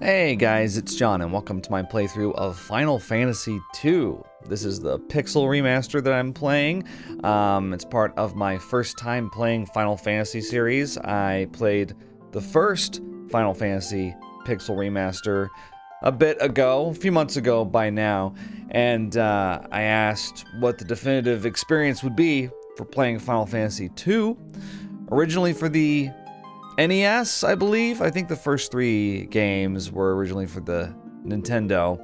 Hey guys, it's John and welcome to my playthrough of Final Fantasy II. This is the Pixel remaster that I'm playing. It's part of my first time playing Final Fantasy series. I played the first Final Fantasy Pixel remaster a bit ago, a few months ago by now, and I asked what the definitive experience would be for playing Final Fantasy II, originally for the NES, I believe. I think the first three games were originally for the Nintendo.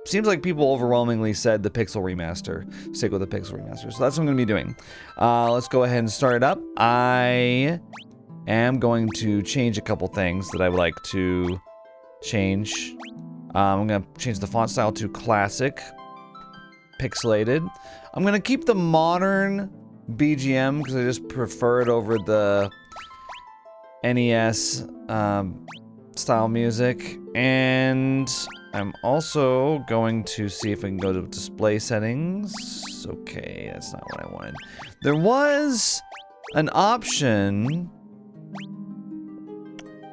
Seems like people overwhelmingly said the Pixel remaster. Stick with the Pixel remaster. So that's what I'm going to be doing. Let's go ahead and start it up. I am going to change a couple things that I would like to change. I'm going to change the font style to classic, pixelated. I'm going to keep the modern BGM because I just prefer it over the NES style music, and I'm also going to see if I can go to display settings. Okay, that's not what I wanted. There was an option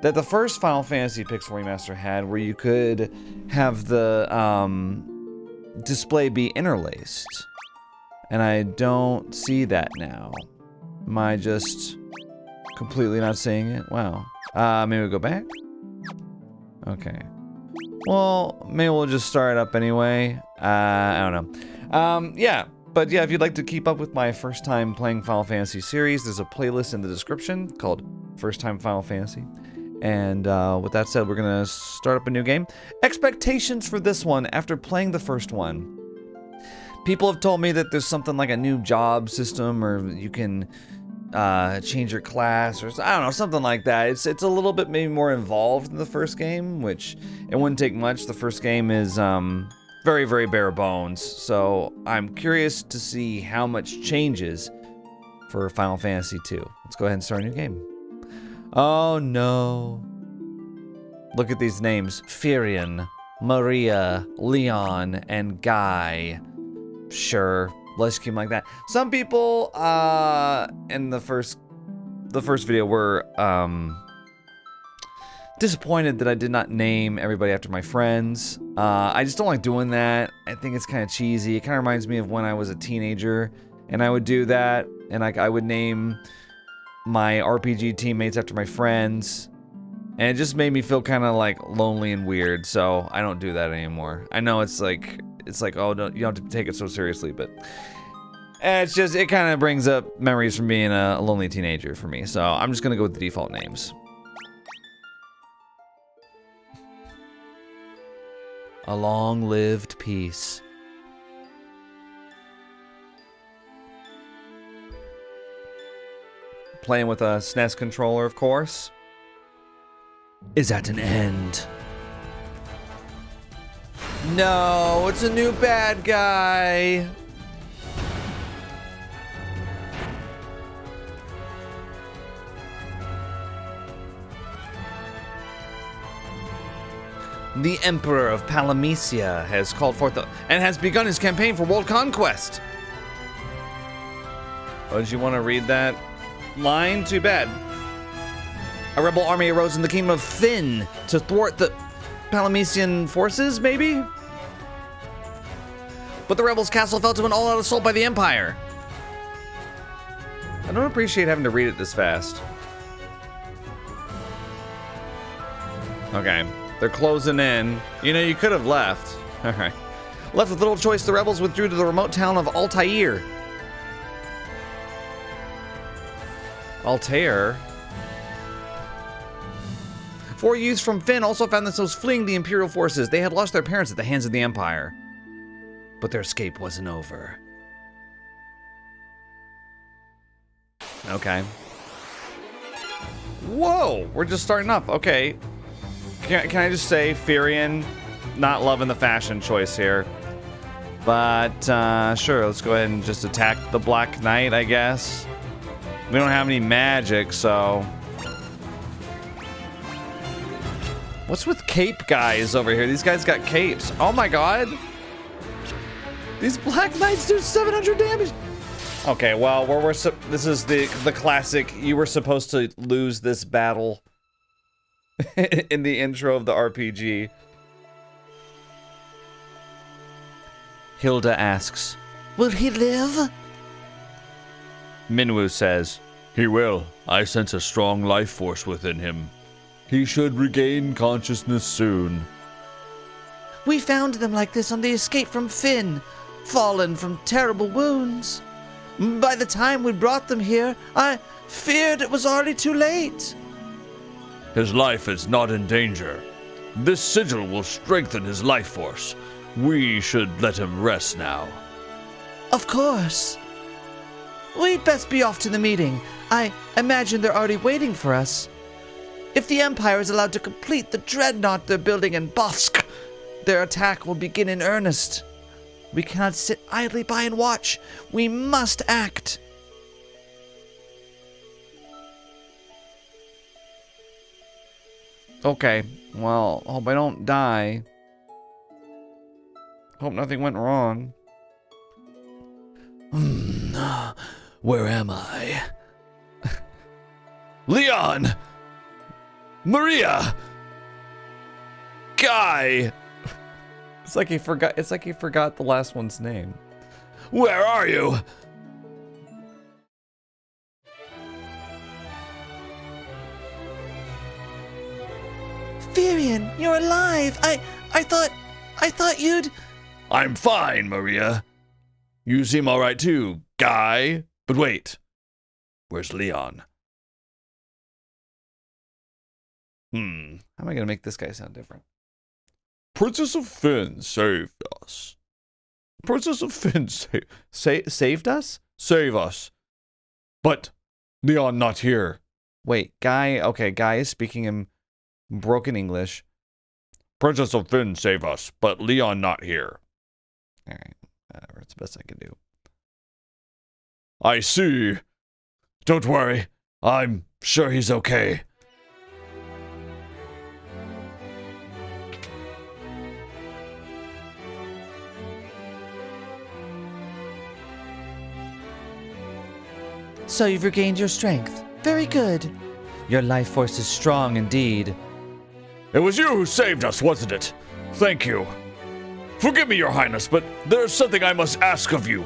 that the first Final Fantasy Pixel Remaster had where you could have the display be interlaced. And I don't see that now. Am I just completely not seeing it? Wow. Maybe we'll go back? Okay. Well, maybe we'll just start it up anyway. I don't know. Yeah. But yeah, if you'd like to keep up with my first time playing Final Fantasy series, there's a playlist in the description called First Time Final Fantasy. And with that said, we're going to start up a new game. Expectations for this one after playing the first one. People have told me that there's something like a new job system, or you can change your class, or I don't know, something like that. It's a little bit maybe more involved than the first game, which it wouldn't take much. The first game is very, very bare bones. So I'm curious to see how much changes for Final Fantasy II. Let's go ahead and start a new game. Oh no. Look at these names. Fynn, Maria, Leon, and Guy. Sure, let's keep them like that. Some people in the first video were disappointed that I did not name everybody after my friends. I just don't like doing that. I think it's kind of cheesy. It kind of reminds me of when I was a teenager and I would do that, and like I would name my RPG teammates after my friends, and it just made me feel kind of like lonely and weird, so I don't do that anymore. I know it's like, oh, you don't have to take it so seriously, but it's just, it kind of brings up memories from being a lonely teenager for me. So I'm just going to go with the default names. A long-lived peace. Playing with a SNES controller, of course, is at an end. No, it's a new bad guy. The Emperor of Paloom has called forth and has begun his campaign for world conquest. Oh, did you want to read that line? Too bad. A rebel army arose in the kingdom of Fynn to thwart the Palomesian forces, maybe? But the rebels' castle fell to an all-out assault by the Empire. I don't appreciate having to read it this fast. Okay, they're closing in. You know, you could have left. Alright. Left with little choice, the rebels withdrew to the remote town of Altair. Altair? 4 youths from Fynn also found themselves fleeing the Imperial forces. They had lost their parents at the hands of the Empire. But their escape wasn't over. Okay. Whoa! We're just starting up. Okay. Can I just say, Fynn, not loving the fashion choice here. But, sure, let's go ahead and just attack the Black Knight, I guess. We don't have any magic, so... What's with cape guys over here? These guys got capes. Oh my god. These Black Knights do 700 damage. Okay, well, this is the classic. You were supposed to lose this battle. in the intro of the RPG. Hilda asks, "Will he live?" Minwu says, "He will. I sense a strong life force within him. He should regain consciousness soon." "We found them like this on the escape from Fynn, fallen from terrible wounds. By the time we brought them here, I feared it was already too late." "His life is not in danger. This sigil will strengthen his life force. We should let him rest now." "Of course. We'd best be off to the meeting. I imagine they're already waiting for us. If the Empire is allowed to complete the Dreadnought they're building in Bofsk, their attack will begin in earnest. We cannot sit idly by and watch. We must act." Okay, well, hope I don't die. Hope nothing went wrong. Where am I? Leon! Maria! Guy! It's like he forgot the last one's name. Where are you? Firion, you're alive! I thought you'd... I'm fine, Maria. You seem alright too, Guy. But wait. Where's Leon? How am I gonna make this guy sound different? Princess of Fynn saved us. Princess of Fynn saved us? Save us. But Leon not here. Wait, Guy, okay, Guy is speaking in broken English. Princess of Fynn save us, but Leon not here. Alright, whatever, it's the best I can do. I see. Don't worry, I'm sure he's okay. So you've regained your strength. Very good. Your life force is strong indeed. It was you who saved us, wasn't it? Thank you. Forgive me, Your Highness, but there's something I must ask of you.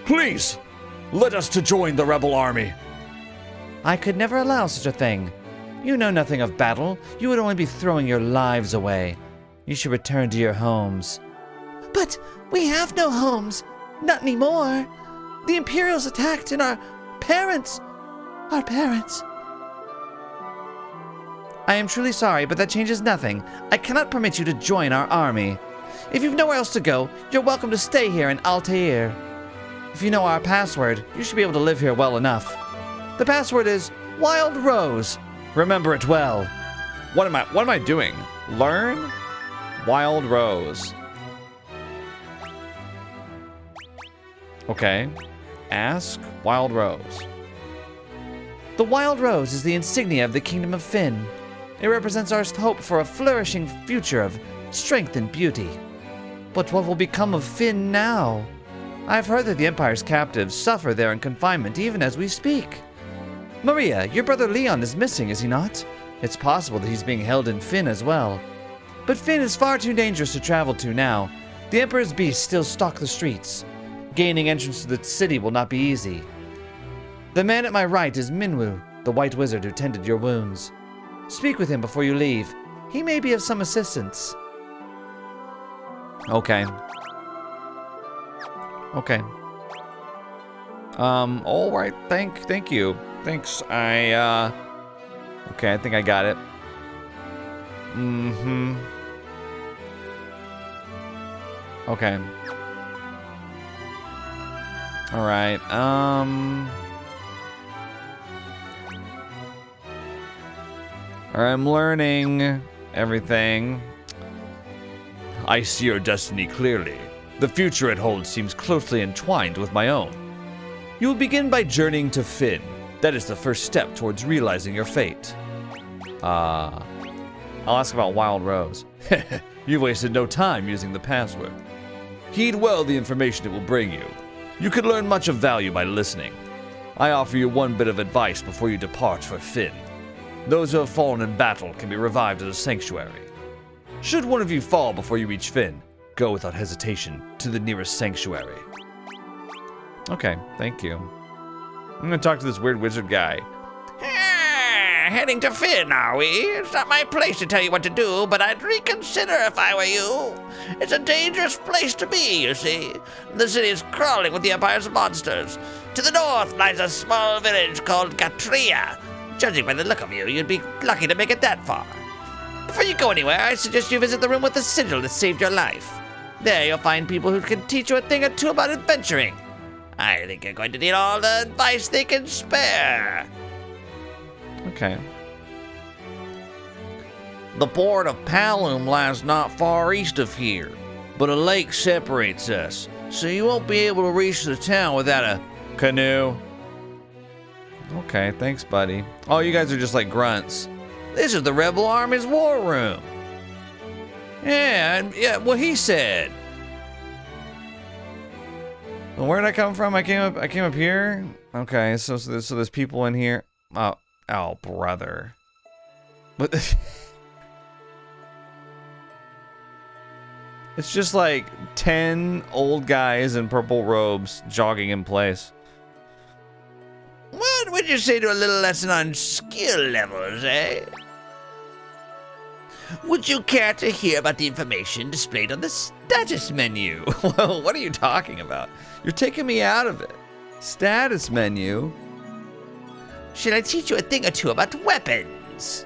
Please, let us to join the rebel army. I could never allow such a thing. You know nothing of battle. You would only be throwing your lives away. You should return to your homes. But we have no homes. Not anymore. The Imperials attacked and our parents. I am truly sorry, but that changes nothing. I cannot permit you to join our army. If you've nowhere else to go, you're welcome to stay here in Altair. If you know our password, you should be able to live here well enough. The password is Wild Rose. Remember it well. What am I doing? Learn? Wild Rose. Okay. Ask Wild Rose. The Wild Rose is the insignia of the Kingdom of Fynn. It represents our hope for a flourishing future of strength and beauty. But what will become of Fynn now? I've heard that the Empire's captives suffer there in confinement even as we speak. Maria, your brother Leon is missing, is he not? It's possible that he's being held in Fynn as well. But Fynn is far too dangerous to travel to now. The Emperor's beasts still stalk the streets. Gaining entrance to the city will not be easy. The man at my right is Minwu, the white wizard who tended your wounds. Speak with him before you leave. He may be of some assistance. Okay. Okay. All right. Thank you. Thanks. Okay, I think I got it. Okay. All right. I'm learning everything. I see your destiny clearly. The future it holds seems closely entwined with my own. You will begin by journeying to Fynn. That is the first step towards realizing your fate. I'll ask about Wild Rose. You've wasted no time using the password. Heed well the information it will bring you. You could learn much of value by listening. I offer you one bit of advice before you depart for Fynn. Those who have fallen in battle can be revived at a sanctuary. Should one of you fall before you reach Fynn, go without hesitation to the nearest sanctuary. Okay, thank you. I'm gonna talk to this weird wizard guy. Heading to Fynn, are we? It's not my place to tell you what to do, but I'd reconsider if I were you. It's a dangerous place to be, you see. The city is crawling with the Empire's monsters. To the north lies a small village called Gatrea. Judging by the look of you, you'd be lucky to make it that far. Before you go anywhere, I suggest you visit the room with the sigil that saved your life. There you'll find people who can teach you a thing or two about adventuring. I think you're going to need all the advice they can spare. Okay. The port of Paloom lies not far east of here, but a lake separates us, so you won't be able to reach the town without a canoe. Okay, thanks, buddy. Oh, you guys are just like grunts. This is the Rebel Army's war room. Yeah, what he said. Well, where did I come from? I came up here. Okay, so there's people in here. Oh, brother. But it's just like 10 old guys in purple robes jogging in place. What would you say to a little lesson on skill levels, eh? Would you care to hear about the information displayed on the status menu? Well, what are you talking about? You're taking me out of it. Status menu? Should I teach you a thing or two about weapons?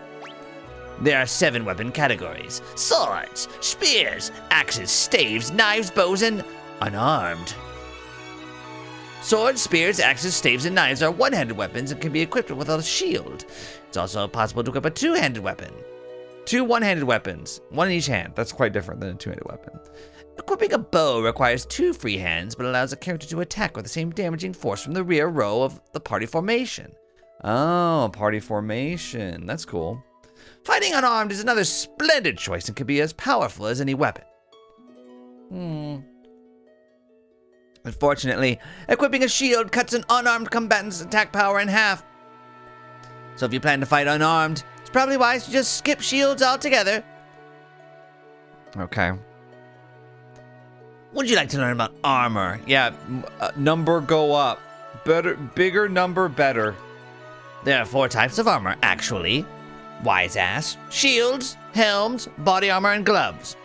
There are 7 weapon categories: swords, spears, axes, staves, knives, bows, and unarmed. Swords, spears, axes, staves, and knives are one-handed weapons and can be equipped with a shield. It's also possible to equip a two-handed weapon. 2 one-handed weapons, one in each hand. That's quite different than a two-handed weapon. Equipping a bow requires 2 free hands, but allows a character to attack with the same damaging force from the rear row of the party formation. Oh, party formation. That's cool. Fighting unarmed is another splendid choice and can be as powerful as any weapon. Unfortunately, equipping a shield cuts an unarmed combatant's attack power in half. So if you plan to fight unarmed, it's probably wise to just skip shields altogether. Okay. Would you like to learn about armor? Yeah, number go up. Better, bigger number, better. There are 4 types of armor, actually. Wise ass, shields, helms, body armor, and gloves.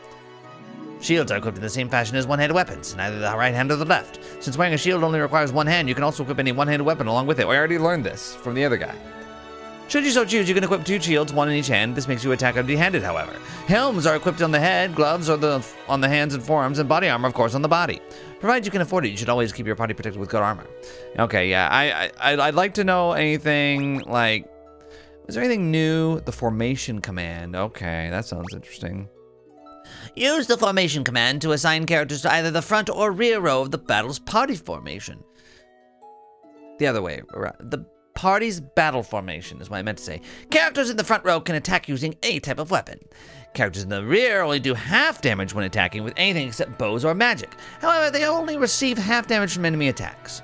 Shields are equipped in the same fashion as one-handed weapons, in either the right hand or the left. Since wearing a shield only requires one hand, you can also equip any one-handed weapon along with it. I already learned this from the other guy. Should you so choose, you can equip 2 shields, one in each hand. This makes you attack empty-handed, however. Helms are equipped on the head, gloves are on the hands and forearms, and body armor, of course, on the body. Provided you can afford it, you should always keep your body protected with good armor. Okay, yeah, I'd like to know anything, like, is there anything new? The formation command. Okay, that sounds interesting. Use the formation command to assign characters to either the front or rear row of the battle's party formation. The other way around. The party's battle formation is what I meant to say. Characters in the front row can attack using any type of weapon. Characters in the rear only do half damage when attacking with anything except bows or magic. However, they only receive half damage from enemy attacks.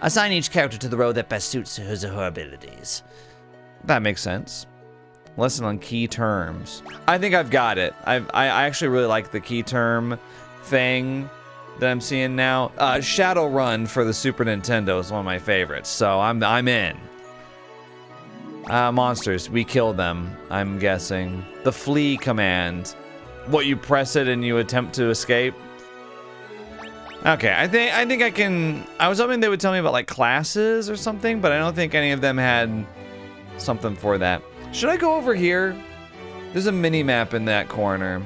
Assign each character to the row that best suits his or her abilities. That makes sense. Lesson on key terms. I think I've got it. I actually really like the key term thing that I'm seeing now. Shadowrun for the Super Nintendo is one of my favorites, so I'm in. Monsters, we kill them, I'm guessing. The flee command. What, you press it and you attempt to escape? Okay, I think I can. I was hoping they would tell me about like classes or something, but I don't think any of them had something for that. Should I go over here? There's a mini map in that corner.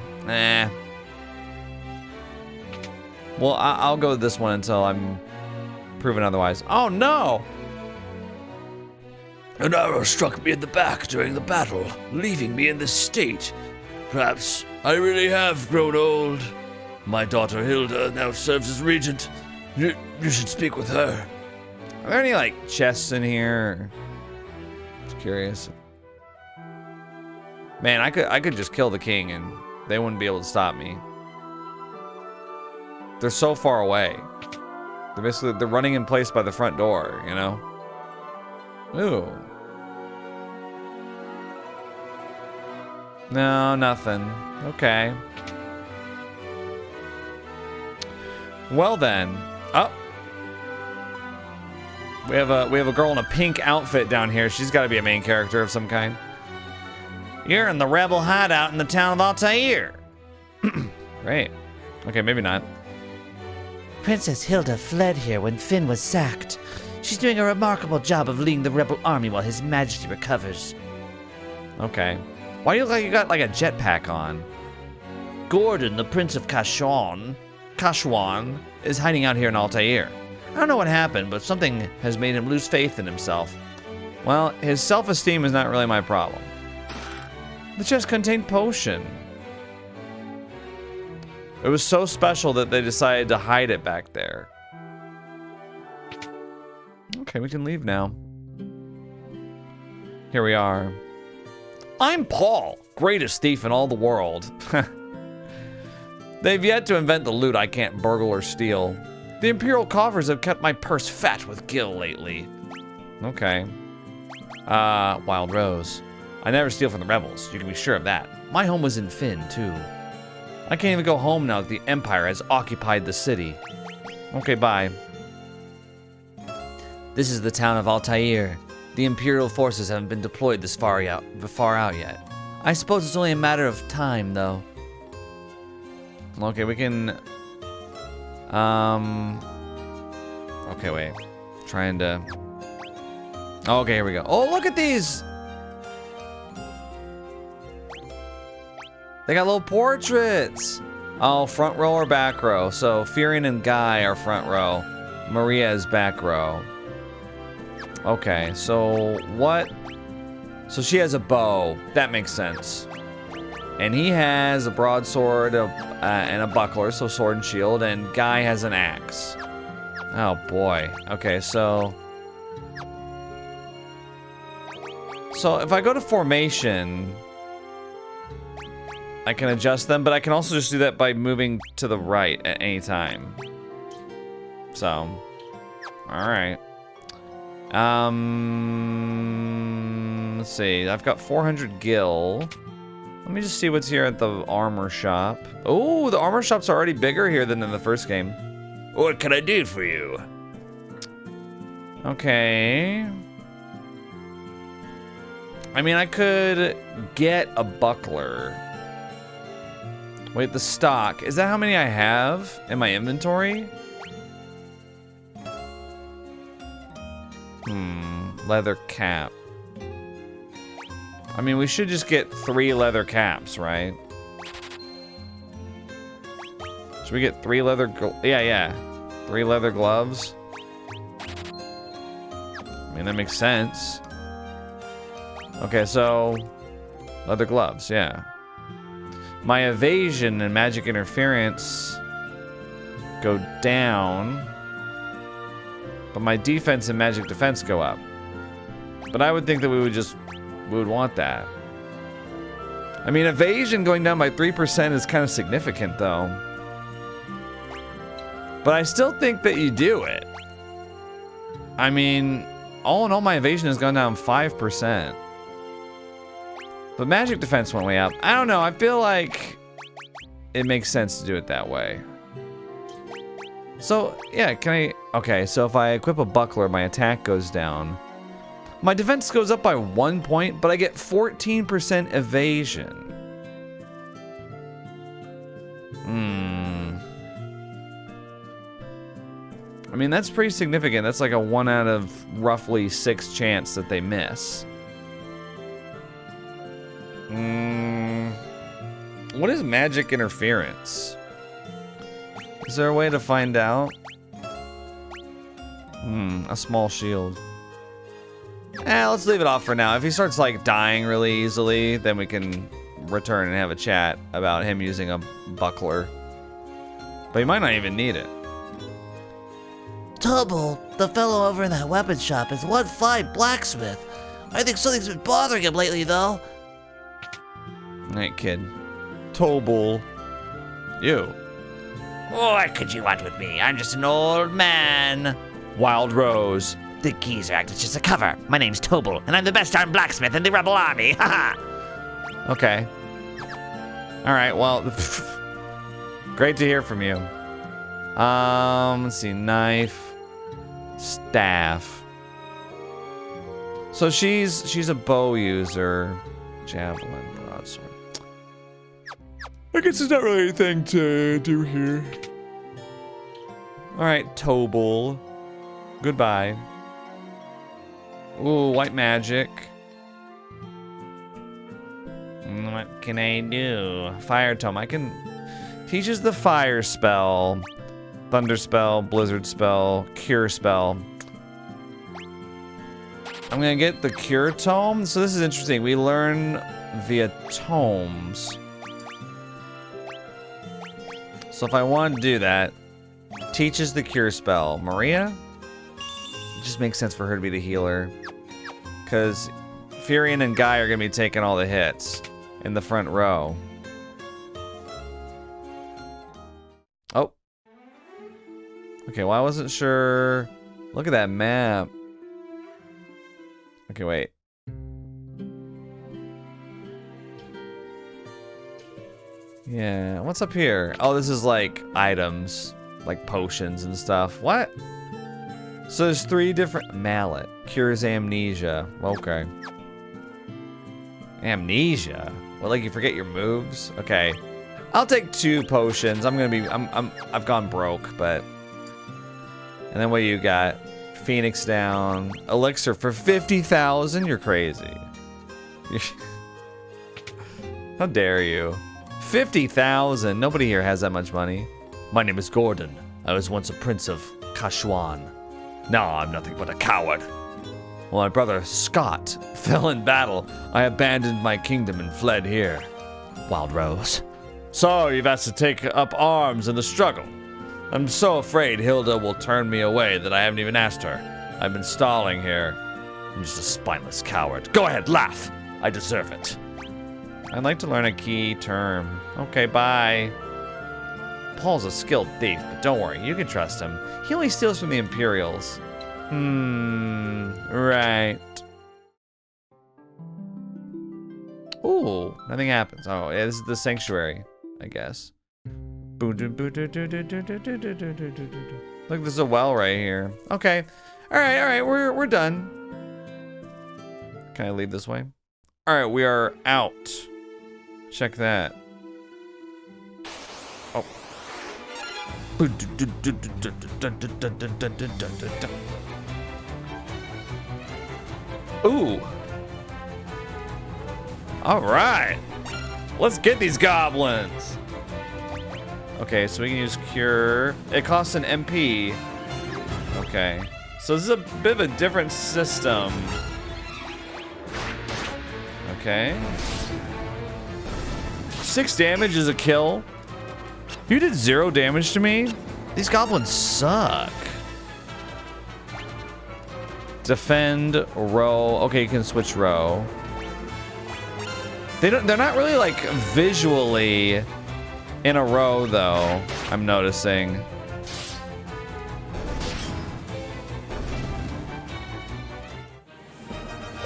Well, I'll go this one until I'm proven otherwise. Oh no! An arrow struck me in the back during the battle, leaving me in this state. Perhaps I really have grown old. My daughter Hilda now serves as regent. You should speak with her. Are there any like chests in here? Just curious. Man, I could just kill the king and they wouldn't be able to stop me. They're so far away. They're running in place by the front door, you know? Ooh. No, nothing. Okay. Well then. Oh. We have a girl in a pink outfit down here. She's got to be a main character of some kind. You're in the rebel hideout in the town of Altair. Great. Okay, maybe not. Princess Hilda fled here when Fynn was sacked. She's doing a remarkable job of leading the rebel army while His Majesty recovers. Okay. Why do you look like you got like a jetpack on? Gordon, the Prince of Kashwan, is hiding out here in Altair. I don't know what happened, but something has made him lose faith in himself. Well, his self-esteem is not really my problem. The chest contained potion. It was so special that they decided to hide it back there. Okay, we can leave now. Here we are. I'm Paul, greatest thief in all the world. They've yet to invent the loot I can't burgle or steal. The Imperial coffers have kept my purse fat with gil lately. Okay. Wild Rose. I never steal from the rebels, you can be sure of that. My home was in Fynn, too. I can't even go home now that the Empire has occupied the city. Okay, bye. This is the town of Altair. The Imperial forces haven't been deployed this far out yet. I suppose it's only a matter of time, though. Okay, we can... Okay, wait. Trying to... Okay, here we go. Oh, look at these! They got little portraits! Oh, front row or back row. So, Furion and Guy are front row. Maria is back row. Okay, so what? So she has a bow. That makes sense. And he has a broadsword and a buckler, so sword and shield, and Guy has an axe. Oh boy. Okay, so if I go to formation, I can adjust them, but I can also just do that by moving to the right at any time. So, all right. Let's see. I've got 400 gil. Let me just see what's here at the armor shop. Oh, the armor shop's already bigger here than in the first game. What can I do for you? Okay. I mean, I could get a buckler. Wait, the stock. Is that how many I have in my inventory? Leather cap. I mean, we should just get 3 leather caps, right? Should we get 3 leather... Yeah. 3 leather gloves? I mean, that makes sense. Okay, so... leather gloves, yeah. My evasion and magic interference go down. But my defense and magic defense go up. But I would think that we would want that. I mean, evasion going down by 3% is kind of significant, though. But I still think that you do it. I mean, all in all, my evasion has gone down 5%. But magic defense went way up. I don't know, I feel like it makes sense to do it that way. So, yeah, can I... Okay, so if I equip a buckler, my attack goes down. My defense goes up by 1 point, but I get 14% evasion. I mean, that's pretty significant. That's like a 1 out of roughly 6 chance that they miss. What is magic interference? Is there a way to find out? A small shield. Let's leave it off for now. If he starts like dying really easily, then we can return and have a chat about him using a buckler. But he might not even need it. Tubble, the fellow over in that weapon shop, is one fine blacksmith. I think something's been bothering him lately, though. Alright, kid. Tobal. You. What could you want with me? I'm just an old man. Wild Rose. The geezer act is just a cover. My name's Tobal, and I'm the best armed blacksmith in the rebel army. Haha. Okay. All right, well, great to hear from you. Let's see, knife, staff. So she's a bow user, javelin, broadsword. I guess there's not really anything to do here. All right, Tobal. Goodbye. Ooh, white magic. What can I do? Fire tome. I can... Teaches the fire spell. Thunder spell, blizzard spell, cure spell. I'm gonna get the cure tome. So this is interesting. We learn via tomes. So if I want to do that, teaches the cure spell. Maria? It just makes sense for her to be the healer. Because Furion and Guy are going to be taking all the hits in the front row. Oh. Okay, well, I wasn't sure. Look at that map. Okay, wait. Yeah, what's up here? Oh, this is like items, like potions and stuff. What? So there's 3 different... Mallet. Cures amnesia. Okay. Amnesia? Well, like you forget your moves? Okay. I'll take 2 potions. I'm gonna be... I've gone broke, but... And then what do you got? Phoenix down. Elixir for 50,000? You're crazy. How dare you? 50,000? Nobody here has that much money. My name is Gordon. I was once a prince of Kashwan. Now I'm nothing but a coward. Well, my brother Scott fell in battle. I abandoned my kingdom and fled here. Wild Rose. So you've asked to take up arms in the struggle. I'm so afraid Hilda will turn me away that I haven't even asked her. I've been stalling here. I'm just a spineless coward. Go ahead, laugh. I deserve it. I'd like to learn a key term. Okay, bye. Paul's a skilled thief, but don't worry, you can trust him. He only steals from the Imperials. Right. Ooh, nothing happens. Oh, yeah, this is the sanctuary, I guess. Look, there's a well right here. Okay. All right, we're done. Can I lead this way? All right, we are out. Check that. Oh. Ooh. All right. Let's get these goblins. Okay, so we can use cure. It costs an MP. Okay. So this is a bit of a different system. Okay. 6 damage is a kill. You did 0 damage to me? These goblins suck. Defend, row. Okay, you can switch row. They're not really like visually in a row though, I'm noticing.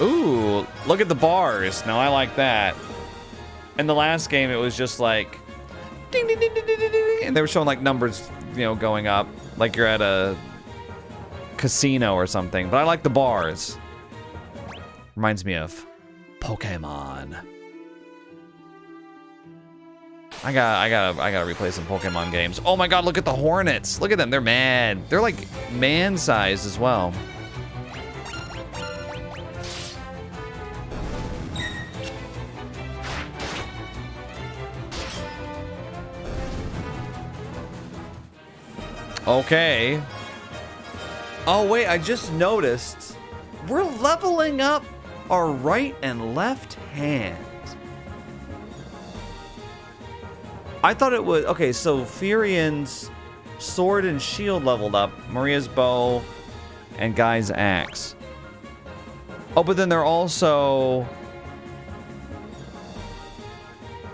Ooh, look at the bars. Now I like that. In the last game, it was just like ding, ding, ding, ding, ding, ding, and they were showing like numbers, you know, going up, like you're at a casino or something. But I like the bars. Reminds me of Pokemon. I gotta replay some Pokemon games. Oh my God, look at the Hornets. Look at them, they're mad. They're like man-sized as well. Okay. Oh wait, I just noticed we're leveling up our right and left hand. I thought it was, okay, so Furion's sword and shield leveled up, Maria's bow, and Guy's axe. Oh, but then they're also...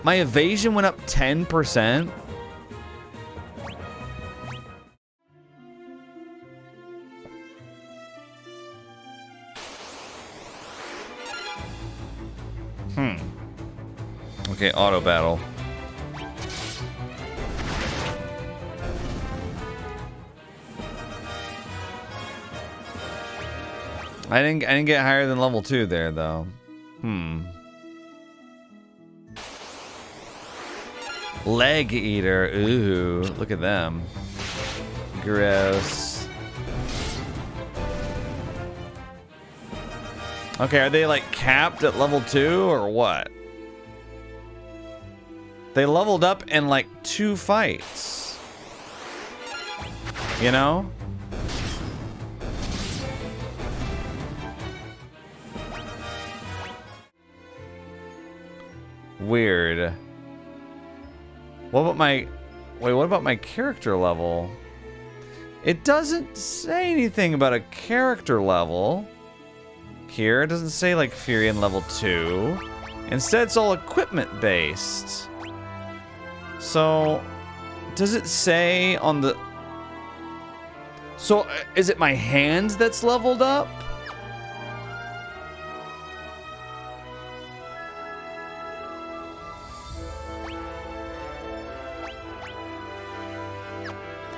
My evasion went up 10%? Okay, auto battle. I didn't get higher than level 2 there though. Leg eater. Ooh, look at them. Gross. Okay, are they like capped at level 2 or what? They leveled up in like 2 fights. You know? Weird. What about my... Wait, what about my character level? It doesn't say anything about a character level. Here, it doesn't say like Furion level 2. Instead, it's all equipment based. So, does it say on the... So, is it my hand that's leveled up?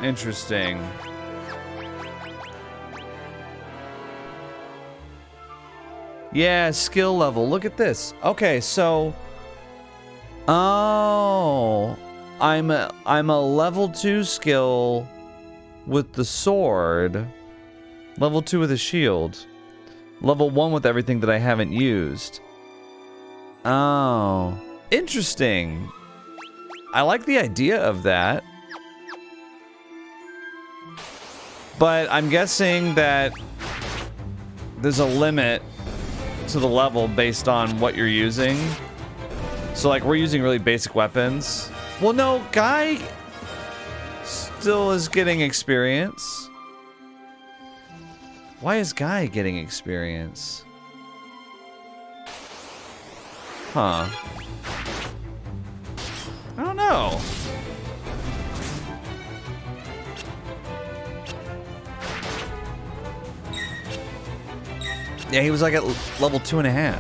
Interesting. Yeah, skill level. Look at this. Okay, so... Oh... I'm a level 2 skill with the sword. Level 2 with a shield. Level 1 with everything that I haven't used. Oh. Interesting. I like the idea of that. But I'm guessing that there's a limit to the level based on what you're using. So like we're using really basic weapons. Well, no, Guy still is getting experience. Why is Guy getting experience? Huh. I don't know. Yeah, he was like at level 2.5.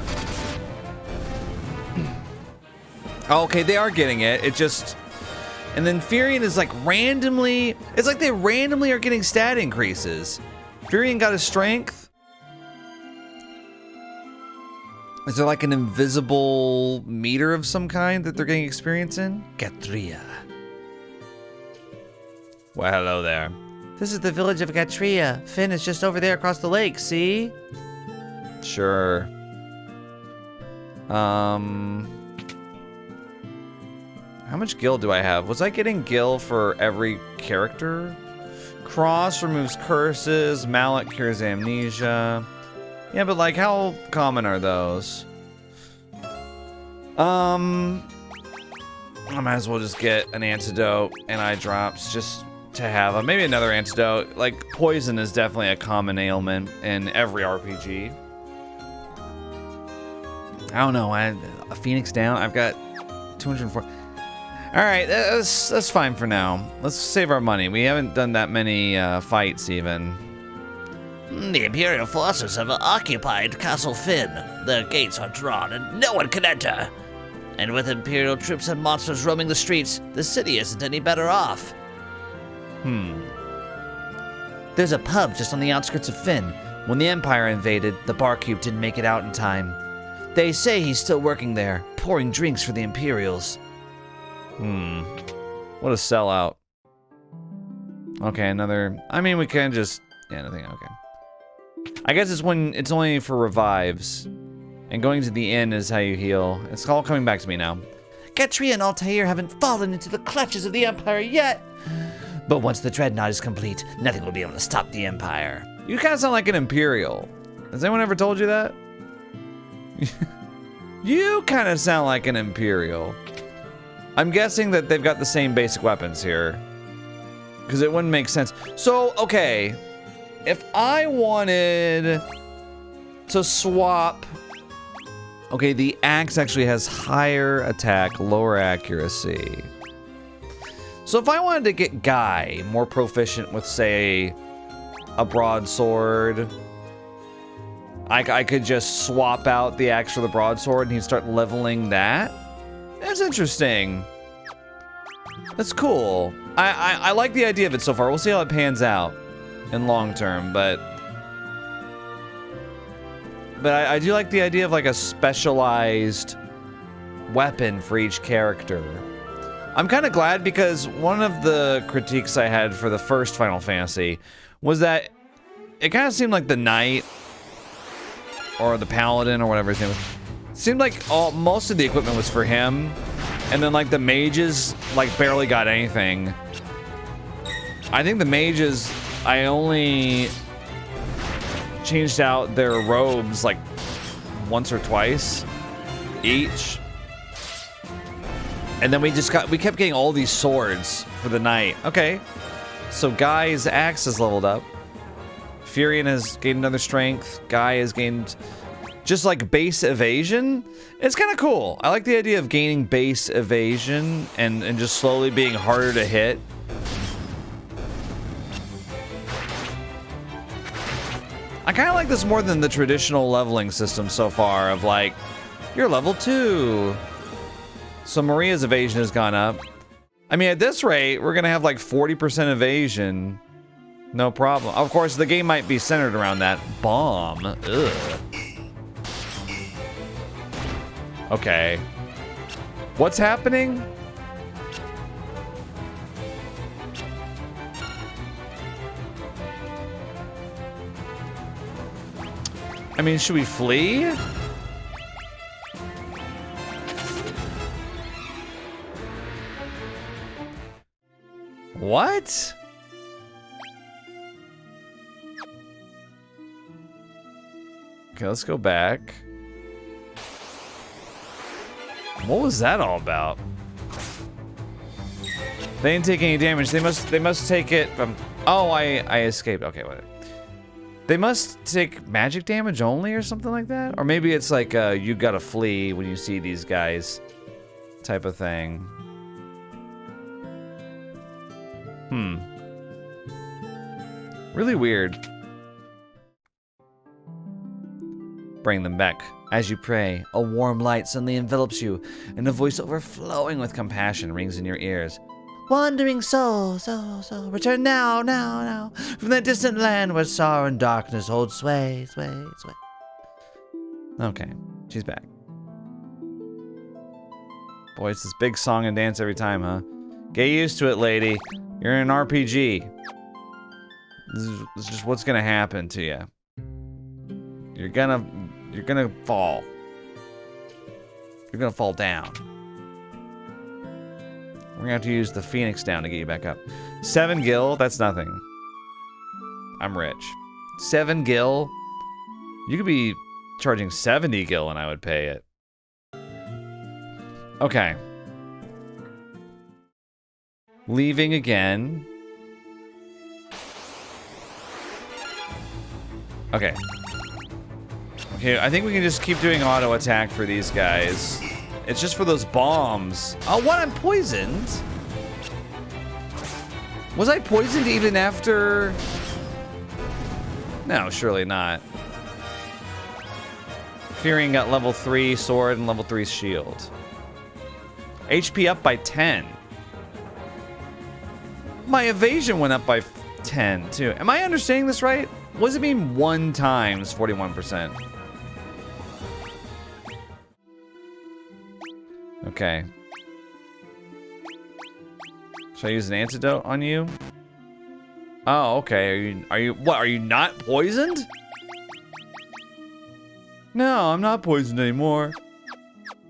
Oh, okay, they are getting it. It just... And then Furion is like randomly... It's like they randomly are getting stat increases. Furion got his strength. Is there like an invisible meter of some kind that they're getting experience in? Gatrea. Well, hello there. This is the village of Gatrea. Fynn is just over there across the lake, see? Sure. How much gil do I have? Was I getting gil for every character? Cross removes curses. Mallet cures amnesia. Yeah, but like, how common are those? I might as well just get an antidote and eye drops just to have them. Maybe another antidote. Like, poison is definitely a common ailment in every RPG. I don't know. A Phoenix down. I've got 204. All right, that's fine for now. Let's save our money. We haven't done that many fights even. The Imperial forces have occupied Castle Fynn. The gates are drawn and no one can enter. And with Imperial troops and monsters roaming the streets, the city isn't any better off. There's a pub just on the outskirts of Fynn. When the Empire invaded, the barkeep didn't make it out in time. They say he's still working there, pouring drinks for the Imperials. What a sellout. Okay, another... I mean, we can just... Yeah, nothing, okay. I guess it's when it's only for revives. And going to the inn is how you heal. It's all coming back to me now. Gatrea and Altair haven't fallen into the clutches of the Empire yet. But once the Dreadnought is complete, nothing will be able to stop the Empire. You kind of sound like an Imperial. Has anyone ever told you that? You kind of sound like an Imperial. I'm guessing that they've got the same basic weapons here. Because it wouldn't make sense. So, okay. If I wanted to swap... Okay, the axe actually has higher attack, lower accuracy. So if I wanted to get Guy more proficient with, say, a broadsword... I could just swap out the axe for the broadsword and he'd start leveling that. That's interesting. That's cool. I like the idea of it so far. We'll see how it pans out in long term, but But I do like the idea of like a specialized weapon for each character. I'm kind of glad because one of the critiques I had for the first Final Fantasy was that it kind of seemed like the knight or the paladin or whatever his name was, seemed like most of the equipment was for him, and then like the mages like barely got anything. I think the mages, I only changed out their robes like once or twice each, and then we kept getting all these swords for the knight. Okay, so Guy's axe is leveled up. Furion has gained another strength. Guy has gained just like base evasion. It's kind of cool. I like the idea of gaining base evasion and just slowly being harder to hit. I kind of like this more than the traditional leveling system so far of like, you're level 2. So Maria's evasion has gone up. I mean, at this rate, we're going to have like 40% evasion. No problem. Of course, the game might be centered around that bomb. Ugh. Okay. What's happening? I mean, should we flee? What? Okay, let's go back. What was that all about? They didn't take any damage. They must take it from... Oh, I escaped. Okay, whatever. They must take magic damage only or something like that? Or maybe it's like you gotta flee when you see these guys type of thing. Really weird. Bring them back. As you pray, a warm light suddenly envelops you, and a voice overflowing with compassion rings in your ears. Wandering soul, return now, from that distant land where sorrow and darkness hold sway. Okay, she's back. Boy, it's this big song and dance every time, huh? Get used to it, lady. You're in an RPG. This is just what's gonna happen to you. You're gonna fall. You're gonna fall down. We're gonna have to use the Phoenix down to get you back up. 7 gil, that's nothing. I'm rich. 7 gil? You could be charging 70 gil and I would pay it. Okay. Leaving again. Okay. Okay, I think we can just keep doing auto attack for these guys. It's just for those bombs. Oh, what? I'm poisoned? Was I poisoned even after? No, surely not. Furion got level 3 sword and level 3 shield. HP up by 10. My evasion went up by 10 too. Am I understanding this right? What does it mean 1 times 41%? Okay. Should I use an antidote on you? Oh, okay. Are you not poisoned? No, I'm not poisoned anymore.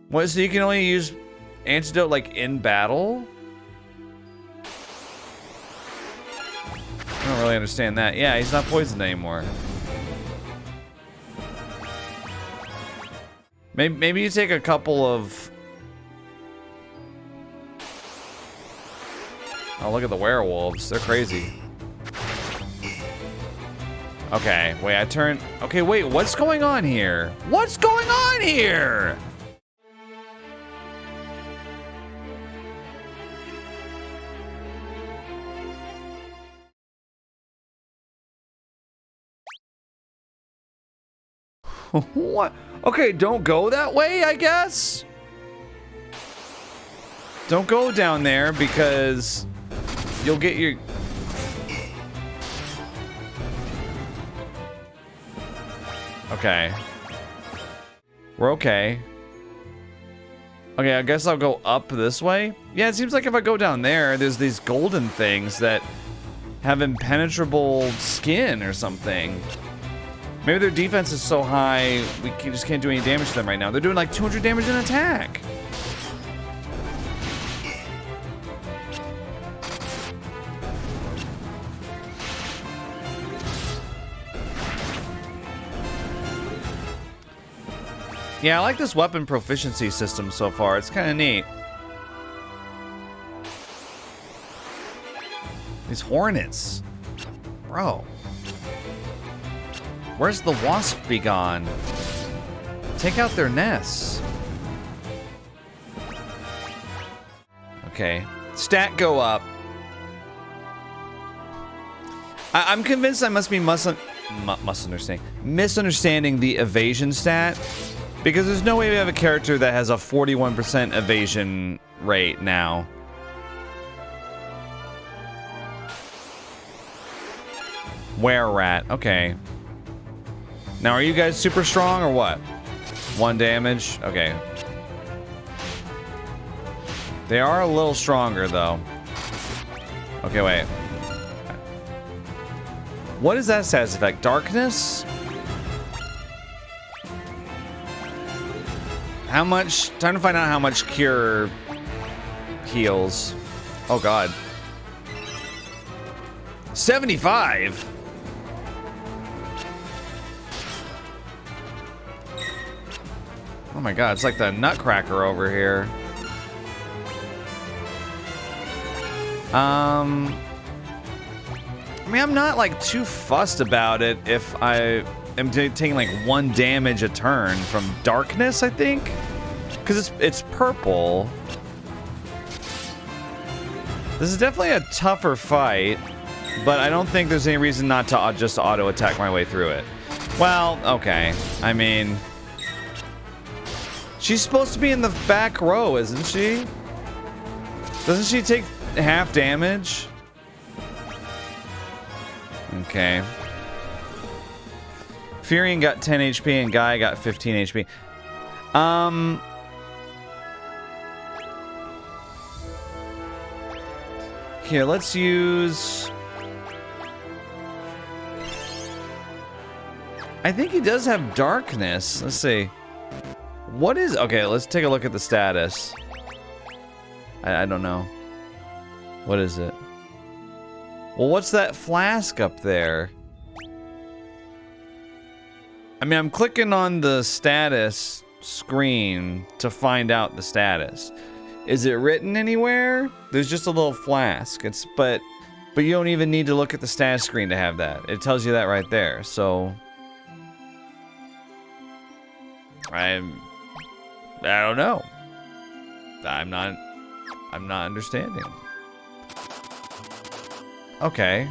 What, so you can only use antidote like in battle? I don't really understand that. Yeah, he's not poisoned anymore. Maybe you take a couple of... Oh, look at the werewolves. They're crazy. Okay, wait, I turned... Okay, wait, what's going on here? What's going on here? What? Okay, don't go that way, I guess? Don't go down there because you'll get your... Okay. We're okay. Okay, I guess I'll go up this way. Yeah, it seems like if I go down there, there's these golden things that have impenetrable skin or something. Maybe their defense is so high, just can't do any damage to them right now. They're doing like 200 damage in attack. Yeah, I like this weapon proficiency system so far. It's kind of neat. These hornets. Bro. Where's the wasp be gone? Take out their nests. Okay. Stat go up. I'm convinced I must be misunderstanding the evasion stat. Because there's no way we have a character that has a 41% evasion rate now. Were-rat, okay. Now, are you guys super strong or what? 1 damage? Okay. They are a little stronger, though. Okay, wait. What is that status effect? Darkness? How much? Time to find out how much cure heals. Oh, God. 75? Oh my God, it's like the Nutcracker over here. I mean, I'm not like too fussed about it if I am taking like 1 damage a turn from darkness, I think. Because it's purple. This is definitely a tougher fight, but I don't think there's any reason not to just auto attack my way through it. Well, okay. I mean, she's supposed to be in the back row, isn't she? Doesn't she take half damage? Okay. Furion got 10 HP and Guy got 15 HP. Here, let's use... I think he does have darkness. Let's see. What is... Okay, let's take a look at the status. I don't know. What is it? Well, what's that flask up there? I mean, I'm clicking on the status screen to find out the status. Is it written anywhere? There's just a little flask. But you don't even need to look at the status screen to have that. It tells you that right there. So I don't know. I'm not understanding. Okay.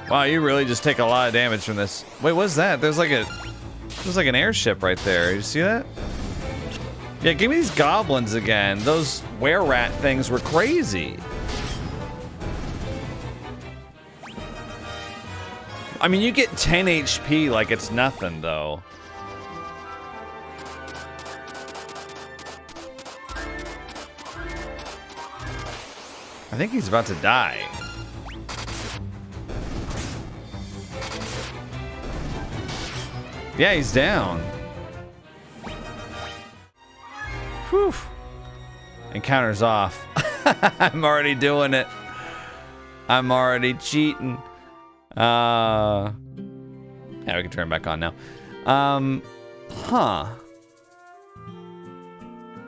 Wow, you really just take a lot of damage from this. Wait, what's that? There's like an airship right there. You see that? Yeah, give me these goblins again. Those were-rat things were crazy. I mean, you get 10 HP like it's nothing, though. I think he's about to die. Yeah, he's down. Whew. Encounter's off. I'm already doing it. I'm already cheating. Yeah, we can turn it back on now. Huh.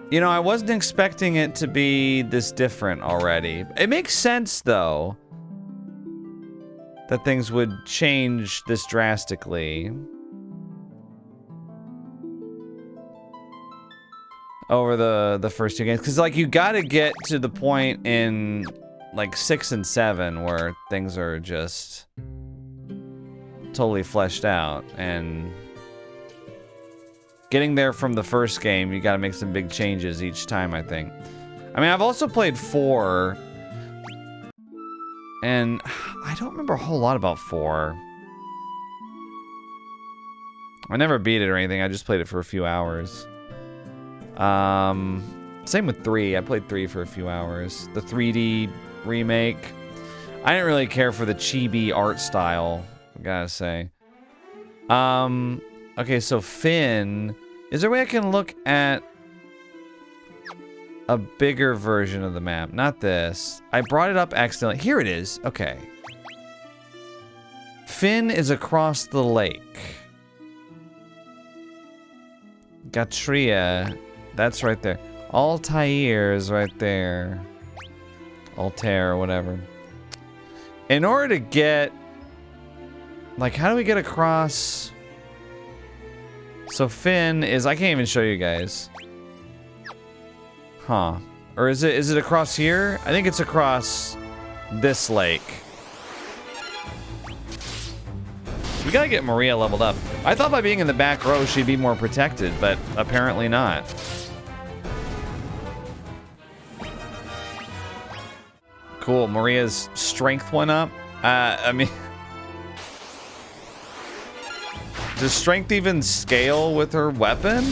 You know, I wasn't expecting it to be this different already. It makes sense, though, that things would change this drastically over the first 2 games. Because, like, you gotta get to the point in, like, 6 and 7 where things are just totally fleshed out. And getting there from the first game, you gotta make some big changes each time, I think. I mean, I've also played 4. And I don't remember a whole lot about 4. I never beat it or anything. I just played it for a few hours. Same with 3. I played 3 for a few hours. The 3D remake. I didn't really care for the chibi art style, I gotta say. Okay, so Fynn. Is there a way I can look at a bigger version of the map? Not this. I brought it up accidentally. Here it is. Okay. Fynn is across the lake. Gatrea, that's right there. Altair is right there. Altair or whatever. In order to get... Like, how do we get across... So Fynn is... I can't even show you guys. Huh. Or is it across here? I think it's across this lake. We gotta get Maria leveled up. I thought by being in the back row she'd be more protected, but apparently not. Cool, Maria's strength went up. I mean... Does strength even scale with her weapon?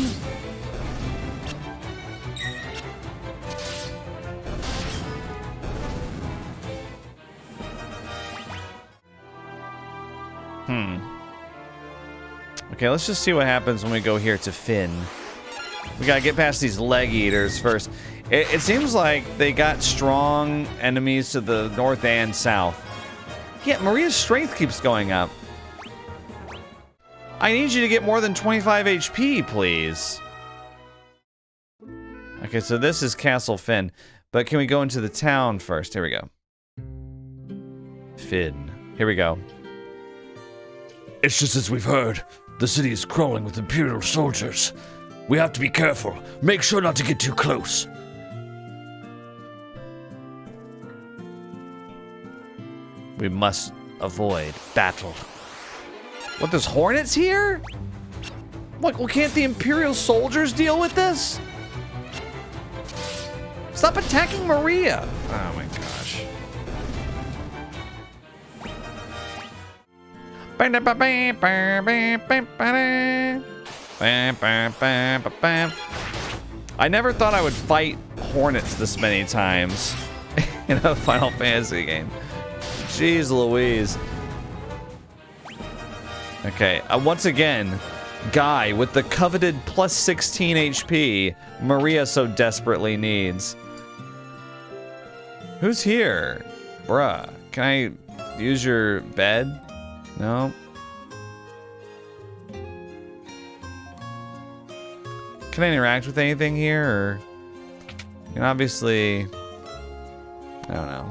Okay, let's just see what happens when we go here to Fynn. We gotta get past these leg eaters first. It seems like they got strong enemies to the north and south. Yeah, Maria's strength keeps going up. I need you to get more than 25 HP, please. Okay, so this is Castle Fynn. But can we go into the town first? Here we go. Fynn. Here we go. It's just as we've heard. The city is crawling with Imperial soldiers. We have to be careful. Make sure not to get too close. We must avoid battle. What, there's hornets here? What, well, can't the Imperial soldiers deal with this? Stop attacking Maria! Oh my gosh. I never thought I would fight hornets this many times in a Final Fantasy game. Jeez Louise. Okay, once again, Guy with the coveted plus 16 HP Maria so desperately needs. Who's here? Bruh, can I use your bed? No. Can I interact with anything here, or... You know, obviously... I don't know.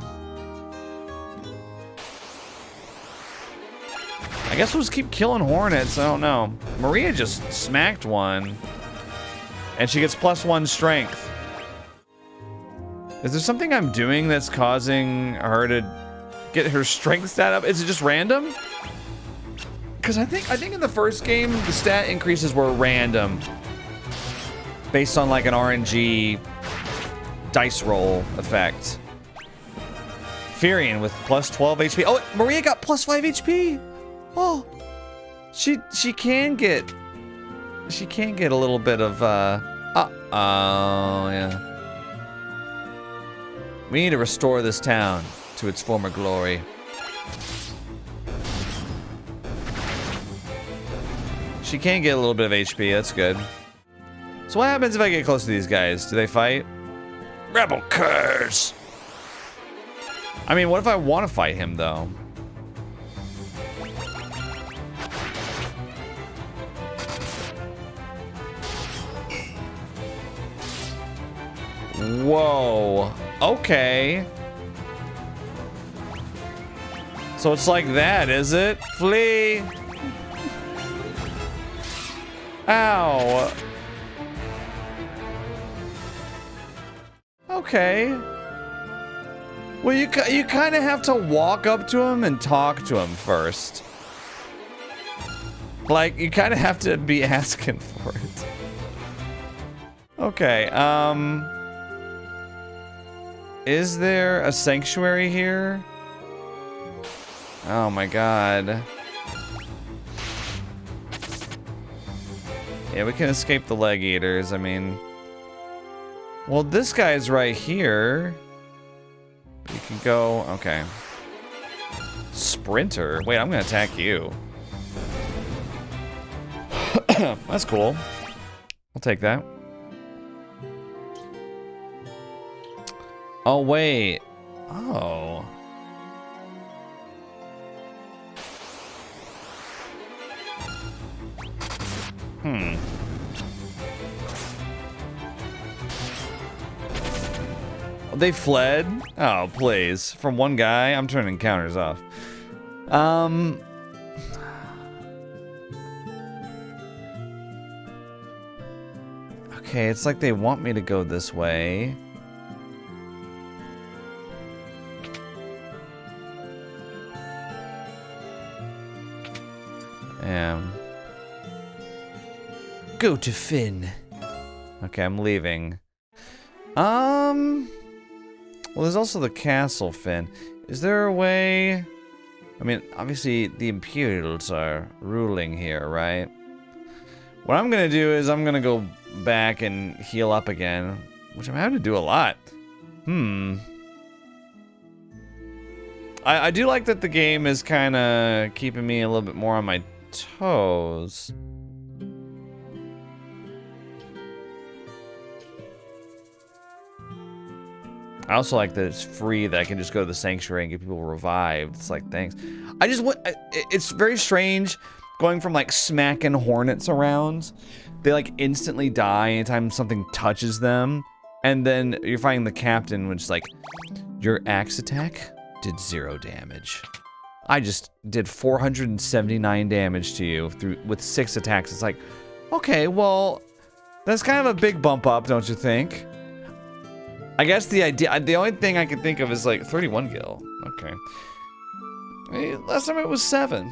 I guess we'll just keep killing hornets, I don't know. Maria just smacked one. And she gets +1 strength. Is there something I'm doing that's causing her to get her strength stat up? Is it just random? Because I think in the first game, the stat increases were random. Based on like an RNG dice roll effect. Furion with +12 HP. Oh, Maria got +5 HP. Oh, she can get a little bit of oh yeah. We need to restore this town to its former glory. She can get a little bit of HP. That's good. So what happens if I get close to these guys? Do they fight? Rebel curs! I mean, what if I want to fight him, though? Whoa. Okay. So it's like that, is it? Flee! Ow. Okay. Well, you kind of have to walk up to him and talk to him first. Like, you kind of have to be asking for it. Okay, is there a sanctuary here? Oh my god. Yeah, we can escape the leg eaters. I mean, well, this guy's right here. You can go. Okay. Sprinter. Wait, I'm gonna attack you. That's cool. I'll take that. Oh wait. Oh. They fled? Oh, please. From one guy? I'm turning counters off. Okay, it's like they want me to go this way. Go to Fynn. Okay, I'm leaving. Well, there's also the castle, Fynn. Is there a way? I mean, obviously the Imperials are ruling here, right? What I'm gonna do is I'm gonna go back and heal up again, which I'm having to do a lot. I do like that the game is kind of keeping me a little bit more on my toes. I also like that it's free, that I can just go to the sanctuary and get people revived. It's like, thanks. I just want, it's very strange going from like smacking hornets around. They like instantly die anytime something touches them. And then you're fighting the captain, which is like, your axe attack did 0 damage. I just did 479 damage to you with 6 attacks. It's like, okay, well, that's kind of a big bump up, don't you think? I guess the only thing I can think of is like 31 gil. Okay. Hey, last time it was 7.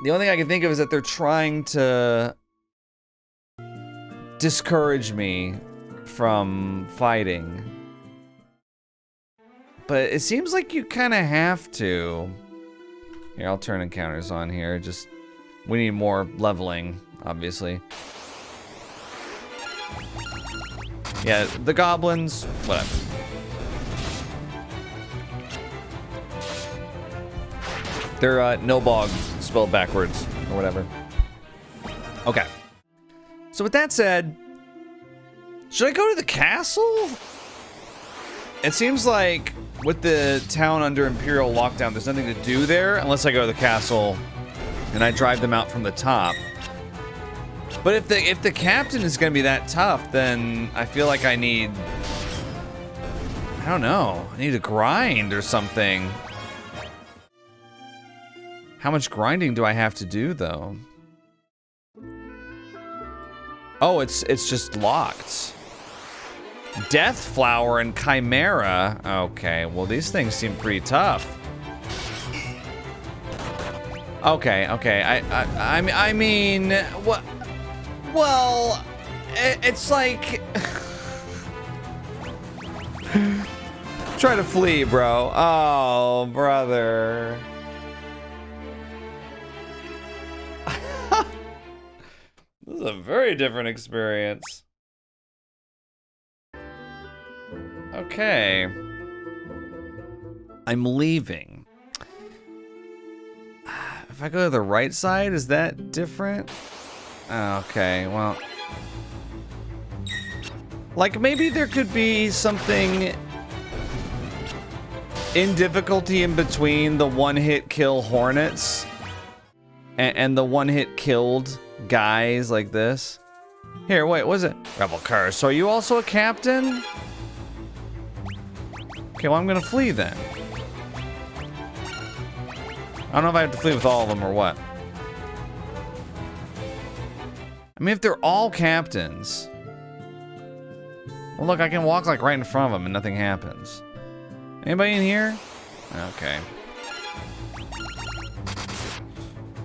The only thing I can think of is that they're trying to discourage me from fighting. But it seems like you kind of have to. Here, I'll turn encounters on here. Just, we need more leveling, obviously. Yeah, the goblins, whatever. They're Nobog spelled backwards, or whatever. Okay. So with that said, should I go to the castle? It seems like with the town under Imperial lockdown, there's nothing to do there unless I go to the castle and I drive them out from the top. But if the captain is gonna be that tough, then I feel like I need, I don't know, I need to grind or something. How much grinding do I have to do though? Oh, it's just locked. Death Flower and Chimera. Okay, well these things seem pretty tough. Okay. I mean, what? Well, it's like try to flee, bro. Oh, brother. This is a very different experience. Okay. I'm leaving. If I go to the right side, is that different? Okay, well. Like, maybe there could be something in difficulty in between the one-hit kill hornets and the one-hit killed guys like this. Here, wait, what is it? Rebel Curse. So are you also a captain? Okay, well, I'm gonna flee then. I don't know if I have to flee with all of them or what. I mean, if they're all captains. Well, look, I can walk like right in front of them and nothing happens. Anybody in here? Okay.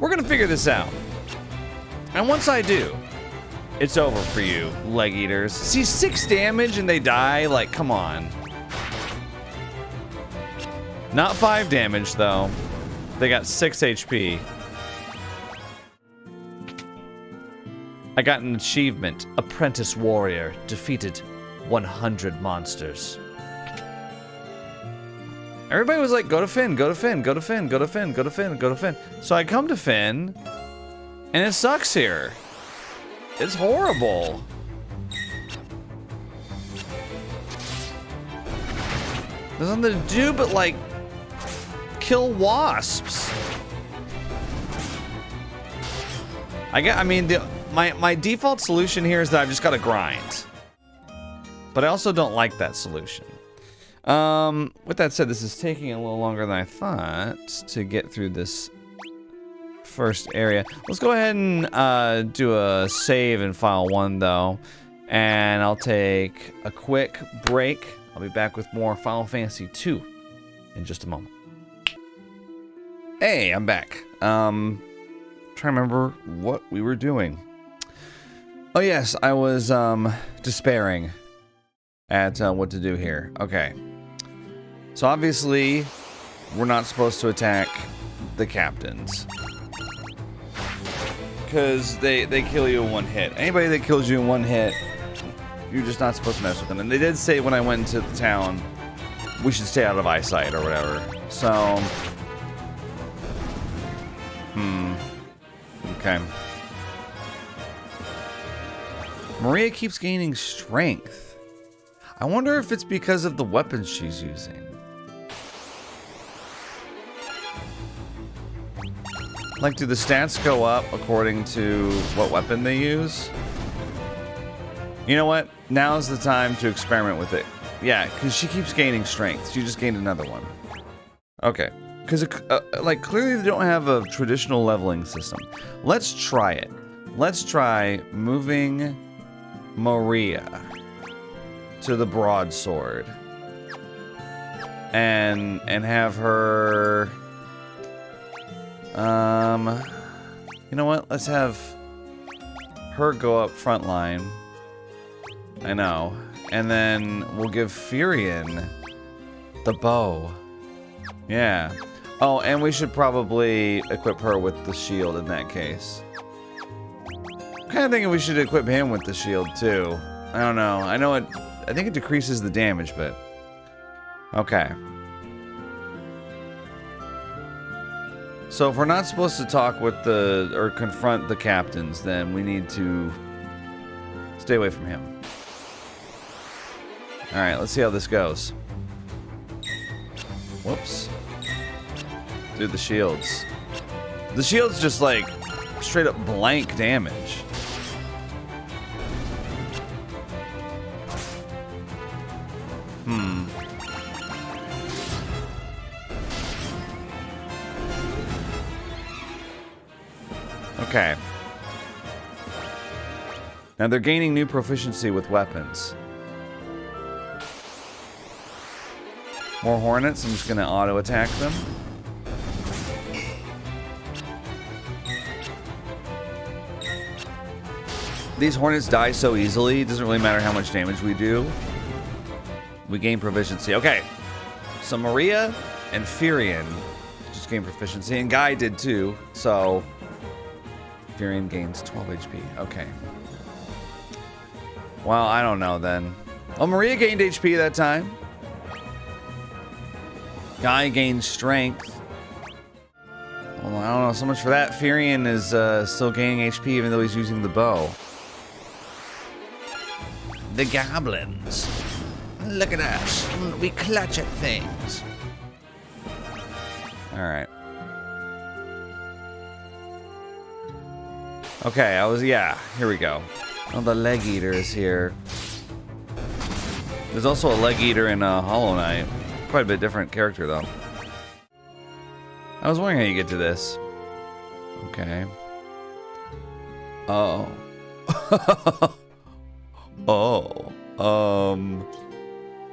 We're gonna figure this out. And once I do, it's over for you, leg eaters. See, 6 damage and they die? Like, come on. Not 5 damage, though. They got 6 HP. I got an achievement. Apprentice Warrior. Defeated 100 monsters. Everybody was like, go to Fynn, go to Fynn, go to Fynn, go to Fynn, go to Fynn, go to Fynn. So I come to Fynn, and it sucks here. It's horrible. There's nothing to do but, like, kill wasps. I mean, my default solution here is that I've just got to grind. But I also don't like that solution. With that said, this is taking a little longer than I thought to get through this first area. Let's go ahead and do a save in file 1, though. And I'll take a quick break. I'll be back with more Final Fantasy 2 in just a moment. Hey, I'm back. Trying to remember what we were doing. Oh yes, I was despairing at what to do here. Okay. So obviously, we're not supposed to attack the captains. Because they kill you in one hit. Anybody that kills you in one hit, you're just not supposed to mess with them. And they did say when I went into the town, we should stay out of eyesight or whatever. So... Okay. Maria keeps gaining strength. I wonder if it's because of the weapons she's using. Like, do the stats go up according to what weapon they use? You know what? Now's the time to experiment with it. Yeah, because she keeps gaining strength. She just gained another one. Okay. Because, like, clearly they don't have a traditional leveling system. Let's try it. Let's try moving Maria to the broadsword. And have her... You know what? Let's have her go up front line. I know. And then we'll give Furion the bow. Yeah. Oh, and we should probably equip her with the shield in that case. I'm kind of thinking we should equip him with the shield too. I don't know. I think it decreases the damage, but... Okay. So if we're not supposed to talk with or confront the captains, then we need to stay away from him. Alright, let's see how this goes. Whoops. Dude, the shields. The shields just like straight up blank damage. Okay. Now they're gaining new proficiency with weapons. More hornets. I'm just gonna auto attack them. These hornets die so easily, it doesn't really matter how much damage we do. We gain proficiency. Okay. So Maria and Furion just gained proficiency, and Guy did too, so Furion gains 12 HP. Okay. Well, I don't know then. Oh, Maria gained HP that time. Guy gained strength. Well, I don't know so much for that. Furion is still gaining HP even though he's using the bow. The goblins. Look at us. We clutch at things. Alright. Okay, here we go. Oh, the leg eater is here. There's also a leg eater in Hollow Knight. Quite a bit different character, though. I was wondering how you get to this. Okay. Oh.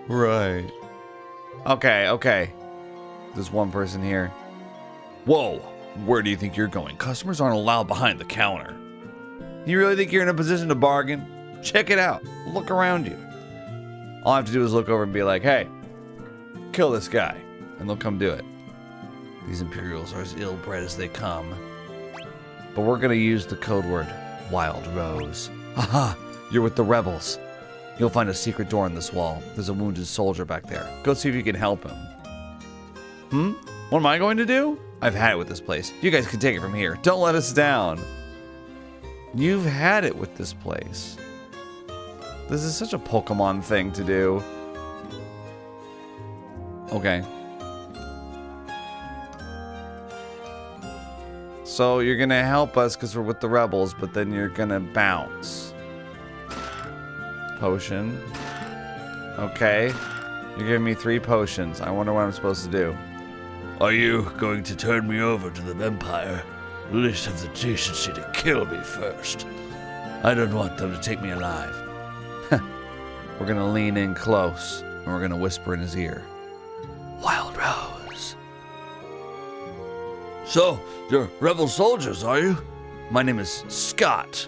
Right. Okay. There's one person here. Whoa, where do you think you're going? Customers aren't allowed behind the counter. You really think you're in a position to bargain? Check it out. Look around you. All I have to do is look over and be like, hey, kill this guy. And they'll come do it. These Imperials are as ill-bred as they come. But we're going to use the code word Wild Rose. Haha, you're with the rebels. You'll find a secret door in this wall. There's a wounded soldier back there. Go see if you can help him. What am I going to do? I've had it with this place. You guys can take it from here. Don't let us down. You've had it with this place. This is such a Pokemon thing to do. Okay. So you're gonna help us because we're with the rebels, but then you're gonna bounce. Potion. Okay. You're giving me 3 potions. I wonder what I'm supposed to do. Are you going to turn me over to the Empire? At least have the decency to kill me first. I don't want them to take me alive. We're gonna lean in close, and we're gonna whisper in his ear. Wild Rose. So, you're rebel soldiers, are you? My name is Scott.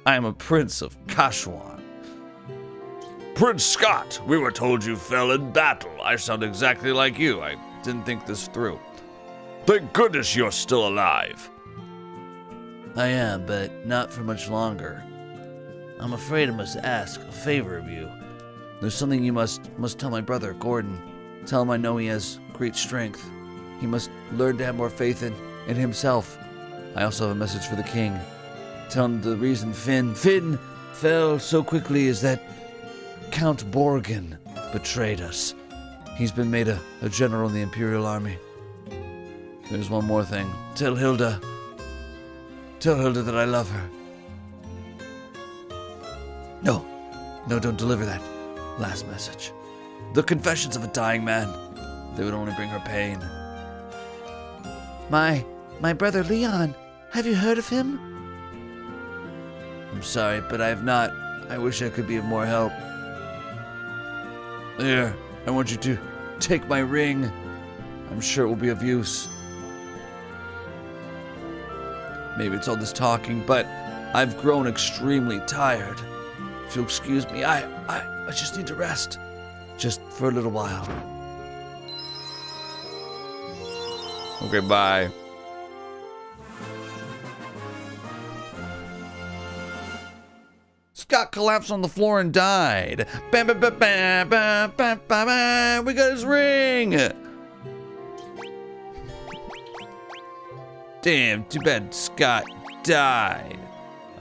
I am a prince of Kashwan. Prince Scott, we were told you fell in battle. I sound exactly like you. I didn't think this through. Thank goodness you're still alive. I am, but not for much longer. I'm afraid I must ask a favor of you. There's something you must tell my brother, Gordon. Tell him I know he has great strength. He must learn to have more faith in himself. I also have a message for the king. Tell him the reason Fynn fell so quickly is that Count Borgin betrayed us. He's been made a general in the Imperial Army. There's one more thing. Tell Hilda that I love her. No, don't deliver that last message. The confessions of a dying man. They would only bring her pain. My brother Leon. Have you heard of him? I'm sorry, but I have not. I wish I could be of more help. Here, I want you to take my ring. I'm sure it will be of use. Maybe it's all this talking, but I've grown extremely tired. If you'll excuse me, I just need to rest. Just for a little while. Okay, bye. Scott collapsed on the floor and died. Bam, bam, bam, bam, bam, bam, bam, bam. We got his ring. Damn, too bad Scott died.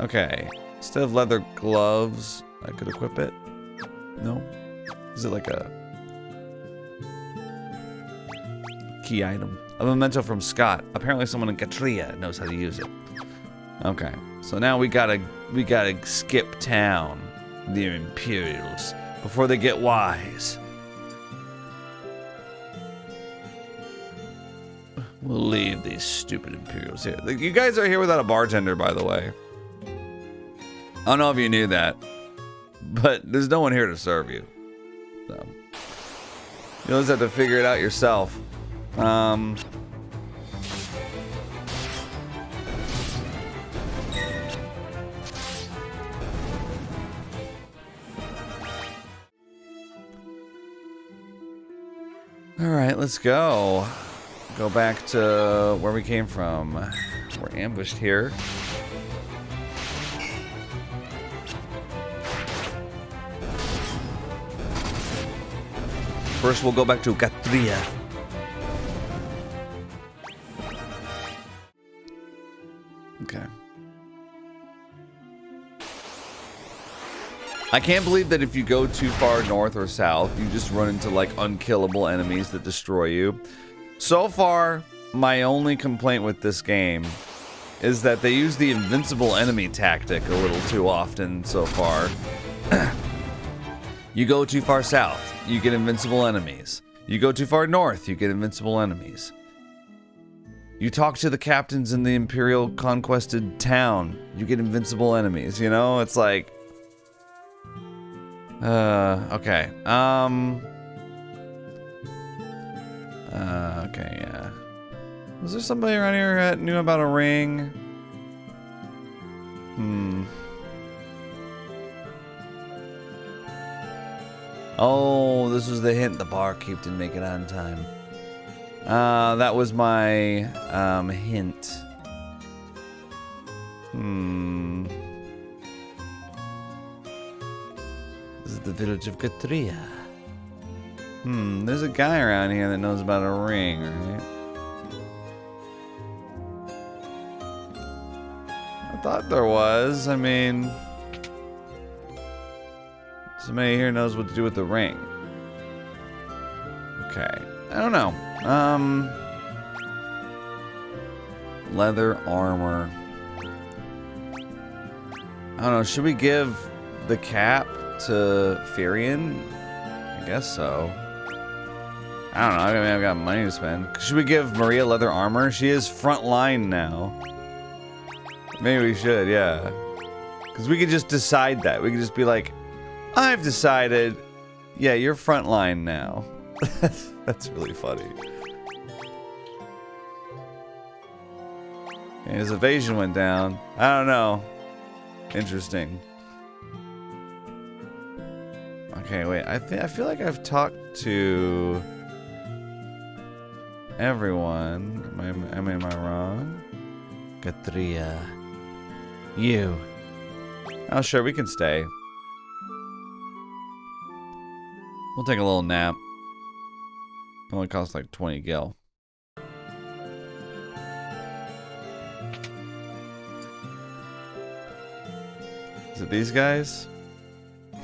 Okay, instead of leather gloves, I could equip it. No? Is it like a key item? A memento from Scott. Apparently someone in Gatrea knows how to use it. Okay, so now we gotta skip town. The Imperials before they get wise. We'll leave these stupid Imperials here. You guys are here without a bartender, by the way. I don't know if you knew that, but there's no one here to serve you. So you'll just have to figure it out yourself. All right, let's go. Go back to where we came from. We're ambushed here. First, we'll go back to Gatrea. Okay. I can't believe that if you go too far north or south, you just run into like unkillable enemies that destroy you. So far, my only complaint with this game is that they use the invincible enemy tactic a little too often so far. You go too far south, you get invincible enemies. You go too far north, you get invincible enemies. You talk to the captains in the Imperial conquested town, you get invincible enemies, you know? It's like... okay. Okay, yeah. Was there somebody around here that knew about a ring? Oh, this was the hint the barkeep didn't make it on time. That was my, hint. village of Gatrea. There's a guy around here that knows about a ring, right? I thought there was. I mean, somebody here knows what to do with the ring. Okay. I don't know. Leather armor. I don't know. Should we give the cap to Firion? I guess so. I don't know. I mean, I've got money to spend. Should we give Maria leather armor? She is front line now. Maybe we should, yeah. Because we could just decide that. We could just be like, I've decided, yeah, you're front line now. That's really funny. Okay, his evasion went down. I don't know. Interesting. Okay, wait. I feel like I've talked to everyone. Am I wrong? Gatrea. You. Oh, sure. We can stay. We'll take a little nap. It only costs like 20 gil. Is it these guys?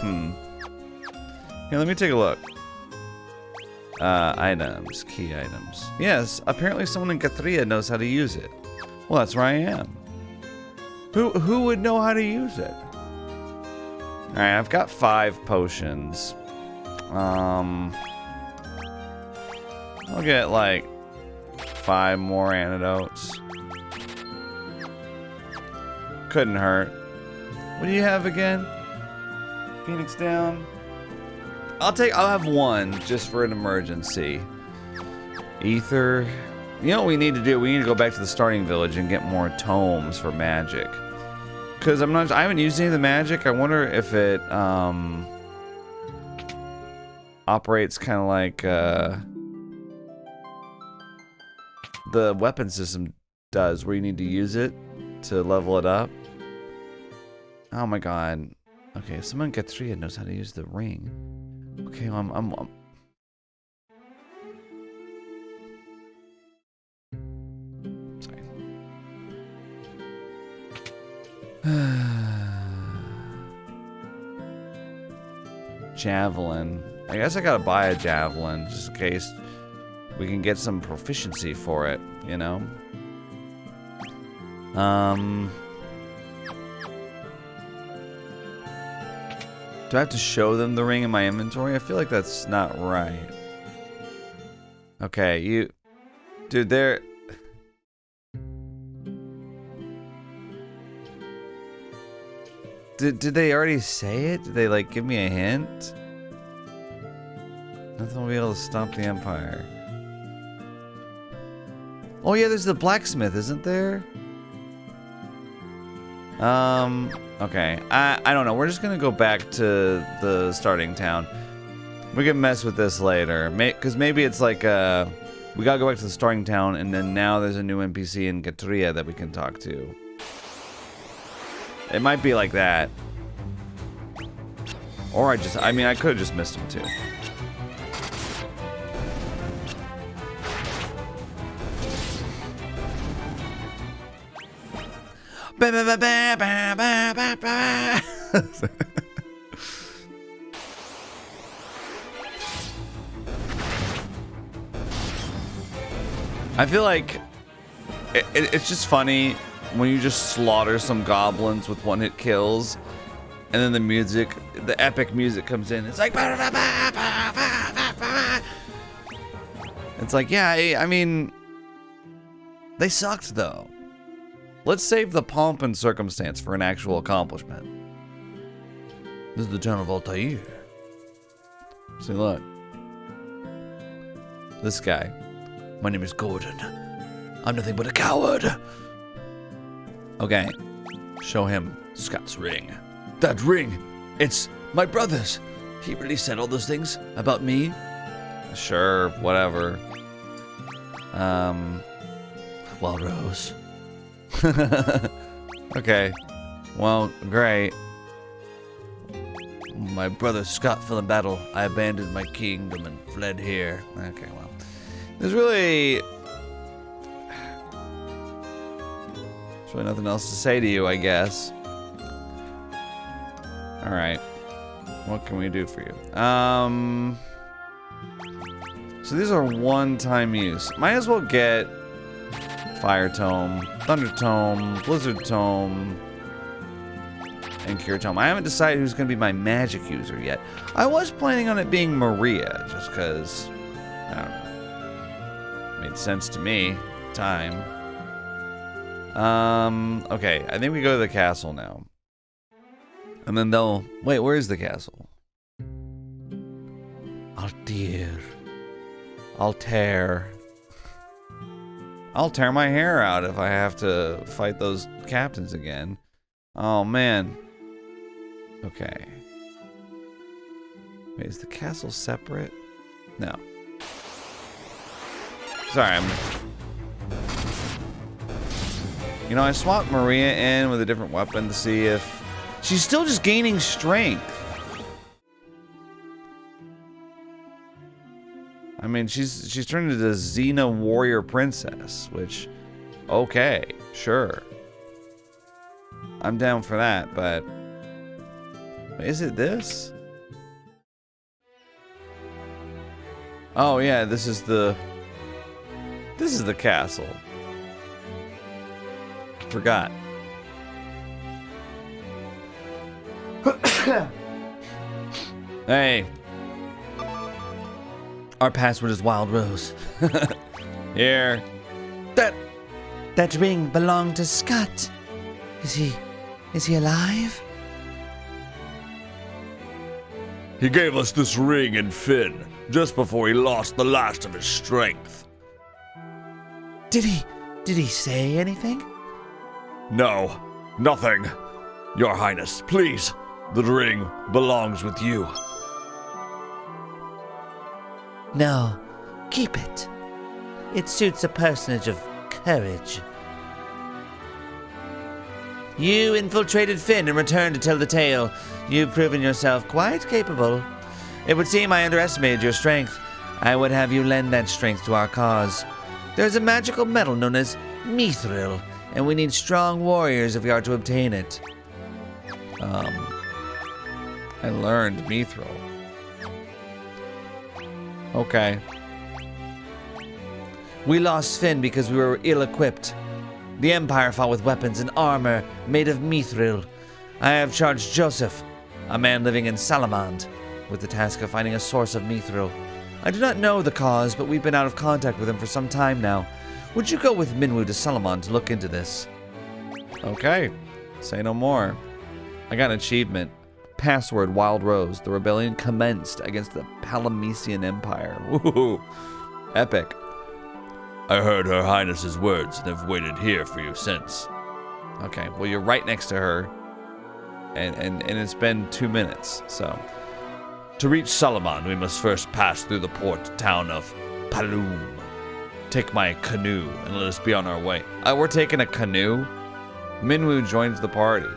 Here, let me take a look. Items. Key items. Yes, apparently someone in Gatrea knows how to use it. Well, that's where I am. Who would know how to use it? Alright, I've got 5 potions. I'll get like 5 more antidotes. Couldn't hurt. What do you have again? Phoenix down. I'll have 1 just for an emergency. Ether. You know what we need to do? We need to go back to the starting village and get more tomes for magic. Because I haven't used any of the magic. I wonder if it operates kind of like the weapon system does, where you need to use it to level it up. Oh my god. Okay, someone in Gatrea knows how to use the ring. Okay, well, I'm sorry. Javelin. I guess I gotta buy a javelin just in case we can get some proficiency for it, you know? Do I have to show them the ring in my inventory? I feel like that's not right. Okay, dude, they're... Did they already say it? Did they, like, give me a hint? Nothing will be able to stop the Empire. Oh yeah, there's the blacksmith, isn't there? Okay. I don't know. We're just gonna go back to the starting town. We can mess with this later. Because maybe it's like, we gotta go back to the starting town, and then now there's a new NPC in Gatrea that we can talk to. It might be like that. Or I could have just missed him too. I feel like it's just funny when you just slaughter some goblins with 1-hit kills, and then the music, the epic music comes in. It's like, it's like, yeah, I mean, they sucked though. Let's save the pomp and circumstance for an actual accomplishment. This is the town of Altair. See, look. This guy. My name is Gordon. I'm nothing but a coward. Okay. Show him Scott's ring. That ring, it's my brother's. He really said all those things about me? Sure, whatever. Well, Rose. Okay. Well, great. My brother Scott fell in battle. I abandoned my kingdom and fled here. Okay, well. There's really nothing else to say to you, I guess. Alright. What can we do for you? So these are one-time use. Might as well get Fire Tome, Thunder Tome, Blizzard Tome, and Cure Tome. I haven't decided who's going to be my magic user yet. I was planning on it being Maria, just because, I don't know. Made sense to me. Time. Okay, I think we go to the castle now. And then they'll... Wait, where is the castle? Altair. Altair. I'll tear my hair out if I have to fight those captains again. Oh, man. Okay. Wait, is the castle separate? No. Sorry, You know, I swapped Maria in with a different weapon to see if... She's still just gaining strength. I mean, she's turned into the Xena warrior princess, which... Okay, sure. I'm down for that, but... Is it this? Oh yeah, this is the castle. Forgot. Hey. Our password is Wild Rose. Here. That ring belonged to Scott. Is he alive? He gave us this ring in Fynn, just before he lost the last of his strength. Did he say anything? No, nothing. Your Highness, please. The ring belongs with you. No, keep it. It suits a personage of courage. You infiltrated Fynn and returned to tell the tale. You've proven yourself quite capable. It would seem I underestimated your strength. I would have you lend that strength to our cause. There's a magical metal known as Mithril, and we need strong warriors if we are to obtain it. I learned Mithril. Okay. We lost Fynn because we were ill-equipped. The Empire fought with weapons and armor made of Mithril. I have charged Joseph, a man living in Salamand, with the task of finding a source of Mithril. I do not know the cause, but we've been out of contact with him for some time now. Would you go with Minwu to Salamand to look into this? Okay. Say no more. I got an achievement. Password Wild Rose. The rebellion commenced against the Palomesian Empire. Woohoo. Epic. I heard Her Highness's words and have waited here for you since. Okay, well you're right next to her. And it's been 2 minutes, so. To reach Salamand, we must first pass through the port town of Paloom. Take my canoe and let us be on our way. We're taking a canoe? Minwu joins the party.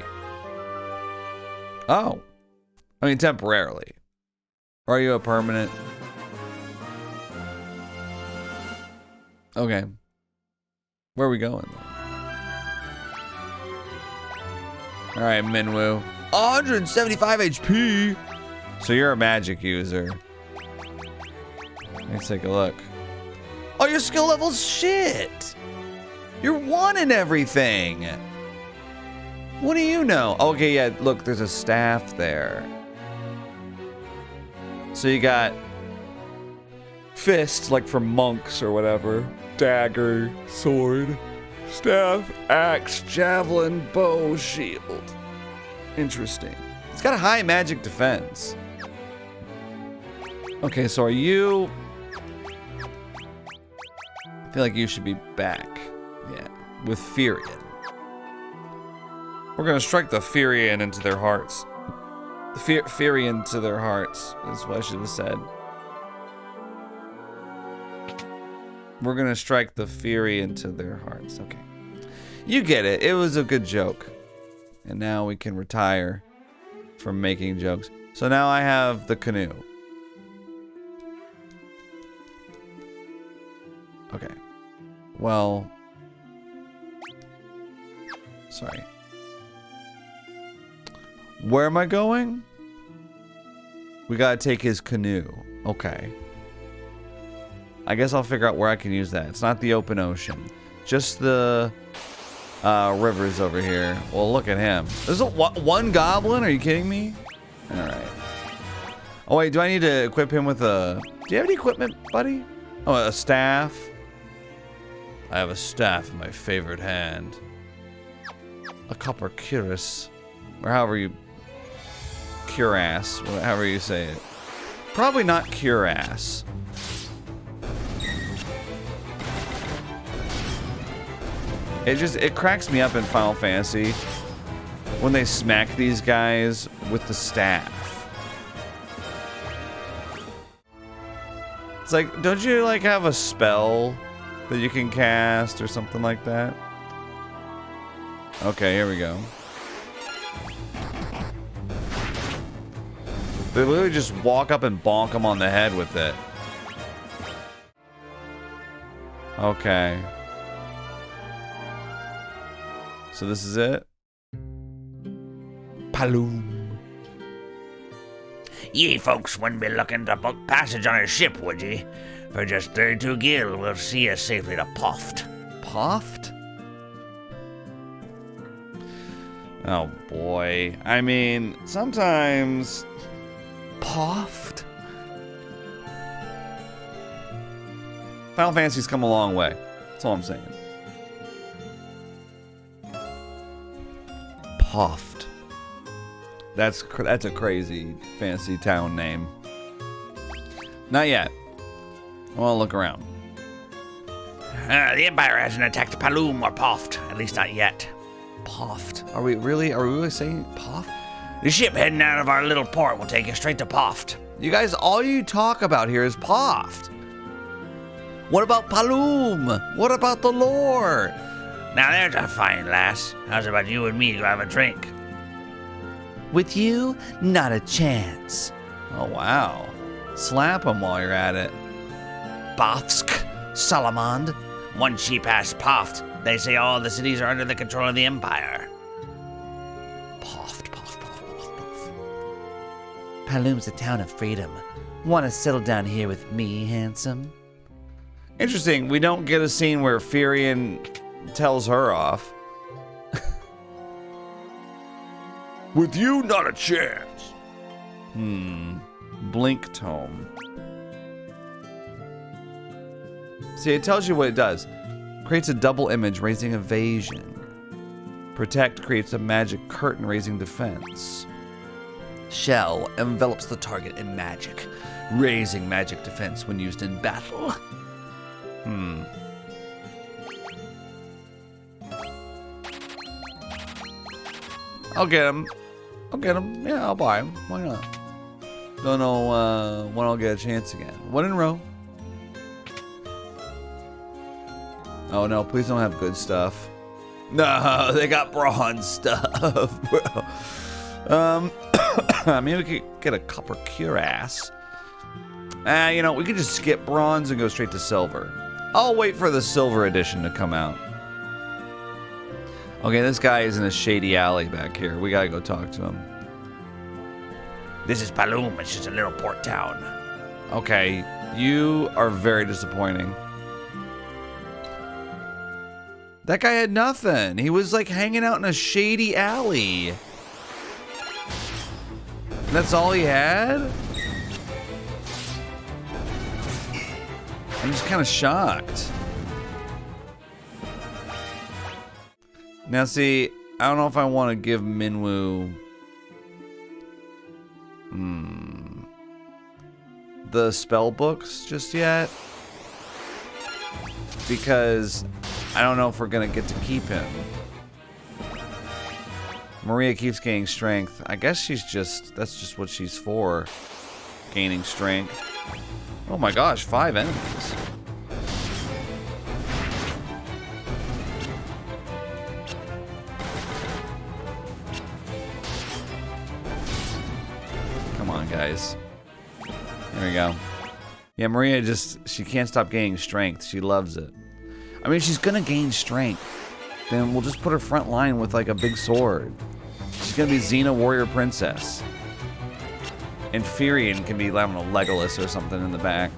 Oh. I mean, temporarily. Or are you a permanent? Okay. Where are we going, then? Alright, Minwu. 175 HP! So you're a magic user. Let's take a look. Oh, your skill level's shit! You're 1 in everything! What do you know? Okay, yeah, look, there's a staff there. So you got fists, like for monks or whatever. Dagger, sword, staff, axe, javelin, bow, shield. Interesting. It's got a high magic defense. Okay, so are you... I feel like you should be back. Yeah, with Furion. We're gonna strike the Furion into their hearts. The Furion to their hearts is what I should have said. We're gonna strike the Fury into their hearts. Okay. You get it. It was a good joke. And now we can retire from making jokes. So now I have the canoe. Okay. Well. Sorry. Where am I going? We gotta take his canoe. Okay. I guess I'll figure out where I can use that. It's not the open ocean. Just the rivers over here. Well, look at him. There's one goblin? Are you kidding me? Alright. Oh, wait. Do I need to equip him with a... Do you have any equipment, buddy? Oh, a staff? I have a staff in my favorite hand. A copper cuirass. Or however you... Cuirass. However you say it. Probably not cuirass. It cracks me up in Final Fantasy when they smack these guys with the staff. It's like, don't you like have a spell that you can cast or something like that? Okay, here we go. They literally just walk up and bonk them on the head with it. Okay. So this is it? Paloom. Ye folks wouldn't be looking to book passage on a ship, would ye? For just 32 gil, we'll see us safely to Poft. Poft? Oh boy. I mean, sometimes... Poft? Final Fantasy's come a long way. That's all I'm saying. Poft. That's a crazy fantasy town name. Not yet. I want to look around. The Empire hasn't attacked Paloom or Poft, at least not yet. Poft. Are we really saying Poft? The ship heading out of our little port will take us straight to Poft. You guys, all you talk about here is Poft. What about Paloom? What about the lore? Now there's a fine lass. How's about you and me to have a drink? With you, not a chance. Oh, wow. Slap him while you're at it. Bofsk, Salamand. Once ye pass Poft, they say all the cities are under the control of the Empire. Poft. Paloom's a town of freedom. Want to settle down here with me, handsome? Interesting. We don't get a scene where Firion tells her off. With you, not a chance. Blink tome. See, it tells you what it does. Creates a double image, raising evasion. Protect creates a magic curtain, raising defense. Shell envelops the target in magic, raising magic defense when used in battle. I'll get him. Yeah, I'll buy him. Why not? Don't know when I'll get a chance again. One in a row. Oh no, please don't have good stuff. No, they got bronze stuff, bro. Maybe we could get a copper cuirass. You know, we could just skip bronze and go straight to silver. I'll wait for the silver edition to come out. Okay, this guy is in a shady alley back here. We gotta go talk to him. This is Paloom. It's just a little port town. Okay, you are very disappointing. That guy had nothing. He was like hanging out in a shady alley. And that's all he had? I'm just kind of shocked. Now see, I don't know if I want to give Minwoo the spell books just yet. Because I don't know if we're gonna get to keep him. Maria keeps gaining strength. I guess that's just what she's for. Gaining strength. Oh my gosh, 5 enemies. Come guys. There we go. Yeah, Maria she can't stop gaining strength. She loves it. I mean, she's gonna gain strength. Then we'll just put her front line with like a big sword. She's gonna be Xena Warrior Princess. And Furion can be, I don't know, Legolas or something in the back.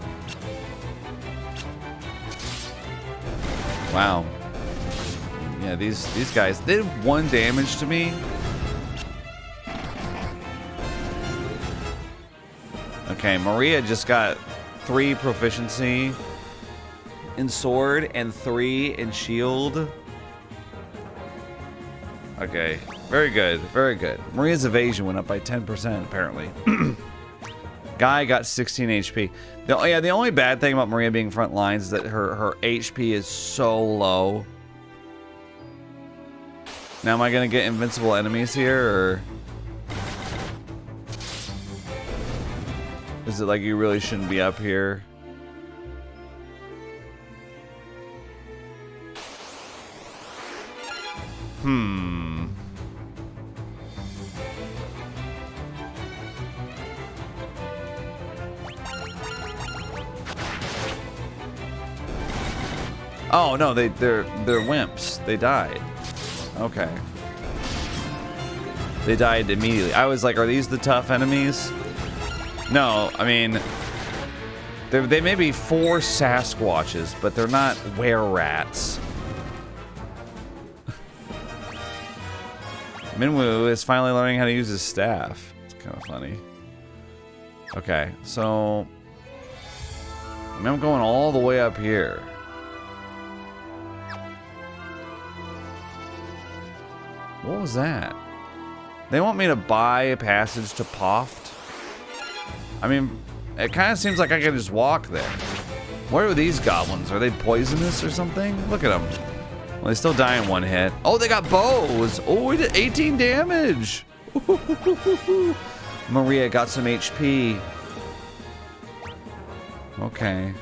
Wow. Yeah, these guys, they did 1 damage to me. Okay, Maria just got 3 proficiency in sword and 3 in shield. Okay, very good, very good. Maria's evasion went up by 10% apparently. Guy got 16 HP. The only bad thing about Maria being front lines is that her HP is so low. Now am I gonna get invincible enemies here, or is it like you really shouldn't be up here? Oh no, they're wimps. They died. Okay. They died immediately. I was like, are these the tough enemies? No, I mean, they may be 4 Sasquatches, but they're not were-rats. Minwoo is finally learning how to use his staff. It's kind of funny. Okay, so I mean, I'm going all the way up here. What was that? They want me to buy a passage to Poft? I mean, it kind of seems like I can just walk there. What are these goblins? Are they poisonous or something? Look at them. Well, they still die in 1 hit. Oh, they got bows. Oh, we did 18 damage. Maria got some HP. Okay.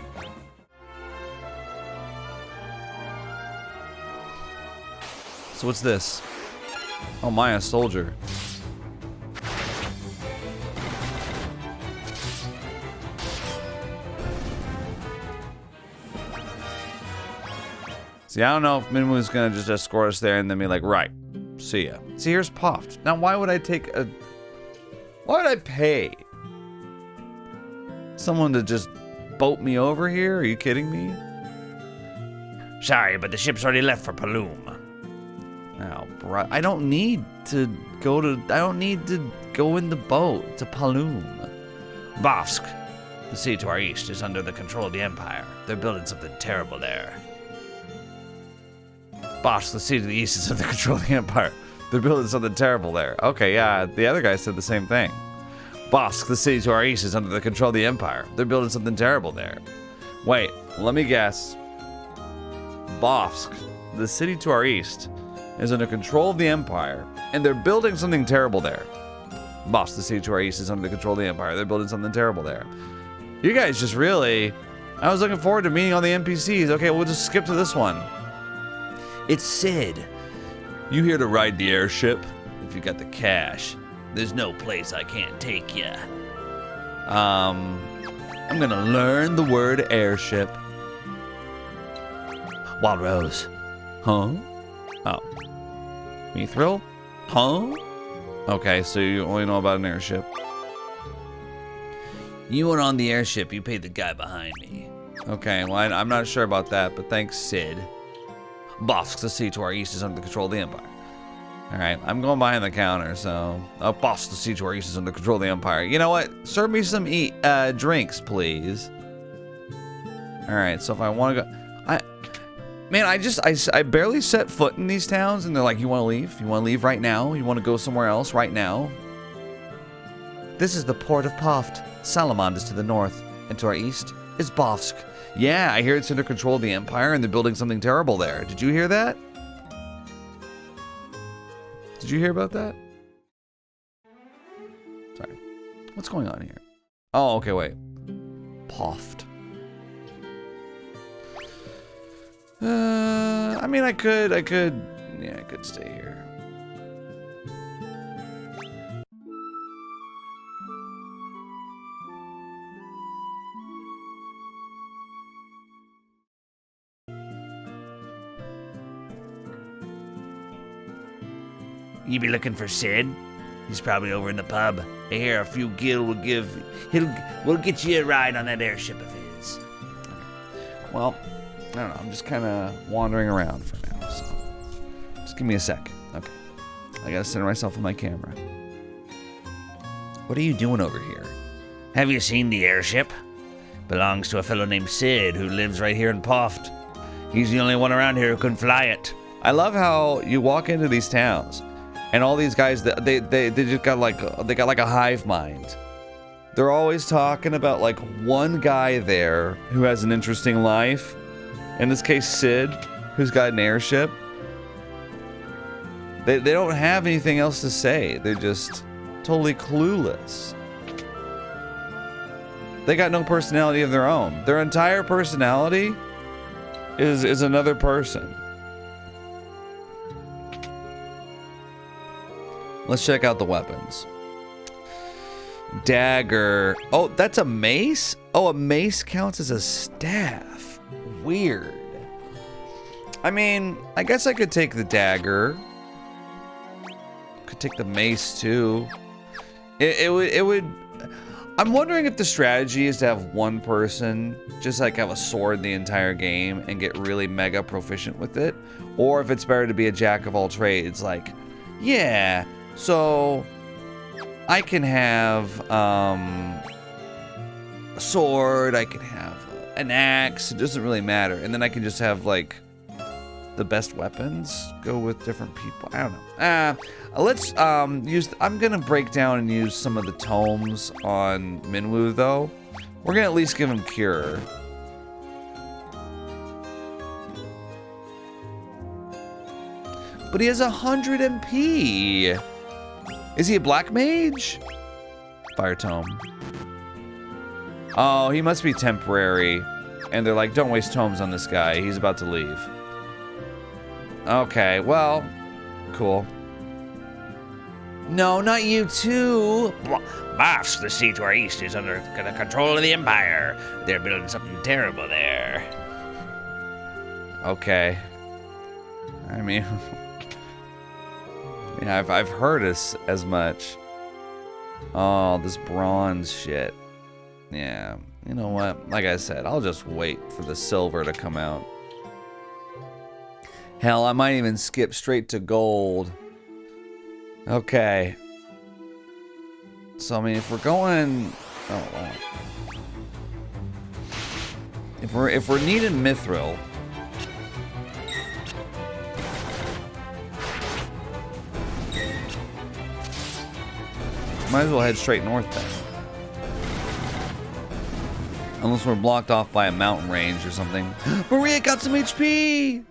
So what's this? Oh, Maya soldier. See, I don't know if Minwoo's gonna just escort us there and then be like, right, see ya. See, here's Poft. Now, why would I pay someone to just boat me over here? Are you kidding me? Sorry, but the ship's already left for Paloom. Oh, bro, I don't need to go in the boat to Paloom. Bofsk, the city to our east, is under the control of the Empire. They're building something terrible there. Bofsk, the city to the east, is under the control of the Empire. They're building something terrible there. Okay, yeah, the other guy said the same thing. Bofsk, the city to our east, is under the control of the Empire. They're building something terrible there. Wait, let me guess. Bofsk, the city to our east, is under control of the Empire, and they're building something terrible there. Bofsk, the city to our east, is under the control of the Empire. They're building something terrible there. You guys just really... I was looking forward to meeting all the NPCs. Okay, we'll just skip to this one. It's Sid. You here to ride the airship? If you got the cash. There's no place I can't take ya. I'm gonna learn the word airship. Wild Rose. Huh? Oh. Mithril? Huh? Okay, so you only know about an airship. You went on the airship, you paid the guy behind me. Okay, well, I'm not sure about that, but thanks, Sid. Bofsk, the sea to our east, is under the control of the Empire. Alright, I'm going behind the counter, so... Oh, Bofsk, the sea to our east, is under control of the Empire. You know what? Serve me some drinks, please. Alright, so if I want to go... Man, I barely set foot in these towns, and they're like, you want to leave? You want to leave right now? You want to go somewhere else right now? This is the port of Poft. Salamand is to the north, and to our east is Bofsk. Yeah, I hear it's under control of the Empire, and they're building something terrible there. Did you hear that? Did you hear about that? Sorry. What's going on here? Oh, okay, wait. Poft. I mean, I could stay here. You be looking for Sid? He's probably over in the pub. I hear a few gil will we'll get you a ride on that airship of his. Well, I don't know. I'm just kind of wandering around for now, so just give me a sec. Okay. I gotta center myself with my camera. What are you doing over here? Have you seen the airship? Belongs to a fellow named Sid who lives right here in Poft. He's the only one around here who can fly it. I love how you walk into these towns, and all these guys, they just got like a hive mind. They're always talking about like one guy there who has an interesting life. In this case, Sid, who's got an airship. They don't have anything else to say. They're just totally clueless. They got no personality of their own. Their entire personality is another person. Let's check out the weapons. Dagger. Oh, that's a mace? Oh, a mace counts as a staff. Weird. I mean, I guess I could take the dagger. Could take the mace too. It would. I'm wondering if the strategy is to have one person just like have a sword the entire game and get really mega proficient with it, or if it's better to be a jack of all trades. Like, yeah, so I can have a sword, I can have an axe. It doesn't really matter, and then I can just have like the best weapons go with different people. I don't know. Let's use. I'm gonna break down and use some of the tomes on Minwoo though. We're gonna at least give him cure. But he has 100 MP. Is he a black mage? Fire tome. Oh, he must be temporary. And they're like, don't waste tomes on this guy. He's about to leave. Okay, well, cool. No, not you too. Boss, the sea to our east is under the control of the Empire. They're building something terrible there. Okay. I mean, yeah, I've heard as much. Oh, this bronze shit. Yeah, you know what? Like I said, I'll just wait for the silver to come out. Hell, I might even skip straight to gold. Okay. So I mean, if we're going, oh wow. If we're needing Mithril, might as well head straight north then. Unless we're blocked off by a mountain range or something. Maria got some HP!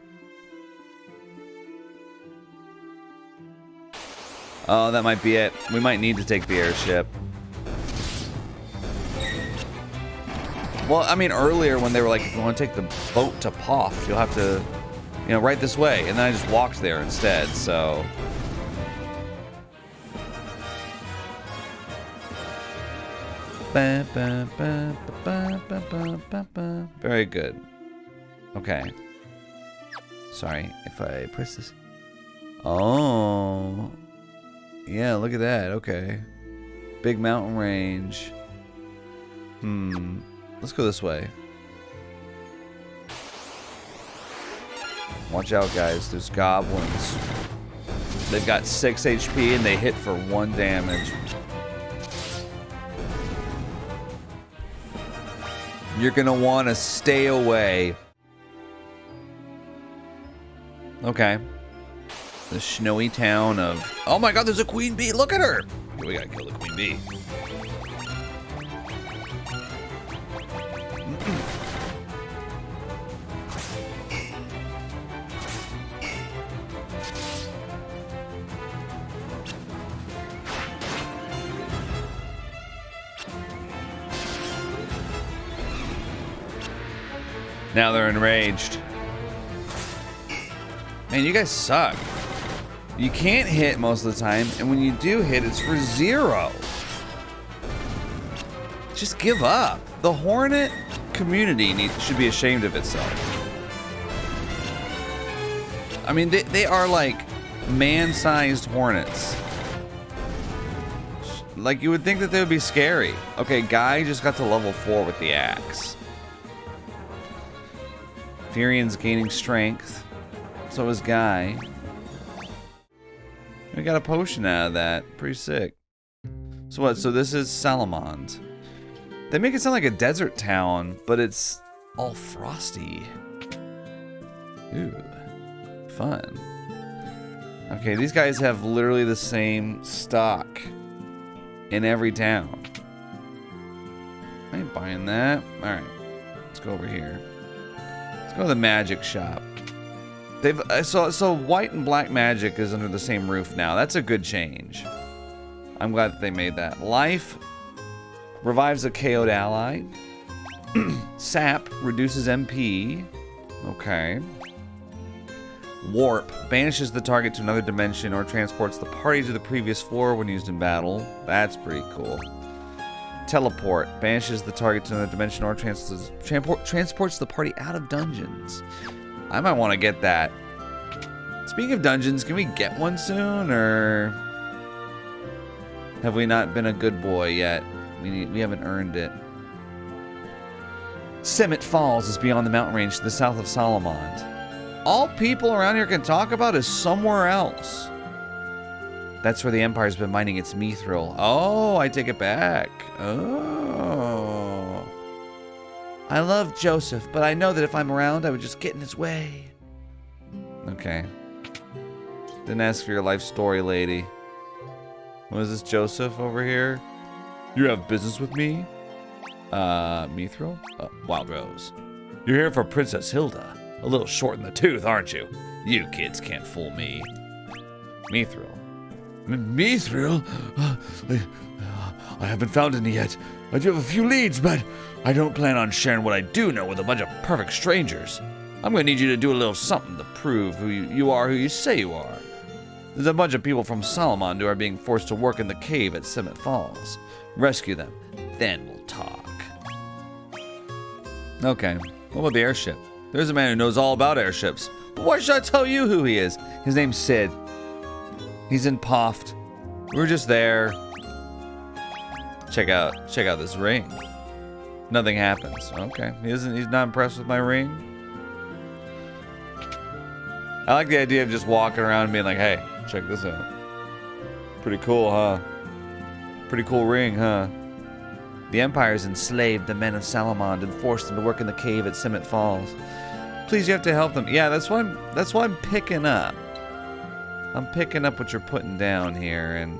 Oh, that might be it. We might need to take the airship. Well, I mean, earlier when they were like, if you want to take the boat to Poft, you'll have to, you know, right this way. And then I just walked there instead, so. Very good. Okay. Sorry, if I press this. Oh. Yeah, look at that. Okay. Big mountain range. Let's go this way. Watch out, guys. There's goblins. They've got 6 HP and they hit for 1 damage. You're gonna want to stay away. Okay. The snowy town of... Oh my god, there's a queen bee! Look at her! Okay, we gotta kill the queen bee. Now they're enraged. Man, you guys suck. You can't hit most of the time, and when you do hit, it's for 0. Just give up. The Hornet community should be ashamed of itself. I mean, they are like man-sized hornets. Like, you would think that they would be scary. Okay, Guy just got to level 4 with the axe. Furion's gaining strength. So is Guy. We got a potion out of that. Pretty sick. So what? So this is Salamand. They make it sound like a desert town, but it's all frosty. Ooh. Fun. Okay, these guys have literally the same stock in every town. I ain't buying that. Alright. Let's go over here. Let's go to the magic shop. They've so white and black magic is under the same roof now. That's a good change. I'm glad that they made that. Life revives a KO'd ally. Sap reduces MP. Okay. Warp banishes the target to another dimension or transports the party to the previous floor when used in battle. That's pretty cool. Teleport banishes the target to another dimension or transports the party out of dungeons. I might want to get that. Speaking of dungeons, can we get one soon, or have we not been a good boy yet? We haven't earned it. Semitt Falls is beyond the mountain range to the south of Salamand. All people around here can talk about is somewhere else. That's where the Empire's been mining its Mithril. Oh, I take it back. Oh. I love Joseph, but I know that if I'm around, I would just get in his way. Okay. Didn't ask for your life story, lady. What is this, Joseph over here? You have business with me? Mithril? Wild Rose. You're here for Princess Hilda. A little short in the tooth, aren't you? You kids can't fool me. Mithril. Mithril? I haven't found any yet. I do have a few leads, but I don't plan on sharing what I do know with a bunch of perfect strangers. I'm going to need you to do a little something to prove who you are who you say you are. There's a bunch of people from Salamand who are being forced to work in the cave at Semitt Falls. Rescue them, then we'll talk. Okay, what about the airship? There's a man who knows all about airships. But why should I tell you who he is? His name's Sid. He's in Poft. We were just there. Check out this ring. Nothing happens. Okay. He's not impressed with my ring. I like the idea of just walking around and being like, hey, check this out. Pretty cool, huh? Pretty cool ring, huh? The Empire's enslaved the men of Salamand and forced them to work in the cave at Semitt Falls. Please, you have to help them. Yeah, that's what I'm picking up. I'm picking up what you're putting down here, and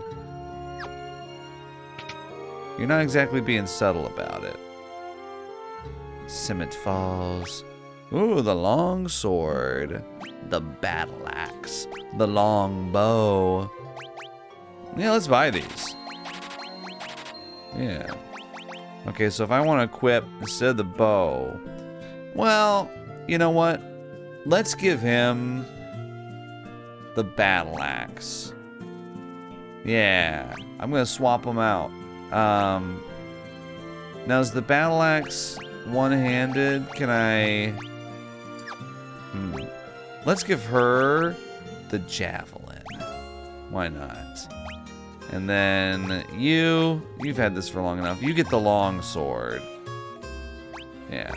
you're not exactly being subtle about it. Semitt Falls. Ooh, the long sword. The battle axe. The long bow. Yeah, let's buy these. Yeah. Okay, so if I want to equip instead of the bow, well, you know what? Let's give him the battle axe. Yeah, I'm gonna swap them out. Now is the battle axe one-handed? Can I? Let's give her the javelin. Why not? And then you've had this for long enough. You get the long sword. Yeah.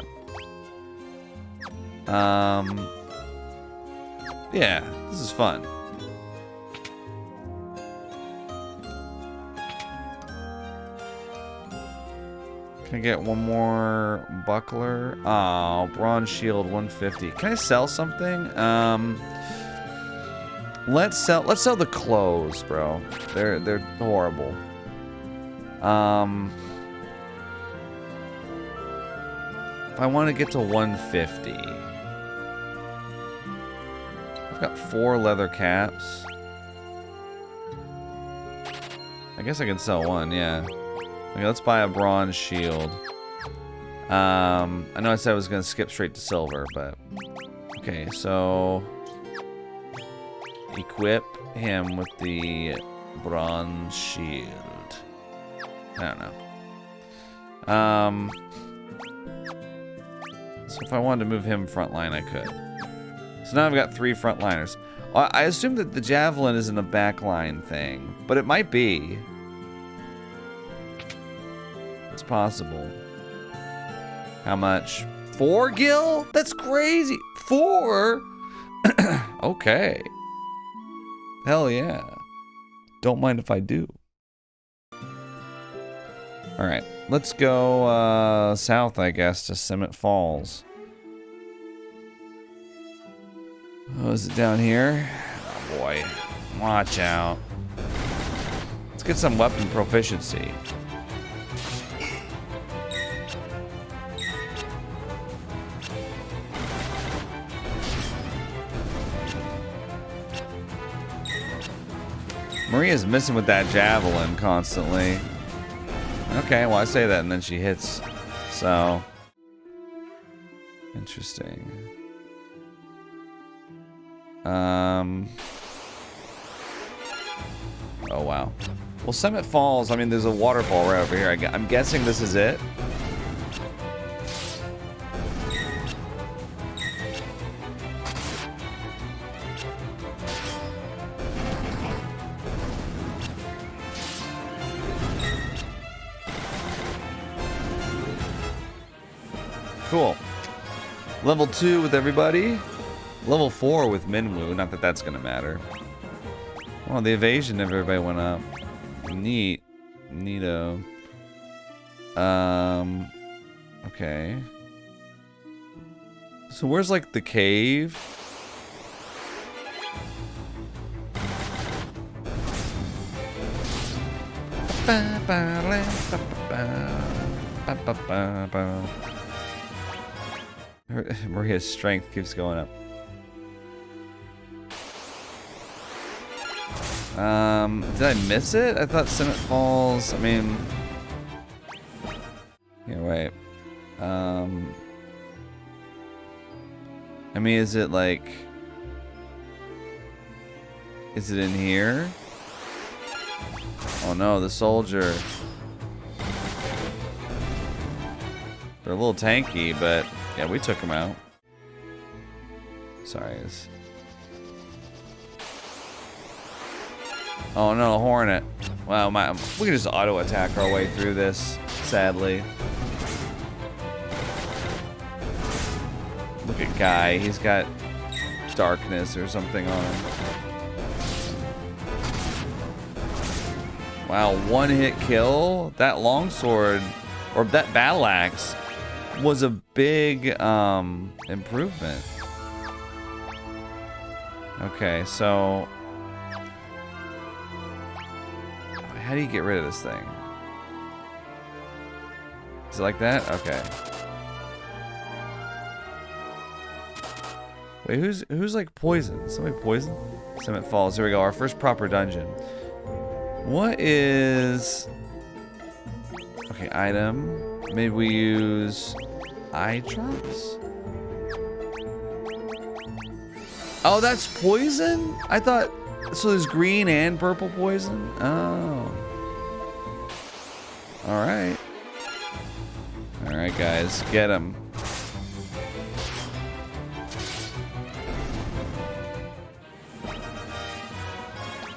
Yeah, this is fun. Can I get one more buckler? Oh, bronze shield 150. Can I sell something? Let's sell the clothes, bro. They're horrible. If I want to get to 150. I've got 4 leather caps. I guess I can sell one, yeah. Okay, let's buy a bronze shield. I know I said I was going to skip straight to silver, but... Okay, so... Equip him with the bronze shield. I don't know. So if I wanted to move him frontline, I could. So now I've got 3 frontliners. I assume that the javelin isn't a backline thing, but it might be. It's possible. How much? 4 gil? That's crazy. 4? Okay. Hell yeah. Don't mind if I do. Alright, let's go south, I guess, to Semitt Falls. Oh, is it down here? Oh boy. Watch out. Let's get some weapon proficiency. Maria's missing with that javelin constantly. Okay, well I say that and then she hits. So interesting. Oh wow. Well, Semitt Falls, I mean there's a waterfall right over here. I'm guessing this is it. Cool. Level 2 with everybody. Level 4 with Minwoo. Not that that's gonna matter. Well, the evasion of everybody went up. Neat. Neato. Okay. So where's like the cave? Maria's strength keeps going up. Did I miss it? I thought Semitt Falls, I mean... Here, wait. I mean, is it like... Is it in here? Oh no, the soldier. They're a little tanky, but... Yeah, we took him out. Sorry. Oh no, Hornet. Wow, we can just auto attack our way through this, sadly. Look at Guy, he's got darkness or something on him. Wow, 1-hit kill? That longsword, or that battle axe, was a big improvement. Okay, so how do you get rid of this thing? Is it like that? Okay. Wait, who's like poison? Somebody poison? Semitt Falls. Here we go. Our first proper dungeon. What is? Okay, item. Maybe we use eye drops. Oh, that's poison? I thought so. There's green and purple poison. Oh. All right. All right, guys, get him.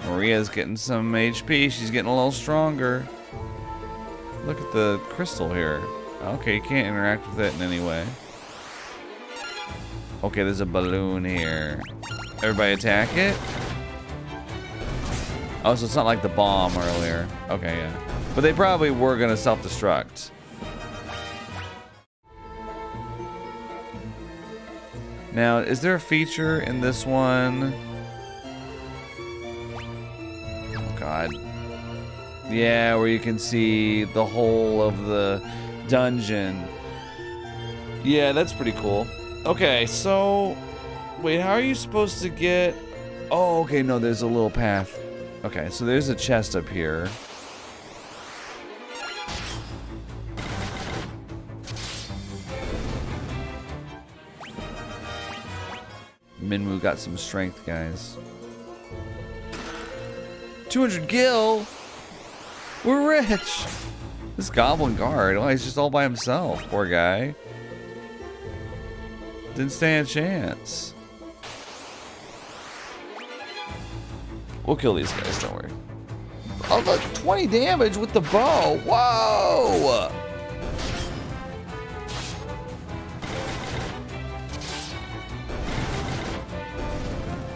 Maria's getting some HP. She's getting a little stronger. Look at the crystal here. Okay, you can't interact with it in any way. Okay, there's a balloon here. Everybody attack it. Oh, so it's not like the bomb earlier. Okay, yeah. But they probably were gonna self-destruct. Now, is there a feature in this one? Oh, God. Yeah, where you can see the whole of the dungeon. Yeah, that's pretty cool. Okay, so... Wait, how are you supposed to get... Oh, okay, no, there's a little path. Okay, so there's a chest up here. Minwoo got some strength, guys. 200 gil? We're rich! This goblin guard, oh, he's just all by himself. Poor guy. Didn't stand a chance. We'll kill these guys, don't worry. Oh, look, 20 damage with the bow. Whoa!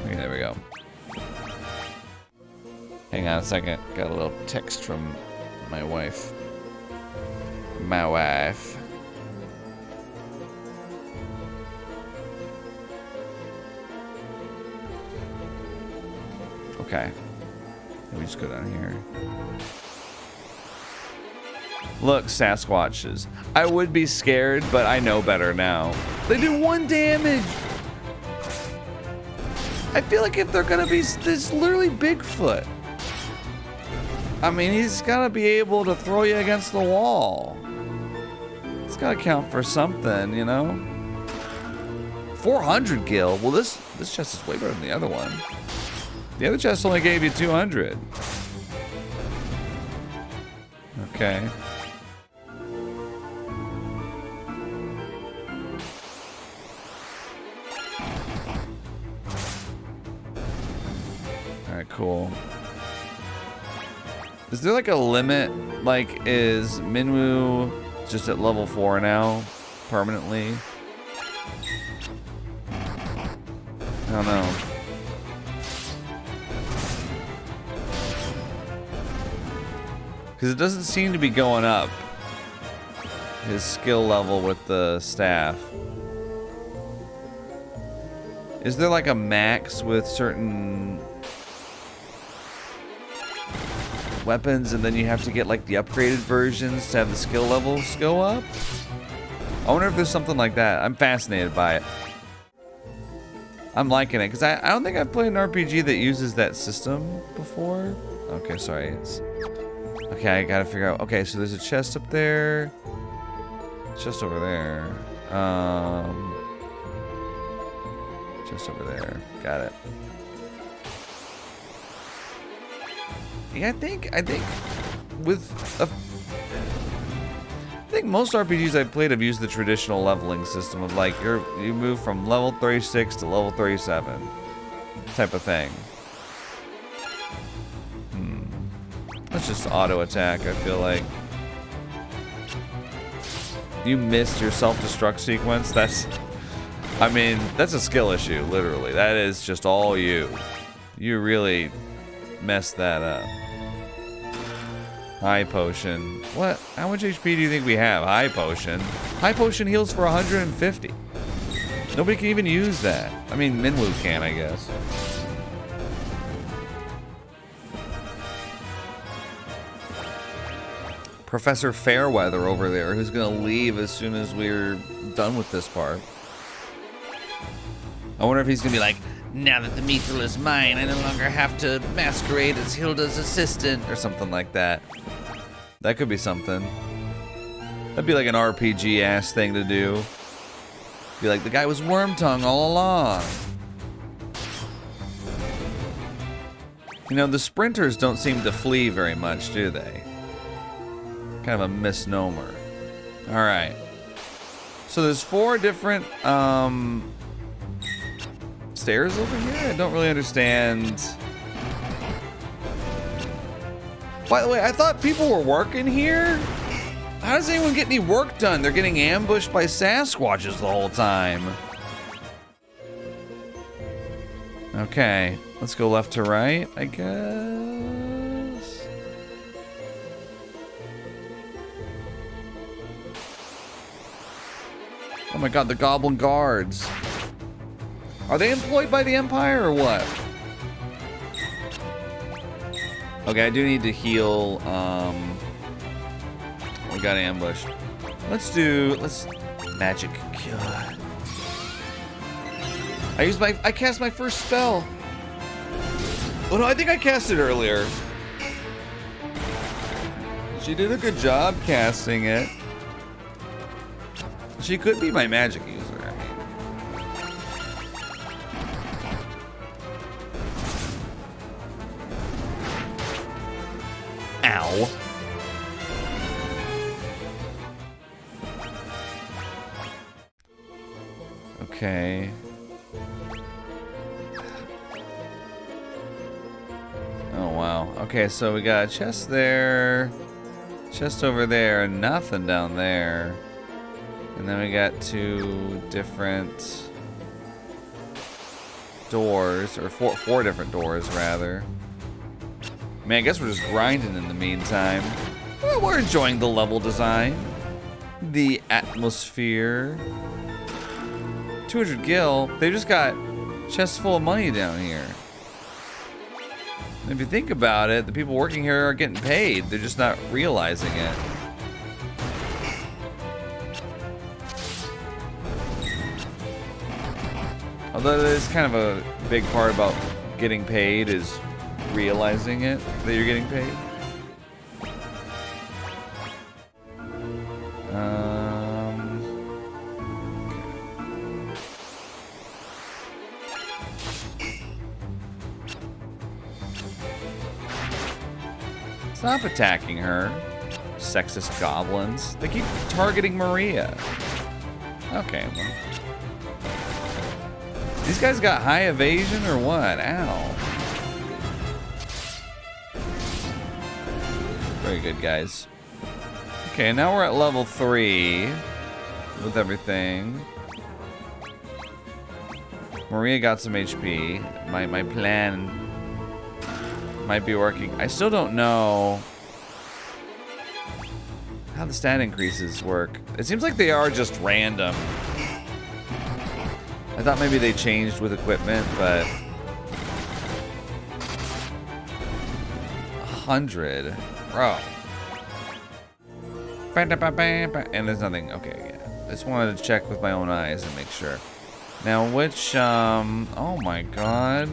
Okay, there we go. Hang on a second. Got a little text from my wife. My wife. Okay. Let me just go down here. Look, Sasquatches. I would be scared, but I know better now. They do 1 damage. I feel like if they're gonna be this literally Bigfoot. I mean, he's gotta be able to throw you against the wall. It's gotta count for something, you know? 400 gil. Well, this chest is way better than the other one. The other chest only gave you 200. Okay. Alright, cool. Is there like a limit? Like, is Minwoo just at level 4 now? Permanently? I don't know. Because it doesn't seem to be going up. His skill level with the staff. Is there like a max with certain weapons and then you have to get like the upgraded versions to have the skill levels go up? I wonder if there's something like that. I'm fascinated by it. I'm liking it because I don't think I've played an RPG that uses that system before. Okay, sorry. Okay, I gotta figure out. Okay, so there's a chest up there. Chest over there. Chest over there. Got it. Yeah, I think with I think most RPGs I've played have used the traditional leveling system of like you move from level 36 to level 37 type of thing. That's just auto attack, I feel like. You missed your self-destruct sequence. I mean, that's a skill issue, literally. That is just all you. You really messed that up. High potion. What? How much HP do you think we have? High potion. High potion heals for 150. Nobody can even use that. I mean, Minwoo can, I guess. Professor Fairweather over there, who's gonna leave as soon as we're done with this part. I wonder if he's gonna be like, now that the Mithril is mine, I no longer have to masquerade as Hilda's assistant, or something like that. That could be something. That'd be like an RPG-ass thing to do. Be like, the guy was Wormtongue all along. You know, the sprinters don't seem to flee very much, do they? Kind of a misnomer. Alright. So there's 4 different stairs over here? I don't really understand. By the way, I thought people were working here. How does anyone get any work done? They're getting ambushed by Sasquatches the whole time. Okay, let's go left to right, I guess. Oh my god, the Goblin Guards. Are they employed by the Empire or what? Okay, I do need to heal. We got ambushed. Let's magic cure. I cast my first spell. Oh no, I think I cast it earlier. She did a good job casting it. She could be my magic user, I mean. Ow. Okay. Okay, so we got a chest there, chest over there, nothing down there. And then we got 2 different doors, or four different doors, rather. I mean, I guess we're just grinding in the meantime. Well, we're enjoying the level design, the atmosphere. 200 gil, they just got chests full of money down here. And if you think about it, the people working here are getting paid. They're just not realizing it. Although there's kind of a big part about getting paid is realizing it, that you're getting paid. Stop attacking her, sexist goblins. They keep targeting Maria. Okay, well. These guys got high evasion or what? Ow. Very good, guys. Okay, now we're at level 3 with everything. Maria got some HP. My plan might be working. I still don't know how the stat increases work. It seems like they are just random. I thought maybe they changed with equipment, but 100, bro. And there's nothing. Okay, yeah. I just wanted to check with my own eyes and make sure. Now, which oh my god.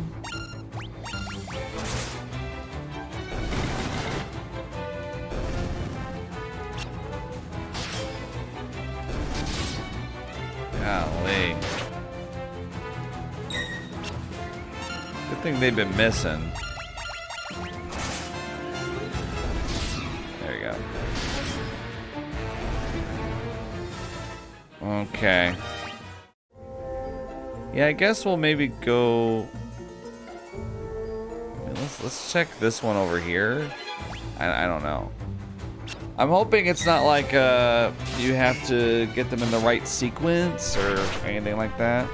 Golly. Good thing they've been missing. There you go. Okay. Yeah, I guess we'll maybe go. I mean, let's check this one over here. I don't know. I'm hoping it's not like you have to get them in the right sequence or anything like that.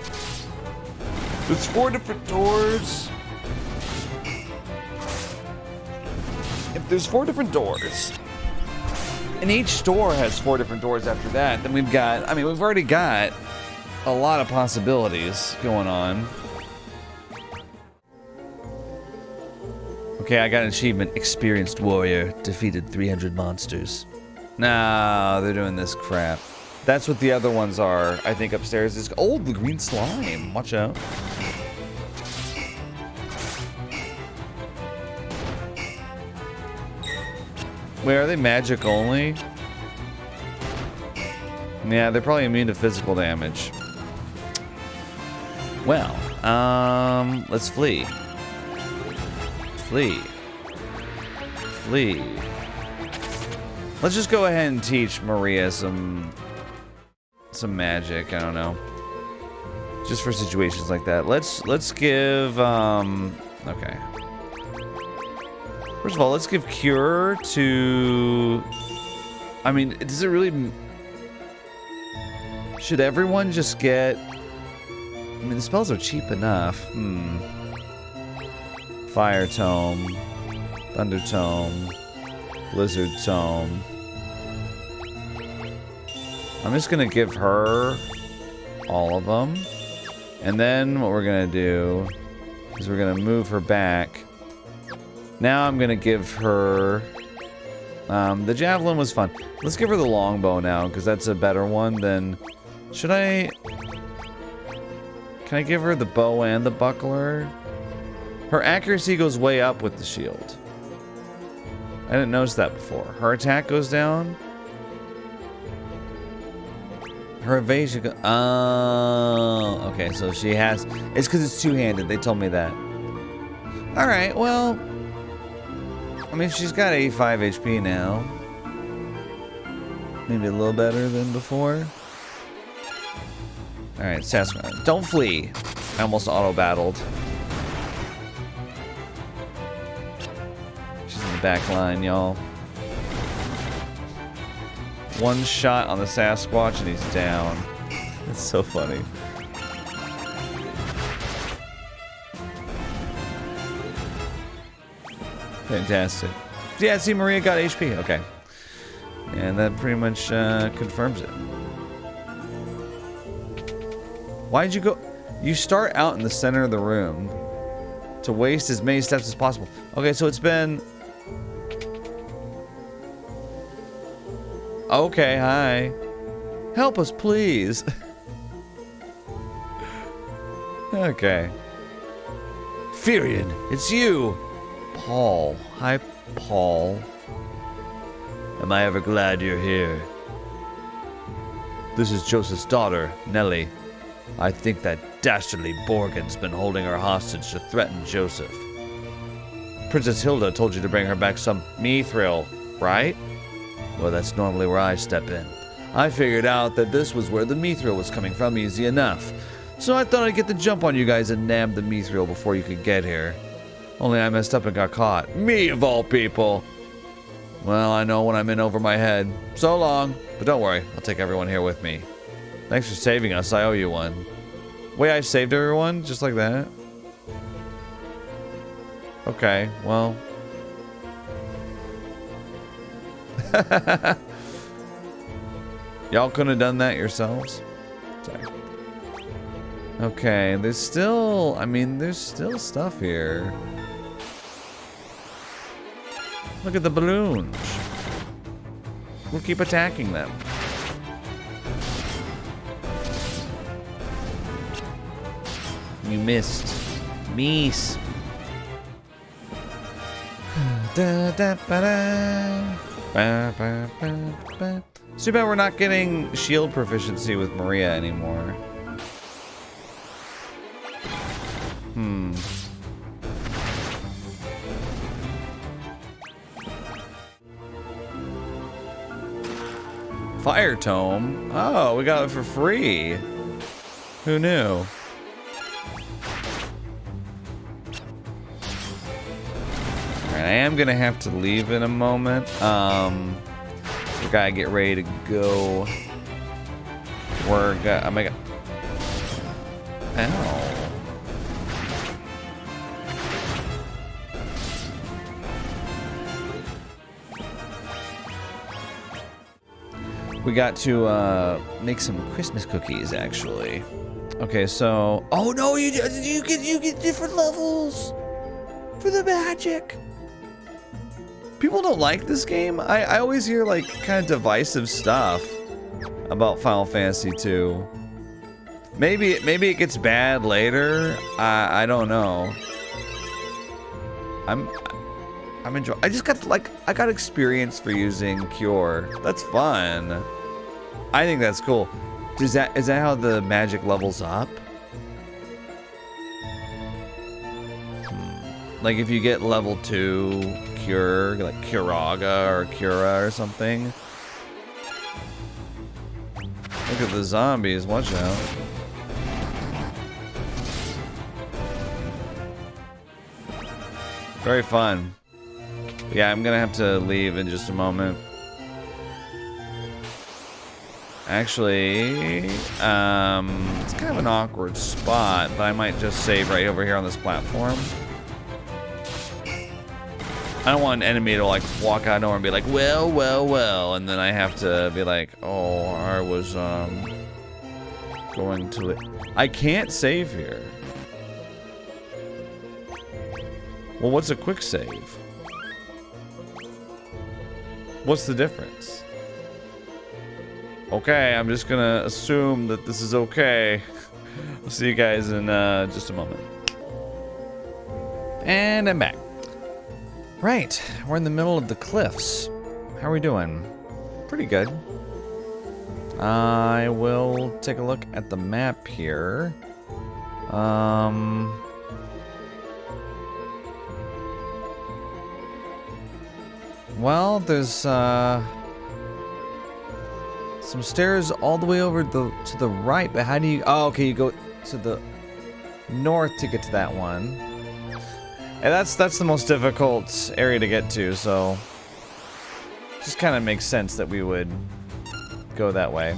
There's 4 different doors. If there's 4 different doors, and each door has 4 different doors after that, then we've got, I mean, we've already got a lot of possibilities going on. Okay, I got an achievement. Experienced warrior defeated 300 monsters. No, they're doing this crap. That's what the other ones are. I think upstairs is, oh, the green slime. Watch out. Wait, are they magic only? Yeah, they're probably immune to physical damage. Well, let's flee. Flee. Flee. Let's just go ahead and teach Maria some magic, I don't know. Just for situations like that. Let's give okay. First of all, let's give cure to, I mean, does it really, should everyone just get, I mean, the spells are cheap enough. Fire Tome, Thunder Tome, Blizzard Tome. I'm just gonna give her all of them. And then what we're gonna do is we're gonna move her back. Now I'm gonna give her, the Javelin was fun. Let's give her the Longbow now, because that's a better one than, should I, can I give her the bow and the buckler? Her accuracy goes way up with the shield. I didn't notice that before. Her attack goes down. Her evasion oh, okay, so she has, it's because it's two-handed. They told me that. Alright, well, I mean, she's got 85 HP now. Maybe a little better than before. Alright, Sasquatch. Don't flee. I almost auto-battled. back line, y'all. One shot on the Sasquatch and he's down. That's so funny. Fantastic. Yeah, see, Maria got HP. Okay. And that pretty much confirms it. Why'd you go? You start out in the center of the room to waste as many steps as possible. Okay, so it's been... Okay, hi. Help us, please. Okay. Furion, it's you. Paul. Hi, Paul. Am I ever glad you're here? This is Joseph's daughter, Nellie. I think that dastardly Borgen's been holding her hostage to threaten Joseph. Princess Hilda told you to bring her back some Mithril, right? Well, that's normally where I step in. I figured out that this was where the Mithril was coming from easy enough. So I thought I'd get the jump on you guys and nab the Mithril before you could get here. Only I messed up and got caught. Me, of all people! Well, I know when I'm in over my head. So long. But don't worry, I'll take everyone here with me. Thanks for saving us, I owe you one. Wait, I saved everyone? Just like that? Okay, well... Y'all couldn't have done that yourselves? Sorry. Okay, there's still... I mean, there's still stuff here. Look at the balloons. We'll keep attacking them. You missed. Miss. It's too bad we're not getting shield proficiency with Maria anymore. Fire Tome? Oh, we got it for free. Who knew? Alright, I am gonna have to leave in a moment. We gotta get ready to go. I'm gonna... Ow. We got to make some Christmas cookies, actually. Okay, so... Oh no, you get different levels for the magic. People don't like this game. I always hear like kind of divisive stuff about Final Fantasy 2. Maybe it gets bad later. I don't know. I'm enjoying. I just got I got experience for using Cure. That's fun. I think that's cool. Is that how the magic levels up? Like if you get level 2 Cure, like Curaga or Cura or something. Look at the zombies. Watch out. Very fun. Yeah, I'm gonna have to leave in just a moment. Actually, it's kind of an awkward spot, but I might just save right over here on this platform. I don't want an enemy to like walk out of nowhere and be like, well, well, well, and then I have to be like, oh, I was going to it. I can't save here. Well, what's a quick save? What's the difference? Okay, I'm just gonna assume that this is okay. I'll see you guys in just a moment. And I'm back. Right, we're in the middle of the cliffs. How are we doing? Pretty good. I will take a look at the map here. Well, there's some stairs all the way over to the right, but how do you... Oh, okay, you go to the north to get to that one. And that's the most difficult area to get to, so just kind of makes sense that we would go that way.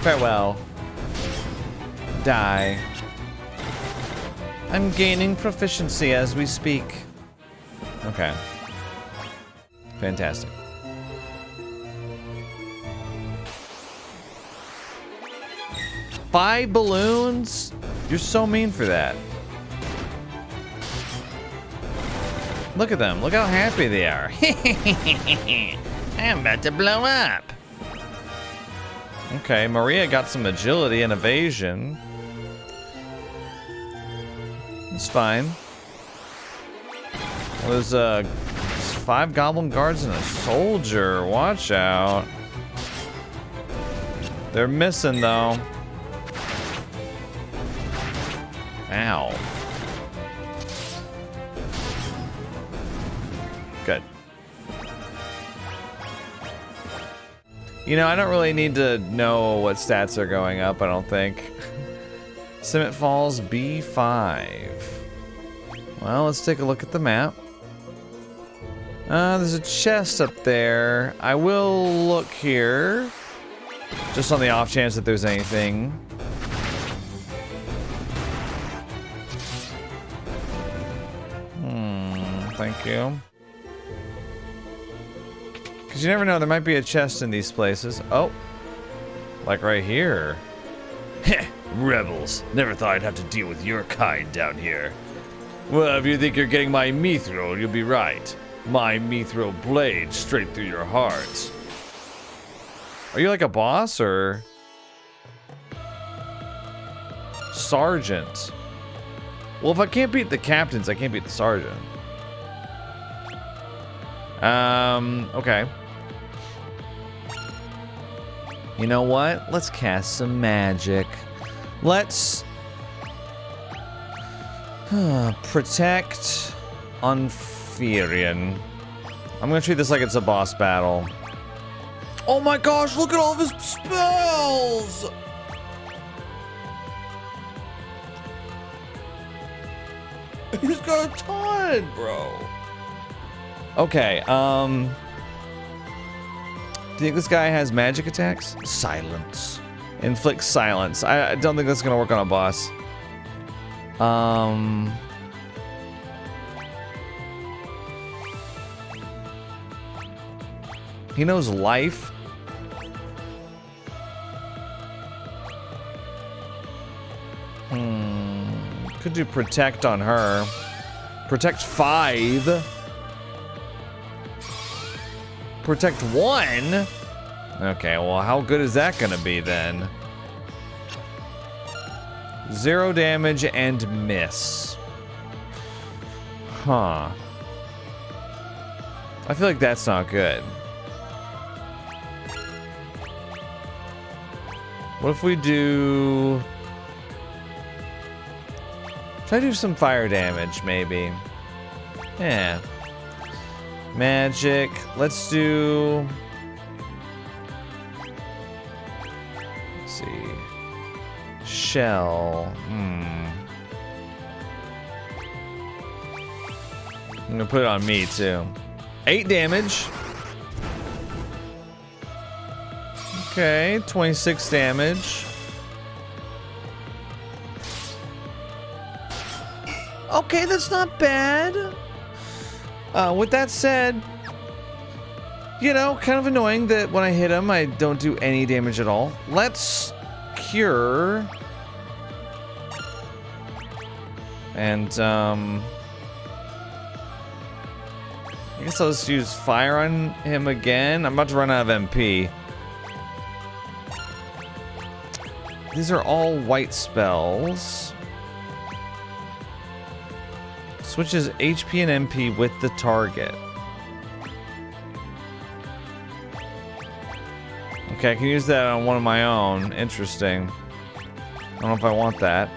Farewell. Die. I'm gaining proficiency as we speak. Okay. Fantastic. Five balloons? You're so mean for that. Look at them. Look how happy they are. I'm about to blow up. Okay, Maria got some agility and evasion. It's fine. Well, there's 5 goblin guards and a soldier. Watch out. They're missing though. Ow. Good. You know, I don't really need to know what stats are going up, I don't think. Semitt Falls B5. Well, let's take a look at the map. There's a chest up there. I will look here. Just on the off chance that there's anything. Thank you. Because you never know, there might be a chest in these places. Oh. Like right here. Heh, rebels. Never thought I'd have to deal with your kind down here. Well, if you think you're getting my Mithril, you'll be right. My Mithril blade straight through your heart. Are you like a boss or... Sergeant? Well, if I can't beat the captains, I can't beat the sergeant. Okay. You know what? Let's cast some magic. Let's... protect Unferian. I'm gonna treat this like it's a boss battle. Oh my gosh, look at all of his spells! He's got a ton, bro. Okay, do you think this guy has magic attacks? Silence. Inflict silence. I don't think that's gonna work on a boss. He knows life. Could do protect on her. Protect 5. Protect 1? Okay, well, how good is that gonna be then? 0 damage and miss. Huh. I feel like that's not good. What if we do... Try to do some fire damage, maybe. Yeah. Magic. Let's do... Let's see. Shell. I'm gonna put it on me, too. 8 damage. Okay, 26 damage. Okay, that's not bad. With that said, you know, kind of annoying that when I hit him, I don't do any damage at all. Let's cure. And, I guess I'll just use fire on him again. I'm about to run out of MP. These are all white spells. Switches HP and MP with the target. Okay, I can use that on one of my own. Interesting. I don't know if I want that.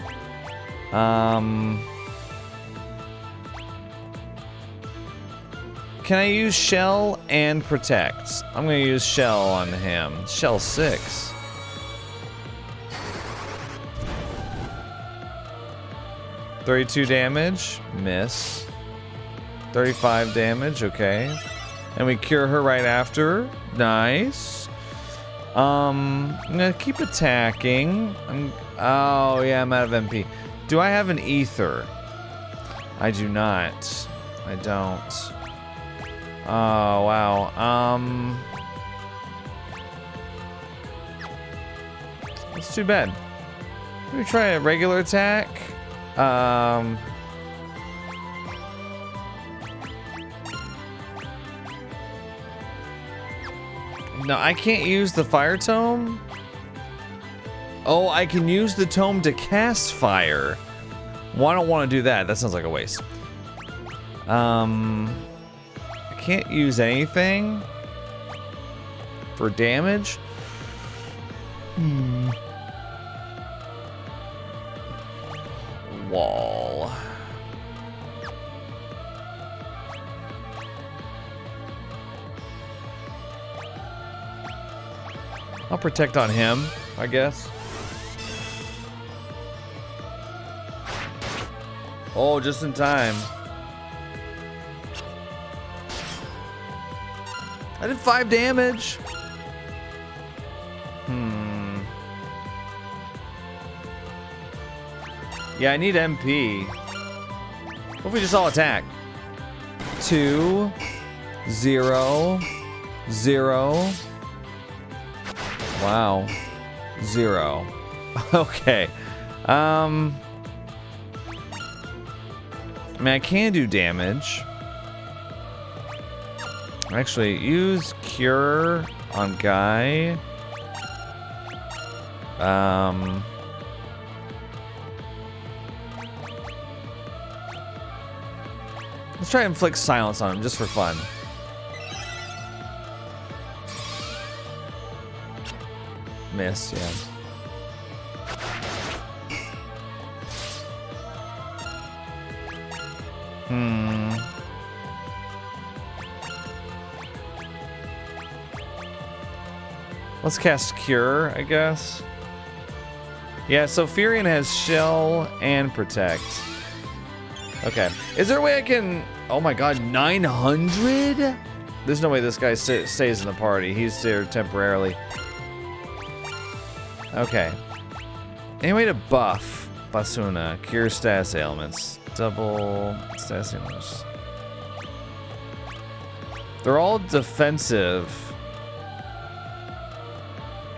Can I use Shell and Protect? I'm gonna use Shell on him. Shell 6. 32 damage. Miss. 35 damage. Okay. And we cure her right after. Nice. I'm gonna keep attacking. Oh yeah, I'm out of MP. Do I have an ether? I do not. I don't. Oh wow. That's too bad. Let me try a regular attack. No, I can't use the fire tome. Oh, I can use the tome to cast fire. Well, I don't want to do that. That sounds like a waste. I can't use anything for damage. Wall. I'll protect on him, I guess. Oh, just in time. I did 5 damage. Yeah, I need MP. What if we just all attack? 2, 0, 0. Wow. 0. Okay. I mean, I can do damage. Actually, use Cure on Guy. Let's try and inflict silence on him just for fun. Miss, yeah. Let's cast Cure, I guess. Yeah, so Furion has Shell and Protect. Okay. Is there a way I can... Oh my god, 900? There's no way this guy stays in the party. He's there temporarily. Okay. Any way to buff Basuna? Cure status ailments. Double status ailments. They're all defensive.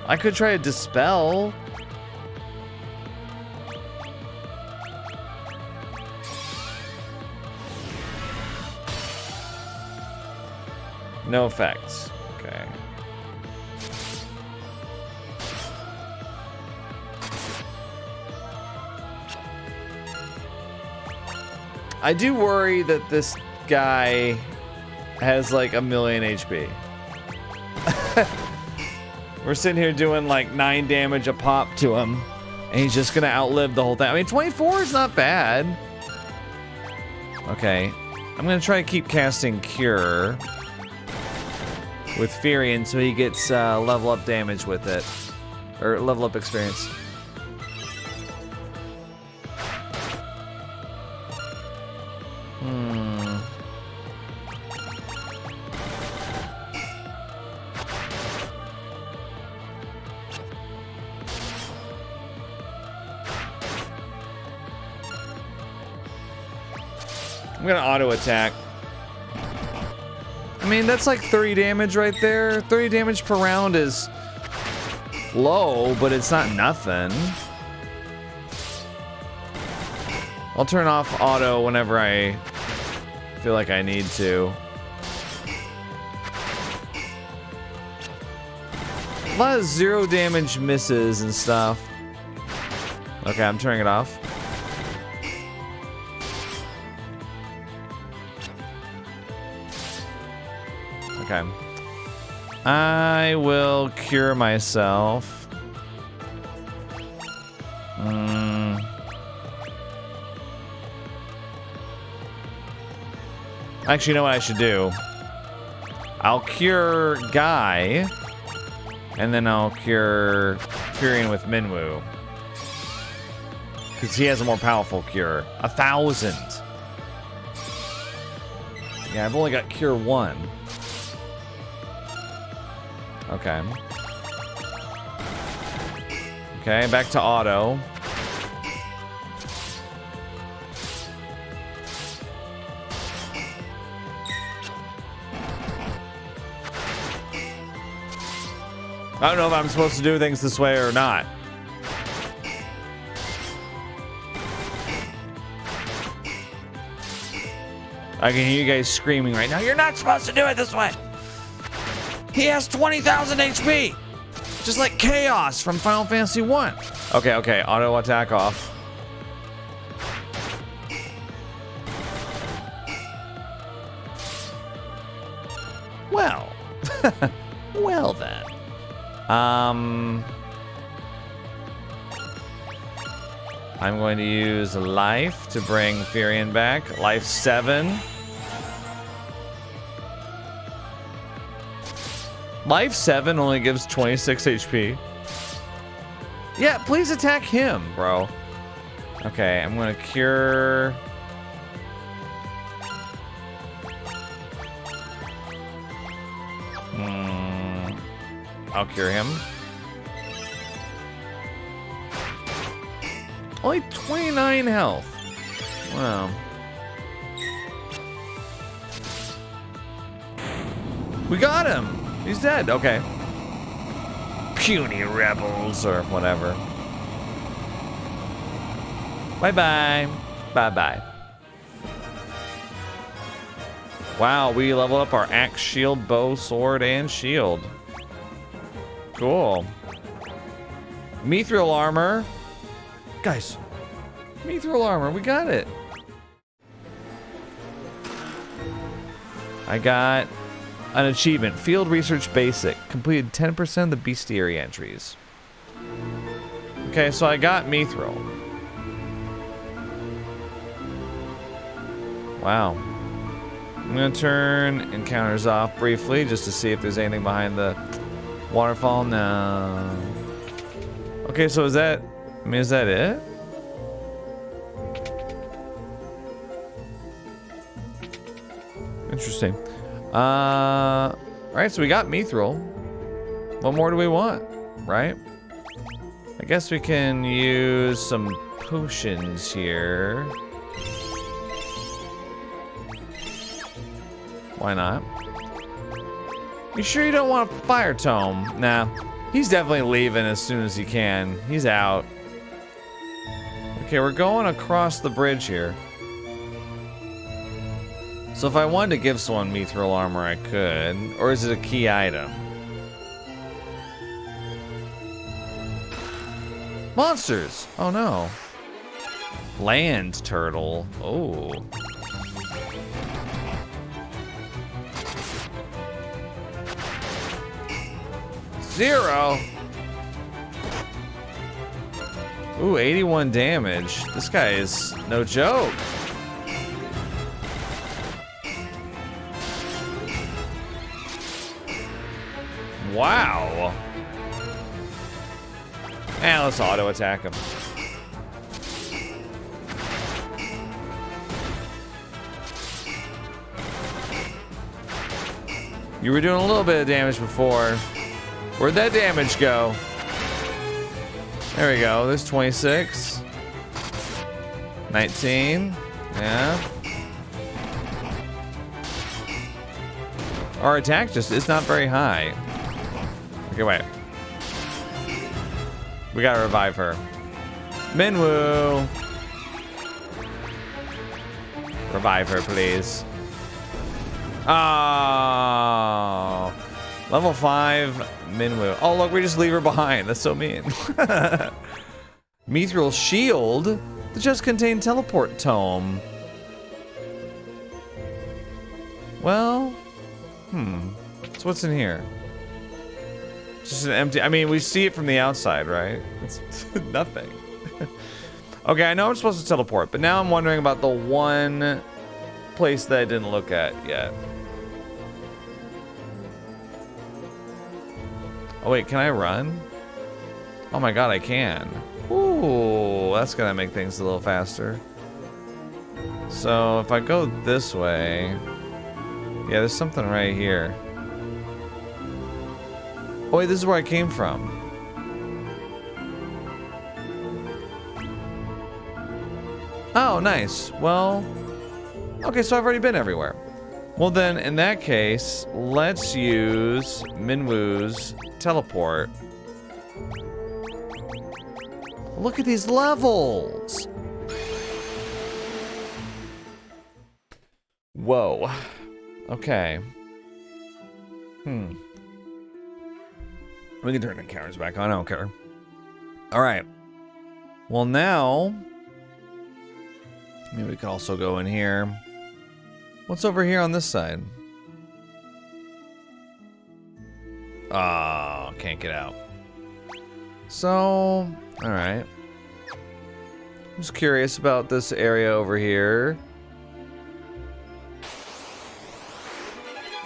I could try to dispel. No effects. Okay. I do worry that this guy has like 1,000,000 HP. We're sitting here doing like 9 damage a pop to him, and he's just gonna outlive the whole thing. I mean, 24 is not bad. Okay, I'm gonna try to keep casting Cure with Furion so he gets level up damage with it, or level up experience. I'm gonna auto attack. I mean, that's like 30 damage right there. 30 damage per round is low, but it's not nothing. I'll turn off auto whenever I feel like I need to. A lot of 0 damage misses and stuff. Okay, I'm turning it off. Okay. I will cure myself. Actually, you know what I should do? I'll cure Guy, and then I'll cure Furion with Minwu. Because he has a more powerful cure. 1,000. Yeah, I've only got cure 1. Okay. Okay, back to auto. I don't know if I'm supposed to do things this way or not. I can hear you guys screaming right now. You're not supposed to do it this way. He has 20,000 HP. Just like Chaos from Final Fantasy 1. Okay, okay. Auto attack off. Well. Well then. I'm going to use life to bring Furion back. Life 7. Life 7 only gives 26 HP. Yeah, please attack him, bro. Okay, I'm gonna cure... I'll cure him. Only 29 health. Wow. We got him! He's dead, okay. Puny rebels, or whatever. Bye-bye. Bye-bye. Wow, we leveled up our axe, shield, bow, sword, and shield. Cool. Mithril armor. Guys, Mithril armor, we got it. I got an achievement, Field Research Basic. Completed 10% of the bestiary entries. Okay, so I got Mithril. Wow. I'm gonna turn encounters off briefly just to see if there's anything behind the waterfall. No. Okay, so is that, I mean, is that it? Interesting. Alright, so we got Mithril. What more do we want, right? I guess we can use some potions here. Why not? You sure you don't want a fire tome? Nah, he's definitely leaving as soon as he can. He's out. Okay, we're going across the bridge here. So if I wanted to give someone Mithril armor, I could. Or is it a key item? Monsters! Oh no. Land turtle. Oh. Zero. Ooh, 81 damage. This guy is no joke. Wow. And let's auto attack him. You were doing a little bit of damage before. Where'd that damage go? There we go. There's 26. 19. Yeah. Our attack just is not very high. Okay, wait. We gotta revive her. Minwoo! Revive her, please. Oh. Level 5, Minwoo. Oh, look, we just leave her behind. That's so mean. Mithril shield? The just contained teleport tome. Well, so what's in here? Just an empty, I mean, we see it from the outside, right? It's nothing. Okay, I know I'm supposed to teleport, but now I'm wondering about the one place that I didn't look at yet. Oh wait, can I run? Oh my god, I can. Ooh, Oh, that's gonna make things a little faster. So if I go this way, yeah, there's something right here. Oh wait, this is where I came from. Oh, nice. Well, okay, so I've already been everywhere. Well then, in that case, let's use Minwoo's teleport. Look at these levels! Whoa. Okay. We can turn the cameras back on, I don't care. Alright. Well now, maybe we could also go in here. What's over here on this side? Oh, can't get out. So, alright. I'm just curious about this area over here.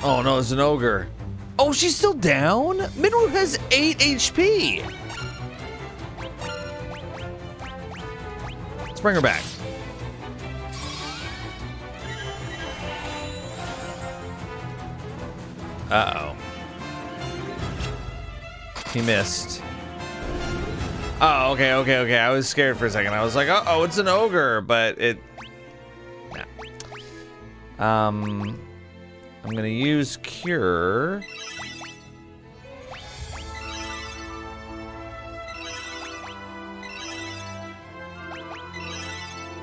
Oh no, it's an ogre. Oh, she's still down? Minwoo has 8 HP. Let's bring her back. Uh-oh. He missed. Oh, okay. I was scared for a second. I was like, uh-oh, it's an ogre, but it... Nah. I'm gonna use Cure.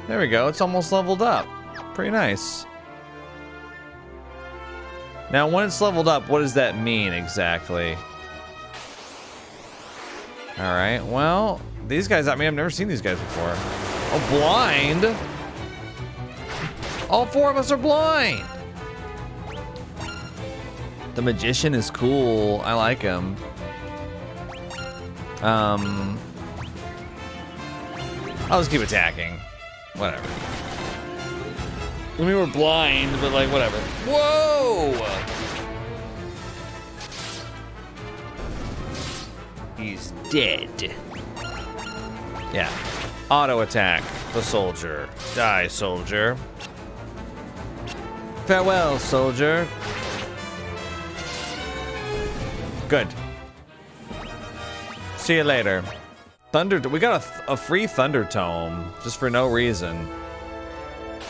There we go, it's almost leveled up. Pretty nice. Now, when it's leveled up, what does that mean exactly? Alright, well, these guys, I mean, I've never seen these guys before. Oh, blind? All 4 of us are blind! The magician is cool. I like him. I'll just keep attacking. Whatever. I mean, we're blind, but like, whatever. Whoa! He's dead. Yeah. Auto attack the soldier. Die, soldier. Farewell, soldier. Good. See you later. Thunder. We got a free Thunder Tome just for no reason,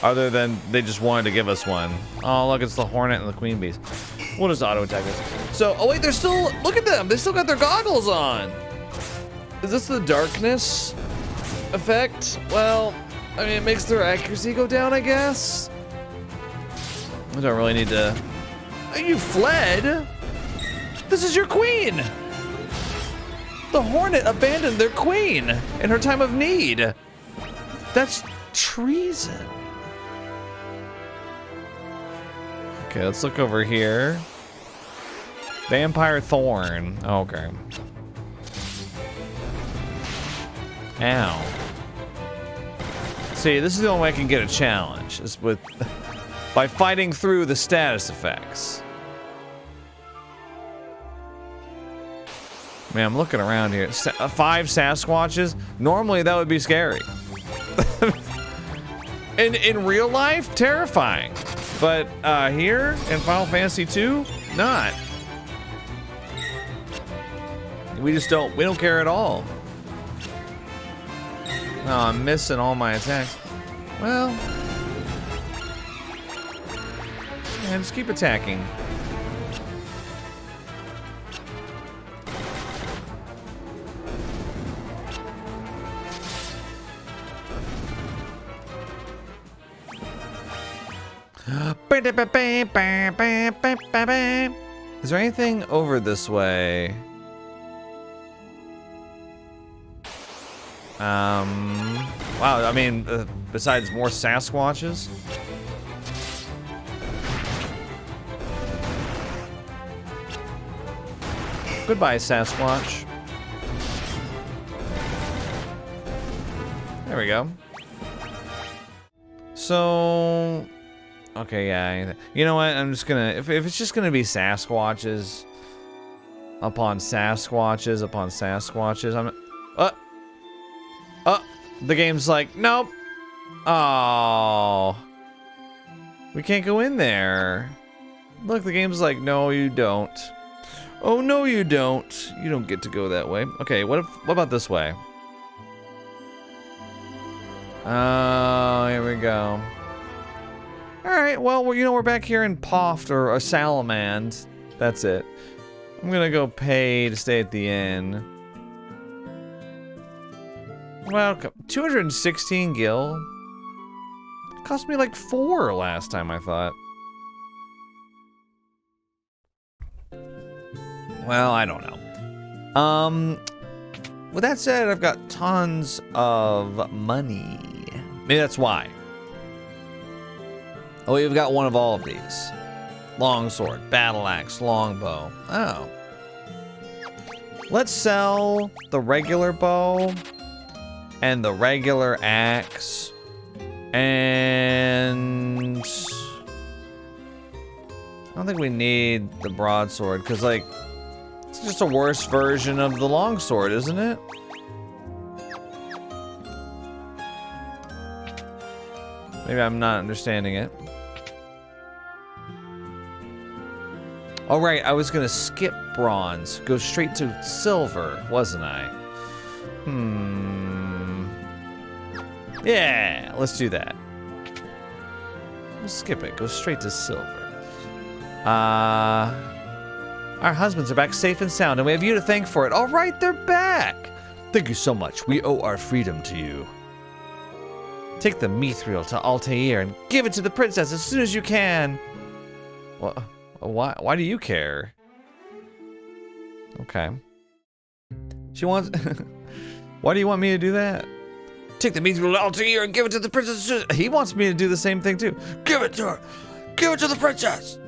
other than they just wanted to give us one. Oh, look, it's the Hornet and the Queen Bees. What does auto attack is? So, oh wait, they're still. Look at them. They still got their goggles on. Is this the darkness effect? Well, I mean, it makes their accuracy go down, I guess. I don't really need to. Oh, you fled. This is your queen! The Hornet abandoned their queen in her time of need. That's treason. Okay, let's look over here. Vampire Thorn. Okay. Ow. See, this is the only way I can get a challenge, is with by fighting through the status effects. Man, I'm looking around here. 5 Sasquatches? Normally that would be scary. in real life, terrifying. But here in Final Fantasy 2, not. We don't care at all. Oh, I'm missing all my attacks. Well, yeah, just keep attacking. Is there anything over this way? Wow, I mean, besides more Sasquatches? Goodbye, Sasquatch. There we go. So... Okay, yeah. You know what? I'm just gonna... If it's just gonna be Sasquatches... Upon Sasquatches, upon Sasquatches, I'm... The game's like, nope. Oh. We can't go in there. Look, the game's like, no, you don't. Oh, no, you don't. You don't get to go that way. Okay, what about this way? Oh, here we go. Alright, well, we're back here in Poft, or Salamand. That's it. I'm gonna go pay to stay at the inn. Welcome. 216 gil? Cost me like 4 last time, I thought. Well, I don't know. With that said, I've got tons of money. Maybe that's why. Oh, we've got one of all of these. Longsword, battle axe, longbow. Oh. Let's sell the regular bow and the regular axe. And I don't think we need the broadsword, because, like, it's just a worse version of the longsword, isn't it? Maybe I'm not understanding it. Oh, right, I was gonna skip bronze, go straight to silver, wasn't I? Yeah, let's do that. We'll skip it, go straight to silver. Our husbands are back safe and sound, and we have you to thank for it. All right, they're back. Thank you so much. We owe our freedom to you. Take the Mithril to Altair and give it to the princess as soon as you can. Well, why do you care? Okay. She wants... Why do you want me to do that? Take the Mithril to Altair and give it to the princess. He wants me to do the same thing too. Give it to her. Give it to the princess.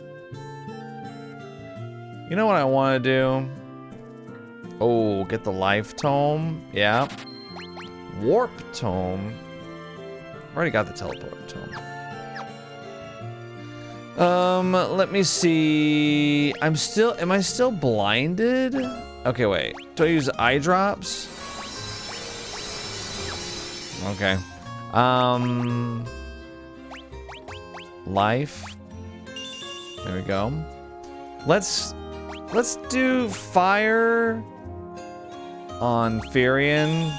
You know what I want to do? Oh, get the life tome. Yeah. Warp tome. Already got the teleport tome. Let me see. Am I still blinded? Okay, wait. Do I use eye drops? Okay. Life. There we go. Let's do fire on Firion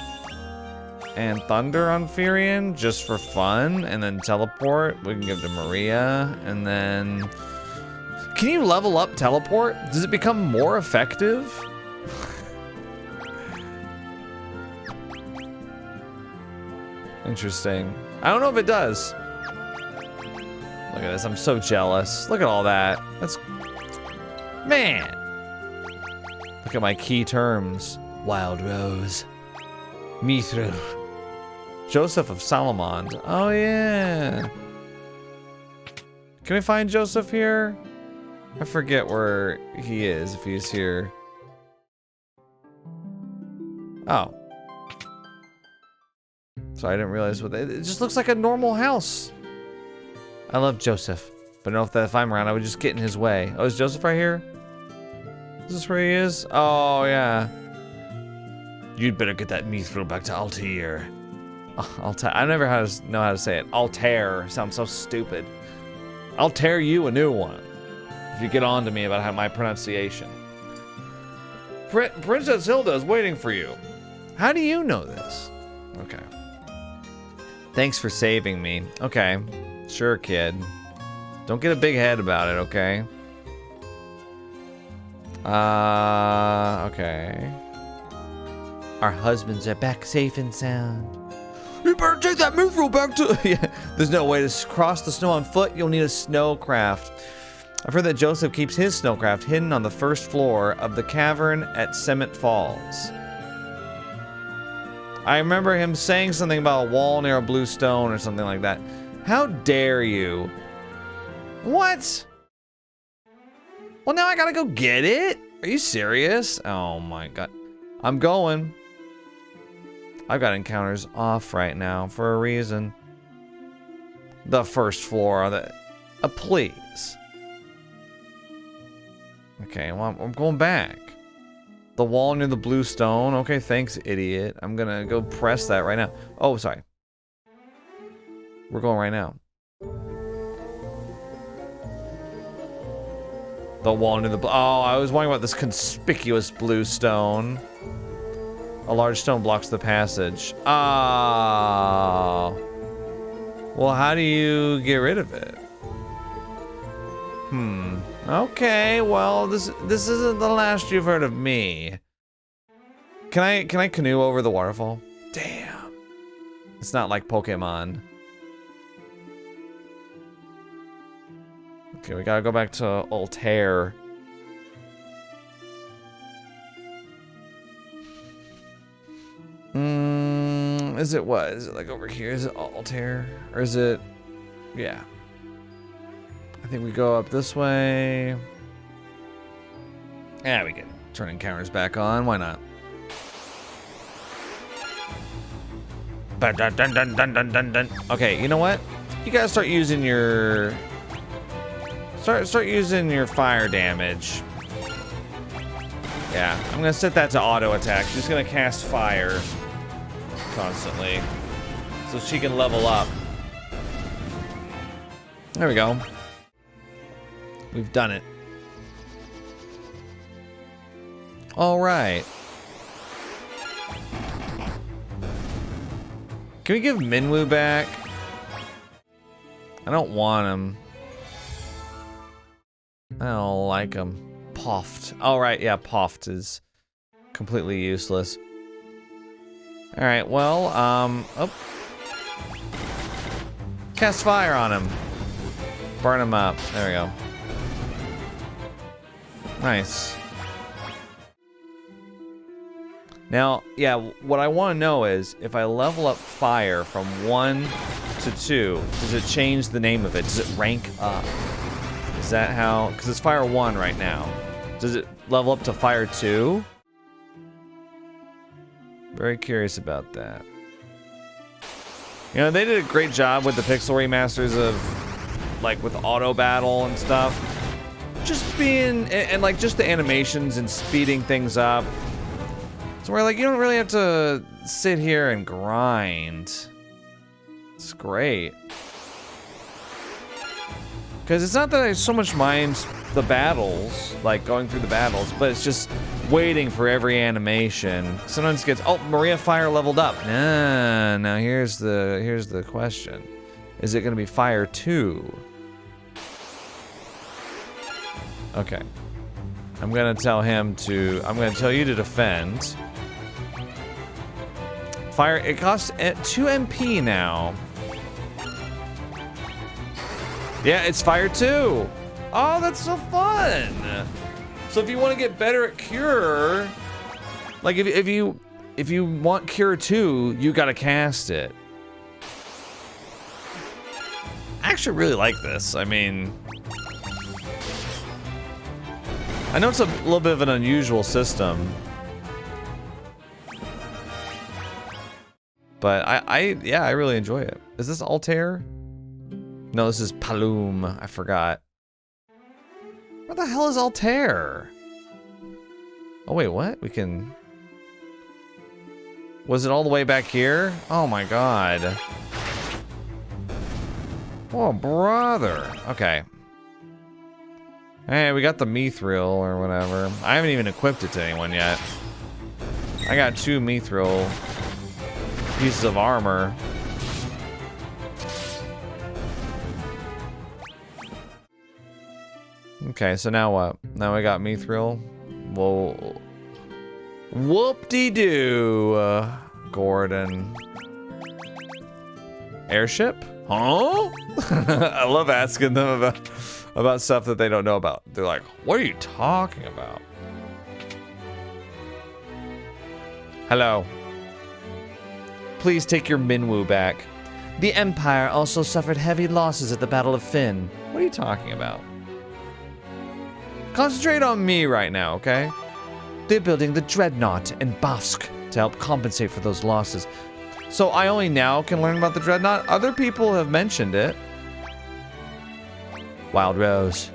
and thunder on Firion just for fun, and then teleport we can give to Maria, and then can you level up teleport? Does it become more effective? Interesting. I don't know if it does. Look at this, I'm so jealous. Look at all that. That's... Man! Look at my key terms. Wild Rose. Mithril. Joseph of Salamand. Oh yeah. Can we find Joseph here? I forget where he is, if he's here. Oh. So I didn't realize what it just looks like a normal house. I love Joseph, but I don't know if I'm around, I would just get in his way. Oh, is Joseph right here? Is this where he is? Oh, yeah. You'd better get that Mithril back to Altair. Altair. I never know how to say it. Altair sounds so stupid. I'll tear you a new one if you get on to me about how my pronunciation. Princess Hilda is waiting for you. How do you know this? Okay. Thanks for saving me. Okay. Sure, kid. Don't get a big head about it, okay? Okay. Our husbands are back safe and sound. You better take that Mithril back to... Yeah. There's no way to cross the snow on foot. You'll need a snowcraft. I've heard that Joseph keeps his snowcraft hidden on the first floor of the cavern at Semitt Falls. I remember him saying something about a wall near a blue stone or something like that. How dare you? What? Well, now I gotta go get it? Are you serious? Oh my god. I'm going. I've got encounters off right now for a reason. The first floor of the... please. Okay, well, I'm going back. The wall near the blue stone. Okay, thanks, idiot. I'm gonna go press that right now. Oh, sorry. We're going right now. The wall near the blue. Oh, I was wondering about this conspicuous blue stone. A large stone blocks the passage. Ah. Well, how do you get rid of it? Okay, well, this isn't the last you've heard of me. Can I canoe over the waterfall? Damn. It's not like Pokemon. Okay, we gotta go back to Altair. Is it what? Is it like over here? Is it Altair? Or is it... Yeah. I think we go up this way. Yeah, we can turn encounters back on. Why not? Dun, dun, dun, dun, dun, dun, dun. Okay, you know what? You gotta start using your... Start using your fire damage. Yeah, I'm gonna set that to auto attack. She's gonna cast fire constantly, so she can level up. There we go. We've done it. All right. Can we give Minwoo back? I don't want him. I don't like him. Puffed. All right, yeah, Puffed is completely useless. All right, well, oh. Cast fire on him. Burn him up. There we go. Nice. Now, yeah, what I want to know is, if I level up fire from 1 to 2, does it change the name of it? Does it rank up? Is that how? Because it's fire 1 right now. Does it level up to fire 2? Very curious about that. You know, they did a great job with the pixel remasters of, like, with auto battle and stuff. Just being, and like, just the animations and speeding things up. So we're like, you don't really have to sit here and grind. It's great. Because it's not that I so much mind the battles, like going through the battles, but it's just waiting for every animation. Sometimes it gets, oh, Maria Fire leveled up. Nah, now here's the question. Is it gonna be Fire 2? Okay. I'm gonna tell you to defend. Fire, it costs 2 MP now. Yeah, it's Fire 2. Oh, that's so fun. So if you want to get better at Cure, like if you want Cure 2, you gotta cast it. I actually really like this. I mean, I know it's a little bit of an unusual system, but yeah, I really enjoy it. Is this Altair? No, this is Paloom. I forgot. Where the hell is Altair? Oh wait, what? We can... Was it all the way back here? Oh my god. Oh, brother. Okay. Hey, we got the Mithril or whatever. I haven't even equipped it to anyone yet. I got 2 Mithril pieces of armor. Okay, so now what? Now we got Mithril. Well, whoop-de-doo, Gordon. Airship? Huh? I love asking them about stuff that they don't know about. They're like, what are you talking about? Hello. Please take your Minwoo back. The Empire also suffered heavy losses at the Battle of Fynn. What are you talking about? Concentrate on me right now, okay? They're building the Dreadnought and Bafsk to help compensate for those losses. So I only now can learn about the Dreadnought? Other people have mentioned it. Wild Rose.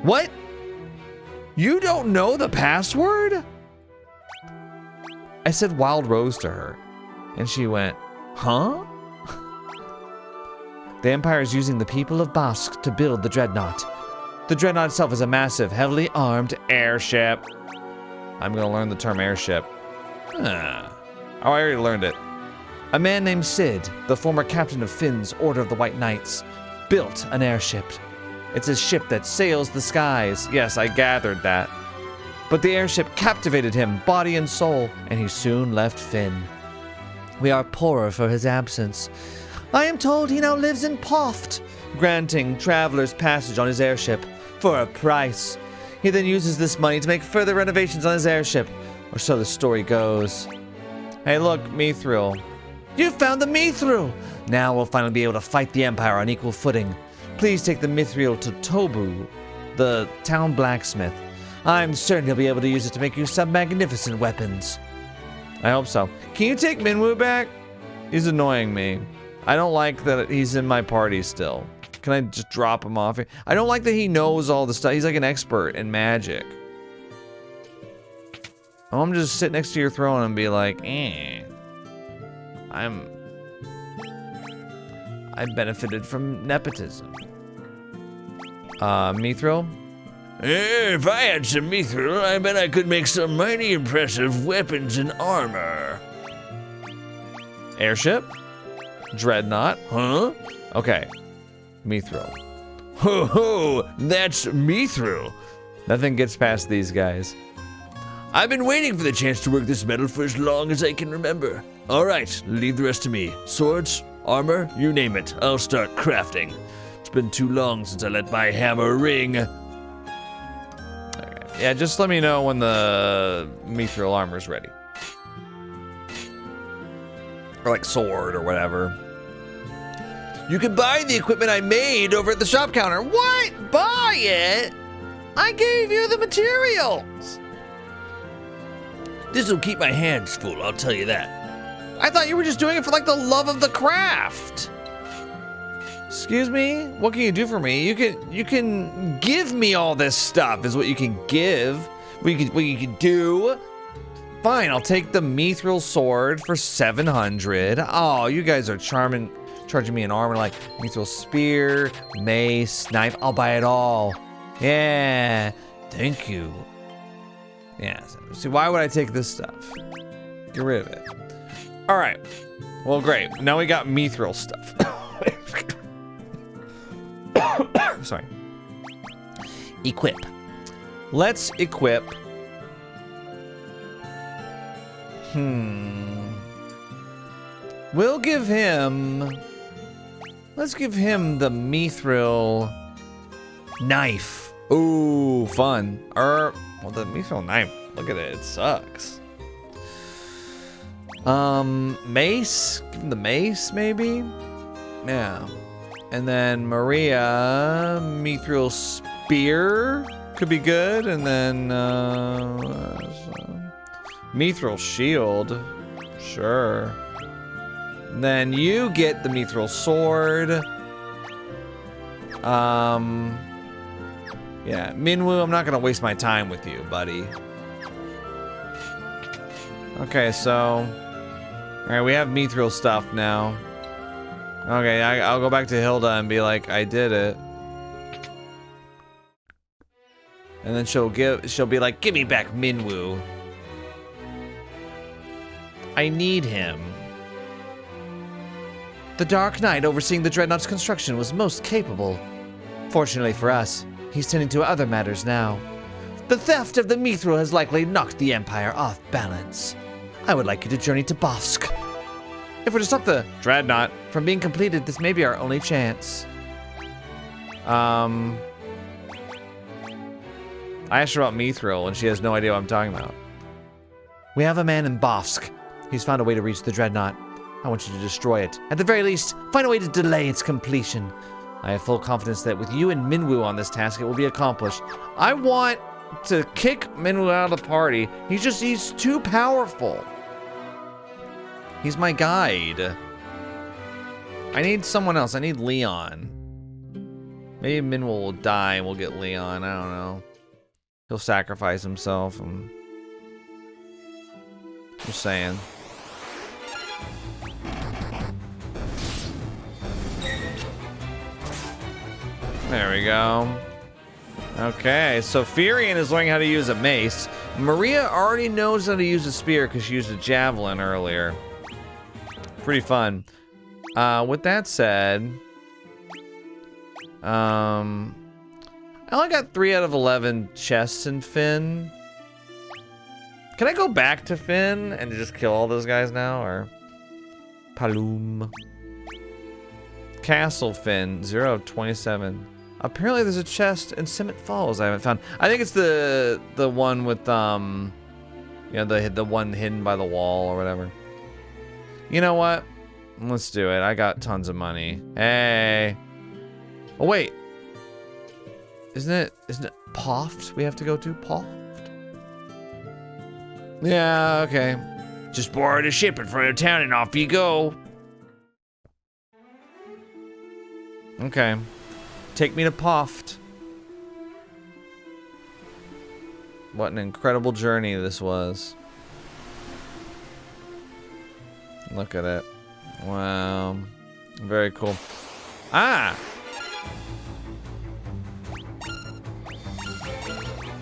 What? You don't know the password? I said Wild Rose to her, and she went, huh? The Empire is using the people of Bosk to build the Dreadnought. The Dreadnought itself is a massive, heavily armed airship. I'm gonna learn the term airship. Oh, I already learned it. A man named Sid, the former captain of Fynn's Order of the White Knights, built an airship. It's a ship that sails the skies. Yes, I gathered that. But the airship captivated him, body and soul, and he soon left Fynn. We are poorer for his absence. I am told he now lives in Poft, granting travelers passage on his airship for a price. He then uses this money to make further renovations on his airship, or so the story goes. Hey look, Mithril. You found the Mithril! Now we'll finally be able to fight the Empire on equal footing. Please take the Mithril to Tobu, the town blacksmith. I'm certain he'll be able to use it to make you some magnificent weapons. I hope so. Can you take Minwoo back? He's annoying me. I don't like that he's in my party still. Can I just drop him off here? I don't like that he knows all the stuff. He's like an expert in magic. I'm just sit next to your throne and be like, I benefited from nepotism. Mithril? If I had some Mithril, I bet I could make some mighty impressive weapons and armor. Airship? Dreadnought? Huh? Okay. Mithril. Ho ho, that's Mithril. Nothing gets past these guys. I've been waiting for the chance to work this metal for as long as I can remember. All right, leave the rest to me. Swords, armor, you name it. I'll start crafting. It's been too long since I let my hammer ring. Okay. Yeah, just let me know when the Mithril armor's ready. Or like sword or whatever. You can buy the equipment I made over at the shop counter. What? Buy it? I gave you the materials. This'll keep my hands full, I'll tell you that. I thought you were just doing it for like the love of the craft. Excuse me? What can you do for me? You can give me all this stuff is what you can give. What you can do. Fine, I'll take the Mithril sword for 700. Oh, you guys are charming, charging me an armor like Mithril spear, mace, knife. I'll buy it all. Yeah, thank you. Yeah, see, why would I take this stuff? Get rid of it. All right, well, great. Now we got Mithril stuff. Sorry. Equip. Let's equip. We'll give him. Let's give him the Mithril knife. Ooh, fun. Well, the Mithril knife. Look at it. It sucks. Mace. Give him the mace, maybe. Yeah. And then Maria, Mithril spear could be good. And then Mithril shield, sure. Then you get the Mithril sword. Yeah, Minwoo, I'm not gonna waste my time with you, buddy. Okay, so, all right, we have Mithril stuff now. Okay, I'll go back to Hilda and be like, I did it. And then she'll be like, give me back Minwoo. I need him. The Dark Knight overseeing the Dreadnought's construction was most capable. Fortunately for us, he's tending to other matters now. The theft of the Mithril has likely knocked the Empire off balance. I would like you to journey to Bosk. If we're to stop the Dreadnought from being completed, this may be our only chance. I asked her about Mithril, and she has no idea what I'm talking about. We have a man in Bosk. He's found a way to reach the Dreadnought. I want you to destroy it. At the very least, find a way to delay its completion. I have full confidence that with you and Minwoo on this task, it will be accomplished. I want to kick Minwoo out of the party. He's too powerful. He's my guide. I need someone else. I need Leon. Maybe Minwoo will die and we'll get Leon. I don't know. He'll sacrifice himself. Just saying. There we go. Okay, so Firion is learning how to use a mace. Maria already knows how to use a spear because she used a javelin earlier. Pretty fun. With that said, I only got 3 out of 11 chests in Fynn. Can I go back to Fynn and just kill all those guys now, or Paloom? Castle Fynn, 0 of 27. Apparently there's a chest in Semitt Falls I haven't found. I think it's the one with you know, the one hidden by the wall or whatever. You know what? Let's do it. I got tons of money. Hey. Oh wait. Isn't it Poft we have to go to? Poft? Yeah, okay. Just board a ship in front of town and off you go. Okay. Take me to Poft. What an incredible journey this was. Look at it. Wow. Very cool. Ah!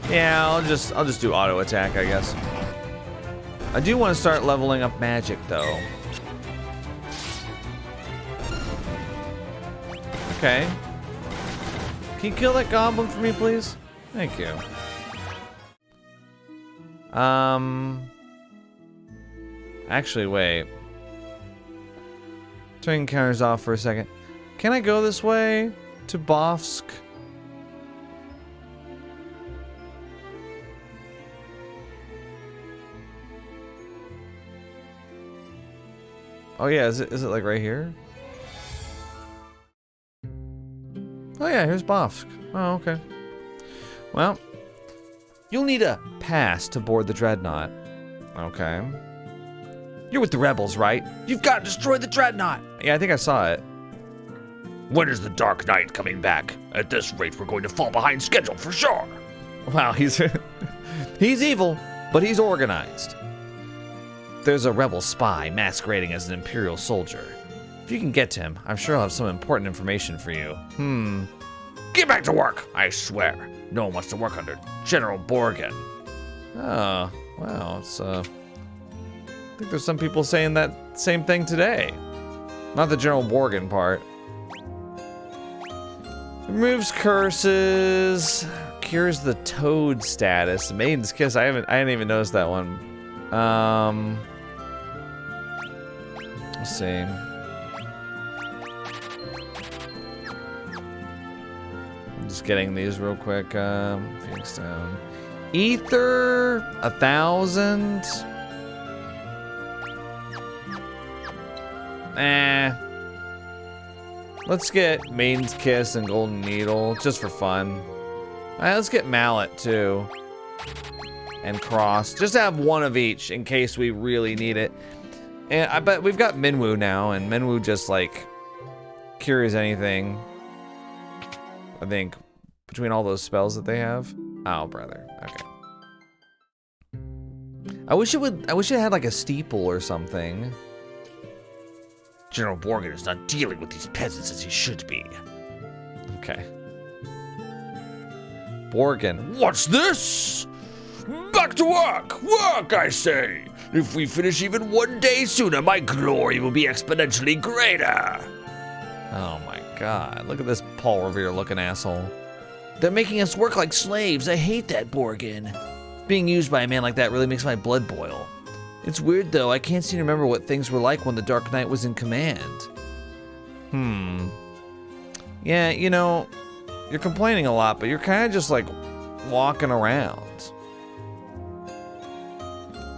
Yeah, I'll just do auto attack, I guess. I do want to start leveling up magic though. Okay. Can you kill that goblin for me, please? Thank you. Actually, wait. Turning counters off for a second. Can I go this way to Bofsk? Oh yeah, is it like right here? Oh yeah, here's Bofsk. Oh, okay. Well, you'll need a pass to board the Dreadnought. Okay. You're with the rebels, right? You've got to destroy the Dreadnought. Yeah, I think I saw it. When is the Dark Knight coming back? At this rate, we're going to fall behind schedule for sure. Wow, he's evil, but he's organized. There's a rebel spy masquerading as an Imperial soldier. If you can get to him, I'm sure I'll have some important information for you. Get back to work, I swear. No one wants to work under General Borgen. Oh, wow, it's I think there's some people saying that same thing today. Not the General Borgen part. Removes curses. Cures the toad status. Maiden's Kiss. I hadn't even noticed that one. Let's see. I'm just getting these real quick. Phoenix Down. Ether 1,000. Let's get Maiden's Kiss and Golden Needle, just for fun. Alright, let's get Mallet, too. And Cross. Just to have one of each, in case we really need it. And I bet we've got Minwu now, and Minwu just, like, cures anything. I think, between all those spells that they have. Oh, brother. Okay. I wish it had, like, a steeple or something. General Borgen is not dealing with these peasants as he should be. Okay. Borgen. What's this? Back to work! Work, I say! If we finish even one day sooner, my glory will be exponentially greater! Oh my god, look at this Paul Revere looking asshole. They're making us work like slaves. I hate that, Borgen. Being used by a man like that really makes my blood boil. It's weird though, I can't seem to remember what things were like when the Dark Knight was in command. Yeah, you know, you're complaining a lot, but you're kind of just like walking around.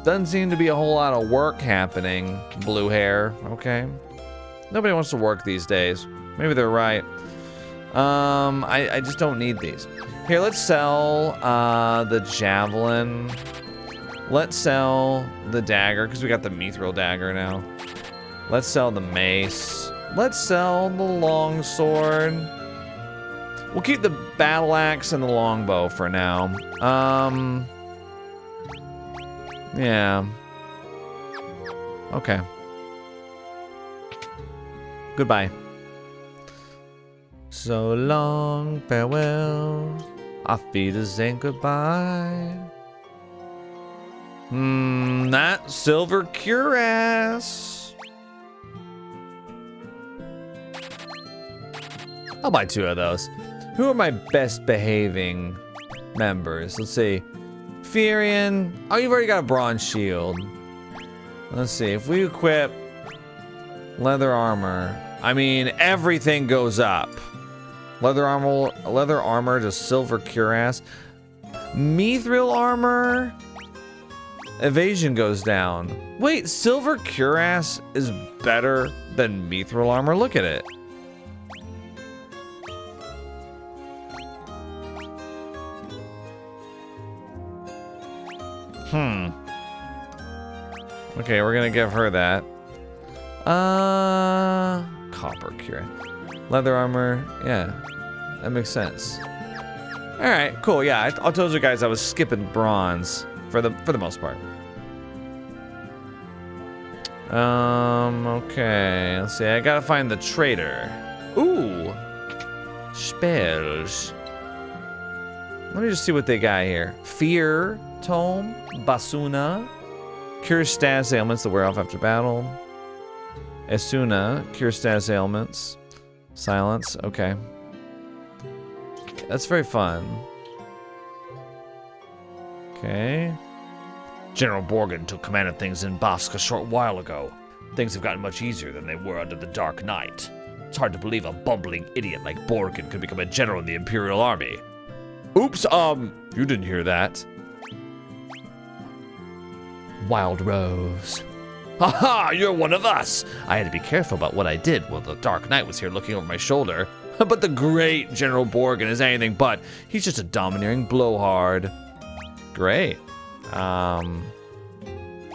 Doesn't seem to be a whole lot of work happening, blue hair, okay? Nobody wants to work these days. Maybe they're right. I just don't need these. Here, let's sell the javelin. Let's sell the dagger, because we got the Mithril dagger now. Let's sell the mace. Let's sell the longsword. We'll keep the battle axe and the longbow for now. Yeah. Okay. Goodbye. So long, farewell. Auf Wiedersehen, goodbye. That silver cuirass. I'll buy 2 of those. Who are my best behaving members? Let's see. Furion. Oh, you've already got a bronze shield. Let's see. If we equip leather armor, I mean, everything goes up. Leather armor to silver cuirass. Mithril armor. Evasion goes down. Wait, silver cuirass is better than mithril armor? Look at it. Okay, we're gonna give her that. Copper cuirass. Leather armor, yeah. That makes sense. Alright, cool, yeah. I told you guys I was skipping bronze for the most part. Okay. Let's see. I gotta find the trader. Ooh. Spells. Let me just see what they got here. Fear Tome, Basuna, Cure Status Ailments that wear off after battle. Esuna, Cure Status Ailments. Silence, okay. That's very fun. Okay. General Borgin took command of things in Bosk a short while ago. Things have gotten much easier than they were under the Dark Knight. It's hard to believe a bumbling idiot like Borgin could become a general in the Imperial Army. Oops, you didn't hear that. Wild Rose. Haha, you're one of us! I had to be careful about what I did while the Dark Knight was here looking over my shoulder. But the great General Borgin is anything but. He's just a domineering blowhard. Great.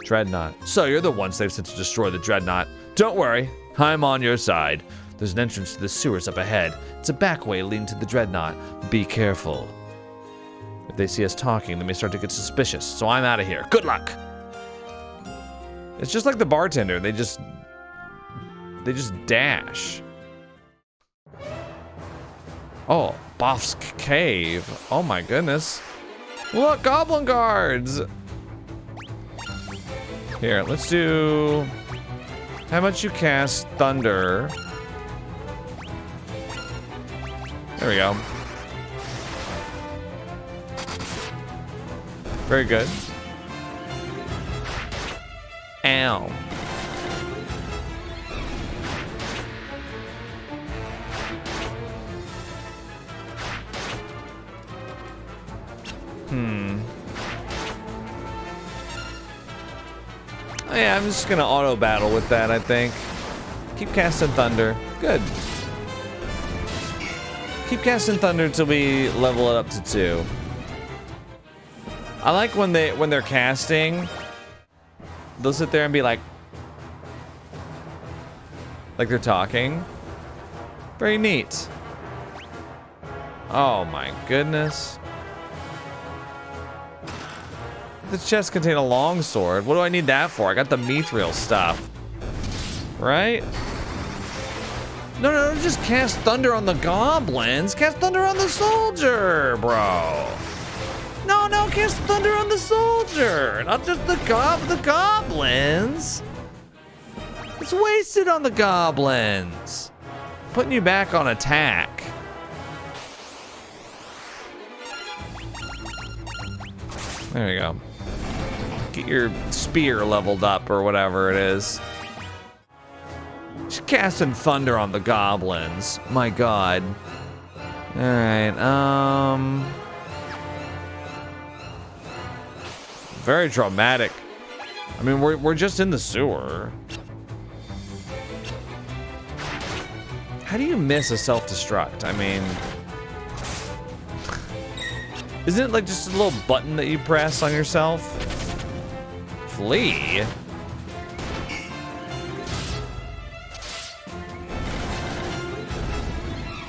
Dreadnought. So you're the ones they've sent to destroy the Dreadnought. Don't worry, I'm on your side. There's an entrance to the sewers up ahead. It's a back way leading to the Dreadnought. Be careful. If they see us talking, they may start to get suspicious, So I'm out of here. Good luck! It's just like the bartender. They just dash. Oh, Boff's Cave. Oh my goodness. Look, goblin guards. Here, let's do... How about you cast Thunder? There we go. Very good. Ow. Oh yeah, I'm just gonna auto battle with that, I think. Keep casting Thunder. Good. Keep casting Thunder until we level it up to 2. I like when they're casting, they'll sit there and be like they're talking. Very neat. Oh my goodness. This chest contains a longsword. What do I need that for? I got the mithril stuff. Right? No, just cast thunder on the goblins. Cast thunder on the soldier, bro. No, cast thunder on the soldier. Not just the goblins. It's wasted on the goblins. Putting you back on attack. There you go. Get your spear leveled up or whatever it is. Just casting thunder on the goblins. My god. Alright, very dramatic. I mean, we're just in the sewer. How do you miss a self-destruct? I mean... Isn't it like just a little button that you press on yourself? Flee?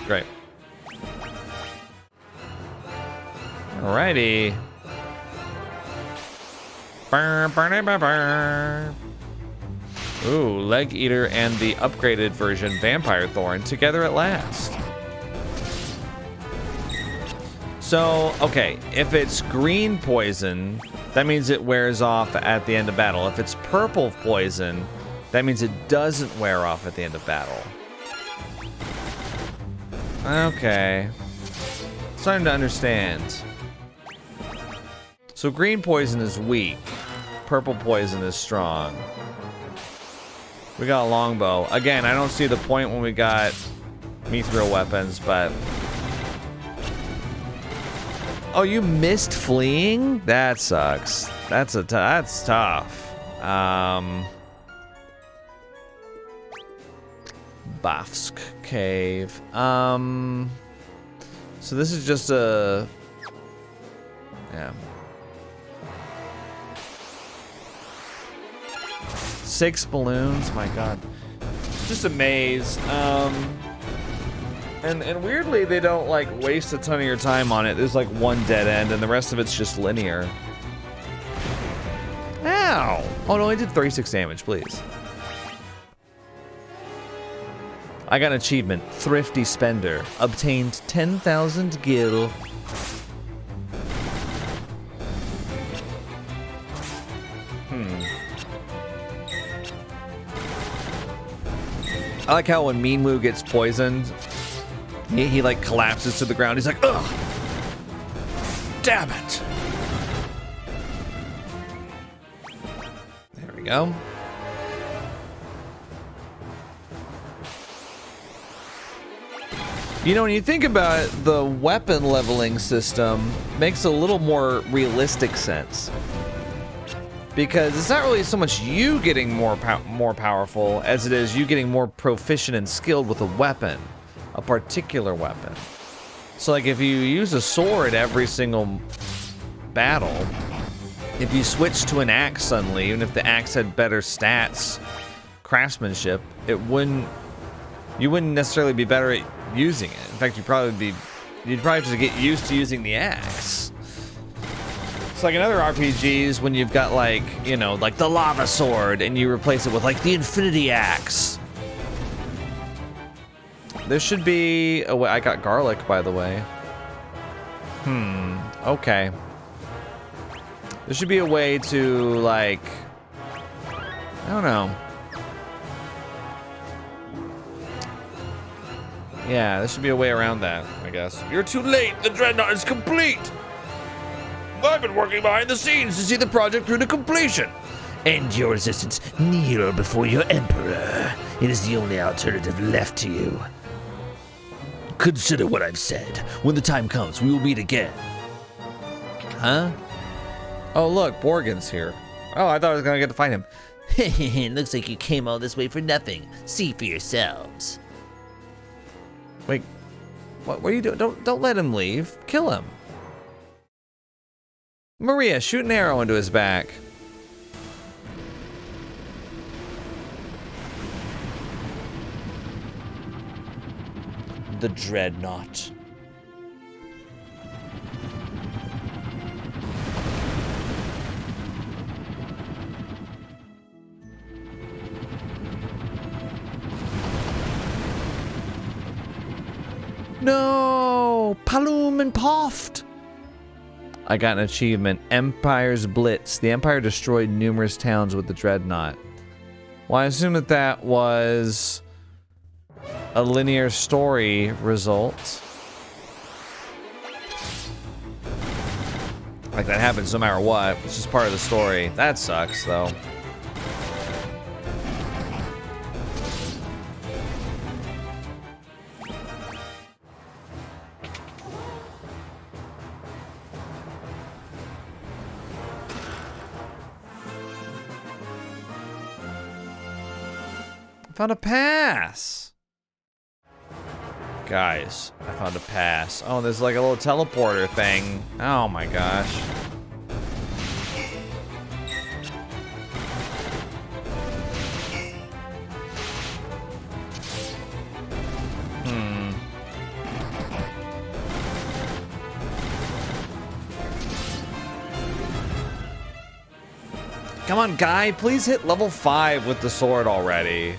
Great. Alrighty. Ooh, Leg Eater and the upgraded version, Vampire Thorn, together at last. So, okay, if it's green poison, that means it wears off at the end of battle. If it's purple poison, that means it doesn't wear off at the end of battle. Okay. Starting to understand. So green poison is weak. Purple poison is strong. We got a longbow. Again, I don't see the point when we got mithril weapons, but... Oh, you missed fleeing? That sucks. That's tough. Bafsk Cave. So this is just a... Yeah. 6 balloons, my god. Just a maze. And weirdly, they don't like waste a ton of your time on it. There's like one dead end, and the rest of it's just linear. Ow! Oh no, I did 36 damage, please. I got an achievement, Thrifty Spender. Obtained 10,000 gil. I like how when Minwu gets poisoned, he like collapses to the ground. He's like, ugh! Damn it! There we go. You know, when you think about it, the weapon leveling system makes a little more realistic sense. Because it's not really so much you getting more powerful as it is you getting more proficient and skilled with a weapon. A particular weapon. So like if you use a sword every single battle, if you switch to an axe suddenly, even if the axe had better stats, craftsmanship, you wouldn't necessarily be better at using it. In fact, you'd probably have to get used to using the axe. It's like in other RPGs when you've got like, you know, like the lava sword and you replace it with like the infinity axe. There should be a way. I got garlic, by the way. Okay. There should be a way to like, I don't know. Yeah, there should be a way around that, I guess. You're too late. The Dreadnought is complete. I've been working behind the scenes to see the project through to completion. End your resistance. Kneel before your emperor. It is the only alternative left to you. Consider what I've said. When the time comes, we will meet again. Huh? Oh, look, Borgen's here. Oh, I thought I was gonna get to fight him. Looks like you came all this way for nothing. See for yourselves. Wait, what are you doing? Don't let him leave. Kill him. Maria, shoot an arrow into his back. The Dreadnought. No! Paloom and Poft! I got an achievement, Empire's Blitz. The Empire destroyed numerous towns with the Dreadnought. Well, I assume that was a linear story result. Like that happens no matter what. It's just part of the story. That sucks, though. I found a pass. Guys, I found a pass. Oh, there's like a little teleporter thing. Oh my gosh. Come on, guy. Please hit level 5 with the sword already.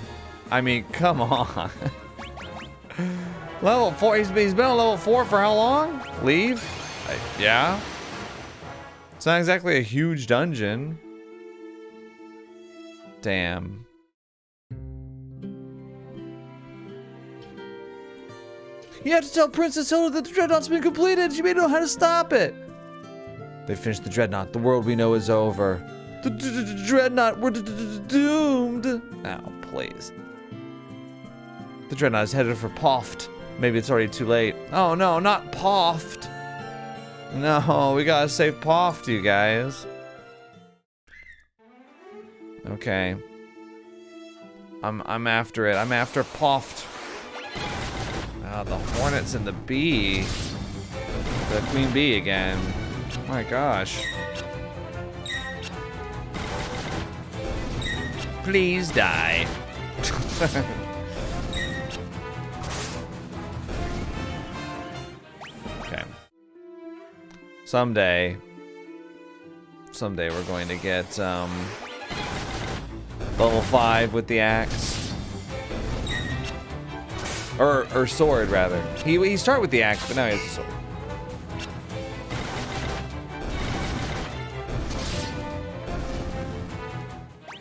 I mean, come on. Level 4. He's been on level 4 for how long? Leave? Yeah. It's not exactly a huge dungeon. Damn. You have to tell Princess Hilda that the Dreadnought's been completed. She may know how to stop it. They finished the Dreadnought. The world we know is over. The Dreadnought, we're doomed. Oh, please. The Dreadnought is headed for Poft. Maybe it's already too late. Oh no, not Poft. No, we gotta save Poft, you guys. Okay. I'm after it. I'm after Poft. Oh, the hornets and the bee. The queen bee again. Oh my gosh. Please die. Okay. Someday we're going to get level 5 with the axe. Or sword, rather. He started with the axe, but now he has a sword.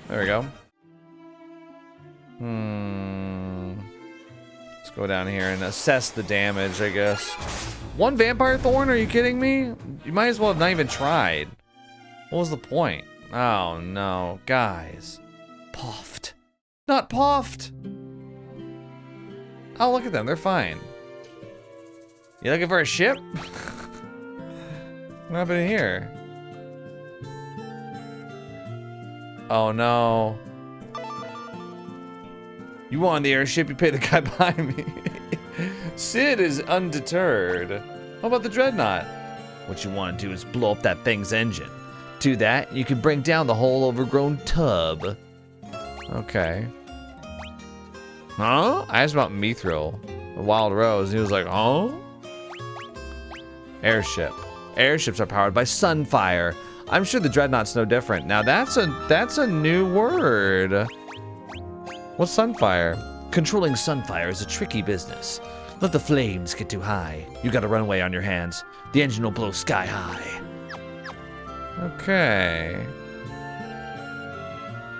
There we go. Let's go down here and assess the damage, I guess. 1 vampire thorn? Are you kidding me? You might as well have not even tried. What was the point? Oh no, guys. Poft. Not Poft! Oh, look at them. They're fine. You looking for a ship? What happened here? Oh, no. You want the airship, you pay the guy behind me. Sid is undeterred. What about the Dreadnought? What you want to do is blow up that thing's engine. Do that, you can bring down the whole overgrown tub. Okay. Huh? I asked about Mithril, the Wild Rose, and he was like, huh? Airship. Airships are powered by Sunfire. I'm sure the Dreadnought's no different. Now that's a new word. What's Sunfire? Controlling Sunfire is a tricky business. Let the flames get too high. You got a runway on your hands. The engine will blow sky high. Okay.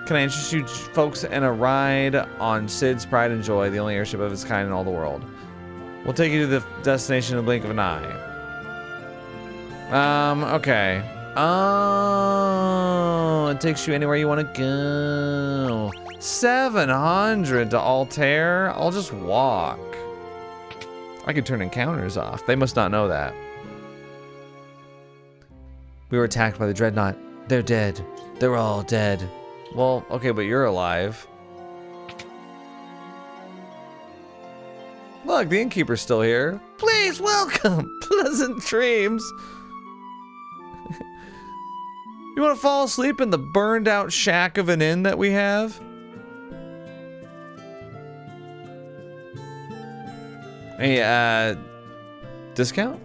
Can I interest you folks in a ride on Sid's Pride and Joy, the only airship of its kind in all the world? We'll take you to the destination in the blink of an eye. Okay. Oh, it takes you anywhere you want to go. 700 to Altair? I'll just walk. I could turn encounters off. They must not know that. We were attacked by the Dreadnought. They're dead. They're all dead. Well, okay, but you're alive. Look, the innkeeper's still here. Please, welcome. Pleasant dreams. You want to fall asleep in the burned out shack of an inn that we have? Hey, discount?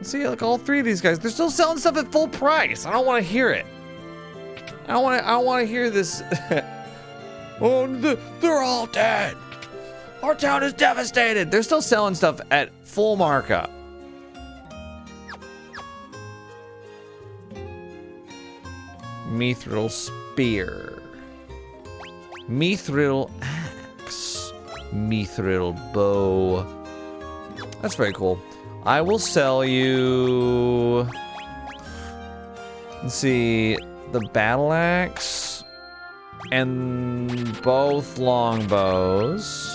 See, look, all 3 of these guys, they're still selling stuff at full price. I don't want to hear it. I don't want to hear this. Oh, they're all dead. Our town is devastated. They're still selling stuff at full markup. Mithril spear. Mithril axe. Mithril bow. That's very cool. I will sell you. Let's see. The battle axe and both longbows.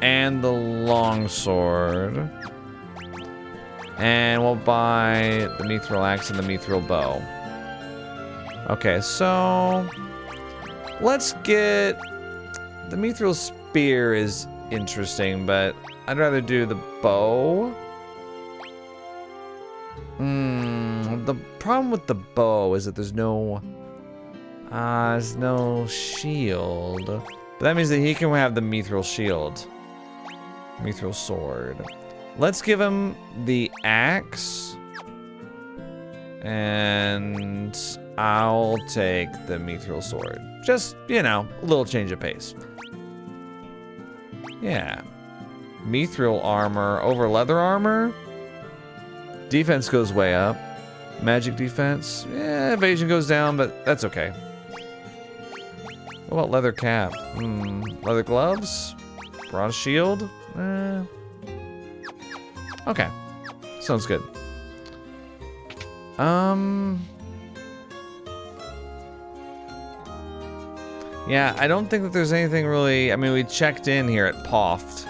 And the longsword. And we'll buy the Mithril axe and the Mithril bow. Okay, so let's get the Mithril spear is interesting, but I'd rather do the bow. The problem with the bow is that there's no shield. But that means that he can have the Mithril shield. Mithril sword. Let's give him the axe. And I'll take the Mithril sword. Just, you know, a little change of pace. Yeah. Mithril armor over leather armor. Defense goes way up. Magic defense. Yeah, evasion goes down, but that's okay. What about leather cap? Leather gloves? Bronze shield? Okay. Sounds good. Yeah, I don't think that there's anything really... I mean, we checked in here at Poft,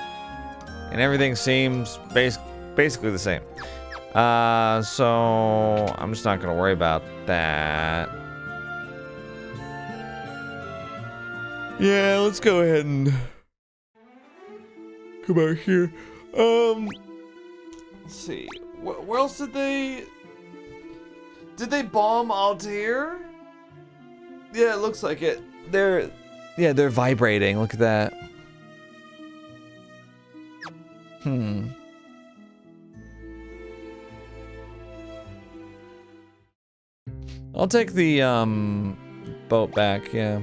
and everything seems basically the same. So I'm just not gonna worry about that. Yeah, let's go ahead and come out here. Let's see. Where else did they bomb Altair? Yeah, it looks like it. They're vibrating. Look at that. I'll take the boat back, yeah.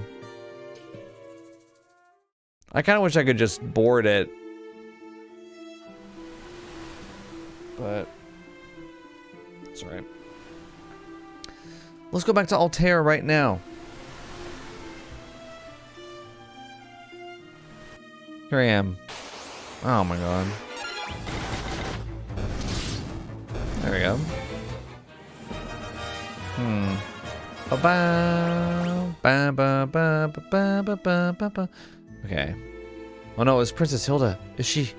I kind of wish I could just board it. But it's alright. Let's go back to Altair right now. Here I am. Oh my god. There we go. Okay. Oh no, it's Princess Hilda. Is she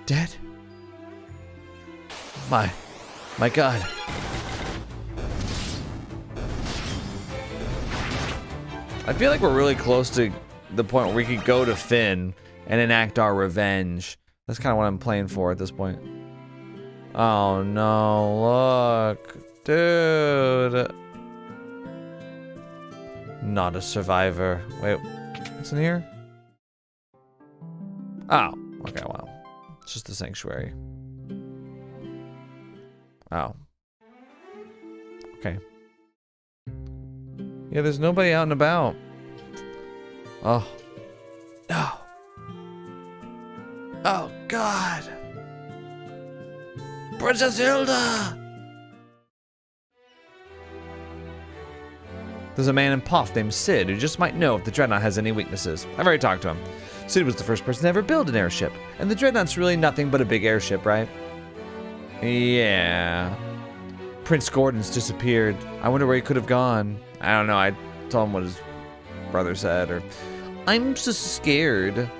dead? My god. I feel like we're really close to the point where we could go to Fynn and enact our revenge. That's kind of what I'm playing for at this point. Oh no, look. Dude. Not a survivor. Wait, what's in here? Oh, okay, wow. It's just the sanctuary. Oh. Okay. Yeah, there's nobody out and about. Oh. No. Oh, God. Princess Hilda! There's a man in Poft named Sid who just might know if the Dreadnought has any weaknesses. I've already talked to him. Sid was the first person to ever build an airship. And the Dreadnought's really nothing but a big airship, right? Yeah. Prince Gordon's disappeared. I wonder where he could have gone. I don't know. I told him what his brother said, or... I'm just scared.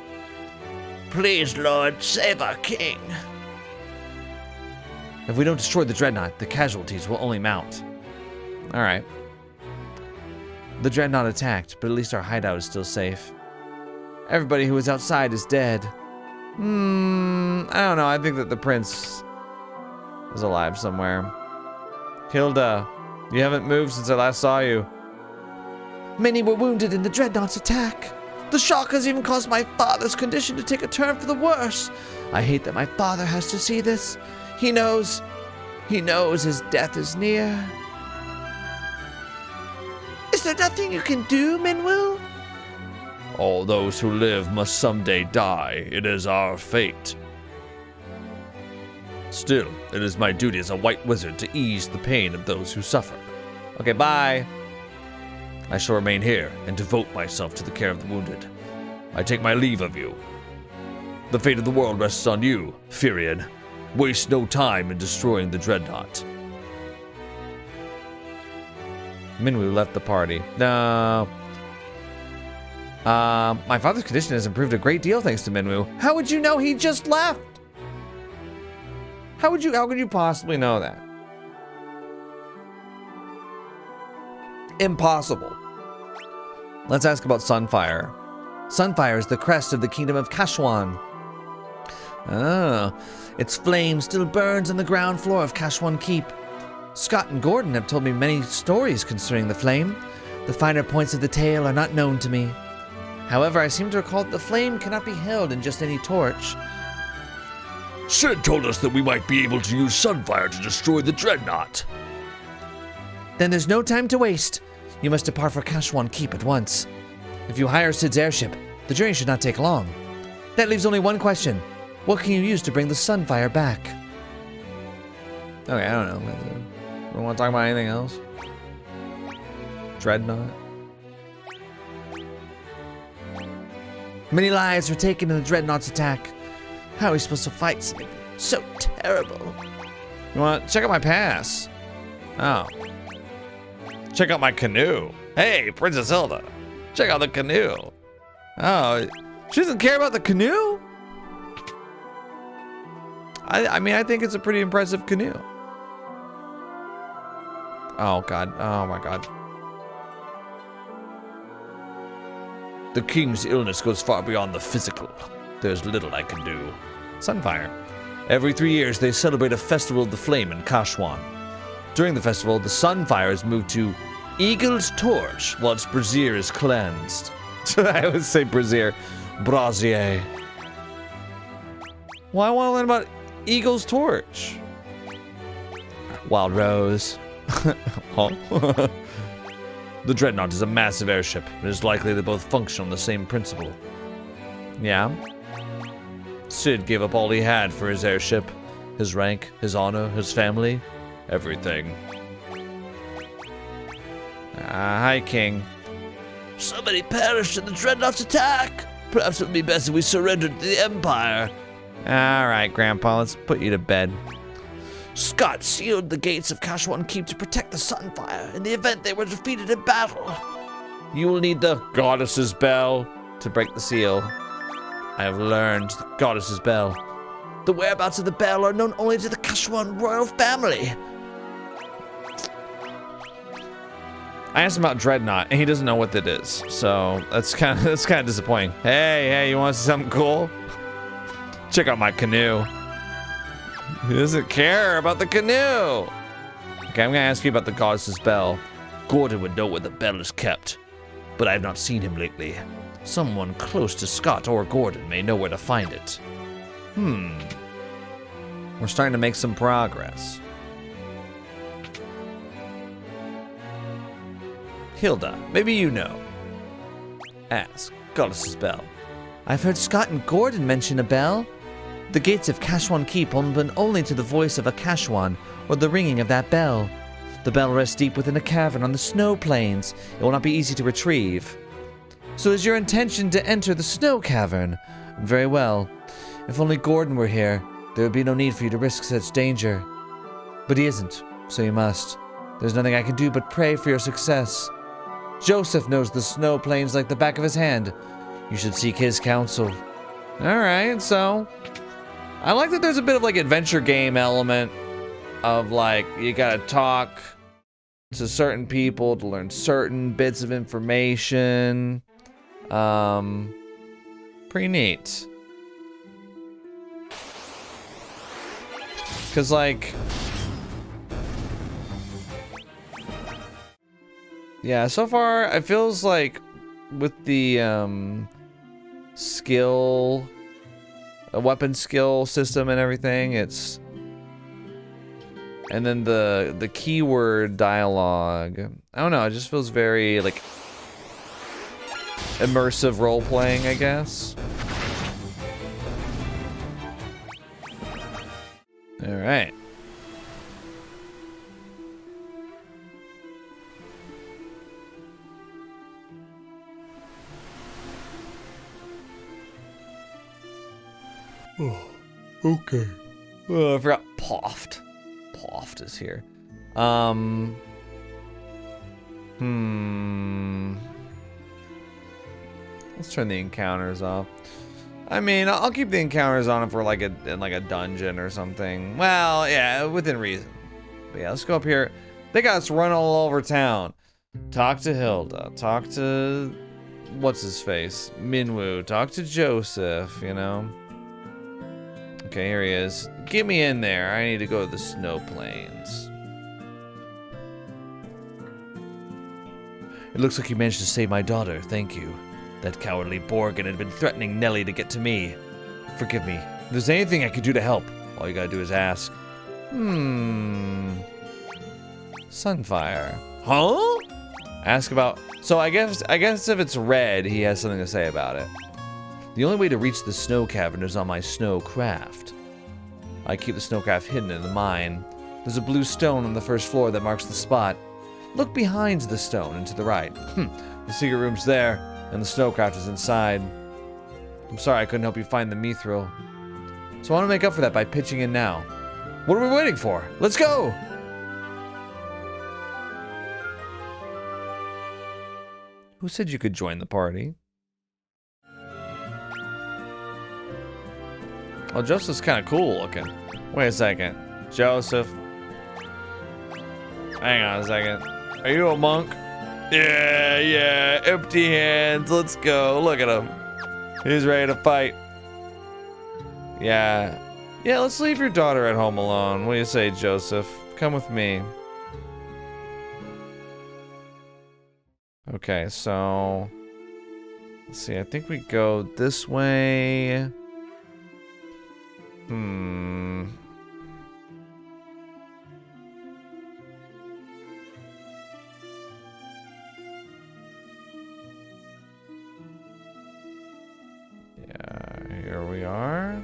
Please, Lord, save our king. If we don't destroy the Dreadnought, the casualties will only mount. Alright. The Dreadnought attacked, but at least our hideout is still safe. Everybody who was outside is dead. I don't know. I think that the prince is alive somewhere. Hilda, you haven't moved since I last saw you. Many were wounded in the Dreadnought's attack. The shock has even caused my father's condition to take a turn for the worse. I hate that my father has to see this. He knows his death is near. Is there nothing you can do, Minwu? All those who live must someday die. It is our fate. Still, it is my duty as a white wizard to ease the pain of those who suffer. Okay, bye. I shall remain here and devote myself to the care of the wounded. I take my leave of you. The fate of the world rests on you, Firian. Waste no time in destroying the Dreadnought. Minwu left the party. No. My father's condition has improved a great deal thanks to Minwu. How would you know he just left? How could you possibly know that? Impossible. Let's ask about Sunfire. Sunfire is the crest of the kingdom of Kashwan. Oh, its flame still burns on the ground floor of Kashwan Keep. Scott and Gordon have told me many stories concerning the flame. The finer points of the tale are not known to me. However, I seem to recall that the flame cannot be held in just any torch. Sid told us that we might be able to use Sunfire to destroy the Dreadnought. Then there's no time to waste. You must depart for Kashwan Keep at once. If you hire Sid's airship, the journey should not take long. That leaves only one question. What can you use to bring the Sunfire back? Okay, I don't know. We want to talk about anything else? Dreadnought? Many lives were taken in the Dreadnought's attack. How are we supposed to fight something so terrible? You want to check out my pass? Oh. Check out my canoe. Hey, Princess Hilda. Check out the canoe. Oh, she doesn't care about the canoe? I mean, I think it's a pretty impressive canoe. Oh, God. Oh, my God. The king's illness goes far beyond the physical. There's little I can do. Sunfire. Every 3 years, they celebrate a festival of the flame in Kashwan. During the festival, the Sunfire is moved to Eagle's Torch while its brazier is cleansed. I always say brazier. Brazier. Well, I want to learn about Eagle's Torch. Wild Rose. Oh. The Dreadnought is a massive airship. It is likely they both function on the same principle. Yeah. Sid gave up all he had for his airship. His rank, his honor, his family. Everything. Hi, King. Somebody perished in the Dreadnought's attack. Perhaps it would be best if we surrendered to the Empire. All right, Grandpa, let's put you to bed. Scott sealed the gates of Kashwan Keep to protect the Sunfire in the event they were defeated in battle. You will need the Goddess's Bell to break the seal. I have learned the Goddess's Bell. The whereabouts of the bell are known only to the Kashwan royal family. I asked him about Dreadnought, and he doesn't know what that is. So that's kind of disappointing. Hey, you want to see something cool? Check out my canoe. He doesn't care about the canoe. Okay, I'm gonna ask you about the Goddess's Bell. Gordon would know where the bell is kept, but I have not seen him lately. Someone close to Scott or Gordon may know where to find it. We're starting to make some progress. Hilda, maybe you know. Ask Goddess's Bell. I've heard Scott and Gordon mention a bell. The gates of Kashwan Keep open only to the voice of a Kashwan or the ringing of that bell. The bell rests deep within a cavern on the snow plains. It will not be easy to retrieve. So is your intention to enter the snow cavern? Very well. If only Gordon were here, there would be no need for you to risk such danger. But he isn't, so you must. There's nothing I can do but pray for your success. Joseph knows the snow plains like the back of his hand. You should seek his counsel. Alright, so I like that there's a bit of like adventure game element of like you gotta talk to certain people to learn certain bits of information. Pretty neat. Cause like, yeah, so far it feels like with the a weapon skill system and everything, it's, and then the keyword dialogue, I don't know, it just feels very like immersive role playing, I guess. All right. Oh, okay. Oh, I forgot Poft. Poft is here. Let's turn the encounters off. I mean, I'll keep the encounters on if we're like in like a dungeon or something. Well, yeah, within reason. But yeah, let's go up here. They got us run all over town. Talk to Hilda. Talk to what's his face? Minwoo. Talk to Joseph, you know. Okay, here he is. Get me in there. I need to go to the snow plains. It looks like you managed to save my daughter, thank you. That cowardly Borgin had been threatening Nellie to get to me. Forgive me. If there's anything I could do to help, All you gotta do is ask. Sunfire. Huh? Ask about... So I guess if it's red, he has something to say about it. The only way to reach the snow cavern is on my snow craft. I keep the snow craft hidden in the mine. There's a blue stone on the first floor that marks the spot. Look behind the stone and to the right. The secret room's there, and the snow craft is inside. I'm sorry I couldn't help you find the Mithril. So I want to make up for that by pitching in now. What are we waiting for? Let's go! Who said you could join the party? Oh, Joseph's kind of cool looking. Wait a second. Joseph. Hang on a second. Are you a monk? Yeah. Empty hands. Let's go. Look at him. He's ready to fight. Yeah, let's leave your daughter at home alone. What do you say, Joseph? Come with me. Okay, so... Let's see, I think we go this way. Yeah, here we are.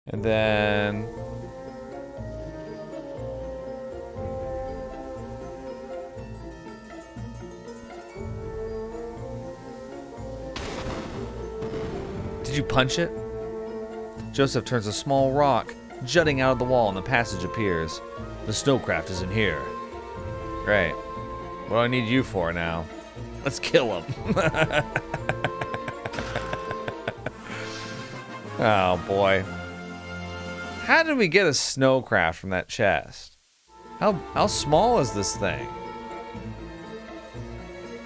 And then... Did you punch it? Joseph turns a small rock, jutting out of the wall, and the passage appears. The snowcraft is in here. Great. What do I need you for now? Let's kill him. Oh boy. How did we get a snowcraft from that chest? How small is this thing?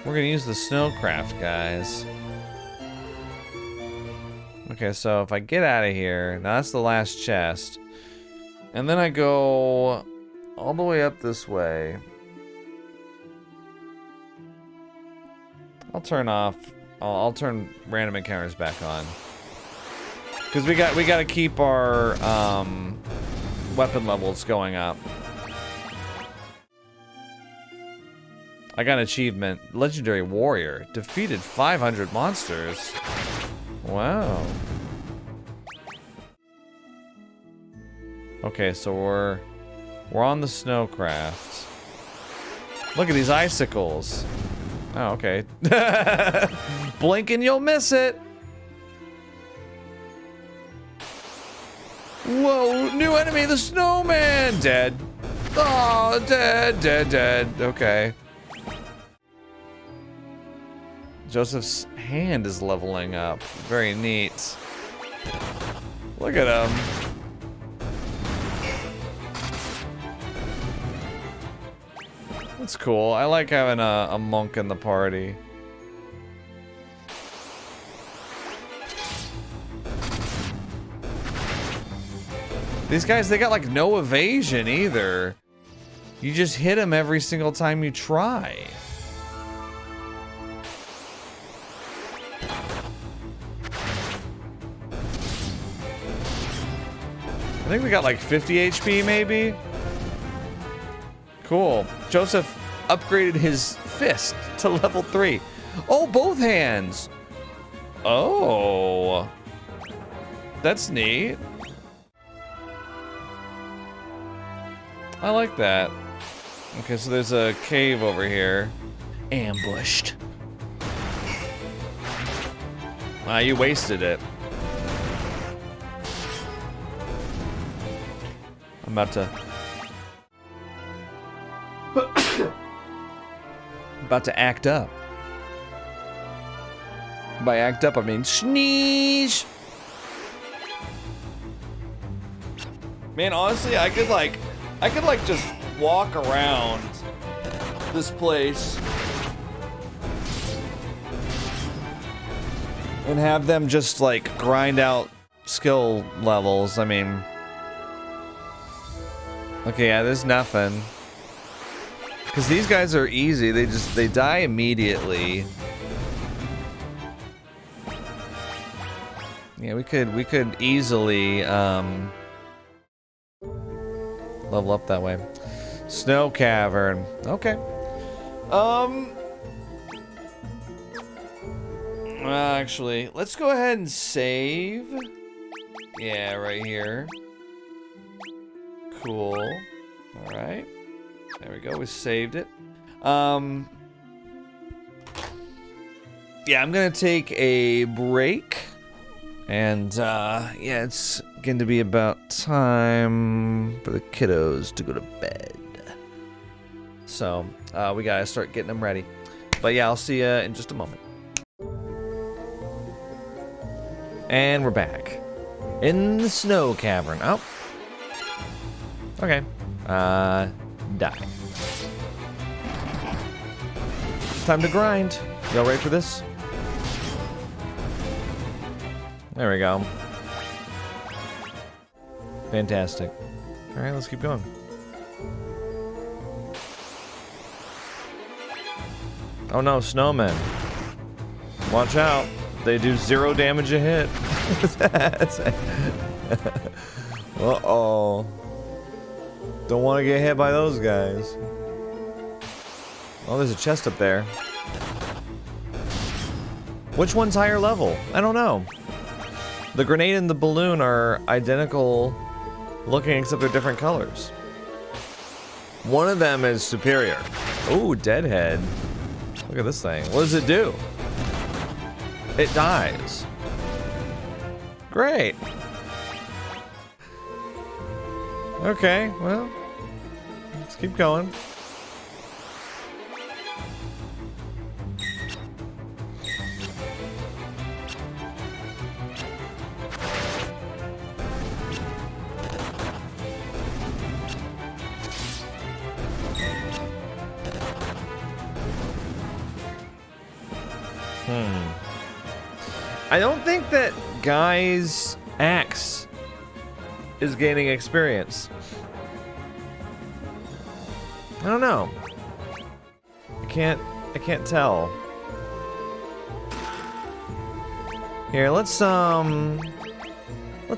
We're gonna use the snowcraft, guys. Okay, so if I get out of here, now that's the last chest. And then I go all the way up this way. I'll turn off, I'll turn random encounters back on. Because we gotta keep our weapon levels going up. I got an achievement, Legendary Warrior. Defeated 500 monsters. Wow. Okay, so we're on the snowcraft. Look at these icicles. Oh, okay. Blink and you'll miss it. Whoa, new enemy, the snowman! Dead. Oh, dead. Okay. Joseph's hand is leveling up. Very neat. Look at him. That's cool. I like having a monk in the party. These guys, they got like no evasion either. You just hit them every single time you try. I think we got like 50 HP maybe. Cool. Joseph upgraded his fist to level 3. Oh, both hands. Oh. That's neat. I like that. Okay, so there's a cave over here. Ambushed. Ah, you wasted it. I'm about to act up. By act up, I mean sneeze. Man, honestly, I could just walk around this place and have them just like grind out skill levels. I mean, okay, yeah, there's nothing. Because these guys are easy. They die immediately. Yeah, we could easily level up that way. Snow cavern. Okay. Actually, let's go ahead and save. Yeah, right here. Cool. All right. There we go. We saved it. Yeah, I'm gonna take a break. And, yeah, it's going to be about time for the kiddos to go to bed. So, we gotta start getting them ready. But yeah, I'll see you in just a moment. And we're back. In the snow cavern. Oh. Okay. Die. Time to grind. Y'all ready for this? There we go. Fantastic. All right, let's keep going. Oh no, snowmen. Watch out. They do 0 damage a hit. Uh-oh. Don't want to get hit by those guys. Oh, there's a chest up there. Which one's higher level? I don't know. The grenade and the balloon are identical looking except they're different colors. One of them is superior. Ooh, deadhead. Look at this thing. What does it do? It dies. Great. Okay, well, let's keep going. I don't think that Guy's axe is gaining experience. I don't know. I can't tell. Here, let's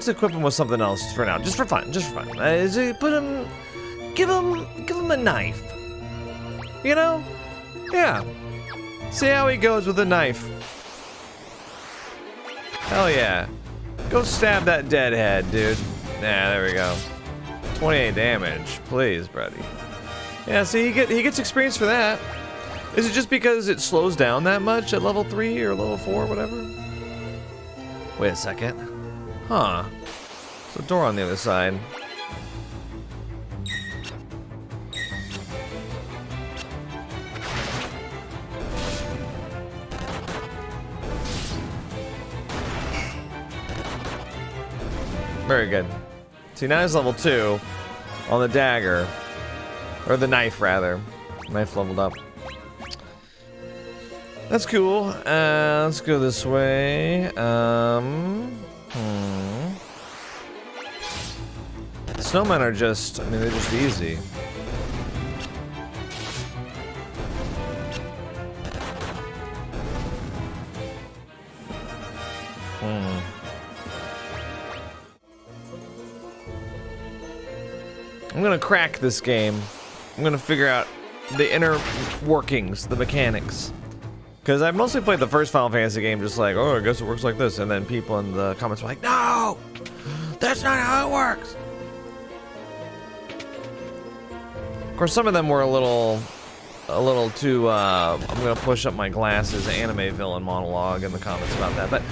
equip him with something else for now, just for fun, give him a knife. You know? Yeah. See how he goes with a knife. Hell yeah. Go stab that deadhead, dude. Nah, there we go. 28 damage. Please, buddy. Yeah, see, he gets experience for that. Is it just because it slows down that much at level 3 or level 4, whatever? Wait a second. Huh. There's a door on the other side. Very good. See, now he's level 2 on the dagger. Or the knife, rather. Knife leveled up. That's cool. Let's go this way. Snowmen are just, I mean, they're just easy. I'm gonna crack this game. I'm gonna figure out the inner workings, the mechanics. Because I've mostly played the first Final Fantasy game just like, oh, I guess it works like this. And then people in the comments were like, no! That's not how it works! Of course, some of them were a little too, I'm gonna push up my glasses anime villain monologue in the comments about that. But,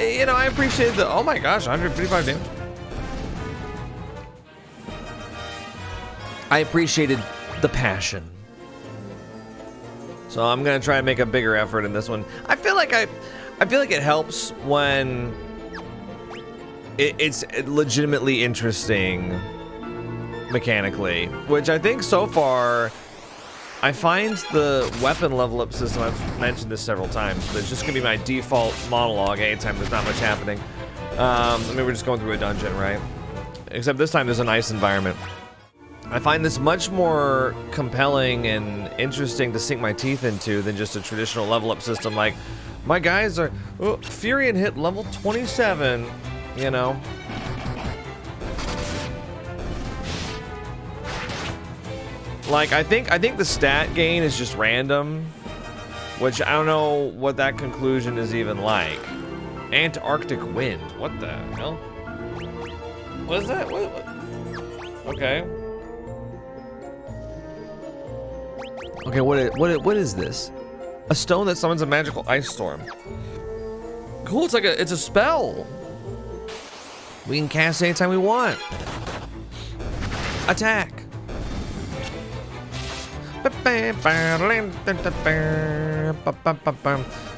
you know, I appreciate the, oh my gosh, 155 damage. I appreciated the passion. So I'm gonna try and make a bigger effort in this one. I feel like it helps when it's legitimately interesting mechanically, which I think so far I find the weapon level up system, I've mentioned this several times, but it's just gonna be my default monologue anytime there's not much happening. I mean, we're just going through a dungeon, right? Except this time there's a nice environment. I find this much more compelling and interesting to sink my teeth into than just a traditional level up system. Like, my guys are, oh, Furion hit level 27, you know. Like, I think the stat gain is just random, which I don't know what that conclusion is even like. Antarctic wind. What the hell? What is that? What? Okay. Okay, what is this? A stone that summons a magical ice storm. Cool, it's a spell. We can cast anytime we want. Attack.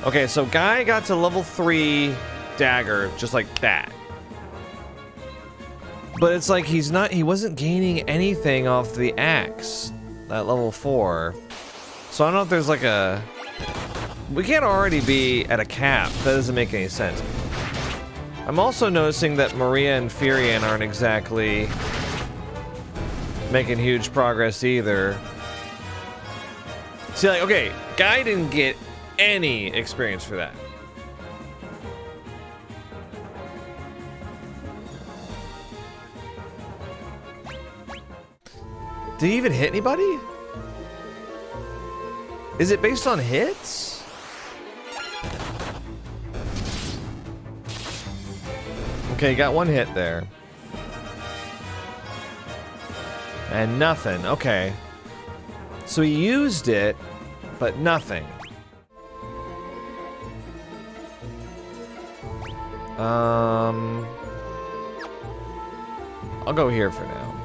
Okay, so guy got to level 3 dagger just like that. But it's like he wasn't gaining anything off the axe at level 4. So I don't know if there's like a... We can't already be at a cap. That doesn't make any sense. I'm also noticing that Maria and Furian aren't exactly making huge progress either. See, like, okay, Guy didn't get any experience for that. Did he even hit anybody? Is it based on hits? Okay, got one hit there. And nothing, okay. So he used it, but nothing. I'll go here for now.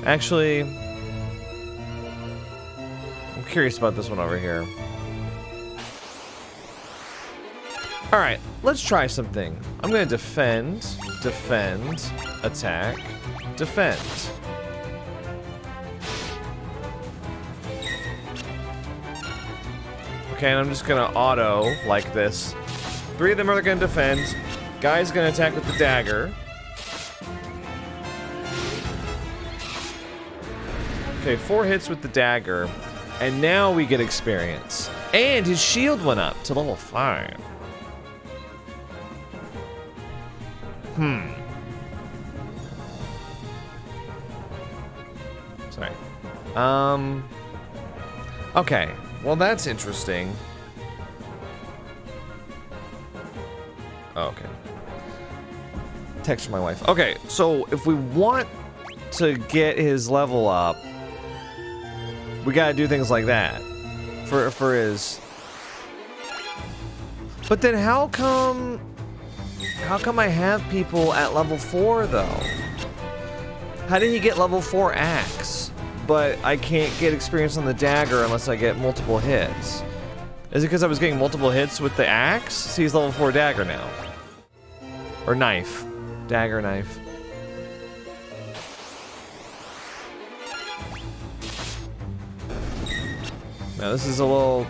Actually, I'm curious about this one over here. All right, let's try something. I'm gonna defend, attack, defend. Okay, and I'm just gonna auto like this. 3 of them are gonna defend. Guy's gonna attack with the dagger. Okay, 4 hits with the dagger, and now we get experience. And his shield went up to level 5. Sorry. Okay. Well, that's interesting. Oh, okay. Text from my wife. Okay, so if we want to get his level up, we gotta do things like that. For his... But then how come I have people at level 4 though? How did he get level 4 axe, but I can't get experience on the dagger unless I get multiple hits? Is it because I was getting multiple hits with the axe? See, he's level 4 dagger now. Or knife. Dagger, knife. Now this is a little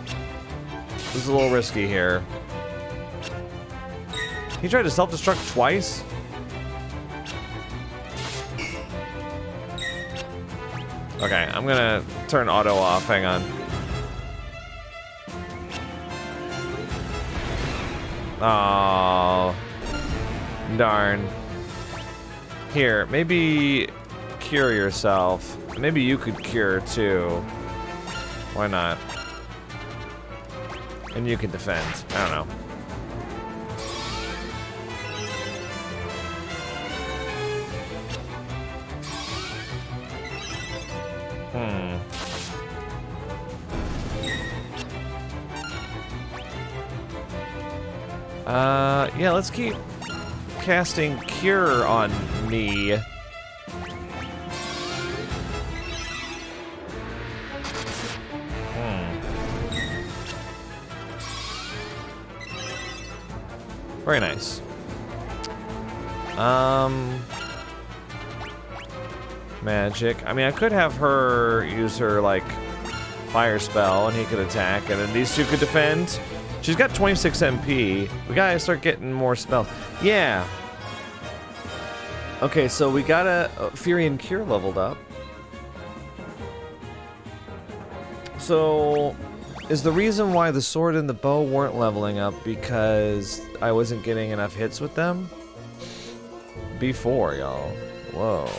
risky here. He tried to self-destruct twice? Okay, I'm gonna turn auto off, hang on. Oh, darn. Here, maybe cure yourself. Maybe you could cure too. Why not? And you can defend. I don't know. Yeah, let's keep casting Cure on me. Very nice. Magic. I mean, I could have her use her, like, fire spell, and he could attack, and then these two could defend. She's got 26 MP. We gotta start getting more spells. Yeah. Okay, so we got a Fury and Cure leveled up. So, is the reason why the sword and the bow weren't leveling up because I wasn't getting enough hits with them? B4, y'all. Whoa.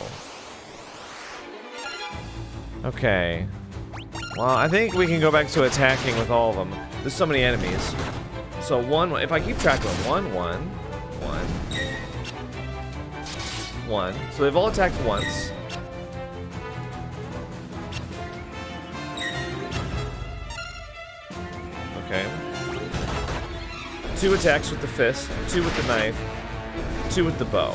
Okay. Well, I think we can go back to attacking with all of them. There's so many enemies. So one, if I keep track of them, one. So they've all attacked once. Okay. 2 attacks with the fist, 2 with the knife, 2 with the bow.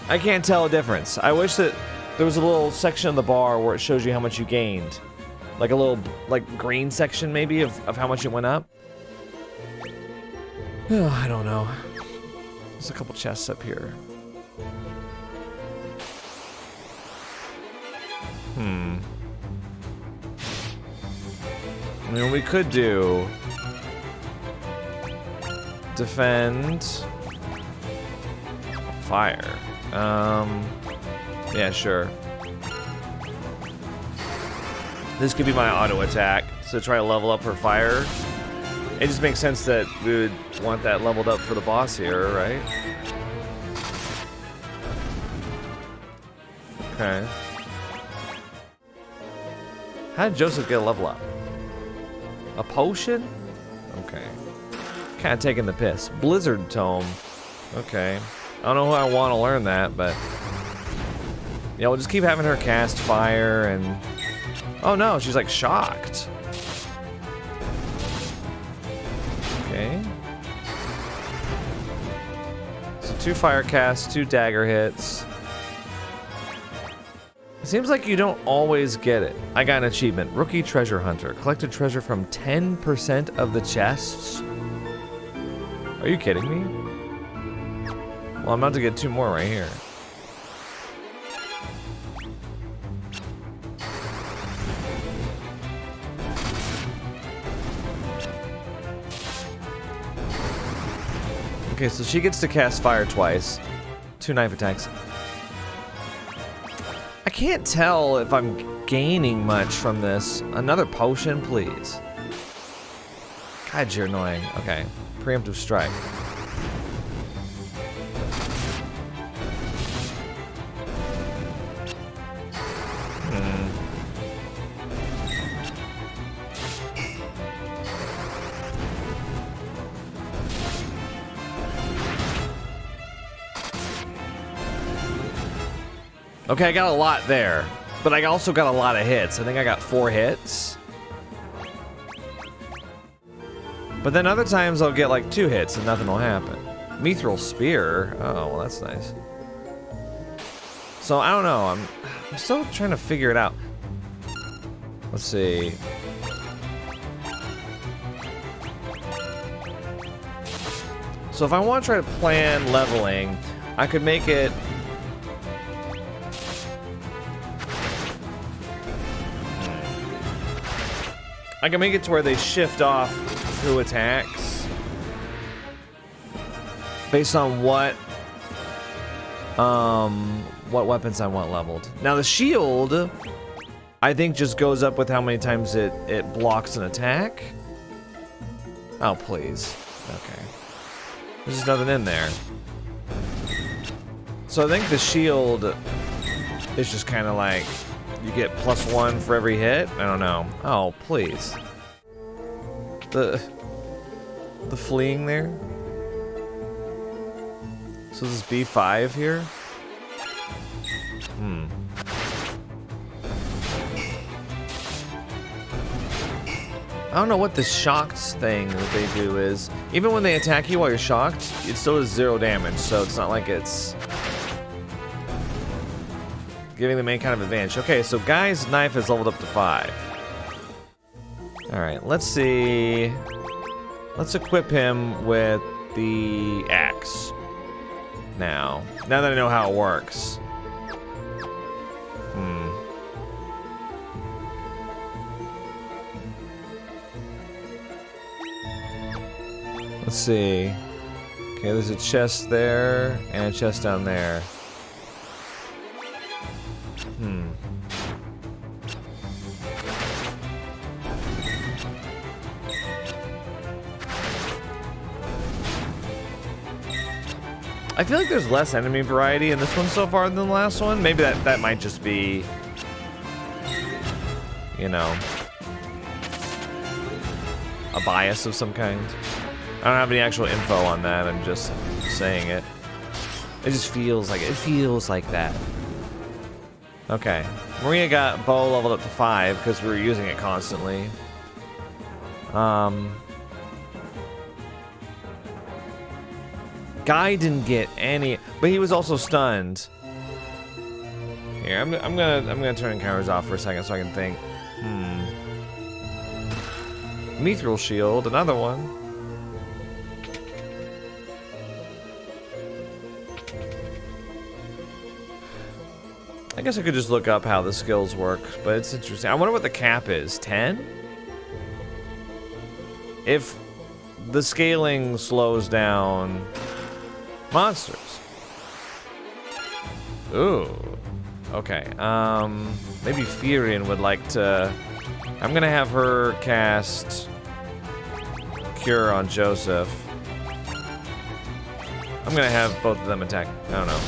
I can't tell a difference. I wish that there was a little section on the bar where it shows you how much you gained. Like a little, like, green section, maybe, of how much it went up. Oh, I don't know. There's a couple chests up here. I mean, we could do... defend... fire. Yeah, sure. This could be my auto attack, so try to level up her fire. It just makes sense that we would want that leveled up for the boss here, right? Okay. How did Joseph get a level up? A potion? Okay. Kind of taking the piss. Blizzard Tome. Okay. I don't know who I want to learn that, but... yeah, we'll just keep having her cast fire and... oh no, she's like shocked. Okay. So 2 fire casts, 2 dagger hits. It seems like you don't always get it. I got an achievement. Rookie Treasure Hunter. Collected treasure from 10% of the chests. Are you kidding me? Well, I'm about to get 2 more right here. Okay, so she gets to cast fire twice. 2 knife attacks. I can't tell if I'm gaining much from this. Another potion, please. God, you're annoying. Okay. Preemptive strike. Okay, I got a lot there, but I also got a lot of hits. I think I got 4 hits. But then other times I'll get like 2 hits and nothing will happen. Mithril Spear. Oh, well, that's nice. So I don't know. I'm still trying to figure it out. Let's see. So if I want to try to plan leveling, I could make it... I can make it to where they shift off who attacks based on what weapons I want leveled. Now the shield, I think, just goes up with how many times it blocks an attack. Oh, please. Okay. There's just nothing in there. So I think the shield is just kind of like, you get +1 for every hit? I don't know. Oh, please. The fleeing there? So this is B5 here? I don't know what the shocked thing that they do is. Even when they attack you while you're shocked, it still does 0 damage, so it's not like it's giving them any kind of advantage. Okay, so Guy's knife is leveled up to 5. Alright, let's see. Let's equip him with the axe. Now that I know how it works. Let's see. Okay, there's a chest there and a chest down there. I feel like there's less enemy variety in this one so far than the last one. Maybe that might just be, you know, a bias of some kind. I don't have any actual info on that. I'm just saying it. It just feels like that. Okay, Maria got bow leveled up to 5 because we were using it constantly. Guy didn't get any, but he was also stunned. Here, I'm gonna turn cameras off for a second so I can think. Mithril shield, another one. I guess I could just look up how the skills work, but it's interesting. I wonder what the cap is. 10? If the scaling slows down monsters. Ooh. Okay. Maybe Furion would like to. I'm gonna have her cast Cure on Joseph. I'm gonna have both of them attack. I don't know.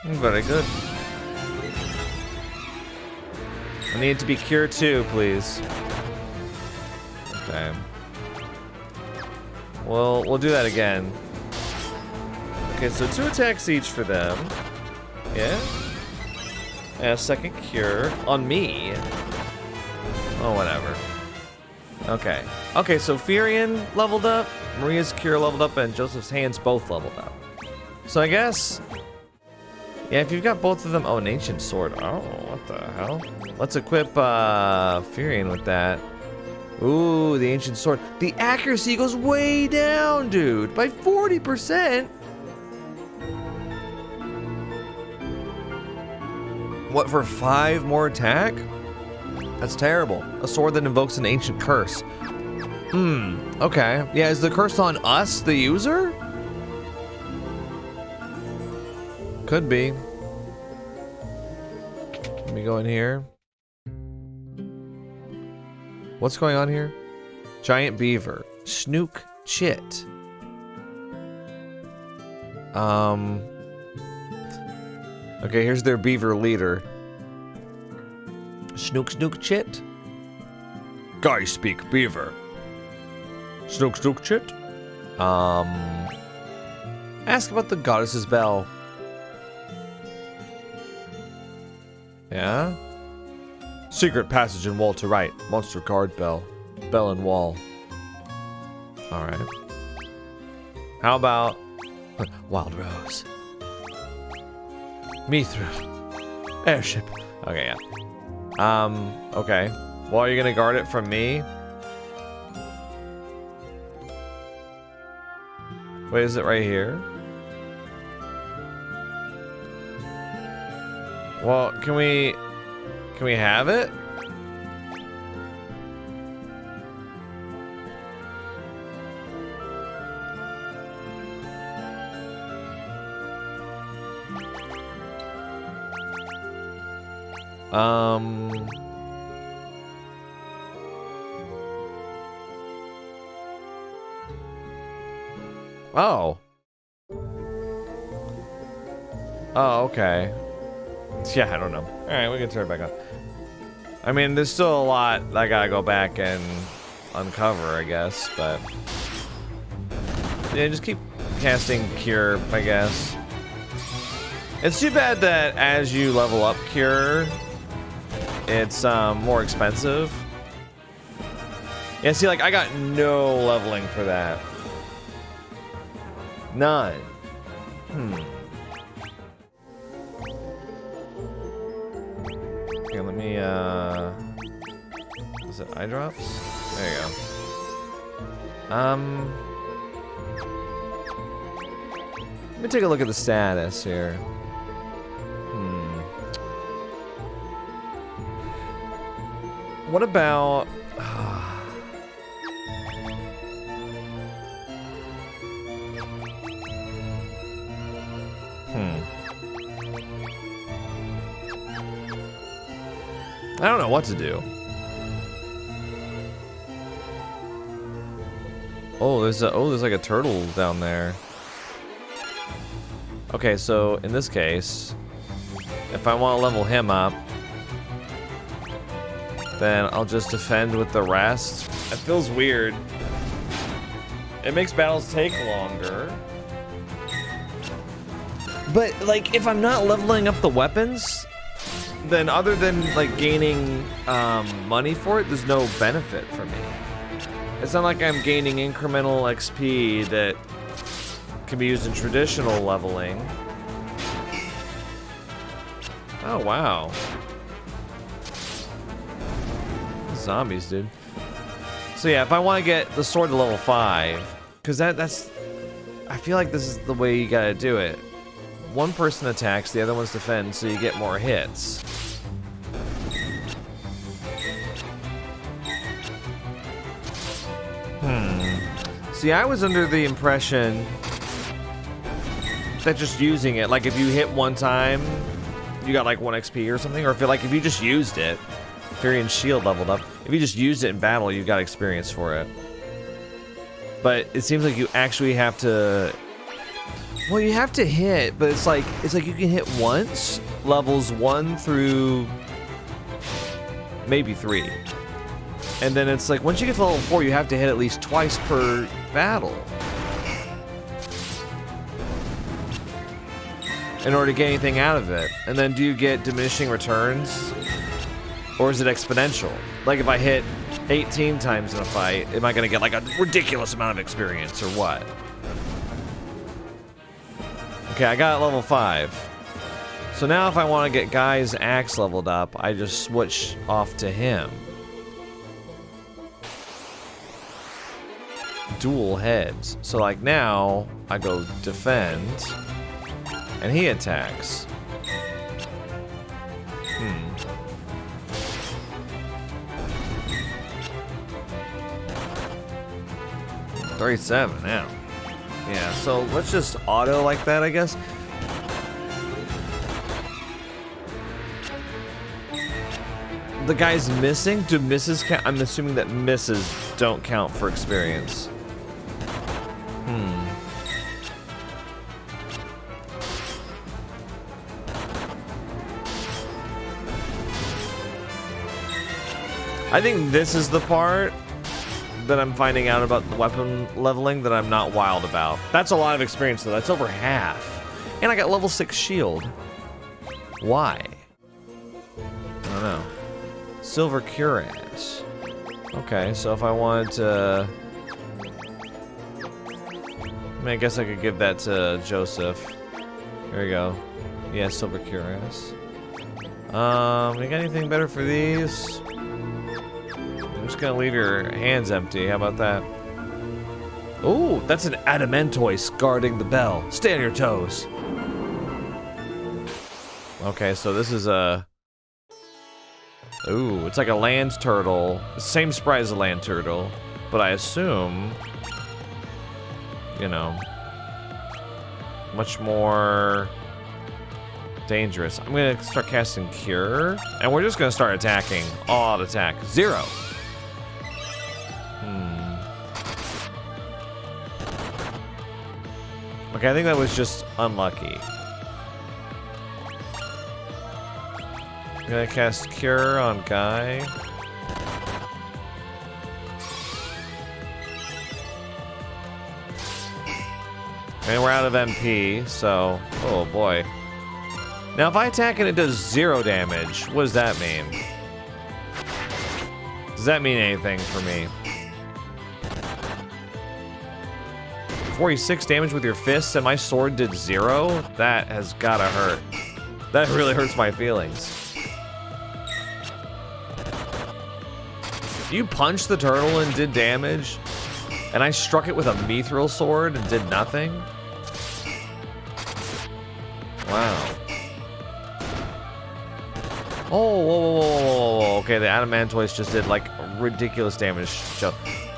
Very good. I need it to be Cure 2, please. Okay. Well, we'll do that again. Okay, so 2 attacks each for them. Yeah. And a second cure on me. Oh, whatever. Okay. Okay, so Furion leveled up, Maria's cure leveled up, and Joseph's hands both leveled up. So I guess... yeah, if you've got both of them... oh, an ancient sword. Oh, what the hell? Let's equip Furion with that. Ooh, the ancient sword. The accuracy goes way down, dude, by 40%. What, for 5 more attack? That's terrible. A sword that invokes an ancient curse. Okay. Yeah, is the curse on us, the user? Could be. Let me go in here. What's going on here? Giant beaver. Snook chit. Okay, here's their beaver leader. Snook chit? Guy speak beaver. Snook chit? Ask about the goddess's bell. Yeah? Secret passage and wall to right. Monster guard bell. Bell and wall. Alright. How about Wild Rose? Mithril. Airship. Okay, yeah. Okay. Well, are you gonna guard it from me? Wait, is it right here? Well, can we have it? Oh. Oh, okay. Yeah, I don't know. Alright, we can turn it back on. I mean, there's still a lot I gotta go back and uncover, I guess, but... yeah, just keep casting Cure, I guess. It's too bad that as you level up Cure, it's more expensive. Yeah, see, like, I got no leveling for that. None. Okay, let me, is it eye drops? There you go. Let me take a look at the status here. What about... I don't know what to do. Oh, there's like a turtle down there. Okay, so in this case, if I want to level him up, then I'll just defend with the rest. It feels weird. It makes battles take longer. But, like, if I'm not leveling up the weapons, then other than, like, gaining money for it, there's no benefit for me. It's not like I'm gaining incremental XP that can be used in traditional leveling. Oh, wow. Zombies, dude. So yeah, if I want to get the sword to level 5, because that's... I feel like this is the way you gotta do it. One person attacks, the other one's defends, so you get more hits. See, I was under the impression that just using it, like if you hit one time, you got like 1 XP or something, or if you just used it, Fyrion's shield leveled up. If you just used it in battle, you got experience for it. But it seems like you actually have to... Well, you have to hit, but it's like you can hit once, levels 1 through maybe 3. And then it's like, once you get to level 4, you have to hit at least twice per battle in order to get anything out of it. And then do you get diminishing returns? Or is it exponential? Like if I hit 18 times in a fight, am I gonna get like a ridiculous amount of experience or what? Okay, I got level 5. So now if I want to get Guy's axe leveled up, I just switch off to him. Dual heads. So like now, I go defend, and he attacks. 37 now. Yeah, so let's just auto like that, I guess. The guy's missing? Do misses count? I'm assuming that misses don't count for experience. I think this is the part that I'm finding out about the weapon leveling that I'm not wild about. That's a lot of experience though, that's over half. And I got level 6 shield. Why? I don't know. Silver cuirass. Okay, so if I wanted to... I mean, I guess I could give that to Joseph. There we go. Yeah, silver cuirass. You got anything better for these? I'm just gonna leave your hands empty. How about that? Ooh, that's an adamantoise guarding the bell. Stay on your toes. Okay, so this is a... Ooh, it's like a land turtle. Same sprite as a land turtle, but I assume, you know, much more dangerous. I'm gonna start casting Cure, and we're just gonna start attacking. All out attack. 0. Okay, I think that was just unlucky. I'm gonna cast Cure on Guy. And we're out of MP, so... Oh boy. Now if I attack and it does 0 damage, what does that mean? Does that mean anything for me? 46 damage with your fists and my sword did 0? That has gotta hurt. That really hurts my feelings. You punched the turtle and did damage, and I struck it with a mithril sword and did nothing? Wow. Oh, whoa. Okay, the adamantoise just did like ridiculous damage.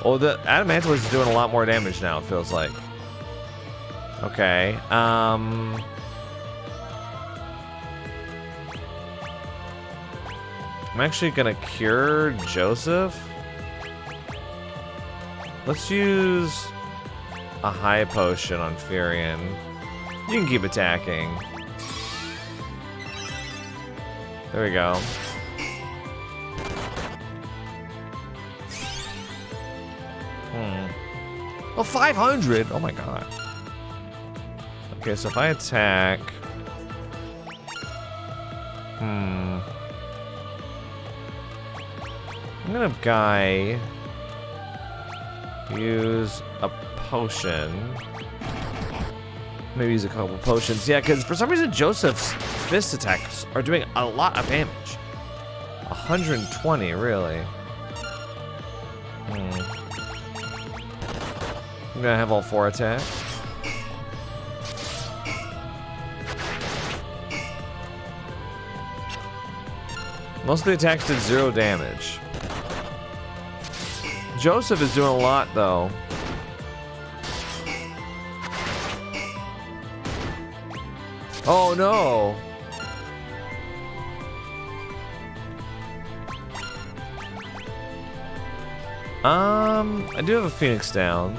Oh, the adamantoise is doing a lot more damage now, it feels like. Okay, I'm actually gonna cure Joseph. Let's use a high potion on Furion. You can keep attacking. There we go. Oh, 500! Oh my god. Okay, so if I attack... I'm gonna have Guy use a potion. Maybe use a couple potions. Yeah, because for some reason Joseph's fist attacks are doing a lot of damage. 120, really. I'm gonna have all 4 attack. Most of the attacks did 0 damage. Joseph is doing a lot, though. Oh no! I do have a Phoenix down.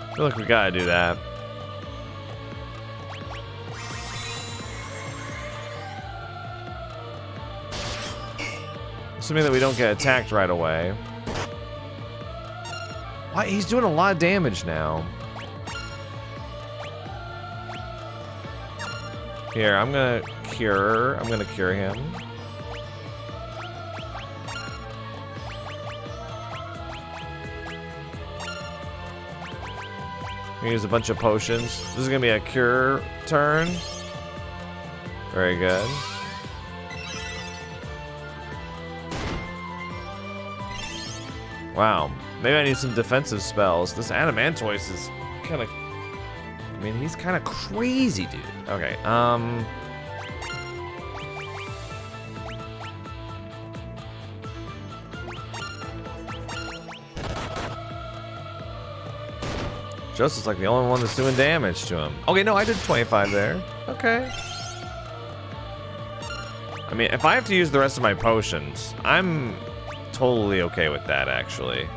I feel like we gotta do that. Assuming that we don't get attacked right away. Why? He's doing a lot of damage now. Here, I'm gonna cure him. I'm gonna use a bunch of potions. This is gonna be a cure turn. Very good. Wow. Maybe I need some defensive spells. This Adamantoise is kind of... I mean, he's kind of crazy, dude. Okay, Joseph's like the only one that's doing damage to him. Okay, no, I did 25 there. Okay. I mean, if I have to use the rest of my potions, I'm totally okay with that, actually.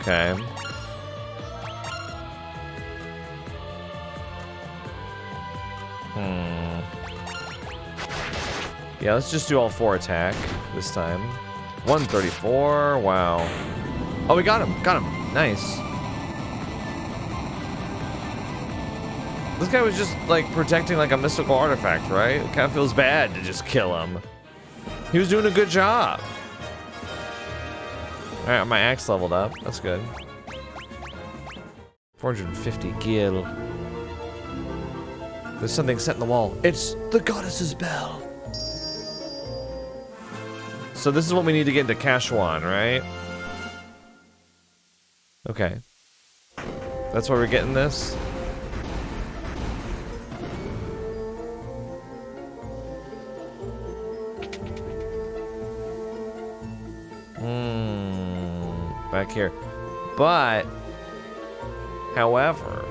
Okay. Yeah, let's just do all 4 attack this time. 134, wow. Oh, we got him, nice. This guy was just like protecting like a mystical artifact, right? It kind of feels bad to just kill him. He was doing a good job. All right, my axe leveled up, that's good. 450 gil. There's something set in the wall. It's the goddess's bell. So this is what we need to get into Kashwan, right? Okay. That's why we're getting this? Back here. But, however,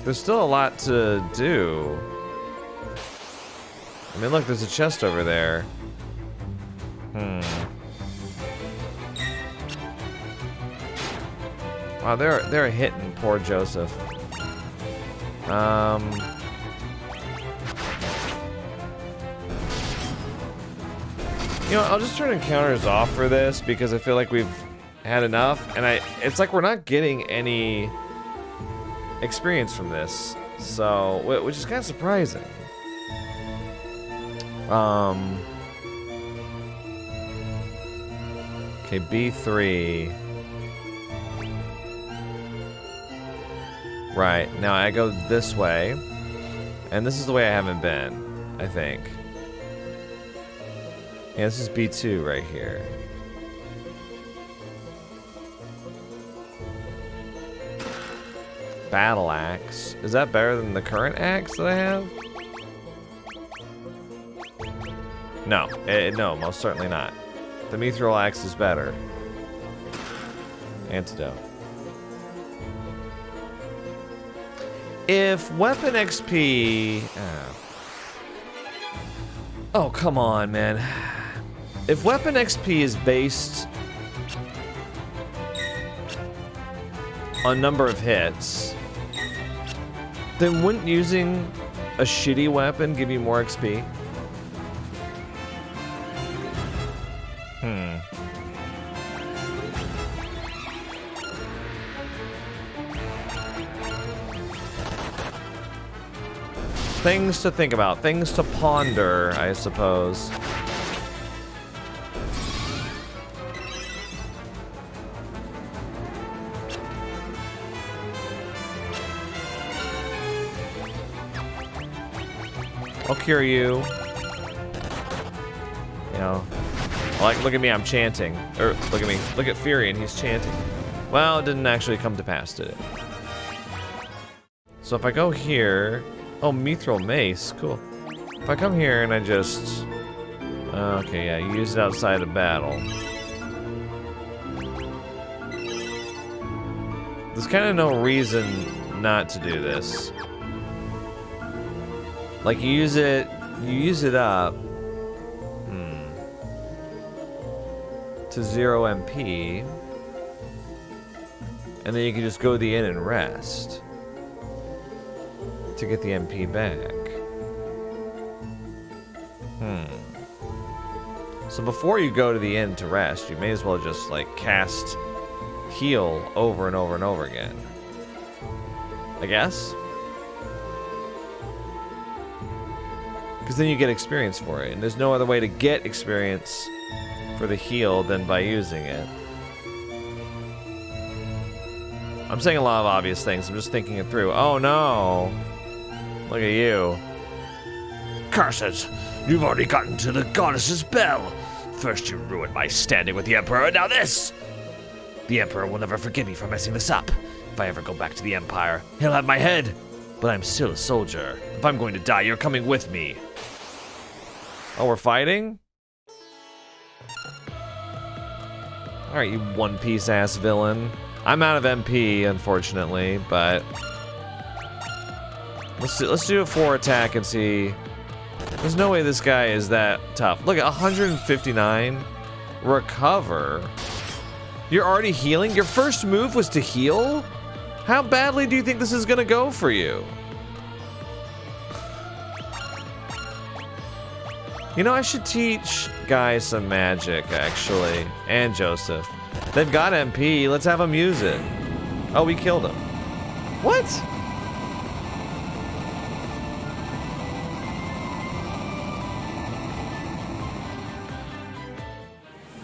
there's still a lot to do. I mean, look, there's a chest over there. Wow, they're hitting poor Joseph. You know, I'll just turn encounters off for this because I feel like we've had enough, and it's like we're not getting any experience from this, so which is kind of surprising. Okay, B3. Right, now I go this way, and this is the way I haven't been, I think. Yeah, this is B2 right here. Battle axe. Is that better than the current axe that I have? No, no, most certainly not. The Mithril axe is better. Antidote. If weapon XP... Oh, come on, man. If weapon XP is based on number of hits, then wouldn't using a shitty weapon give you more XP? Things to think about, things to ponder, I suppose. I'll cure you. You know, like, look at me, I'm chanting. Or, look at me, look at Fury, and he's chanting. Well, it didn't actually come to pass, did it? So if I go here... Oh, Mithril Mace, cool. If I come here and I just... Okay, yeah, use it outside of battle. There's kind of no reason not to do this. Like, you use it up to 0 MP, and then you can just go to the inn and rest to get the MP back. So before you go to the inn to rest, you may as well just like cast heal over and over and over again, I guess. Because then you get experience for it, and there's no other way to get experience for the heal than by using it. I'm saying a lot of obvious things, I'm just thinking it through. Oh no! Look at you. Curses! You've already gotten to the goddess's bell. First you ruined my standing with the Emperor, and now this! The Emperor will never forgive me for messing this up. If I ever go back to the Empire, he'll have my head. But I'm still a soldier. If I'm going to die, you're coming with me. Oh, we're fighting? Alright, you one-piece ass villain. I'm out of MP, unfortunately, but... Let's do a 4 attack and see. There's no way this guy is that tough. Look at 159. Recover. You're already healing? Your first move was to heal? How badly do you think this is gonna go for you? You know, I should teach guys some magic, actually. And Joseph. They've got MP. Let's have them use it. Oh, we killed him. What?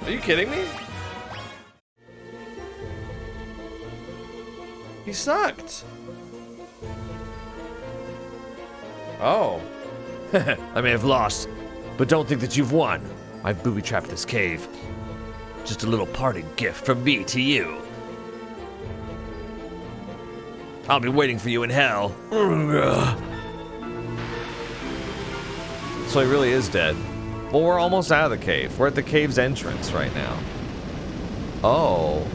Are you kidding me? He sucked. Oh. I may have lost, but don't think that you've won. I've booby-trapped this cave. Just a little parting gift from me to you. I'll be waiting for you in hell. So he really is dead. Well, we're almost out of the cave. We're at the cave's entrance right now. Oh.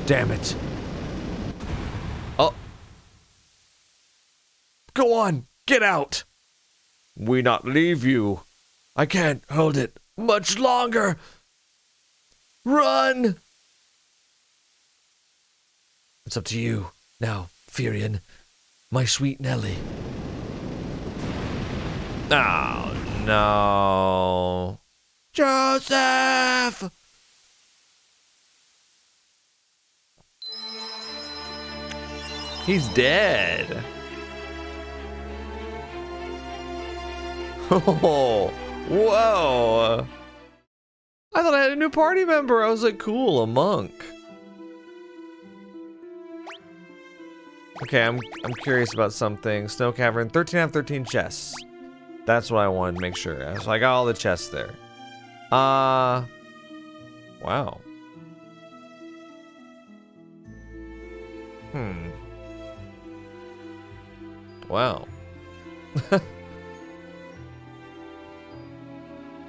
Damn it. Oh. Go on, get out. We not leave you. I can't hold it much longer. Run. It's up to you now, Furion. My sweet Nelly. Oh, no. Joseph! He's dead. Oh, whoa. I thought I had a new party member. I was like, cool, a monk. Okay, I'm curious about something. Snow Cavern, 13 out of 13 chests. That's what I wanted to make sure. So I got all the chests there. Wow. Wow.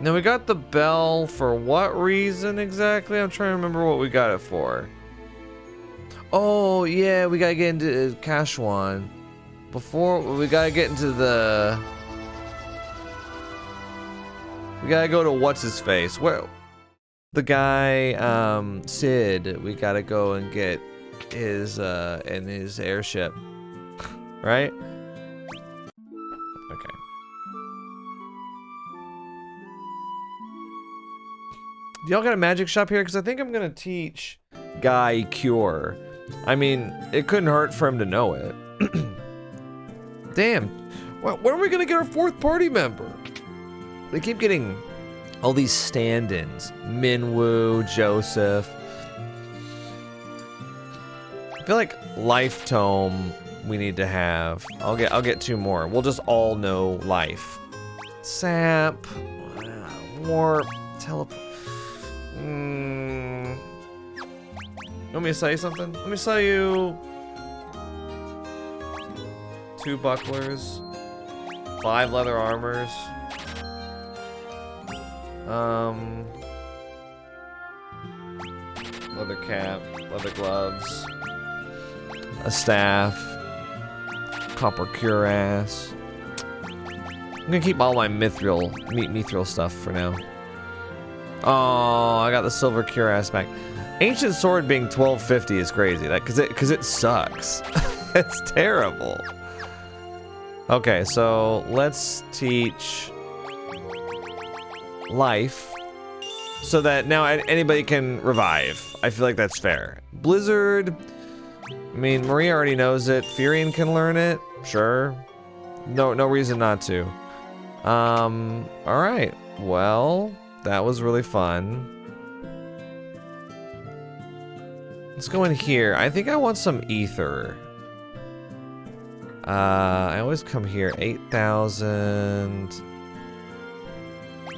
Now we got the bell for what reason exactly? I'm trying to remember what we got it for. Oh yeah, we gotta get into Kashwan. Before we gotta get into the. We gotta go to what's his face? Where? The guy, Sid. We gotta go and get his in his airship, right? Okay. Do y'all got a magic shop here? Because I think I'm gonna teach Guy Cure. I mean, it couldn't hurt for him to know it. Damn. When are we gonna get our 4th party member? They keep getting all these stand-ins. Minwoo, Joseph. I feel like Life Tome we need to have. I'll get 2 more. We'll just all know life. Sap. Warp. Teleport. You want me to sell you something? Let me sell you 2 bucklers, 5 leather armors, leather cap, leather gloves, a staff, copper cuirass. I'm gonna keep all my mithril stuff for now. Oh, I got the silver cuirass back. Ancient sword being 1250 is crazy. That because it sucks. It's terrible. Okay, so let's teach life so that now anybody can revive. I feel like that's fair. Blizzard. I mean, Maria already knows it. Furion can learn it. Sure. No reason not to. All right. Well, that was really fun. Let's go in here. I think I want some ether. I always come here. 8,000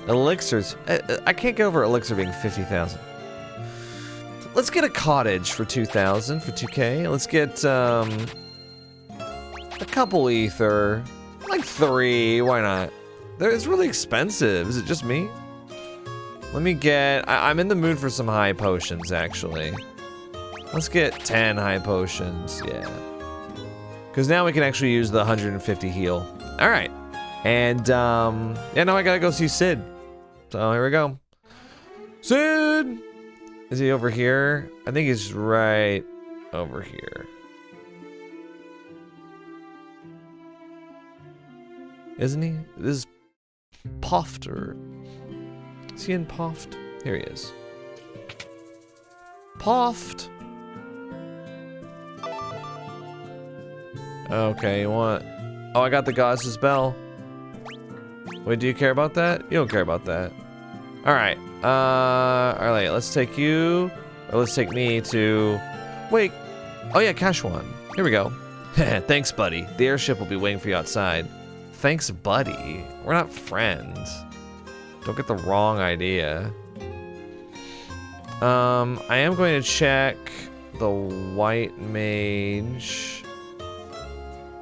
elixirs. I can't get over elixir being 50,000. Let's get a cottage for 2,000 for 2K. Let's get a couple ether, like 3. Why not? It's really expensive. Is it just me? Let me get. I'm in the mood for some high potions, actually. Let's get 10 high potions, yeah. Because now we can actually use the 150 heal. All right. And, yeah, now I gotta go see Sid. So here we go. Sid! Is he over here? I think he's right over here. Isn't he? This is Poft, or... Is he in Poft? Here he is. Poft! Okay, you want... Oh, I got the goddess's bell. Wait, do you care about that? You don't care about that. Alright. Alright, let's take you... Or let's take me to... Wait. Oh yeah, Kashwan. Here we go. Thanks, buddy. The airship will be waiting for you outside. Thanks, buddy. We're not friends. Don't get the wrong idea. I am going to check the white mage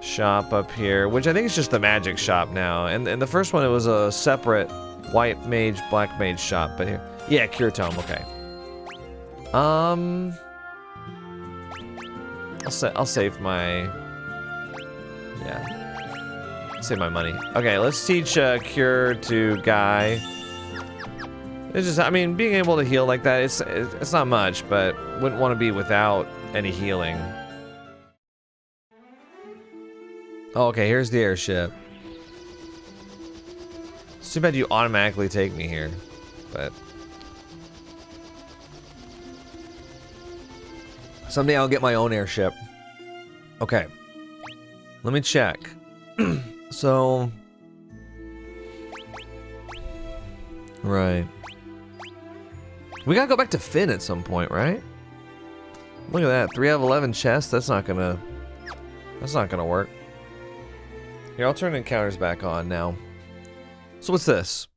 shop up here, which I think is just the magic shop now. And the first one, it was a separate white mage, black mage shop. But here, yeah, Cure Tome. Okay. I'll save my. Yeah. Save my money. Okay, let's teach Cure to Guy. It's just, I mean, being able to heal like that, it's not much, but wouldn't want to be without any healing. Oh, okay, here's the airship. It's too bad you automatically take me here, but someday I'll get my own airship. Okay, let me check. So, right. We gotta go back to Fynn at some point, right? Look at that, 3 out of 11 chests. That's not gonna work. Here, I'll turn encounters back on now. So what's this?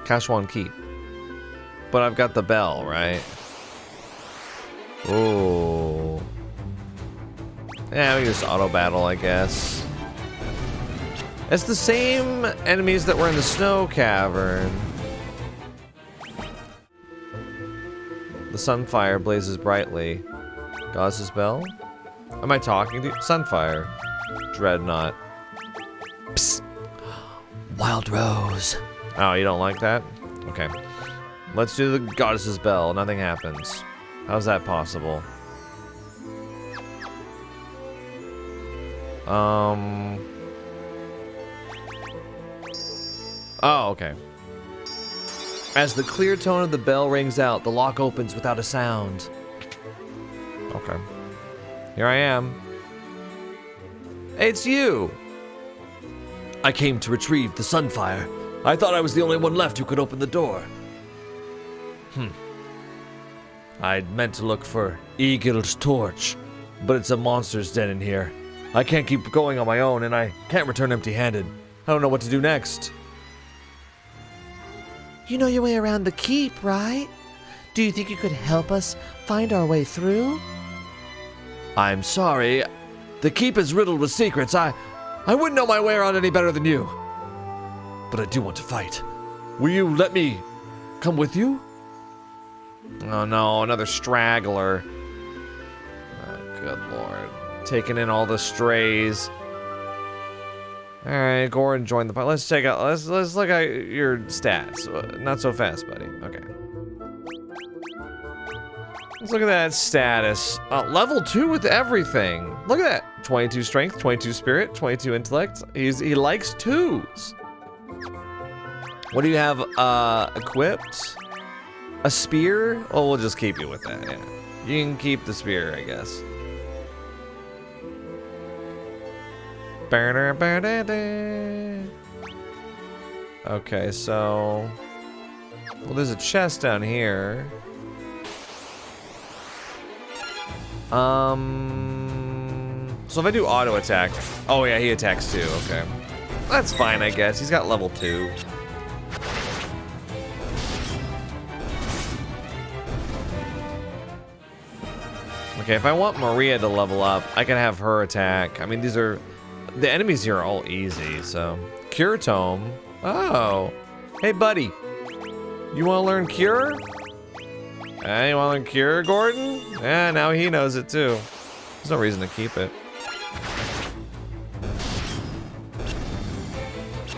Kashwan Keep. But I've got the bell, right? Oh. Yeah, we can just auto battle, I guess. It's the same enemies that were in the snow cavern. The Sunfire blazes brightly. Goddess's Bell? Am I talking to Sunfire? Dreadnought. Psst. Wild Rose. Oh, you don't like that? Okay. Let's do the Goddess's Bell. Nothing happens. How's that possible? Oh, okay. As the clear tone of the bell rings out, the lock opens without a sound. Okay. Here I am. Hey, it's you! I came to retrieve the Sunfire. I thought I was the only one left who could open the door. I'd meant to look for Eagle's torch, but it's a monster's den in here. I can't keep going on my own, and I can't return empty-handed. I don't know what to do next. You know your way around the keep, right? Do you think you could help us find our way through? I'm sorry. The keep is riddled with secrets. I wouldn't know my way around any better than you. But I do want to fight. Will you let me come with you? Oh no, another straggler. Oh, good lord. Taking in all the strays. Alright, Gordon joined the party. Let's check out, let's look at your stats. Not so fast, buddy. Okay. Let's look at that status. Level 2 with everything. Look at that. 22 strength, 22 spirit, 22 intellect. He likes 2s. What do you have equipped? A spear? Oh, we'll just keep you with that, yeah. You can keep the spear, I guess. Okay, so... Well, there's a chest down here. So if I do auto attack... Oh yeah, he attacks too, okay. That's fine, I guess. He's got level 2. Okay, if I want Maria to level up, I can have her attack. I mean, these are... The enemies here are all easy, so... Cure Tome. Oh. Hey, buddy. You want to learn Cure? You want to learn Cure, Gordon? Yeah, now he knows it too. There's no reason to keep it.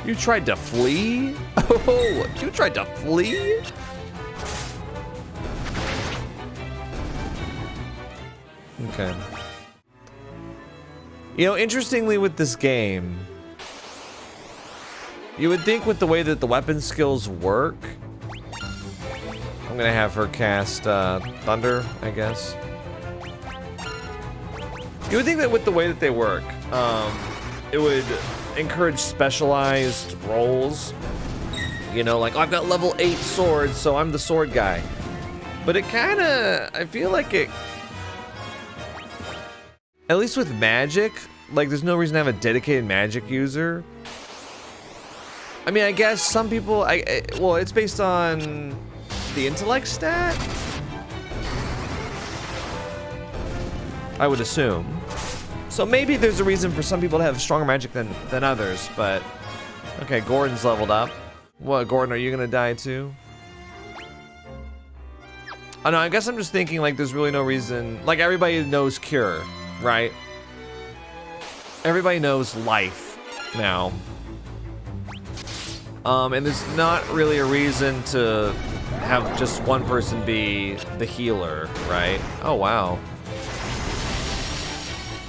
You tried to flee? Oh, you tried to flee? Okay. You know, interestingly with this game, you would think with the way that the weapon skills work, I'm gonna have her cast Thunder, I guess. You would think that with the way that they work, it would encourage specialized roles. You know, like, oh, I've got level 8 swords, so I'm the sword guy. But it kinda, I feel like it, at least with magic, like there's no reason to have a dedicated magic user. I mean, I guess some people, well, it's based on the intellect stat? I would assume. So maybe there's a reason for some people to have stronger magic than others, but... Okay, Gordon's leveled up. What, Gordon, are you gonna die too? Oh no, I guess I'm just thinking like there's really no reason... Like everybody knows Cure, right? Everybody knows Life now. And there's not really a reason to have just one person be the healer, right? Oh, wow.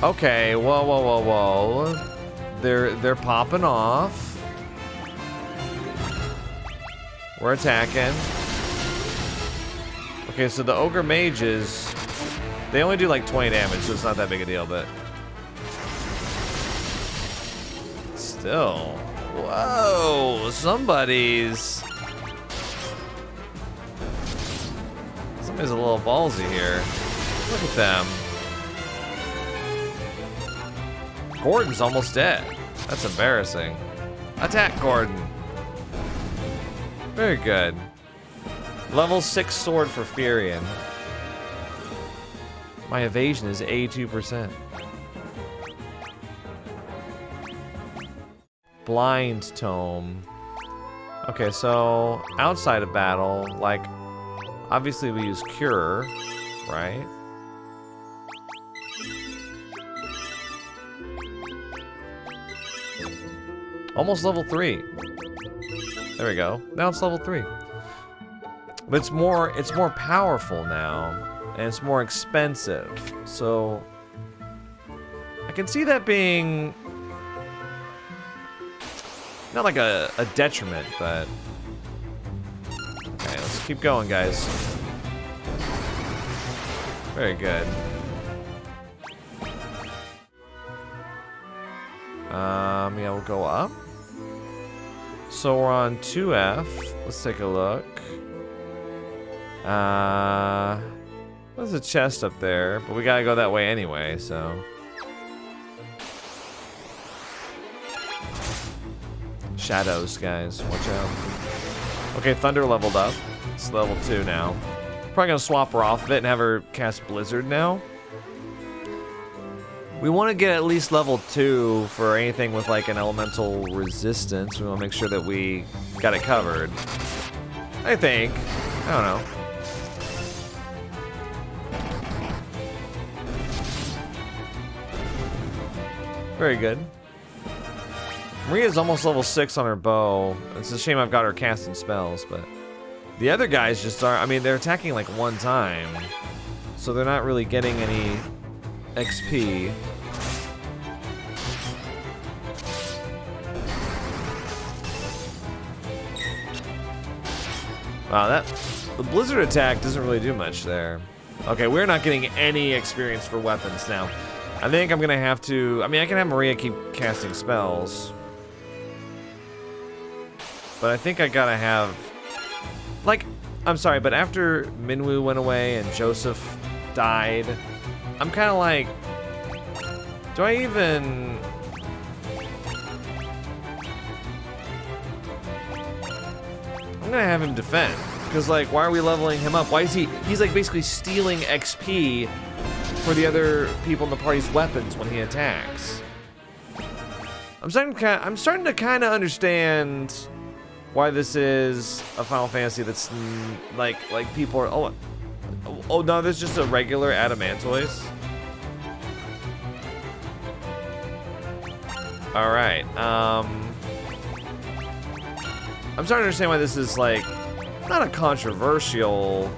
Okay, whoa, whoa, whoa, whoa. They're popping off. We're attacking. Okay, so the ogre mages, they only do like 20 damage, so it's not that big a deal, but still. Whoa, somebody's a little ballsy here. Look at them. Gordon's almost dead. That's embarrassing. Attack, Gordon. Very good. Level 6 sword for Furion. My evasion is 82%. Blind Tome. Okay, so outside of battle, like, obviously we use Cure, right? Almost level 3. There we go. Now it's level 3. But it's more powerful now, and it's more expensive. So I can see that being not like a detriment, but okay, let's keep going, guys. Very good. Yeah, we'll go up. So we're on 2F. Let's take a look. There's a chest up there, but we gotta go that way anyway, so. Shadows, guys, watch out. Okay, Thunder leveled up. It's level 2 now. Probably gonna swap her off of it and have her cast Blizzard now. We want to get at least level 2 for anything with like an elemental resistance. We want to make sure that we got it covered. I think. I don't know. Very good. Maria's almost level 6 on her bow. It's a shame I've got her casting spells, but the other guys just are, I mean, they're attacking like one time, so they're not really getting any XP. Wow, the blizzard attack doesn't really do much there. Okay, we're not getting any experience for weapons now. I think I'm gonna have to, I mean, I can have Maria keep casting spells, but I think I gotta have, like, I'm sorry, but after Minwoo went away and Joseph died, I'm kind of like, do I even... I'm gonna have him defend, because like, why are we leveling him up? Why is he's like basically stealing XP for the other people in the party's weapons when he attacks. I'm starting to kind of understand why this is a Final Fantasy that's like people are, oh no, there's just a regular Adamantoise. All right, I'm starting to understand why this is like not a controversial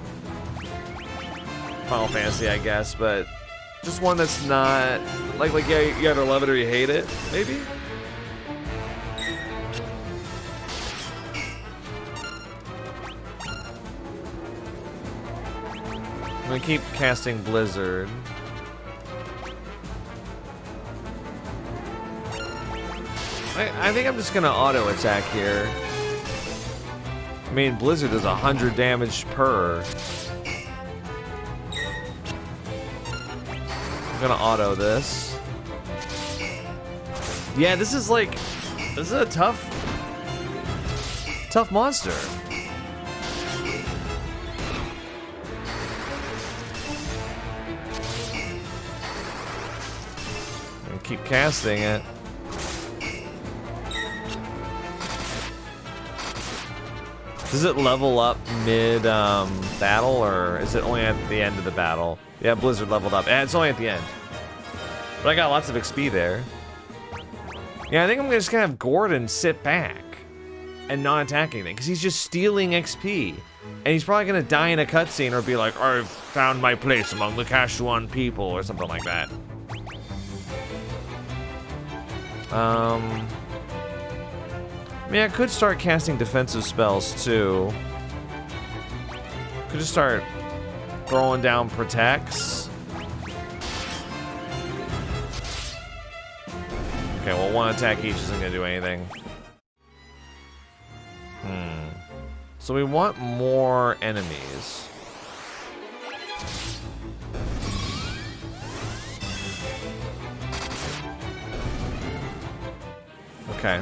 Final Fantasy, I guess, but just one that's not like yeah, you either love it or you hate it, maybe. I'm gonna keep casting Blizzard. I think I'm just gonna auto attack here. I mean, Blizzard does 100 damage per. I'm gonna auto this. Yeah, this is a tough monster. And keep casting it. Does it level up mid battle, or is it only at the end of the battle? Yeah, Blizzard leveled up. And it's only at the end. But I got lots of XP there. Yeah, I think I'm just gonna have Gordon sit back and not attack anything, because he's just stealing XP. And he's probably gonna die in a cutscene or be like, I've found my place among the Kashuan people, or something like that. I mean, I could start casting defensive spells too. Could just start throwing down protects. Okay, well, one attack each isn't gonna do anything. So we want more enemies. Okay.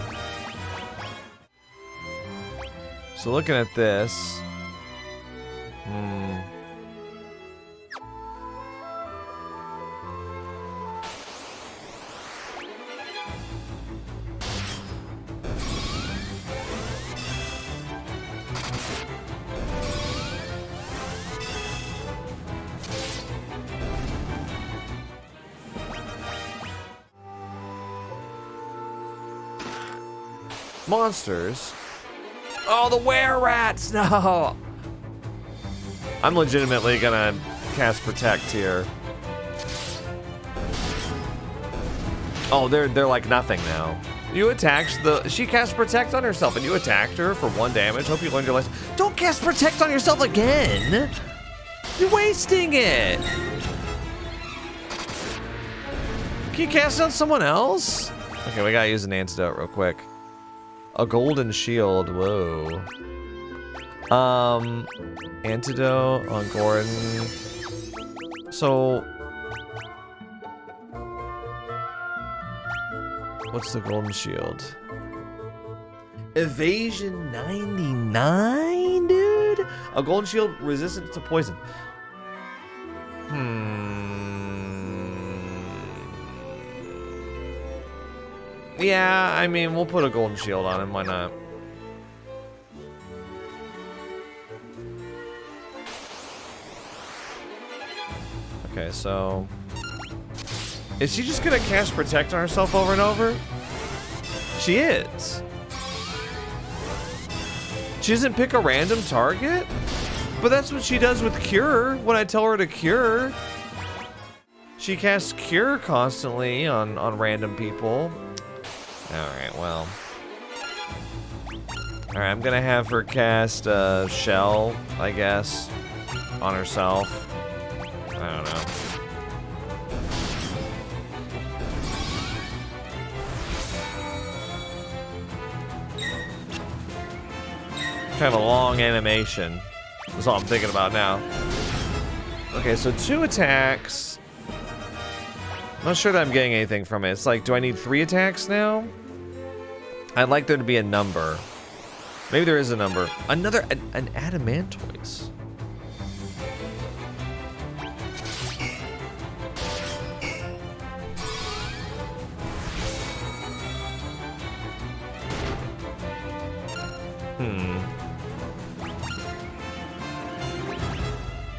So looking at this, monsters. Oh, the were-rats! No! I'm legitimately gonna cast Protect here. Oh, they're like nothing now. You attacked she cast Protect on herself and you attacked her for 1 damage. Hope you learned your lesson. Don't cast Protect on yourself again! You're wasting it! Can you cast it on someone else? Okay, we gotta use an antidote real quick. A golden shield, whoa. Antidote on Gordon. So, what's the golden shield? Evasion 99, dude? A golden shield resistant to poison. Yeah, I mean, we'll put a golden shield on him, why not? Okay, so... Is she just gonna cast Protect on herself over and over? She is. She doesn't pick a random target? But that's what she does with Cure, when I tell her to Cure. She casts Cure constantly on random people. Alright, well. Alright, I'm gonna have her cast Shell, I guess, on herself. I don't know. Kind of a long animation. That's all I'm thinking about now. Okay, so 2 attacks. I'm not sure that I'm getting anything from it. It's like, do I need 3 attacks now? I'd like there to be a number. Maybe there is a number. Another, an adamantoise.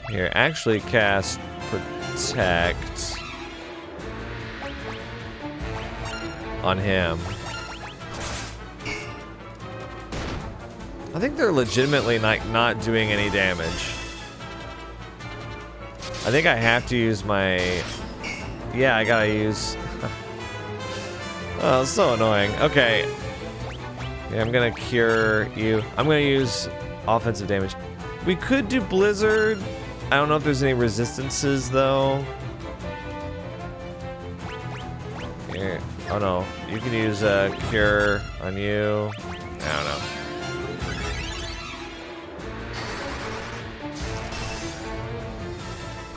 Here, actually cast Protect on him. I think they're legitimately not doing any damage. I think I have to use my... Yeah, I gotta use... Oh, it's so annoying. Okay. Yeah, I'm gonna cure you. I'm gonna use offensive damage. We could do Blizzard. I don't know if there's any resistances, though. Here. Oh, no. You can use Cure on you. I don't know.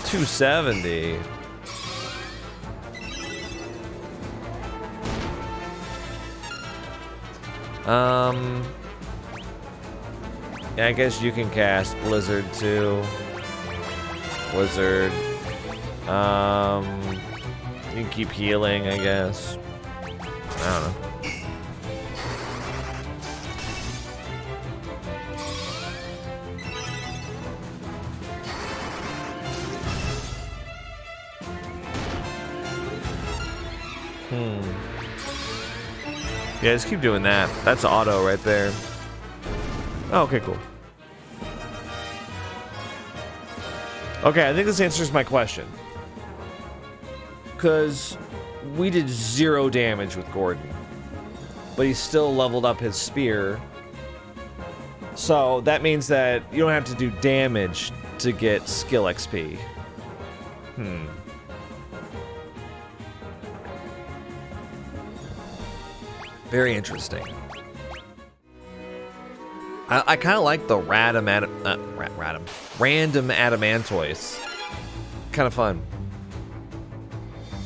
$270. Yeah, I guess you can cast Blizzard too. Blizzard. You can keep healing, I guess. I don't know. Yeah, just keep doing that. That's auto right there. Oh, okay, cool. Okay, I think this answers my question. Because we did 0 damage with Gordon. But he still leveled up his spear. So that means that you don't have to do damage to get skill XP. Very interesting. I kind of like the random adamantoise. Kind of fun.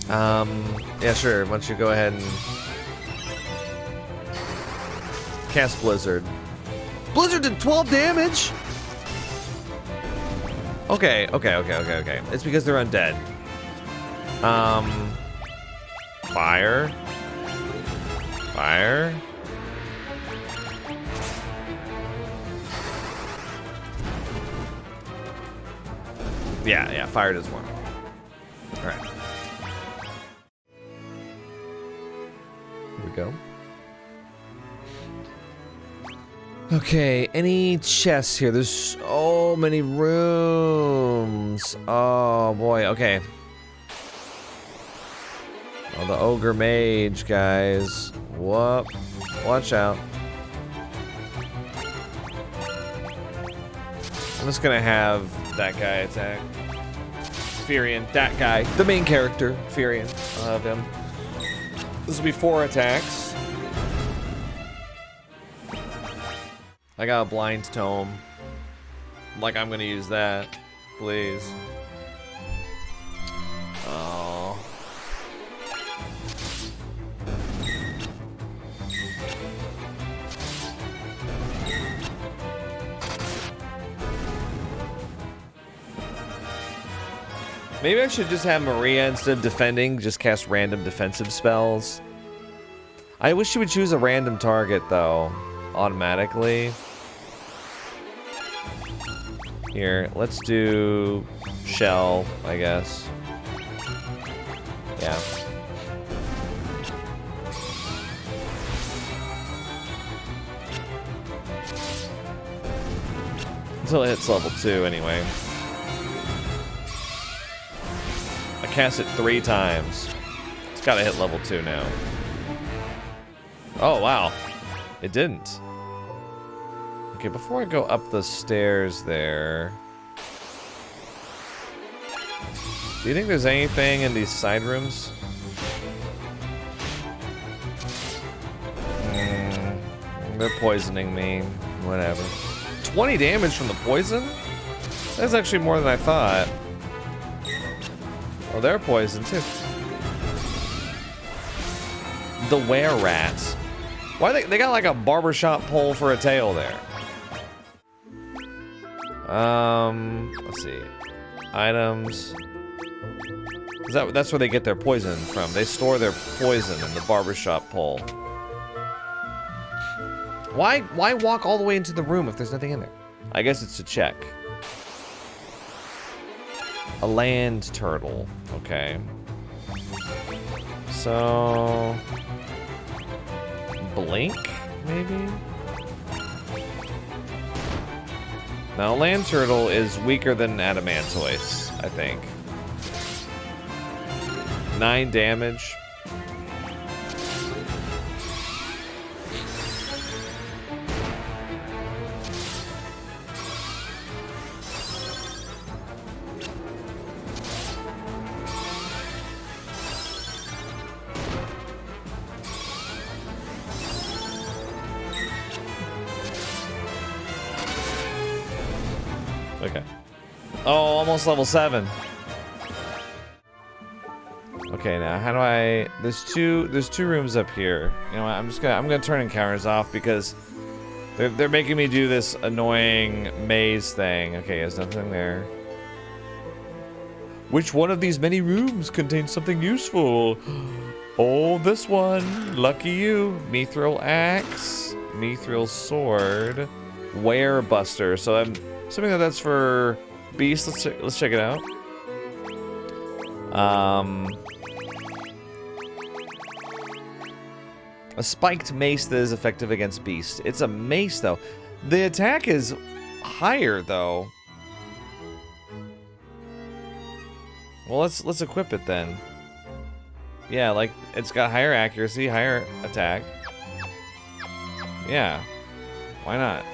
Yeah, sure. Why don't you go ahead and cast Blizzard. Blizzard did 12 damage. Okay. It's because they're undead. Fire. Yeah, fire does more. Alright. Here we go. Okay, any chests here? There's so many rooms. Oh boy, okay. Oh, the ogre mage, guys. Whoop. Watch out. I'm just gonna have that guy attack. Firion, that guy. The main character, Firion. I'll have him. This will be 4 attacks. I got a blind tome. Like I'm gonna use that. Please. Oh. Maybe I should just have Maria, instead of defending, just cast random defensive spells. I wish she would choose a random target, though, automatically. Here, let's do Shell, I guess. Yeah. Until it hits level 2, anyway. I cast it 3 times. It's gotta hit level 2 now. Oh, wow. It didn't. Okay, before I go up the stairs there... Do you think there's anything in these side rooms? They're poisoning me. Whatever. 20 damage from the poison? That's actually more than I thought. Oh, they're poisoned too. The were-rats. Why they got like a barbershop pole for a tail there? Let's see. Items. That's where they get their poison from. They store their poison in the barbershop pole. Why walk all the way into the room if there's nothing in there? I guess it's to check. A land turtle. Okay. So... Blink, maybe? Now, a land turtle is weaker than an adamantoise, I think. 9 damage. Okay. Oh, almost level 7. Okay, now how do I? There's two rooms up here. You know what? I'm gonna turn encounters off because they're making me do this annoying maze thing. Okay, there's nothing there. Which one of these many rooms contains something useful? Oh, this one. Lucky you. Mithril axe, Mithril sword, Werebuster. So I'm assuming that's for beasts. Let's check it out. A spiked mace that is effective against beasts. It's a mace though. The attack is higher though. Well, let's equip it then. Yeah, like it's got higher accuracy, higher attack. Yeah. Why not?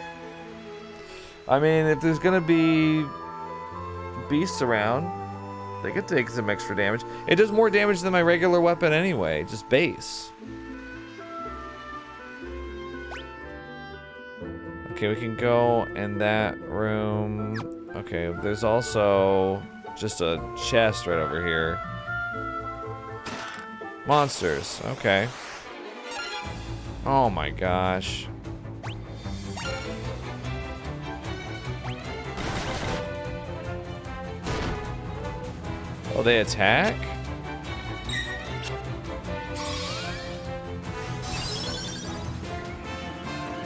I mean, if there's gonna be beasts around, they could take some extra damage. It does more damage than my regular weapon anyway, just base. Okay, we can go in that room. Okay, there's also just a chest right over here. Monsters, okay. Oh my gosh. Oh, they attack?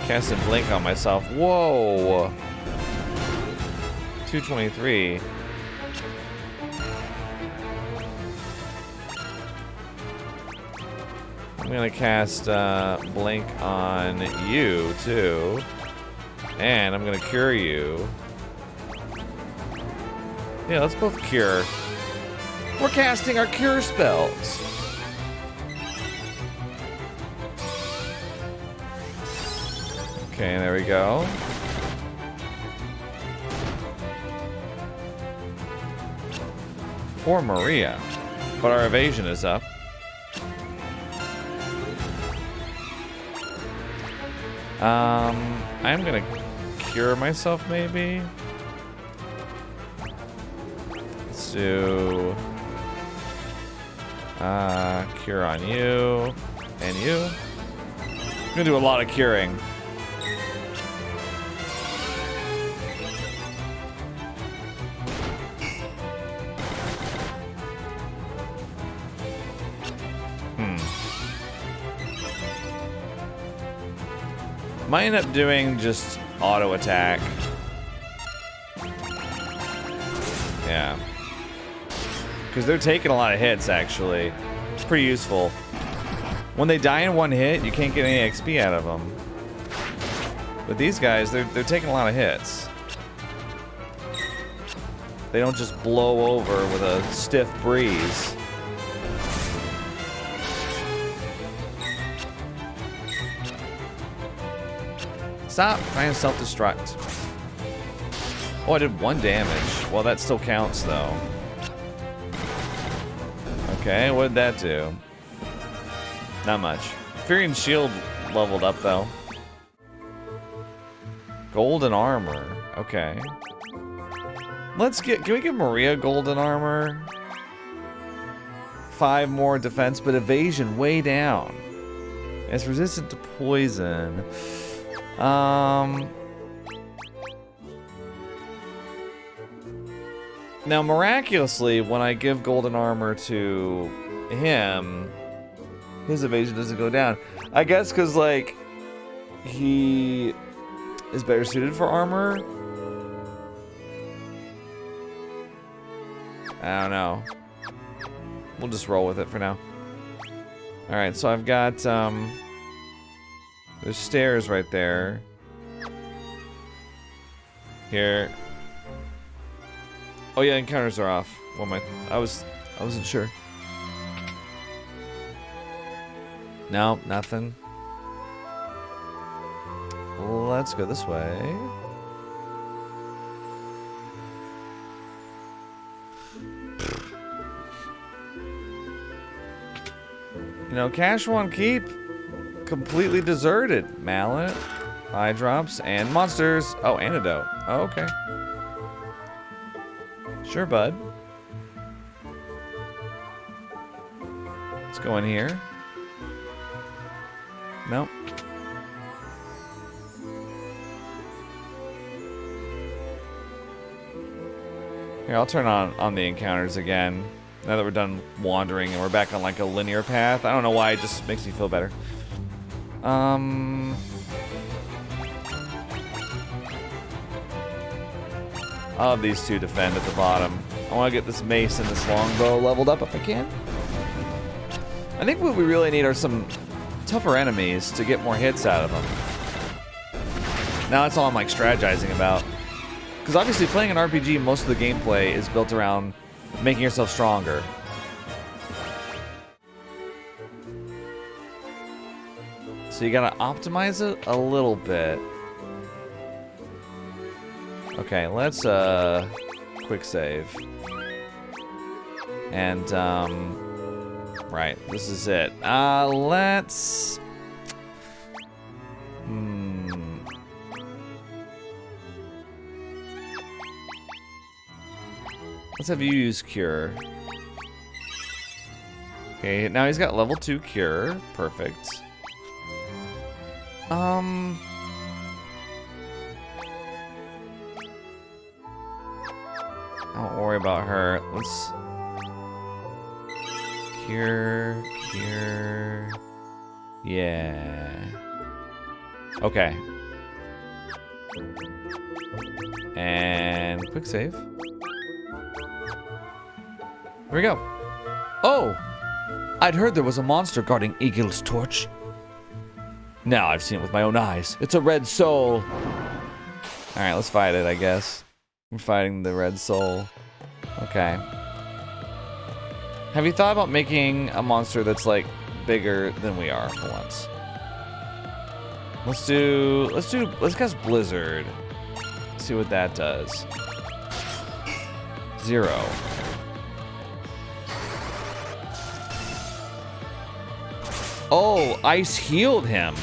Cast a blink on myself. Whoa! 223. I'm gonna cast blink on you too. And I'm gonna cure you. Yeah, let's both cure. We're casting our cure spells. Okay, there we go. Poor Maria. But our evasion is up. I'm gonna cure myself maybe. Let's do cure on you and you. I'm gonna do a lot of curing. Might end up doing just auto attack. Yeah. Because they're taking a lot of hits, actually. It's pretty useful. When they die in one hit, you can't get any XP out of them. But these guys, they're taking a lot of hits. They don't just blow over with a stiff breeze. Stop trying to self-destruct. Oh, I did 1 damage. Well, that still counts, though. Okay, what did that do? Not much. Furion Shield leveled up, though. Golden armor. Okay. Can we give Maria golden armor? 5 more defense, but evasion way down. It's resistant to poison. Now, miraculously, when I give golden armor to him, his evasion doesn't go down. I guess because, like, he is better suited for armor. I don't know. We'll just roll with it for now. Alright, so I've got, there's stairs right there. Here. Oh yeah, encounters are off. What am I wasn't sure. No, nothing. Let's go this way. You know, Cashwan Keep completely deserted. Mallet, eye drops, and monsters. Oh, antidote. Oh, okay. Sure, bud. Let's go in here. Nope. Here, I'll turn on the encounters again. Now that we're done wandering and we're back on like a linear path. I don't know why, it just makes me feel better. I'll have these two defend at the bottom. I want to get this mace and this longbow leveled up if I can. I think what we really need are some tougher enemies to get more hits out of them. Now that's all I'm like strategizing about. Because obviously playing an RPG, most of the gameplay is built around making yourself stronger. So you gotta optimize it a little bit. Okay, let's quick save. And right, this is it. Let's let's have you use cure. Okay, now he's got level 2 cure. Perfect. Don't worry about her. Let's cure. Yeah. Okay. And quick save. Here we go. Oh! I'd heard there was a monster guarding Eagle's torch. Now I've seen it with my own eyes. It's a red soul. Alright, let's fight it, I guess. We're fighting the red soul. Okay. Have you thought about making a monster that's like bigger than we are for once? Let's cast Blizzard. See what that does. 0. Oh, ice healed him.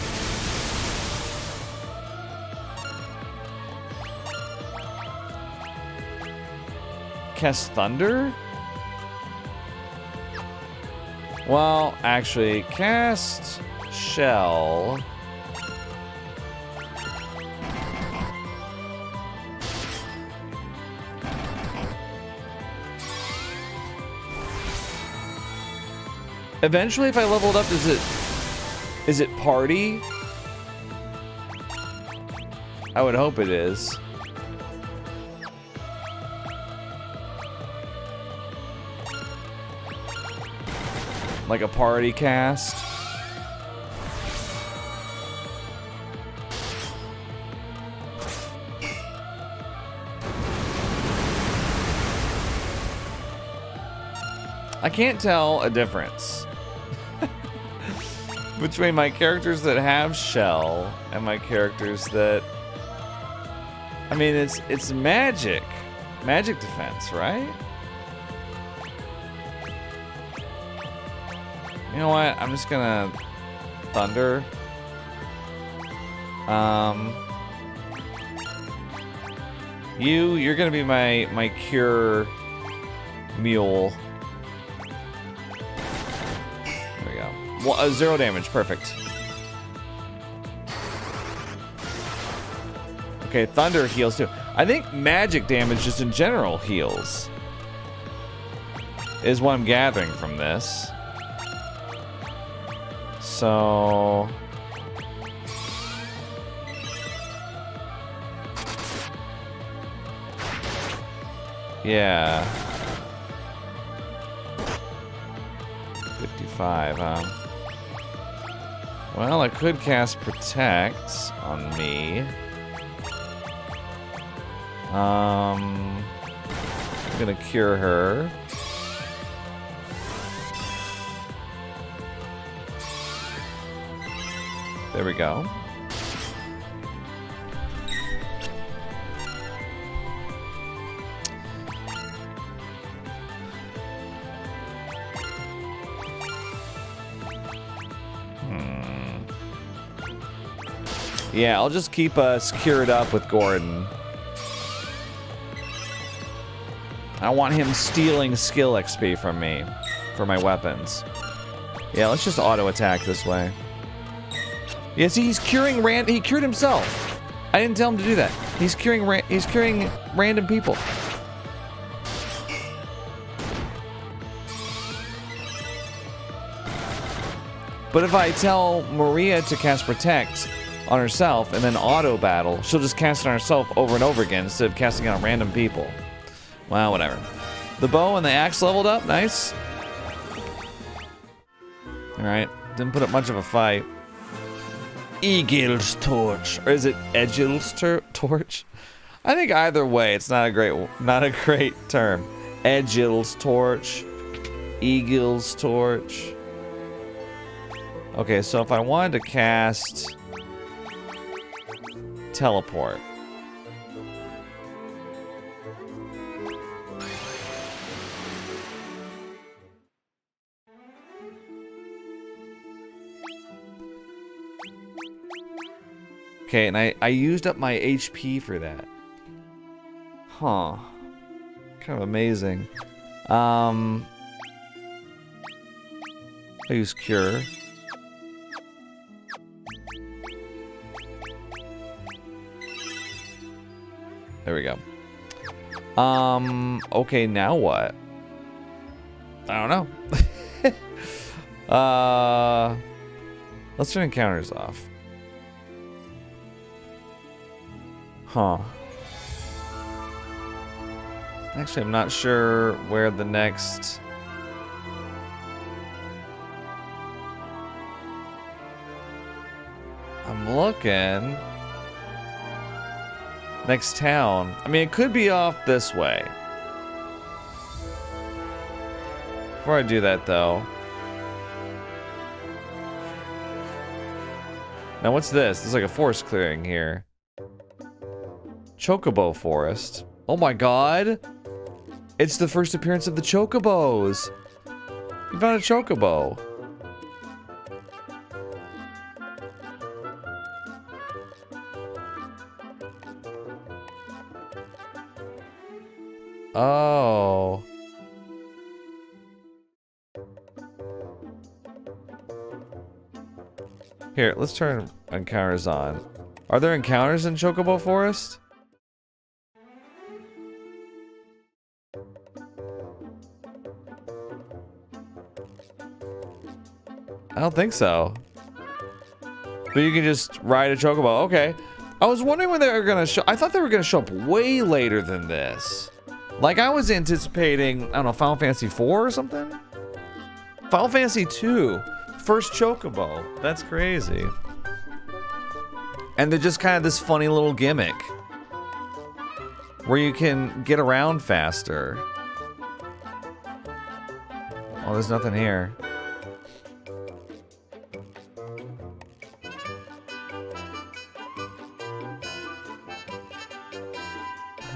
Cast thunder? Well, actually, cast shell. Eventually, if I leveled up, is it party? I would hope it is. Like a party cast. I can't tell a difference between my characters that have shell and my characters that, I mean, it's magic defense, right? You know what? I'm just gonna thunder. You're gonna be my cure mule. There we go. Well, 0 damage, perfect. Okay, thunder heals too. I think magic damage just in general heals, is what I'm gathering from this. So yeah, 55, huh? Well, I could cast Protect on me. I'm gonna cure her. There we go. Yeah, I'll just keep us cured up with Gordon. I want him stealing skill XP from me for my weapons. Yeah, let's just auto attack this way. Yeah, see, he's curing he cured himself. I didn't tell him to do that. He's curing random people. But if I tell Maria to cast Protect on herself and then auto battle, she'll just cast it on herself over and over again instead of casting it on random people. Well, whatever. The bow and the axe leveled up, nice. Alright, didn't put up much of a fight. Eagle's torch, or is it Edgil's torch? I think either way, it's not a great term. Edgil's torch, Eagle's torch. Okay, so if I wanted to cast teleport. Okay, and I used up my HP for that. Huh. Kind of amazing. I use Cure. There we go. Okay, now what? I don't know. Let's turn encounters off. Huh. Actually, I'm not sure where the next... I'm looking. Next town. I mean, it could be off this way. Before I do that, though. Now, what's this? There's like a forest clearing here. Chocobo forest. Oh my god! It's the first appearance of the chocobos! You found a chocobo. Oh. Here, let's turn encounters on. Are there encounters in Chocobo Forest? I don't think so. But you can just ride a Chocobo. Okay. I was wondering when they were gonna show. I thought they were gonna show up way later than this. Like I was anticipating, I don't know, Final Fantasy 4 or something? Final Fantasy 2. First Chocobo. That's crazy. And they're just kind of this funny little gimmick where you can get around faster. Oh, there's nothing here.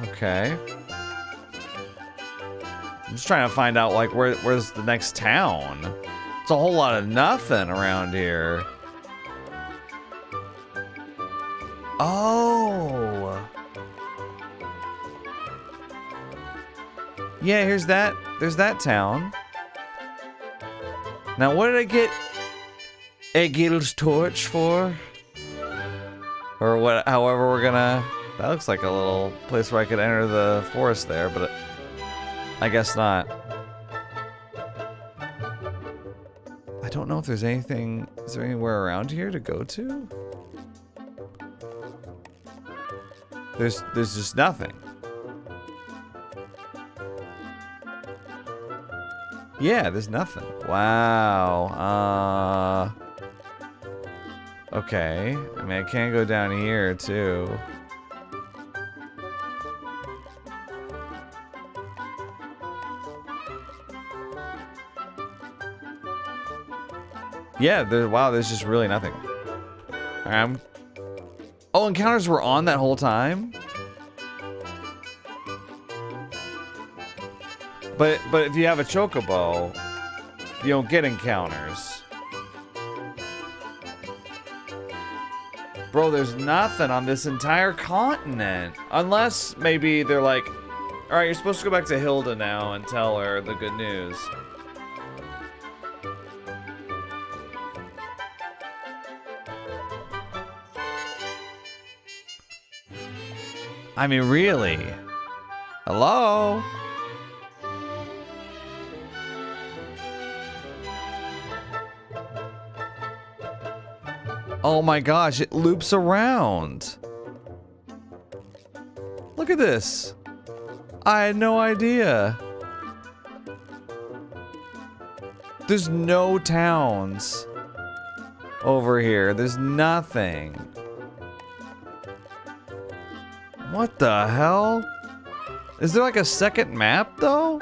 Okay. I'm just trying to find out, like, where's the next town? It's a whole lot of nothing around here. Oh. Yeah, here's that. There's that town. Now, what did I get Egil's torch for? Or what? However we're gonna... That looks like a little place where I could enter the forest there, but I guess not. I don't know if there's anything... Is there anywhere around here to go to? There's just nothing. Yeah, there's nothing. Wow. Okay. I mean, I can't go down here, too. Yeah, wow, there's just really nothing. Oh, encounters were on that whole time? But if you have a chocobo, you don't get encounters. Bro, there's nothing on this entire continent. Unless maybe they're like, alright, you're supposed to go back to Hilda now and tell her the good news. I mean, really? Hello? Oh my gosh, it loops around. Look at this. I had no idea. There's no towns over here. There's nothing. What the hell? Is there like a second map though?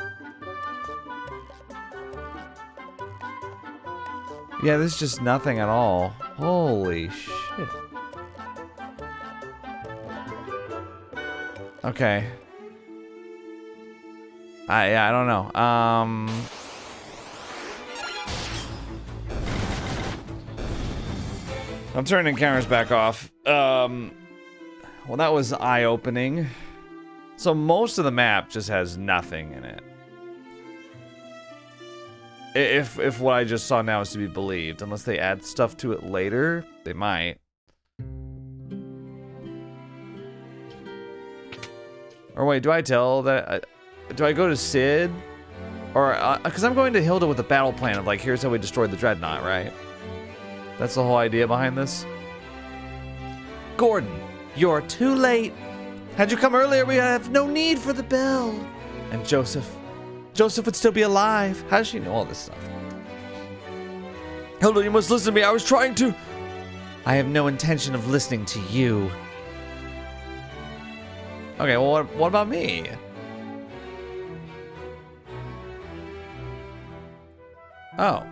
Yeah, there's just nothing at all. Holy shit. Okay. Yeah, I don't know. I'm turning cameras back off. Well, that was eye-opening. So most of the map just has nothing in it. If what I just saw now is to be believed, unless they add stuff to it later, they might. Or wait, do I tell that? Do I go to Sid? Or, because I'm going to Hilda with a battle plan of like, here's how we destroyed the Dreadnought, right? That's the whole idea behind this? Gordon, you're too late. Had you come earlier, we have no need for the bell. And Joseph would still be alive. How does she know all this stuff? Hilda, you must listen to me. I was trying to... I have no intention of listening to you. Okay, well, what about me? Oh.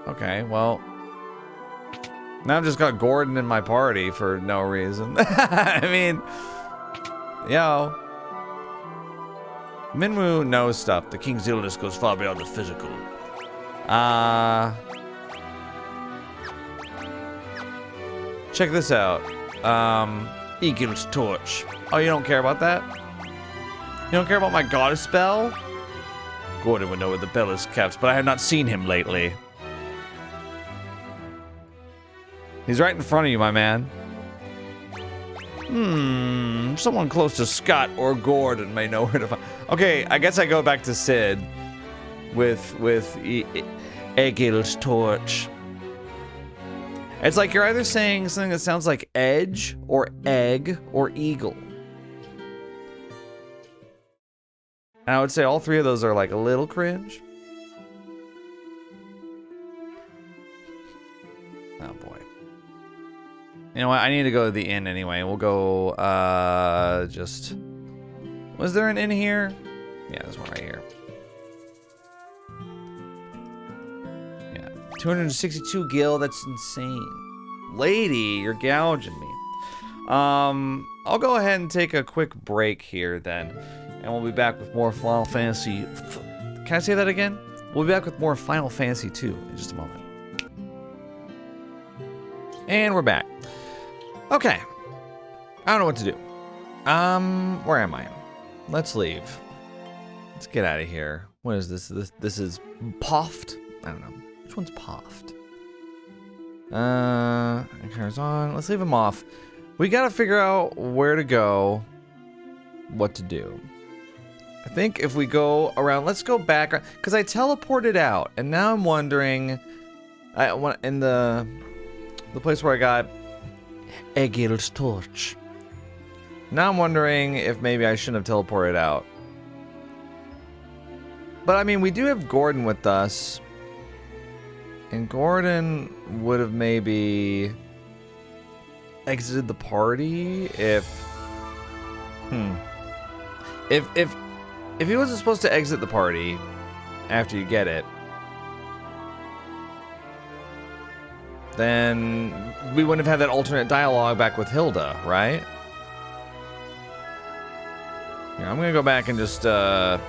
Okay, well. Now I've just got Gordon in my party for no reason. I mean, yo. Minwoo knows stuff. The king's illness goes far beyond the physical. Check this out. Eagle's torch. Oh, you don't care about that? You don't care about my goddess spell? Gordon would know where the bell is kept, but I have not seen him lately. He's right in front of you, my man. Someone close to Scott or Gordon may know where to find. Okay, I guess I go back to Sid with Eagle's torch. It's like you're either saying something that sounds like edge or egg or eagle. And I would say all three of those are like a little cringe. Oh boy. You know what? I need to go to the inn anyway. We'll go, just... Was there an inn here? Yeah, there's one right here. Yeah. 262 gil, that's insane. Lady, you're gouging me. I'll go ahead and take a quick break here then. And we'll be back with more Final Fantasy... Can I say that again? We'll be back with more Final Fantasy 2 in just a moment. And we're back. Okay. I don't know what to do. Where am I? Let's leave. Let's get out of here. What is this? This is Poft? I don't know. Which one's Poft? Carries on. Let's leave him off. We gotta figure out where to go. What to do. I think if we go around, let's go back, because I teleported out, and now I'm wondering, in the place where I got Egil's torch. Now I'm wondering if maybe I shouldn't have teleported out. But I mean, we do have Gordon with us, and Gordon would have maybe exited the party if he wasn't supposed to exit the party after you get it, then we wouldn't have had that alternate dialogue back with Hilda, right? Here, I'm gonna go back and just tie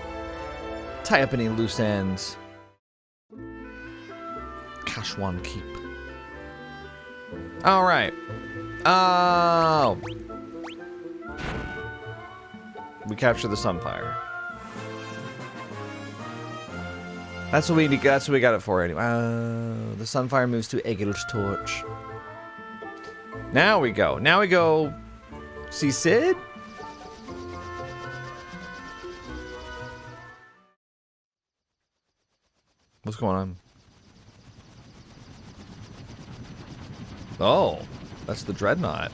up any loose ends. Kashwan Keep. All right. Oh. We captured the Sunfire. That's what we need. That's what we got it for anyway. The Sunfire moves to Egil's torch. Now we go. Now we go. See Sid? What's going on? Oh, that's the Dreadnought.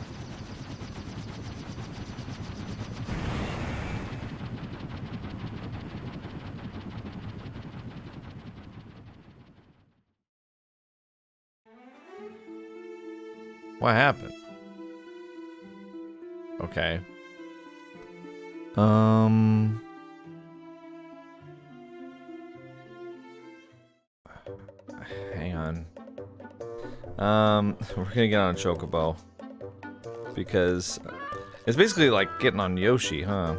What happened? Okay. Hang on. We're gonna get on a Chocobo. Because it's basically like getting on Yoshi, huh?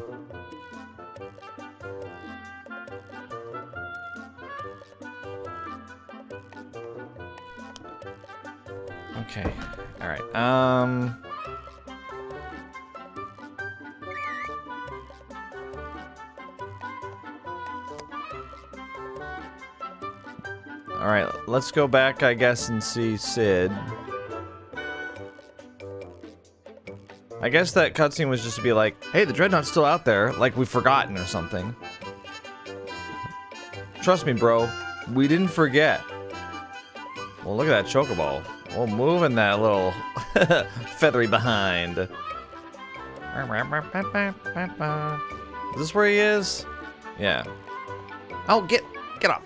Okay. Alright, Alright, let's go back, I guess, and see Sid. I guess that cutscene was just to be like, hey, the Dreadnought's still out there, like we've forgotten or something. Trust me, bro, we didn't forget. Well, look at that Chocobo. Well, moving that little feathery behind. Is this where he is? Yeah. Oh, get off.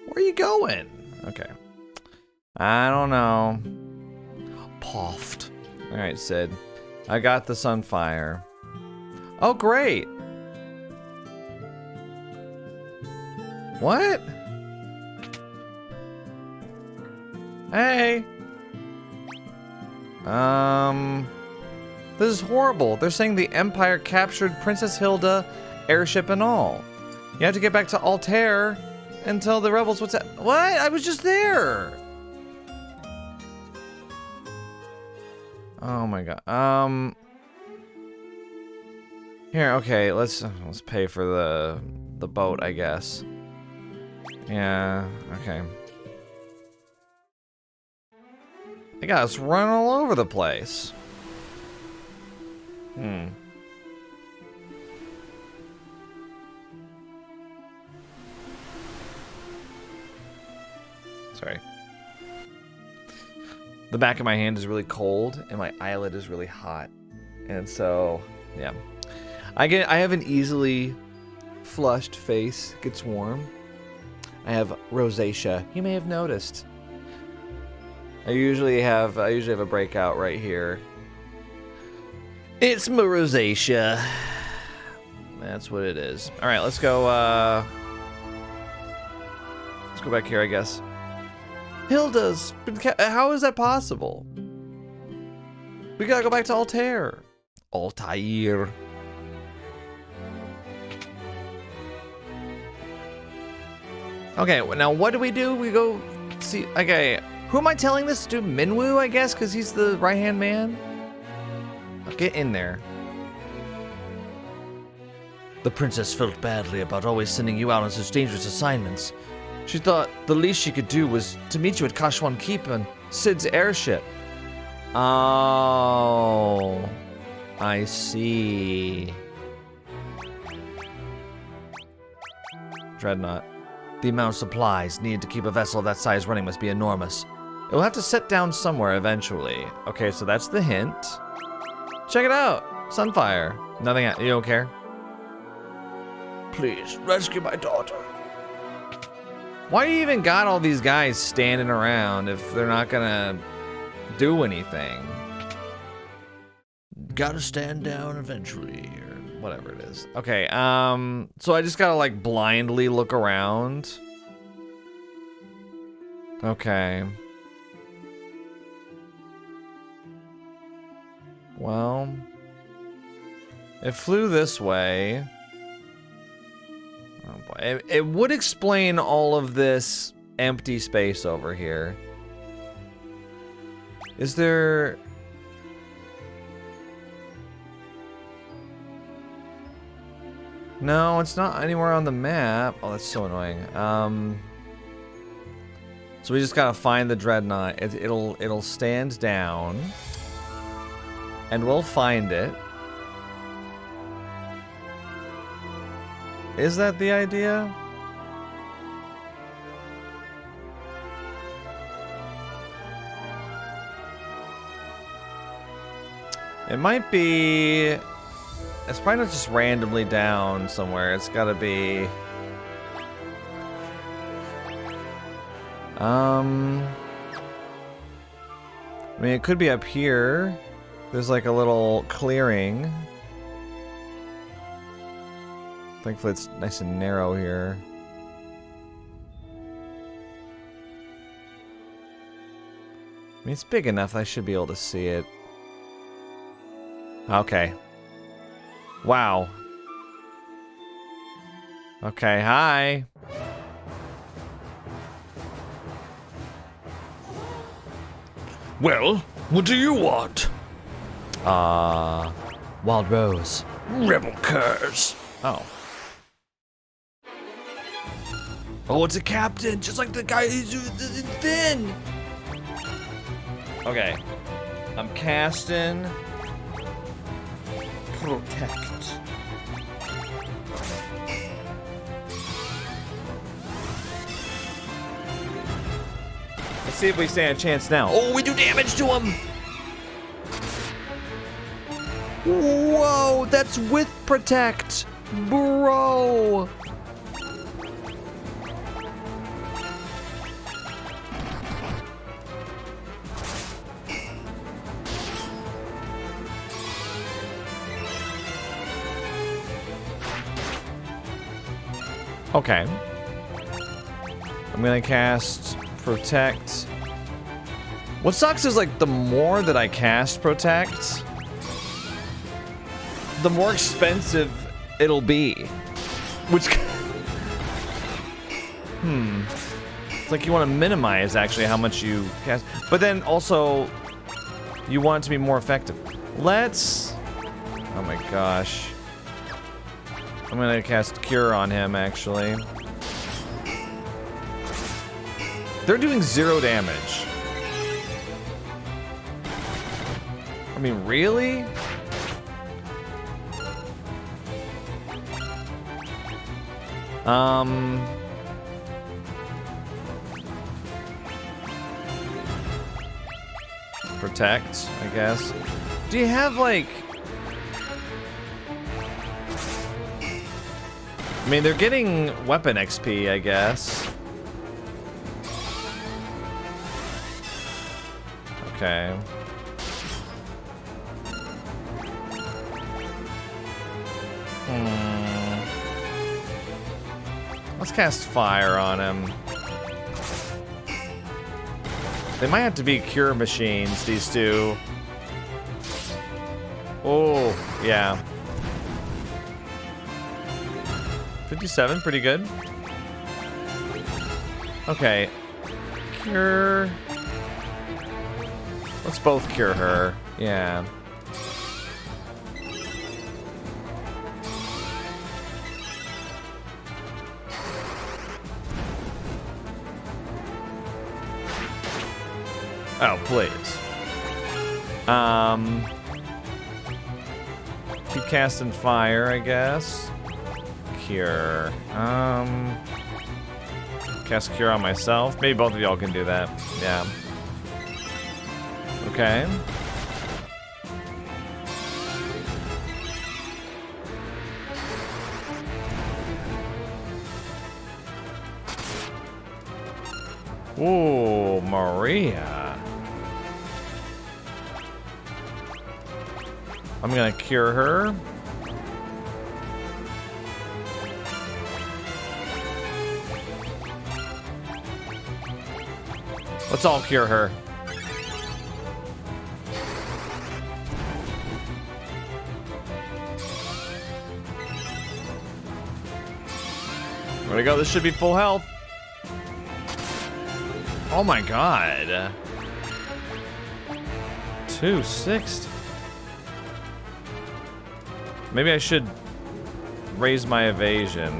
Where are you going? Okay. I don't know. Poft. Alright, Sid. I got the Sunfire. Oh, great. What? Hey. This is horrible. They're saying the Empire captured Princess Hilda, airship and all. You have to get back to Altair and tell the rebels what's that. What? I was just there. Oh my god. Here, okay, let's pay for the boat, I guess. Yeah, okay. They got us running all over the place. Sorry. The back of my hand is really cold and my eyelid is really hot. And so, yeah. I have an easily flushed face. It gets warm. I have rosacea. You may have noticed. I usually have a breakout right here. It's my rosacea. That's what it is. All right, let's go back here, I guess. Hilda's been how is that possible? We gotta go back to Altair. Altair. Okay, now what do? We go see. Okay, who am I telling this to? Minwoo, I guess, because he's the right-hand man. I'll get in there. The princess felt badly about always sending you out on such dangerous assignments. She thought the least she could do was to meet you at Kashwan Keep on Sid's airship. Oh, I see. Dreadnought. The amount of supplies needed to keep a vessel of that size running must be enormous. It will have to set down somewhere eventually. Okay, so that's the hint. Check it out. Sunfire. Nothing. You don't care? Please, rescue my daughter. Why you even got all these guys standing around if they're not gonna do anything? Gotta stand down eventually, or whatever it is. Okay, so I just gotta like blindly look around. Okay. Well, it flew this way. Oh boy. It would explain all of this empty space over here. Is there... No, it's not anywhere on the map. Oh, that's so annoying. So we just gotta find the Dreadnought. It'll stand down. And we'll find it. Is that the idea? It might be... It's probably not just randomly down somewhere. It's gotta be... I mean, it could be up here. There's like a little clearing. Thankfully, it's nice and narrow here. I mean, it's big enough I should be able to see it. Okay. Wow. Okay, hi. Well, what do you want? Wild Rose. Rebel curs. Oh. oh, it's a captain, just like the guy who's Fynn. Okay. I'm casting Protect. Let's see if we stand a chance now. Oh, we do damage to him. Whoa, that's with Protect, bro. Okay. I'm gonna cast Protect. What sucks is like the more that I cast Protect, the more expensive it'll be. Which it's like you want to minimize actually how much you cast, but then also you want it to be more effective. Let's, oh my gosh, I'm gonna cast Cure on him actually. They're doing 0 damage. I mean, really? Protect, I guess. Do you have like... I mean, they're getting weapon XP, I guess. Okay. Let's cast Fire on him. They might have to be Cure machines, these two. Oh, yeah. 57, pretty good. Okay. Cure. Let's both cure her. Yeah. Oh, please. Keep casting Fire, I guess. Cure. Cast Cure on myself. Maybe both of y'all can do that. Yeah. Okay. Ooh, Maria. I'm gonna cure her. Let's all cure her. There we go, this should be full health. Oh my god. 260. Maybe I should raise my evasion.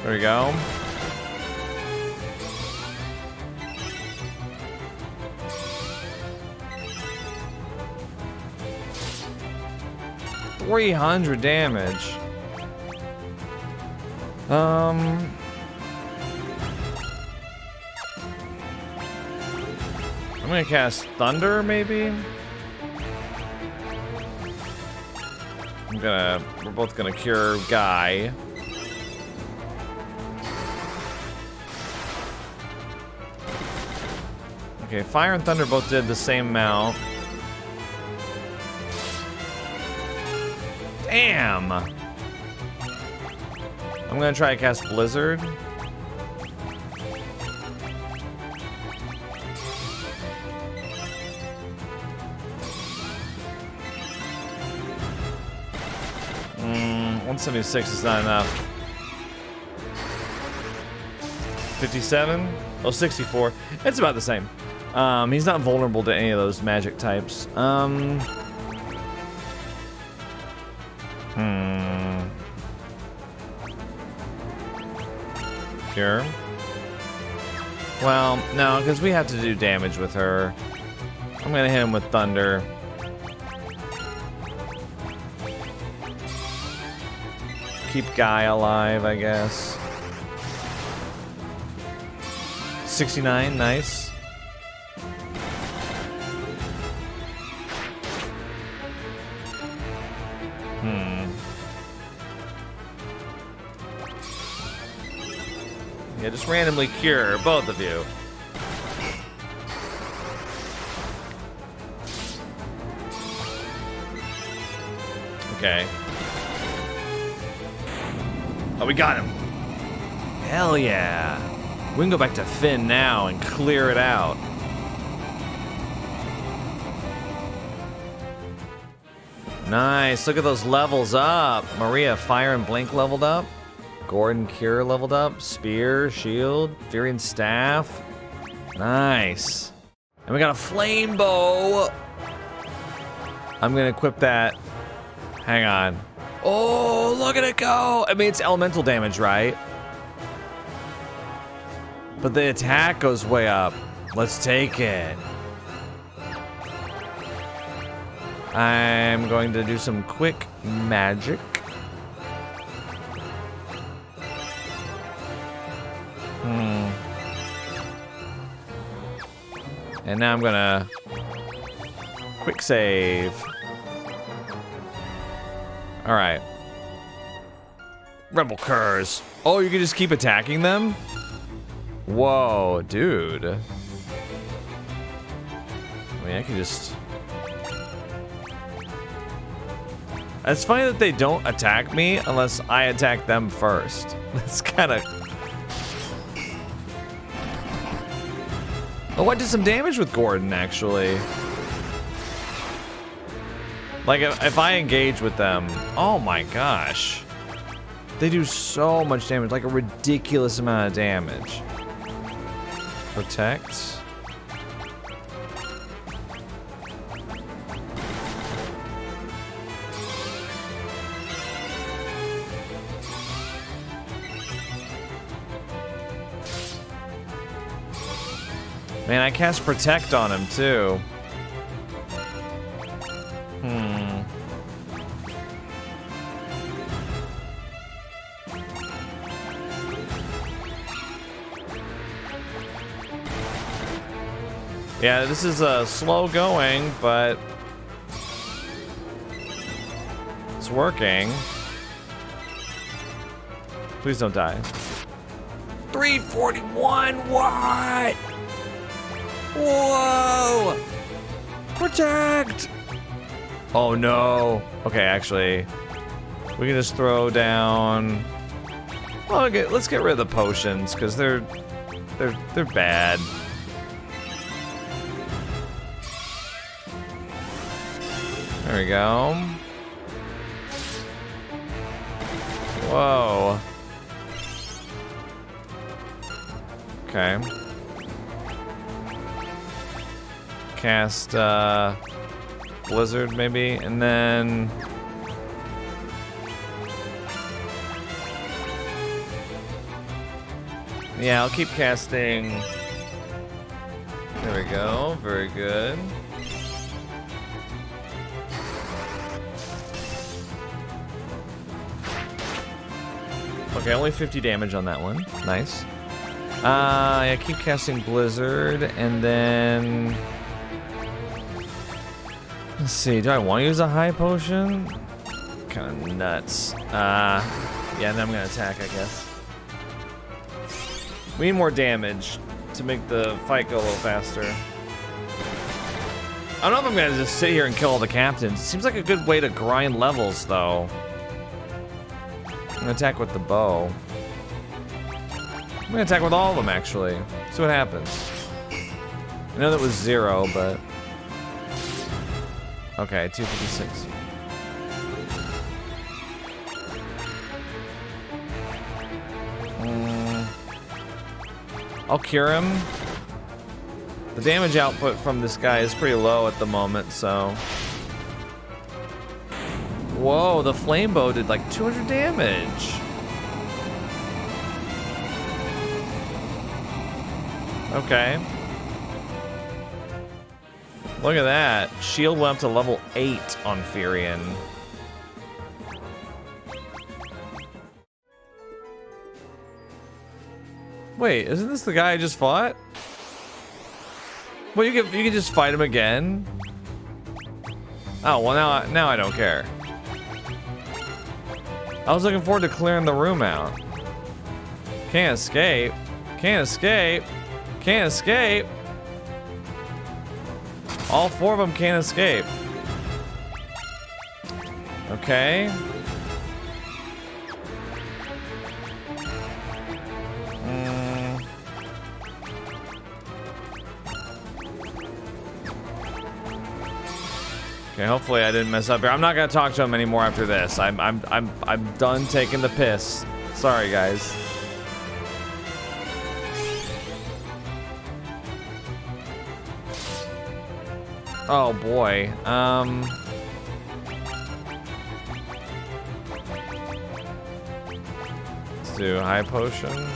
There we go. $300 damage. I'm gonna cast Thunder, maybe? We're both gonna cure Guy. Okay, Fire and Thunder both did the same amount. Damn! I'm gonna try to cast Blizzard. Mm, 176 is not enough. 57? Oh, 64. It's about the same. He's not vulnerable to any of those magic types. Cure. Well, no, because we have to do damage with her. I'm gonna hit him with Thunder. Keep Guy alive, I guess. 69, nice. Yeah, just randomly cure both of you. Okay. Oh, we got him. Hell yeah. We can go back to Fynn now and clear it out. Nice. Look at those levels up. Maria, Fire and Blink leveled up. Gordon, Cure leveled up. Spear, Shield, Fury and Staff. Nice. And we got a Flame Bow. I'm going to equip that. Hang on. Oh, look at it go. I mean, it's elemental damage, right? But the attack goes way up. Let's take it. I'm going to do some quick magic. And now I'm gonna quick save. All right. Rebel curs. Oh, you can just keep attacking them? Whoa, dude. I mean, I can just... It's funny that they don't attack me unless I attack them first. That's kind of... Oh, I did some damage with Gordon, actually. Like, if I engage with them... Oh my gosh. They do so much damage, like a ridiculous amount of damage. Protect. Man, I cast Protect on him, too. Yeah, this is slow going, but it's working. Please don't die. 341, what? Whoa! Protect! Oh no. Okay, actually, we can just throw down. Well, okay, let's get rid of the potions because they're bad. There we go. Whoa. Okay. Cast Blizzard maybe, and then yeah, I'll keep casting. There we go, very good. Okay, only 50 damage on that one. Nice. Yeah, keep casting Blizzard, and then let's see. Do I want to use a high potion? Kind of nuts. Yeah, then I'm gonna attack, I guess. We need more damage to make the fight go a little faster. I don't know if I'm gonna just sit here and kill all the captains. It seems like a good way to grind levels, though. I'm gonna attack with the bow. I'm gonna attack with all of them, actually. See what happens. I know that was 0, but... Okay, 256. I'll cure him. The damage output from this guy is pretty low at the moment, so... Whoa, the flame bow did like 200 damage. Okay. Look at that. Shield went up to level 8 on Furion. Wait, isn't this the guy I just fought? Well, you can just fight him again. Oh, well now I don't care. I was looking forward to clearing the room out. Can't escape. Can't escape. Can't escape. All 4 of them can't escape. Okay. Okay, hopefully I didn't mess up here. I'm not gonna talk to him anymore after this. I'm done taking the piss. Sorry, guys. Oh boy. Let's do high potion.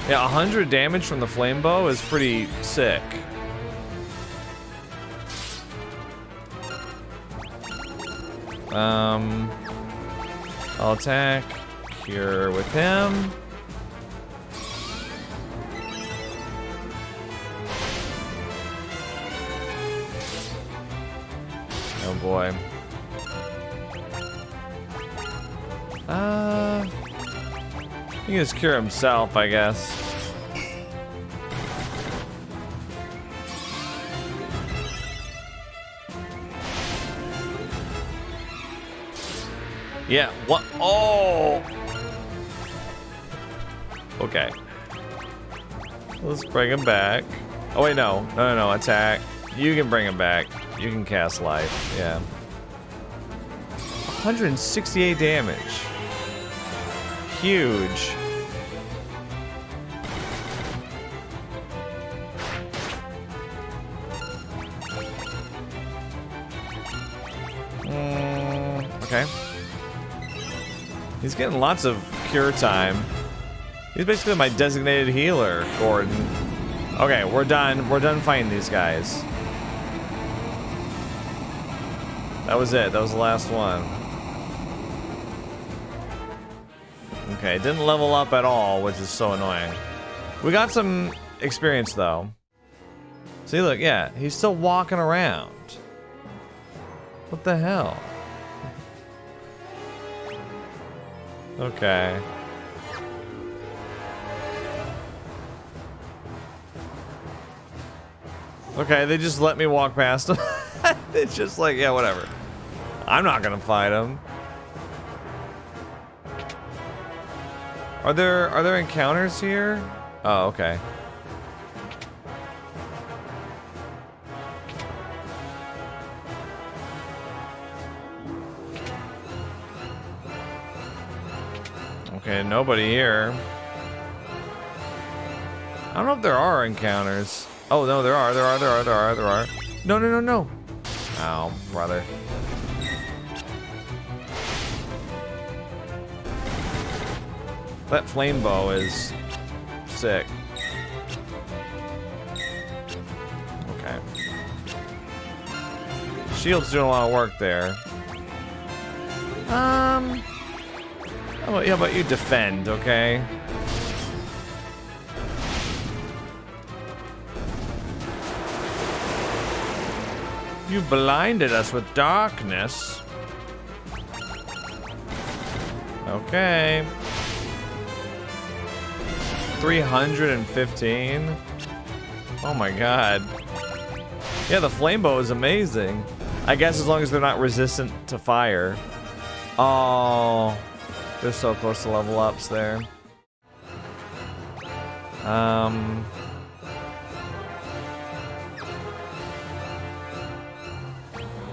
Yeah, 100 damage from the flame bow is pretty sick. I'll attack, cure with him. Oh boy. He can just cure himself, I guess. Yeah, what? Oh! Okay. Let's bring him back. Oh, wait, no. No, attack. You can bring him back. You can cast life, yeah. 168 damage. Huge. Okay. He's getting lots of cure time. He's basically my designated healer, Gordon. Okay, we're done. We're done fighting these guys. That was it. That was the last one. Okay, didn't level up at all, which is so annoying. We got some experience, though. See, look, yeah, he's still walking around. What the hell? Okay. Okay, they just let me walk past him. It's just like, yeah, whatever. I'm not gonna fight him. Are there encounters here? Oh, okay. Okay, nobody here. I don't know if there are encounters. Oh, no, there are. No. Oh, brother. That flame bow is sick. Okay. Shield's doing a lot of work there. Oh, yeah, but you defend, okay? You blinded us with darkness. Okay. 315. Oh my god. Yeah, the flame bow is amazing. I guess as long as they're not resistant to fire. Oh, they're so close to level ups there.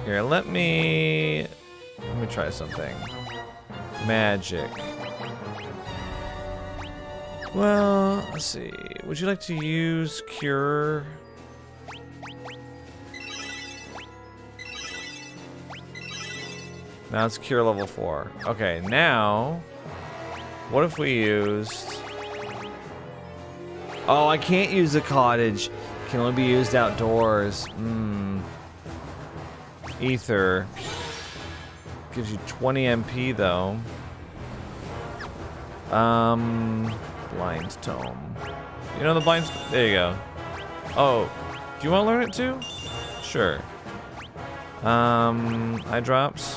Here, let me try something. Magic. Well, let's see. Would you like to use Cure? Now it's Cure level 4. Okay, now, what if we used... Oh, I can't use the cottage. It can only be used outdoors. Ether. Gives you 20 MP, though. Blind Tome. You know the blind... There you go. Oh, do you want to learn it too? Sure. Eye drops.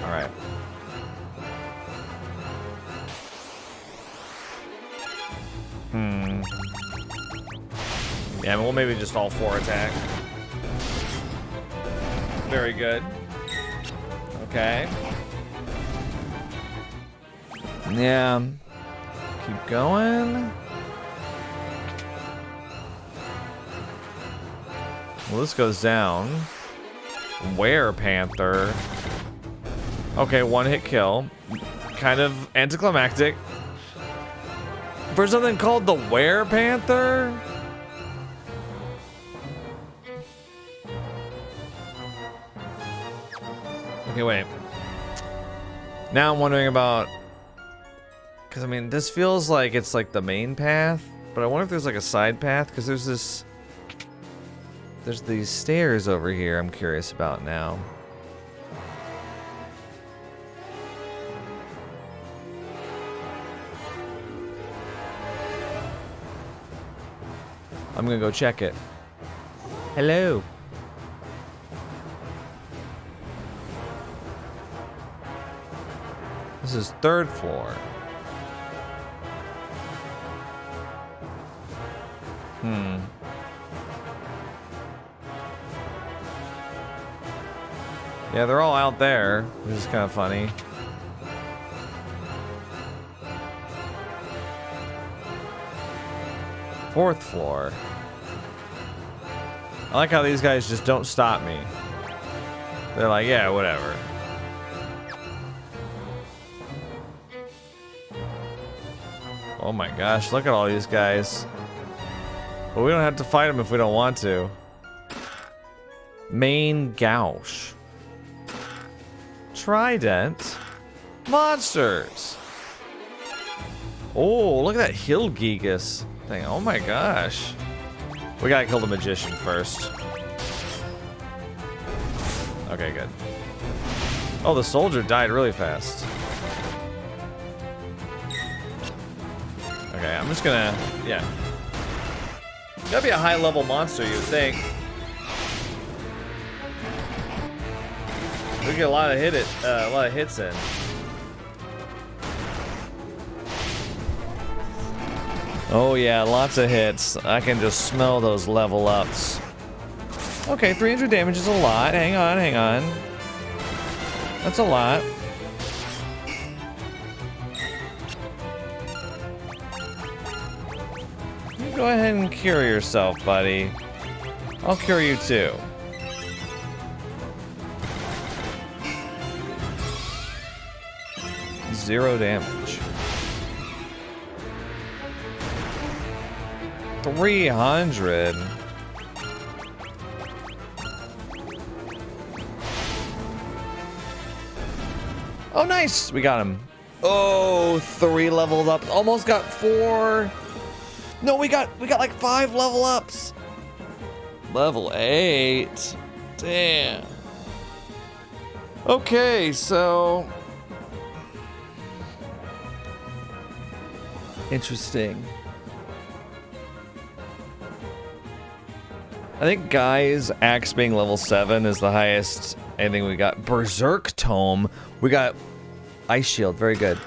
Alright. Yeah, we'll maybe just all 4 attack. Very good. Okay. Yeah. Keep going. Well, this goes down. Werepanther. Okay, 1-hit kill. Kind of anticlimactic. For something called the Werepanther? Okay, wait. Now I'm wondering about... Because, I mean, this feels like it's like the main path. But I wonder if there's like a side path. Because there's this... There's these stairs over here I'm curious about now. I'm gonna go check it. Hello. This is 3rd floor. Yeah, they're all out there, which is kind of funny. Fourth floor. I like how these guys just don't stop me. They're like, yeah, whatever. Oh my gosh, look at all these guys. But we don't have to fight them if we don't want to. Main Gauche. Trident. Monsters. Oh, look at that Hilgigas thing. Oh my gosh. We gotta kill the magician first. Okay, good. Oh, the soldier died really fast. Okay, I'm just gonna, yeah. Gotta be a high level monster, you would think. We get a lot of hits in. Oh yeah, lots of hits. I can just smell those level ups. Okay, 300 damage is a lot. Hang on, hang on. That's a lot. You go ahead and cure yourself, buddy. I'll cure you too. Zero damage. 300. Oh, nice. We got him. Oh, 3 leveled up. Almost got 4. No, we got like 5 level ups. Level 8. Damn. Okay, so interesting. I think Guy's axe being level 7 is the highest anything we got. Berserk Tome. We got Ice Shield. Very good.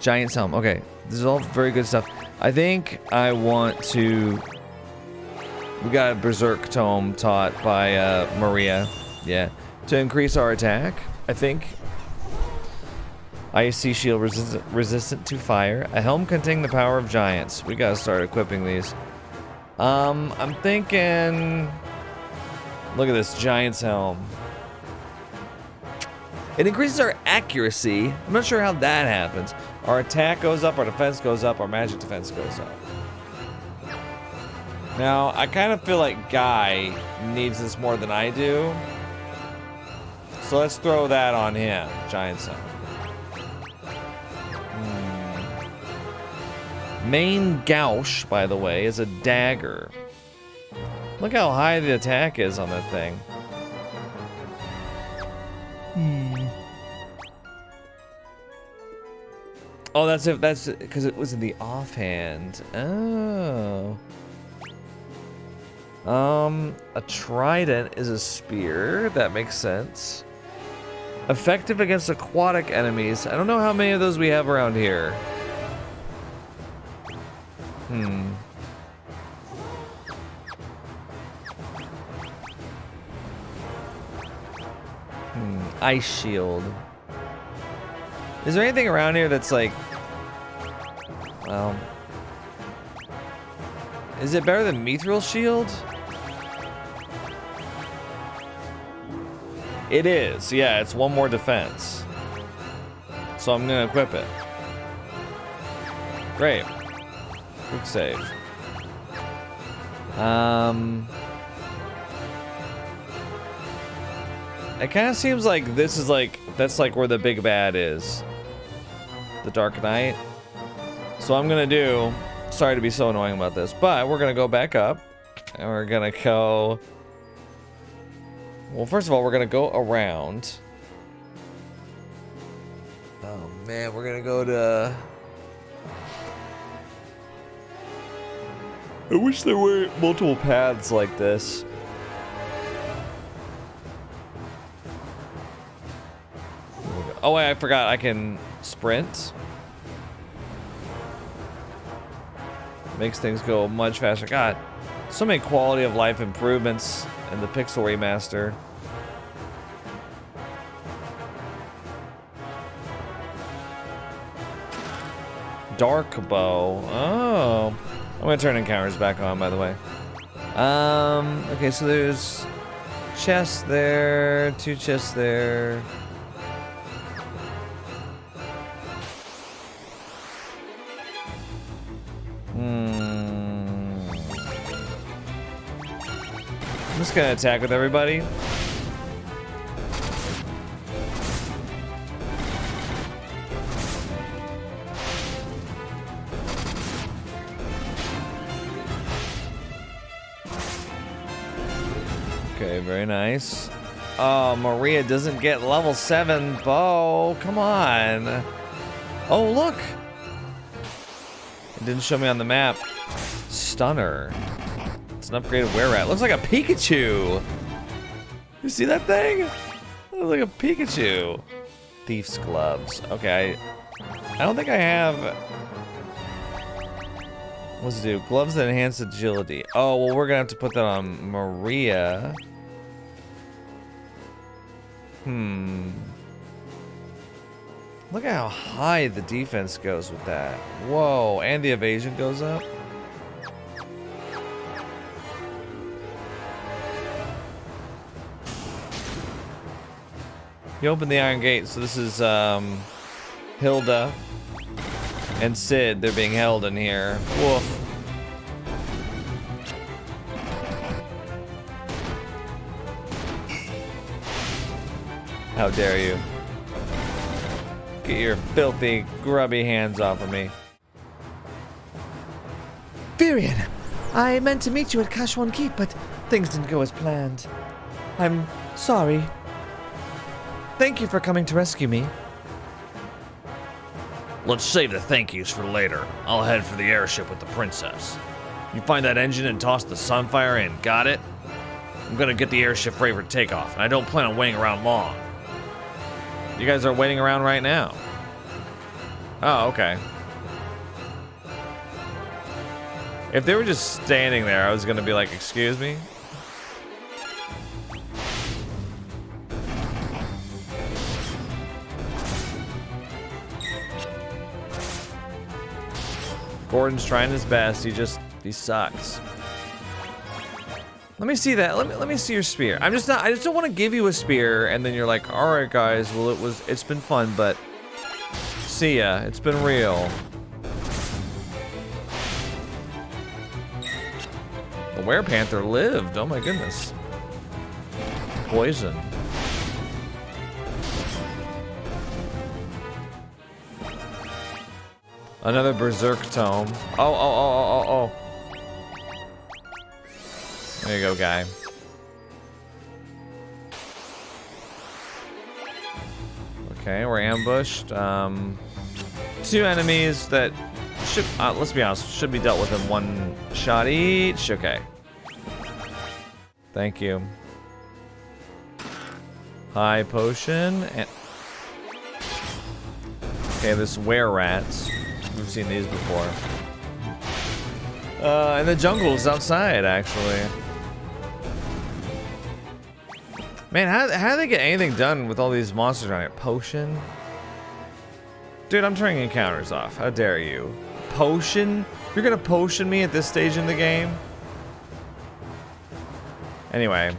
Giant's Helm. Okay. This is all very good stuff. I think I want to... We got a Berserk Tome taught by Maria. Yeah. To increase our attack, I think. Icy Shield resistant to fire. A helm containing the power of giants. We gotta start equipping these. I'm thinking... Look at this Giant's Helm. It increases our accuracy. I'm not sure how that happens. Our attack goes up, our defense goes up, our magic defense goes up. Now, I kind of feel like Guy needs this more than I do. So let's throw that on him. Giant's Helm. Main Gauche, by the way, is a dagger. Look how high the attack is on that thing. Oh, that's it. That's because it was in the offhand. Oh. A trident is a spear. That makes sense. Effective against aquatic enemies. I don't know how many of those we have around here. ice shield. Is there anything around here that's like, well, is it better than Mithril shield? It is, yeah, it's one more defense. So I'm gonna equip it. Great. Quick save. It kind of seems like this is like, that's like where the big bad is. The Dark Knight. So I'm gonna do, sorry to be so annoying about this, but we're gonna go back up. And we're gonna go, well, first of all, we're gonna go around. Oh man, we're gonna go to, I wish there were multiple paths like this. Oh wait, I forgot I can sprint. Makes things go much faster. God, so many quality of life improvements in the Pixel Remaster. Dark bow. Oh. I'm gonna turn encounters back on, by the way. Okay, so there's chests there, 2 chests there. I'm just gonna attack with everybody. Okay, very nice. Oh, Maria doesn't get level 7 bow. Come on. Oh, look. It didn't show me on the map. Stunner. It's an upgraded were-rat. Looks like a Pikachu. You see that thing? It looks like a Pikachu. Thief's gloves. Okay, I don't think I have. What's it do? Gloves that enhance agility. Oh, well, we're gonna have to put that on Maria. Look at how high the defense goes with that. Whoa, and the evasion goes up. You open the Iron Gate, so this is Hilda and Sid. They're being held in here. Wolfe. How dare you? Get your filthy, grubby hands off of me. Firion, I meant to meet you at Kashwan Keep, but things didn't go as planned. I'm sorry. Thank you for coming to rescue me. Let's save the thank yous for later. I'll head for the airship with the princess. You find that engine and toss the Sunfire in, got it? I'm gonna get the airship ready for takeoff, and I don't plan on waiting around long. You guys are waiting around right now. Oh, okay. If they were just standing there, I was gonna be like, excuse me? Gordon's trying his best, he sucks. Let me see that. Let me see your spear. I just don't want to give you a spear and then you're like, all right guys, well it's been fun, but see ya. It's been real. The werepanther lived. Oh my goodness. Poison. Another berserk tome. Oh. There you go, guy. Okay, we're ambushed. 2 enemies that should, let's be honest, should be dealt with in 1 shot each. Okay. Thank you. High potion and okay, this were-rats. We've seen these before. And the jungle is outside, actually. Man, how do they get anything done with all these monsters around here? Potion? Dude, I'm turning encounters off. How dare you? Potion? You're gonna potion me at this stage in the game? Anyway.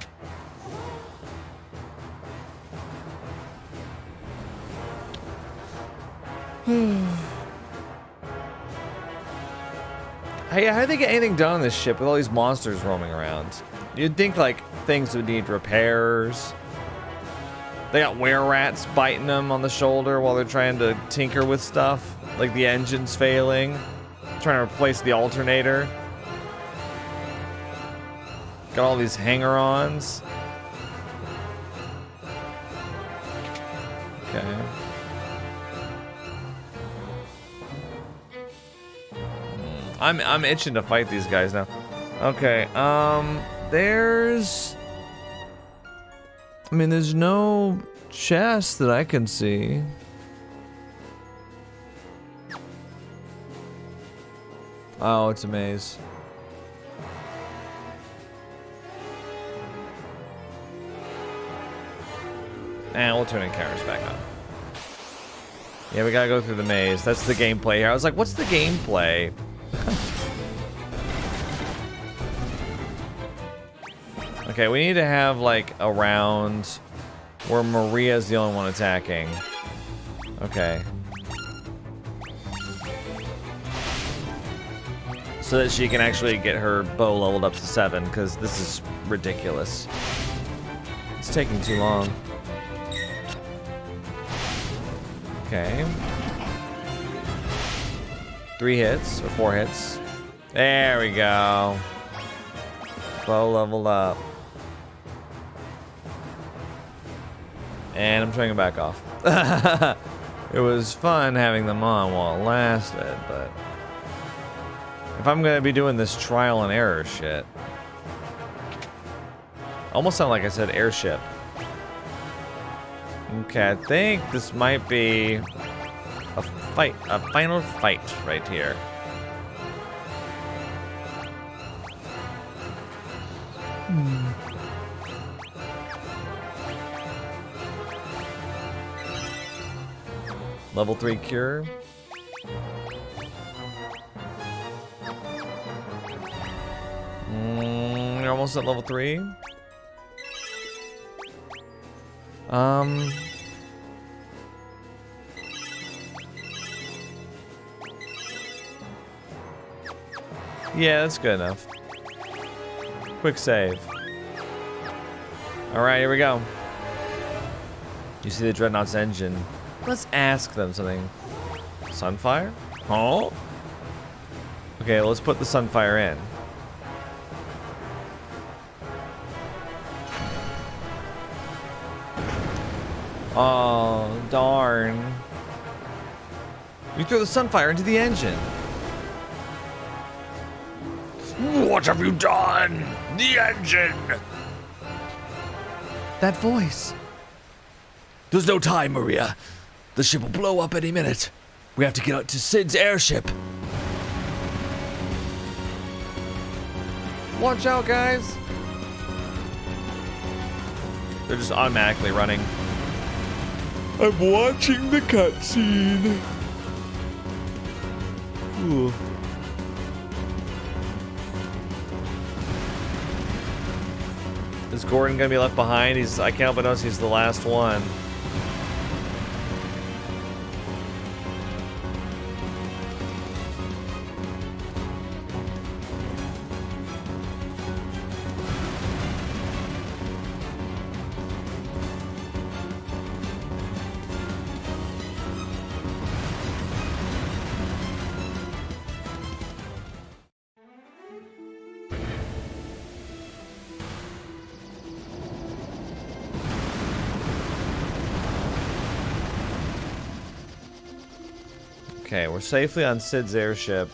Hey, how do they get anything done on this ship with all these monsters roaming around? You'd think, like, things would need repairs. They got were-rats biting them on the shoulder while they're trying to tinker with stuff. Like the engine's failing. Trying to replace the alternator. Got all these hanger-ons. Okay. I'm itching to fight these guys now. Okay, there's... I mean, there's no chest that I can see. Oh, it's a maze. And we'll turn encounters back on. Yeah, we gotta go through the maze. That's the gameplay here. I was like, what's the gameplay? Okay, we need to have like a round where Maria's the only one attacking. Okay. So that she can actually get her bow leveled up to 7, because this is ridiculous. It's taking too long. Okay. 3 hits, or 4 hits. There we go. Bow leveled up. And I'm turning it back off. It was fun having them on while it lasted, but if I'm gonna be doing this trial and error shit, almost sound like I said airship. Okay, I think this might be a fight, a final fight right here. Level 3 cure. You're almost at level 3. Yeah, that's good enough. Quick save. Alright, here we go. You see the Dreadnought's engine. Let's ask them something. Sunfire? Oh? Okay, let's put the Sunfire in. Oh, darn. You threw the Sunfire into the engine. What have you done? The engine! That voice. There's no time, Maria. The ship will blow up any minute. We have to get out to Sid's airship. Watch out, guys. They're just automatically running. I'm watching the cutscene. Ooh. Is Gordon gonna be left behind? I can't help but notice he's the last one. Okay, we're safely on Sid's airship.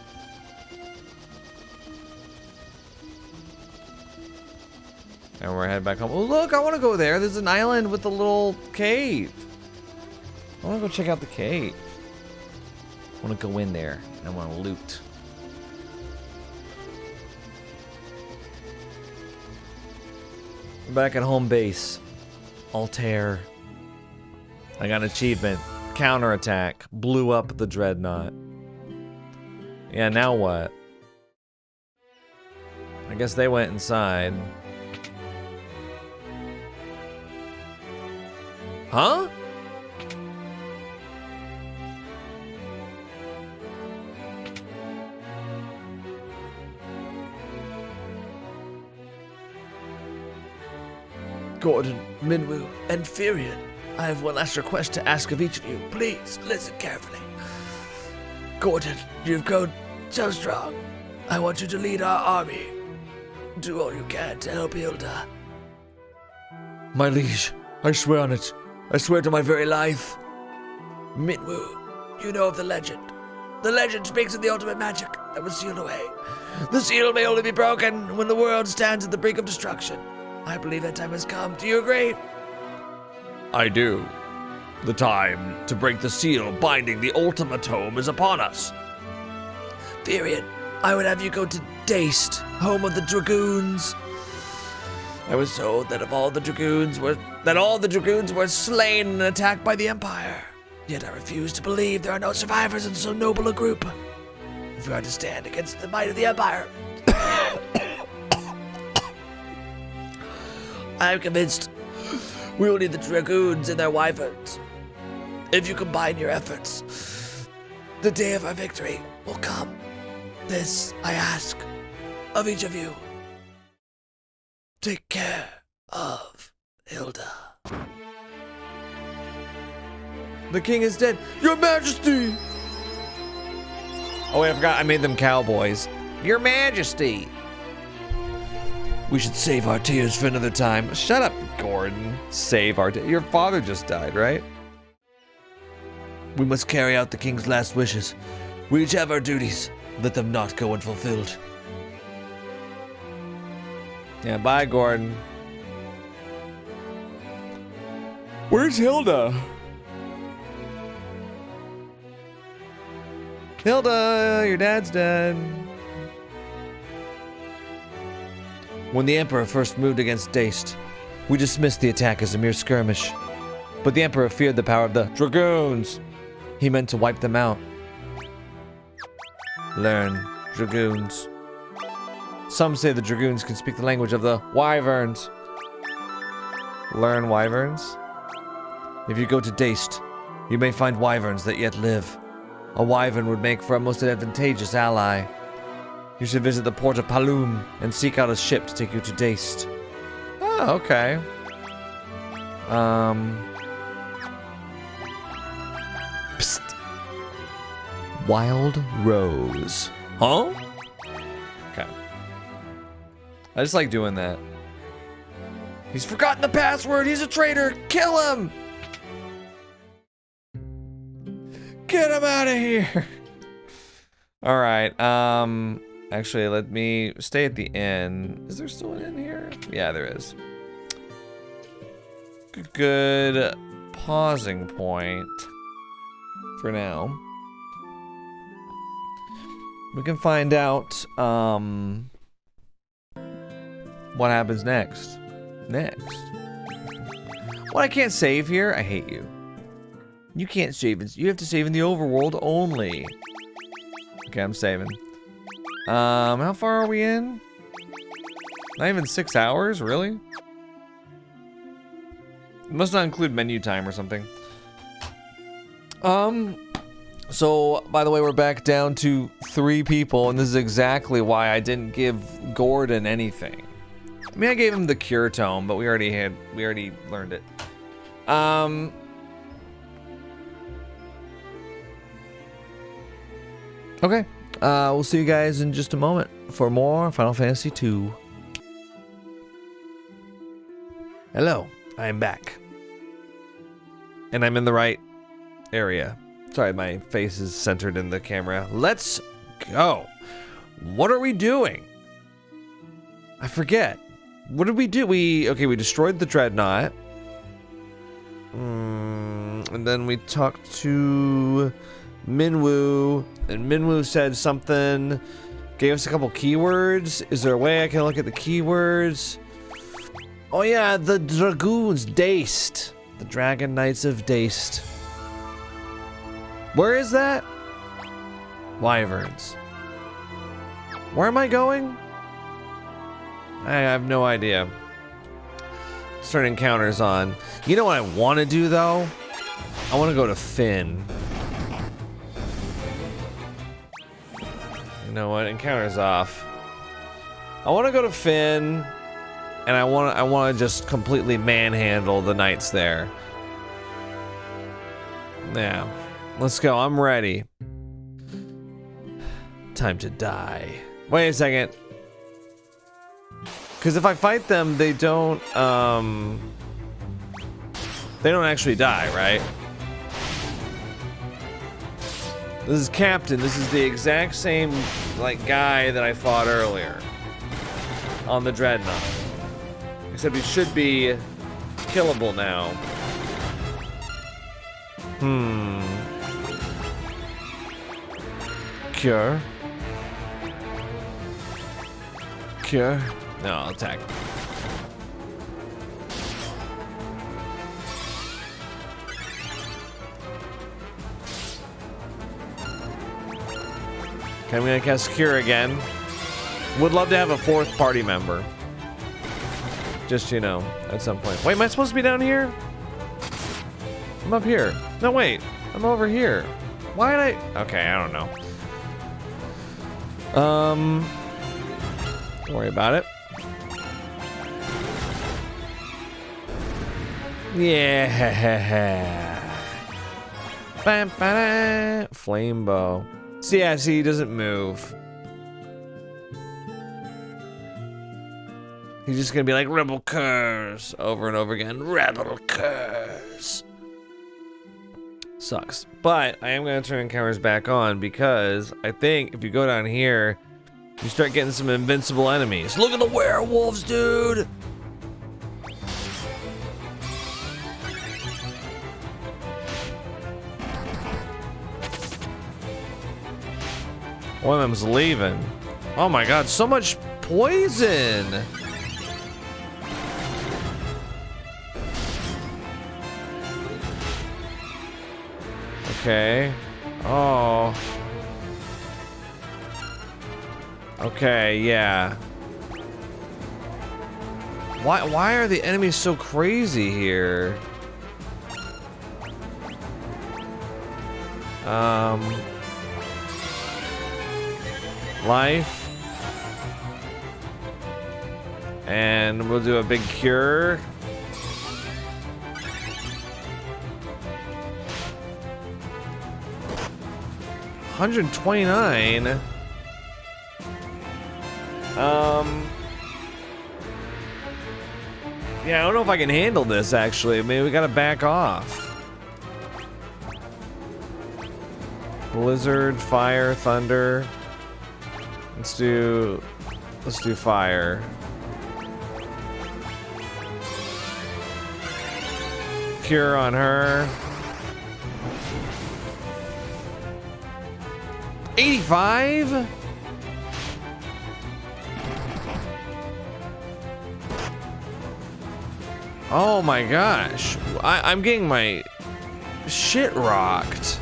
And we're headed back home. Oh, look, I want to go there. There's an island with a little cave. I want to go check out the cave. I want to go in there, and I want to loot. We're back at home base. Altair. I got an achievement. Counterattack. Blew up the Dreadnought. Yeah, now what? I guess they went inside. Huh? Gordon, Minwu, and Furion, I have one last request to ask of each of you. Please, listen carefully. Gordon, you've grown so strong. I want you to lead our army. Do all you can to help Hilda. My liege, I swear on it. I swear to my very life. Minwu, you know of the legend. The legend speaks of the ultimate magic that was sealed away. The seal may only be broken when the world stands at the brink of destruction. I believe that time has come. Do you agree? I do. The time to break the seal binding the ultimatome is upon us. Furion, I would have you go to Daist, home of the Dragoons. I was told that all the Dragoons were slain in an attack by the Empire. Yet I refuse to believe there are no survivors in so noble a group. If we are to stand against the might of the Empire, I am convinced we will need the Dragoons and their Wyverns. If you combine your efforts, the day of our victory will come. This I ask of each of you. Take care of Hilda. The king is dead. Your Majesty! Oh wait, I forgot I made them cowboys. Your Majesty! We should save our tears for another time. Shut up, Gordon. Save our tears. Your father just died, right? We must carry out the king's last wishes. We each have our duties. Let them not go unfulfilled. Yeah, bye, Gordon. Where's Hilda? Hilda, your dad's dead. When the Emperor first moved against Daist, we dismissed the attack as a mere skirmish. But the Emperor feared the power of the Dragoons. He meant to wipe them out. Learn, Dragoons. Some say the Dragoons can speak the language of the Wyverns. Learn Wyverns? If you go to Daist, you may find Wyverns that yet live. A Wyvern would make for a most advantageous ally. You should visit the port of Paloom and seek out a ship to take you to Daist. Oh, okay. Psst. Wild Rose. Huh? Okay. I just like doing that. He's forgotten the password. He's a traitor. Kill him. Get him out of here. All right. Actually, let me stay at the inn. Is there still an inn here? Yeah, there is. Good pausing point for now. We can find out what happens next. What, I can't save here? I hate you. You can't save it. You have to save in the overworld only. Okay, I'm saving. How far are we in? Not even 6 hours, really? It must not include menu time or something. So, by the way, we're back down to 3 people, and this is exactly why I didn't give Gordon anything. I mean, I gave him the cure tome, but we already learned it. Okay. We'll see you guys in just a moment for more Final Fantasy II. Hello, I am back. And I'm in the right area. Sorry, my face is centered in the camera. Let's go. What are we doing? I forget. What did we do? We destroyed the Dreadnought. And then we talked to Minwu, and Minwu said something, gave us a couple keywords. Is there a way I can look at the keywords? Oh yeah, the Dragoons, Daced. The Dragon Knights of Daced. Where is that? Wyverns. Where am I going? I have no idea. Let's turn encounters on. You know what I want to do though? I want to go to Fynn. You know what? Encounters off. I want to go to Fynn, and I want to just completely manhandle the knights there. Yeah, let's go. I'm ready. Time to die. Wait a second. Because if I fight them, they don't actually die, right? This is Captain. This is the exact same, like, guy that I fought earlier on the Dreadnought. Except he should be killable now. Cure. Cure. No, I'll attack. Okay, I'm gonna cast Cure again. Would love to have a fourth party member. Just, you know, at some point. Wait, am I supposed to be down here? I'm up here. No, wait. I'm over here. Why did I... Okay, I don't know. Don't worry about it. Yeah. Flame bow. So yeah, see, he doesn't move. He's just gonna be like, Rebel Curse, over and over again. Rebel Curse. Sucks. But I am gonna turn encounters back on because I think if you go down here, you start getting some invincible enemies. Look at the werewolves, dude! One of them's leaving. Oh my god, so much poison! Okay. Oh. Okay, yeah. Why are the enemies so crazy here? Life. And we'll do a big cure. $129. Yeah, I don't know if I can handle this actually. Maybe we gotta back off. Blizzard, fire, thunder. Let's do fire. Cure on her. 85? Oh my gosh. I'm getting my shit rocked.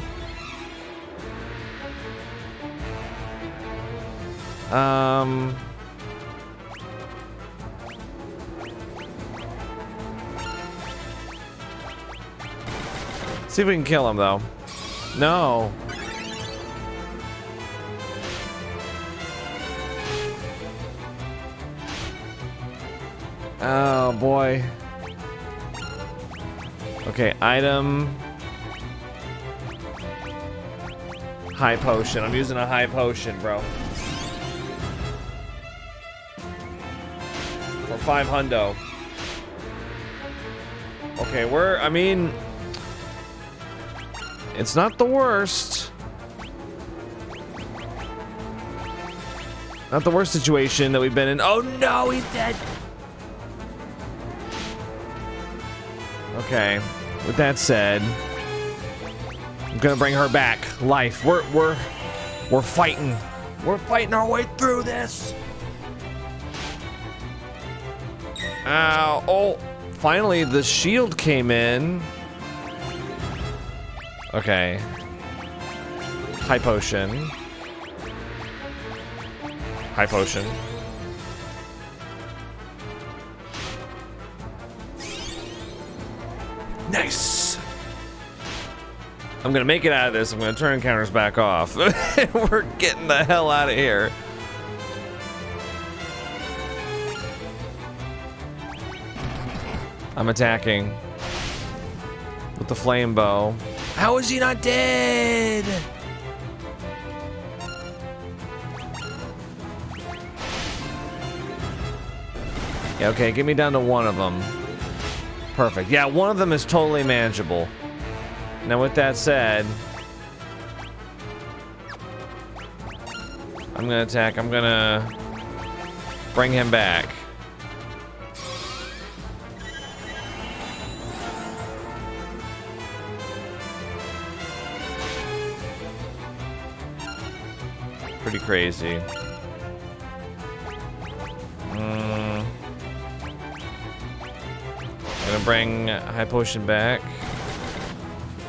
See if we can kill him though. No. Oh boy. Okay, item. High potion. I'm using a high potion, bro. For 500. Okay, I mean, it's not the worst. Not the worst situation that we've been in. Oh no, he's dead. Okay, with that said, I'm gonna bring her back. Life. We're fighting. We're fighting our way through this. Oh, finally the shield came in. Okay. High potion. High potion. Nice. I'm gonna make it out of this. I'm gonna turn encounters back off. We're getting the hell out of here. I'm attacking with the flame bow. How is he not dead? Yeah, okay, get me down to one of them. Perfect. Yeah, one of them is totally manageable. Now, with that said, I'm gonna attack. I'm gonna bring him back. Pretty crazy. Gonna bring high potion back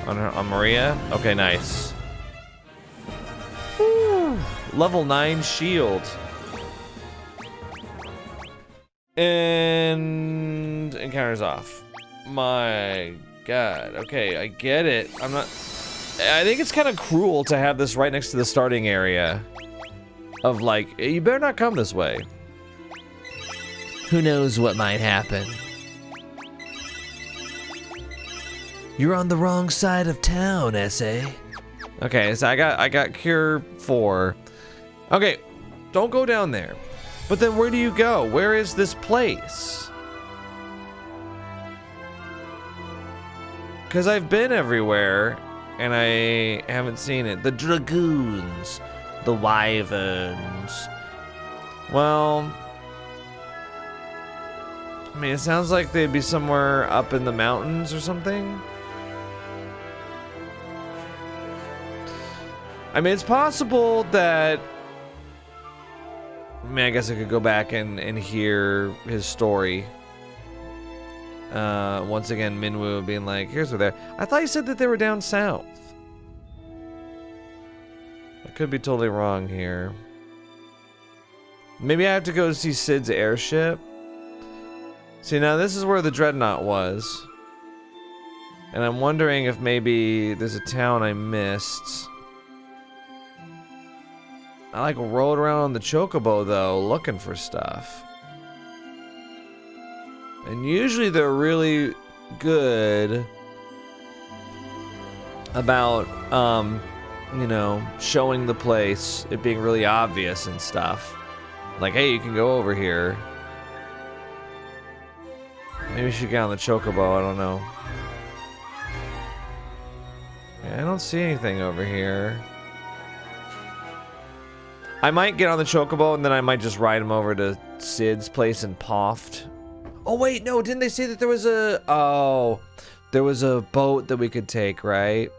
on Maria. Okay, nice. Woo. Level 9 shield. And encounters off. My God. Okay, I get it. I think it's kind of cruel to have this right next to the starting area. Of like, you better not come this way. Who knows what might happen? You're on the wrong side of town, SA. Okay, so I got cure 4. Okay, don't go down there. But then where do you go? Where is this place? Because I've been everywhere and I haven't seen it. The Dragoons, the Wyverns. Well, I mean, it sounds like they'd be somewhere up in the mountains or something. I mean, it's possible that... I mean, I guess I could go back and hear his story. Once again, Minwoo being like, here's where they're... I thought you said that they were down south. I could be totally wrong here. Maybe I have to go see Sid's airship. See, now this is where the Dreadnought was. And I'm wondering if maybe there's a town I missed. I like rode around on the Chocobo though, looking for stuff. And usually they're really good about, you know, showing the place, it being really obvious and stuff. Like, hey, you can go over here. Maybe we should get on the Chocobo, I don't know. Yeah, I don't see anything over here. I might get on the Chocobo and then I might just ride him over to Sid's place in Poft. Oh wait, no, didn't they say that there was a... Oh, there was a boat that we could take, right?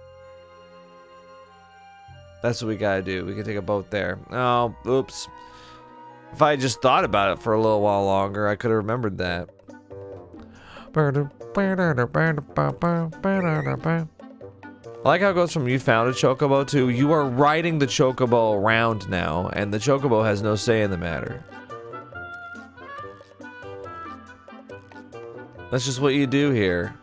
That's what we gotta do. We can take a boat there. Oh, oops. If I had just thought about it for a little while longer, I could have remembered that. I like how it goes from you found a Chocobo to you are riding the Chocobo around now, and the Chocobo has no say in the matter. That's just what you do here.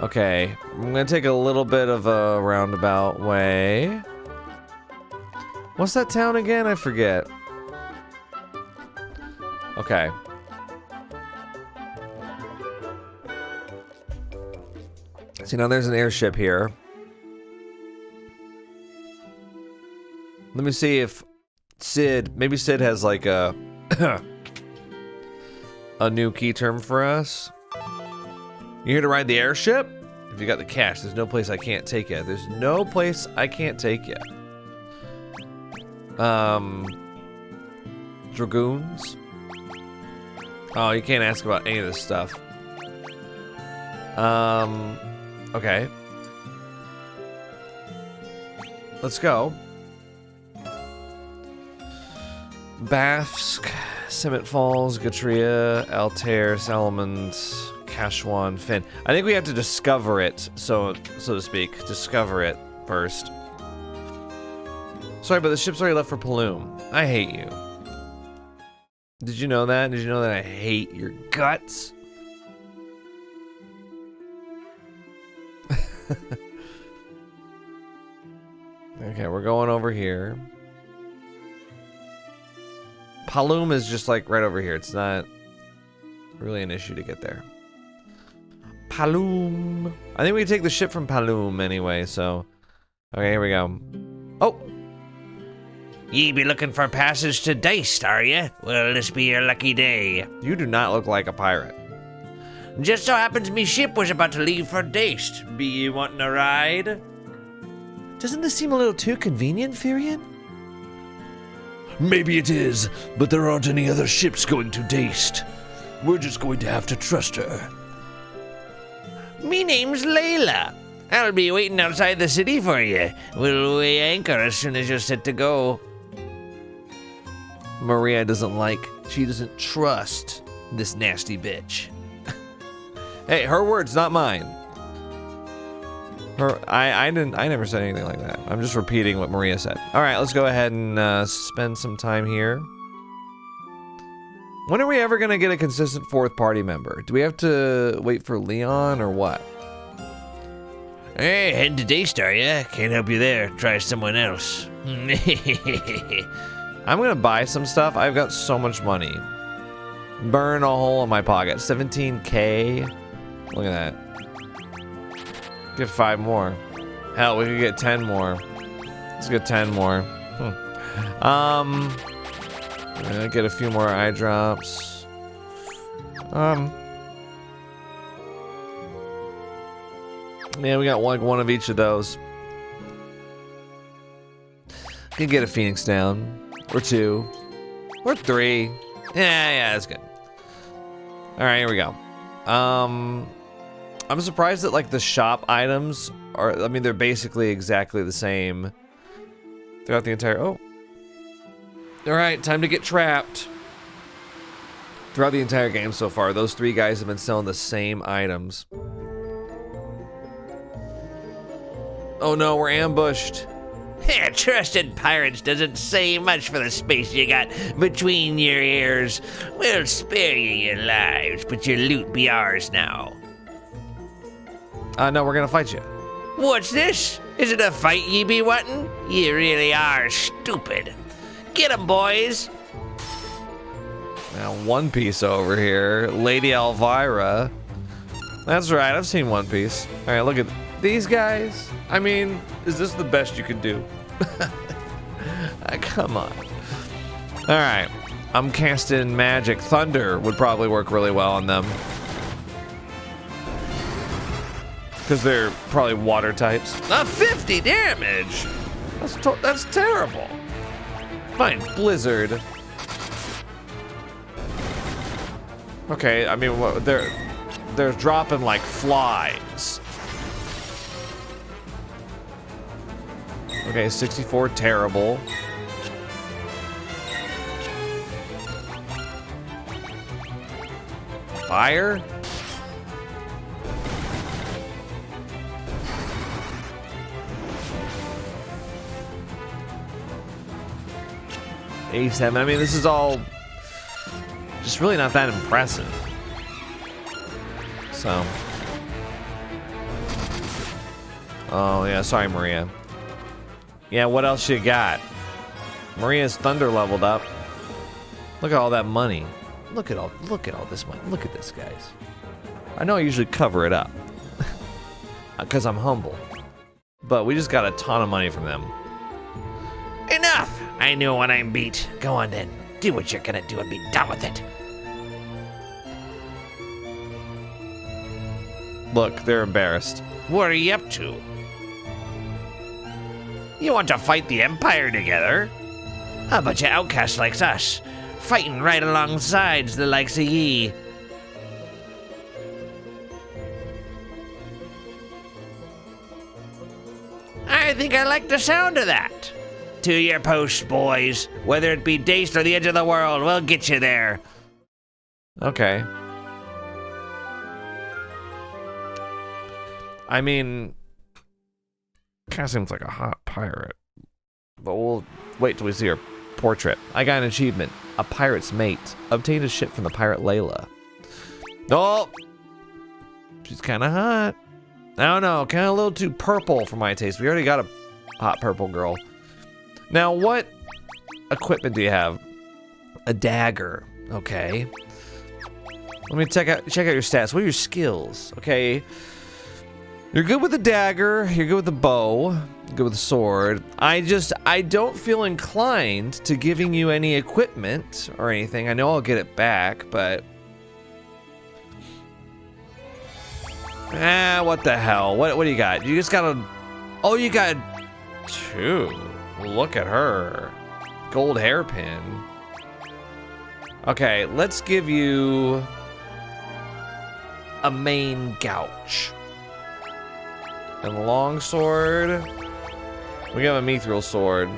Okay, I'm gonna take a little bit of a roundabout way. What's that town again? I forget. Okay. See, now there's an airship here. Let me see if Sid, maybe Sid has like a a new key term for us. You here to ride the airship? If you got the cash, there's no place I can't take you. There's no place I can't take you. Dragoons? Oh, you can't ask about any of this stuff. Okay. Let's go. Bafsk Semitt Falls, Gatrea, Altair, Salamand, Kashwan, Fynn. I think we have to discover it, so to speak. Discover it first. Sorry, but the ship's already left for Paloom. I hate you. Did you know that? Did you know that I hate your guts? Okay, we're going over here. Paloom is just like right over here. It's not really an issue to get there. Paloom. I think we can take the ship from Paloom anyway, so. Okay, here we go. Oh! Ye be looking for passage to Deist, are ye? Well, this be your lucky day. You do not look like a pirate. Just so happens me ship was about to leave for Deist. Be ye wanting a ride? Doesn't this seem a little too convenient, Fynn? Maybe it is, but there aren't any other ships going to Deist. We're just going to have to trust her. Me name's Layla. I'll be waiting outside the city for you. We'll weigh anchor as soon as you're set to go. Maria she doesn't trust this nasty bitch. Hey, her words, not mine. I never said anything like that. I'm just repeating what Maria said. All right, let's go ahead and spend some time here. When are we ever gonna get a consistent fourth party member? Do we have to wait for Leon or what? Hey, heading to Deist, are ya? Can't help you there. Try someone else. I'm gonna buy some stuff. I've got so much money. Burn a hole in my pocket. 17K. Look at that. Get 5 more. Hell, we could get 10 more. Let's get 10 more. Get a few more eye drops. Man, we got one of each of those. Can get a Phoenix down. Or 2. Or 3. Yeah, that's good. Alright, here we go. I'm surprised that like the shop items are, I mean, they're basically exactly the same throughout the entire, oh. Alright, time to get trapped. Throughout the entire game so far, those 3 guys have been selling the same items. Oh no, we're ambushed. Trusted pirates doesn't say much for the space you got between your ears. We'll spare you your lives, but your loot be ours now. No, we're gonna fight you. What's this? Is it a fight ye be wanting? You really are stupid. Get 'em, boys. Now, One Piece over here. Lady Elvira. That's right, I've seen One Piece. Alright, look at these guys. I mean, is this the best you could do? Come on. Alright, I'm casting magic. Thunder would probably work really well on them. Because they're probably water types. 50 damage. That's terrible. Fine, Blizzard. Okay, I mean, they're dropping like flies. Okay, 64, terrible. Fire? A7. I mean, this is all just really not that impressive. So. Oh, yeah. Sorry, Maria. Yeah, what else you got? Maria's thunder leveled up. Look at all that money. Look at all this money. Look at this, guys. I know I usually cover it up. Because I'm humble. But we just got a ton of money from them. Enough! I know when I'm beat. Go on then. Do what you're gonna do and be done with it. Look, they're embarrassed. What are you up to? You want to fight the Empire together? A bunch of outcasts like us, fighting right alongside the likes of ye. I think I like the sound of that. To your posts, boys. Whether it be Dace or the edge of the world, we'll get you there. Okay. I mean, kind of seems like a hot pirate. But we'll wait till we see her portrait. I got an achievement. A pirate's mate. Obtained a ship from the pirate Layla. Oh! She's kind of hot. I don't know. Kind of a little too purple for my taste. We already got a hot purple girl. Now, what equipment do you have? A dagger. Okay. Let me check out your stats. What are your skills? Okay. You're good with the dagger. You're good with the bow. You're good with the sword. I don't feel inclined to giving you any equipment or anything. I know I'll get it back, but... what the hell? What do you got? You just got a... Oh, you got 2. Look at her. Gold hairpin. Okay, let's give you a main gouge. And longsword. We have a mithril sword.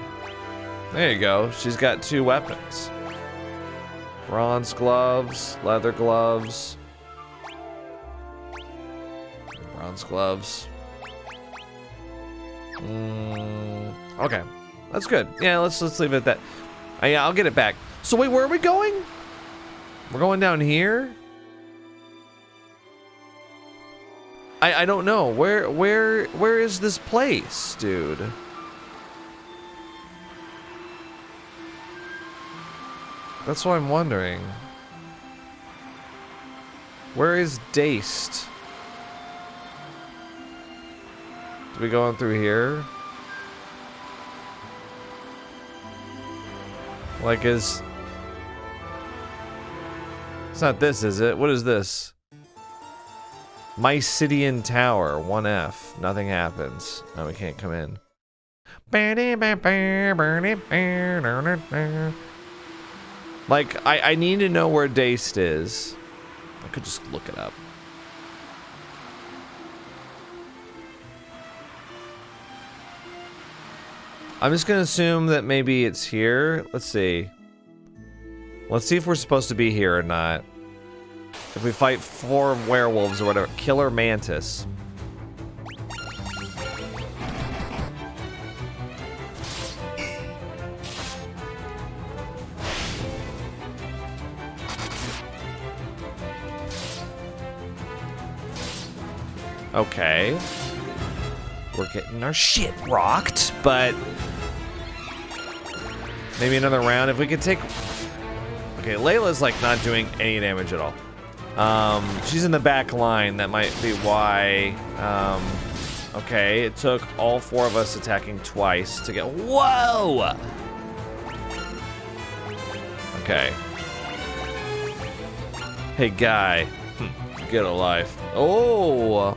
There you go. She's got 2 weapons. Bronze gloves, leather gloves. Bronze gloves. Okay, that's good. Yeah, let's leave it at that. Yeah, I'll get it back. So wait, where are we going? We're going down here? I don't know. Where is this place, dude? That's what I'm wondering. Where is Daced? Are we going through here? Like it's not this, is it? What is this? Mysidian Tower, 1F. Nothing happens. No, we can't come in. Like, I need to know where Daced is. I could just look it up. I'm just gonna assume that maybe it's here. Let's see. Let's see if we're supposed to be here or not. If we fight 4 werewolves or whatever. Killer Mantis. Okay. We're getting our shit rocked, but maybe another round. If we could take... Okay, Layla's like not doing any damage at all. She's in the back line. That might be why. Okay, it took all 4 of us attacking twice to get... Whoa! Okay. Hey, guy. Get a life. Oh!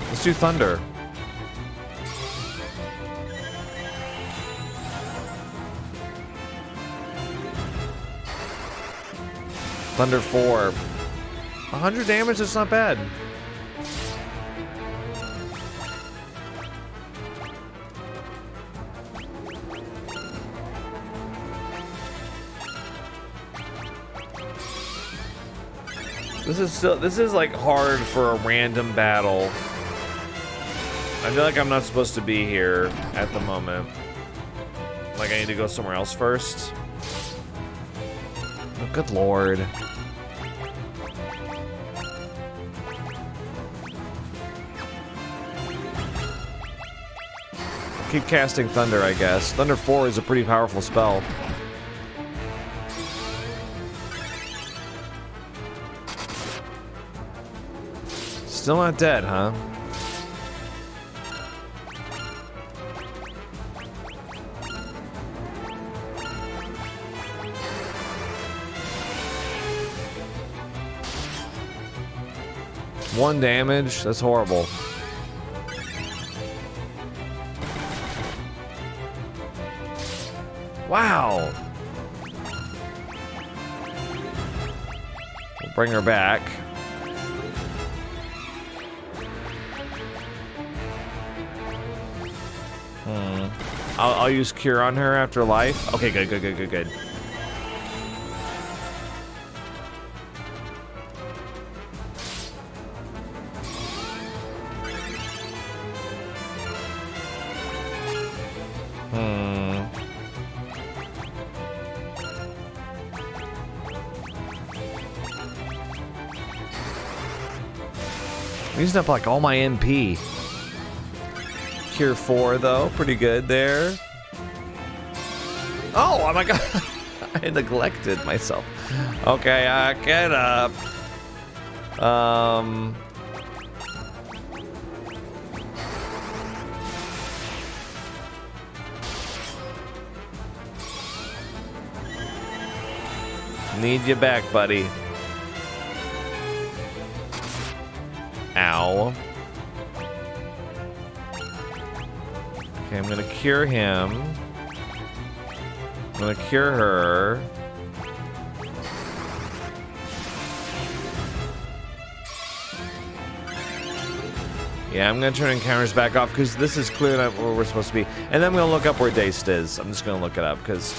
Let's do thunder. Thunder 4. 100 damage, that's not bad. This is like hard for a random battle. I feel like I'm not supposed to be here at the moment. Like I need to go somewhere else first. Oh, good lord. Keep casting Thunder, I guess. Thunder 4 is a pretty powerful spell. Still not dead, huh? One damage? That's horrible. Wow. We'll bring her back. I'll use Cure on her after life. Okay, good. I'm using up like all my MP. Cure 4 though, pretty good there. Oh my god, I neglected myself. Okay, get up. Need you back, buddy. Ow. Okay, I'm gonna cure him. I'm gonna cure her. Yeah, I'm gonna turn encounters back off because this is clearly not where we're supposed to be. And then I'm gonna look up where Daced is. I'm just gonna look it up because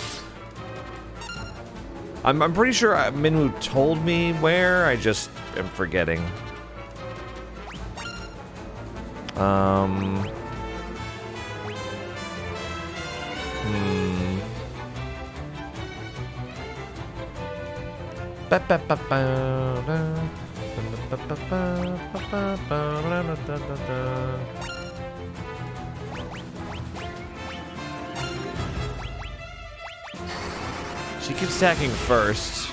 I'm pretty sure Minwoo told me where. I just am forgetting. She keeps attacking first.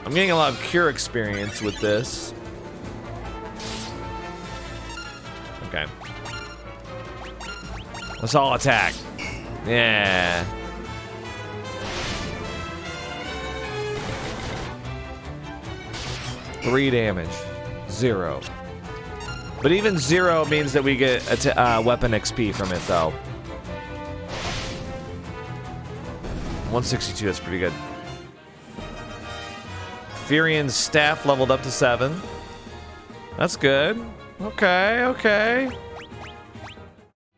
I'm getting a lot of cure experience with this. Okay. Let's all attack. Yeah. Three damage. 0. But even 0 means that we get weapon XP from it, though. 162, that's pretty good. Furian's staff leveled up to 7. That's good. Okay.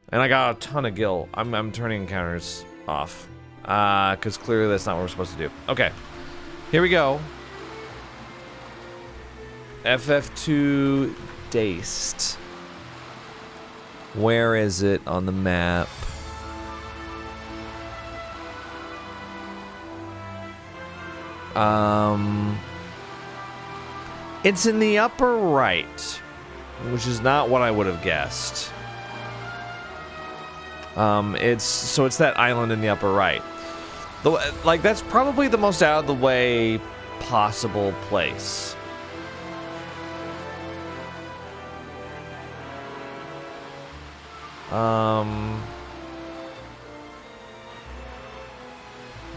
And I got a ton of gil. I'm turning encounters off. Because clearly that's not what we're supposed to do. Okay. Here we go. FF2 Daced. Where is it on the map? It's in the upper right, which is not what I would have guessed. It's that island in the upper right. Like that's probably the most out of the way possible place.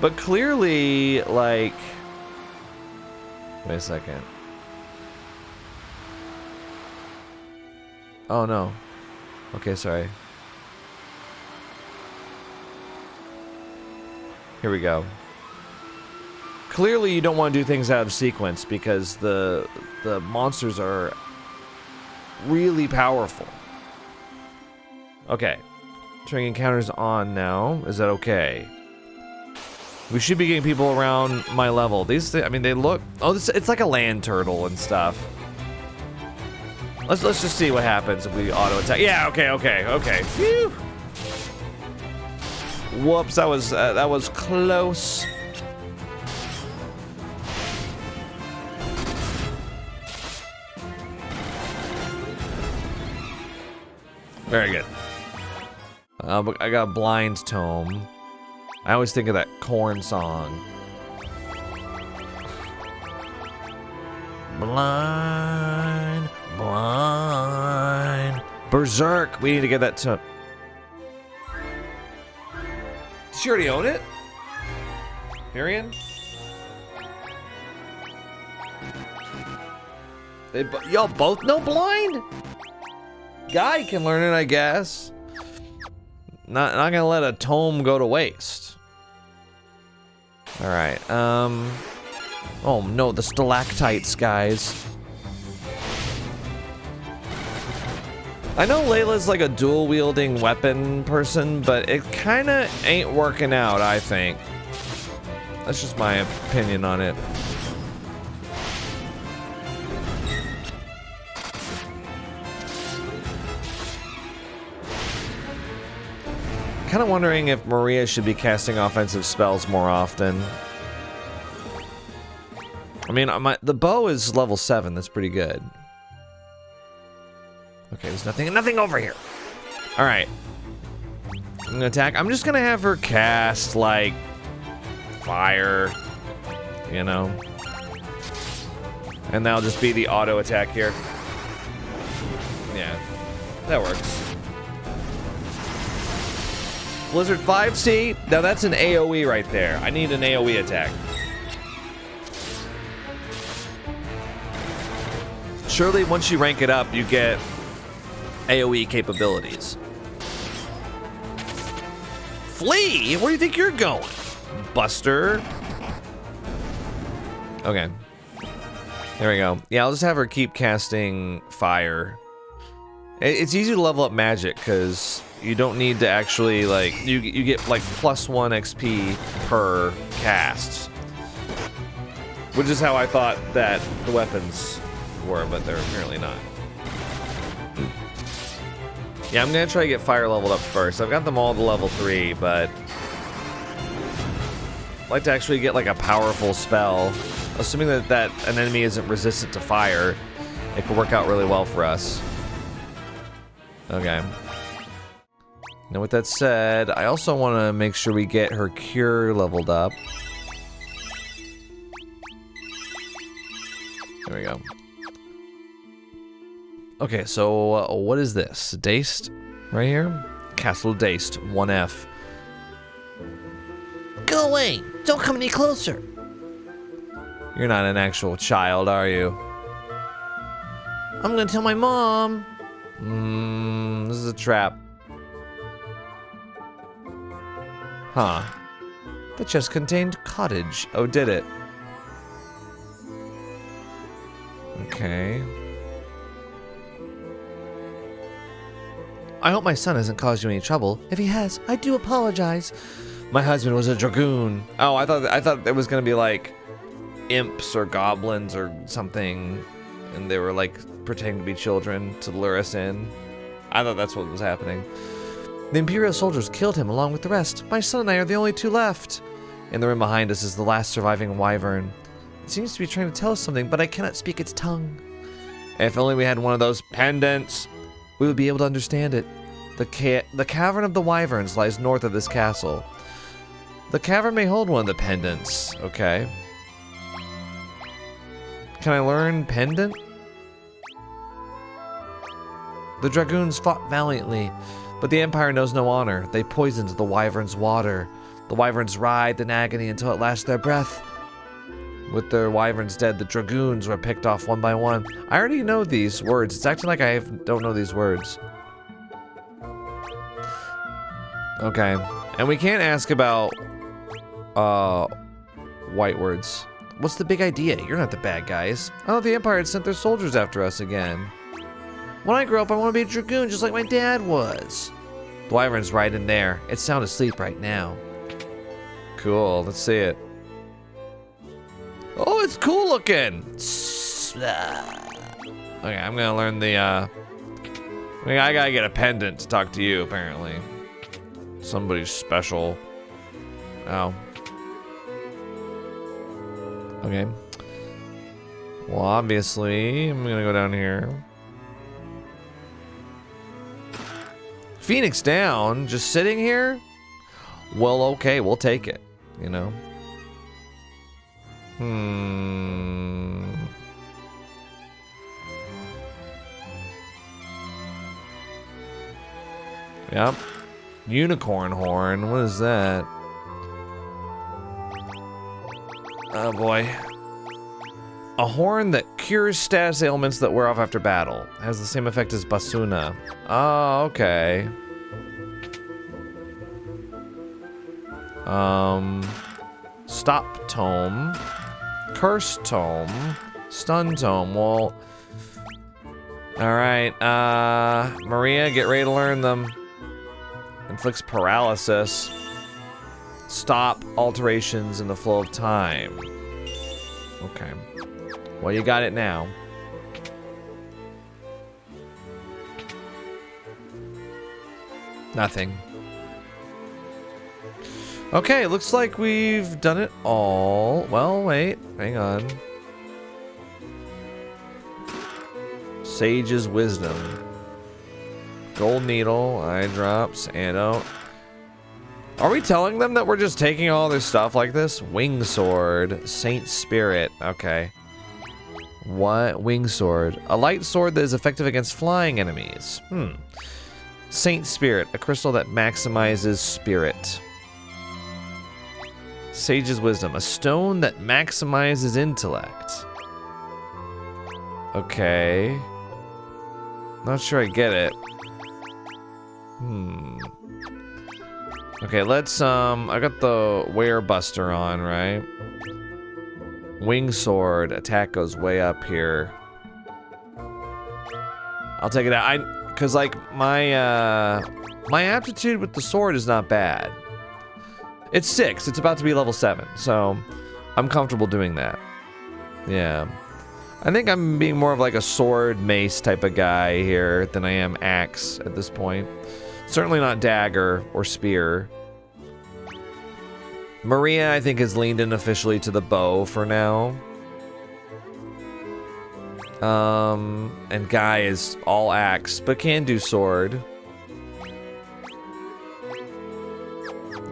But clearly, like, wait a second. Oh no. Okay, sorry. Here we go. Clearly you don't want to do things out of sequence because the monsters are really powerful. Okay. Turning encounters on now. Is that okay? We should be getting people around my level. These, I mean, they look. Oh, it's like a land turtle and stuff. Let's just see what happens if we auto attack. Yeah. Okay. Phew. Whoops. That was close. Very good. I got a blind tome. I always think of that corn song. Blind. Berserk. We need to get that to. Did she already own it? Miriam? Y'all both know blind? Guy can learn it, I guess. Not gonna let a tome go to waste. All right. Oh no, the stalactites, guys. I know Layla's like a dual-wielding weapon person, but it kind of ain't working out, I think. That's just my opinion on it. Kind of wondering if Maria should be casting offensive spells more often. I mean, the bow is level 7. That's pretty good. Okay, there's nothing over here. All right. I'm gonna attack. I'm just gonna have her cast, like, fire, you know? And that'll just be the auto attack here. Yeah, that works. Blizzard 5C. Now that's an AoE right there. I need an AoE attack. Surely once you rank it up, you get AoE capabilities. Flee? Where do you think you're going? Buster. Okay. There we go. Yeah, I'll just have her keep casting fire. It's easy to level up magic because you don't need to actually, like, you get like +1 XP per cast. Which is how I thought that the weapons were, but they're apparently not. Yeah, I'm gonna try to get fire leveled up first. I've got them all to level 3, but I'd like to actually get like a powerful spell. Assuming that an enemy isn't resistant to fire, it could work out really well for us. Okay. Now with that said, I also want to make sure we get her cure leveled up. There we go. Okay, so what is this? Daced? Right here? Castle Daced, 1F. Go away! Don't come any closer! You're not an actual child, are you? I'm gonna tell my mom! This is a trap. Huh. The chest contained cottage. Oh, did it? Okay. I hope my son hasn't caused you any trouble. If he has, I do apologize. My husband was a dragoon. Oh, I thought it was gonna be like imps or goblins or something, and they were like pretending to be children to lure us in. I thought that's what was happening. The Imperial soldiers killed him along with the rest. My son and I are the only two left. In the room behind us is the last surviving wyvern. It seems to be trying to tell us something, but I cannot speak its tongue. If only we had one of those pendants, we would be able to understand it. The cavern of the wyverns lies north of this castle. The cavern may hold one of the pendants. Okay. Can I learn pendant? The dragoons fought valiantly, but the Empire knows no honor. They poisoned the wyverns' water. The wyverns writhed in agony until at last their breath. With their wyverns dead, the dragoons were picked off one by one. I already know these words. It's acting like I don't know these words. Okay. And we can't ask about white words. What's the big idea? You're not the bad guys. Oh, the Empire had sent their soldiers after us again. When I grow up, I want to be a dragoon just like my dad was. The wyvern's right in there. It's sound asleep right now. Cool. Let's see it. Oh, it's cool looking. Okay, I'm gonna learn the, I gotta get a pendant to talk to you, apparently. Somebody's special. Oh. Okay. Well, obviously, I'm gonna go down here. Phoenix down, just sitting here? Well, okay, we'll take it, you know? Yep. Unicorn horn, what is that? Oh boy. A horn that cures status ailments that wear off after battle. Has the same effect as Basuna. Oh, okay. Stop tome. Curse tome. Stun tome. Well, Alright, Maria, get ready to learn them. Inflicts paralysis. Stop alterations in the flow of time. Okay. Well, you got it now. Nothing. Okay, looks like we've done it all. Well, wait, hang on. Sage's Wisdom. Gold Needle, Eye Drops, Antidote. Are we telling them that we're just taking all this stuff like this? Wing Sword, Saint Spirit, okay. What? Wing Sword. A light sword that is effective against flying enemies. Saint Spirit, a crystal that maximizes spirit. Sage's Wisdom, a stone that maximizes intellect. Okay. Not sure I get it. Okay, let's, I got the Wear Buster on, right? Wing Sword, attack goes way up here. I'll take it out. Cause like, my aptitude with the sword is not bad. It's 6, it's about to be level 7, so I'm comfortable doing that. Yeah. I think I'm being more of like a sword mace type of guy here than I am axe at this point. Certainly not dagger or spear. Maria, I think, has leaned in officially to the bow for now. And Guy is all axe, but can do sword.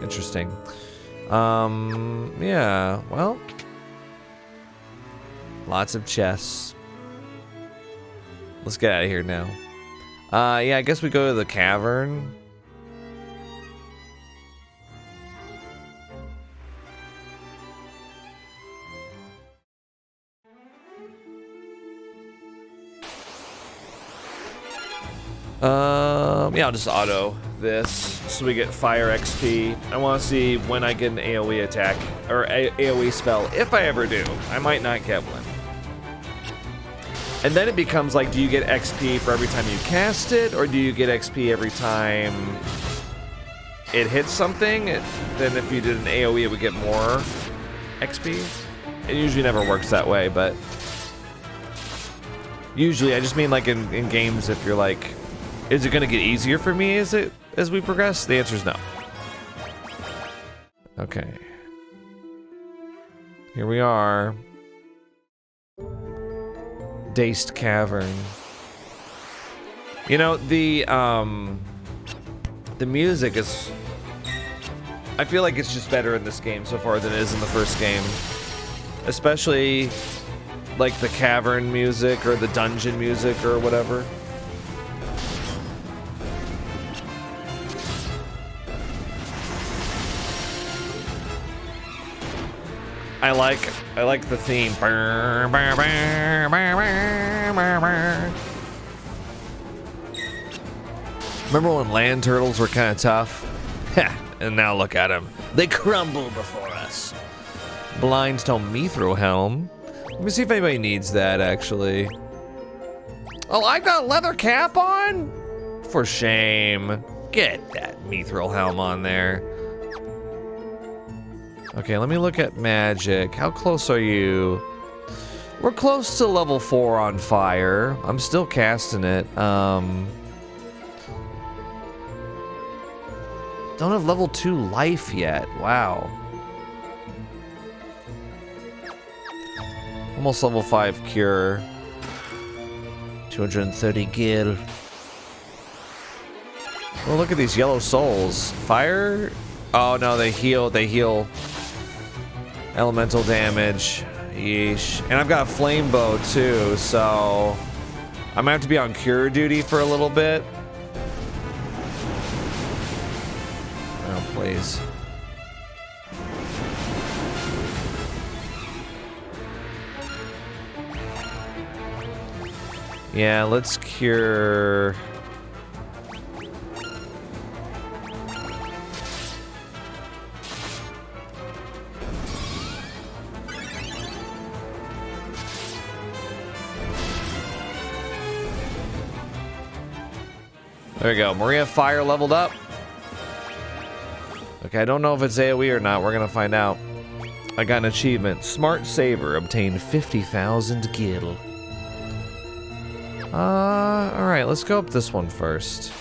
Interesting. Yeah, well. Lots of chests. Let's get out of here now. Yeah, I guess we go to the cavern. Yeah, I'll just auto this so we get fire XP. I want to see when I get an AoE attack or AoE spell, if I ever do. I might not get one. And then it becomes like, do you get XP for every time you cast it, or do you get XP every time it hits something? Then if you did an AoE, it would get more XP. It usually never works that way, but usually I just mean like in games, if you're like, is it gonna get easier for me as we progress? The answer is no. Okay. Here we are. Daced Cavern. You know, the music is, I feel like it's just better in this game so far than it is in the first game. Especially like the cavern music or the dungeon music or whatever. I like the theme. Remember when land turtles were kind of tough? And now look at them. They crumble before us. Blindstone Mithril Helm. Let me see if anybody needs that, actually. Oh, I got a leather cap on? For shame. Get that Mithril Helm on there. Okay, let me look at magic. How close are you? We're close to level 4 on fire. I'm still casting it. Don't have level 2 life yet. Wow. Almost level 5 cure. 230 gil. Well, look at these yellow souls. Fire? Oh no, they heal. They heal. Elemental damage. Yeesh. And I've got a flame bow too, so I might have to be on cure duty for a little bit. Oh, please. Yeah, let's cure. There we go. Maria Fire leveled up. Okay, I don't know if it's AoE or not. We're gonna find out. I got an achievement. Smart Saver. Obtained 50,000 gil. Alright, let's go up this one first.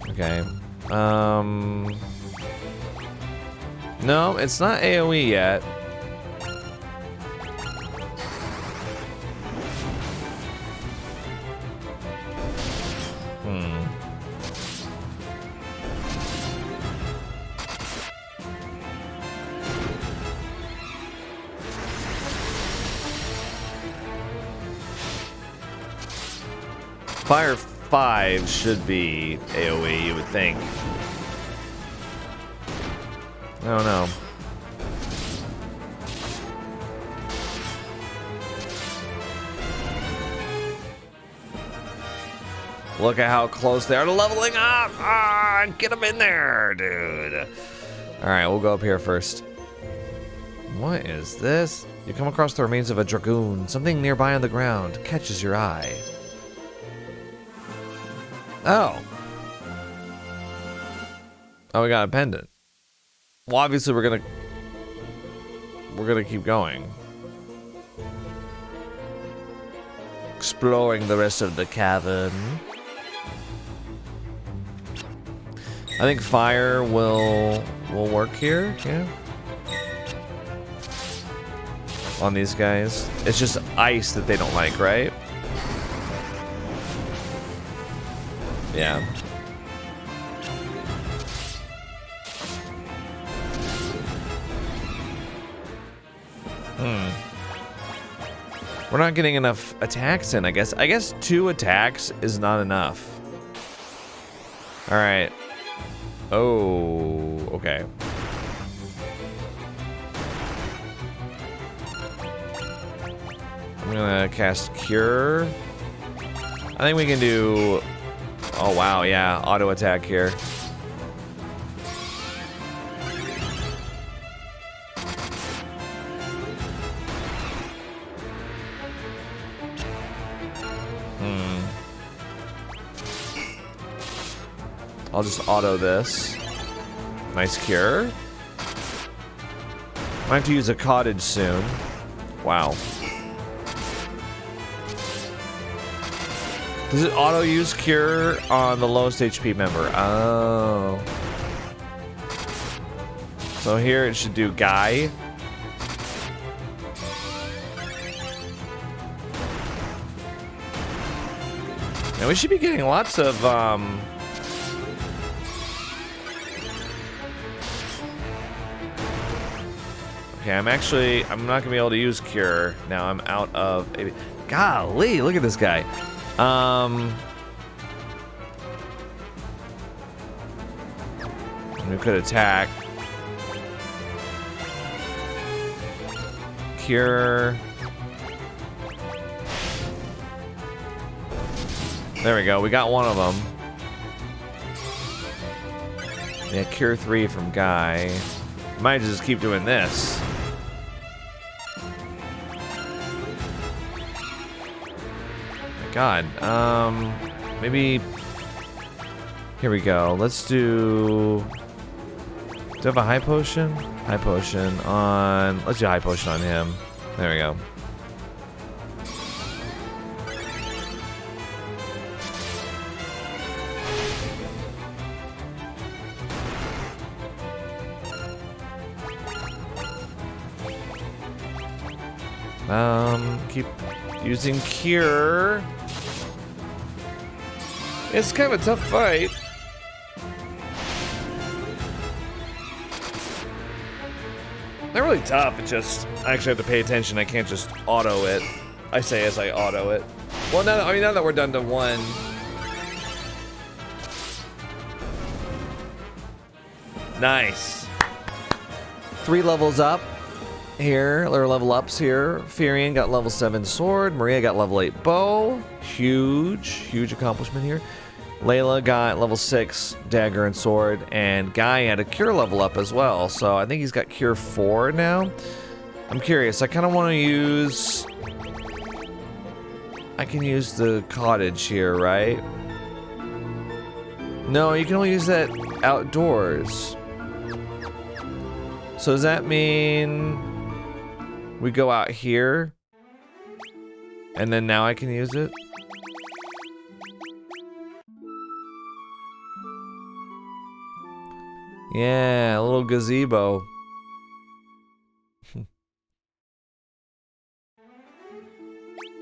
Okay. No, it's not AoE yet. Fire 5 should be AoE, you would think. I don't know. Look at how close they are to leveling up! Ah, get them in there, dude. Alright, we'll go up here first. What is this? You come across the remains of a dragoon. Something nearby on the ground catches your eye. Oh. Oh, we got a pendant. Well, obviously we're gonna keep going. Exploring the rest of the cavern. I think fire will work here, yeah. On these guys. It's just ice that they don't like, right? Yeah. We're not getting enough attacks in, I guess. I guess 2 attacks is not enough. Alright. Oh, okay. I'm gonna cast Cure. I think we can do... Oh, wow, yeah. Auto attack here. I'll just auto this. Nice cure. Might have to use a cottage soon. Wow. Does it auto use cure on the lowest HP member? Oh. So here it should do Guy. And we should be getting lots of okay, I'm not gonna be able to use cure. Now I'm out of golly, look at this guy. We could attack. Cure. There we go, we got one of them. Yeah, cure 3 from Guy. Might just keep doing this. God, maybe here we go. Let's do I have a high potion? High potion on, let's do high potion on him. There we go. Keep using cure. It's kind of a tough fight. Not really tough, it's just I actually have to pay attention. I can't just auto it. I say as I auto it. Well, now that we're done to 1. Nice. 3 levels up here, or level ups here. Firion got level 7 sword. Maria got level 8 bow. Huge accomplishment here. Layla got level 6 dagger and sword, and Guy had a cure level up as well, so I think he's got cure 4 now. I'm curious, I kind of want to use I can use the cottage here, right? No, you can only use that outdoors. So does that mean we go out here? And then now I can use it? Yeah, a little gazebo.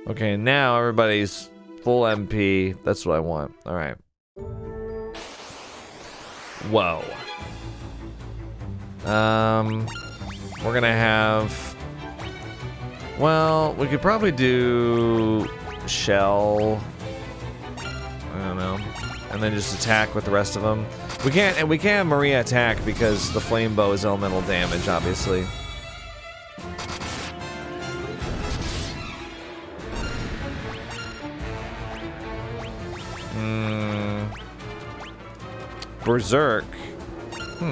Okay, now everybody's full MP. That's what I want. Alright. Whoa. We're gonna have... Well, we could probably do... Shell. I don't know. And then just attack with the rest of them. We can't have Maria attack because the flame bow is elemental damage, obviously. Berserk. I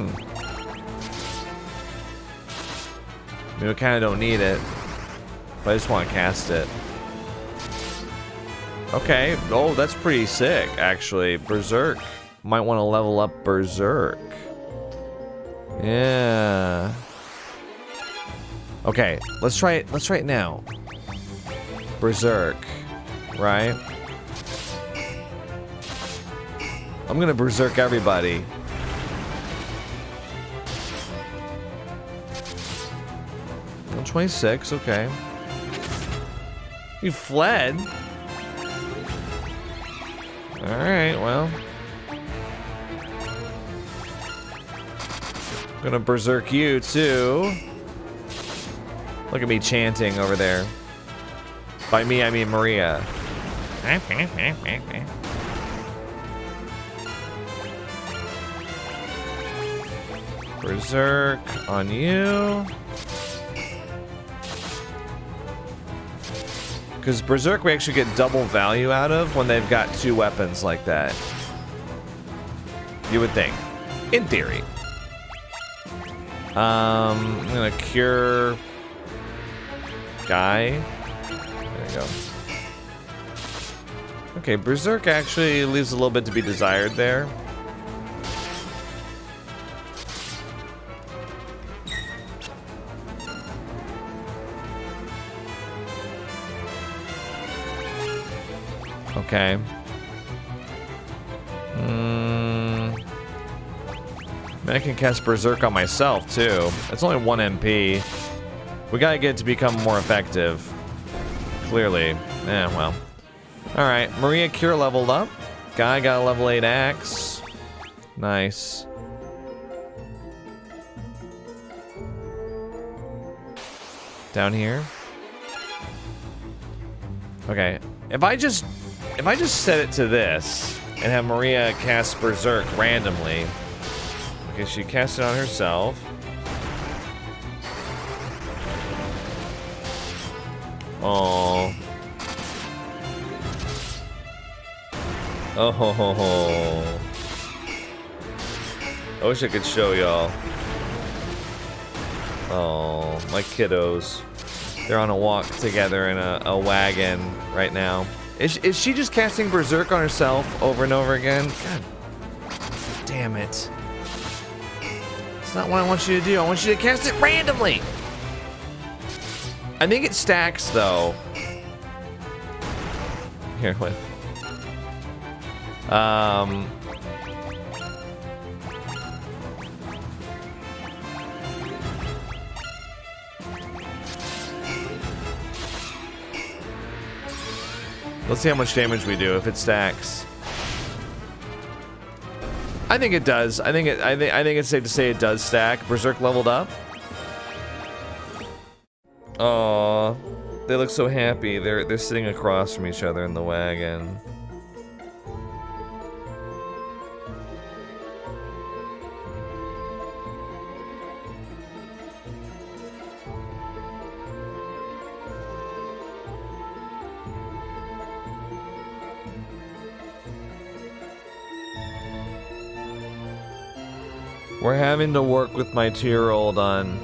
mean, we kind of don't need it, but I just want to cast it. Okay. Oh, that's pretty sick, actually. Berserk. Might want to level up Berserk. Yeah. Okay, let's try it. Let's try it now. Berserk, right? I'm gonna Berserk everybody. Oh, 26, okay. You fled? Alright, well. Gonna Berserk you, too. Look at me chanting over there. By me, I mean Maria. Berserk on you. Because Berserk we actually get double value out of when they've got two weapons like that. You would think. In theory. I'm gonna cure Guy. There you go. Okay, Berserk actually leaves a little bit to be desired there. Okay. I can cast Berserk on myself, too. It's only 1 MP. We gotta get it to become more effective. Clearly. Yeah, well. Alright, Maria Cure leveled up. Guy got a level 8 axe. Nice. Down here. Okay. If I just set it to this and have Maria cast Berserk randomly. Okay, she cast it on herself. Oh. Oh ho ho ho. I wish I could show y'all. Oh, my kiddos. They're on a walk together in a wagon right now. Is she just casting Berserk on herself over and over again? God damn it. That's not what I want you to do. I want you to cast it randomly. I think it stacks, though. Here, wait. Let's see how much damage we do if it stacks. I think it does. I think it's safe to say it does stack. Berserk leveled up. Aww, they look so happy. They're sitting across from each other in the wagon. We're having to work with my 2-year-old on...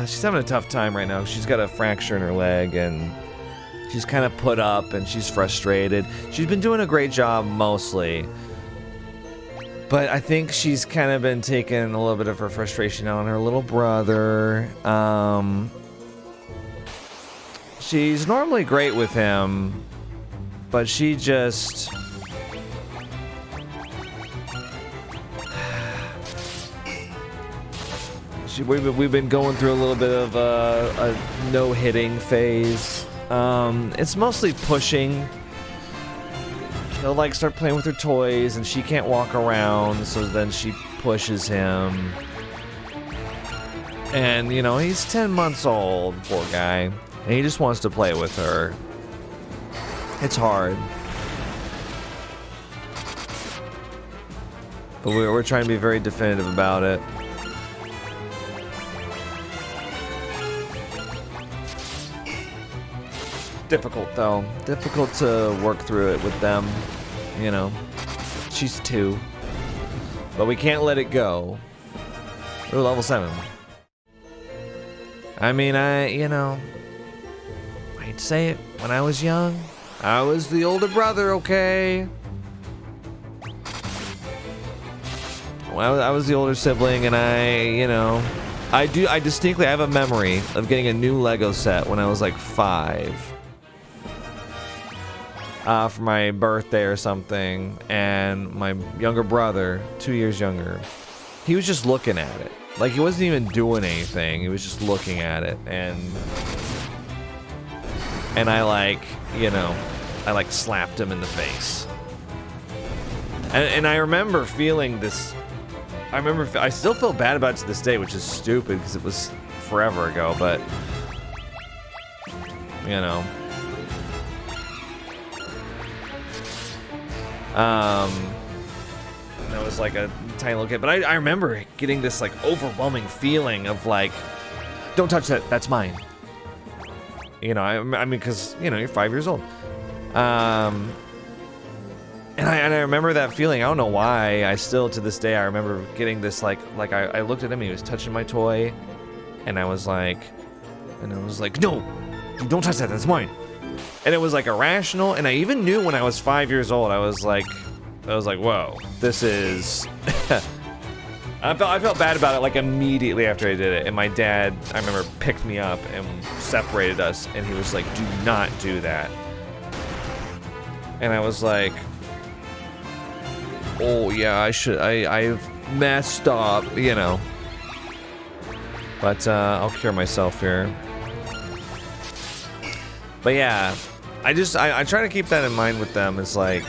she's having a tough time right now. She's got a fracture in her leg, and She's kind of put up and she's frustrated. She's been doing a great job mostly. But I think she's kind of been taking a little bit of her frustration out on her little brother. She's normally great with him, but she just... We've been going through a little bit of a no-hitting phase. It's mostly pushing. He'll like start playing with her toys and she can't walk around, so then she pushes him. And, you know, he's 10 months old, poor guy. And he just wants to play with her. It's hard. But we're trying to be very definitive about it. Difficult though. Difficult to work through it with them. You know, she's 2. But we can't let it go. We're level 7. I mean, you know, I hate to say it, when I was young, I was the older brother, okay? Well, I was the older sibling, and you know, I distinctly have a memory of getting a new Lego set when I was like 5. For my birthday or something, and my younger brother, 2 years younger, he was just looking at it. Like, he wasn't even doing anything, he was just looking at it, and I like, you know, I like slapped him in the face. And I remember feeling this, I still feel bad about it to this day, which is stupid because it was forever ago, but, you know. That was like a tiny little kid, but I remember getting this like overwhelming feeling of like, don't touch that, that's mine. You know, I mean, because, you know, you're 5 years old. And I remember that feeling. I don't know why. I still, to this day, I remember getting this like I looked at him, he was touching my toy, and I was like, no, don't touch that, that's mine. And it was like irrational, and I even knew when I was 5 years old, I was like, whoa, this is... I felt bad about it like immediately after I did it, and my dad, I remember, picked me up and separated us, and he was like, do not do that. And I was like, oh yeah, I've messed up, you know. But I'll cure myself here. But yeah, I try to keep that in mind with them. It's like,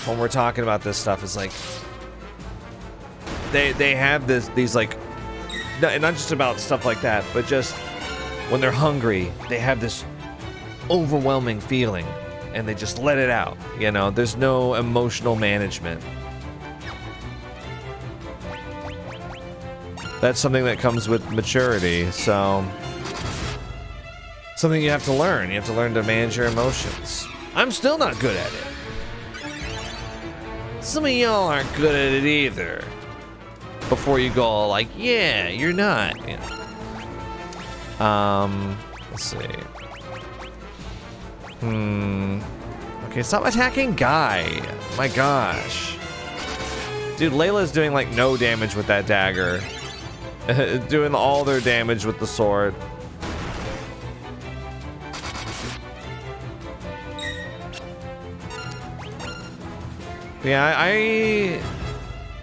when we're talking about this stuff, it's like, they have these like, not just about stuff like that, but just when they're hungry, they have this overwhelming feeling, and they just let it out, you know? There's no emotional management. That's something that comes with maturity, so... something you have to learn. You have to learn to manage your emotions. I'm still not good at it. Some of y'all aren't good at it either. Before you go all like, yeah, you're not. You know. Let's see. Okay, stop attacking Guy. My gosh. Dude, Layla's doing like no damage with that dagger. Doing all their damage with the sword. Yeah,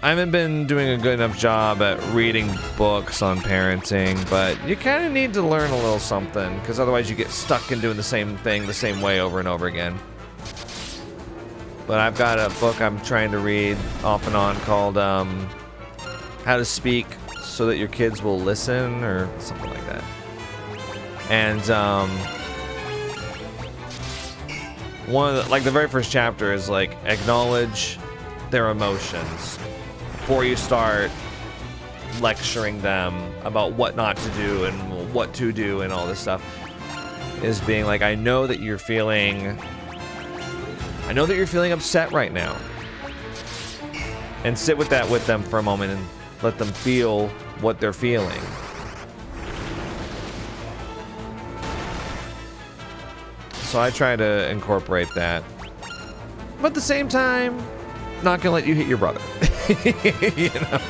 I haven't been doing a good enough job at reading books on parenting, but you kind of need to learn a little something, because otherwise you get stuck in doing the same thing the same way over and over again. But I've got a book I'm trying to read off and on called How to Speak So That Your Kids Will Listen, or something like that. And one of the, like the very first chapter is like, acknowledge their emotions before you start lecturing them about what not to do and what to do and all this stuff. Is being like, I know that you're feeling upset right now, and sit with that with them for a moment and let them feel what they're feeling. So I try to incorporate that. But at the same time, not gonna let you hit your brother. You know?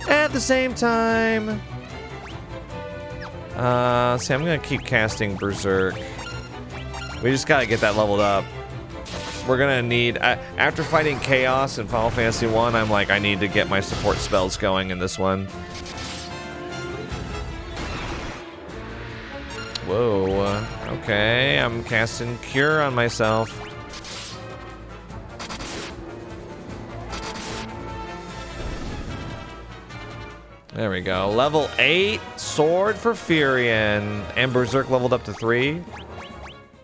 At the same time... see, I'm gonna keep casting Berserk. We just gotta get that leveled up. We're gonna need... after fighting Chaos in Final Fantasy 1, I'm like, I need to get my support spells going in this one. Whoa. Okay, I'm casting Cure on myself. There we go. Level 8 sword for Furion. And Berserk leveled up to 3.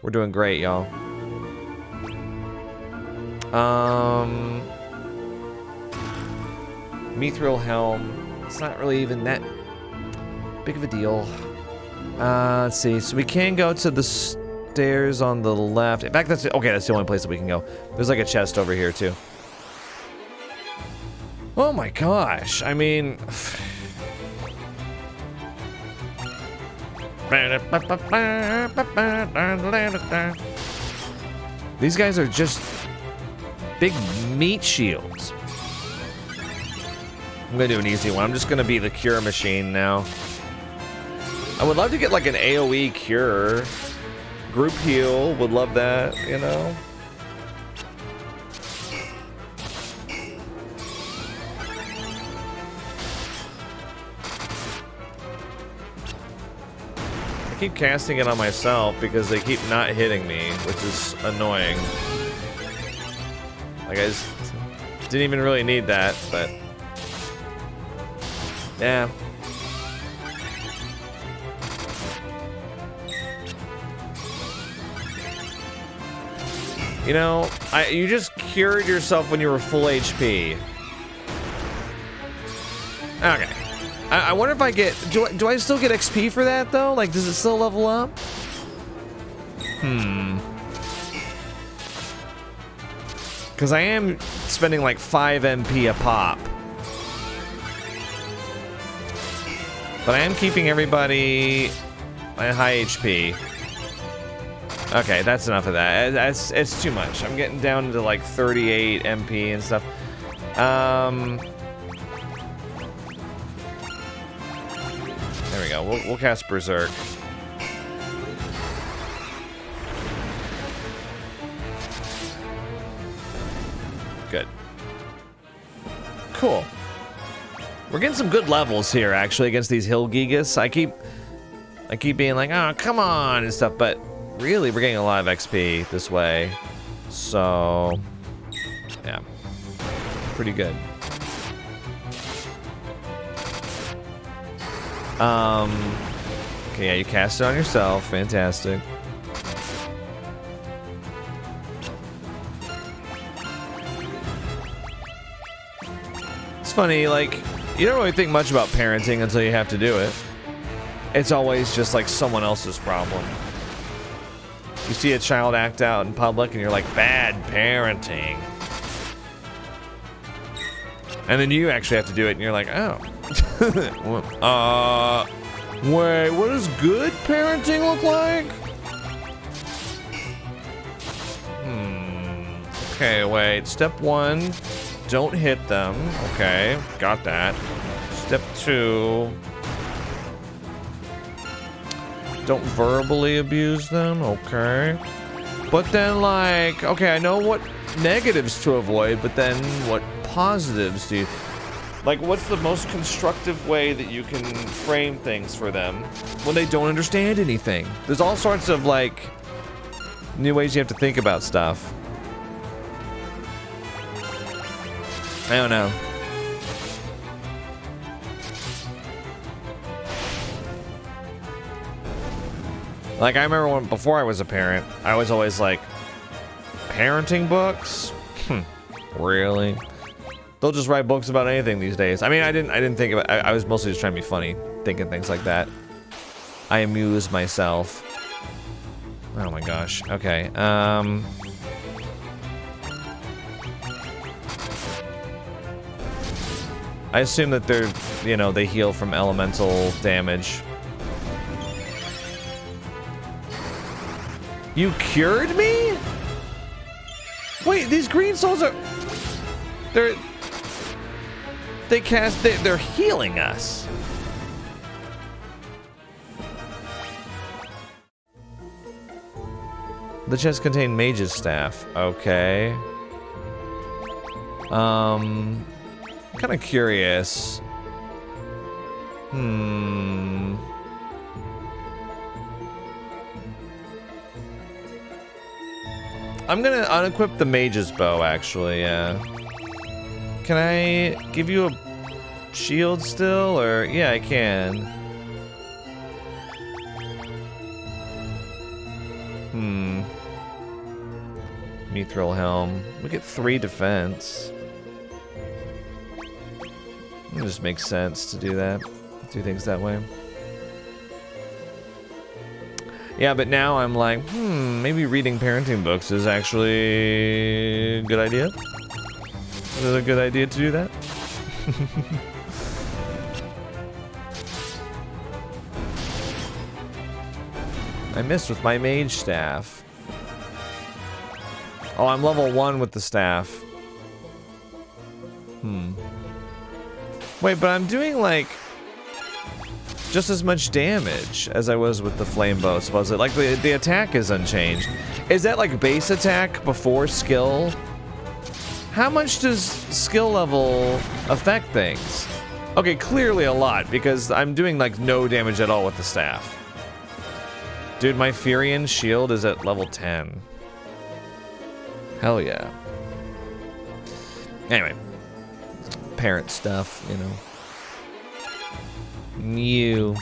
We're doing great, y'all. Mithril Helm. It's not really even that big of a deal. Let's see. So we can go to the stairs on the left. In fact, that's okay. That's the only place that we can go. There's like a chest over here too. Oh my gosh. I mean... These guys are just big meat shields. I'm gonna do an easy one. I'm just gonna be the cure machine now. I would love to get like an AoE cure. Group heal, would love that, you know? I keep casting it on myself because they keep not hitting me, which is annoying. Like, I just didn't even really need that, but... yeah. You know, you just cured yourself when you were full HP. Okay. I wonder if I get... Do I still get XP for that, though? Like, does it still level up? Because I am spending like 5 MP a pop. But I am keeping everybody at high HP. Okay, that's enough of that. It's too much. I'm getting down to like 38 MP and stuff. There we go. We'll cast Berserk. Good. Cool. We're getting some good levels here, actually, against these Hill Gigas. I keep being like, oh, come on, and stuff, but really, we're getting a lot of XP this way. So, yeah. Pretty good. Okay, yeah, you cast it on yourself. Fantastic. It's funny, like, you don't really think much about parenting until you have to do it. It's always just like someone else's problem. You see a child act out in public and you're like, bad parenting. And then you actually have to do it and you're like, oh. Wait, what does good parenting look like? Okay, wait. Step 1, don't hit them. Okay, got that. Step 2, don't verbally abuse them. Okay. But then, like, okay, I know what negatives to avoid, but then what positives do you... Like, what's the most constructive way that you can frame things for them when they don't understand anything? There's all sorts of, like, new ways you have to think about stuff. I don't know. Like, I remember when, before I was a parent, I was always like, parenting books? Really? They'll just write books about anything these days. I mean, I didn't think about... I was mostly just trying to be funny, thinking things like that. I amuse myself. Oh my gosh. Okay. I assume that they're, you know, they heal from elemental damage. You cured me? Wait, these green souls are... They're healing us. The chest contained mage's staff. Okay. Kind of curious. I'm gonna unequip the mage's bow, actually, yeah. Can I give you a shield still, or... Yeah, I can. Mithril helm. We get 3 defense. It just makes sense to do that. Do things that way. Yeah, but now I'm like, maybe reading parenting books is actually a good idea. Is it a good idea to do that? I missed with my mage staff. Oh, I'm level 1 with the staff. Wait, but I'm doing like just as much damage as I was with the flame bow, supposedly. Like the attack is unchanged. Is that like base attack before skill? How much does skill level affect things? Okay, clearly a lot, because I'm doing like no damage at all with the staff. Dude, my Furion shield is at level 10. Hell yeah. Anyway. Parent stuff, you know. Mew.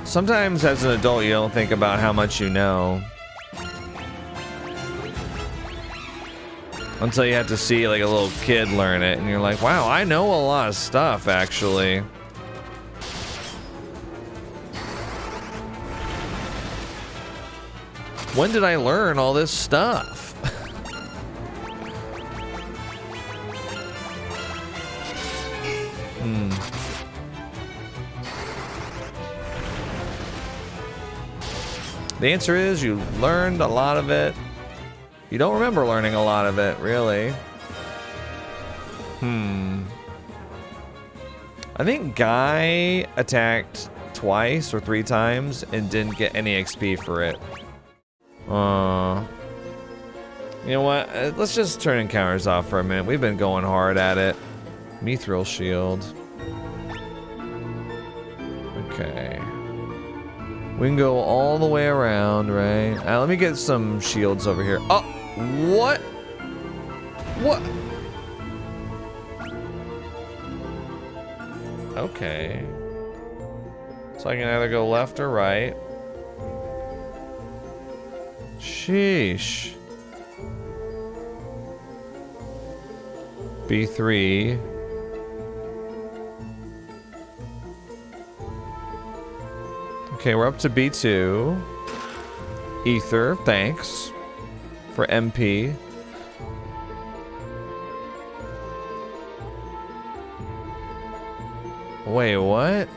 Sometimes as an adult you don't think about how much you know. Until you have to see like a little kid learn it and you're like, wow, I know a lot of stuff actually. When did I learn all this stuff? The answer is you learned a lot of it. You don't remember learning a lot of it, really. I think Guy attacked twice or 3 times and didn't get any XP for it. You know what? Let's just turn encounters off for a minute. We've been going hard at it. Mithril shield. Okay. We can go all the way around, right? Let me get some shields over here. Oh, what? What? Okay. So I can either go left or right. Sheesh. B3. Okay, we're up to B2. Ether, thanks. For MP. Wait, what?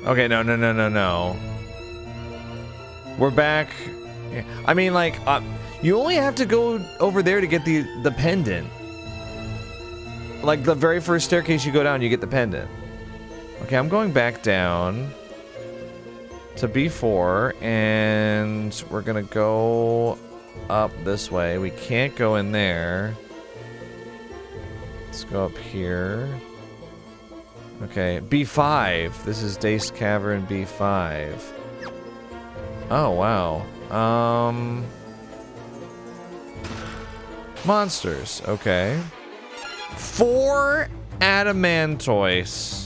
Okay, no. We're back. I mean, like, you only have to go over there to get the pendant. Like, the very first staircase you go down, you get the pendant. Okay, I'm going back down to B4, and we're gonna go up this way. We can't go in there. Let's go up here. Okay, B5. This is Dace Cavern B5. Oh, wow. Monsters. Okay. 4 Adamantoise.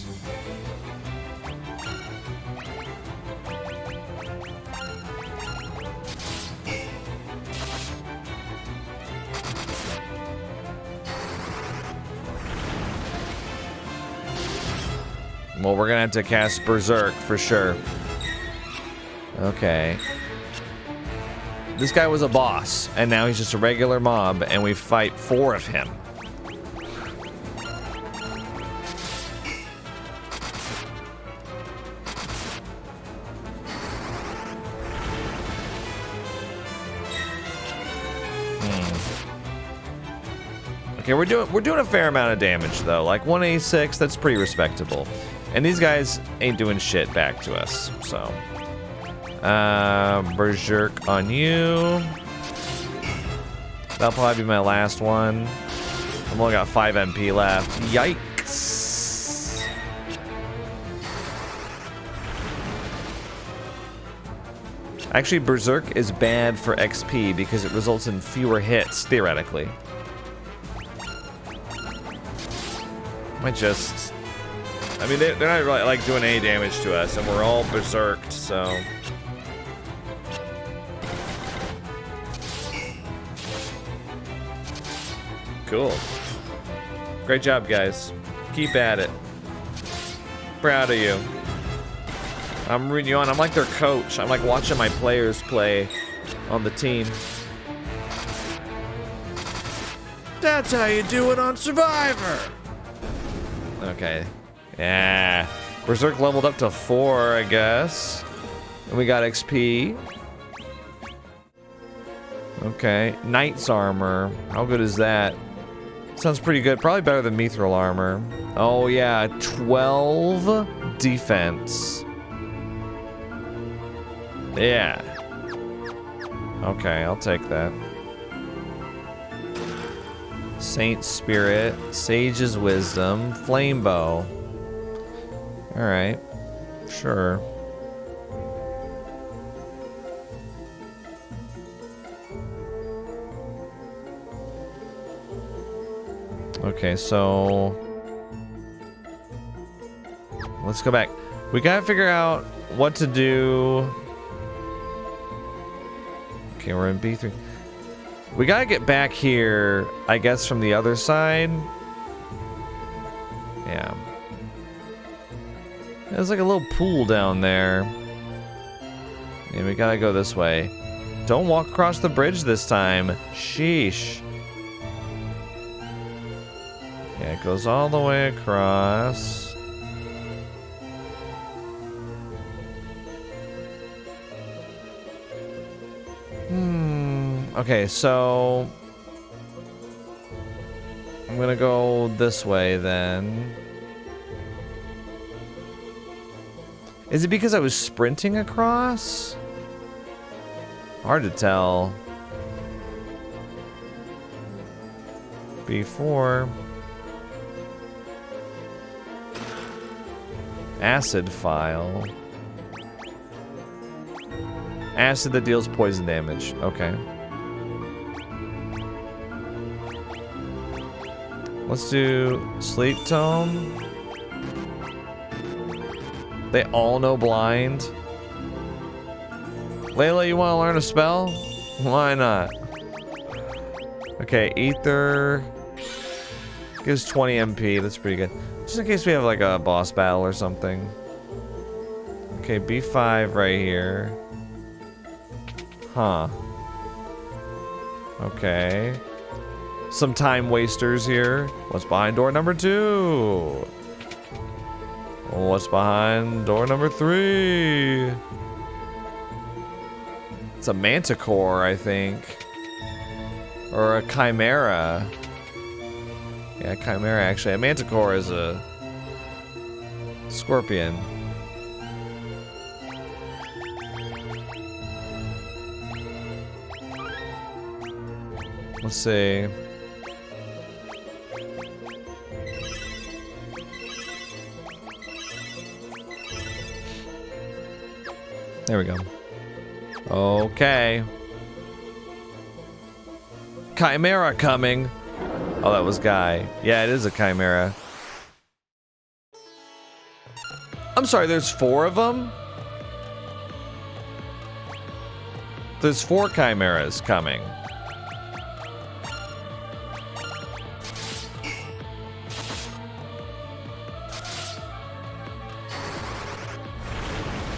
Well, we're gonna have to cast Berserk for sure. Okay. This guy was a boss, and now he's just a regular mob, and we fight 4 of him. Okay, we're doing a fair amount of damage though. Like 186, that's pretty respectable. And these guys ain't doing shit back to us, so. Berserk on you. That'll probably be my last one. I've only got 5 MP left. Yikes. Actually, Berserk is bad for XP because it results in fewer hits, theoretically. I mean, they're not really, like, doing any damage to us, and we're all berserked, so. Cool. Great job, guys. Keep at it. Proud of you. I'm rooting you on. I'm like their coach. I'm like watching my players play on the team. That's how you do it on Survivor. Okay. Yeah. Berserk leveled up to 4, I guess. And we got XP. Okay. Knight's armor. How good is that? Sounds pretty good. Probably better than Mithril armor. Oh, yeah. 12 defense. Yeah. Okay, I'll take that. Saint Spirit, Sage's Wisdom, Flame Bow. Alright. Sure. Okay, so let's go back. We gotta figure out what to do. Okay, we're in B3. We gotta get back here, I guess, from the other side. Yeah. There's like a little pool down there. Yeah, we gotta go this way. Don't walk across the bridge this time. Sheesh. Yeah, it goes all the way across. Okay, so I'm gonna go this way then. Is it because I was sprinting across? Hard to tell. B4. Acid file. Acid that deals poison damage. Okay. Let's do Sleep Tome. They all know blind. Layla, you want to learn a spell? Why not? Okay, Ether gives 20 MP. That's pretty good. Just in case we have like a boss battle or something. Okay, B5 right here. Huh. Okay. Some time wasters here. What's behind door number 2? What's behind door number 3? It's a manticore, I think. Or a chimera. Yeah, chimera actually. A manticore is a scorpion. Let's see. There we go. Okay. Chimera coming. Oh, that was Guy. Yeah, it is a chimera. I'm sorry, there's 4 of them? There's 4 chimeras coming.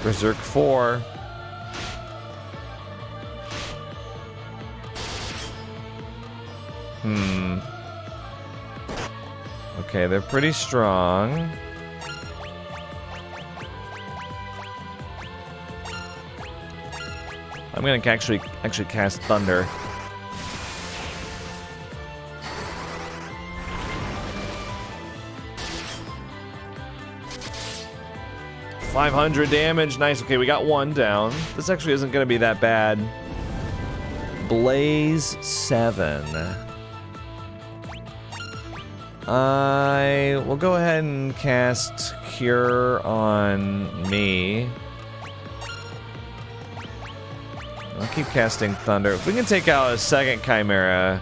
Berserk 4. Okay, they're pretty strong. I'm gonna actually cast Thunder. $500 damage, nice. Okay, we got one down. This actually isn't gonna be that bad. Blaze 7. I will go ahead and cast Cure on me. I'll keep casting Thunder. If we can take out a second Chimera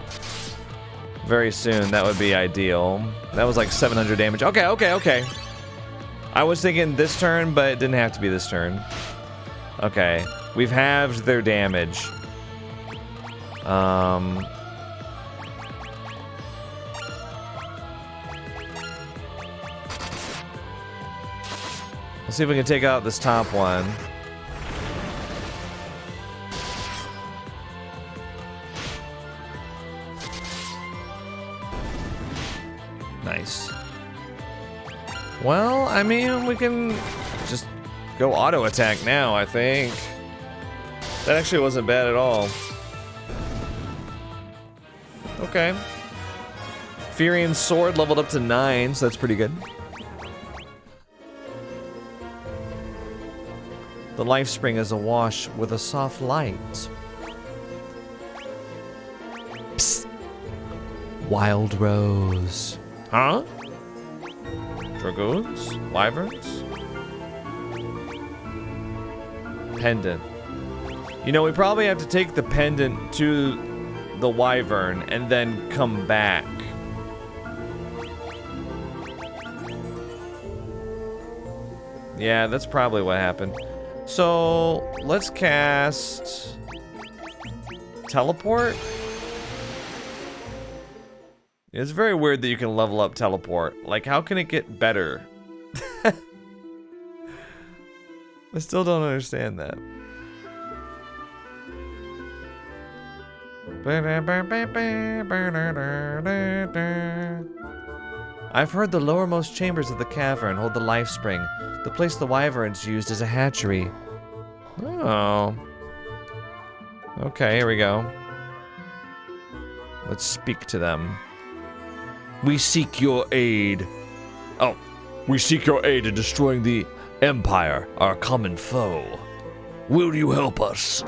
very soon, that would be ideal. That was like 700 damage. Okay. I was thinking this turn, but it didn't have to be this turn. Okay. We've halved their damage. Let's see if we can take out this top one. Nice. Well, I mean, we can just go auto attack now, I think. That actually wasn't bad at all. Okay. Furian's sword leveled up to 9, so that's pretty good. The life spring is awash with a soft light. Psst. Wild rose. Huh? Dragoons? Wyverns? Pendant. You know, we probably have to take the pendant to the Wyvern and then come back. Yeah, that's probably what happened. So, let's cast Teleport. It's very weird that you can level up Teleport. Like, how can it get better? I still don't understand that. I've heard the lowermost chambers of the cavern hold the life spring, the place the Wyverns used as a hatchery. Oh. Okay, here we go. Let's speak to them. We seek your aid. Oh, we seek your aid in destroying the Empire, our common foe. Will you help us?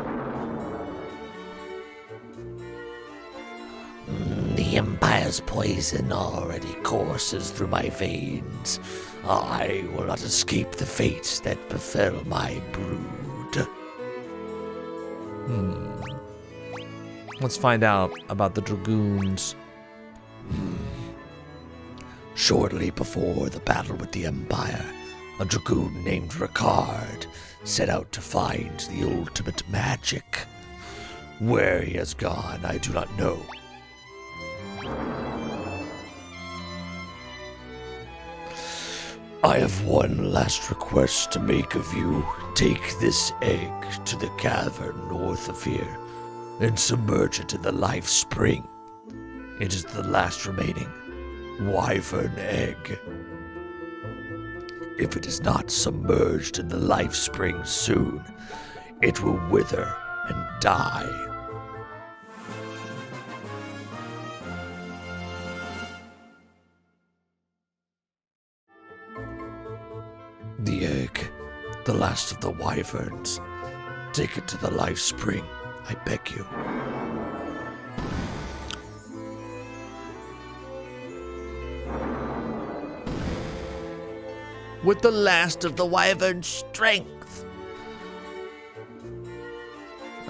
The Empire's poison already courses through my veins. I will not escape the fates that befell my brood. Let's find out about the Dragoons. Shortly before the battle with the Empire, a Dragoon named Ricard set out to find the ultimate magic. Where he has gone, I do not know. I have one last request to make of you. Take this egg to the cavern north of here and submerge it in the life spring. It is the last remaining Wyvern egg. If it is not submerged in the life spring soon, it will wither and die. The egg, the last of the Wyverns. Take it to the life spring, I beg you. With the last of the Wyvern's strength.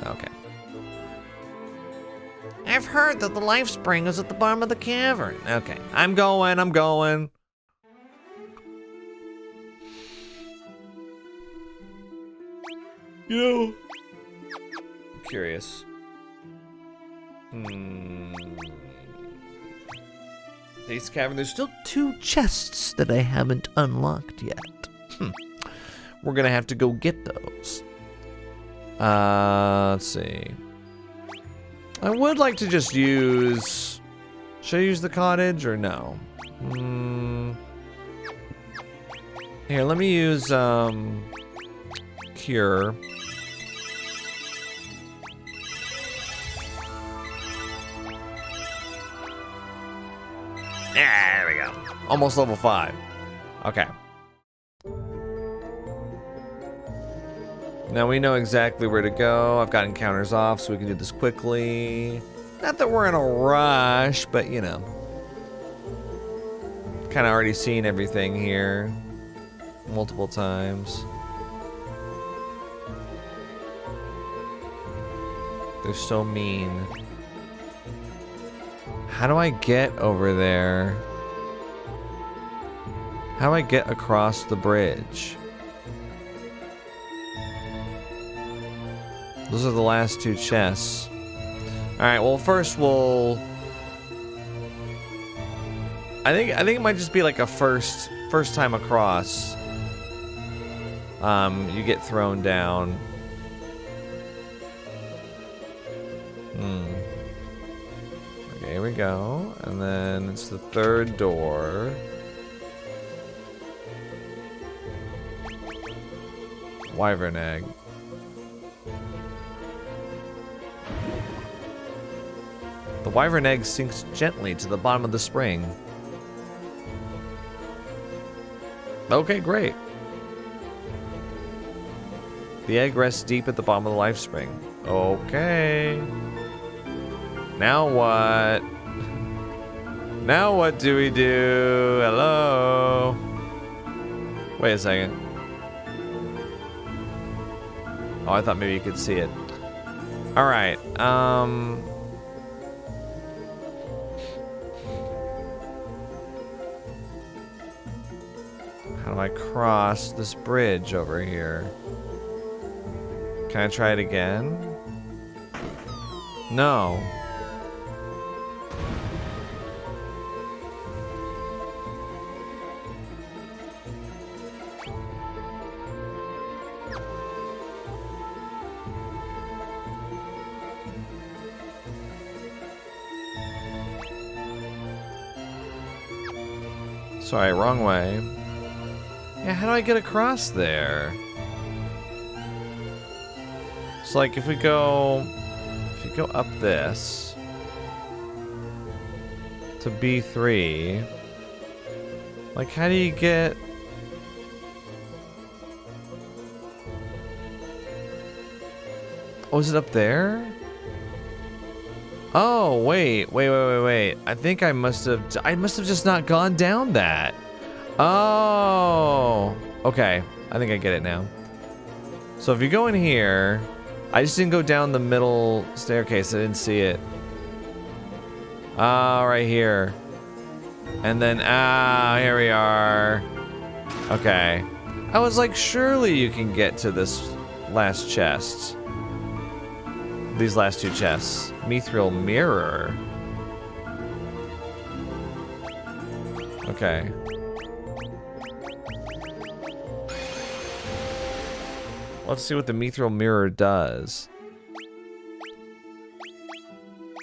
Okay. I've heard that the life spring is at the bottom of the cavern. Okay, I'm going. You know, I'm curious. This cavern, there's still 2 chests that I haven't unlocked yet. We're gonna have to go get those. Let's see. I would like to just use Should I use the cottage or no? Here, let me use cure. Yeah, there we go. Almost level 5. Okay. Now we know exactly where to go. I've got encounters off, so we can do this quickly. Not that we're in a rush, but you know. Kind of already seen everything here multiple times. They're so mean. How do I get over there? How do I get across the bridge? Those are the last 2 chests. Alright, well first we'll... I think it might just be like a first time across. You get thrown down. Okay, here we go. And then it's the 3rd door. Wyvern egg. The wyvern egg sinks gently to the bottom of the spring. Okay, great. The egg rests deep at the bottom of the life spring. Okay. Now what? Now what do we do? Hello? Wait a second. Oh, I thought maybe you could see it. Alright, how do I cross this bridge over here? Can I try it again? No. Sorry, wrong way. Yeah, how do I get across there? So like if you go up this to B3, like how do you get... Oh, is it up there? Oh, wait. I think I must have just not gone down that. Oh, okay. I think I get it now. So if you go in here, I just didn't go down the middle staircase. I didn't see it. Ah, right here. And then, here we are. Okay. I was like, surely you can get to this last chest. These last 2 chests. Mithril mirror. Okay. Let's see what the Mithril mirror does.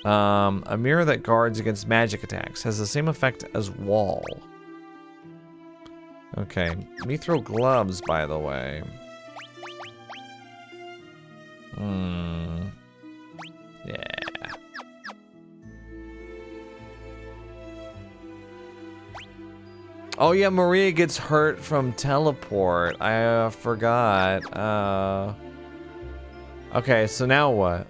A mirror that guards against magic attacks has the same effect as wall. Okay. Mithril gloves, by the way. Yeah. Oh yeah, Maria gets hurt from teleport. I forgot. Okay, so now what?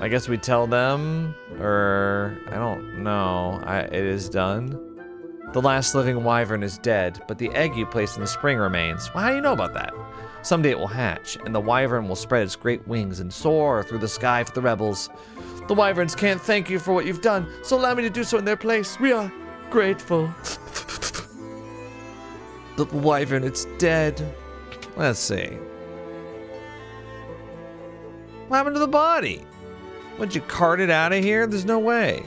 I guess we tell them, or I don't know. It is done. The last living wyvern is dead, but the egg you placed in the spring remains. Well, how do you know about that? Someday it will hatch, and the wyvern will spread its great wings and soar through the sky for the rebels. The wyverns can't thank you for what you've done, so allow me to do so in their place. We are grateful. The wyvern, it's dead. Let's see. What happened to the body? Would you cart it out of here? There's no way.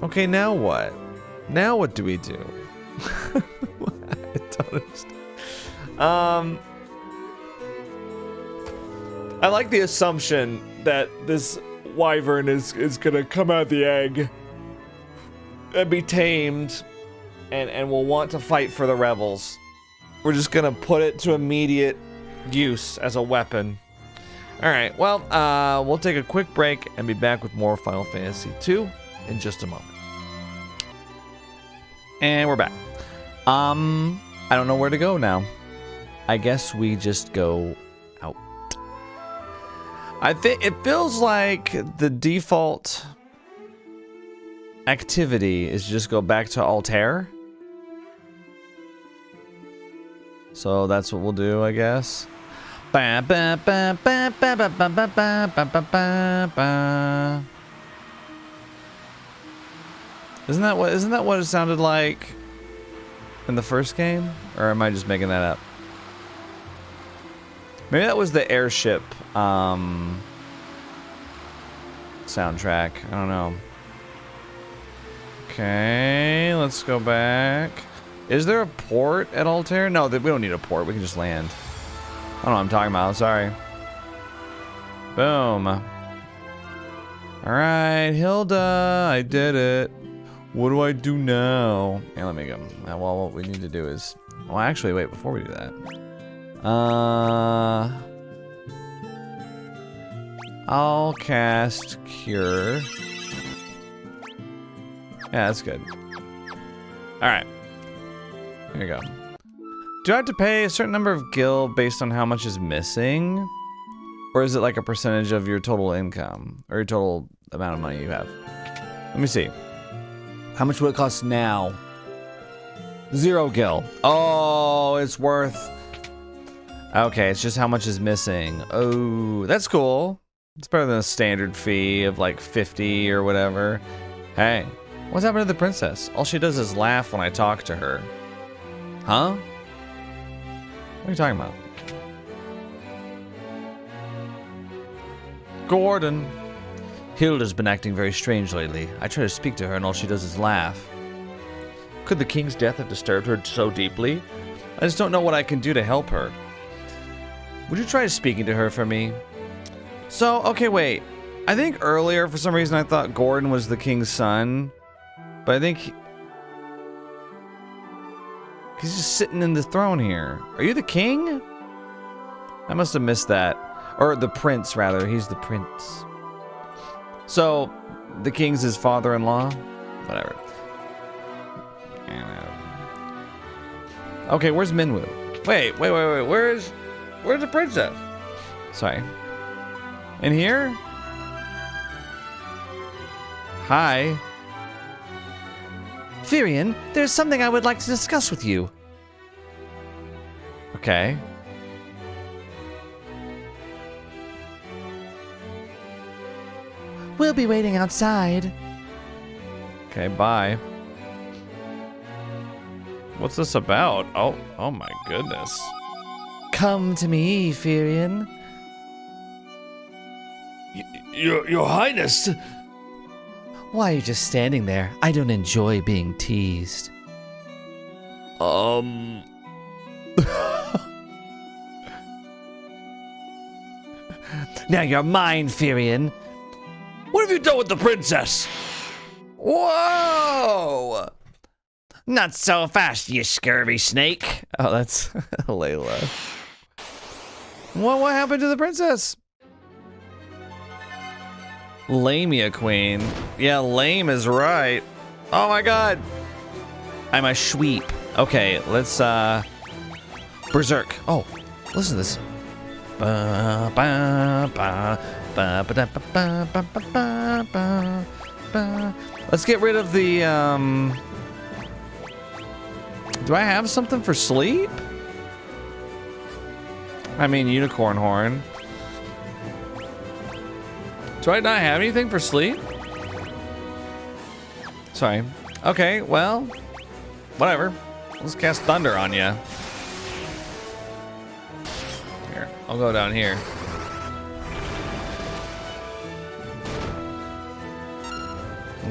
Okay, now what? Now what do we do? I don't understand. I like the assumption that this wyvern is gonna come out of the egg and be tamed and will want to fight for the rebels. We're just gonna put it to immediate use as a weapon. Alright, well, we'll take a quick break and be back with more Final Fantasy II in just a moment. And we're back. I don't know where to go now. I guess we just go out. I think it feels like the default activity is just go back to Altair. So that's what we'll do, I guess. Isn't that what it sounded like in the first game? Or am I just making that up? Maybe that was the airship soundtrack. I don't know. Okay, let's go back. Is there a port at Altair? No, we don't need a port. We can just land. I don't know what I'm talking about. Sorry. Boom. Alright, Hilda. I did it. What do I do now? Yeah, let me go. Well, what we need to do is... Well, actually, wait, before we do that. I'll cast Cure. Yeah, that's good. Alright. Here we go. Do I have to pay a certain number of gil based on how much is missing? Or is it like a percentage of your total income? Or your total amount of money you have? Let me see. How much would it cost now? 0 gil. Oh, it's worth... Okay, it's just how much is missing. Oh, that's cool. It's better than a standard fee of like 50 or whatever. Hey, what's happened to the princess? All she does is laugh when I talk to her. Huh? What are you talking about? Gordon. Hilda's been acting very strange lately. I try to speak to her and all she does is laugh. Could the king's death have disturbed her so deeply? I just don't know what I can do to help her. Would you try speaking to her for me? So, okay, wait. I think earlier, for some reason, I thought Gordon was the king's son. But I think... He's just sitting in the throne here. Are you the king? I must have missed that. Or the prince, rather. He's the prince. So, the king's his father-in-law? Whatever. Okay, where's Minwu? Wait. Where's the princess? Sorry. In here? Hi. Firion, there's something I would like to discuss with you. Okay. We'll be waiting outside. Okay, bye. What's this about? Oh my goodness. Come to me, Firion. Your Highness! Why are you just standing there? I don't enjoy being teased. Now you're mine, Firion. what have you done with the princess? Whoa! Not so fast, you scurvy snake. Oh, that's Layla. What happened to the princess? Lamia queen. Yeah, lame is right. Oh my god. I'm a sweep. Okay, let's berserk. Oh, listen to this. Let's get rid of the do I have something for sleep? I mean, unicorn horn. Do I not have anything for sleep? Sorry. Okay, well, whatever. Let's cast thunder on you. Here, I'll go down here.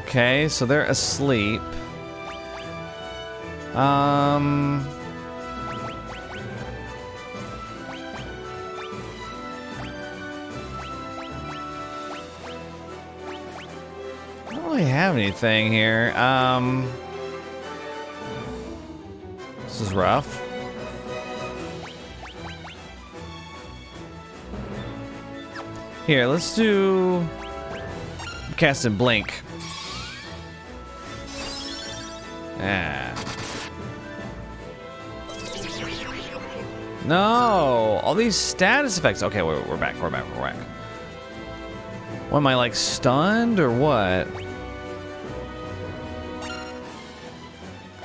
Okay, so they're asleep. really have anything here. This is rough. Here, let's do cast and blink. Ah. No, all these status effects. Okay, we're back. We're back. What, am I like stunned or what?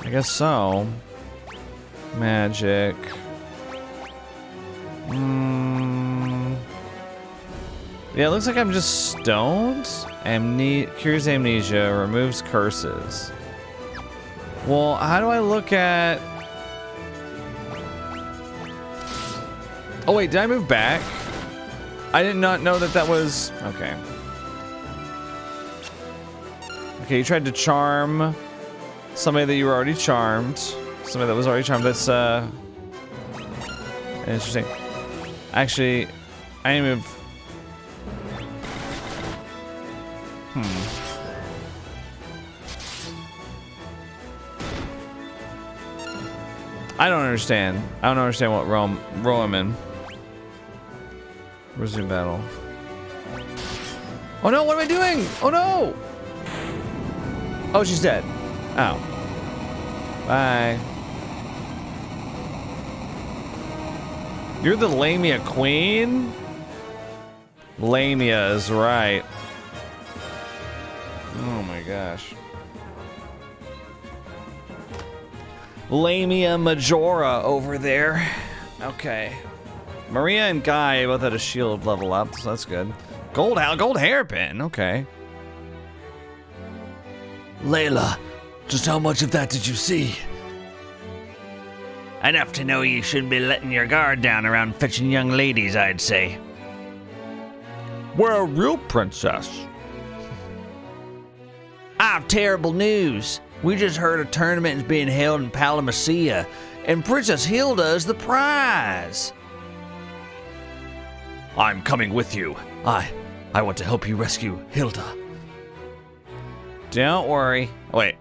I guess so. Magic. Yeah, it looks like I'm just stoned. Cures amnesia, removes curses. Well, how do I look at... Oh wait, did I move back? I did not know that was... Okay. Okay, you tried to charm somebody that you were already charmed. Somebody that was already charmed. That's, interesting. Actually, I need to move... I don't understand. I don't understand what row I'm in. Resume battle. Oh no, what am I doing? Oh no! Oh, she's dead. Oh. Bye. You're the Lamia queen? Lamia is right. Oh my gosh. Lamia Majora over there. Okay. Maria and Guy both had a shield level up, so that's good. Gold hairpin, okay. Layla, just how much of that did you see? Enough to know you shouldn't be letting your guard down around fetching young ladies, I'd say. We're a real princess. I have terrible news. We just heard a tournament is being held in Paloom, and Princess Hilda is the prize. I'm coming with you. I want to help you rescue Hilda. Don't worry. Oh, wait.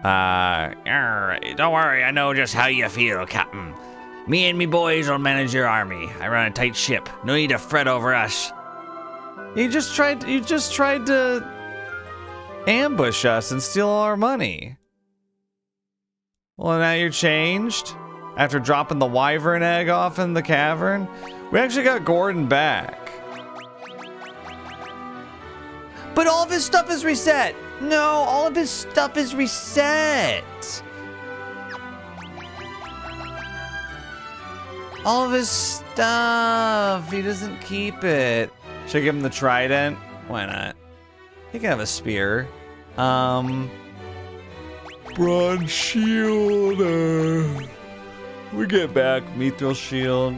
Don't worry, I know just how you feel, Captain. Me and me boys will manage your army. I run a tight ship. No need to fret over us. You just tried to ambush us and steal all our money. Well, now you're changed? After dropping the wyvern egg off in the cavern? We actually got Gordon back. But all of his stuff is reset. No, all of his stuff is reset. All of his stuff. He doesn't keep it. Should I give him the trident? Why not? He can have a spear. Bronze shield. We get back Mithril shield.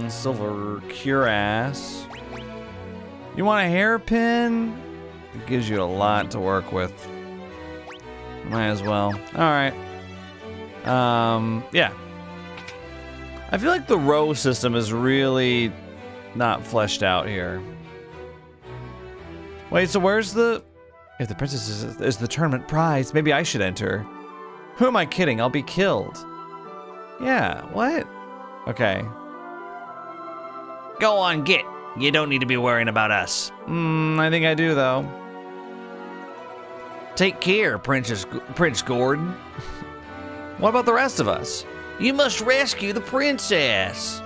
Silver cuirass. You want a hairpin? It gives you a lot to work with. Might as well. Alright. Yeah. I feel like the row system is really not fleshed out here. Wait, so where's the... If the princess is the tournament prize, maybe I should enter. Who am I kidding? I'll be killed. Yeah, what? Okay. Go on, get. You don't need to be worrying about us. I think I do, though. Take care, Prince Gordon. What about the rest of us? You must rescue the princess.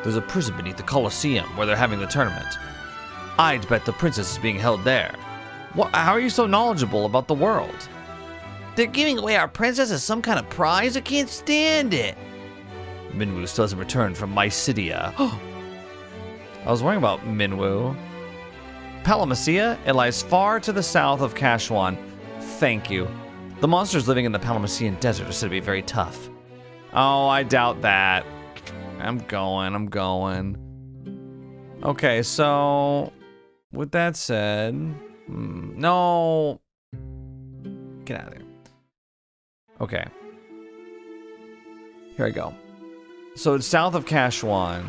There's a prison beneath the Colosseum where they're having the tournament. I'd bet the princess is being held there. How are you so knowledgeable about the world? They're giving away our princess as some kind of prize? I can't stand it. Minwu still hasn't returned from Mysidia. I was worrying about Minwu. Paloom, it lies far to the south of Kashwan. Thank you. The monsters living in the Paloom desert are said to be very tough. Oh, I doubt that. I'm going. Okay, so... With that said... no... Get out of there. Okay. Here I go. So it's south of Kashwan.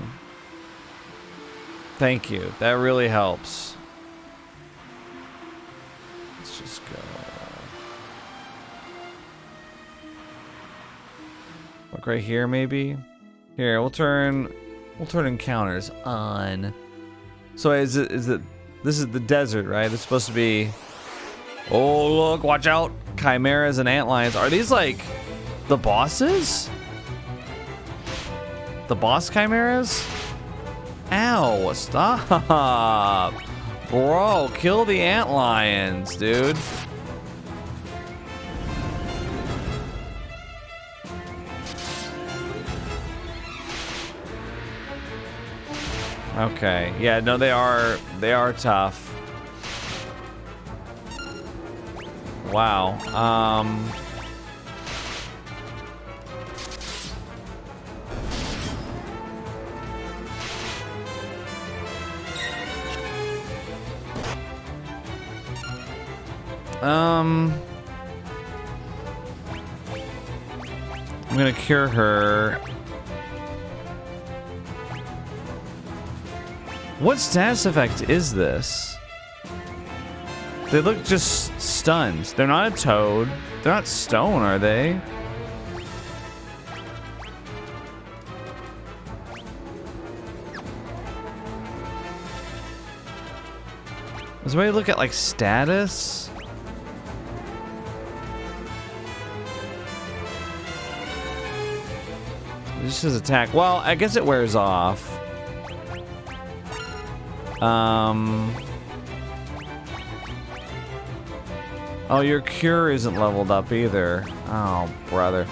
Thank you. That really helps. Let's just go. Look right here, maybe. Here, we'll turn encounters on. So is it this is the desert, right? It's supposed to be. Oh look, watch out. Chimeras and antlions. Are these like the bosses? The boss chimeras? Ow, stop. Bro, kill the antlions, dude. Okay. Yeah, no, they are tough. Wow. I'm gonna cure her. What status effect is this? They look just stunned. They're not a toad. They're not stone, are they? Is there a way to look at like status? This is attack. Well, I guess it wears off. Oh, your cure isn't leveled up either. Oh, brother.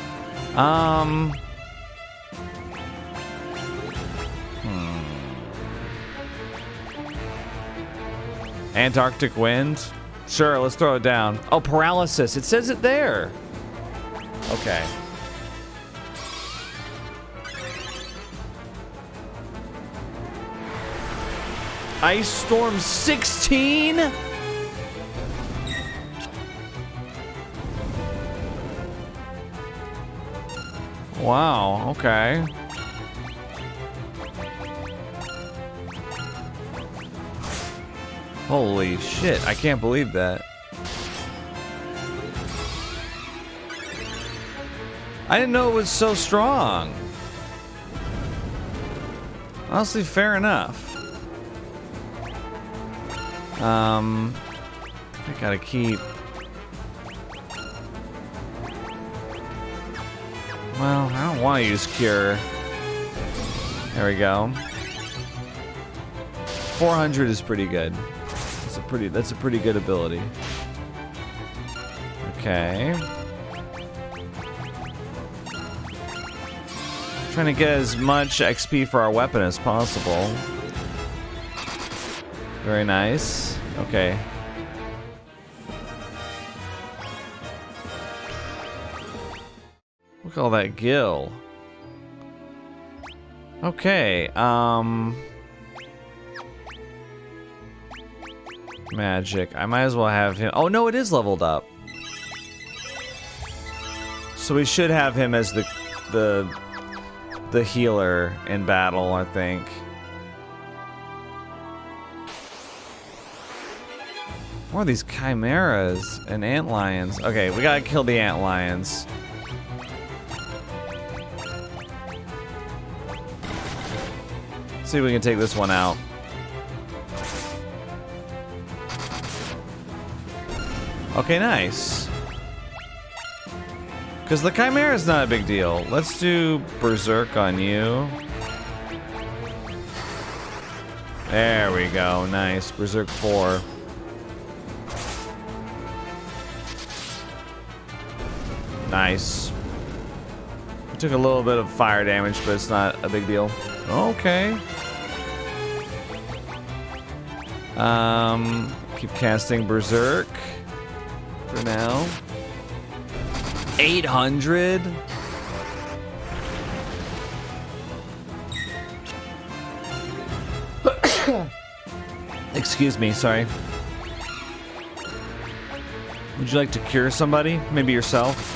Antarctic wind? Sure, let's throw it down. Oh, paralysis. It says it there. Okay. Ice Storm 16? Wow, okay. Holy shit, I can't believe that. I didn't know it was so strong. Honestly, fair enough. I gotta keep. Well, I don't want to use cure. There we go. 400 is pretty good. That's a pretty good ability. Okay. Trying to get as much XP for our weapon as possible. Very nice. Okay. Look at all that gil. Okay, magic. I might as well have him. Oh no, it is leveled up. So we should have him as the healer in battle, I think. What are these chimeras and antlions? Okay, we gotta kill the antlions. See if we can take this one out. Okay, nice. Because the chimera is not a big deal. Let's do berserk on you. There we go. Nice. Berserk 4. Nice. We took a little bit of fire damage, but it's not a big deal. Okay. Keep casting berserk for now. 800. Excuse me, sorry. Would you like to cure somebody? Maybe yourself?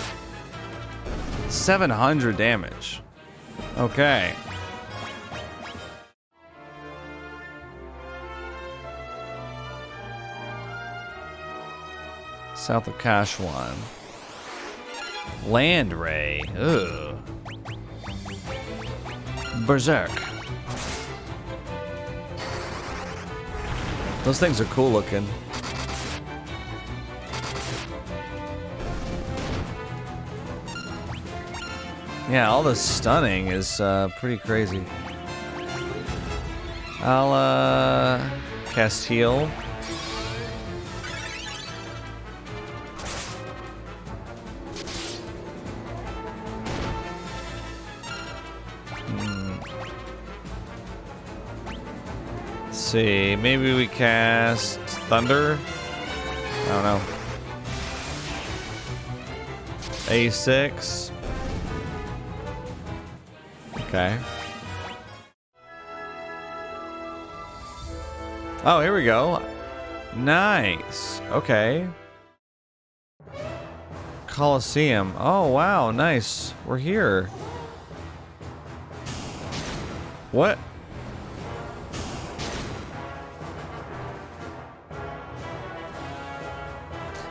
700 damage. Okay. South of Kashwan. Land Ray. Ugh. Berserk. Those things are cool looking. Yeah, all the stunning is pretty crazy. I'll cast heal. Let's see, maybe we cast Thunder. I don't know. A6. Okay. Oh, here we go. Nice. Okay. Coliseum. Oh, wow. Nice. We're here. What?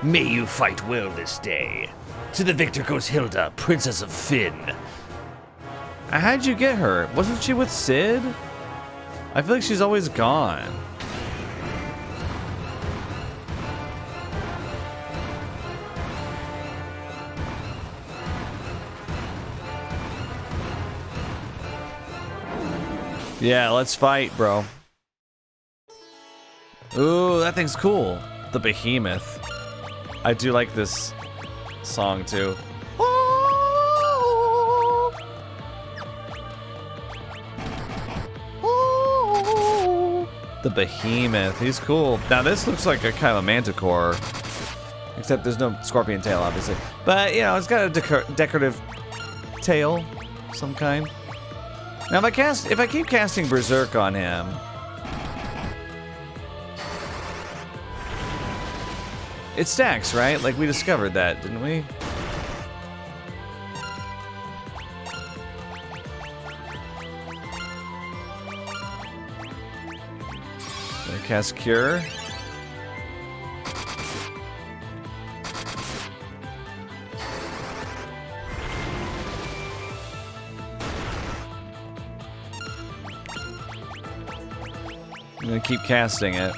May you fight well this day. To the victor goes Hilda, Princess of Fynn. How'd you get her? Wasn't she with Sid? I feel like she's always gone. Yeah, let's fight, bro. Ooh, that thing's cool. The Behemoth. I do like this song too. The Behemoth, he's cool. Now this looks like a kind of a manticore, except there's no scorpion tail, obviously. But you know, it's got a decorative tail, of some kind. Now if I keep casting Berserk on him, it stacks, right? Like we discovered that, didn't we? Cast Cure. I'm gonna keep casting it.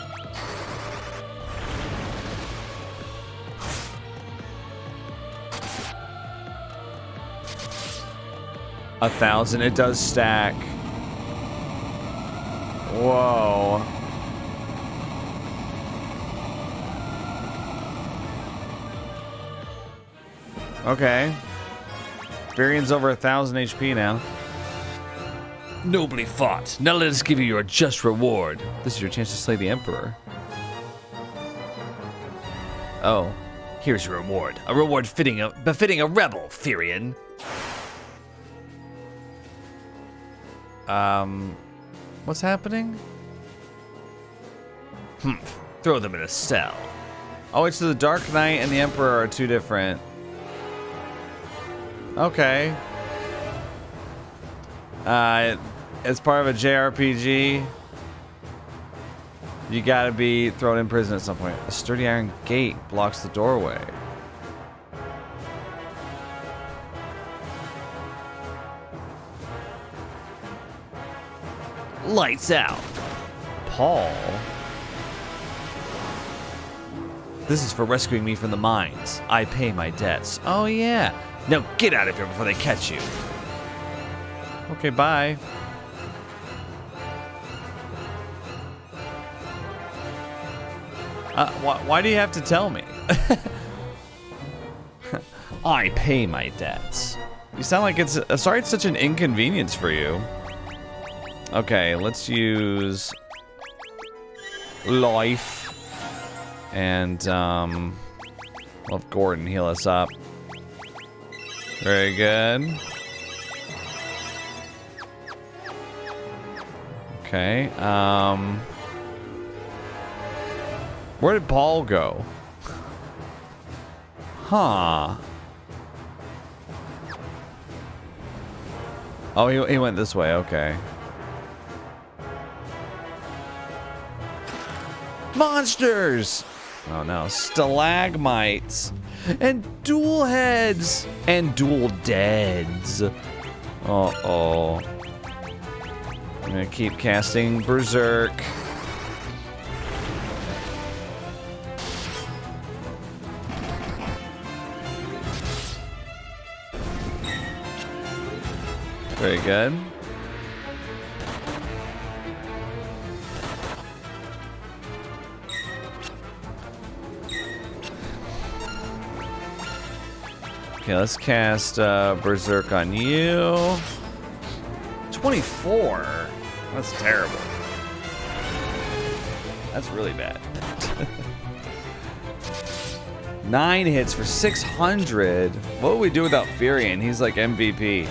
$1,000, it does stack. Whoa. Okay. Varian's over 1,000 HP now. Nobly fought. Now let us give you your just reward. This is your chance to slay the Emperor. Oh. Here's your reward. A reward befitting a rebel, Firion. What's happening? Throw them in a cell. Oh, it's the Dark Knight and the Emperor are two different. Okay. As part of a JRPG, you gotta be thrown in prison at some point. A sturdy iron gate blocks the doorway. Lights out. Paul? This is for rescuing me from the mines. I pay my debts. Oh yeah. Now get out of here before they catch you. Okay, bye. Why do you have to tell me? I pay my debts. You sound like it's... sorry it's such an inconvenience for you. Okay, let's use... life. And, we'll have Gordon heal us up. Very good. Okay, where did Paul go? Huh. Oh, he went this way, okay. Monsters! Oh no, stalagmites and dual heads and dual deads. Uh-oh. I'm gonna keep casting Berserk. Very good. Okay, let's cast Berserk on you. 24. That's terrible. That's really bad. 9 hits for 600. What would we do without Furion? He's like MVP.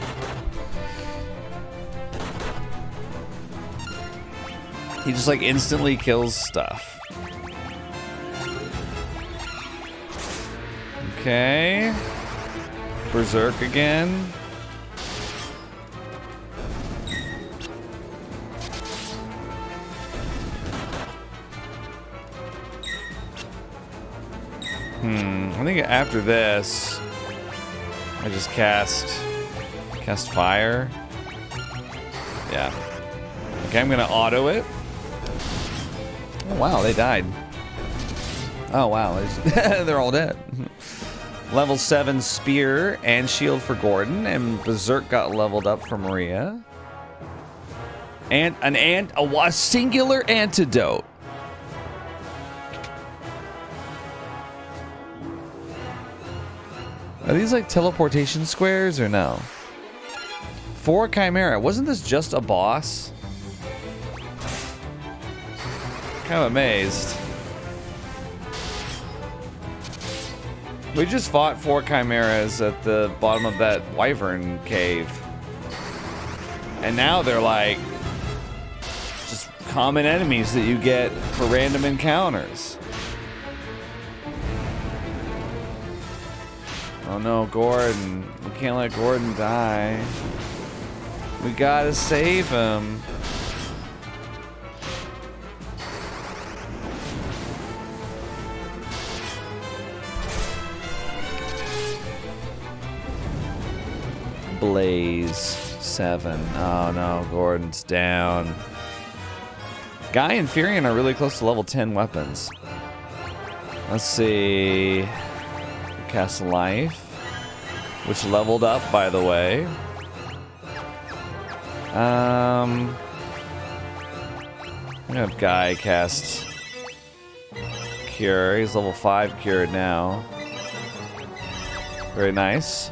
He just like instantly kills stuff. Okay. Berserk again. I think after this, I just cast fire. Yeah. Okay, I'm gonna auto it. Oh wow, they died. Oh wow, they're all dead. Level 7 spear and shield for Gordon, and Berserk got leveled up for Maria. And a singular antidote. Are these like teleportation squares or no? 4 Chimera. Wasn't this just a boss? Kind of amazed. We just fought 4 Chimeras at the bottom of that Wyvern cave. And now they're like just common enemies that you get for random encounters. Oh no, Gordon. We can't let Gordon die. We gotta save him. Blaze 7. Oh no, Gordon's down. Guy and Furion are really close to level 10 weapons. Let's see. Cast Life, which leveled up, by the way. I'm gonna have Guy cast Cure. He's level 5 cured now. Very nice.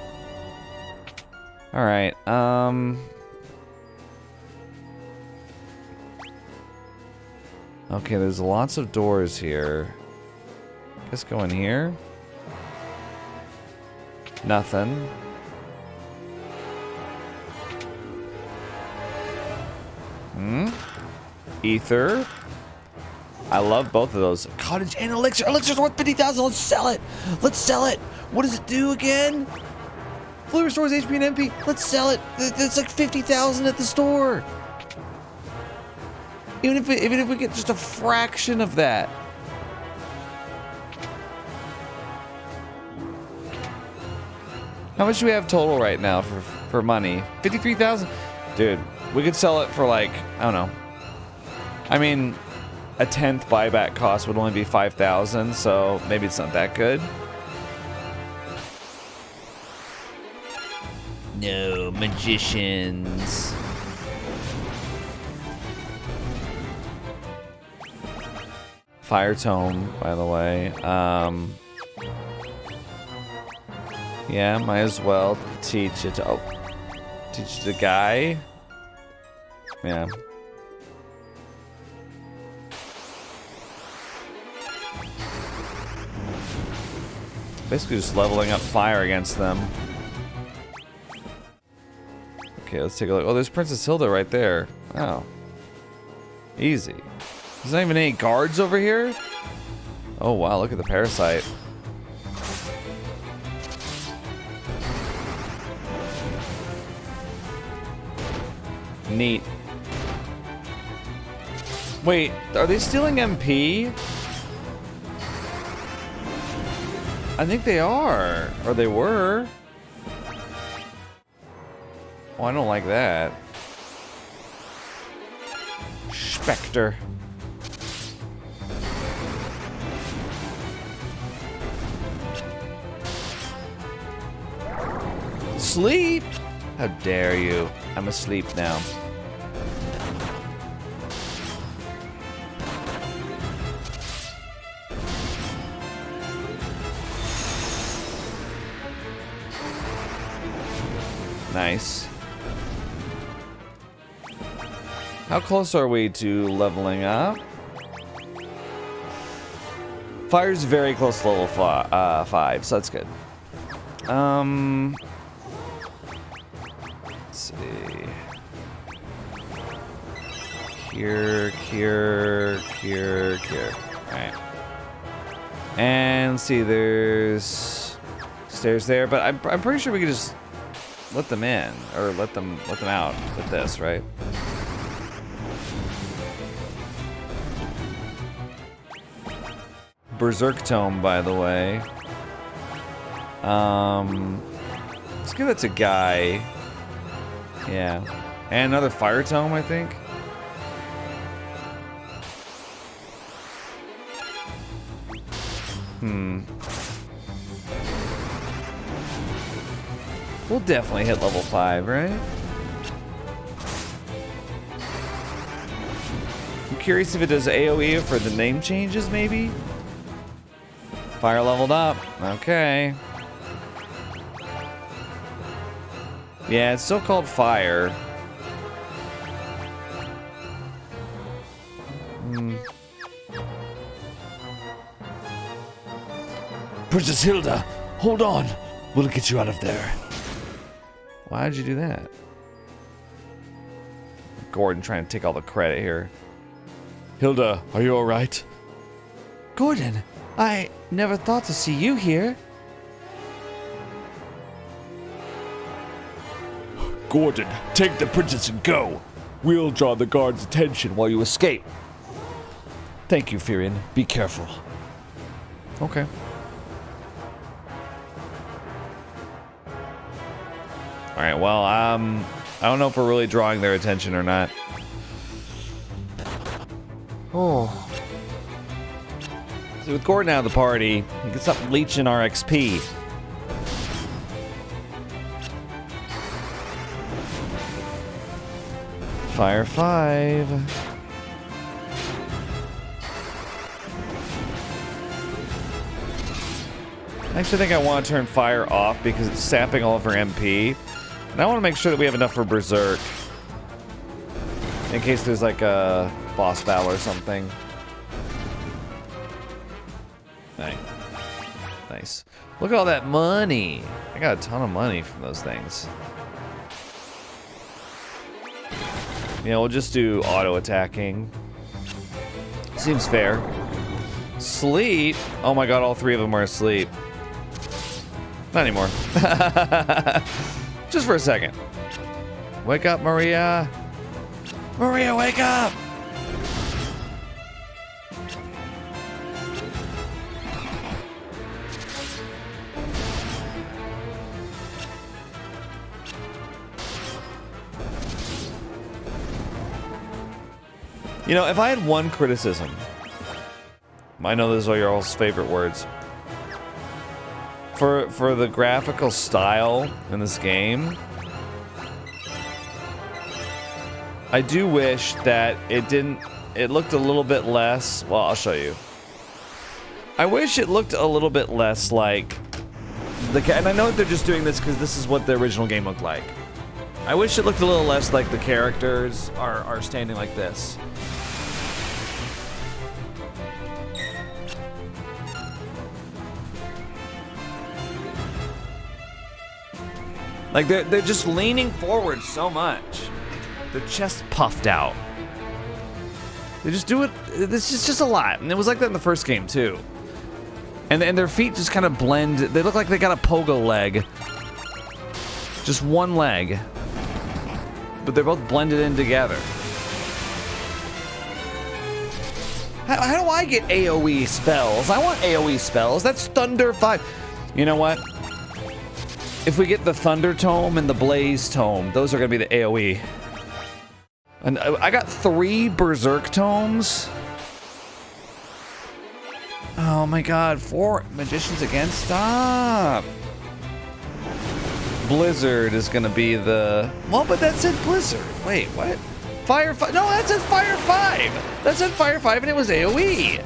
Alright, okay, there's lots of doors here. Guess go in here. Nothing. Ether. I love both of those. Cottage and elixir. Elixir's worth 50,000. Let's sell it. Let's sell it. What does it do again? Fully restores HP and MP. Let's sell it. It's like 50,000 at the store. Even if we get just a fraction of that. How much do we have total right now for money? 53,000? Dude, we could sell it for like, I don't know. I mean, a 10th buyback cost would only be 5,000, so maybe it's not that good. No, magicians. Fire tome, by the way. Yeah, might as well teach it to... Oh. Teach the guy. Yeah. Basically just leveling up fire against them. Okay, let's take a look. Oh, there's Princess Hilda right there. Oh. Easy. There's not even any guards over here? Oh, wow, look at the parasite. Neat. Wait, are they stealing MP? I think they are. Or they were. Oh, I don't like that. Spectre. Sleep? How dare you? I'm asleep now. Nice. How close are we to leveling up? Fire's very close to level 5, so that's good. Let's see. Cure. Alright. And let's see, there's stairs there, but I'm pretty sure we could just let them in, or let them out with this, right? Berserk Tome, by the way. Let's give it to Guy. Yeah. And another Fire Tome, I think. We'll definitely hit level 5, right? I'm curious if it does AoE for the name changes, maybe? Fire leveled up. Okay. Yeah, it's still called Fire. Princess Hilda, hold on. We'll get you out of there. Why'd you do that? Gordon trying to take all the credit here. Hilda, are you alright? Gordon, I never thought to see you here. Gordon, take the princess and go. We'll draw the guard's attention while you escape. Thank you, Fynn. Be careful. Okay. Alright, well, I don't know if we're really drawing their attention or not. Oh. See, with Gordon out of the party, he can stop leeching our XP. Fire 5. I actually think I want to turn fire off because it's sapping all of her MP. And I want to make sure that we have enough for Berserk. In case there's like a boss battle or something. Nice. Look at all that money. I got a ton of money from those things. Yeah, we'll just do auto attacking. Seems fair. Sleep. Oh my god, all three of them are asleep. Not anymore. Just for a second. Wake up, Maria. Maria, wake up! You know, if I had one criticism, I know those are your all's favorite words. For the graphical style in this game, I do wish that it looked a little bit less, well, I'll show you. I wish it looked a little bit less like and I know that they're just doing this because this is what the original game looked like. I wish it looked a little less like the characters are standing like this. Like they're just leaning forward so much. Their chest puffed out. They just do it. This is just a lot, and it was like that in the first game too. And their feet just kind of blend. They look like they got a pogo leg. Just one leg, but they're both blended in together. How do I get AoE spells? I want AoE spells. That's Thunder 5. You know what? If we get the Thunder Tome and the Blaze Tome, those are gonna be the AoE. And I got 3 Berserk Tomes. Oh my god, 4 Magicians again? Stop! Blizzard is gonna be the... Well, but that said Blizzard. Wait, what? Fire 5? No, that said Fire 5! That said Fire 5 and it was AoE!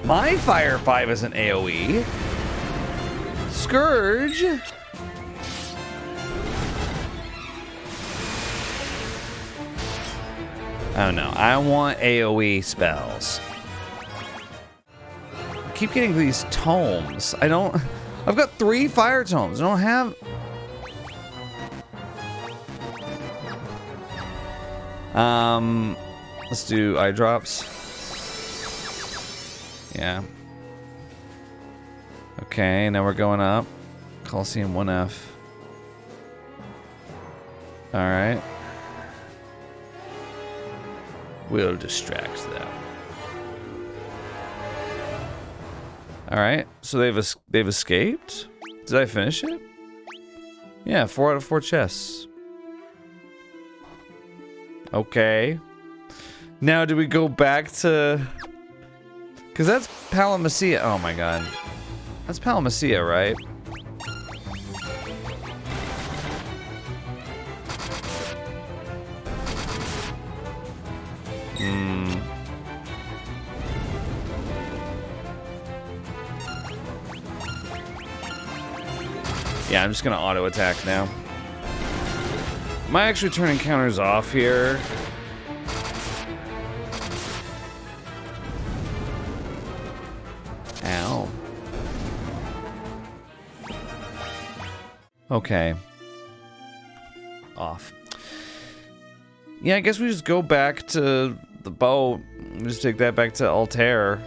My Fire 5 isn't AoE. Scourge? Oh no, I want AoE spells. I keep getting these tomes. I've got 3 fire tomes. I don't have... Let's do eye drops. Yeah. Okay, now we're going up. Coliseum 1F. Alright. We'll distract them. Alright, so they've escaped? Did I finish it? Yeah, 4 out of 4 chests. Okay. Now do we go back to... Because that's Palomacia. Oh my god. That's Palomacia, right? Yeah, I'm just gonna auto attack now. Am I actually turning counters off here? Ow. Okay. Off. Yeah, I guess we just go back to the boat. We just take that back to Altair.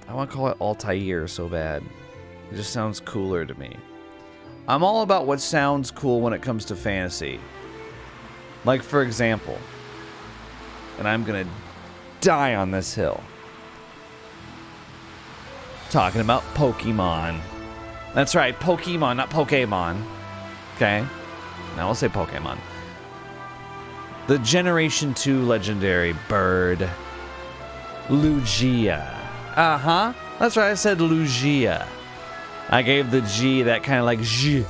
I want to call it Altair so bad. It just sounds cooler to me. I'm all about what sounds cool when it comes to fantasy. Like, for example, and I'm gonna die on this hill, talking about Pokemon. That's right, Pokemon, not Pokemon. Okay? Now I'll say Pokemon. The Generation 2 legendary bird, Lugia. Uh-huh. That's right, I said Lugia. I gave the G that kind of like G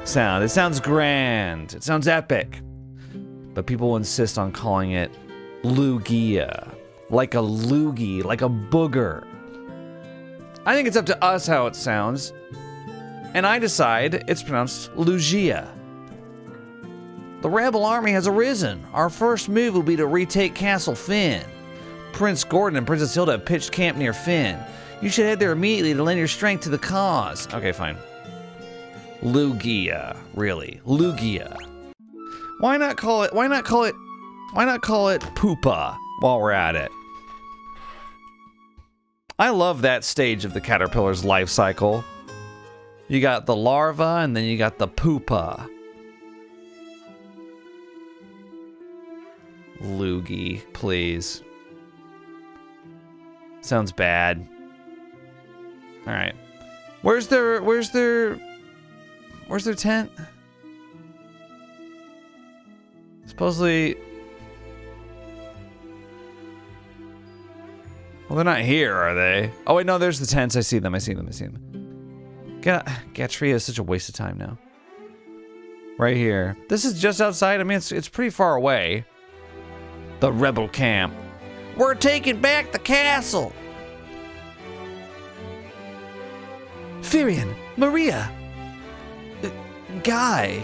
sound. It sounds grand. It sounds epic. But people insist on calling it Lugia. Like a loogie, like a booger. I think it's up to us how it sounds. And I decide it's pronounced Lugia. The rebel army has arisen. Our first move will be to retake Castle Fynn. Prince Gordon and Princess Hilda have pitched camp near Fynn. You should head there immediately to lend your strength to the cause. Okay, fine. Lugia, really. Lugia. Why not call it Poopa while we're at it? I love that stage of the caterpillar's life cycle. You got the larva and then you got the pupa. Loogie, please. Sounds bad. All right. Where's their tent? Supposedly. Well, they're not here, are they? Oh wait, no, there's the tents. I see them. Gatrea is such a waste of time now. Right here. This is just outside. I mean, it's pretty far away. The rebel camp. We're taking back the castle. Firion, Maria, Guy,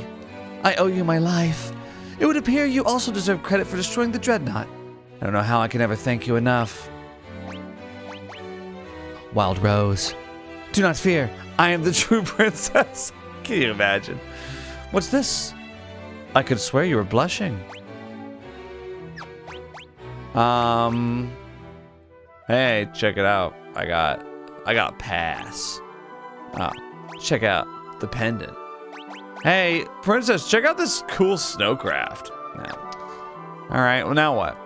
I owe you my life. It would appear you also deserve credit for destroying the Dreadnought. I don't know how I can ever thank you enough. Wild Rose, do not fear. I am the true princess. Can you imagine? What's this? I could swear you were blushing. Hey, check it out. I got pass. Oh, check out the pendant. Hey, princess, check out this cool snowcraft. No. All right, well, now what?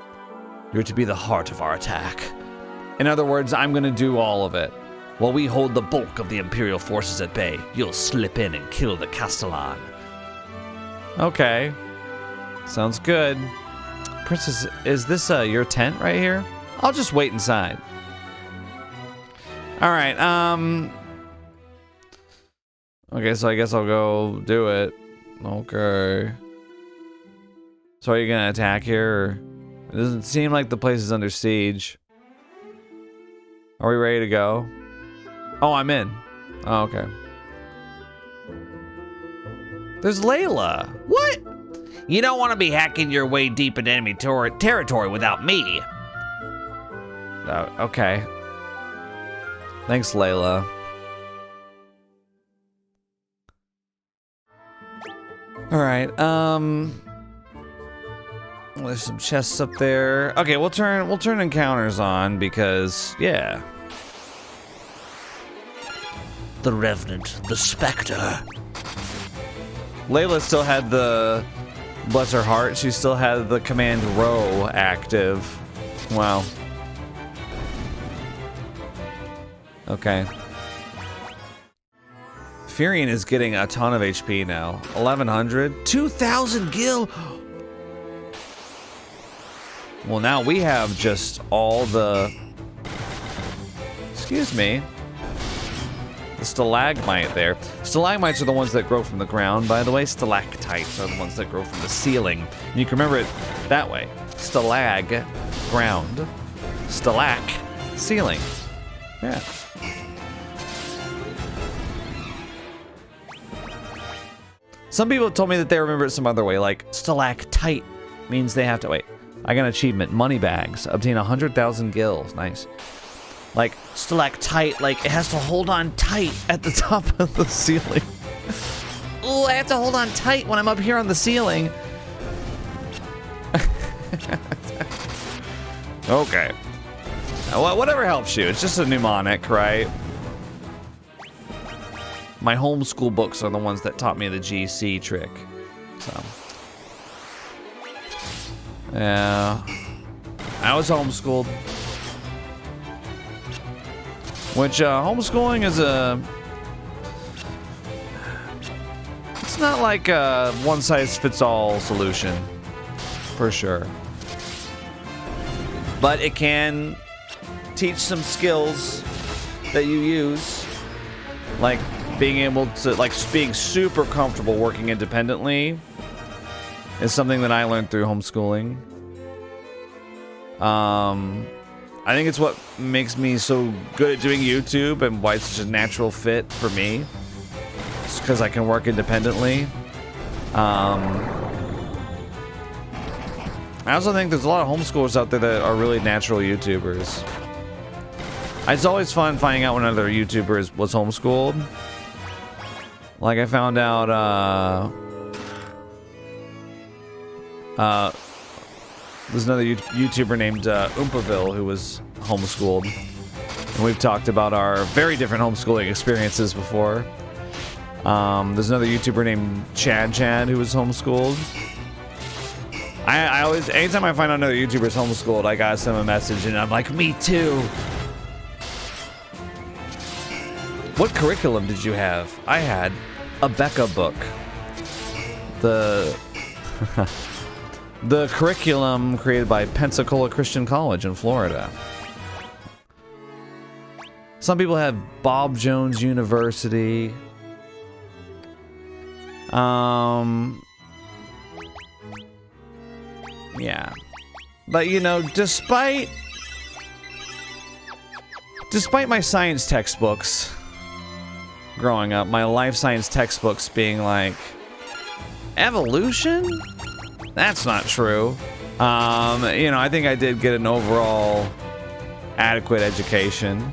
You're to be the heart of our attack. In other words, I'm gonna do all of it. While we hold the bulk of the Imperial forces at bay, you'll slip in and kill the Castellan. Okay. Sounds good. Princess, is this your tent right here? I'll just wait inside. All right. Okay, so I guess I'll go do it. Okay. So are you gonna attack here? Or? It doesn't seem like the place is under siege. Are we ready to go? Oh, I'm in. Oh, okay. There's Layla. What? You don't want to be hacking your way deep into enemy territory without me. Oh, okay. Thanks, Layla. All right. There's some chests up there. Okay, we'll turn encounters on because yeah. The Revenant, the Spectre. Layla still had the, bless her heart, she still had the command row active. Wow. Okay. Furion is getting a ton of HP now. 1100, 2000 gil. Well, now we have just all the, excuse me, the stalagmite there. Stalagmites are the ones that grow from the ground, by the way. Stalactites are the ones that grow from the ceiling. And you can remember it that way. Stalag, ground. Stalac, ceiling. Yeah. Some people told me that they remember it some other way, like stalactite means they have to, wait. I got an achievement, money bags. Obtain 100,000 gills, nice. Like stalactite, like it has to hold on tight at the top of the ceiling. Ooh, I have to hold on tight when I'm up here on the ceiling. Okay. Well, whatever helps you. It's just a mnemonic, right? My homeschool books are the ones that taught me the GC trick. So. Yeah. I was homeschooled. Which, homeschooling is it's not like a one-size-fits-all solution. For sure. But it can teach some skills that you use. Like being able to, like being super comfortable working independently is something that I learned through homeschooling. I think it's what makes me so good at doing YouTube and why it's such a natural fit for me. It's because I can work independently. I also think there's a lot of homeschoolers out there that are really natural YouTubers. It's always fun finding out when another YouTuber was homeschooled. Like I found out, there's another YouTuber named Oompaville who was homeschooled. And we've talked about our very different homeschooling experiences before. There's another YouTuber named Chad who was homeschooled. I always, anytime I find out another YouTuber's homeschooled, I gotta send him a message and I'm like, me too. What curriculum did you have? I had a Becca book. The curriculum created by Pensacola Christian College in Florida. Some people have Bob Jones University. Yeah. But you know, despite my science textbooks growing up, my life science textbooks being like, evolution? That's not true. You know, I think I did get an overall adequate education.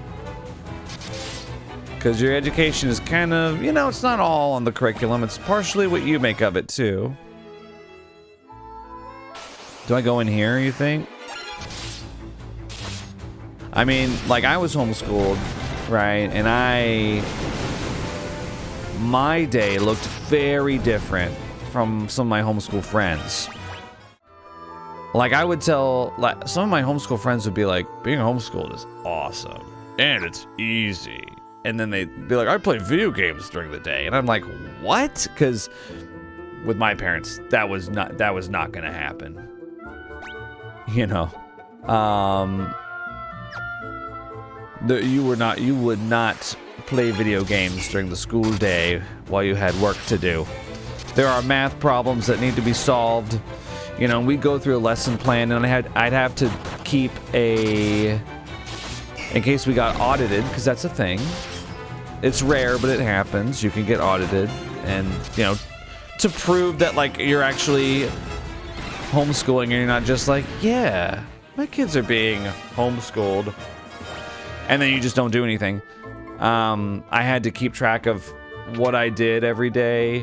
Because your education is kind of, you know, it's not all on the curriculum. It's partially what you make of it, too. Do I go in here, you think? I mean, like, I was homeschooled, right? And my day looked very different from some of my homeschool friends. Like, I would tell, like, some of my homeschool friends would be like, being homeschooled is awesome. And it's easy. And then they'd be like, I play video games during the day. And I'm like, what? Because with my parents, that was not going to happen. You know, you would not play video games during the school day while you had work to do. There are math problems that need to be solved. You know, we'd go through a lesson plan, and I'd have to keep in case we got audited, because that's a thing. It's rare, but it happens. You can get audited, and you know, to prove that like you're actually homeschooling and you're not just like, yeah, my kids are being homeschooled, and then you just don't do anything. I had to keep track of what I did every day,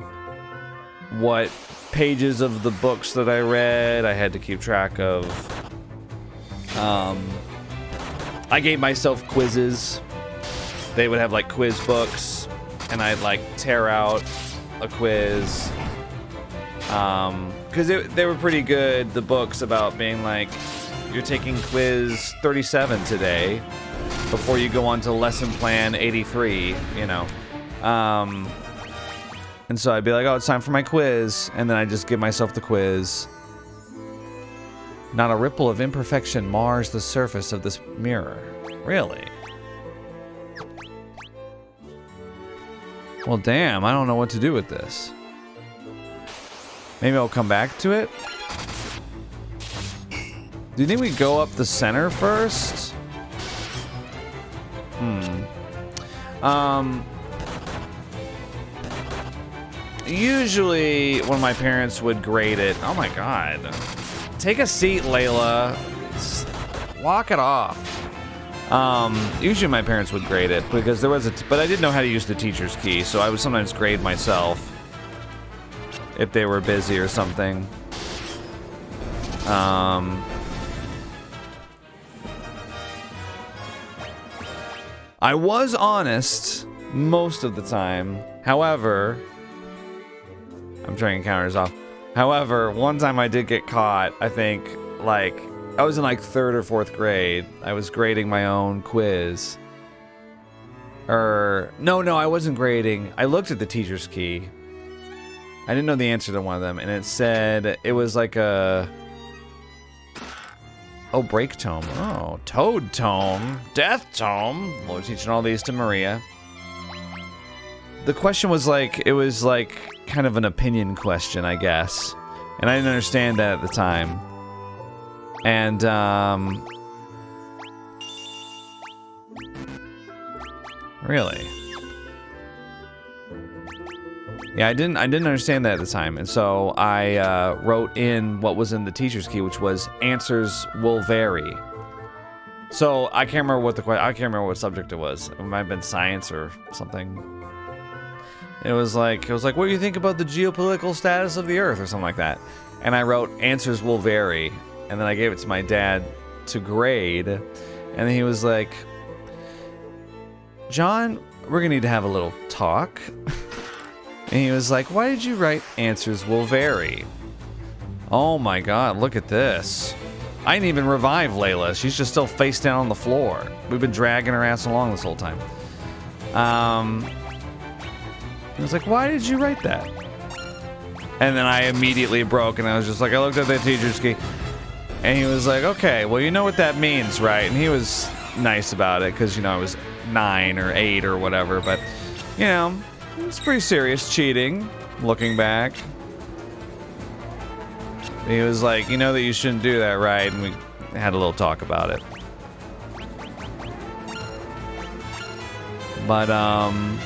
what pages of the books that I read. I had to keep track of. I gave myself quizzes. They would have like quiz books, and I'd like tear out a quiz. Because they were pretty good, the books, about being like, you're taking quiz 37 today before you go on to lesson plan 83, you know. And so I'd be like, oh, it's time for my quiz. And then I'd just give myself the quiz. Not a ripple of imperfection mars the surface of this mirror. Really? Well, damn, I don't know what to do with this. Maybe I'll come back to it? Do you think we go up the center first? Usually when my parents would grade it... Oh my god. Take a seat, Layla. Walk it off. Usually my parents would grade it because there was but I didn't know how to use the teacher's key, so I would sometimes grade myself if they were busy or something. I was honest most of the time. However, I'm turning counters off. However, one time I did get caught. I think, like, I was in like 3rd or 4th grade. I was grading my own quiz. No, I wasn't grading. I looked at the teacher's key. I didn't know the answer to one of them, and it said it was like a... Oh, break tome. Oh, toad tome. Death tome. Well, we're teaching all these to Maria. The question was like, it was like kind of an opinion question, I guess. And I didn't understand that at the time. And, really? Yeah, I didn't understand that at the time, and so I wrote in what was in the teacher's key, which was answers will vary. So I can't remember what subject it was. It might have been science or something. It was like, what do you think about the geopolitical status of the Earth or something like that? And I wrote answers will vary, and then I gave it to my dad to grade, and then he was like, John, we're gonna need to have a little talk. And he was like, why did you write answers will vary? Oh my god, look at this. I didn't even revive Layla. She's just still face down on the floor. We've been dragging her ass along this whole time. He was like, why did you write that? And then I immediately broke, and I was just like, I looked at the teacher's key. And he was like, okay, well, you know what that means, right? And he was nice about it, because, you know, I was 9 or 8 or whatever. But, you know... It's pretty serious cheating, looking back. He was like, you know that you shouldn't do that, right? And we had a little talk about it. But, I'm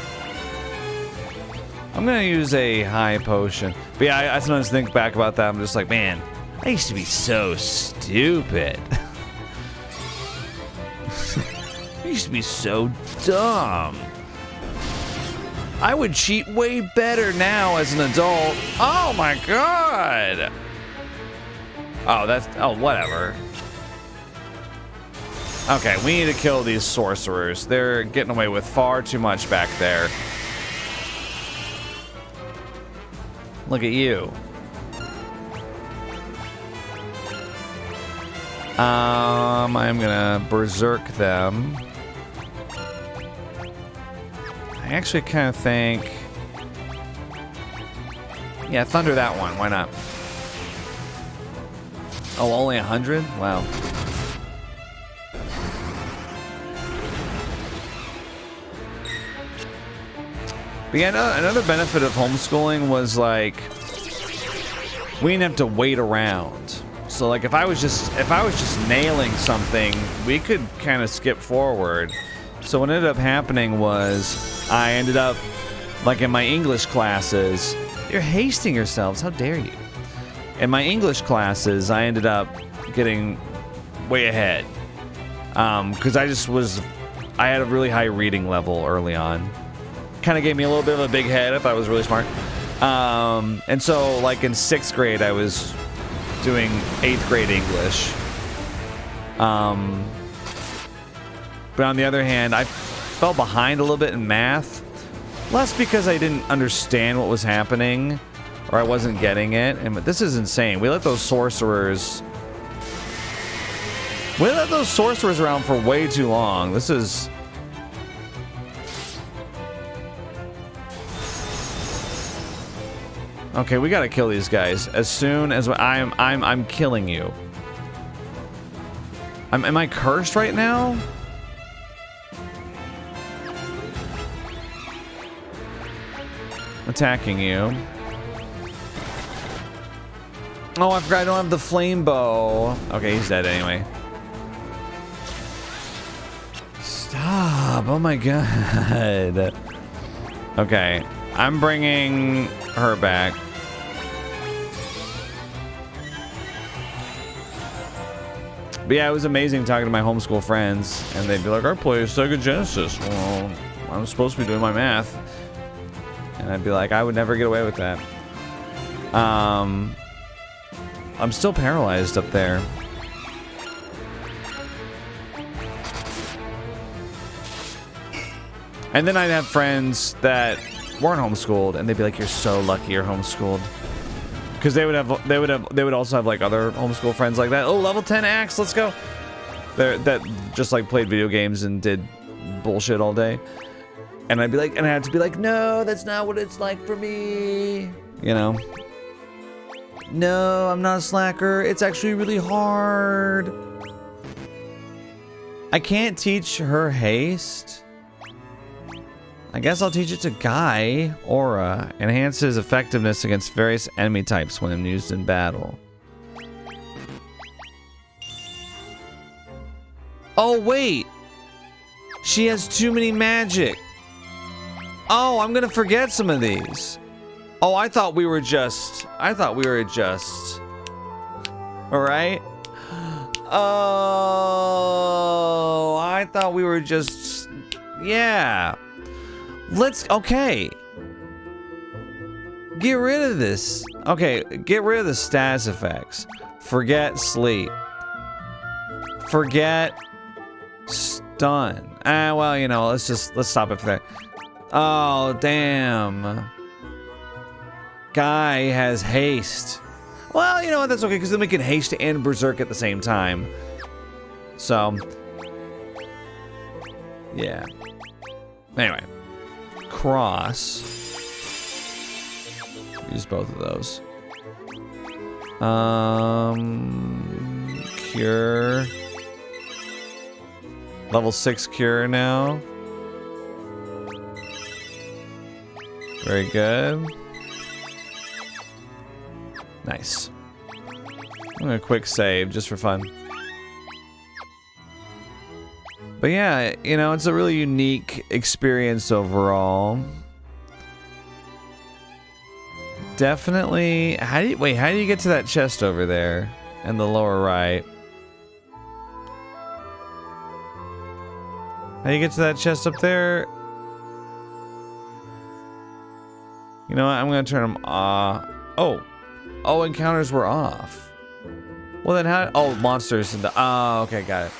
gonna use a high potion. But yeah, I sometimes think back about that. I'm just like, man, I used to be so stupid. I used to be so dumb. I would cheat way better now as an adult. Oh my god! Oh, whatever. Okay, we need to kill these sorcerers. They're getting away with far too much back there. Look at you. I'm gonna berserk them. I actually kind of think... Yeah, thunder that one. Why not? Oh, only 100? Wow. But yeah, another benefit of homeschooling was like we didn't have to wait around. So like if I was just nailing something, we could kind of skip forward. So what ended up happening was I ended up like in my English classes. You're hasting yourselves. How dare you? In my English classes, I ended up getting way ahead because I had a really high reading level early on. Kind of gave me a little bit of a big head if I was really smart. And so like in 6th grade, I was doing 8th grade English. But on the other hand, I fell behind a little bit in math. Less because I didn't understand what was happening or I wasn't getting it. And this is insane. We let those sorcerers around for way too long. This is... Okay, we gotta kill these guys as soon as I'm killing you. Am I cursed right now? Attacking you. Oh, I forgot I don't have the flame bow. Okay, he's dead anyway. Stop. Oh my god. Okay, I'm bringing her back. But yeah, it was amazing talking to my homeschool friends, and they'd be like, I play Sega Genesis. Well, I'm supposed to be doing my math. And I'd be like, I would never get away with that. I'm still paralyzed up there. And then I'd have friends that weren't homeschooled, and they'd be like, "You're so lucky you're homeschooled," because they would also have like other homeschool friends like that. Oh, level 10 axe, let's go. That just like played video games and did bullshit all day. And I'd be like, and I had to be like, no, that's not what it's like for me. You know? No, I'm not a slacker. It's actually really hard. I can't teach her haste. I guess I'll teach it to Guy. Aura enhances effectiveness against various enemy types when used in battle. Oh, wait. She has too many magic. Oh, I'm gonna forget some of these. Oh, I thought we were just... All right. Oh, I thought we were just... Yeah. Okay. Get rid of this. Okay, get rid of the status effects. Forget sleep. Forget stun. Well, you know, let's stop it for that. Oh, damn. Guy has haste. Well, you know what? That's okay, because then we can haste and berserk at the same time. So, yeah. Anyway. Cross. Use both of those. Cure. Level 6 cure now. Very good. Nice. I'm gonna quick save just for fun. But yeah, you know, it's a really unique experience overall. Definitely. How do you get to that chest over there in the lower right? How do you get to that chest up there? You know what? I'm gonna turn them off. Oh, encounters were off. Well then how? Oh, monsters in the. Oh, okay, got it.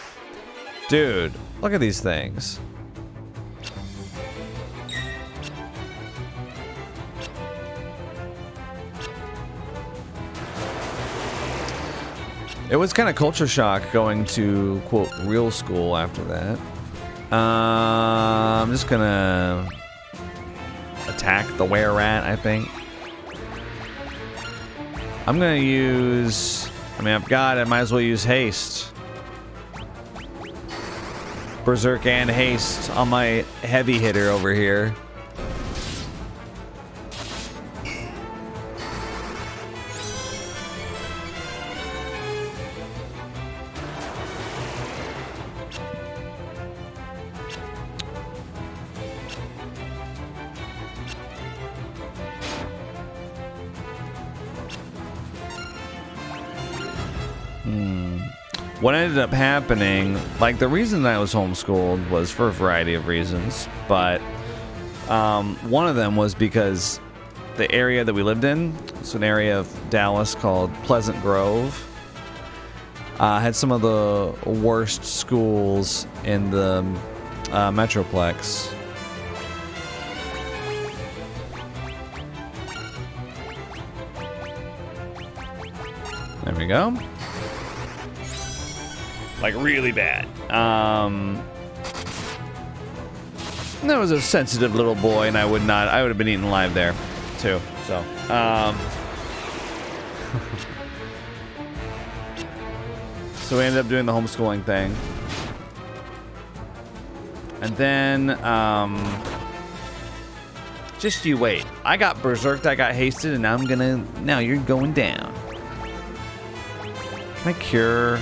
Dude, look at these things. It was kind of culture shock going to, quote, real school after that. I'm just gonna attack the were-rat, I think. I'm gonna use... I mean, I've got it. Might as well use haste. Berserk and haste on my heavy hitter over here. What ended up happening, like the reason that I was homeschooled was for a variety of reasons, but one of them was because the area that we lived in, it's an area of Dallas called Pleasant Grove, had some of the worst schools in the Metroplex. There we go. Like really bad. I was a sensitive little boy, and I would have been eaten alive there, too. So, so we ended up doing the homeschooling thing, and then, just you wait. I got berserked, I got hasted, and now you're going down. Can I cure?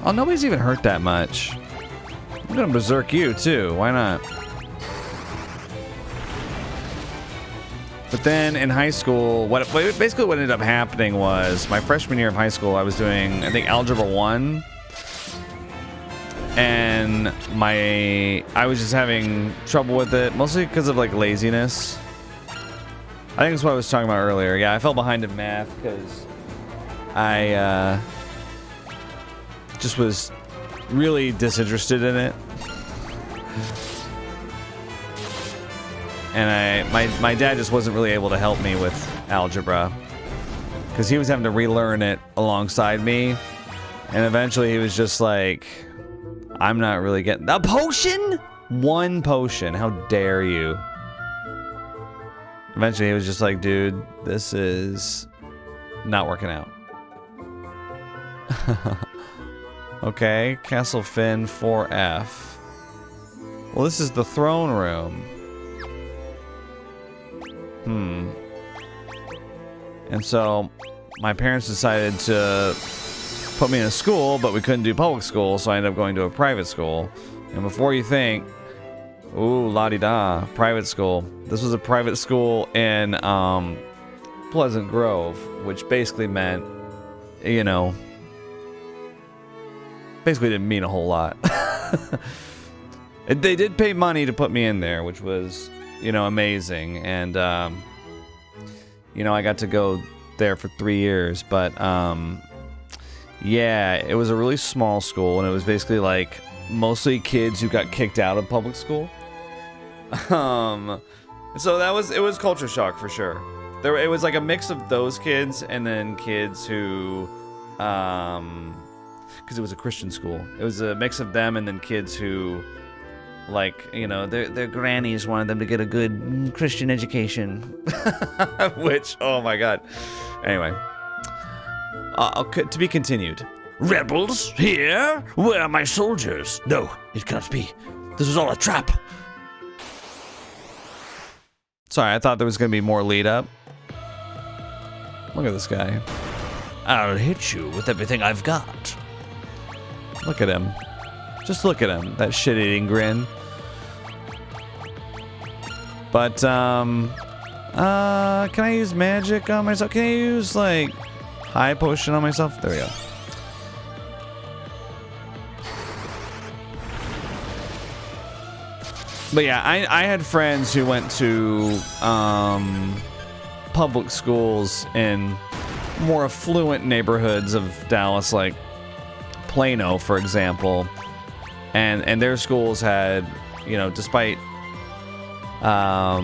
Oh, nobody's even hurt that much. I'm gonna berserk you too. Why not? But then in high school, what ended up happening was my freshman year of high school, I was doing, I think, Algebra 1. And I was just having trouble with it, mostly because of like laziness. I think that's what I was talking about earlier. Yeah, I fell behind in math because I just was really disinterested in it, and my dad just wasn't really able to help me with algebra because he was having to relearn it alongside me, and eventually he was just like, I'm not really getting a potion. One potion, how dare you? Eventually he was just like, dude, this is not working out. Okay, Castle Fynn 4F. Well, this is the throne room. And so, my parents decided to put me in a school, but we couldn't do public school, so I ended up going to a private school. And before you think, ooh, la-di-da, private school. This was a private school in Pleasant Grove, which basically meant, you know, basically didn't mean a whole lot. They did pay money to put me in there, which was, you know, amazing. And, you know, I got to go there for 3 years. But, yeah, it was a really small school. And it was basically like mostly kids who got kicked out of public school. So it was culture shock for sure. It was like a mix of those kids and then kids who, because it was a Christian school. It was a mix of them and then kids who, like, you know, their grannies wanted them to get a good Christian education. Which, oh my god. Anyway. To be continued. Rebels? Here? Where are my soldiers? No, it cannot be. This was all a trap. Sorry, I thought there was going to be more lead up. Look at this guy. I'll hit you with everything I've got. Look at him. Just look at him. That shit-eating grin. But, can I use magic on myself? Can I use, like, high potion on myself? There we go. But yeah, I had friends who went to, public schools in more affluent neighborhoods of Dallas, like Plano, for example, and their schools had, you know, despite not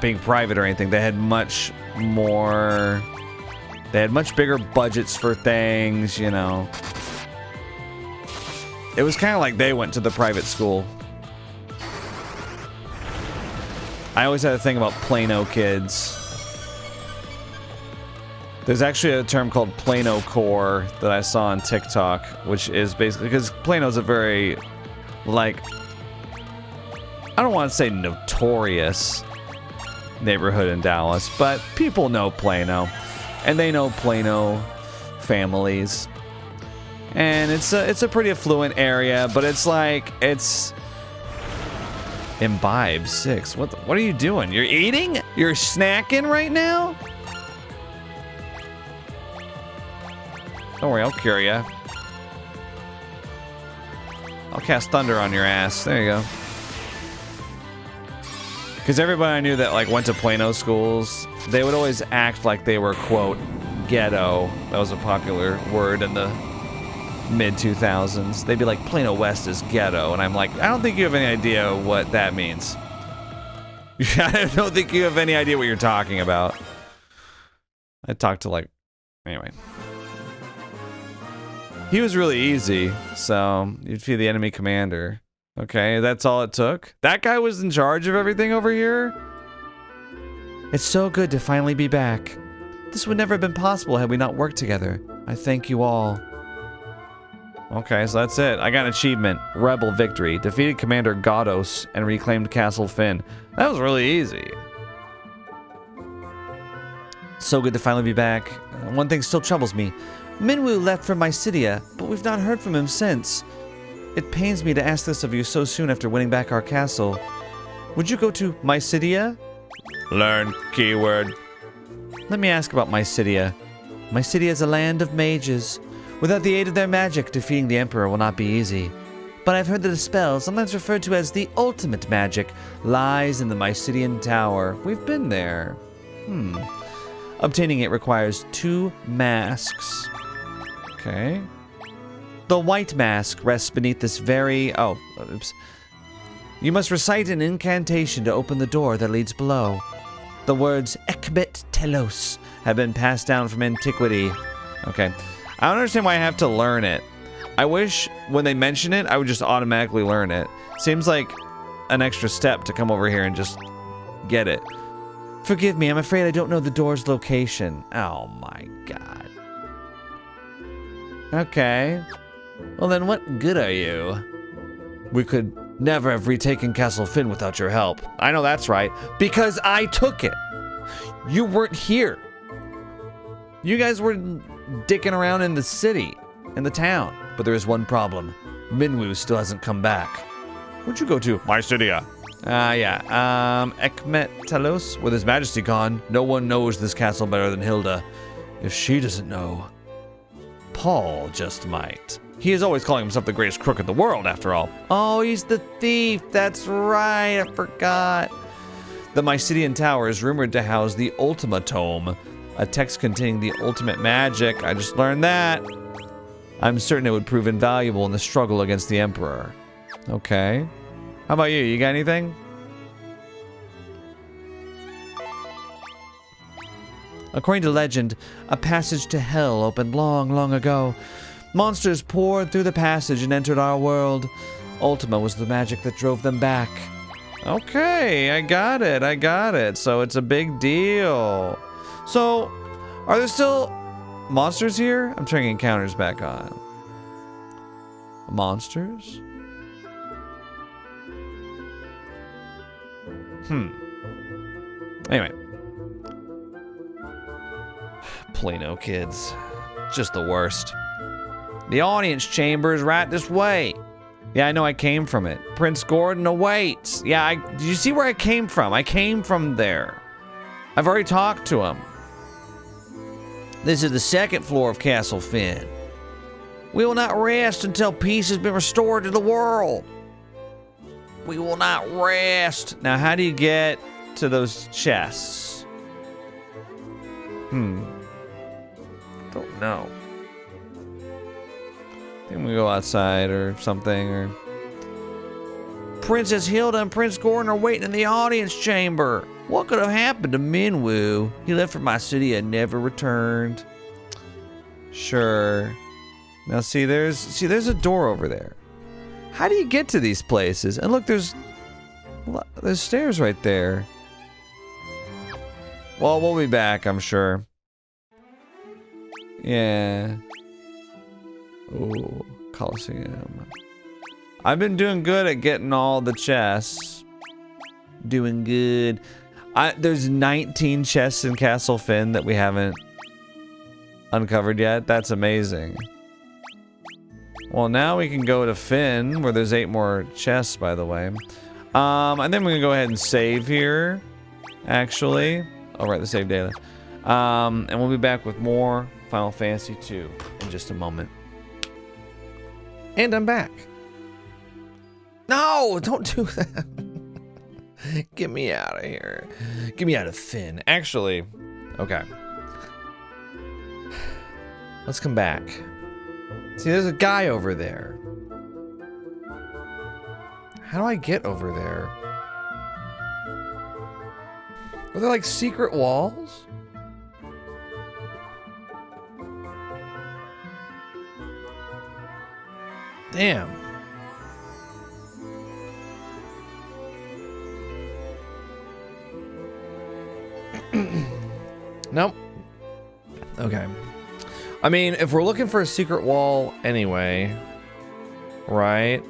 being private or anything, they had much bigger budgets for things, you know. It was kind of like they went to the private school. I always had a thing about Plano kids. There's actually a term called Plano core that I saw on TikTok, which is basically because Plano's a very, like, I don't want to say notorious neighborhood in Dallas, but people know Plano, and they know Plano families, and it's a pretty affluent area, but it's like it's Imbibe 6. What are you doing? You're eating? You're snacking right now? Don't worry, I'll cure ya. I'll cast thunder on your ass. There you go. Because everybody I knew that like went to Plano schools, they would always act like they were, quote, ghetto. That was a popular word in the mid-2000s. They'd be like, Plano West is ghetto. And I'm like, I don't think you have any idea what that means. I don't think you have any idea what you're talking about. I talked to like... Anyway. He was really easy, so you'd be the enemy commander. Okay, that's all it took? That guy was in charge of everything over here? It's so good to finally be back. This would never have been possible had we not worked together. I thank you all. Okay, so that's it. I got an achievement. Rebel victory. Defeated Commander Godos and reclaimed Castle Fynn. That was really easy. So good to finally be back. One thing still troubles me. Minwu left for Mysidia, but we've not heard from him since. It pains me to ask this of you so soon after winning back our castle. Would you go to Mysidia? Learn keyword. Let me ask about Mysidia. Mysidia is a land of mages. Without the aid of their magic, defeating the Emperor will not be easy. But I've heard that a spell, sometimes referred to as the ultimate magic, lies in the Mysidian Tower. We've been there. Obtaining it requires 2 masks. Okay. The white mask rests beneath this very... Oh, oops. You must recite an incantation to open the door that leads below. The words Ekmet Telos have been passed down from antiquity. Okay. I don't understand why I have to learn it. I wish when they mention it, I would just automatically learn it. Seems like an extra step to come over here and just get it. Forgive me, I'm afraid I don't know the door's location. Oh my god. Okay. Well then, what good are you? We could never have retaken Castle Fynn without your help. I know that's right, because I took it. You weren't here. You guys were dicking around in the city, in the town. But there is one problem. Minwu still hasn't come back. Where'd you go to? Mysidia. Ekmet Telos? With His Majesty gone, no one knows this castle better than Hilda. If she doesn't know, Paul just might. He is always calling himself the greatest crook in the world, after all. Oh, he's the thief. That's right. I forgot. The Mysidian Tower is rumored to house the Ultima Tome, a text containing the ultimate magic. I just learned that. I'm certain it would prove invaluable in the struggle against the Emperor. Okay. How about you? You got anything? According to legend, a passage to hell opened long, long ago. Monsters poured through the passage and entered our world. Ultima was the magic that drove them back. Okay, I got it. So it's a big deal. So, are there still monsters here? I'm turning encounters back on. Monsters? Anyway. Plano kids. Just the worst. The audience chamber is right this way. Yeah, I know I came from it. Prince Gordon awaits. Yeah, did you see where I came from? I came from there. I've already talked to him. This is the 2nd floor of Castle Fynn. We will not rest until peace has been restored to the world. We will not rest. Now, how do you get to those chests? Don't know. I think we go outside or something, or... Princess Hilda and Prince Gordon are waiting in the audience chamber. What could have happened to Minwu? He left for my city and never returned. Sure. Now see, there's a door over there. How do you get to these places? And look, there's stairs right there. Well, we'll be back, I'm sure. Yeah. Ooh, Coliseum. I've been doing good at getting all the chests. Doing good. There's 19 chests in Castle Fynn that we haven't uncovered yet. That's amazing. Well, now we can go to Fynn, where there's 8 more chests, by the way. And then we're gonna go ahead and save here, actually. I'll write the save data. And we'll be back with more Final Fantasy 2 in just a moment. And I'm back. No, don't do that. Get me out of here. Get me out of Fynn. Actually, okay. Let's come back. See, there's a guy over there. How do I get over there? Are there like secret walls? Damn. Nope. Okay. I mean, if we're looking for a secret wall anyway, right?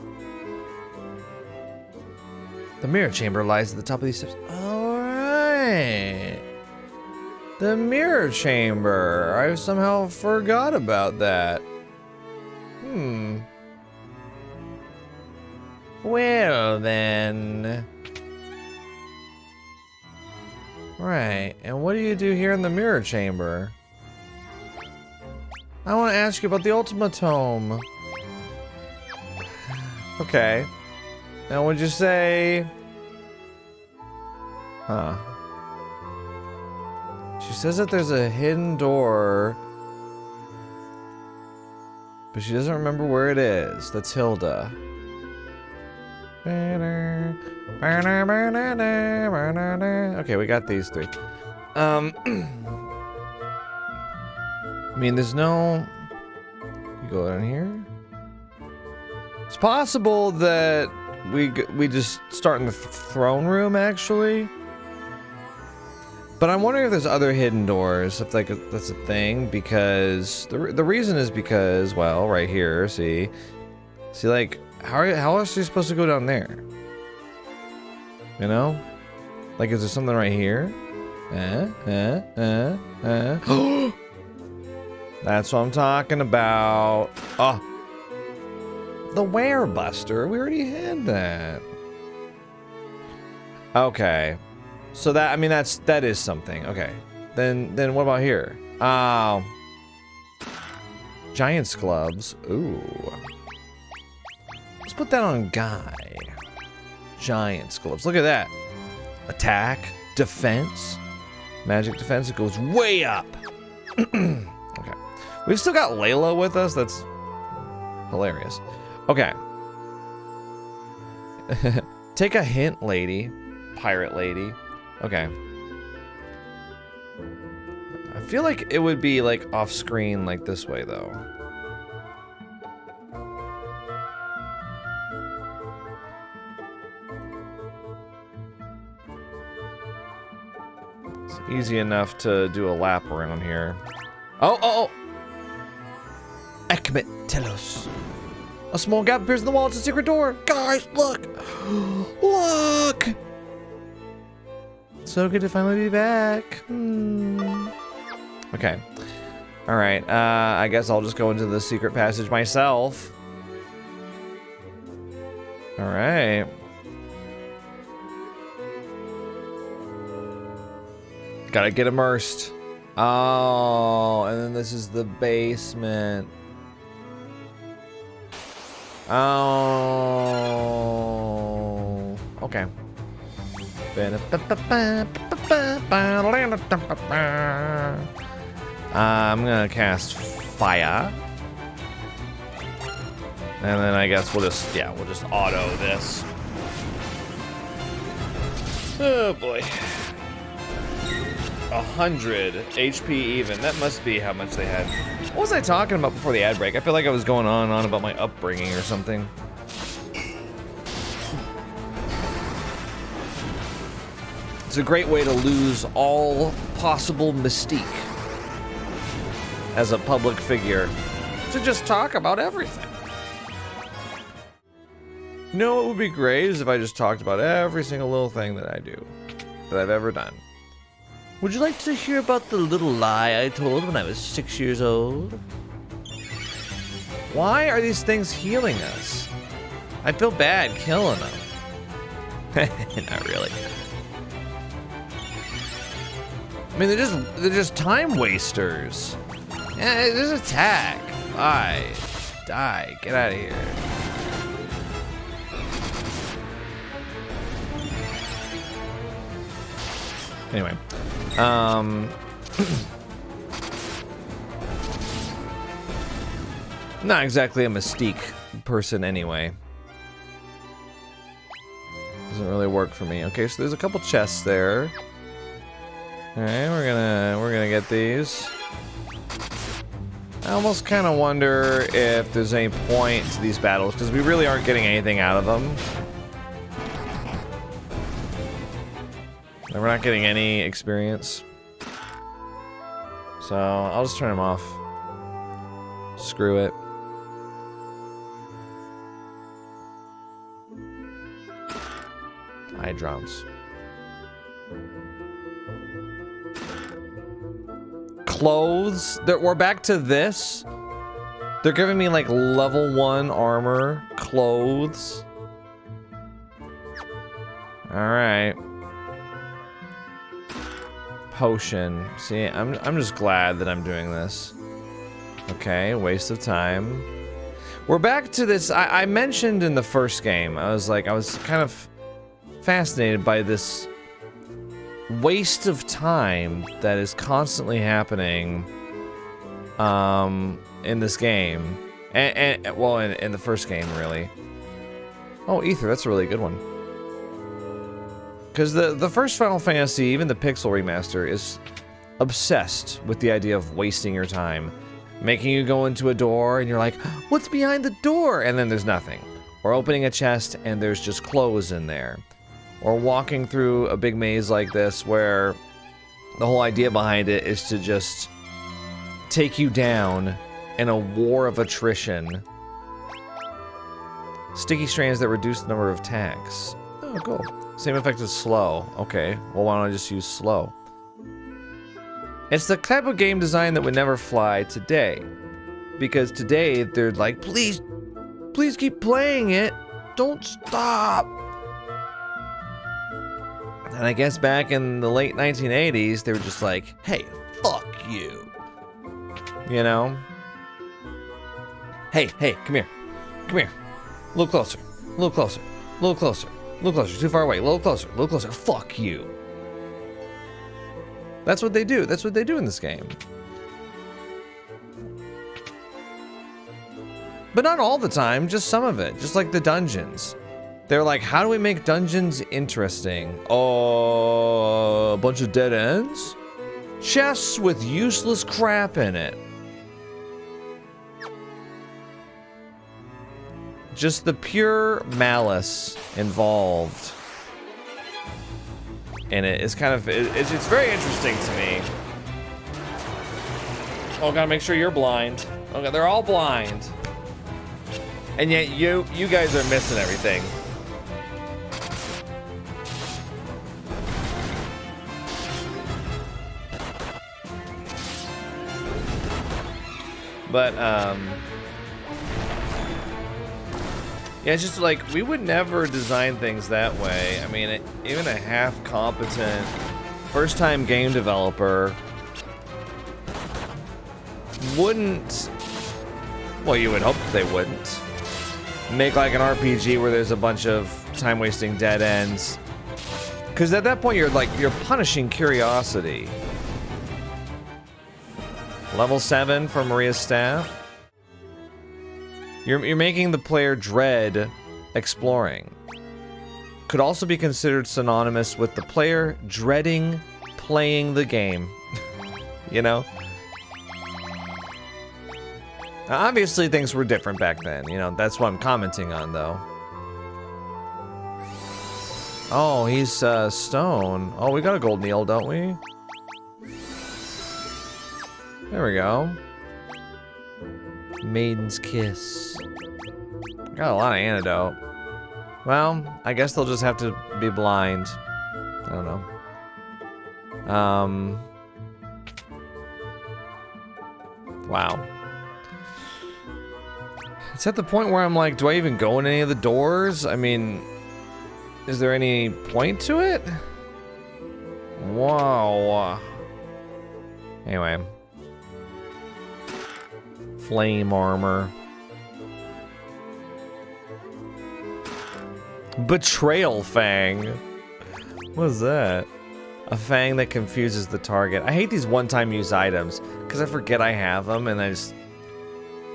The mirror chamber lies at the top of these steps. All right. The mirror chamber. I somehow forgot about that. Well, then. Right, and what do you do here in the mirror chamber? I want to ask you about the Ultimatome. Okay. Now, would you say... Huh. She says that there's a hidden door, but she doesn't remember where it is. That's Hilda. Okay, we got these 3. I mean, there's no... You go down here? It's possible that we just start in the throne room, actually. But I'm wondering if there's other hidden doors, if like that's a thing, because the reason is because, well, right here, see, like, how else are you supposed to go down there? You know? Like, is there something right here? That's what I'm talking about. Oh. The Werebuster. We already had that. Okay. So that, I mean, that is something. Okay. Then what about here? Giant's gloves. Ooh. Let's put that on Guy. Giant's gloves. Look at that. Attack, defense, magic defense. It goes way up. Okay. We've still got Layla with us. That's hilarious. Okay. Take a hint, lady. Pirate lady. Okay. I feel like it would be like off screen like this way though. It's easy enough to do a lap around here. Oh! Ekmet Telos. A small gap appears in the wall. It's a secret door. Guys, look! Look! So good to finally be back. Okay. Alright, I guess I'll just go into the secret passage myself. Alright. Gotta get immersed. Oh, and then this is the basement. Oh. Okay. I'm gonna cast fire. And then I guess we'll just auto this. Oh boy. 100 HP even. That must be how much they had. What was I talking about before the ad break? I feel like I was going on and on about my upbringing or something. It's a great way to lose all possible mystique as a public figure to just talk about everything. You know what would be great is if I just talked about every single little thing that I do, that I've ever done. Would you like to hear about the little lie I told when I was 6 years old? Why are these things healing us? I feel bad killing them. Not really. I mean, they're just time wasters. Yeah, just attack. Bye. Die. Get out of here. Anyway, not exactly a mystique person anyway. Doesn't really work for me. Okay, so there's a couple chests there. All right, we're gonna get these. I almost kind of wonder if there's any point to these battles because we really aren't getting anything out of them. And we're not getting any experience. So I'll just turn them off. Screw it. Eye drops. Clothes. We're back to this. They're giving me like level 1 armor. Clothes. Alright. Potion. See, I'm just glad that I'm doing this. Okay, waste of time. We're back to this. I mentioned in the first game, I was kind of fascinated by this waste of time that is constantly happening in this game. Well, in the first game, really. Oh, Ether, that's a really good one. Because the first Final Fantasy, even the Pixel remaster, is obsessed with the idea of wasting your time. Making you go into a door and you're like, what's behind the door? And then there's nothing. Or opening a chest and there's just clothes in there. Or walking through a big maze like this where the whole idea behind it is to just take you down in a war of attrition. Sticky strands that reduce the number of attacks. Oh, cool. Same effect as slow. Okay, well, why don't I just use slow? It's the type of game design that would never fly today. Because today, they're like, please keep playing it. Don't stop. And I guess back in the late 1980s, they were just like, hey, fuck you. You know? Hey, come here. Come here. A little closer. A little closer. A little closer. A little closer, too far away. A little closer, a little closer. Fuck you. That's what they do. That's what they do in this game. But not all the time, just some of it. Just like the dungeons. They're like, how do we make dungeons interesting? Oh, a bunch of dead ends? Chests with useless crap in it. Just the pure malice involved in it is kind of, it's very interesting to me. Oh, gotta make sure you're blind. Okay, they're all blind. And yet you guys are missing everything. But, yeah, it's just like, we would never design things that way. I mean, even a half-competent, first-time game developer wouldn't, well, you would hope that they wouldn't, make like an RPG where there's a bunch of time-wasting dead ends. Because at that point, you're punishing curiosity. Level 7 for Maria's staff. You're making the player dread exploring. Could also be considered synonymous with the player dreading playing the game. You know? Now, obviously things were different back then, you know, that's what I'm commenting on though. Oh, he's stone. Oh, we got a gold meal, don't we? There we go. Maiden's kiss. Got a lot of antidote. Well, I guess they'll just have to be blind. I don't know. Wow. It's at the point where I'm like, do I even go in any of the doors? I mean, is there any point to it? Whoa. Anyway. Flame armor. Betrayal Fang. What is that? A fang that confuses the target. I hate these one-time use items because I forget I have them and I just...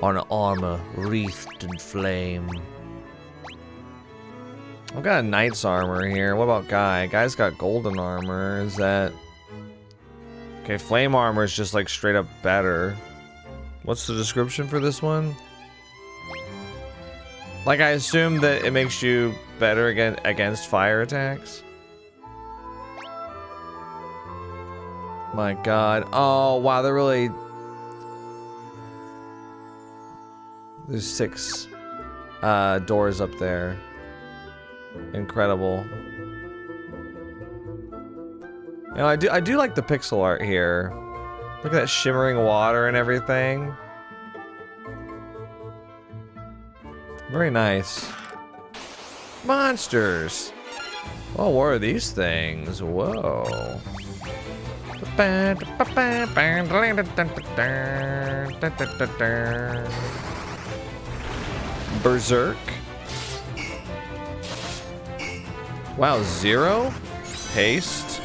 On armor wreathed in flame. I've got a knight's armor here. What about Guy? Guy's got golden armor. Is that... Okay, flame armor is just like straight up better. What's the description for this one? Like, I assume that it makes you better against fire attacks. My god. Oh, wow, they're really... There's 6 doors up there. Incredible. You know, I do like the pixel art here. Look at that shimmering water and everything. Very nice. Monsters. Oh, what are these things? Whoa. Berserk. Wow, 0? Haste.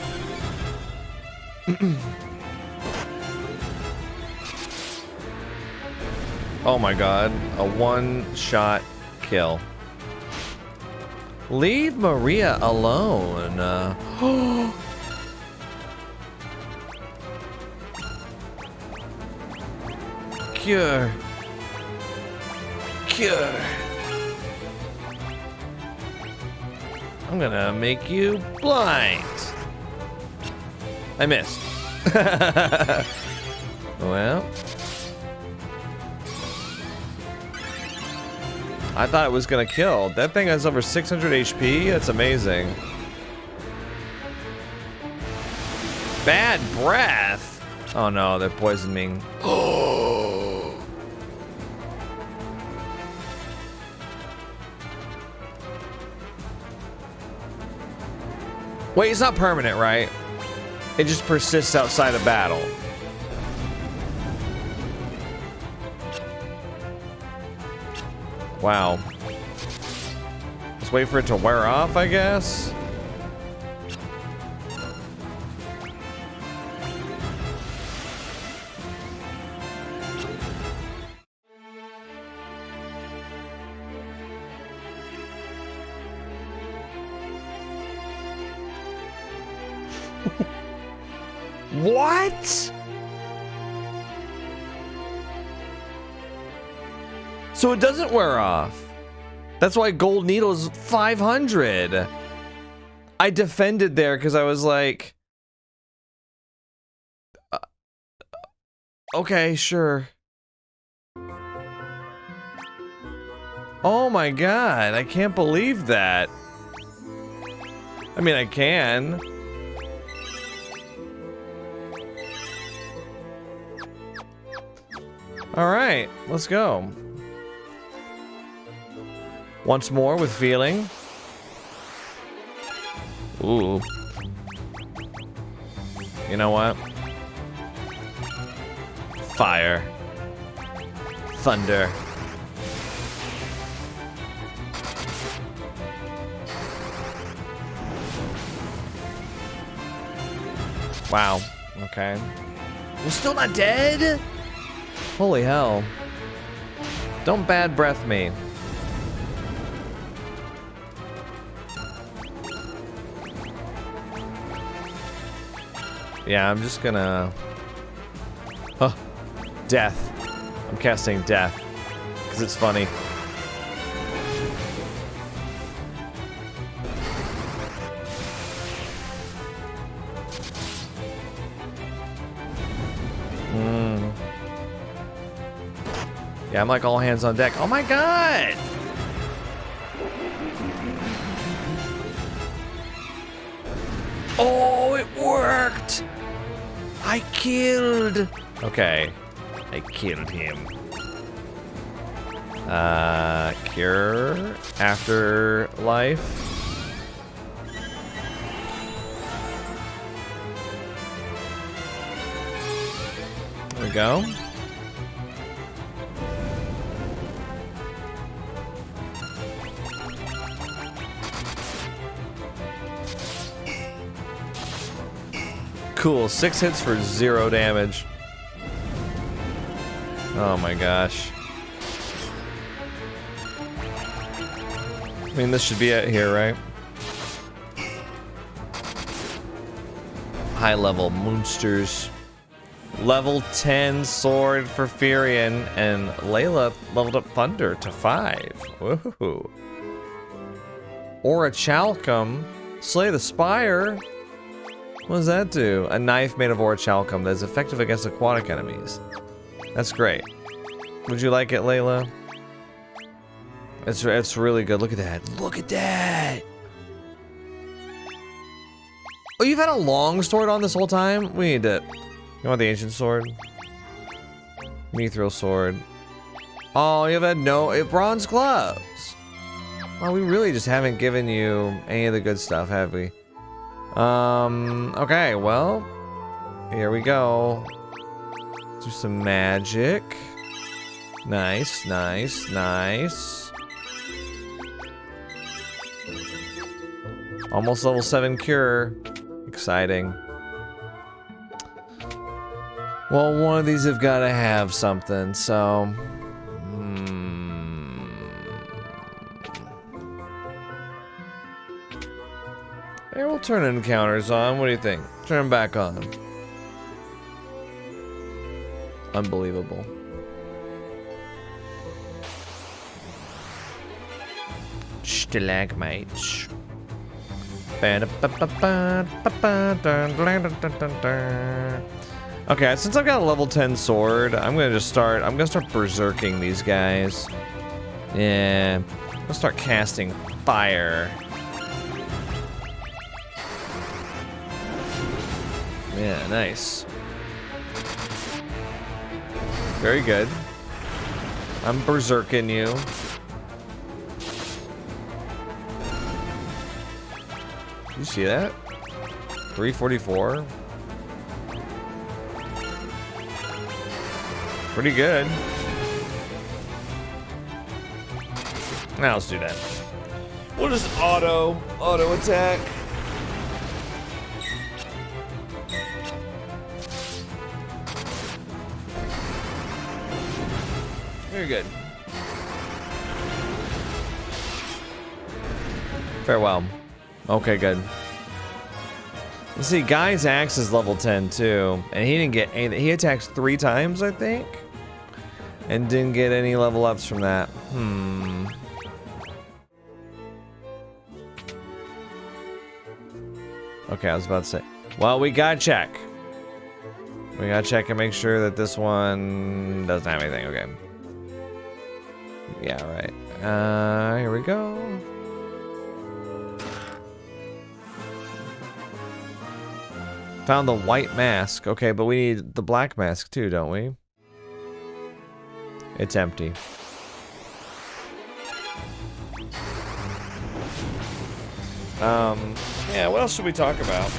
Oh my god, a one-shot kill. Leave Maria alone. Cure. Cure. I'm gonna make you blind. I missed. Well. I thought it was gonna kill. That thing has over 600 HP. That's amazing. Bad breath. Oh no, they're poisoning. Oh. Wait, it's not permanent, right? It just persists outside of battle. Wow. Let's wait for it to wear off, I guess. What? So it doesn't wear off. That's why gold needle is 500. I defended there because I was like, okay, sure. Oh my god, I can't believe that. I mean, I can. All right, let's go. Once more with feeling. Ooh. You know what? Fire. Thunder. Wow. Okay. We're still not dead? Holy hell. Don't bad breath me. Yeah, I'm just gonna... Oh, death. I'm casting death. Because it's funny. Yeah, I'm like all hands on deck. Oh my god! Oh, it worked! I killed. Okay. I killed him. Cure. Afterlife. There we go. Cool, 6 hits for 0 damage. Oh my gosh. I mean, this should be it here, right? High level monsters. Level 10 sword for Furion, and Layla leveled up Thunder to 5. Woohoo. Orichalcum. Slay the Spire. What does that do? A knife made of orichalcum that is effective against aquatic enemies. That's great. Would you like it, Layla? It's really good. Look at that. Look at that. Oh, you've had a long sword on this whole time? We need to... You want the ancient sword? Mithril sword. Oh, you've had no... bronze gloves. Well, we really just haven't given you any of the good stuff, have we? Okay, well, here we go. Do some magic. Nice, nice, nice. Almost level 7 cure. Exciting. Well, one of these have got to have something, so... Yeah, we'll turn encounters on. What do you think? Turn them back on. Unbelievable. Stalagmites. Okay, since I've got a level 10 sword, I'm gonna start berserking these guys. Yeah, I'm gonna start casting fire. Yeah, nice. Very good. I'm berserking you. Did you see that? 344. Pretty good. Now let's do that. We'll just auto attack. Very good. Farewell. Okay, good. Let's see, Guy's axe is level 10 too, and he didn't get anything. He attacks 3 times, I think, and didn't get any level ups from that. Okay, I was about to say. Well, we gotta check. We gotta check and make sure that this one doesn't have anything. Okay. Yeah, right. Here we go. Found the white mask. Okay, but we need the black mask too, don't we? It's empty. Yeah, what else should we talk about?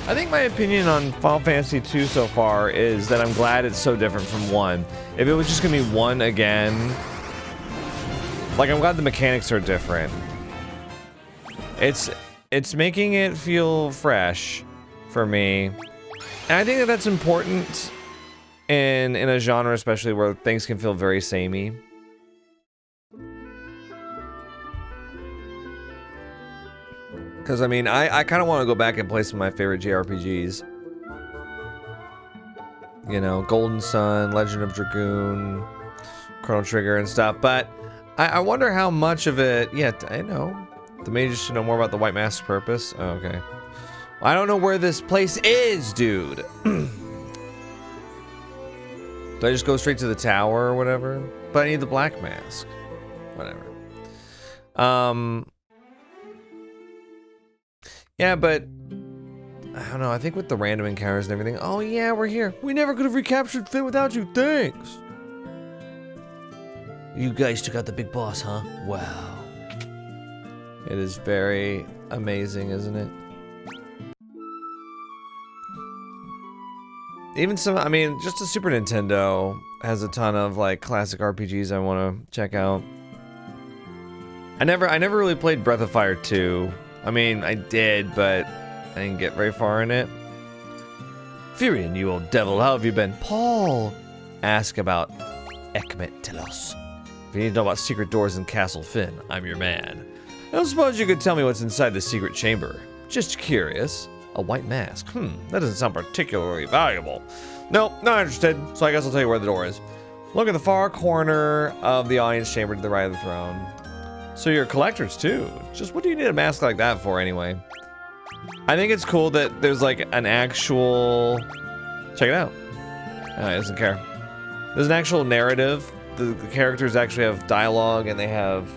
I think my opinion on Final Fantasy 2 so far is that I'm glad it's so different from 1. If it was just gonna be 1 again, like, I'm glad the mechanics are different. It's making it feel fresh for me. And I think that that's important in a genre, especially where things can feel very samey. Because, I mean, I kind of want to go back and play some of my favorite JRPGs. You know, Golden Sun, Legend of Dragoon, Chrono Trigger and stuff. But I wonder how much of it... Yeah, I know. The mages should know more about the White Mask's purpose. Oh, okay. I don't know where this place is, dude. Do I just go straight to the tower or whatever? But I need the black mask. Whatever. Yeah, but I don't know. I think with the random encounters and everything. Oh yeah, we're here. We never could have recaptured Fynn without you. Thanks. You guys took out the big boss, huh? Wow. It is very amazing, isn't it? Even some, I mean, just the Super Nintendo has a ton of like classic RPGs I want to check out. I never really played Breath of Fire 2. I mean, I did, but I didn't get very far in it. Firion, you old devil, how have you been? Paul, ask about Ekmet Telos. If you need to know about secret doors in Castle Fynn, I'm your man. I don't suppose you could tell me what's inside the secret chamber. Just curious. A white mask. That doesn't sound particularly valuable. Nope, not interested, so I guess I'll tell you where the door is. Look at the far corner of the audience chamber to the right of the throne. So you're collectors too. Just what do you need a mask like that for anyway? I think it's cool that there's like an actual... Check it out. Oh, he doesn't care. There's an actual narrative. The characters actually have dialogue and they have...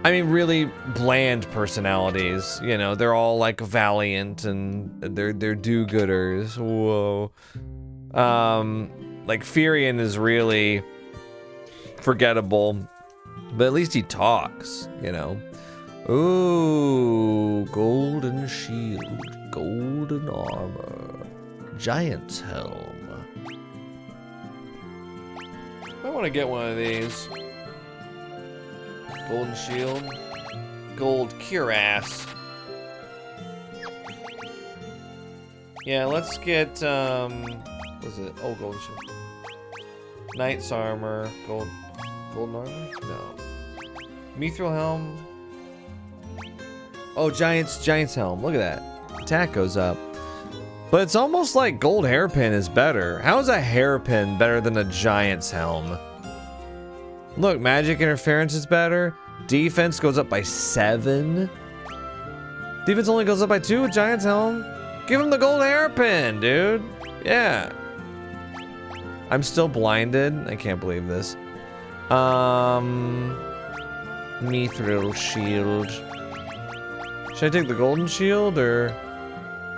I mean, really bland personalities. You know, they're all like valiant and they're do-gooders. Whoa. Like Firion is really forgettable, but at least he talks, you know. Ooh, golden shield, golden armor, giant's helm. I want to get one of these. Golden shield, gold cuirass. Yeah, let's get what was it? Oh, golden shield. Knight's armor, golden armor? No. Mithril helm. Oh, giant's helm. Look at that. Attack goes up. But it's almost like gold hairpin is better. How is a hairpin better than a giant's helm? Look, magic interference is better. Defense goes up by 7. Defense only goes up by 2 with giant's helm. Give him the gold hairpin, dude. Yeah. I'm still blinded. I can't believe this. Mithril shield. Should I take the golden shield or...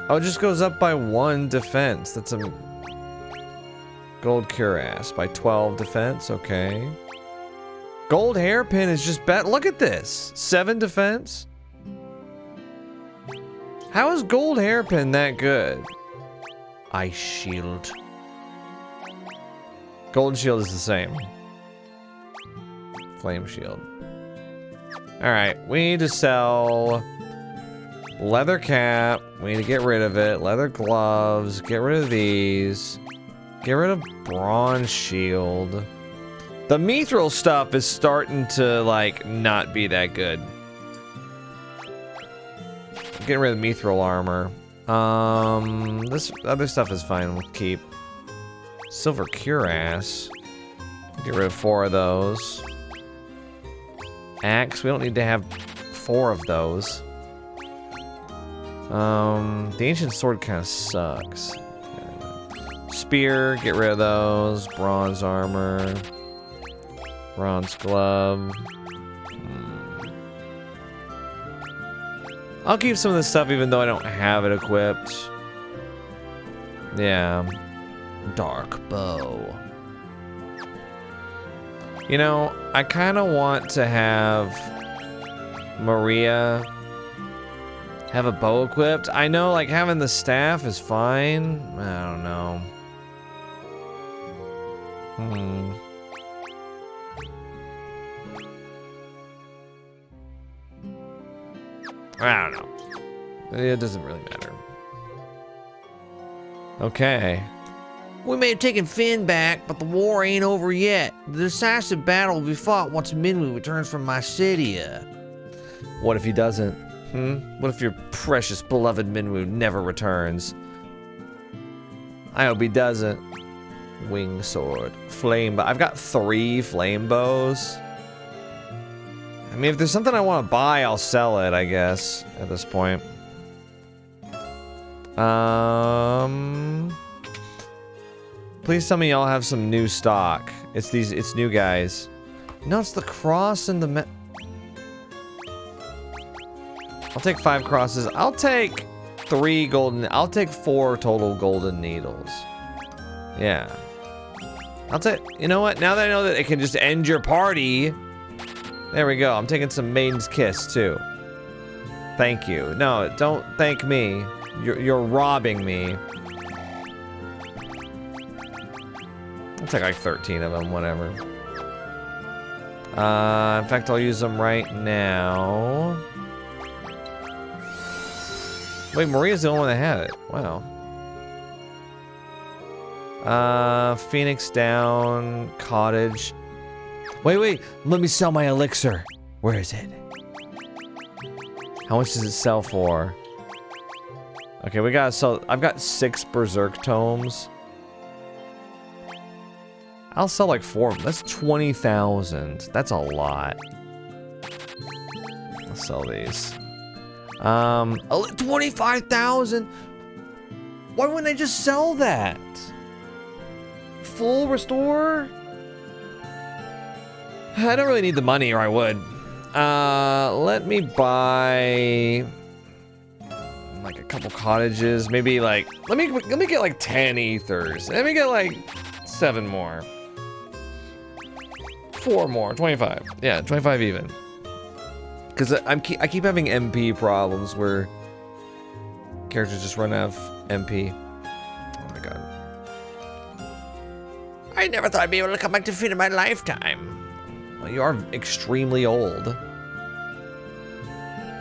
Oh, it just goes up by 1 defense. That's a... Gold cuirass by 12 defense. Okay. Gold hairpin is just bet. Look at this. 7 defense. How is gold hairpin that good? Ice shield. Golden shield is the same. Flame shield. Alright, we need to sell leather cap. We need to get rid of it. Leather gloves. Get rid of these. Get rid of bronze shield. The mithril stuff is starting to, like, not be that good. Getting rid of mithril armor. This other stuff is fine. We'll keep. Silver cuirass. Get rid of 4 of those. Axe. We don't need to have 4 of those. The ancient sword kind of sucks. Spear. Get rid of those. Bronze armor. Bronze glove. I'll keep some of this stuff even though I don't have it equipped. Yeah. Dark bow. You know, I kind of want to have Maria have a bow equipped. I know, like, having the staff is fine. I don't know. I don't know. It doesn't really matter. Okay. We may have taken Fynn back, but the war ain't over yet. The decisive battle will be fought once Minwu returns from Mysidia. What if he doesn't? What if your precious beloved Minwu never returns? I hope he doesn't. Wing sword. Flame bow. I've got 3 flame bows. I mean, if there's something I want to buy, I'll sell it, I guess, at this point. Please tell me y'all have some new stock. It's new guys. No, it's the cross and the I'll take 5 crosses. I'll take 3 golden. I'll take 4 total golden needles. Yeah. I'll take. You know what? Now that I know that it can just end your party. There we go. I'm taking some Maiden's Kiss too. Thank you. No, don't thank me. You're robbing me. I'll take like 13 of them, whatever. In fact, I'll use them right now. Wait, Maria's the only one that had it. Wow. Phoenix down, cottage. Wait, let me sell my elixir. Where is it? How much does it sell for? Okay, we gotta sell. I've got 6 berserk tomes. I'll sell like 4 of them. That's 20,000. That's a lot. I'll sell these. 25,000. Why wouldn't I just sell that? Full restore? I don't really need the money, or I would. Let me buy like a couple cottages. Maybe like let me get like 10 ethers. Let me get like 7 more. 4 more. 25. Yeah, 25 even. Because I keep having MP problems where characters just run out of MP. Oh my god. I never thought I'd be able to come back to Fynn in my lifetime. Well, you are extremely old.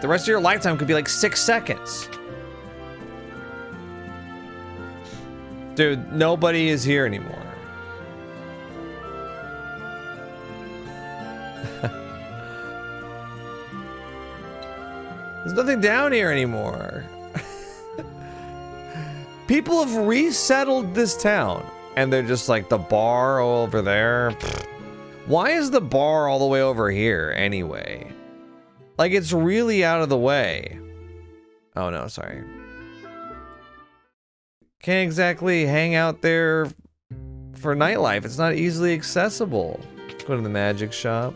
The rest of your lifetime could be like 6 seconds. Dude, nobody is here anymore. There's nothing down here anymore. People have resettled this town. And they're just like, the bar over there. Why is the bar all the way over here anyway? Like, it's really out of the way. Oh no, sorry. Can't exactly hang out there for nightlife. It's not easily accessible. Go to the magic shop.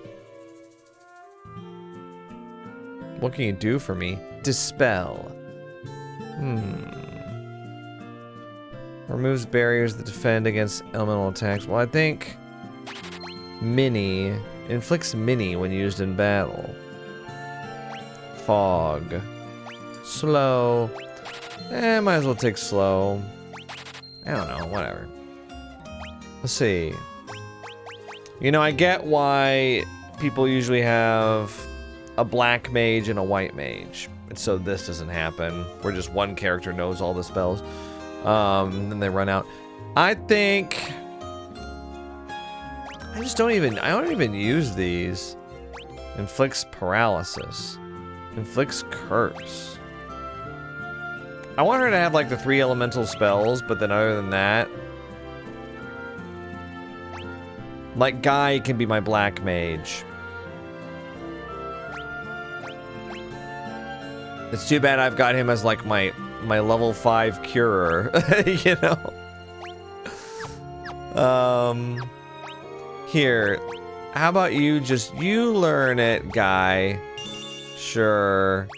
What can you do for me? Dispel. Removes barriers that defend against elemental attacks. Well, I think Mini inflicts Mini when used in battle. Fog. Slow. Might as well take slow. I don't know, whatever. Let's see. You know, I get why people usually have a black mage and a white mage. And so this doesn't happen, where just one character knows all the spells. And then they run out. I think I don't even use these. Inflicts paralysis. Inflicts curse. I want her to have like the 3 elemental spells, but then other than that, like Guy can be my black mage. It's too bad I've got him as like my level 5 curer, you know? Here, how about you learn it, Guy. Sure.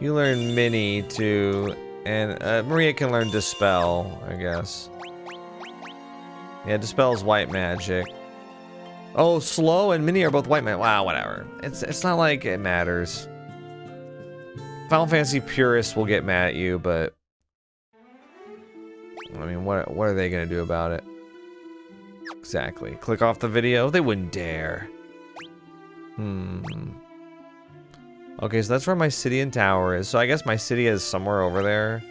You learn Mini too, and Maria can learn Dispel, I guess. Yeah, Dispel is white magic. Oh, Slow and Mini are both white magic. Wow, whatever. It's not like it matters. Final Fantasy purists will get mad at you, but I mean, what are they gonna do about it? Exactly. Click off the video. They wouldn't dare. Okay, so that's where my Mysidian Tower is. So I guess my city is somewhere over there.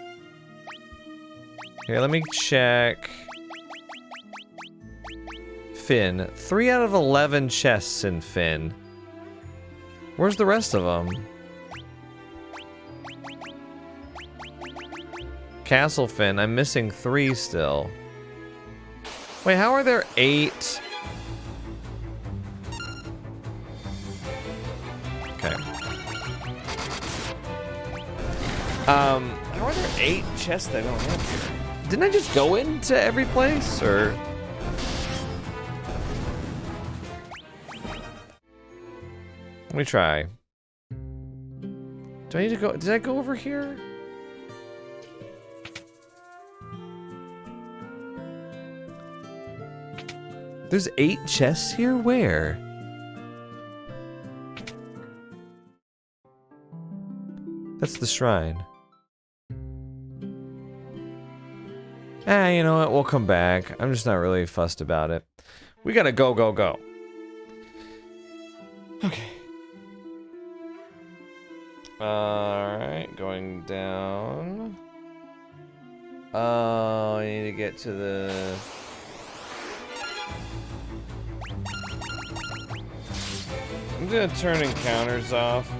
Here, let me check. Fynn. 3 out of 11 chests in Fynn. Where's the rest of them? Castle Fynn. I'm missing 3 still. Wait, how are there 8? Okay. How are there 8 chests that I don't have here? Didn't I just go into every place, or? Let me try. Do I need to go? Did I go over here? There's 8 chests here? Where? That's the shrine. You know what? We'll come back. I'm just not really fussed about it. We gotta go, go, go. Okay. Alright, going down. Oh, I need to get to the... I'm gonna turn encounters off.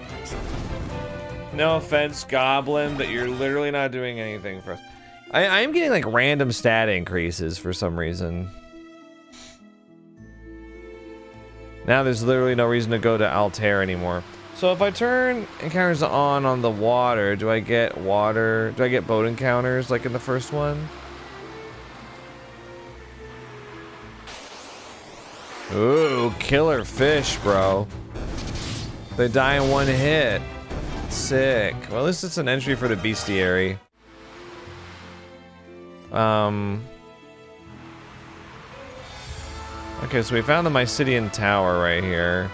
No offense, Goblin, but you're literally not doing anything for us. I am getting like random stat increases for some reason. Now there's literally no reason to go to Altair anymore. So if I turn encounters on the water, do I get water? Do I get boat encounters like in the first one? Ooh, killer fish, bro. They die in 1 hit. Sick. Well, at least it's an entry for the bestiary. Okay, so we found the Mysidian Tower right here.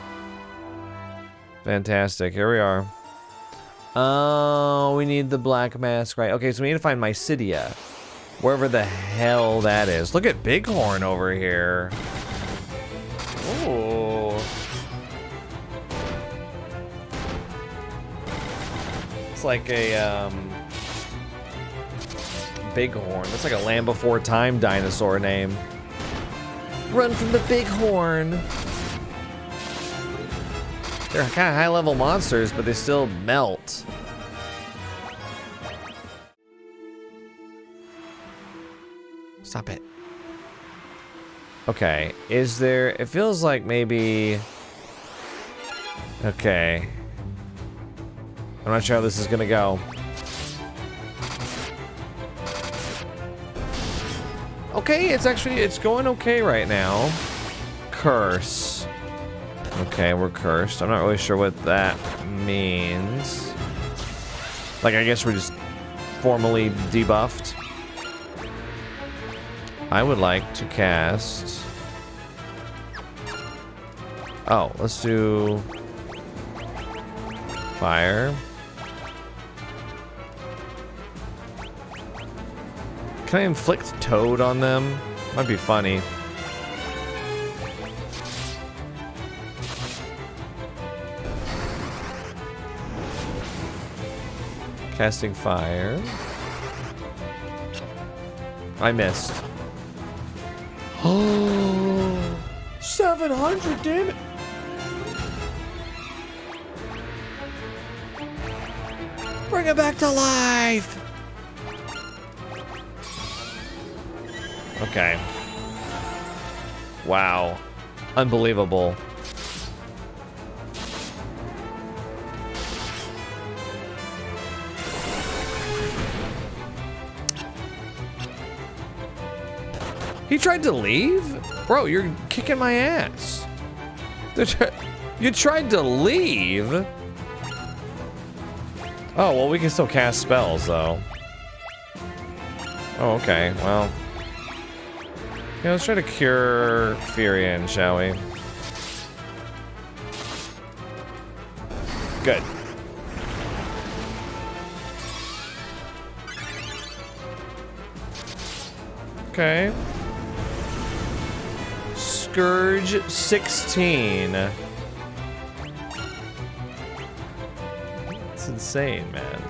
Fantastic. Here we are. Oh, we need the black mask, right? Okay, so we need to find Mysidia. Wherever the hell that is. Look at Bighorn over here. Ooh. It's like a, Bighorn. That's like a Land Before Time dinosaur name. Run from the Bighorn. They're kind of high-level monsters, but they still melt. Stop it. Okay, is there... It feels like maybe... Okay. I'm not sure how this is gonna go. Okay, it's going okay right now. Curse. Okay, we're cursed. I'm not really sure what that means. Like, I guess we're just formally debuffed. I would like to cast... Oh, let's do... Fire. Can I inflict Toad on them? Might be funny. Casting fire. I missed. Oh, 700, damn it. Bring it back to life. Okay. Wow. Unbelievable. He tried to leave? Bro, you're kicking my ass. You tried to leave? Oh, well, we can still cast spells, though. Oh, okay, well. Yeah, let's try to cure Furion, shall we? Good. Okay. Scourge 16. It's insane, man.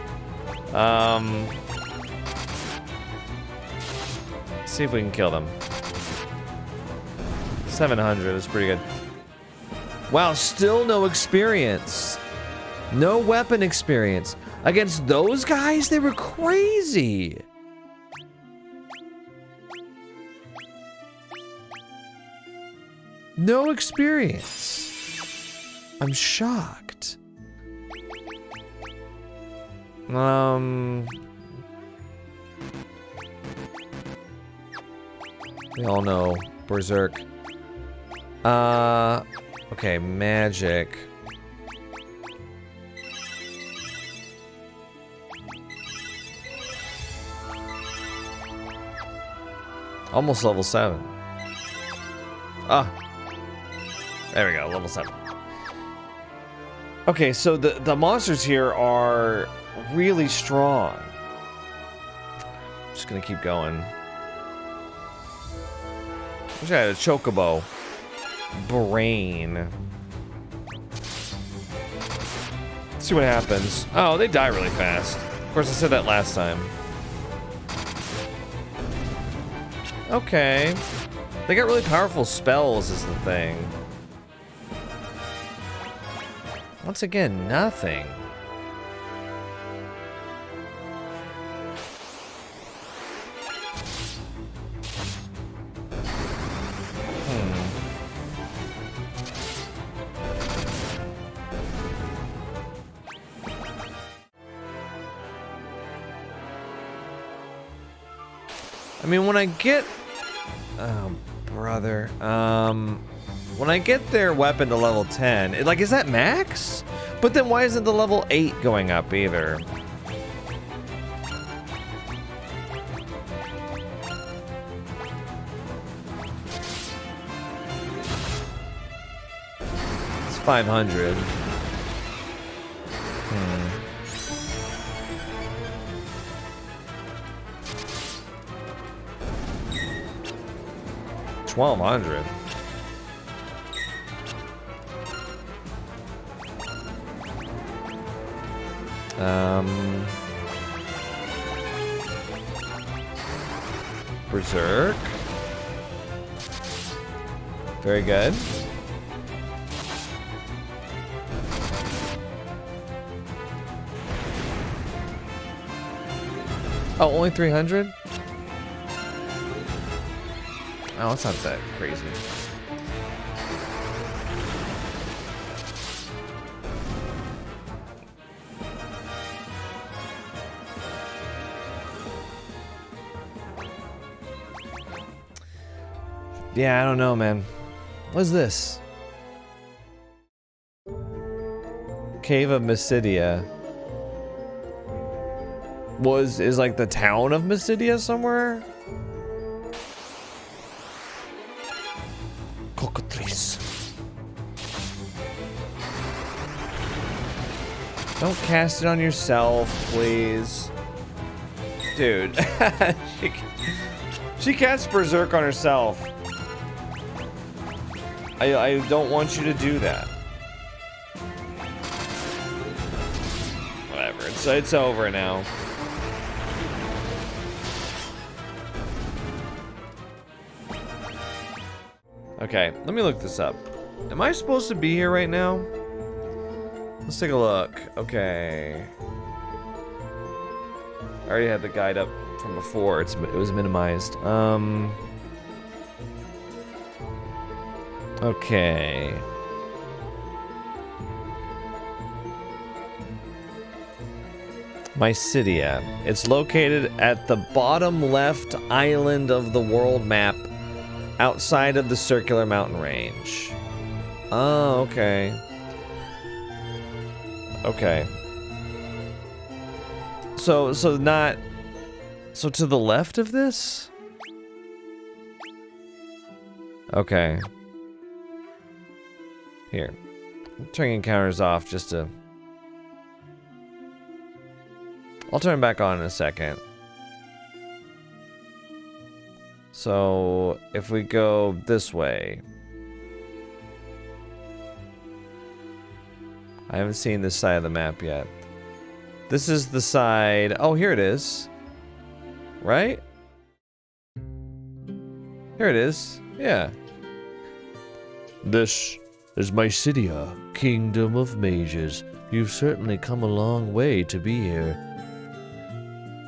See if we can kill them. 700 is pretty good. Wow, still no experience. No weapon experience. Against those guys, they were crazy. No experience. I'm shocked. We all know Berserk. Okay, magic. Almost level 7. Ah. There we go, level 7. Okay, so the monsters here are really strong. Just gonna keep going. Wish I had a chocobo. Brain. Let's see what happens. Oh, they die really fast. Of course, I said that last time. Okay. They got really powerful spells is the thing. Once again, nothing. I mean, when I get... Oh, brother. When I get their weapon to level 10, is that max? But then why isn't the level 8 going up either? It's 500. 1200. Berserk. Very good. Oh, only 300? Oh, that's not that crazy. Yeah, I don't know, man. What's this? Cave of Mysidia. Is like the town of Mysidia somewhere? Cockatrice. Don't cast it on yourself, please. Dude. she casts Berserk on herself. I don't want you to do that. Whatever, it's over now. Okay, let me look this up. Am I supposed to be here right now? Let's take a look. Okay. I already had the guide up from before. It was minimized. Okay. Mysidia. It's located at the bottom left island of the world map, outside of the circular mountain range. Oh, okay. Okay. So to the left of this? Okay. Here. I'm turning encounters off just to... I'll turn it back on in a second. So, if we go this way... I haven't seen this side of the map yet. This is the side... Oh, here it is. Right? Here it is. Yeah. This is Mysidia, Kingdom of Mages. You've certainly come a long way to be here.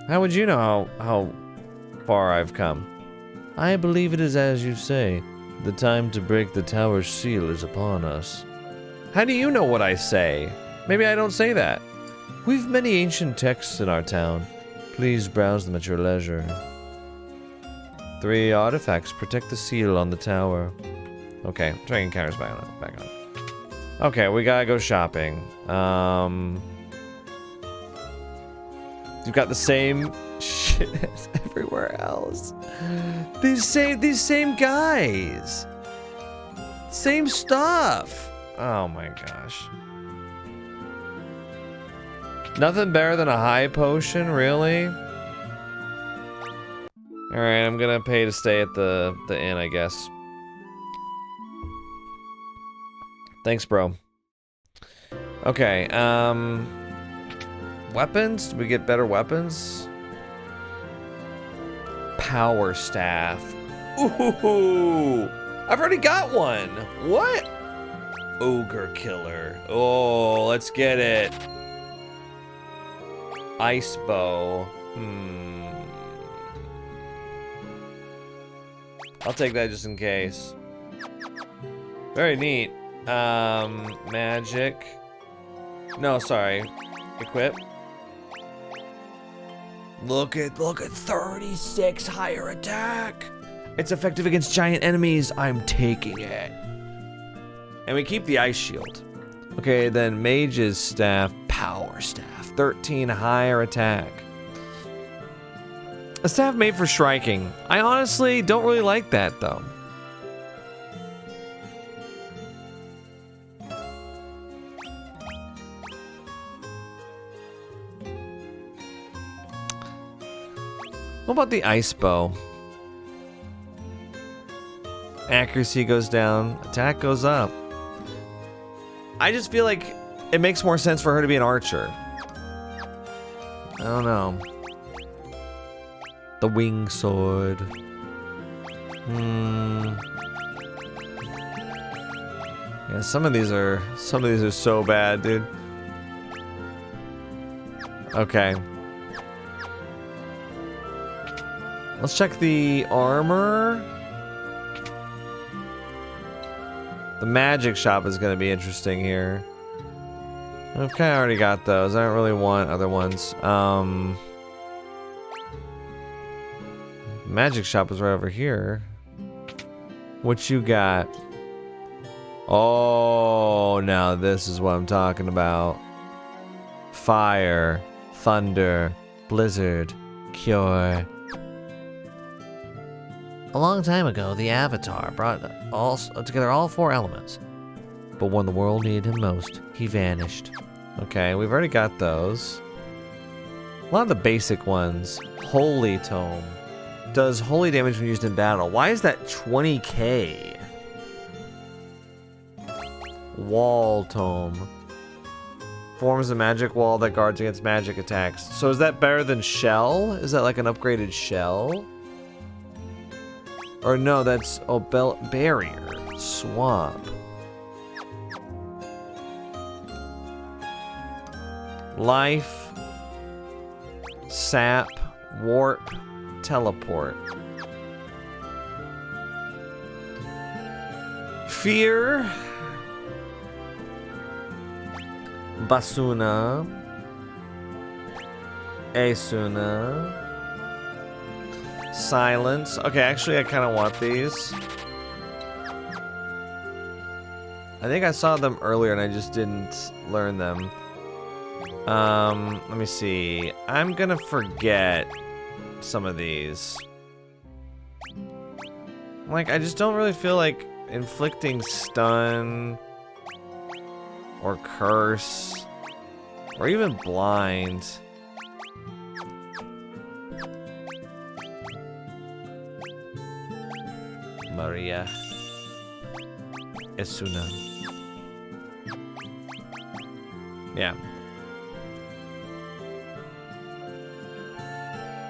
How would you know how far I've come? I believe it is as you say. The time to break the tower's seal is upon us. How do you know what I say? Maybe I don't say that. We've many ancient texts in our town. Please browse them at your leisure. 3 artifacts protect the seal on the tower. Okay, training counters back on. Okay, we gotta go shopping. You've got the same shit as everywhere else. These same guys. Same stuff. Oh my gosh. Nothing better than a high potion, really? Alright, I'm gonna pay to stay at the inn, I guess. Thanks, bro. Okay, weapons? Did we get better weapons? Power staff. Ooh! I've already got one! What? Ogre killer. Oh, let's get it. Ice bow. I'll take that just in case. Very neat. Magic. No, sorry. Equip. Look at 36 higher attack. It's effective against giant enemies. I'm taking it. And we keep the ice shield. Okay, then mage's staff, power staff, 13 higher attack. A staff made for striking. I honestly don't really like that though. What about the ice bow? Accuracy goes down, attack goes up. I just feel like it makes more sense for her to be an archer. I don't know. The wing sword. Yeah, some of these are so bad, dude. Okay. Let's check the armor. The magic shop is going to be interesting here. I've kind of already got those. I don't really want other ones. Magic shop is right over here. What you got? Oh, now this is what I'm talking about. Fire, thunder, blizzard, cure. A long time ago, the Avatar brought together all 4 elements. But when the world needed him most, he vanished. Okay, we've already got those. A lot of the basic ones. Holy Tome. Does holy damage when used in battle. Why is that 20k? Wall Tome. Forms a magic wall that guards against magic attacks. So is that better than Shell? Is that like an upgraded Shell? Or no, that's barrier. Swamp. Life. Sap. Warp. Teleport. Fear. Basuna. Asuna. Silence. Okay, actually I kind of want these. I think I saw them earlier and I just didn't learn them. Let me see. I'm gonna forget some of these. Like, I just don't really feel like inflicting stun or curse or even blind. Maria Esuna. Yeah.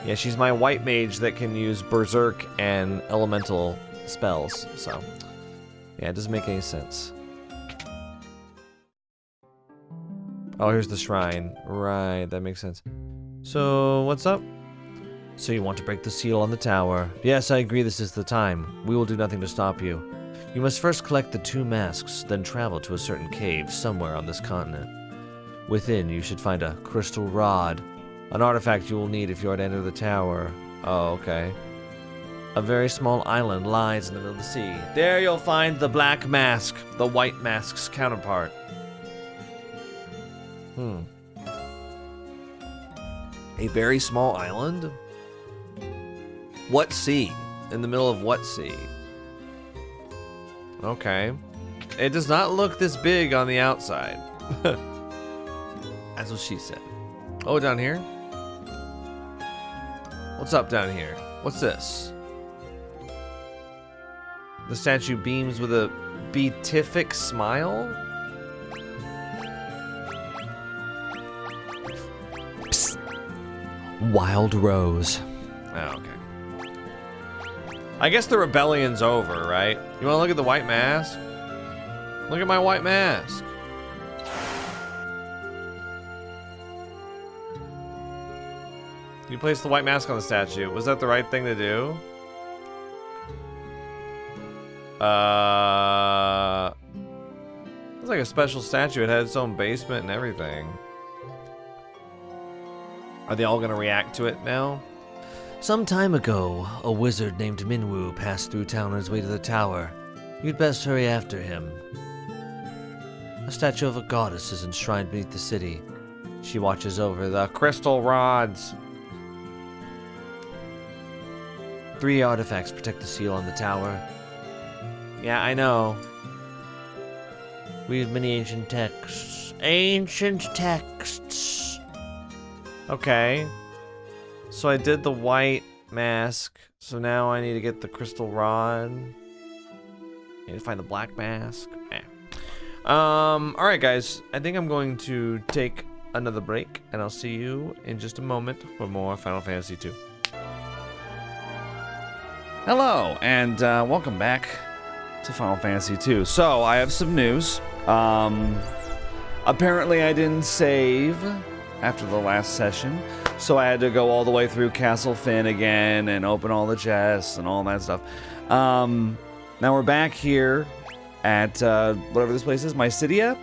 Yeah, she's my white mage that can use berserk and elemental spells, so yeah, it doesn't make any sense. Oh, here's the shrine. Right, that makes sense. So, what's up? So you want to break the seal on the tower? Yes, I agree, this is the time. We will do nothing to stop you. You must first collect the 2 masks, then travel to a certain cave somewhere on this continent. Within, you should find a crystal rod, an artifact you will need if you are to enter the tower. Oh, okay. A very small island lies in the middle of the sea. There you'll find the black mask, the white mask's counterpart. A very small island? What sea? In the middle of what sea? Okay. It does not look this big on the outside. That's what she said. Oh, down here? What's up down here? What's this? The statue beams with a beatific smile? Psst. Wild Rose. Oh, okay. I guess the rebellion's over, right? You wanna look at the white mask? Look at my white mask. You placed the white mask on the statue. Was that the right thing to do? It's like a special statue. It had its own basement and everything. Are they all gonna react to it now? Some time ago, a wizard named Minwu passed through town on his way to the tower. You'd best hurry after him. A statue of a goddess is enshrined beneath the city. She watches over the crystal rods. 3 artifacts protect the seal on the tower. Yeah, I know. We have many ancient texts. Ancient texts. Okay. So I did the white mask. So now I need to get the crystal rod. I need to find the black mask. Alright guys. I think I'm going to take another break. And I'll see you in just a moment for more Final Fantasy II. Hello, and welcome back to Final Fantasy II. So, I have some news. Apparently I didn't save after the last session, so I had to go all the way through Castle Fynn again and open all the chests and all that stuff. Now we're back here at whatever this place is, Mysidia.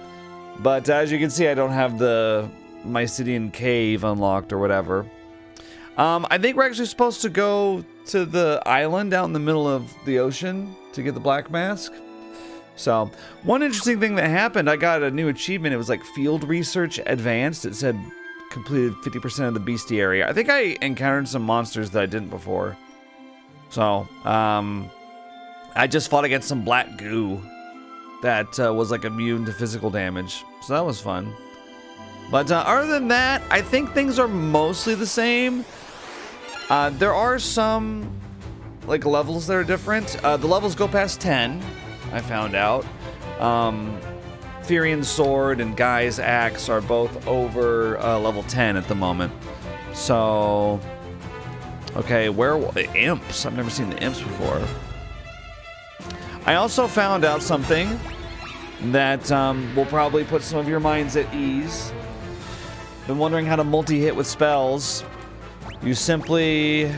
But as you can see, I don't have the Mysidian cave unlocked or whatever. I think we're actually supposed to go to the island out in the middle of the ocean to get the black mask. So, one interesting thing that happened, I got a new achievement. It was like Field Research Advanced. It said completed 50% of the bestiary. I think I encountered some monsters that I didn't before. So, I just fought against some black goo that was like immune to physical damage. So that was fun. But other than that, I think things are mostly the same. There are some like levels that are different. The levels go past 10, I found out. Firian's sword and Guy's axe are both over level 10 at the moment. So, okay, where the imps? I've never seen the imps before. I also found out something that will probably put some of your minds at ease. Been wondering how to multi-hit with spells. You simply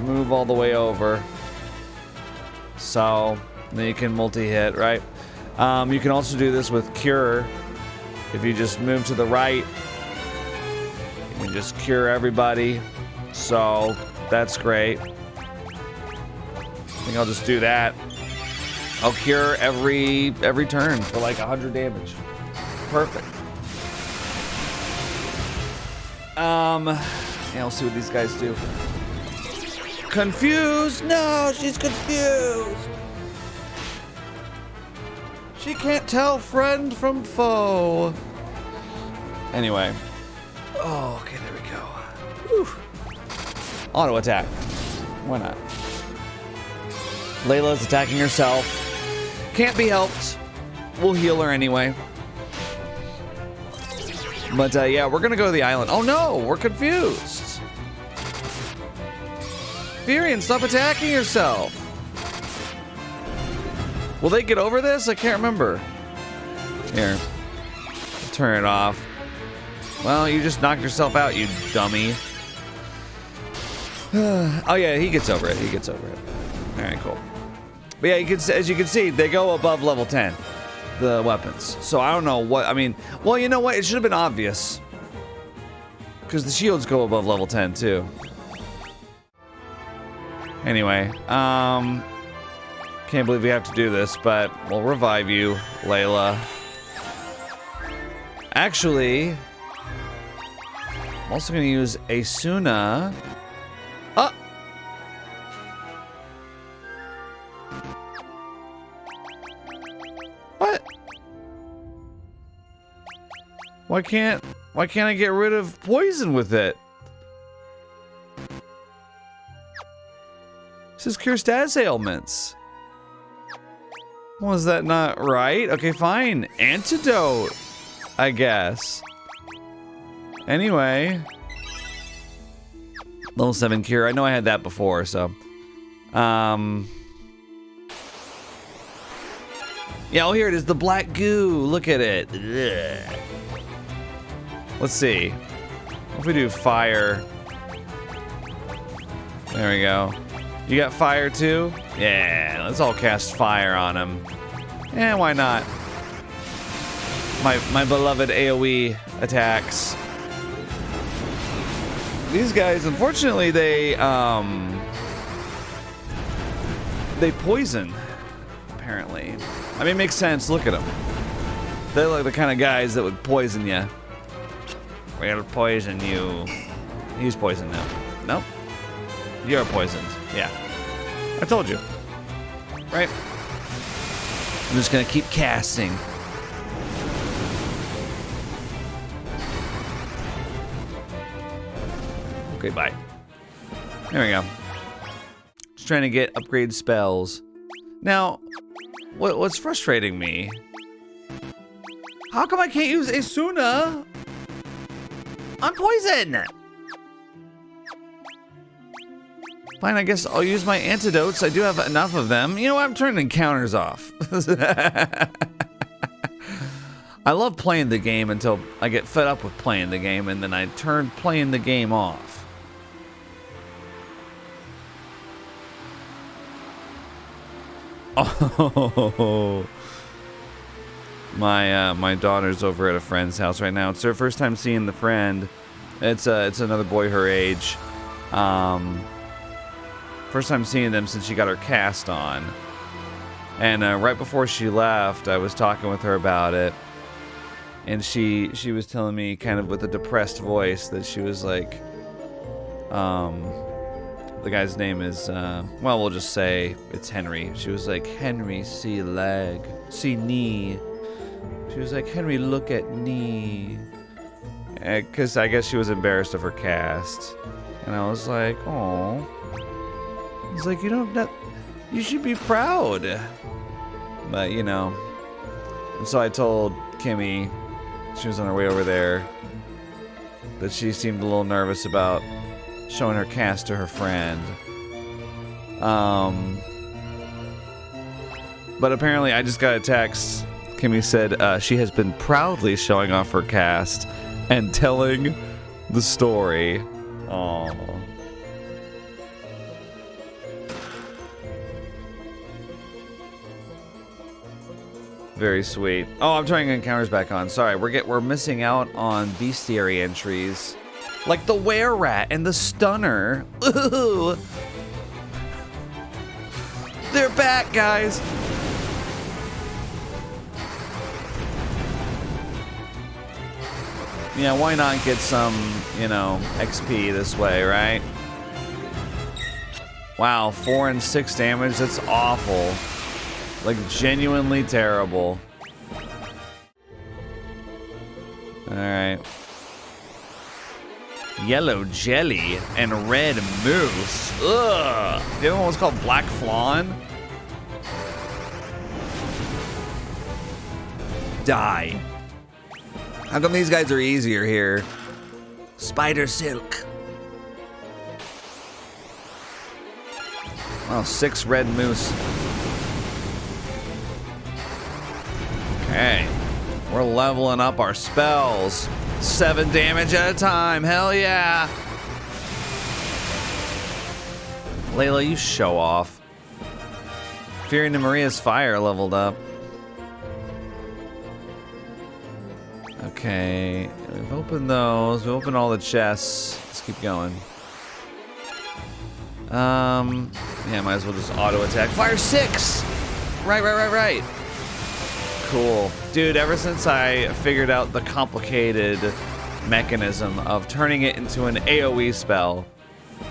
move all the way over. So, then you can multi-hit, right? You can also do this with Cure. If you just move to the right, you can just cure everybody. So, that's great. I think I'll just do that. I'll cure every turn for like 100 damage. Perfect. Yeah, we'll see what these guys do. Confused? No, she's confused. She can't tell friend from foe. Anyway. Oh, okay, there we go. Whew. Auto attack. Why not? Layla's attacking herself. Can't be helped. We'll heal her anyway. But yeah, we're gonna go to the island. Oh no, we're confused. Firian, stop attacking yourself. Will they get over this? I can't remember. Here. Turn it off. Well, you just knocked yourself out, you dummy. Oh yeah, he gets over it. He gets over it. Alright, cool. But yeah, you can, as you can see, they go above level 10. The weapons. So I don't know what, I mean, well, you know what? It should have been obvious. Because the shields go above level 10 too. Anyway, can't believe we have to do this, but we'll revive you, Layla. Actually, I'm also going to use Asuna. Oh! What? Why can't I get rid of poison with it? This is cure status ailments. Was that not right? Okay, fine. Antidote, I guess. Anyway. Level 7 cure. I know I had that before, so. Yeah, oh, here it is. The black goo. Look at it. Ugh. Let's see. What if we do fire? There we go. You got fire too? Yeah, let's all cast fire on him. Yeah, why not? My beloved AoE attacks. These guys, unfortunately, they poison, apparently. I mean, it makes sense. Look at them. They're like the kind of guys that would poison you. We'll poison you. He's poisoned now. Nope. You're poisoned. Yeah. I told you. Right? I'm just gonna keep casting. Okay, bye. There we go. Just trying to get upgrade spells. Now, what's frustrating me? How come I can't use Asuna? I'm poisoned! Fine, I guess I'll use my antidotes. I do have enough of them. You know what? I'm turning encounters off. I love playing the game until I get fed up with playing the game, and then I turn playing the game off. Oh, my daughter's over at a friend's house right now. It's her first time seeing the friend. It's another boy her age. First time seeing them since she got her cast on. And right before she left, I was talking with her about it. And she was telling me kind of with a depressed voice that she was like, the guy's name is, well, we'll just say it's Henry. She was like, Henry, see leg, see knee. She was like, Henry, look at knee. Because I guess she was embarrassed of her cast. And I was like, oh. He's like, you should be proud. But, you know. And so I told Kimmy, she was on her way over there, that she seemed a little nervous about showing her cast to her friend. But apparently I just got a text. Kimmy said she has been proudly showing off her cast and telling the story. Aww. Very sweet. Oh, I'm turning encounters back on. Sorry, we're missing out on bestiary entries, like the were-rat and the stunner. Ooh, they're back, guys. Yeah, why not get some, XP this way, right? Wow, 4 and 6 damage. That's awful. Like, genuinely terrible. Alright. Yellow jelly and red moose. Ugh. The other one was called Black Flan. Die. How come these guys are easier here? Spider silk. Wow, 6 red moose. Okay, we're leveling up our spells. 7 damage at a time, hell yeah. Layla, you show off. Fearing to Maria's fire leveled up. Okay, we've opened those. We opened all the chests. Let's keep going. Yeah, might as well just auto attack. Fire 6! Right. Cool. Dude, ever since I figured out the complicated mechanism of turning it into an AoE spell,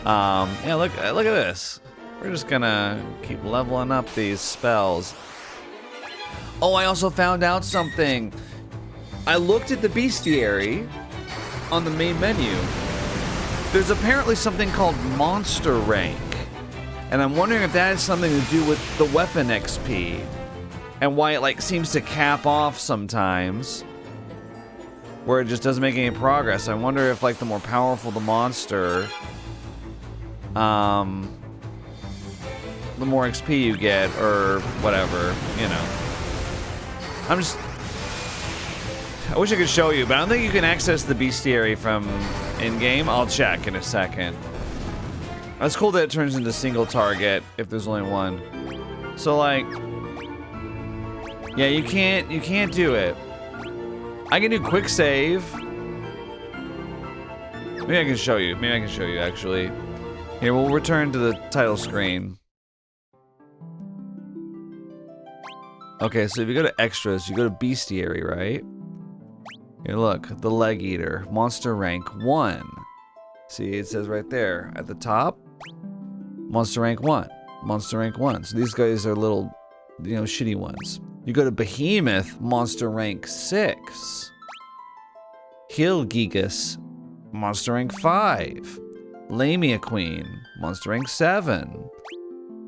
yeah, look at this. We're just gonna keep leveling up these spells. Oh, I also found out something. I looked at the bestiary on the main menu. There's apparently something called monster rank. And I'm wondering if that has something to do with the weapon XP. And why it like seems to cap off sometimes. Where it just doesn't make any progress. I wonder if like the more powerful the monster, the more XP you get or whatever, you know. I wish I could show you, but I don't think you can access the bestiary from in-game. I'll check in a second. It's cool that it turns into single target if there's only one. So like, yeah, you can't do it. I can do quick save. Maybe I can show you. Maybe I can show you actually. Here, we'll return to the title screen. Okay, so if you go to extras, you go to bestiary, right? Here, look, the leg eater, monster rank 1. See, it says right there at the top, monster rank 1, monster rank 1. So these guys are little, you know, shitty ones. You go to behemoth, monster rank 6. Hilgigas, monster rank 5. Lamia queen, monster rank 7.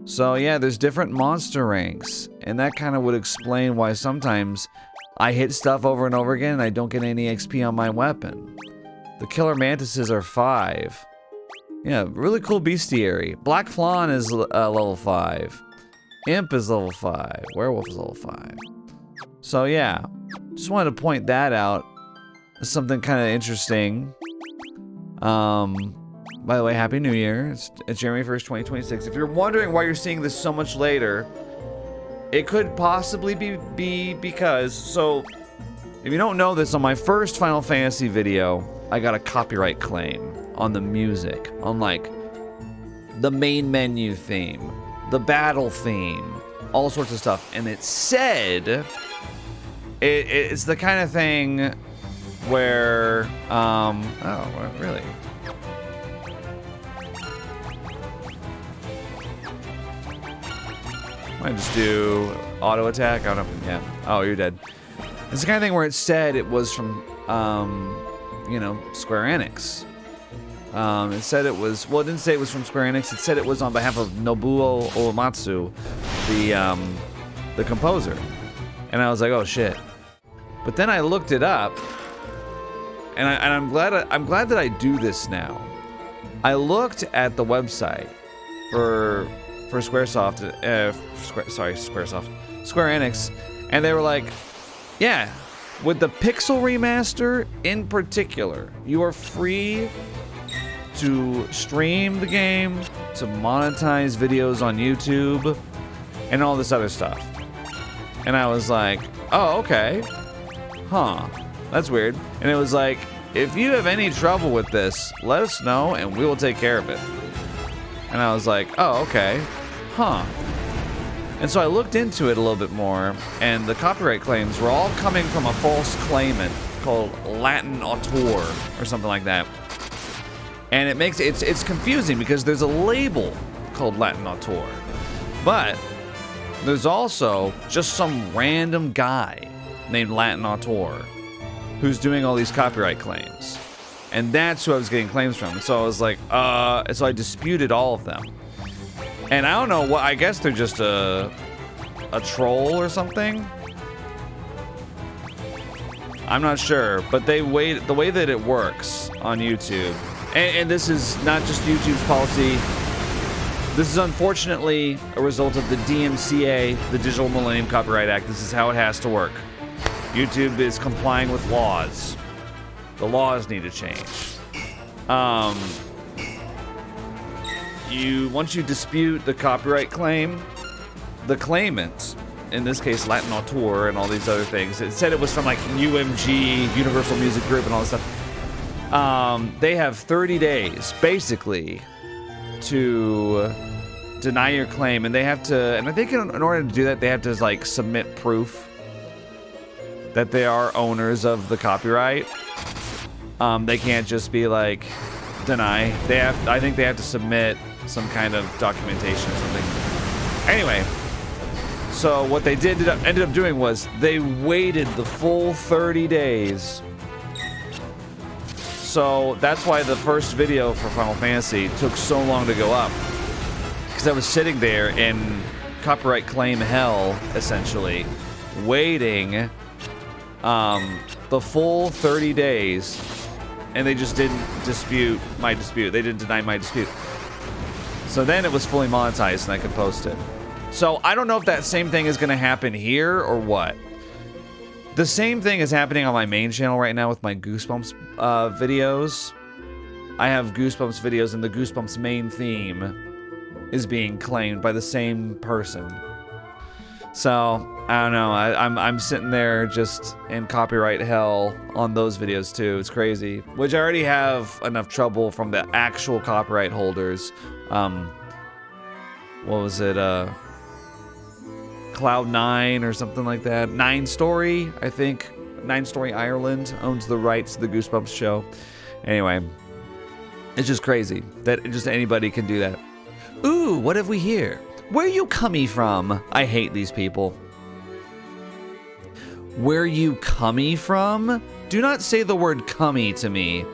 So yeah, there's different monster ranks, and that kind of would explain why sometimes I hit stuff over and over again and I don't get any XP on my weapon. The killer mantises are 5. Yeah, really cool bestiary. Black Flan is level 5. Imp is level 5. Werewolf is level 5. So yeah, just wanted to point that out. Something kind of interesting. By the way, Happy New Year. It's January 1st, 2026. If you're wondering why you're seeing this so much later, it could possibly be because, so, if you don't know this, on my first Final Fantasy video, I got a copyright claim on the music, on like the main menu theme, the battle theme, all sorts of stuff. And it said, it's the kind of thing where, oh, really? Might just do auto attack. I don't know. Yeah. Oh, you're dead. It's the kind of thing where it said it was from, you know, Square Enix. It said it was, well, it didn't say it was from Square Enix. It said it was on behalf of Nobuo Uematsu, the composer. And I was like, oh shit. But then I looked it up, and I'm glad that I do this now. I looked at the website for Squaresoft, Square Enix, and they were like, yeah, with the Pixel remaster in particular, you are free to stream the game, to monetize videos on YouTube, and all this other stuff. And I was like, oh, okay. Huh, that's weird. And it was like, if you have any trouble with this, let us know and we will take care of it. And I was like, oh, okay. Huh. And so I looked into it a little bit more, and the copyright claims were all coming from a false claimant called Latin Auteur or something like that. And it makes it's confusing because there's a label called Latin Auteur, but there's also just some random guy named Latin Auteur who's doing all these copyright claims. And that's who I was getting claims from. And so I was like, so I disputed all of them. And I don't know what, I guess they're just a troll or something. I'm not sure, but the way that it works on YouTube, and this is not just YouTube's policy, this is unfortunately a result of the DMCA, the Digital Millennium Copyright Act. This is how it has to work. YouTube is complying with laws. The laws need to change. Once you dispute the copyright claim, the claimant, in this case Latin Auteur and all these other things, it said it was from like UMG, Universal Music Group, and all this stuff. They have 30 days, basically, to deny your claim, and they have to, and I think in order to do that, they have to like submit proof that they are owners of the copyright. They can't just be like deny. I think they have to submit some kind of documentation or something. Anyway, so what they ended up doing was they waited the full 30 days. So that's why the first video for Final Fantasy took so long to go up. Because I was sitting there in copyright claim hell, essentially, waiting the full 30 days, and they just didn't dispute my dispute. They didn't deny my dispute. So then it was fully monetized and I could post it. So I don't know if that same thing is going to happen here or what. The same thing is happening on my main channel right now with my Goosebumps videos. I have Goosebumps videos, and the Goosebumps main theme is being claimed by the same person. So I don't know. I'm sitting there just in copyright hell on those videos too. It's crazy. Which I already have enough trouble from the actual copyright holders. What was it? Cloud9 or something like that. 9 Story, I think. 9 Story Ireland owns the rights to the Goosebumps show. Anyway, it's just crazy that just anybody can do that. Ooh, what have we here? Where you coming from? I hate these people. Where you coming from? Do not say the word cummy to me.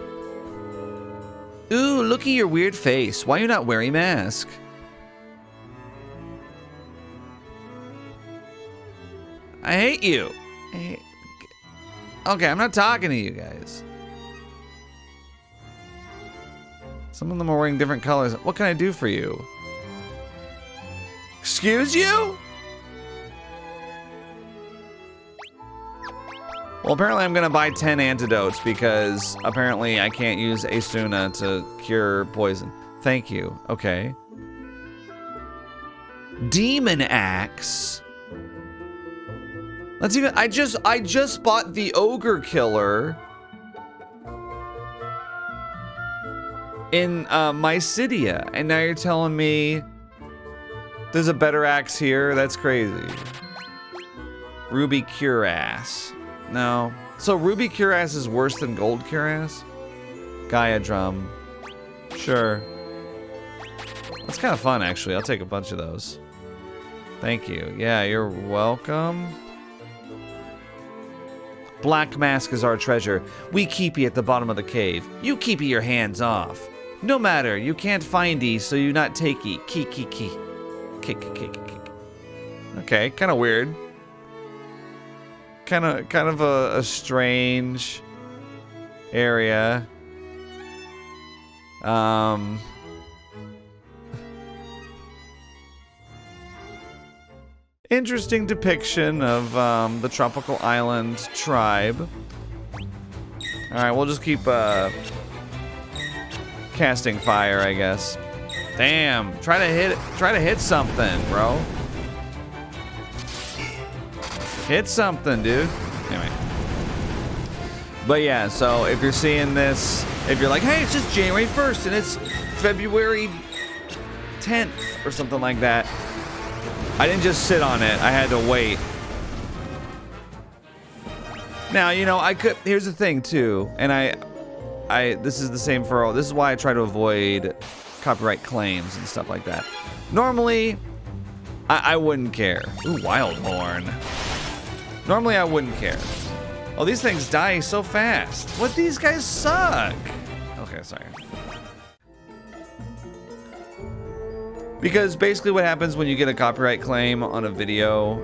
Ooh, look at your weird face. Why are you not wearing a mask? I hate you. Okay, I'm not talking to you guys. Some of them are wearing different colors. What can I do for you? Excuse you? Well, apparently I'm gonna buy 10 antidotes because apparently I can't use Asuna to cure poison. Thank you. Okay. Demon Axe. Let's even. I just bought the Ogre Killer in Mysidia, and now you're telling me there's a better axe here? That's crazy. Ruby Cuirass. No. So Ruby Cuirass is worse than Gold Cuirass? Gaia Drum. Sure. That's kind of fun, actually. I'll take a bunch of those. Thank you. Yeah, you're welcome. Black Mask is our treasure. We keep ye at the bottom of the cave. You keep ye your hands off. No matter, you can't find ye, so you not take ye. Key. Okay, kind of weird. Kind of a strange area. Interesting depiction of the tropical island tribe. Alright, we'll just keep casting fire, I guess. Damn, try to hit something, bro. Hit something, dude. Anyway. But yeah, so if you're seeing this, if you're like, hey, it's just January 1st and it's February 10th or something like that, I didn't just sit on it. I had to wait. Now, you know, I could. Here's the thing, too, and this is the same for all. This is why I try to avoid copyright claims and stuff like that. Normally, I wouldn't care. Ooh, Wildhorn. Normally, I wouldn't care. Oh, these things die so fast. What? These guys suck. Okay, sorry. Because basically what happens when you get a copyright claim on a video,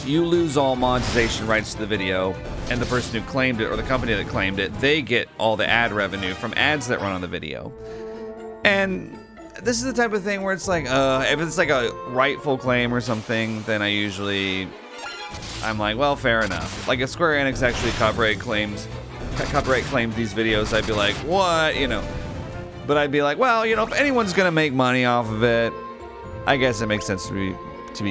you lose all monetization rights to the video, and the person who claimed it, or the company that claimed it, they get all the ad revenue from ads that run on the video. And this is the type of thing where it's like, if it's like a rightful claim or something, then I'm like, well, fair enough. Like if Square Enix actually copyright claimed these videos, I'd be like, what? You know. But I'd be like, well, you know, if anyone's gonna make money off of it, I guess it makes sense to be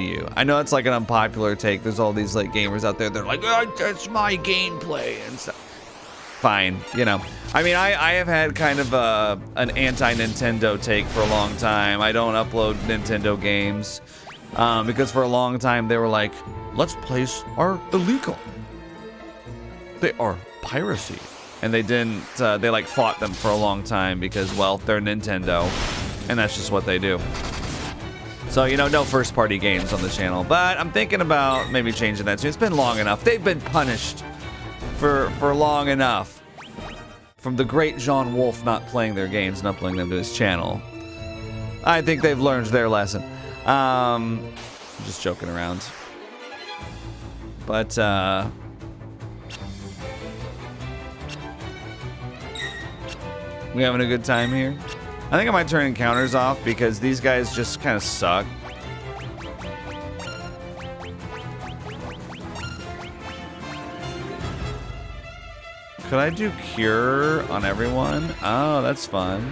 you. I know it's like an unpopular take. There's all these like gamers out there. They're like, oh, that's my gameplay and stuff. fine, you know. I mean, I have had kind of an anti-Nintendo take for a long time. I don't upload Nintendo games because for a long time they were like, let's plays are illegal. They are piracy. And they didn't, they like fought them for a long time because, well, they're Nintendo and that's just what they do. So, you know, no first party games on the channel, but I'm thinking about maybe changing that soon. It's been long enough. They've been punished for long enough. From the great John Wolfe not playing their games and uploading them to his channel. I think they've learned their lesson. I'm just joking around. But, we having a good time here? I think I might turn encounters off because these guys just kind of suck. Could I do cure on everyone? Oh, that's fun.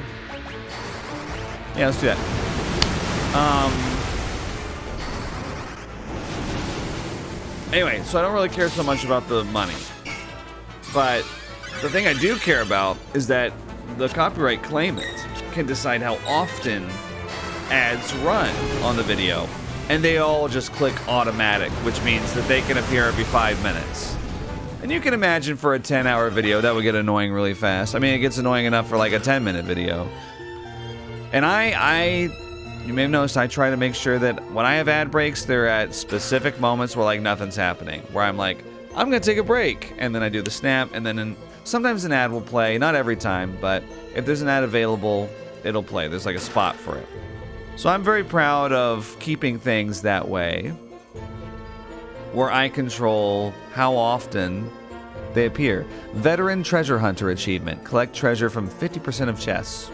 Yeah, let's do that. Anyway, so I don't really care so much about the money. But the thing I do care about is that the copyright claimant can decide how often ads run on the video. And they all just click automatic, which means that they can appear every 5 minutes. And you can imagine for a 10-hour video, that would get annoying really fast. I mean, it gets annoying enough for like a 10-minute video. And you may have noticed, I try to make sure that when I have ad breaks, they're at specific moments where like nothing's happening. Where I'm like, I'm gonna take a break. And then I do the snap, and then sometimes an ad will play. Not every time, but if there's an ad available, it'll play. There's like a spot for it. So I'm very proud of keeping things that way, where I control how often they appear. Veteran Treasure Hunter achievement. Collect treasure from 50% of chests.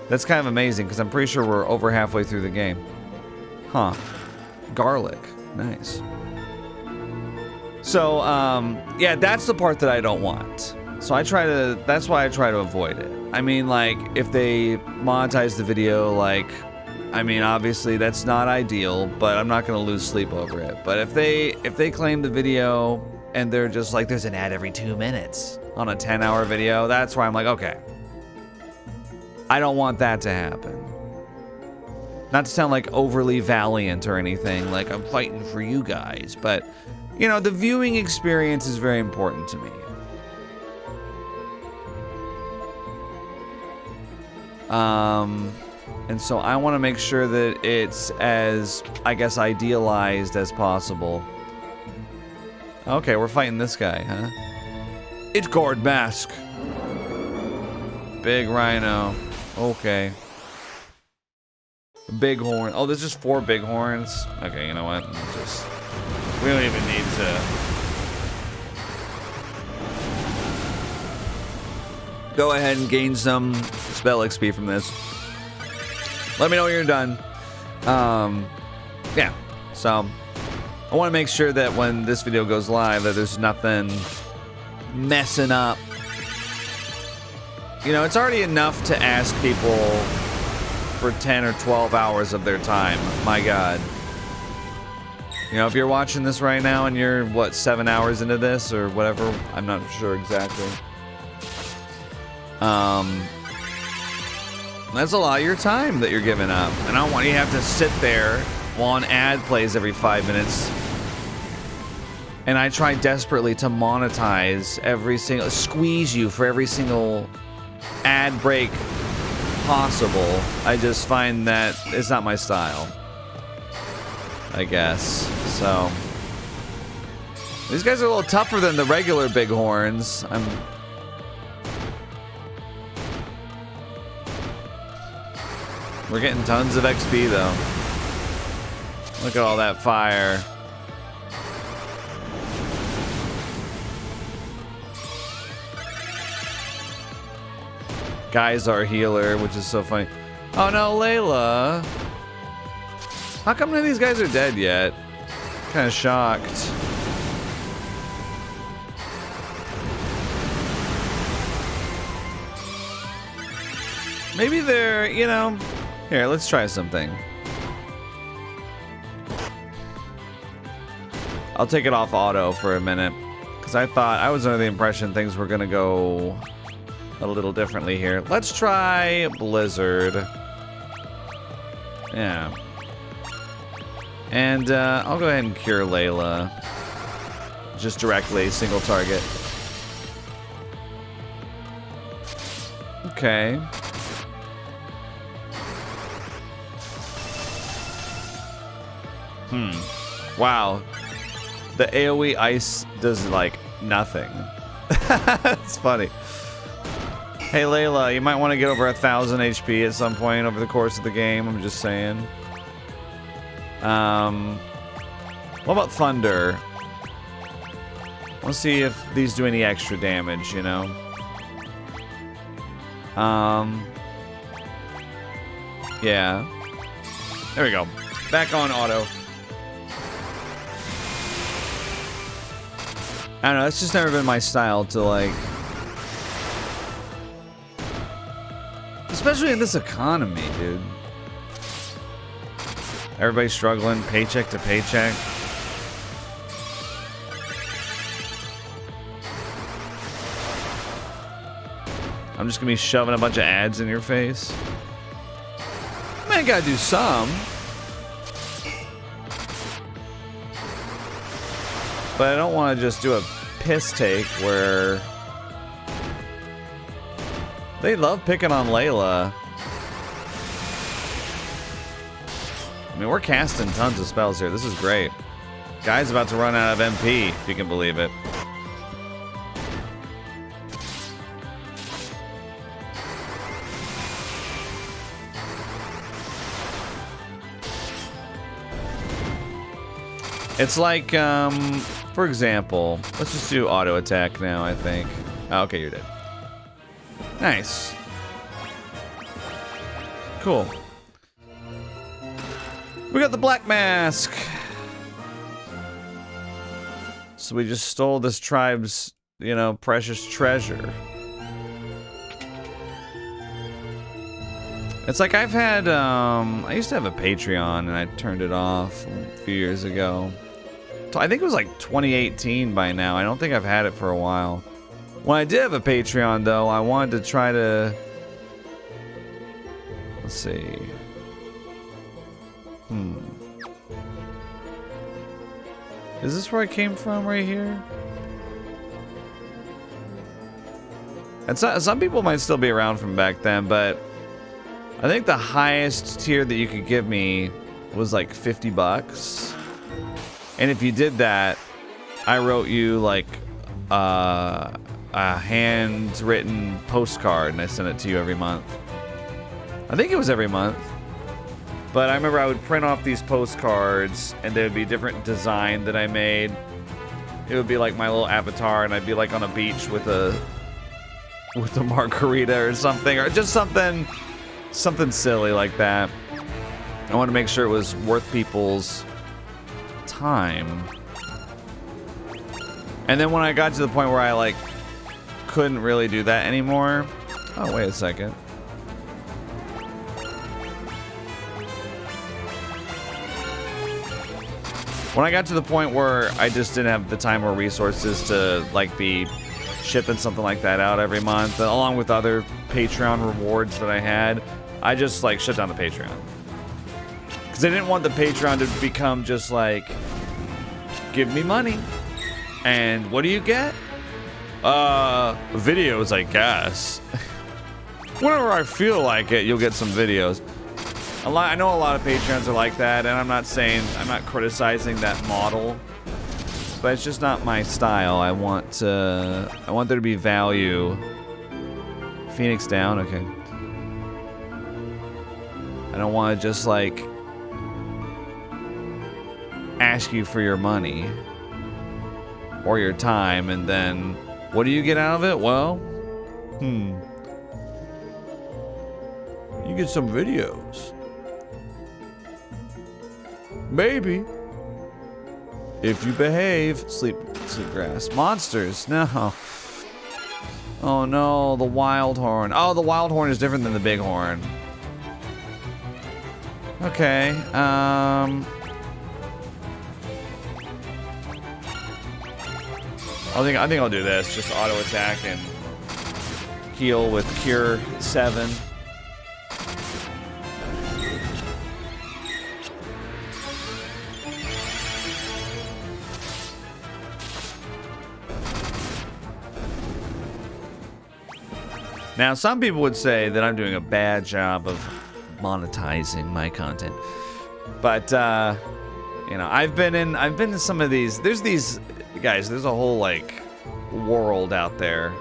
That's kind of amazing because I'm pretty sure we're over halfway through the game. Huh. Garlic. Nice. So, yeah, that's the part that I don't want. So that's why I try to avoid it. I mean, like, if they monetize the video, like, I mean, obviously that's not ideal, but I'm not gonna lose sleep over it. But if they claim the video and they're just like, there's an ad every 2 minutes on a 10-hour video, that's where I'm like, okay. I don't want that to happen. Not to sound like overly valiant or anything, like I'm fighting for you guys, but, you know, the viewing experience is very important to me. And so I want to make sure that it's as, I guess, idealized as possible. Okay, we're fighting this guy, huh? It's Guard Mask. Big Rhino. Okay. Big Horn. Oh, there's just 4 big horns. Okay, you know what? We don't even need to go ahead and gain some spell XP from this. Let me know when you're done. Yeah. So I want to make sure that when this video goes live that there's nothing messing up. You know, it's already enough to ask people for 10 or 12 hours of their time. My God. You know, if you're watching this right now and you're, what, 7 hours into this or whatever, I'm not sure exactly. That's a lot of your time that you're giving up. And I don't want you to have to sit there while an ad plays every 5 minutes. And I try desperately to monetize every single, squeeze you for every single ad break possible. I just find that it's not my style, I guess. So these guys are a little tougher than the regular bighorns. We're getting tons of XP though. Look at all that fire. Guy's our healer, which is so funny. Oh no, Layla. How come none of these guys are dead yet? Kind of shocked. Maybe they're, you know... Here, let's try something. I'll take it off auto for a minute. Because I was under the impression things were going to go a little differently here. Let's try Blizzard. Yeah. And I'll go ahead and cure Layla. Just directly, single target. Okay. Wow. The AoE ice does, like, nothing. It's funny. Hey, Layla, you might want to get over 1,000 HP at some point over the course of the game. I'm just saying. What about Thunder? Let's see if these do any extra damage, you know? Yeah. There we go. Back on auto. I don't know, it's just never been my style to, like... Especially in this economy, dude. Everybody's struggling paycheck to paycheck. I'm just gonna be shoving a bunch of ads in your face. I mean, I gotta do some. But I don't want to just do a piss take where... They love picking on Layla. I mean, we're casting tons of spells here. This is great. Guy's about to run out of MP, if you can believe it. It's like, for example, let's just do auto attack now, I think. Oh, okay, you're dead. Nice. Cool. We got the Black Mask. So we just stole this tribe's, you know, precious treasure. It's like I've had, I used to have a Patreon and I turned it off a few years ago. I think it was like 2018 by now. I don't think I've had it for a while. When I did have a Patreon, though, I wanted to try to... Let's see. Is this where I came from right here? And some people might still be around from back then, but I think the highest tier that you could give me was like $50. And if you did that, I wrote you like a handwritten postcard and I sent it to you every month. I think it was every month. But I remember I would print off these postcards and there would be different design that I made. It would be like my little avatar and I'd be like on a beach with a margarita or something, or just something silly like that. I wanted to make sure it was worth people's time. And then when I got to the point where I like couldn't really do that anymore. Oh, wait a second. When I got to the point where I just didn't have the time or resources to like be shipping something like that out every month, along with other Patreon rewards that I had, I just like shut down the Patreon. Because I didn't want the Patreon to become just like, give me money. And what do you get? Videos, I guess. Whenever I feel like it, you'll get some videos. I know a lot of Patreons are like that, and I'm not criticizing that model, but it's just not my style. I want there to be value. Phoenix down, okay. I don't want to just like ask you for your money or your time, and then what do you get out of it? Well, you get some videos. Maybe. If you behave. Sleep grass. Monsters. No. Oh no, the wild horn. Oh, the wild horn is different than the big horn. Okay. I think I'll do this. Just auto attack and heal with Cure 7. Now, some people would say that I'm doing a bad job of monetizing my content, but you know, I've been in some of these. There's these guys. There's a whole like world out there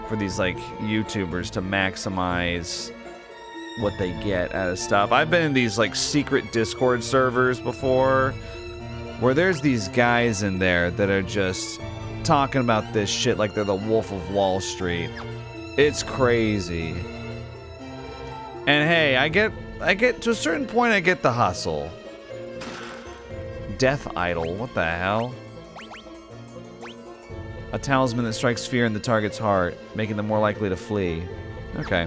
for these like YouTubers to maximize what they get out of stuff. I've been in these like secret Discord servers before, where there's these guys in there that are just talking about this shit like they're the Wolf of Wall Street. It's crazy. And hey, I get to a certain point, I get the hustle. Death Idol, what the hell? A talisman that strikes fear in the target's heart, making them more likely to flee. Okay.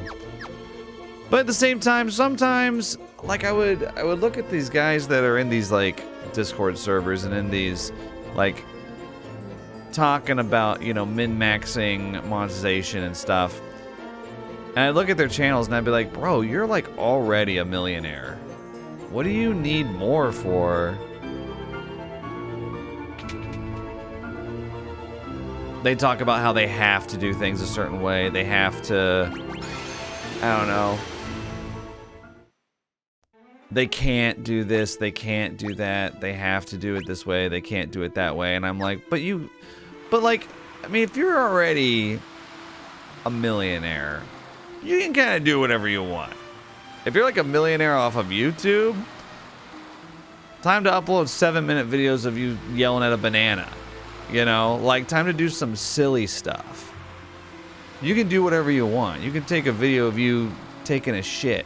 But at the same time, sometimes, like I would look at these guys that are in these like Discord servers and in these like talking about, you know, min-maxing monetization and stuff. And I'd look at their channels and I'd be like, bro, you're like already a millionaire. What do you need more for? They talk about how they have to do things a certain way. They have to, I don't know. They can't do this, they can't do that. They have to do it this way, they can't do it that way. And I'm like, but like, I mean, if you're already a millionaire, you can kind of do whatever you want. If you're like a millionaire off of YouTube, time to upload 7-minute videos of you yelling at a banana. You know, like time to do some silly stuff. You can do whatever you want. You can take a video of you taking a shit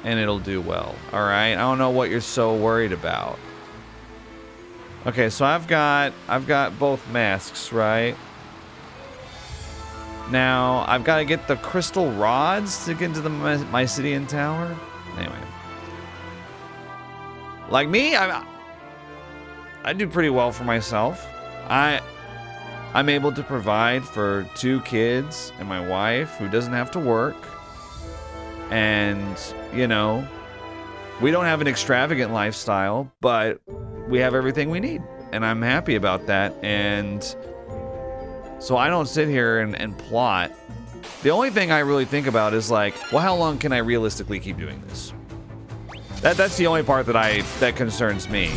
and it'll do well. All right. I don't know what you're so worried about. Okay, so I've got both masks, right? Now, I've got to get the crystal rods to get into the Mysidian Tower. Anyway. Like me, I do pretty well for myself. I'm able to provide for 2 kids and my wife who doesn't have to work. And, you know, we don't have an extravagant lifestyle, but we have everything we need. And I'm happy about that. And so I don't sit here and plot. The only thing I really think about is like, well, how long can I realistically keep doing this? That's the only part that concerns me.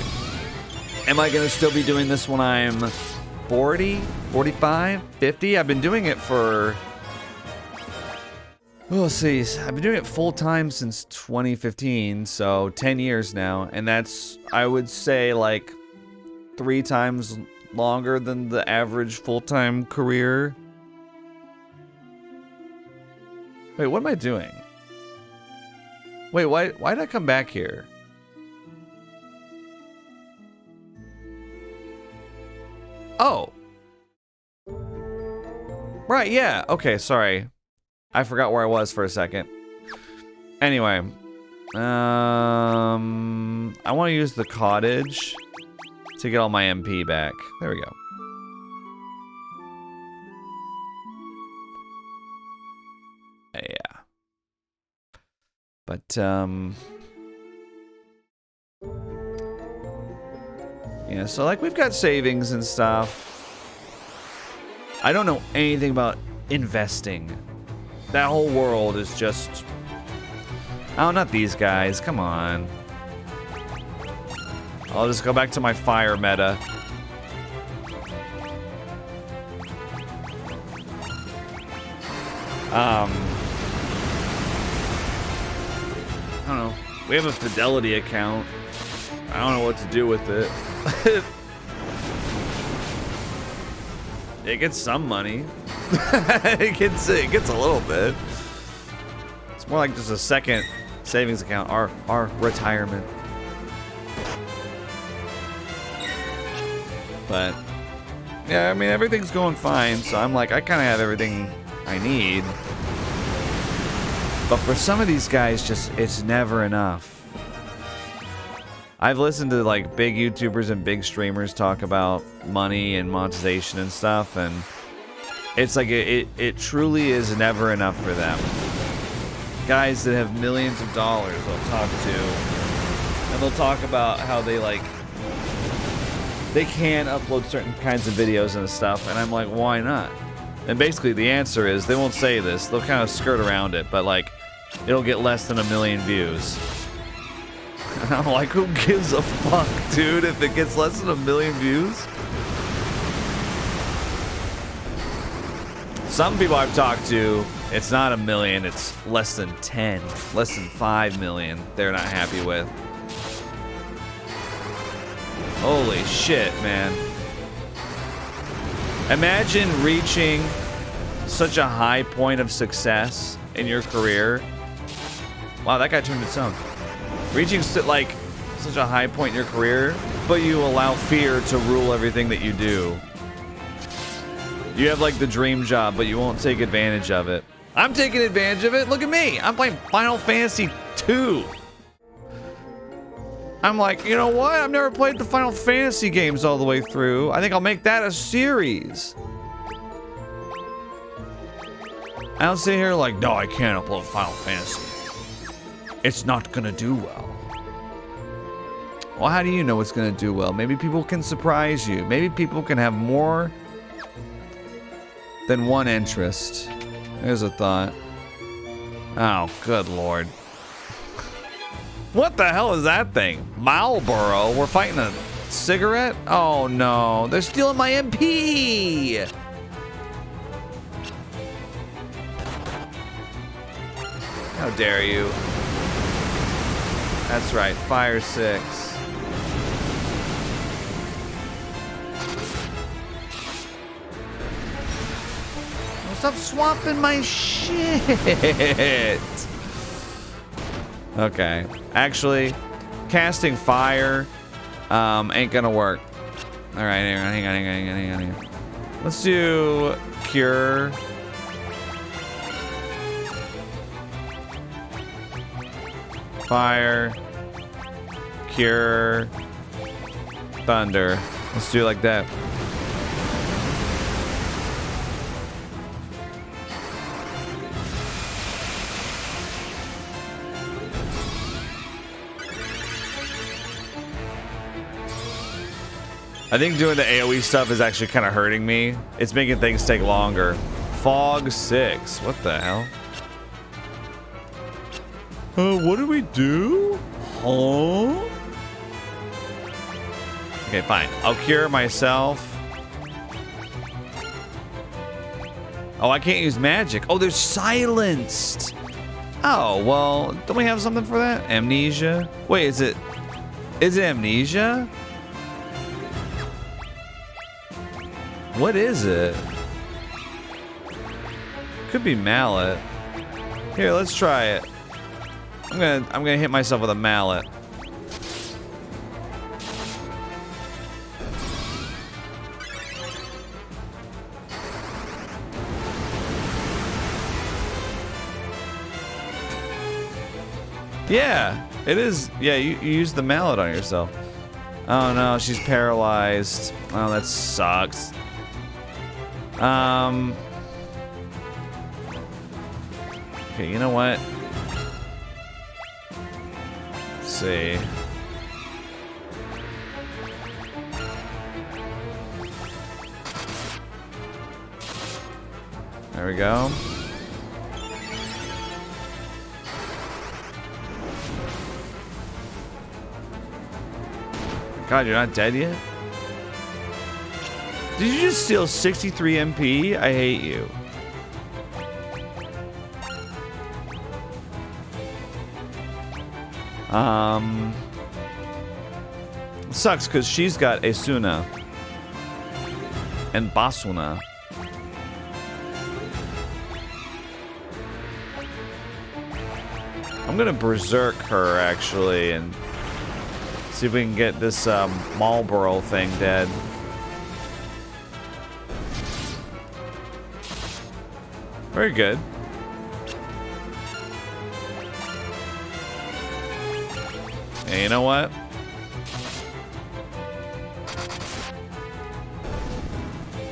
Am I going to still be doing this when I'm 40, 45, 50? I've been doing it for... We'll see. I've been doing it full time since 2015, so 10 years now. And that's, I would say, like 3 times longer than the average full-time career. Wait, what am I doing? Wait, why did I come back here? Oh. Right, yeah. Okay, sorry. I forgot where I was for a second. Anyway. I want to use the cottage to get all my MP back. There we go. Yeah. But, yeah, so, like, we've got savings and stuff. I don't know anything about investing. That whole world is just... Oh, not these guys. Come on. I'll just go back to my fire meta. I don't know. We have a Fidelity account. I don't know what to do with it. It gets some money. it gets a little bit. It's more like just a second savings account. Our retirement. But yeah, I mean everything's going fine. So I'm like, I kind of have everything I need. But for some of these guys, just it's never enough. I've listened to like big YouTubers and big streamers talk about money and monetization and stuff, and it's like it truly is never enough for them. Guys that have millions of dollars they'll talk to, and they'll talk about how they can upload certain kinds of videos and stuff, and I'm like, why not? And basically the answer is, they won't say this, they'll kind of skirt around it, but like, it'll get less than 1 million views. And I'm like, who gives a fuck, dude, if it gets less than 1 million views? Some people I've talked to, it's not 1 million, it's less than 10, less than 5 million they're not happy with. Holy shit, man. Imagine reaching such a high point of success in your career. Wow, that guy turned its own. Reaching like such a high point in your career, but you allow fear to rule everything that you do. You have like the dream job, but you won't take advantage of it. I'm taking advantage of it. Look at me. I'm playing Final Fantasy 2. I'm like, you know what? I've never played the Final Fantasy games all the way through. I think I'll make that a series. I don't sit here like, no, I can't upload Final Fantasy. It's not gonna do well. Well, how do you know it's gonna do well? Maybe people can surprise you. Maybe people can have more than one interest. There's a thought. Oh, good lord. What the hell is that thing? Marlboro? We're fighting a cigarette? Oh no, they're stealing my MP! How dare you? That's right, fire 6. Oh, stop swapping my shit! Okay, actually, casting fire ain't gonna work. All right, hang on. Let's do cure. Fire, cure, thunder. Let's do it like that. I think doing the AoE stuff is actually kind of hurting me. It's making things take longer. Fog 6. What the hell? What do we do? Huh? Okay, fine. I'll cure myself. Oh, I can't use magic. Oh, they're silenced. Oh, well, don't we have something for that? Amnesia? Wait, is it amnesia? What is it? Could be mallet. Here, let's try it. I'm gonna hit myself with a mallet. Yeah, it is. Yeah, you use the mallet on yourself. Oh no, she's paralyzed. Oh, that sucks. Okay, you know what? Let's see. There we go. God, you're not dead yet? Did you just steal 63 MP? I hate you. Sucks because she's got Esuna and Basuna. I'm gonna berserk her actually and see if we can get this Marlboro thing dead. Very good. Hey, you know what?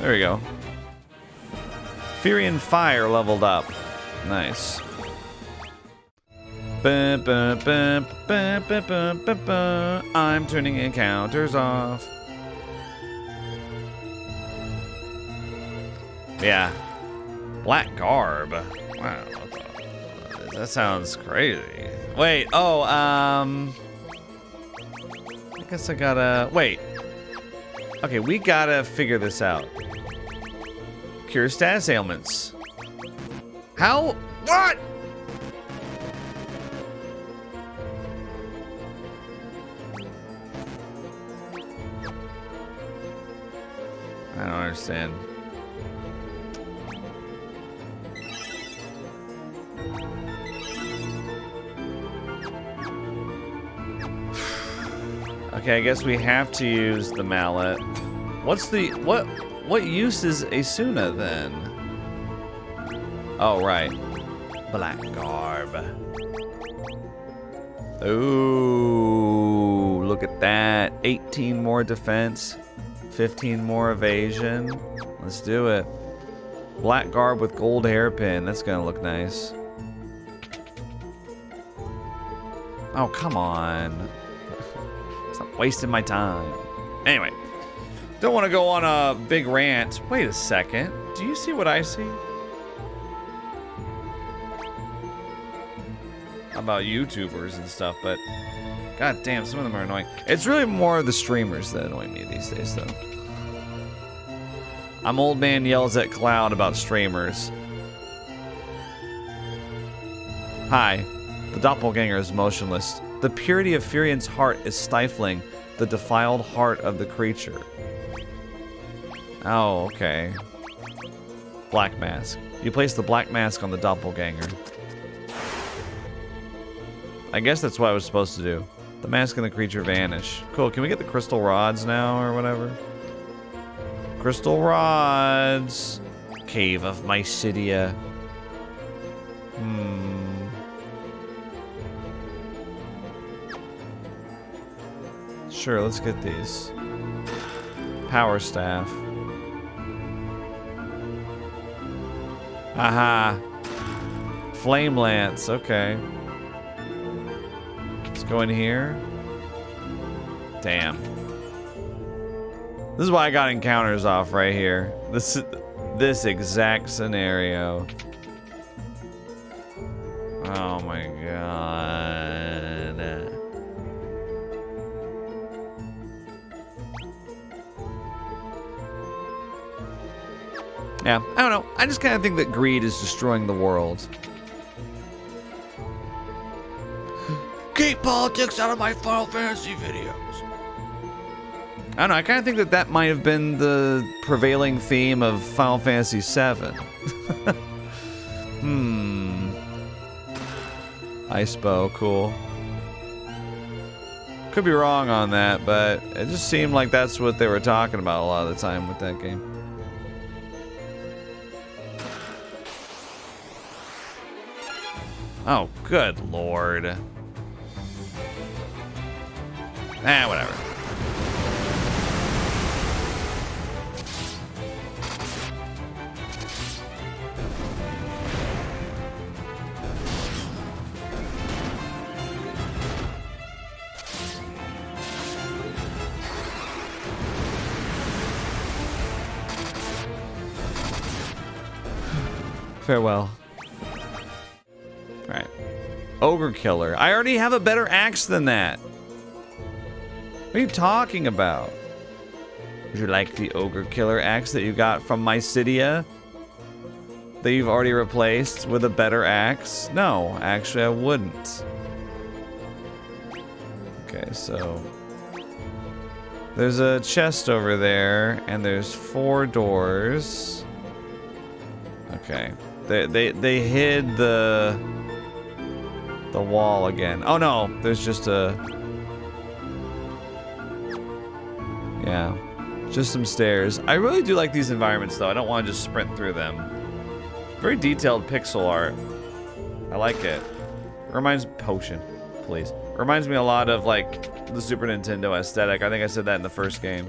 There we go. Fury and Fire leveled up. Nice. I'm turning encounters off. Yeah. Black Garb. Wow. That sounds crazy. Wait, oh, I guess I gotta... Wait. Okay, we gotta figure this out. Cure status ailments. How? What? I don't understand. Okay, I guess we have to use the mallet. What's the what use is Asuna then? Oh right. Black Garb. Ooh, look at that. 18 more defense, 15 more evasion. Let's do it. Black Garb with gold hairpin. That's gonna look nice. Oh, come on. Stop wasting my time. Anyway, don't want to go on a big rant. Wait a second. Do you see what I see? About YouTubers and stuff, but god damn, some of them are annoying. It's really more the streamers that annoy me these days, though. I'm old man yells at cloud about streamers. Hi. The doppelganger is motionless. The purity of Furion's heart is stifling the defiled heart of the creature. Oh, okay. Black mask. You place the black mask on the doppelganger. I guess that's what I was supposed to do. The mask and the creature vanish. Cool, can we get the crystal rods now or whatever? Crystal rods. Cave of Mysidia. Sure, let's get these. Power staff. Aha. Flame lance, okay. Let's go in here. Damn. This is why I got encounters off right here. This exact scenario. Oh my god. Yeah, I don't know. I just kind of think that greed is destroying the world. Keep politics out of my Final Fantasy videos. I don't know. I kind of think that that might have been the prevailing theme of Final Fantasy VII. Ice bow, cool. Could be wrong on that, but it just seemed like that's what they were talking about a lot of the time with that game. Oh, good lord. Whatever. Farewell. Alright. Ogre Killer. I already have a better axe than that. What are you talking about? Would you like the Ogre Killer axe that you got from Mysidia? That you've already replaced with a better axe? No, actually I wouldn't. Okay, so... there's a chest over there, and there's 4 doors. Okay. They hid the wall again. Oh no, there's just a... yeah, just some stairs. I really do like these environments though. I don't want to just sprint through them. Very detailed pixel art. I like it. Reminds... potion, please. Reminds me a lot of like the Super Nintendo aesthetic. I think I said that in the first game.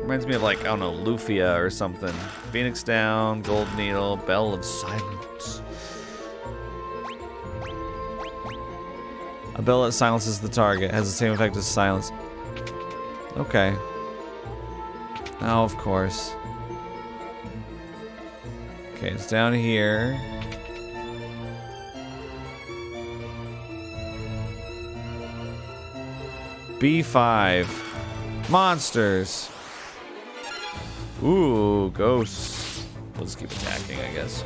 Reminds me of like, I don't know, Lufia or something. Phoenix down, Gold Needle, Bell of Silence. A bell that silences the target has the same effect as silence. Okay. Oh, of course. Okay, it's down here. B5. Monsters. Ooh, ghosts. We'll just keep attacking, I guess.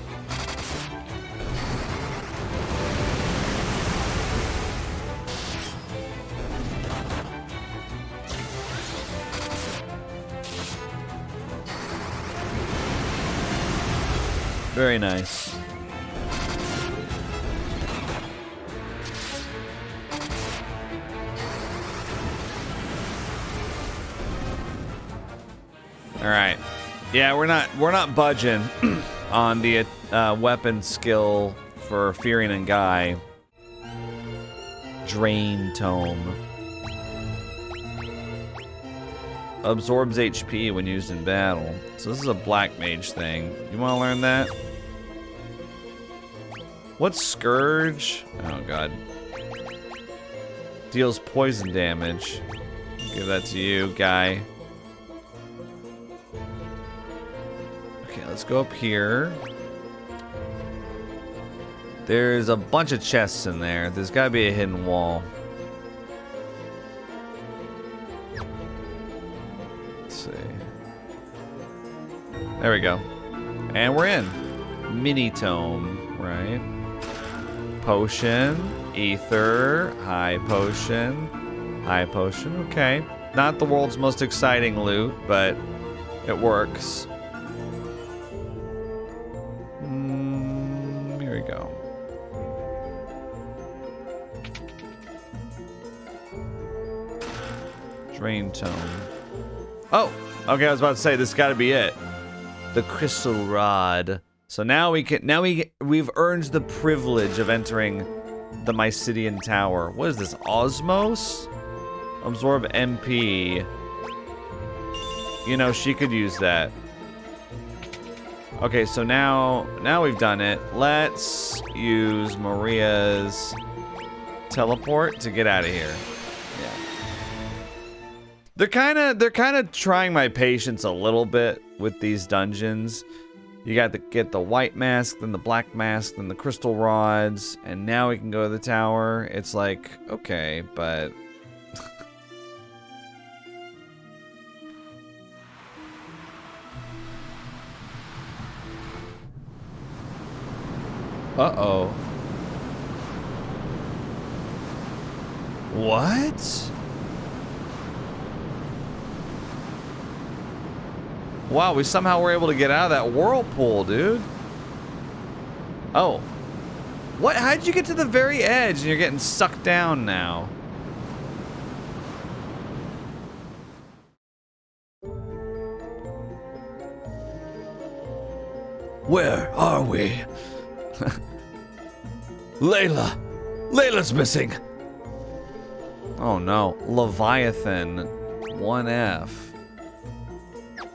Very nice. All right. Yeah, we're not budging on the weapon skill for Fynn and Guy. Drain Tome. Absorbs HP when used in battle. So this is a black mage thing. You want to learn that? What's Scourge? Oh god. Deals poison damage. Give that to you, Guy. Okay, let's go up here. There's a bunch of chests in there. There's got to be a hidden wall. There we go. And we're in. Mini tome, right? Potion, ether, high potion, high potion. Okay. Not the world's most exciting loot, but it works. Here we go. Drain tome. Oh, okay. I was about to say this got to be it. The crystal rod. So now we've earned the privilege of entering the Mysidian Tower. What is this? Osmos? Absorb MP. You know, she could use that. Okay, so now we've done it. Let's use Maria's teleport to get out of here. Yeah. They're kind of trying my patience a little bit with these dungeons. You got to get the white mask, then the black mask, then the crystal rods, and now we can go to the tower. It's like, okay, but uh-oh. What? Wow, we somehow were able to get out of that whirlpool, dude. Oh. What? How'd you get to the very edge and you're getting sucked down now? Where are we? Layla! Layla's missing! Oh no. Leviathan. 1F.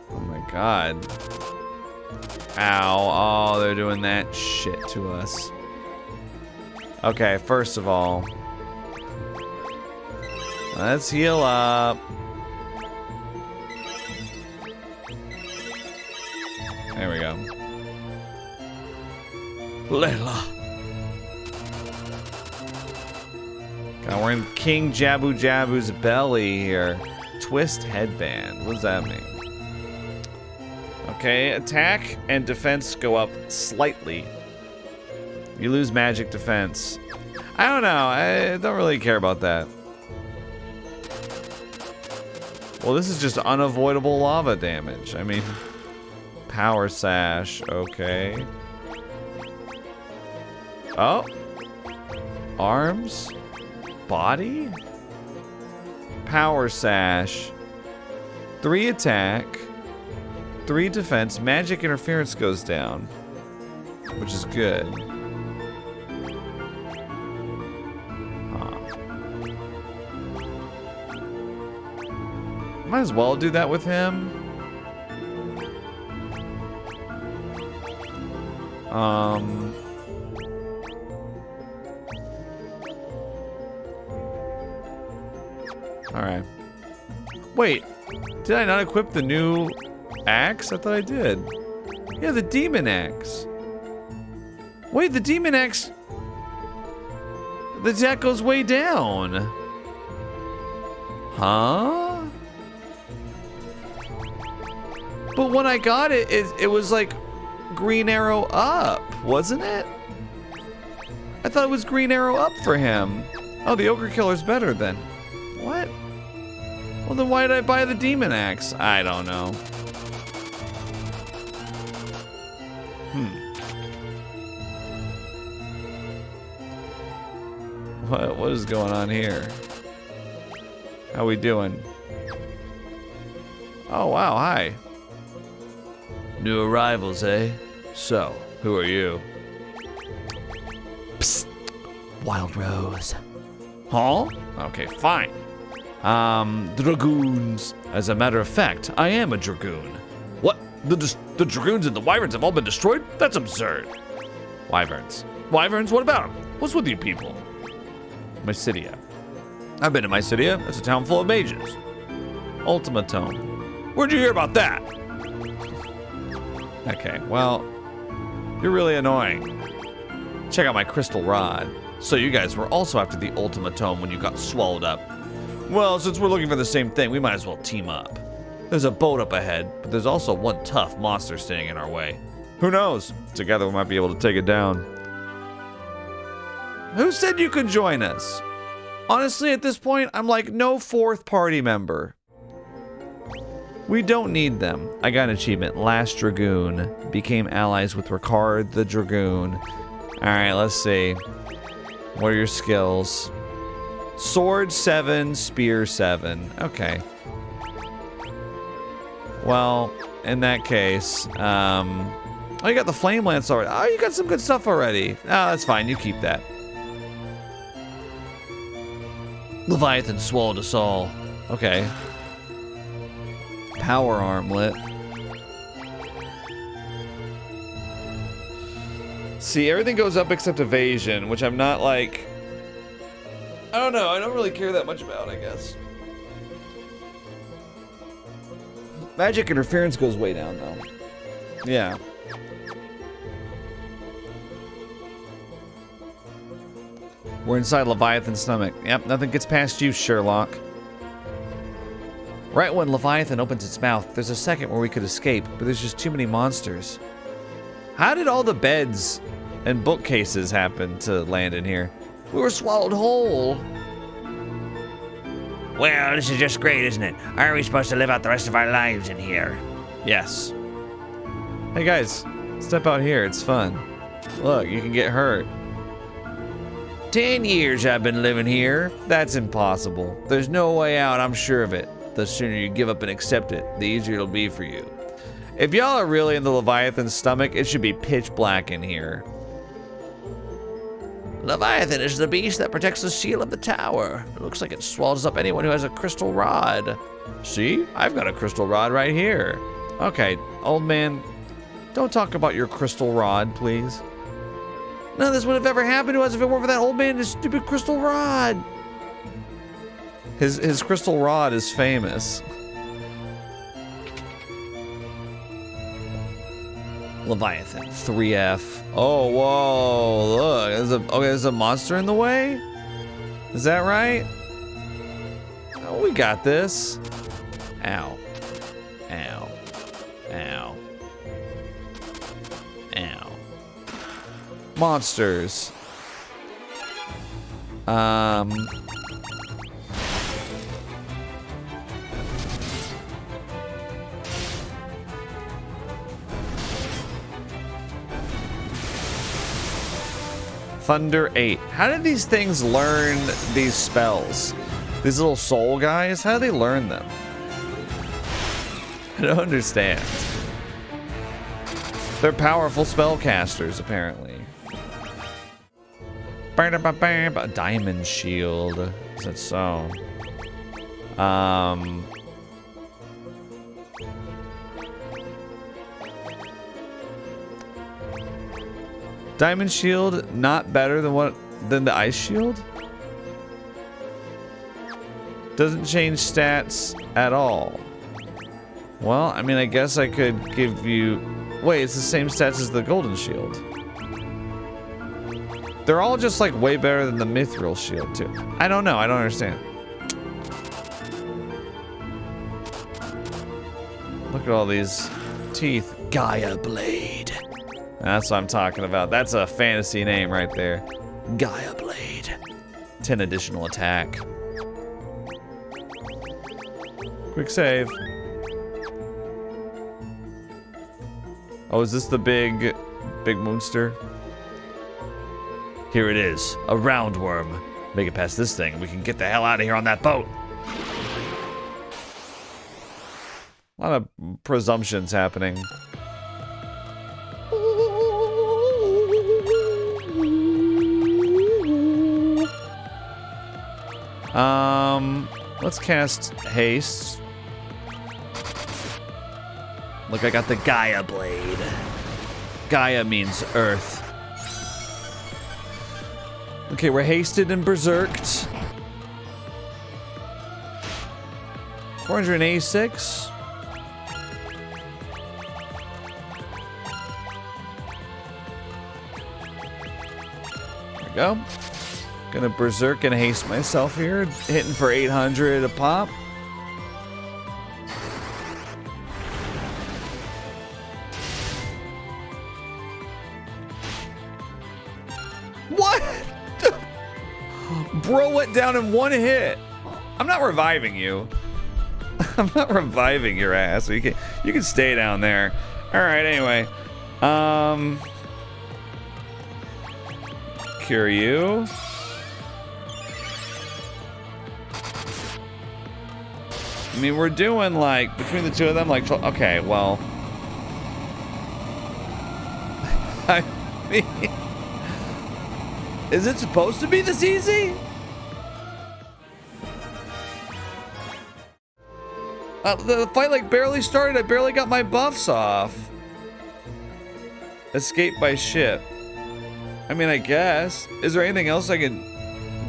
Oh my god. Ow. Oh, they're doing that shit to us. Okay, first of all, let's heal up. There we go. Layla. God, we're in King Jabu Jabu's belly here. Twist headband. What does that mean? Okay, attack and defense go up slightly. You lose magic defense. I don't know. I don't really care about that. Well, this is just unavoidable lava damage. I mean, power sash. Okay. Oh. Arms. Body. Power sash. 3 attack. 3 defense. Magic interference goes down, which is good. Huh. Might as well do that with him. Alright. Wait, did I not equip the new axe? I thought I did. Yeah, the demon axe. Wait, the demon axe... The attack goes way down. Huh? But when I got it, it was like green arrow up, wasn't it? I thought it was green arrow up for him. Oh, the ogre killer's better then. What? Well, then why did I buy the demon axe? I don't know. What is going on here? How we doing? Oh, wow, hi. New arrivals, eh? So, who are you? Psst. Wild Rose. Huh? Okay, fine. Dragoons. As a matter of fact, I am a dragoon. What? The dragoons and the wyverns have all been destroyed? That's absurd. Wyverns. Wyverns? What about them? What's with you people? Mysidia. I've been to Mysidia. It's a town full of mages. Ultimatome. Where'd you hear about that? Okay, well, you're really annoying. Check out my crystal rod. So you guys were also after the Ultimatome when you got swallowed up. Well, since we're looking for the same thing, we might as well team up. There's a boat up ahead, but there's also one tough monster standing in our way. Who knows? Together we might be able to take it down. Who said you could join us? Honestly, at this point, I'm like no fourth party member. We don't need them. I got an achievement. Last Dragoon. Became allies with Ricard the Dragoon. Alright, let's see. What are your skills? Sword 7, Spear 7. Okay. Well, in that case, oh, you got the Flame Lance already. Oh, you got some good stuff already. Oh, that's fine. You keep that. Leviathan swallowed us all. Okay. Power Armlet. See, everything goes up except evasion, which I'm not like... I don't know, I don't really care that much about, I guess. Magic interference goes way down, though. Yeah. We're inside Leviathan's stomach. Yep, nothing gets past you, Sherlock. Right when Leviathan opens its mouth, there's a second where we could escape, but there's just too many monsters. How did all the beds and bookcases happen to land in here? We were swallowed whole. Well, this is just great, isn't it? Are we supposed to live out the rest of our lives in here? Yes. Hey guys, step out here, it's fun. Look, you can get hurt. 10 years I've been living here. That's impossible. There's no way out, I'm sure of it. The sooner you give up and accept it, the easier it'll be for you. If y'all are really in the Leviathan's stomach, it should be pitch black in here. Leviathan is the beast that protects the seal of the tower. It looks like it swallows up anyone who has a crystal rod. See? I've got a crystal rod right here. Okay, old man, don't talk about your crystal rod, please. None of this would have ever happened to us if it weren't for that old man and his stupid crystal rod. His crystal rod is famous. Leviathan, 3F. Oh, whoa, look, there's a monster in the way? Is that right? Oh, we got this. Ow. Ow. Ow. Ow. Monsters. Thunder 8. How did these things learn these spells? These little soul guys, how do they learn them? I don't understand. They're powerful spellcasters, apparently. A diamond shield. Is that so? Diamond shield not better than the ice shield? Doesn't change stats at all. Well, I mean, I guess I could give you... Wait, it's the same stats as the golden shield. They're all just like way better than the mithril shield too. I don't know, I don't understand. Look at all these teeth. Gaia Blade. That's what I'm talking about. That's a fantasy name right there. Gaia Blade. 10 additional attack. Quick save. Oh, is this the big monster? Here it is, a roundworm. Make it past this thing and we can get the hell out of here on that boat. A lot of presumptions happening. Let's cast haste. Look, I got the Gaia Blade. Gaia means earth. Okay, we're hasted and berserked. 486. There we go. Gonna berserk and haste myself here. Hitting for 800 a pop. What? Bro went down in one hit. I'm not reviving you. I'm not reviving your ass. You can stay down there. All right. Anyway, cure you. I mean, we're doing like between the two of them, like okay. Well, I mean, is it supposed to be this easy? The fight like barely started. I barely got my buffs off. Escape by ship. I mean, I guess. Is there anything else I can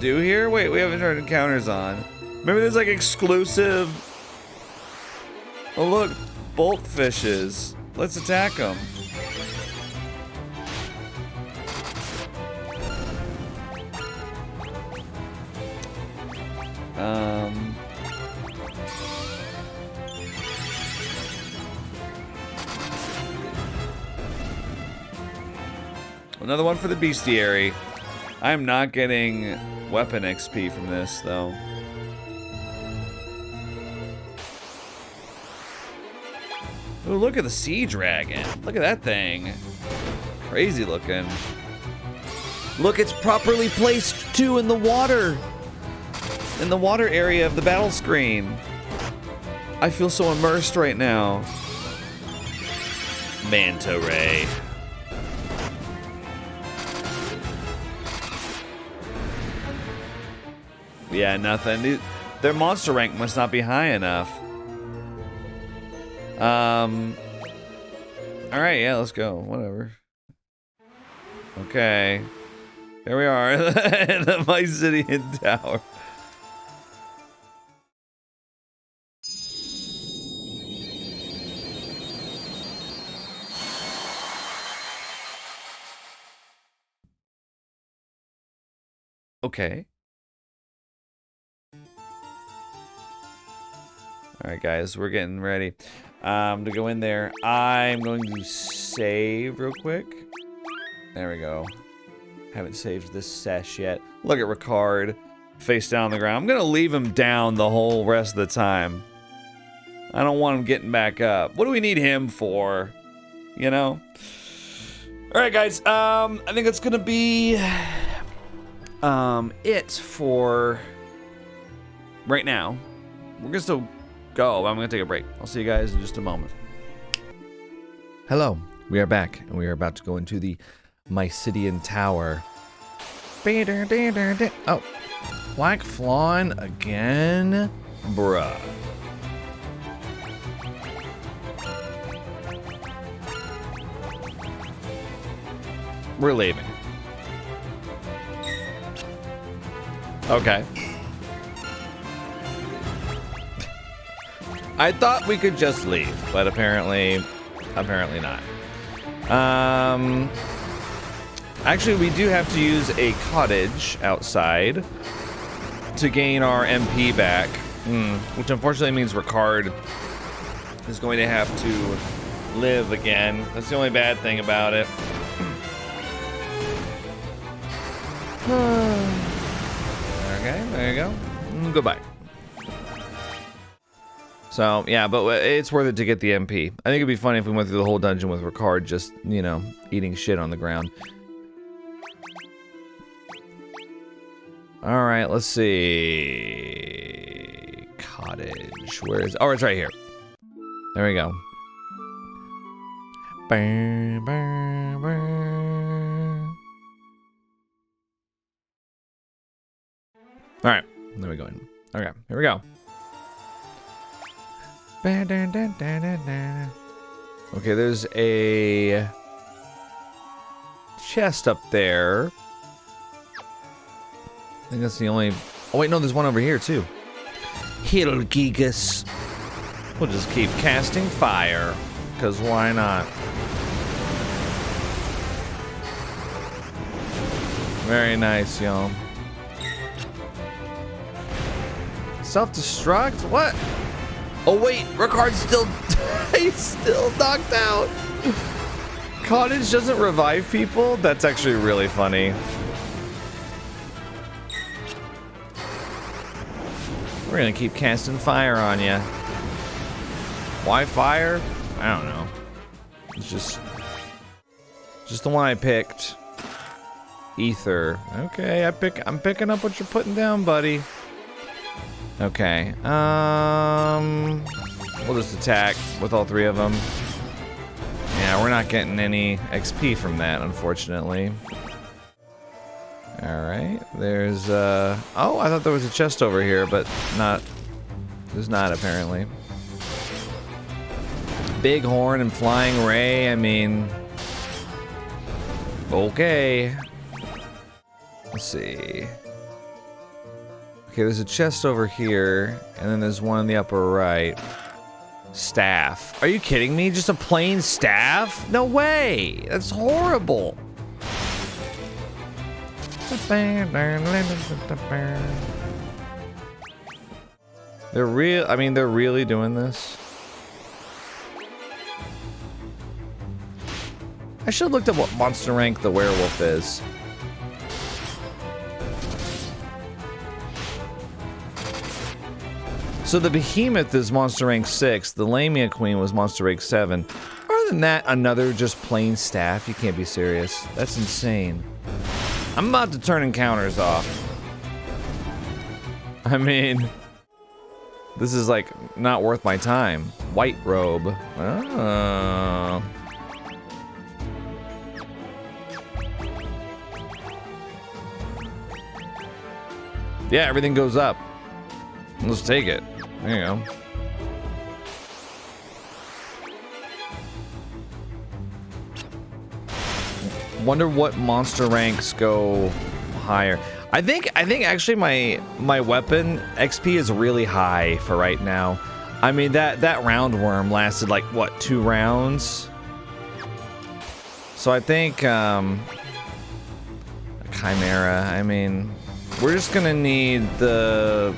do here? Wait, we haven't turned encounters on. Maybe there's like exclusive. Oh look, bulk fishes. Let's attack them. Another one for the bestiary. I am not getting weapon XP from this, though. Ooh, look at the sea dragon. Look at that thing. Crazy looking. Look, it's properly placed, too, in the water. In the water area of the battle screen. I feel so immersed right now. Manta Ray. Yeah, nothing. Their monster rank must not be high enough. Alright, yeah, let's go. Whatever. Okay. There we are. The Mysidian Tower. Okay. Alright guys, we're getting ready to go in there. I'm going to save real quick. There we go. Haven't saved this sesh yet. Look at Ricard, face down on the ground. I'm going to leave him down the whole rest of the time. I don't want him getting back up. What do we need him for? You know? Alright guys, I think that's going to be it for right now. We're going to still go, but I'm going to take a break. I'll see you guys in just a moment. Hello, we are back, and we are about to go into the Mysidian Tower. Oh, Black Flawn again? Bruh. We're leaving. Okay. I thought we could just leave, but apparently not. Actually, we do have to use a cottage outside to gain our MP back, which unfortunately means Ricard is going to have to live again. That's the only bad thing about it. Okay, there you go. Goodbye. So, yeah, but it's worth it to get the MP. I think it'd be funny if we went through the whole dungeon with Ricard just, you know, eating shit on the ground. Alright, let's see. Cottage. Where is... Oh, it's right here. There we go. Alright, there we go. Okay, here we go. Okay, there's a chest up there. I think that's the only... Oh wait, no, there's one over here too. Hilgigus. We'll just keep casting fire, because why not? Very nice, y'all. Self-destruct? What? Oh wait, Ricard's still... he's still knocked out. Cottage doesn't revive people? That's actually really funny. We're gonna keep casting fire on you. Why fire? I don't know. It's just the one I picked. Ether. Okay, I'm picking up what you're putting down, buddy. Okay. We'll just attack with all three of them. Yeah, we're not getting any XP from that, unfortunately. Alright, there's, oh, I thought there was a chest over here, but not. There's not, apparently. Big horn and flying ray, I mean... Okay. Let's see. Okay, there's a chest over here, and then there's one in the upper right. Staff. Are you kidding me? Just a plain staff? No way! That's horrible! They're really doing this? I should have looked up what monster rank the werewolf is. So the behemoth is monster rank 6, the Lamia queen was monster rank 7. Other than that, another just plain staff? You can't be serious. That's insane. I'm about to turn encounters off. I mean, this is like not worth my time. White robe. Oh. Yeah, everything goes up. Let's take it. There you go. Wonder what monster ranks go higher. I think actually my weapon XP is really high for right now. I mean that roundworm lasted like what, 2 rounds? So I think a chimera, I mean, we're just gonna need the...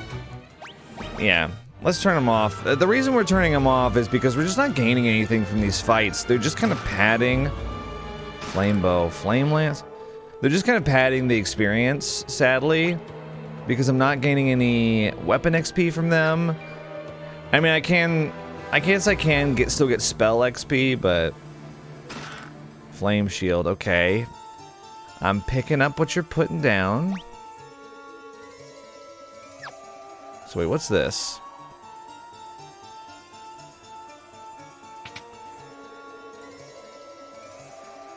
Yeah, let's turn them off. The reason we're turning them off is because we're just not gaining anything from these fights. They're just kind of padding. Flame bow, flame lance. They're just kind of padding the experience, sadly, because I'm not gaining any weapon XP from them. I mean, I guess I can still get spell XP, but flame shield, okay. I'm picking up what you're putting down. So wait, what's this?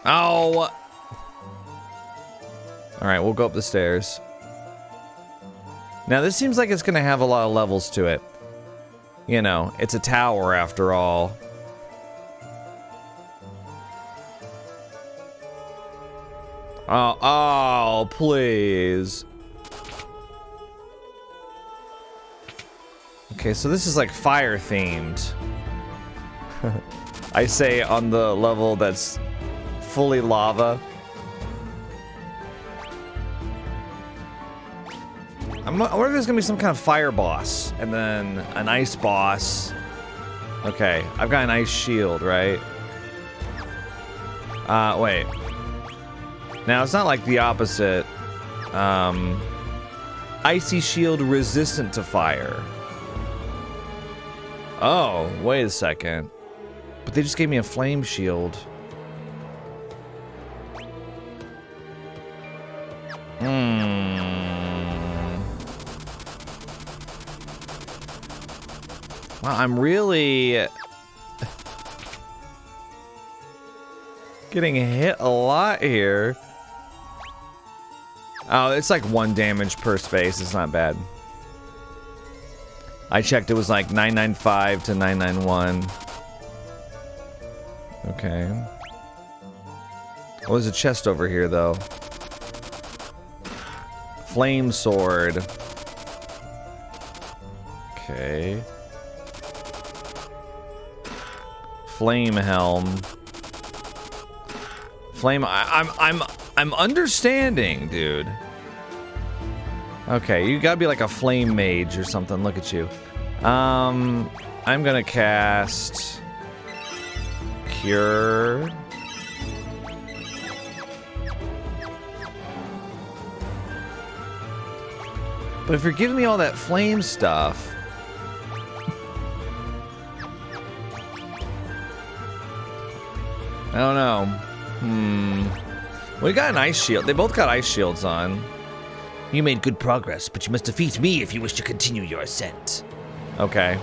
Oh! Alright, we'll go up the stairs. Now this seems like it's gonna have a lot of levels to it. You know, it's a tower after all. Oh, please. Okay, so this is like fire themed. I say on the level that's fully lava. I wonder if there's gonna be some kind of fire boss and then an ice boss. Okay, I've got an ice shield, right? Wait. Now it's not like the opposite. Icy shield resistant to fire. Oh, wait a second. But they just gave me a flame shield. Wow, I'm really getting hit a lot here. Oh, it's like 1 damage per space. It's not bad. I checked, it was like 995 to 991. Okay. Oh, there's a chest over here, though. Flame sword. Okay. Flame helm. Flame. I'm understanding, dude. Okay, you gotta be like a flame mage or something. Look at you. I'm gonna cast Cure. But if you're giving me all that flame stuff, I don't know. We got an ice shield. They both got ice shields on. You made good progress, but you must defeat me if you wish to continue your ascent. Okay.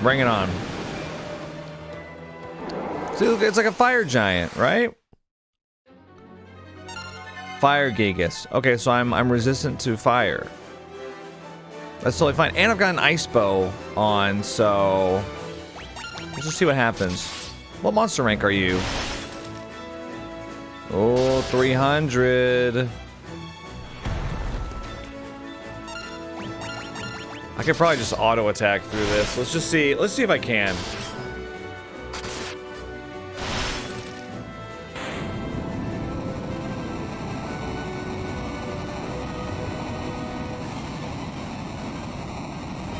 Bring it on. See, look, it's like a fire giant, right? Fire Gigas. Okay, so I'm resistant to fire. That's totally fine. And I've got an ice bow on, so let's just see what happens. What monster rank are you? Oh, 300. I could probably just auto attack through this. Let's just see. Let's see if I can.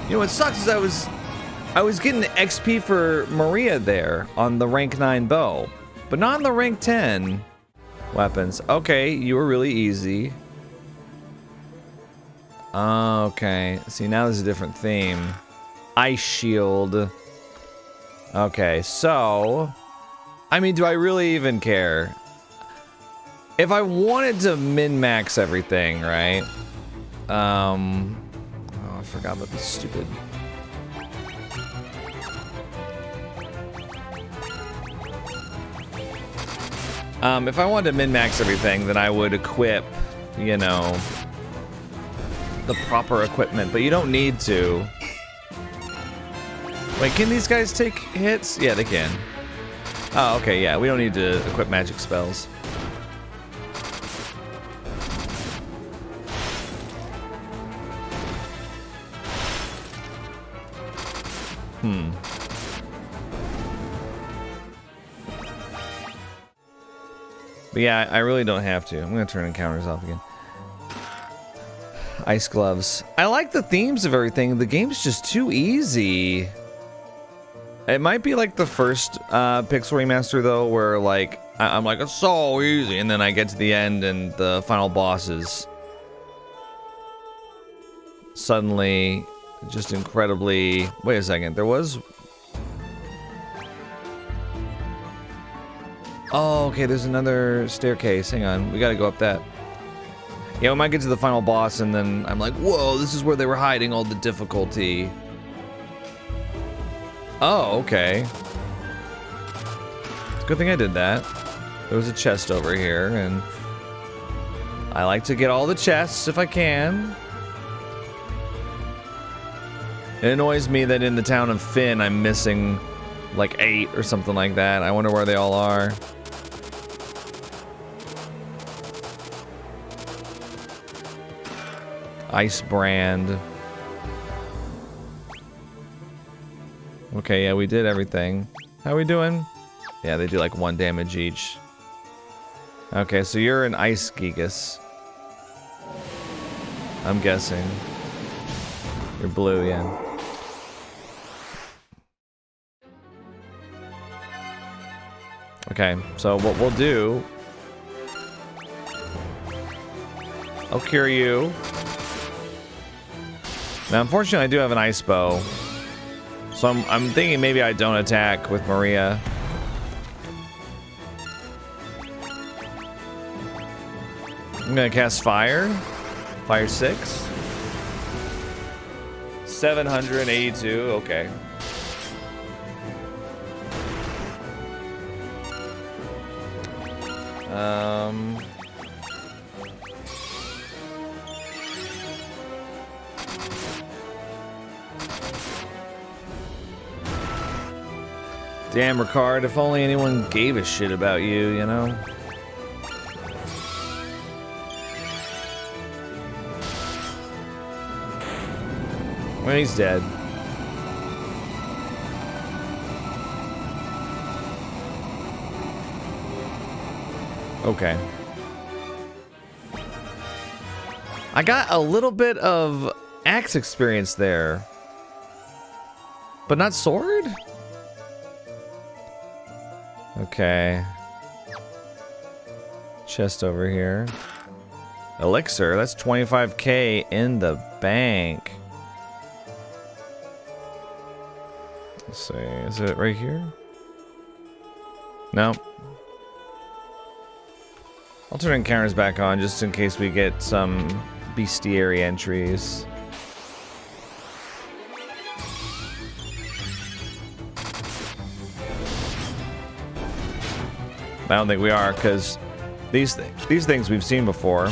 You know what sucks is I was getting the XP for Maria there on the rank 9 bow, but not on the rank 10 weapons. Okay, you were really easy. Okay, see, now there's a different theme. Ice shield. Okay, so I mean, do I really even care? If I wanted to min-max everything, right? Oh, I forgot about this stupid. If I wanted to min-max everything, then I would equip, you know, the proper equipment, but you don't need to. Wait, can these guys take hits? Yeah, they can. Oh, okay, yeah, we don't need to equip magic spells. But yeah, I really don't have to. I'm gonna turn encounters off again. Ice gloves. I like the themes of everything. The game's just too easy. It might be like the first Pixel Remaster though, where like I'm like, it's so easy, and then I get to the end and the final bosses suddenly just incredibly. Wait a second, there was. Oh, okay, there's another staircase. Hang on, we gotta go up that. Yeah, we might get to the final boss and then I'm like, whoa, this is where they were hiding all the difficulty. Oh, okay. It's a good thing I did that. There was a chest over here, and I like to get all the chests if I can. It annoys me that in the town of Fynn, I'm missing like 8 or something like that. I wonder where they all are. Ice brand. Okay, yeah, we did everything. How we doing? Yeah, they do like 1 damage each. Okay, so you're an Ice Gigas. I'm guessing. You're blue, yeah. Okay, so what we'll do... I'll cure you. Now, unfortunately, I do have an Ice Bow. So I'm thinking maybe I don't attack with Maria. I'm gonna cast Fire. Fire 6. 782, okay. Damn, Ricard, if only anyone gave a shit about you, you know? Well, he's dead. Okay. I got a little bit of axe experience there. But not sword? Okay. Chest over here. Elixir, that's 25k in the bank. Let's see, is it right here? No. I'll turn encounters back on just in case we get some bestiary entries. I don't think we are, because these things we've seen before.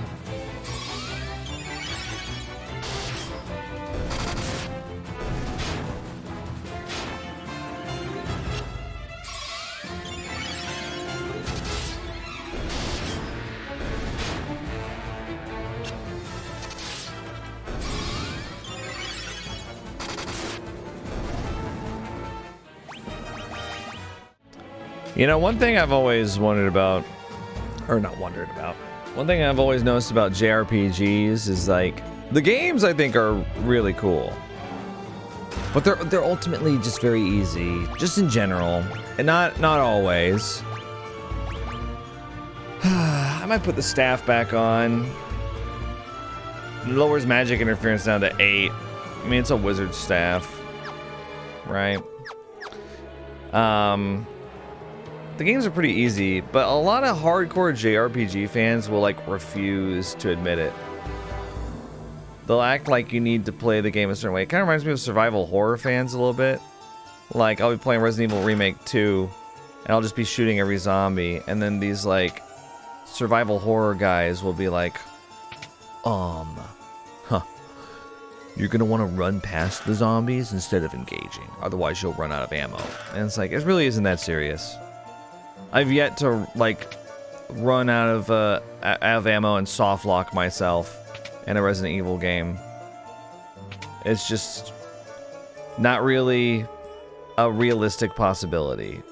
You know, one thing I've always wondered about, or not wondered about, one thing I've always noticed about JRPGs is like, the games I think are really cool. But they're ultimately just very easy, just in general, and not always. I might put the staff back on. Lowers magic interference down to 8. I mean, it's a wizard staff, right? The games are pretty easy, but a lot of hardcore JRPG fans will like refuse to admit it. They'll act like you need to play the game a certain way. It kind of reminds me of survival horror fans a little bit. Like, I'll be playing Resident Evil Remake 2, and I'll just be shooting every zombie, and then these like survival horror guys will be like, you're gonna want to run past the zombies instead of engaging, otherwise you'll run out of ammo. And it's like, it really isn't that serious. I've yet to like run out of ammo and soft lock myself in a Resident Evil game. It's just not really a realistic possibility.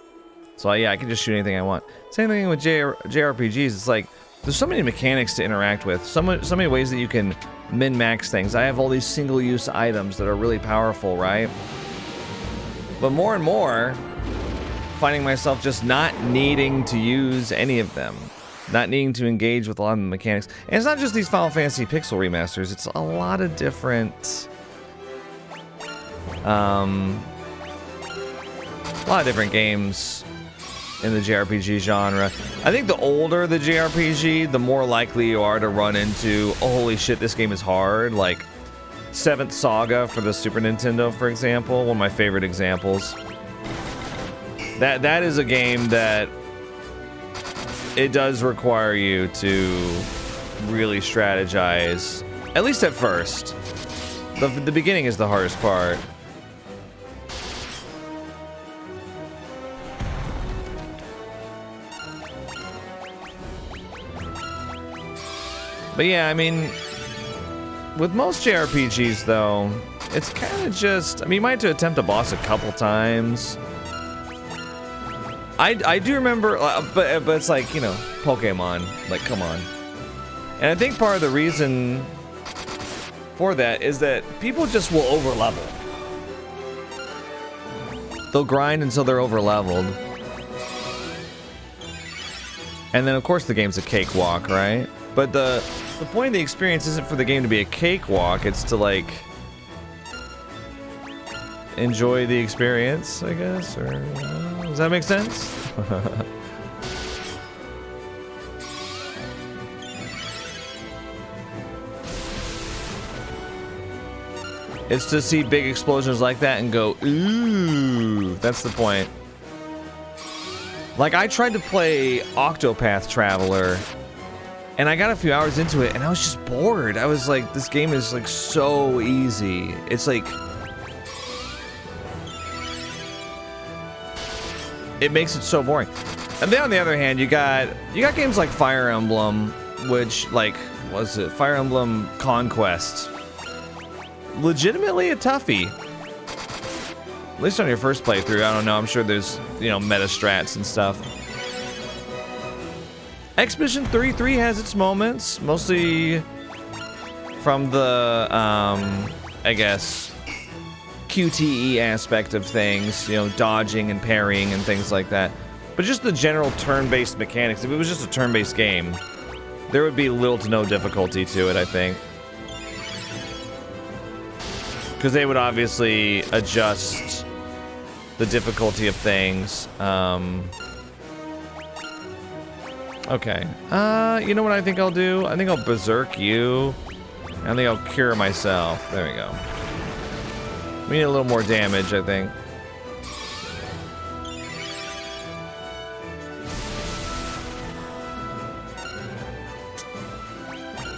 So yeah, I can just shoot anything I want. Same thing with JRPGs. It's like there's so many mechanics to interact with, so many ways that you can min-max things. I have all these single-use items that are really powerful, right? But more and more, finding myself just not needing to use any of them, not needing to engage with a lot of the mechanics. And it's not just these Final Fantasy Pixel remasters, it's a lot of different games in the JRPG genre. I think the older the JRPG, the more likely you are to run into, oh, holy shit, this game is hard. Like 7th Saga for the Super Nintendo, for example, one of my favorite examples. That is a game that it does require you to really strategize, at least at first. The beginning is the hardest part. But yeah, I mean, with most JRPGs, though, it's kind of just... I mean, you might have to attempt a boss a couple times. I do remember, but it's like, you know, Pokemon. Like, come on. And I think part of the reason for that is that people just will over-level. They'll grind until they're over-leveled. And then, of course, the game's a cakewalk, right? But the point of the experience isn't for the game to be a cakewalk. It's to, like, enjoy the experience, I guess. Or does that make sense? It's to see big explosions like that and go, ooh, that's the point. Like, I tried to play Octopath Traveler, and I got a few hours into it, and I was just bored. I was like, this game is, like, so easy. It's like... it makes it so boring. And then on the other hand, you got games like Fire Emblem, which, like, what was it? Fire Emblem Conquest. Legitimately a toughie. At least on your first playthrough. I don't know. I'm sure there's, you know, meta strats and stuff. Expedition 33 has its moments, mostly from the, I guess, QTE aspect of things, you know, dodging and parrying and things like that. But just the general turn-based mechanics, if it was just a turn-based game, there would be little to no difficulty to it, I think. Because they would obviously adjust the difficulty of things. Okay. You know what I think I'll do? I think I'll berserk you. I think I'll cure myself. There we go. We need a little more damage, I think.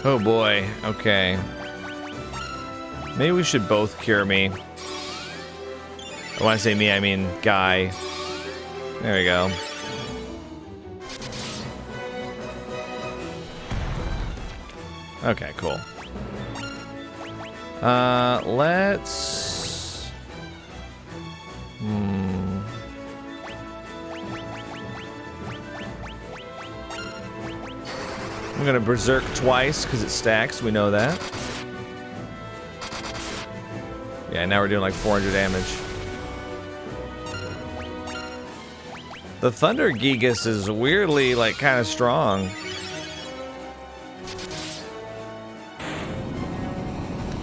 Oh boy. Okay. Maybe we should both cure me. When I say me, I mean Guy. There we go. Okay, cool. Let's... I'm gonna berserk twice because it stacks, we know that. Yeah, now we're doing like 400 damage. The Thunder Gigas is weirdly, like, kind of strong.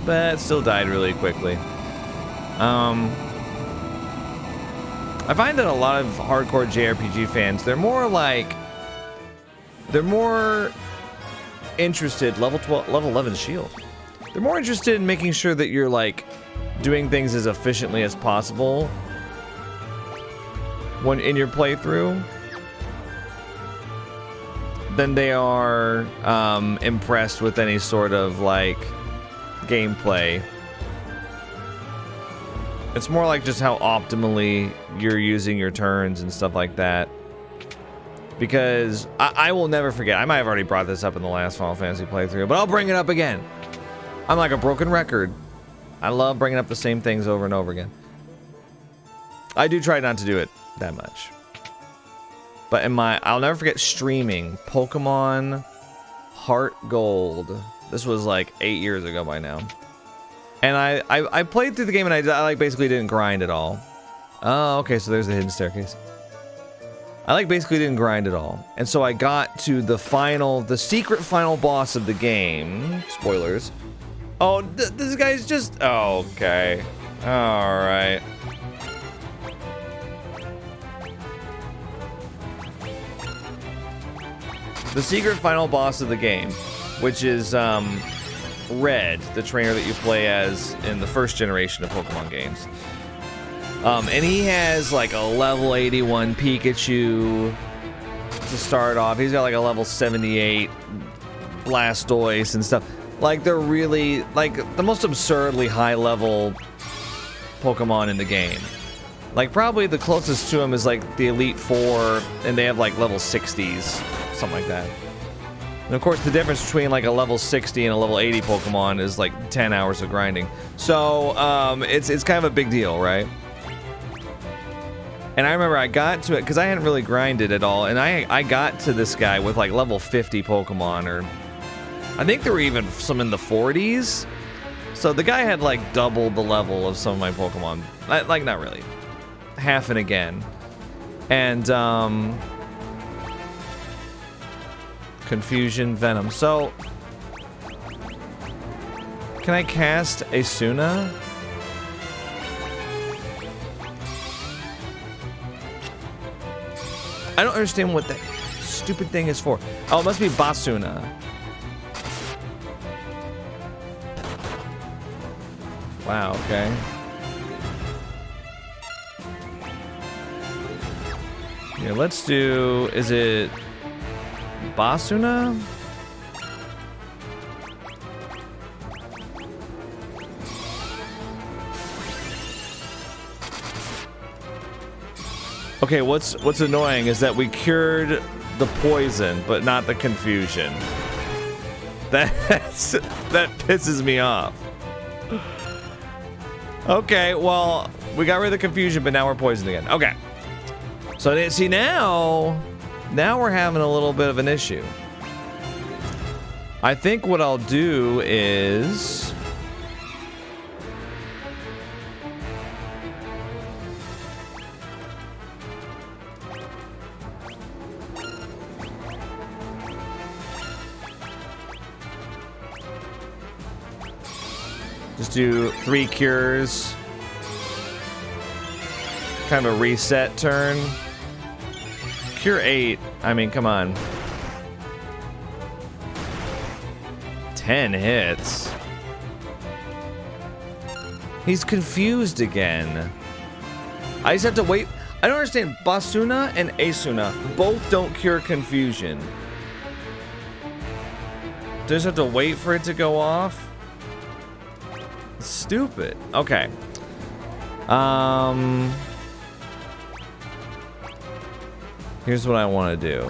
But still died really quickly. I find that a lot of hardcore JRPG fans, they're more interested, level 11 shield. They're more interested in making sure that you're, like, doing things as efficiently as possible when in your playthrough than they are impressed with any sort of, like, gameplay. It's more like just how optimally you're using your turns and stuff like that. Because I will never forget, I might have already brought this up in the last Final Fantasy playthrough, but I'll bring it up again. I'm like a broken record. I love bringing up the same things over and over again. I do try not to do it that much. But I'll never forget streaming Pokemon Heart Gold. This was like 8 years ago by now. And I played through the game and I like basically didn't grind at all. Oh, okay, so there's the hidden staircase. I like basically didn't grind at all. And so I got to the secret final boss of the game. Spoilers. Oh, this guy's just... oh, okay. Alright. The secret final boss of the game, which is Red, the trainer that you play as in the first generation of Pokemon games. And he has like a level 81 Pikachu to start off. He's got like a level 78 Blastoise and stuff. Like, they're really, like, the most absurdly high-level Pokemon in the game. Like, probably the closest to him is, like, the Elite Four, and they have, like, level 60s. Something like that. And of course, the difference between like a level 60 and a level 80 Pokemon is like 10 hours of grinding. So it's kind of a big deal, right? And I remember I got to it because I hadn't really grinded at all, and I got to this guy with like level 50 Pokemon, or I think there were even some in the 40s. So the guy had like double the level of some of my Pokemon. Like not really, half and again. And Confusion, Venom. So, can I cast a Suna? I don't understand what that stupid thing is for. Oh, it must be Basuna. Wow, okay. Here, let's do... Is it... Basuna? Okay, what's annoying is that we cured the poison, but not the confusion. That pisses me off. Okay, well, we got rid of the confusion, but now we're poisoned again. Okay. So see now we're having a little bit of an issue. I think what I'll do is just do 3 cures. Kind of a reset turn. Cure 8. I mean, come on. 10 hits. He's confused again. I just have to wait. I don't understand. Basuna and Asuna both don't cure confusion. Do I just have to wait for it to go off? Stupid. Okay. Here's what I want to do.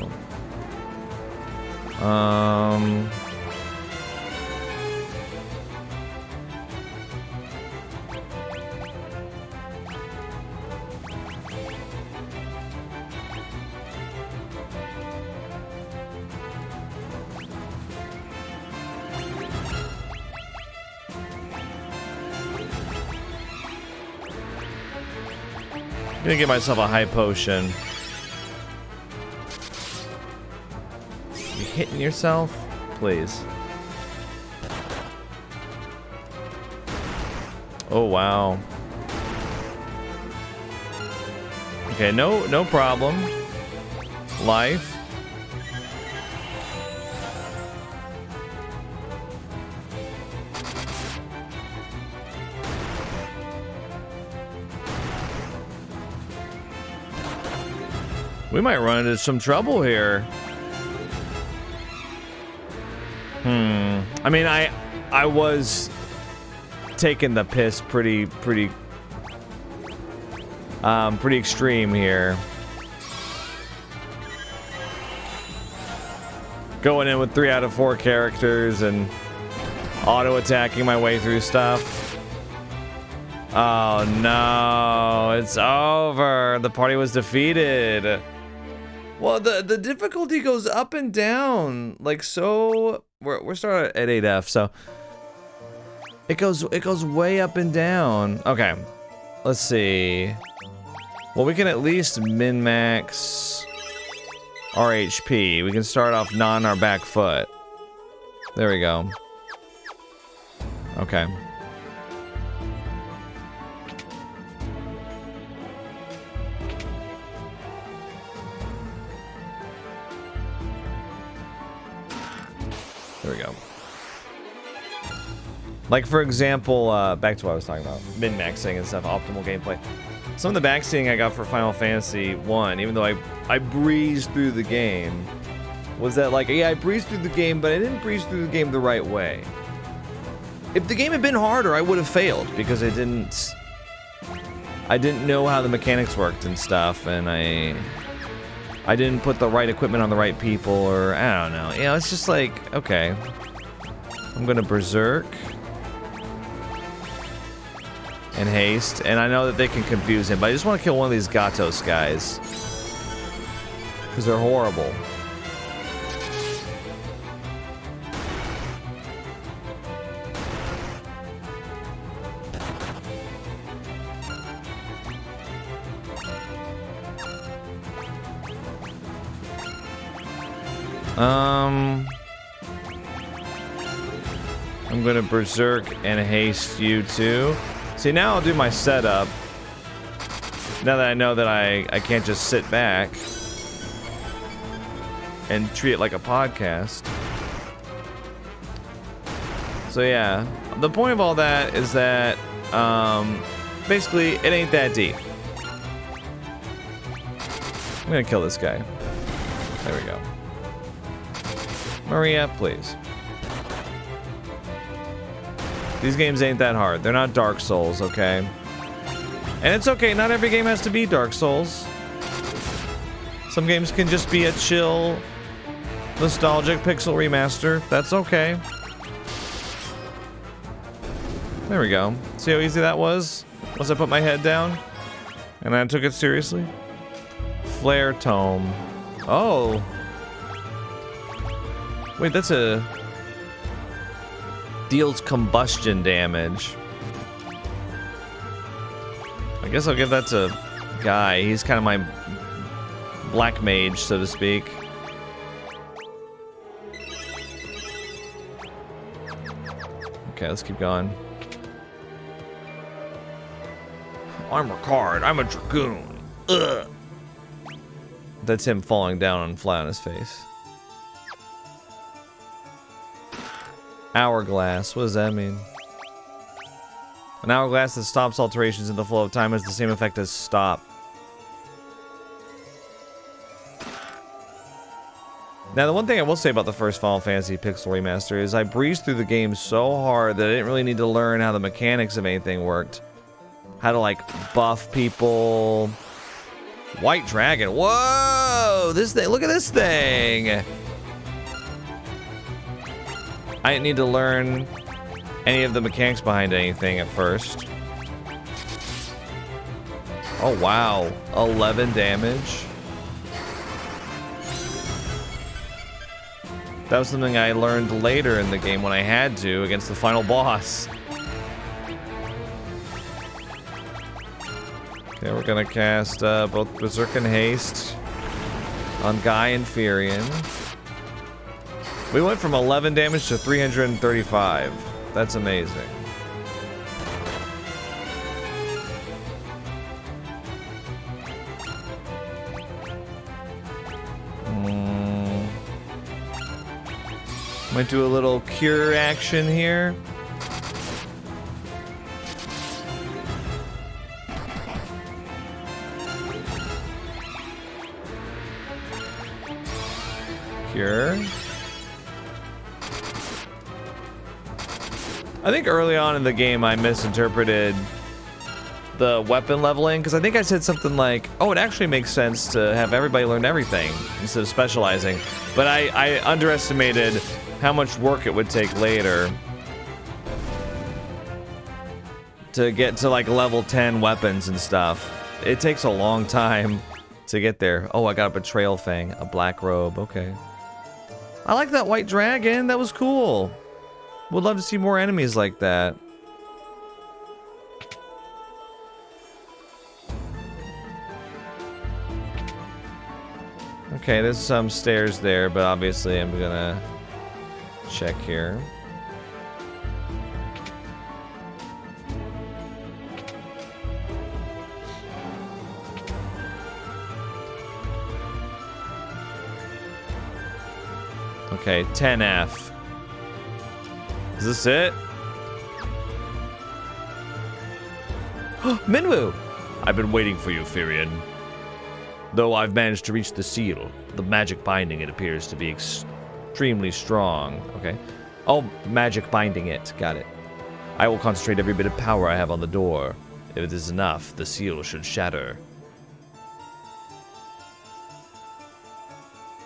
I'm gonna get myself a high potion. You hitting yourself? Please. Oh wow. Okay, no problem. Life. We might run into some trouble here. I mean, I was taking the piss pretty extreme here. Going in with 3 out of 4 characters and auto attacking my way through stuff. Oh no, it's over. The party was defeated. Well, the difficulty goes up and down, like so. We're starting at 8F, so it goes way up and down. Okay, let's see. Well, we can at least min-max our HP. We can start off not on our back foot. There we go. Okay. There we go. Like, for example, back to what I was talking about, min-maxing and stuff, optimal gameplay. Some of the backseating I got for Final Fantasy 1, even though I breezed through the game, was that, like, yeah, I breezed through the game, but I didn't breeze through the game the right way. If the game had been harder, I would have failed, because I didn't know how the mechanics worked and stuff, and I didn't put the right equipment on the right people, or I don't know. You know, it's just like, okay. I'm gonna berserk. And haste. And I know that they can confuse him, but I just want to kill one of these Gatos guys. Because they're horrible. I'm gonna berserk and haste you too. See, now I'll do my setup. Now that I know that I can't just sit back and treat it like a podcast. So yeah, the point of all that is that basically it ain't that deep. I'm gonna kill this guy. There we go. Maria, please. These games ain't that hard. They're not Dark Souls, okay? And it's okay, not every game has to be Dark Souls. Some games can just be a chill, nostalgic pixel remaster. That's okay. There we go. See how easy that was? Once I put my head down and I took it seriously. Flare Tome. Oh. Wait, that's a... deals combustion damage. I guess I'll give that to Guy. He's kind of my black mage, so to speak. Okay, let's keep going. I'm Ricard. I'm a dragoon. Ugh. That's him falling down and flat on his face. Hourglass. What does that mean? An hourglass that stops alterations in the flow of time has the same effect as stop. Now, the one thing I will say about the first Final Fantasy Pixel Remaster is I breezed through the game so hard that I didn't really need to learn how the mechanics of anything worked. How to, like, buff people. White Dragon. Whoa! This thing. Look at this thing! I didn't need to learn any of the mechanics behind anything at first. Oh, wow. 11 damage. That was something I learned later in the game when I had to against the final boss. Okay, we're gonna cast both Berserk and Haste on Guy and Furion. We went from 11 damage to 335. That's amazing. Might do a little cure action here. Cure. I think early on in the game I misinterpreted the weapon leveling, because I think I said something like, oh, it actually makes sense to have everybody learn everything instead of specializing. But I underestimated how much work it would take later to get to like level 10 weapons and stuff. It takes a long time to get there. Oh, I got a Betrayal Fang, a black robe, okay. I like that white dragon, that was cool. Would love to see more enemies like that. Okay, there's some stairs there, but obviously I'm gonna check here. Okay, 10F. Is this it? Minwu! I've been waiting for you, Firion. Though I've managed to reach the seal, the magic binding it appears to be extremely strong. Okay. Oh, magic binding it. Got it. I will concentrate every bit of power I have on the door. If it is enough, the seal should shatter.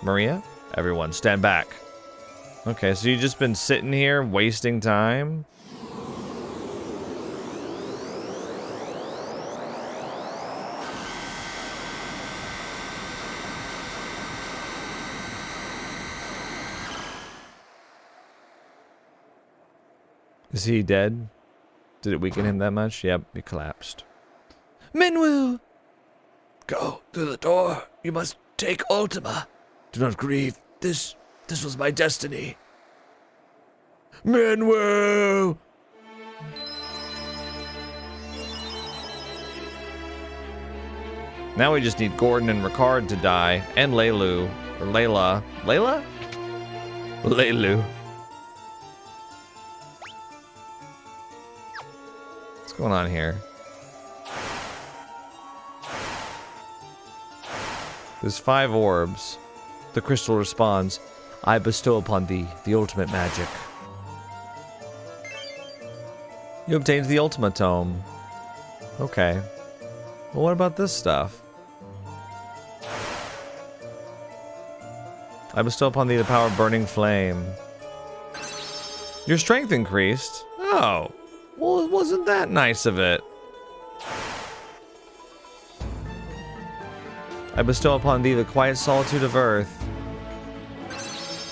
Maria? Everyone, stand back. Okay, so you've just been sitting here wasting time? Is he dead? Did it weaken him that much? Yep, he collapsed. Minwu! Go through the door. You must take Ultima. Do not grieve. This was my destiny. Minwu! Now we just need Gordon and Ricard to die, and Leilu, or Layla. Layla? Leilu. What's going on here? There's 5 orbs. The crystal responds, I bestow upon thee the ultimate magic. You obtained the Ultima Tome. Okay. Well, what about this stuff? I bestow upon thee the power of burning flame. Your strength increased? Oh. Well, it wasn't that nice of it. I bestow upon thee the quiet solitude of earth.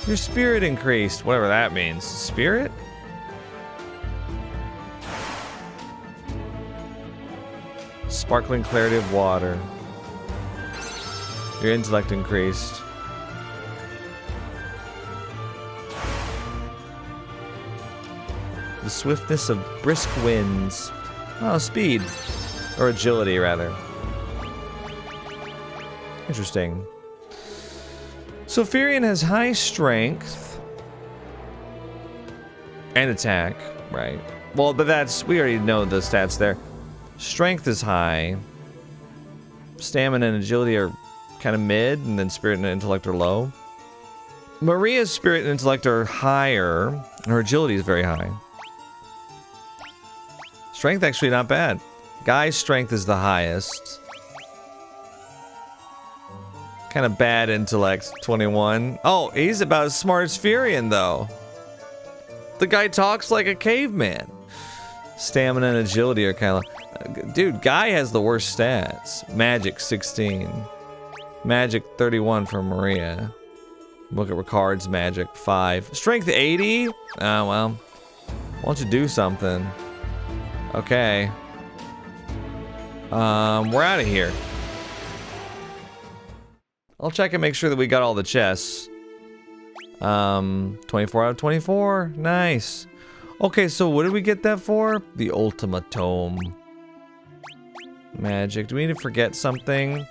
Your spirit increased, whatever that means. Spirit? Sparkling clarity of water. Your intellect increased. The swiftness of brisk winds. Oh, speed. Or agility, rather. Interesting. So Firion has high strength. And attack, right? Well, but that's... we already know the stats there. Strength is high. Stamina and agility are kind of mid, and then spirit and intellect are low. Maria's spirit and intellect are higher, and her agility is very high. Strength actually not bad. Guy's strength is the highest. Kind of bad intellect, 21. Oh, he's about as smart as Firion, though. The guy talks like a caveman. Stamina and agility are kind of... dude, Guy has the worst stats. Magic, 16. Magic, 31 for Maria. Look at Ricard's magic, 5. Strength, 80? Oh, well. Why don't you do something? Okay. We're out of here. I'll check and make sure that we got all the chests. 24 out of 24. Nice. Okay, so what did we get that for? The Ultima Tome. Magic. Do we need to forget something?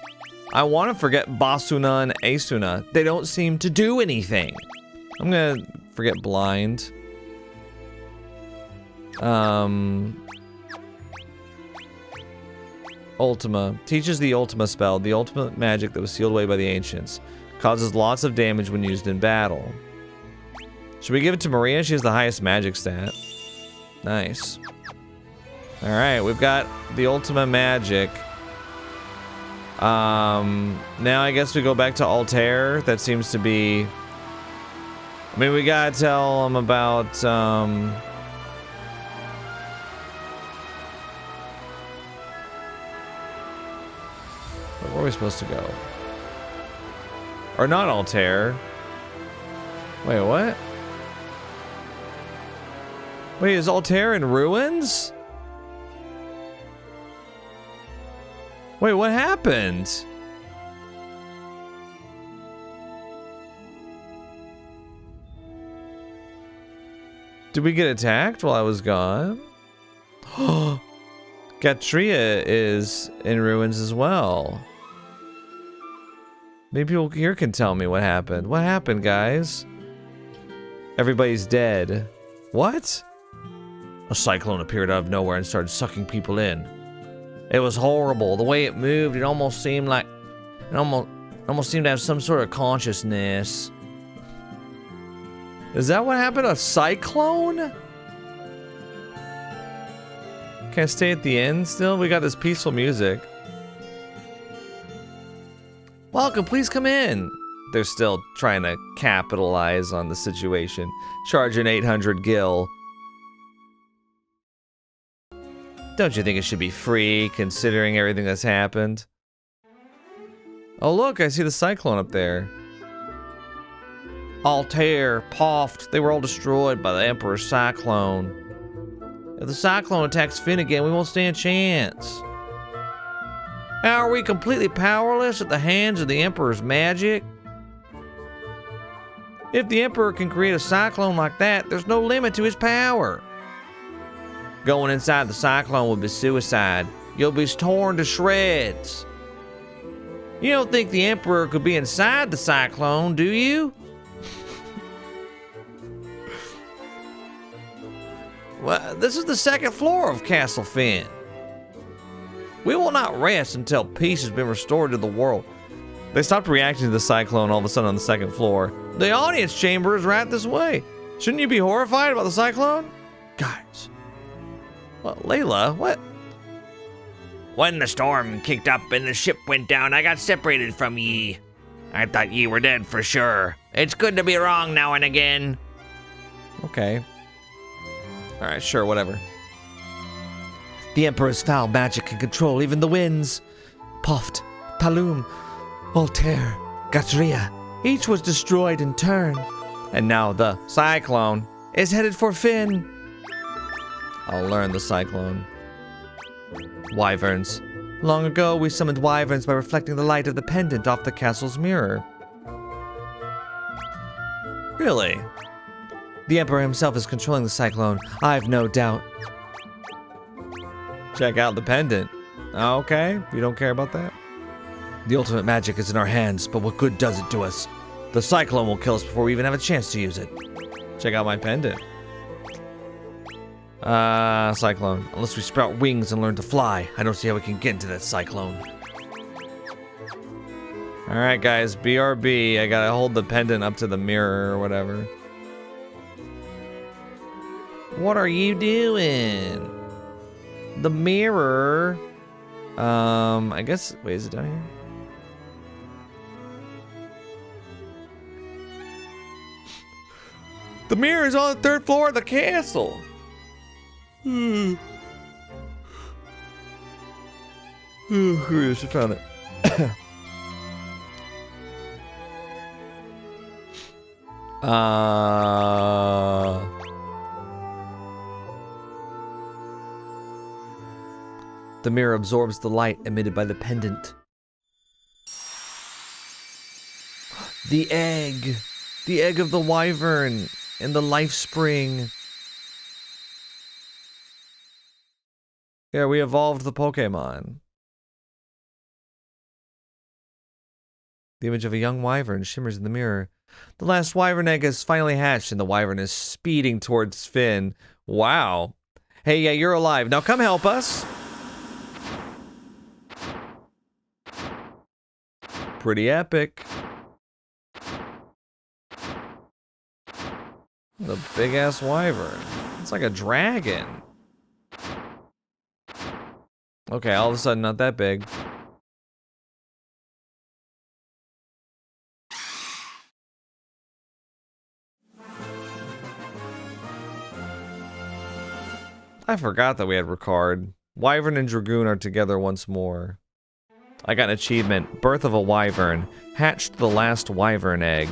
I want to forget Basuna and Asuna. They don't seem to do anything. I'm gonna forget Blind. Ultima. Teaches the Ultima spell, the ultimate magic that was sealed away by the ancients. Causes lots of damage when used in battle. Should we give it to Maria? She has the highest magic stat. Nice. Alright, we've got the Ultima magic. Now I guess we go back to Altair. That seems to be... I mean, we gotta tell him about, where are we supposed to go? Or not Altair. Wait, what? Wait, is Altair in ruins? Wait, what happened? Did we get attacked while I was gone? Gatrea is in ruins as well. Maybe people here can tell me what happened. What happened, guys? Everybody's dead. What? A cyclone appeared out of nowhere and started sucking people in. It was horrible. The way it moved, it almost seemed like... It almost seemed to have some sort of consciousness. Is that what happened? A cyclone? Can I stay at the end still? We got this peaceful music. Welcome, please come in. they're still trying to capitalize on the situation. Charging 800 gil. Don't you think it should be free, considering everything that's happened? Oh look, I see the cyclone up there. Altair, Poft, they were all destroyed by the Emperor's cyclone. If the cyclone attacks Fynn again, we won't stand a chance. How are we completely powerless at the hands of the Emperor's magic? If the Emperor can create a cyclone like that, there's no limit to his power. Going inside the cyclone would be suicide. You'll be torn to shreds. You don't think the Emperor could be inside the cyclone, do you? Well, this is the second floor of Castle Fynn. We will not rest until peace has been restored to the world. They stopped reacting to the cyclone all of a sudden on the second floor. The audience chamber is right this way. Shouldn't you be horrified about the cyclone? Guys. Well, Layla, what? When the storm kicked up and the ship went down, I got separated from ye. I thought ye were dead for sure. It's good to be wrong now and again. Okay. Alright, sure, whatever. The Emperor's foul magic can control even the winds. Poft, Paloom, Altair, Gatrea, each was destroyed in turn. And now the cyclone Is headed for Fynn. I'll learn the cyclone. Wyverns. Long ago, we summoned wyverns by reflecting the light of the pendant off the castle's mirror. Really? The Emperor himself is controlling the cyclone, I've no doubt. Check out the pendant. Okay, you don't care about that? The ultimate magic is in our hands, but what good does it do us? The cyclone will kill us before we even have a chance to use it. Check out my pendant. Cyclone. Unless we sprout wings and learn to fly, I don't see how we can get into that cyclone. Alright guys, BRB. I gotta hold the pendant up to the mirror or whatever. What are you doing? The mirror. I guess, wait, is it down here? The mirror is on the third floor of the castle. I just found it. The mirror absorbs the light emitted by the pendant. The egg! The egg of the wyvern in the life spring. Yeah, we evolved the Pokemon. The image of a young wyvern shimmers in the mirror. The last wyvern egg has finally hatched and the wyvern is speeding towards Fynn. Wow. Hey, yeah, you're alive. Now come help us. Pretty epic. The big ass wyvern. It's like a dragon. Okay, all of a sudden, not that big. I forgot that we had Ricard. Wyvern and Dragoon are together once more. I got an achievement. Birth of a Wyvern. Hatched the last Wyvern egg.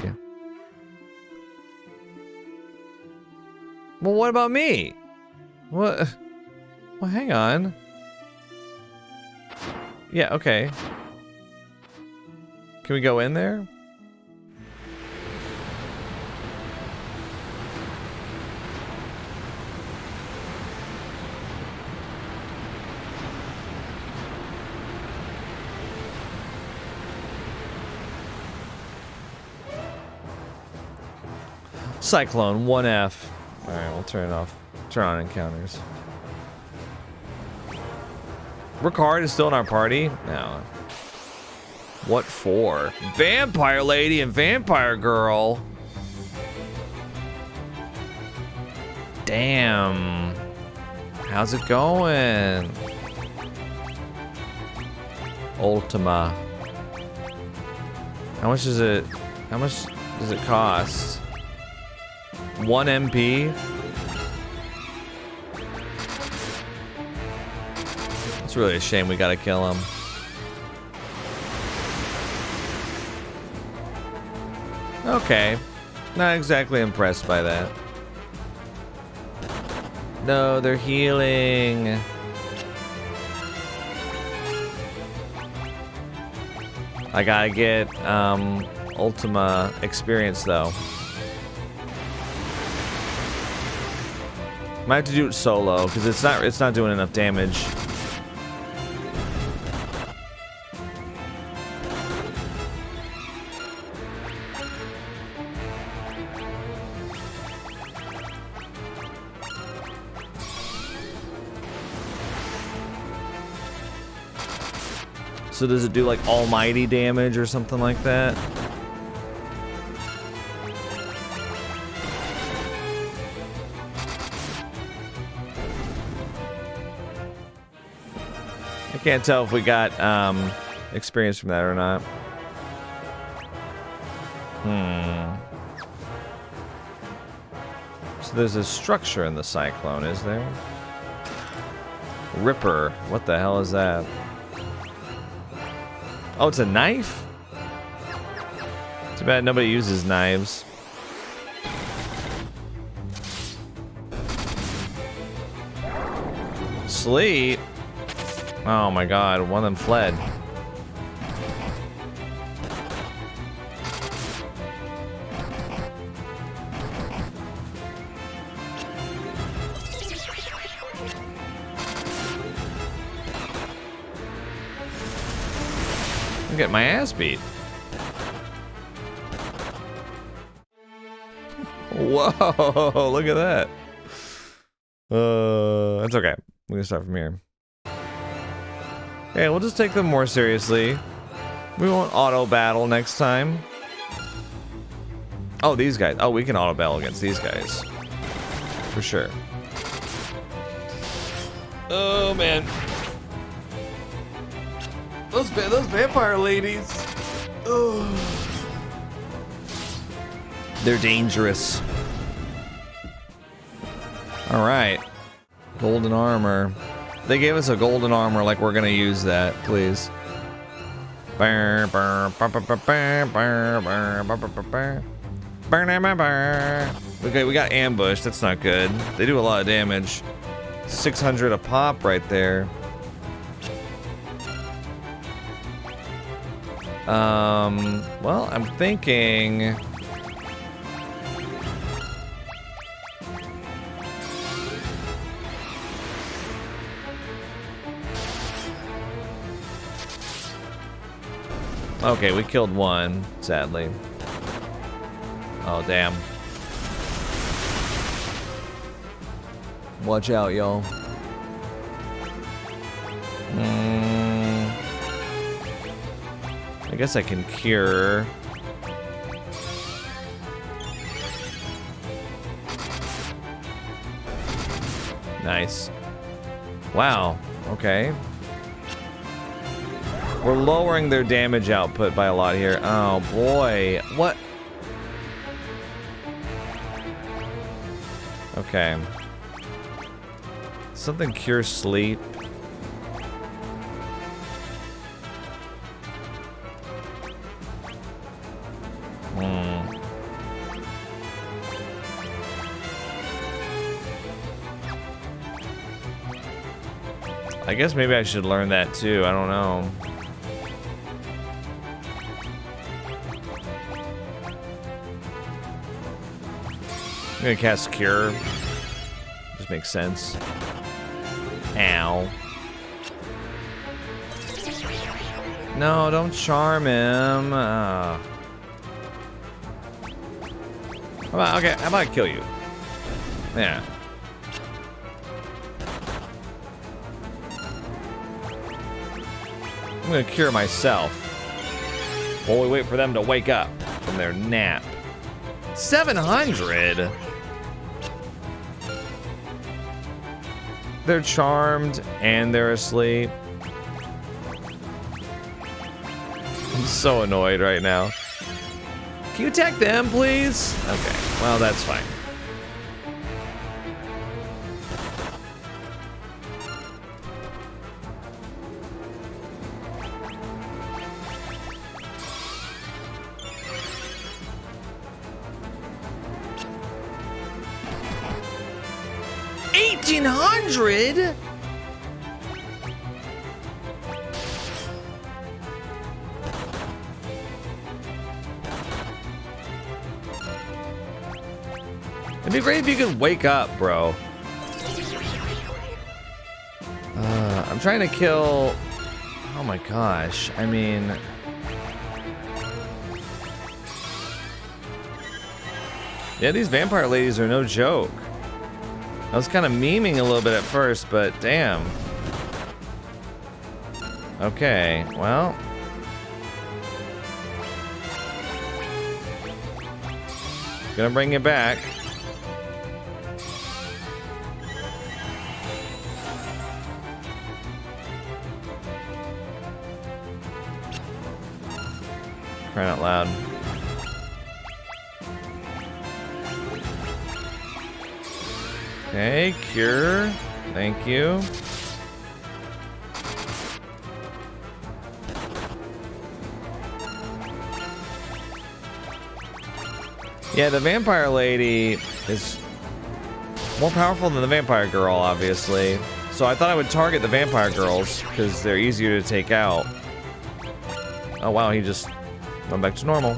Well, what about me? What? Well, hang on. Yeah, okay. Can we go in there? Cyclone, 1F. Alright, we'll turn it off. Turn on encounters. Ricard is still in our party? No. What for? Vampire lady and vampire girl. Damn. How's it going? Ultima. How much is it? How much does it cost? 1 MP? It's really a shame we gotta kill him. Okay. Not exactly impressed by that. No, they're healing. I gotta get Ultima experience though. Might have to do it solo because it's not doing enough damage. So does it do like almighty damage or something like that? I can't tell if we got experience from that or not. So there's a structure in the cyclone, is there? Ripper. What the hell is that? Oh, it's a knife? Too bad nobody uses knives. Sleep? Oh my god, one of them fled. I'm getting my ass beat. Whoa, look at that. That's okay. We're gonna start from here. Okay, we'll just take them more seriously. We won't auto battle next time. Oh, these guys. Oh, we can auto battle against these guys. For sure. Oh, man. Those vampire ladies. Oh. They're dangerous. Alright. Golden armor. They gave us a golden armor, like we're gonna use that, please. Okay, we got ambushed. That's not good. They do a lot of damage. 600 a pop right there. Well, I'm thinking... Okay, we killed one, sadly. Oh, damn. Watch out, y'all. I guess I can cure. Nice. Wow, okay. We're lowering their damage output by a lot here. Oh boy. What? Okay. Something cure sleep. I guess maybe I should learn that too. I don't know. I'm gonna cast Cure. Just makes sense. Ow. No, don't charm him. How about I kill you? Yeah. I'm gonna cure myself while we wait for them to wake up from their nap. 700? They're charmed and they're asleep. I'm so annoyed right now. Can you attack them, please? Okay, well, that's fine. $1,800? It'd be great if you could wake up, bro. I'm trying to kill... Oh my gosh, I mean... Yeah, these vampire ladies are no joke. I was kind of memeing a little bit at first, but damn. Okay, well... Gonna bring it back. Crying out loud. Okay, cure. Thank you. Yeah, the vampire lady is more powerful than the vampire girl, obviously. So I thought I would target the vampire girls because they're easier to take out. Oh wow, he just went back to normal.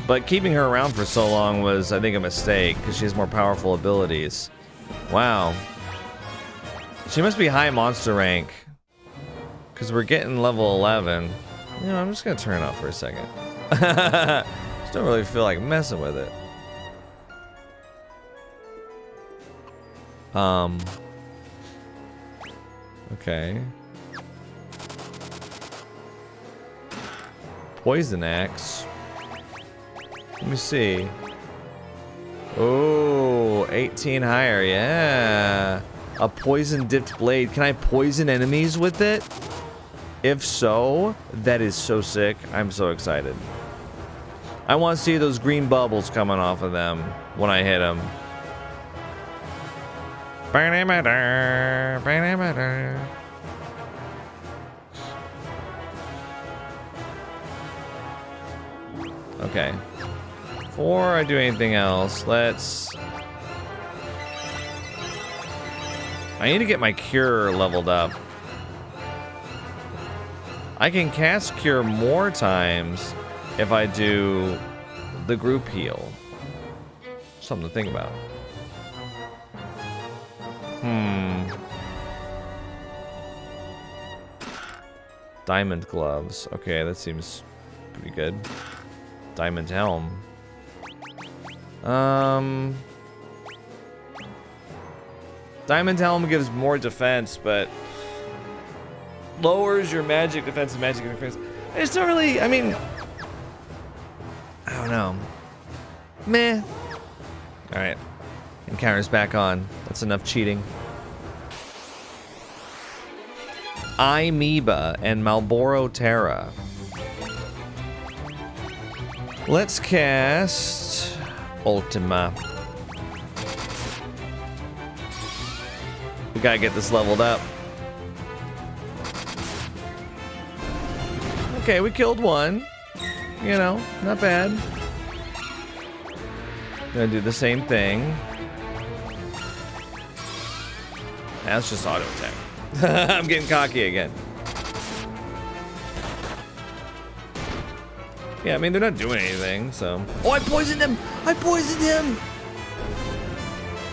But keeping her around for so long was, I think, a mistake because she has more powerful abilities. Wow. She must be high monster rank because we're getting level 11. You know, I'm just gonna turn it off for a second. Just don't really feel like messing with it. Okay. Poison axe. Let me see. Oh, 18 higher, yeah. A poison dipped blade. Can I poison enemies with it? If so, that is so sick. I'm so excited. I want to see those green bubbles coming off of them when I hit them. Okay. Before I do anything else, let's... I need to get my cure leveled up. I can cast cure more times if I do the group heal. Something to think about. Diamond gloves. Okay, that seems pretty good. Diamond helm. Diamond helm gives more defense, but lowers your magic defense and magic defense. I just don't really, I mean, I don't know. Meh. Alright. Encounter's back on. That's enough cheating. Amoeba and Malboro Terra. Let's cast Ultima. We gotta get this leveled up. Okay, we killed one. You know, not bad. Gonna do the same thing. That's just auto attack. I'm getting cocky again. Yeah, I mean, they're not doing anything, so... Oh, I poisoned him! I poisoned him!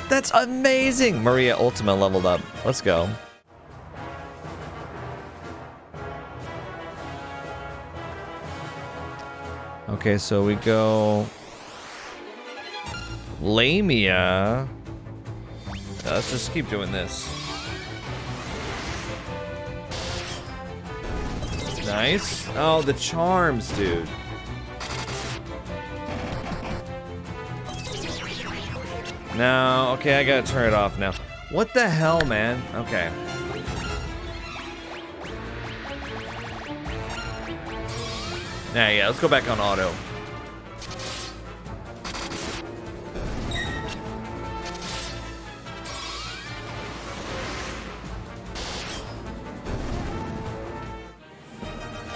That's amazing! Maria Ultima leveled up. Let's go. Okay, so we go... Lamia. Let's just keep doing this. Nice. Oh, the charms, dude. No, okay, I gotta turn it off now. What the hell, man? Okay. Yeah, let's go back on auto.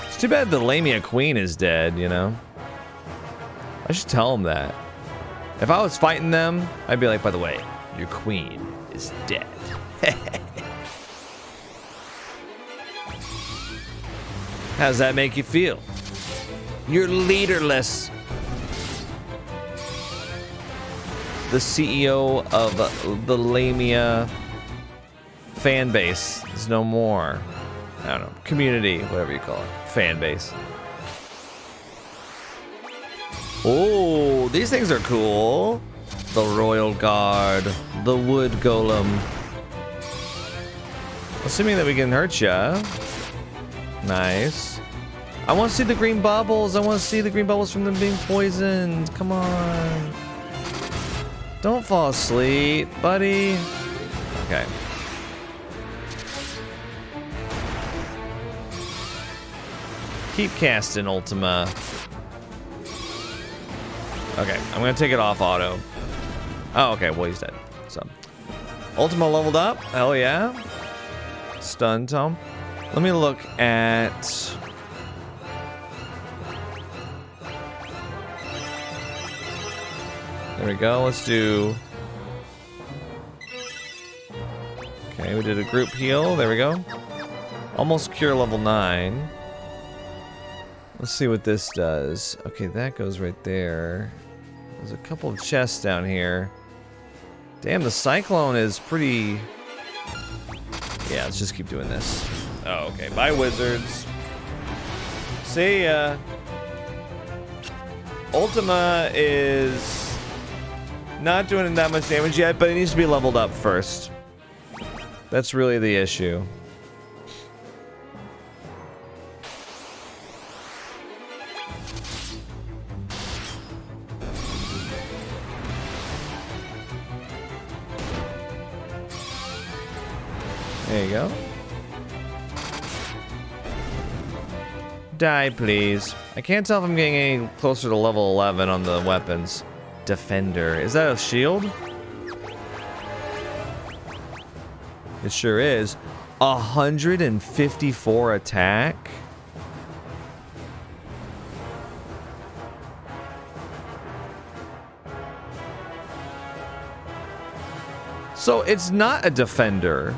It's too bad the Lamia Queen is dead, you know? I should tell him that. If I was fighting them, I'd be like, by the way, your queen is dead. How does that make you feel? You're leaderless. The CEO of the Lamia fan base is no more. I don't know, community, whatever you call it, fan base. Oh, these things are cool. The Royal Guard, the Wood Golem. Assuming that we can hurt ya. Nice. I want to see the green bubbles. I want to see the green bubbles from them being poisoned. Come on. Don't fall asleep, buddy. Okay. Keep casting, Ultima. Okay, I'm gonna take it off auto. Oh, okay, well, he's dead. So, Ultima leveled up. Hell yeah. Stun Tome. Let me look at... There we go, let's do... Okay, we did a group heal, there we go. Almost cure level 9. Let's see what this does. Okay, that goes right there. There's a couple of chests down here. Damn, the Cyclone is pretty... Yeah, let's just keep doing this. Oh, okay. Bye, wizards. See ya. Ultima is not doing that much damage yet, but it needs to be leveled up first. That's really the issue. There you go. Die, please. I can't tell if I'm getting any closer to level 11 on the weapons. Defender. Is that a shield? It sure is. 154 attack? So it's not a defender.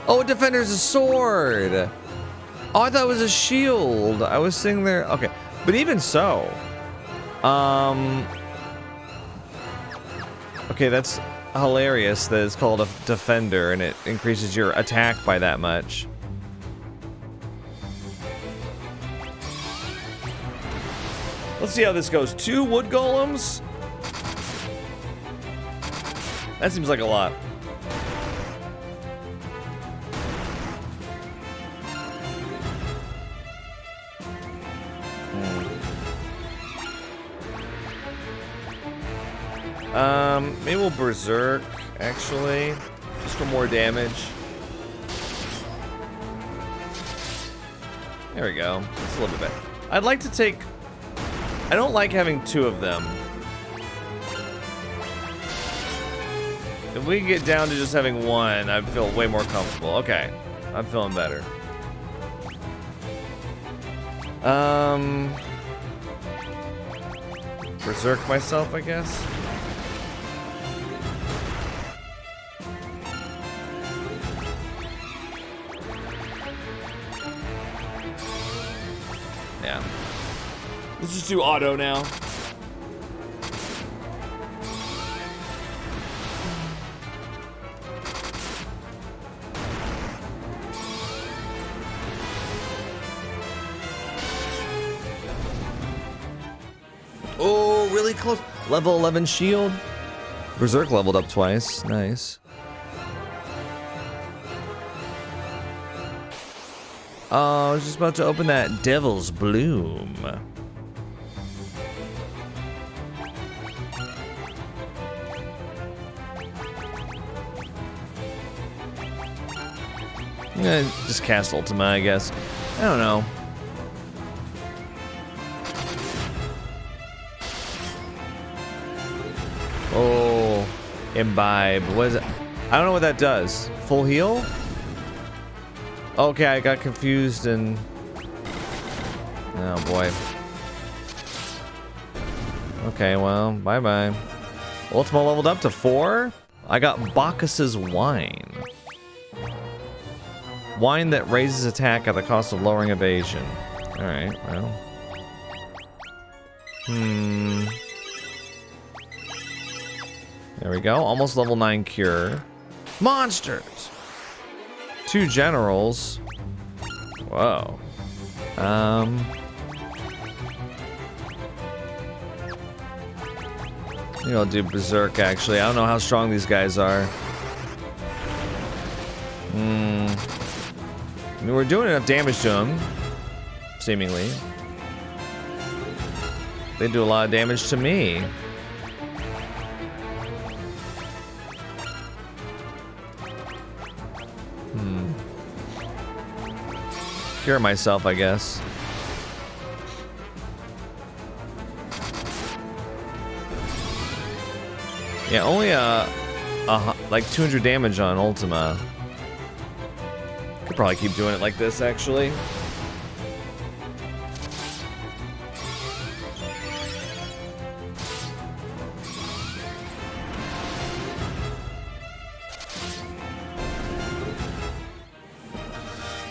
Oh, defender's a sword. Oh, I thought it was a shield. I was sitting there. Okay, but even so, okay, that's hilarious that it's called a defender and it increases your attack by that much. Let's see how this goes. 2 wood golems? That seems like a lot. Maybe we'll berserk, actually, just for more damage. There we go. That's a little bit better. I'd like to take... I don't like having 2 of them. If we get down to just having 1, I feel way more comfortable. Okay, I'm feeling better. Berserk myself, I guess. Yeah. Let's just do auto now. Oh, really close. Level 11 shield. Berserk leveled up twice. Nice. Oh, I was just about to open that Devil's Bloom. Just cast Ultima, I guess. I don't know. Oh, imbibe. What is it? I don't know what that does. Full heal? Okay, I got confused and... Oh boy. Okay, well, bye-bye. Ultima leveled up to 4? I got Bacchus's Wine. Wine that raises attack at the cost of lowering evasion. Alright, well. There we go. Almost level 9 cure. Monsters! 2 generals. Whoa. Maybe I'll do Berserk, actually. I don't know how strong these guys are. I mean, we're doing enough damage to them. Seemingly. They do a lot of damage to me. Cure myself, I guess. Yeah, only like 200 damage on Ultima. Could probably keep doing it like this, actually.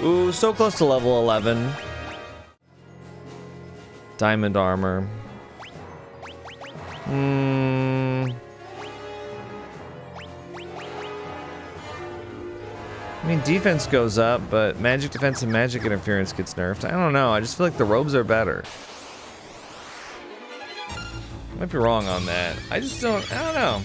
Ooh, so close to level 11. Diamond armor. I mean, defense goes up, but magic defense and magic interference gets nerfed. I don't know. I just feel like the robes are better. Might be wrong on that. I don't know.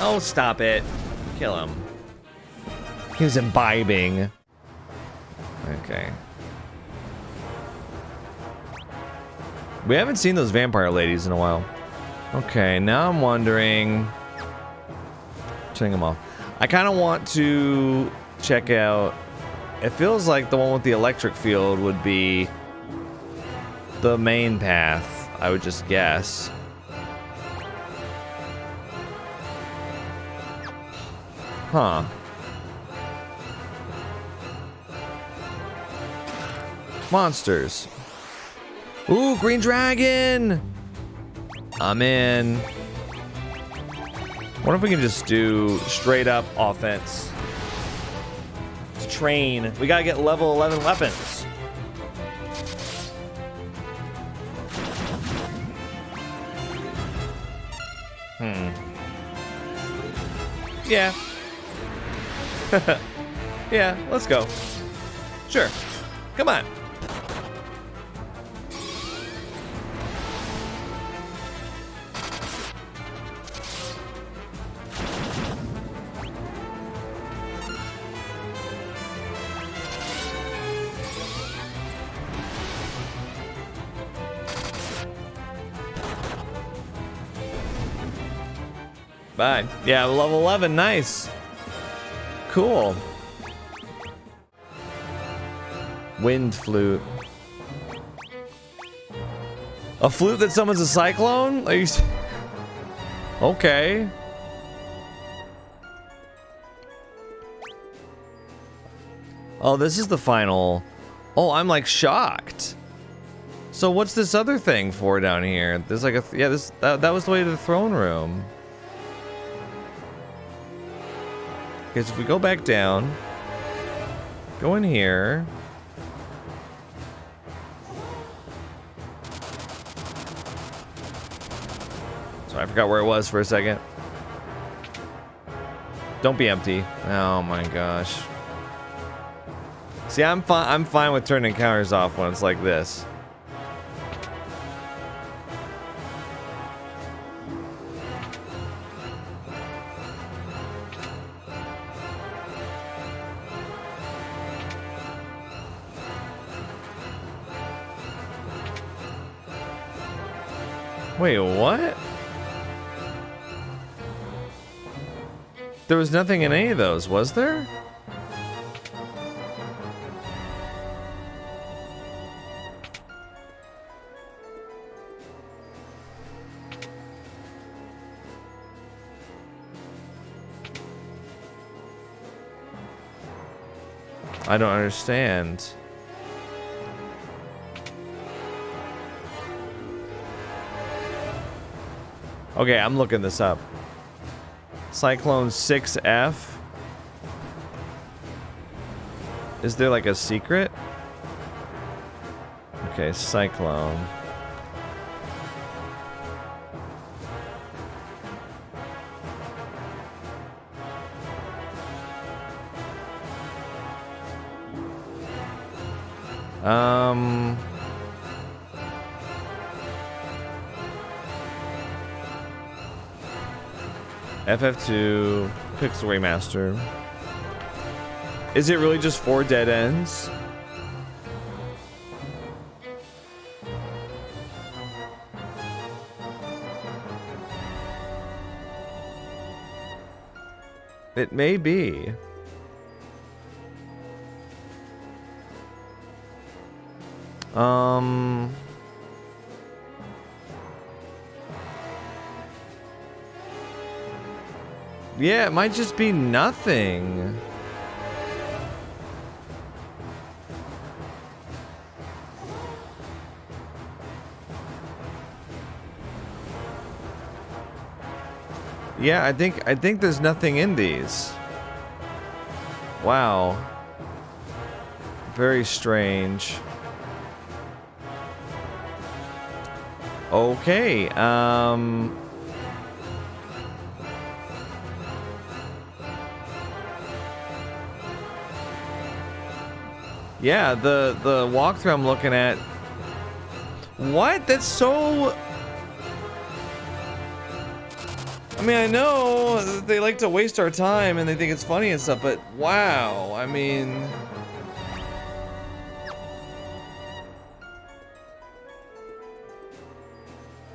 Oh, stop it. Kill him. He was imbibing. Okay. We haven't seen those vampire ladies in a while. Okay, now I'm wondering... Turning them off. I kind of want to check out... It feels like the one with the electric field would be the main path, I would just guess. Huh. Monsters. Ooh, green dragon! I'm in. What if we can just do straight up offense? Let's train. We gotta get level 11 weapons. Yeah. Yeah, let's go. Sure. Come on. Bye. Yeah, level 11, nice. Cool. Wind flute. A flute that summons a cyclone? Are you... Okay. Oh, this is the final. Oh, I'm like shocked. So what's this other thing for down here? There's like a... Yeah, that was the way to the throne room. Okay, so if we go back down, go in here. So I forgot where it was for a second. Don't be empty. Oh my gosh. See, I'm fine with turning counters off when it's like this. Wait, what? There was nothing in any of those, was there? I don't understand. Okay, I'm looking this up. Cyclone 6F. Is there like a secret? Okay, Cyclone. FF2, Pixel Remaster. Is it really just 4 dead ends? It may be. Yeah, it might just be nothing. Yeah, I think there's nothing in these. Wow. Very strange. Okay, yeah, the walkthrough I'm looking at. What? That's so... I mean, I know they like to waste our time and they think it's funny and stuff, but wow, I mean...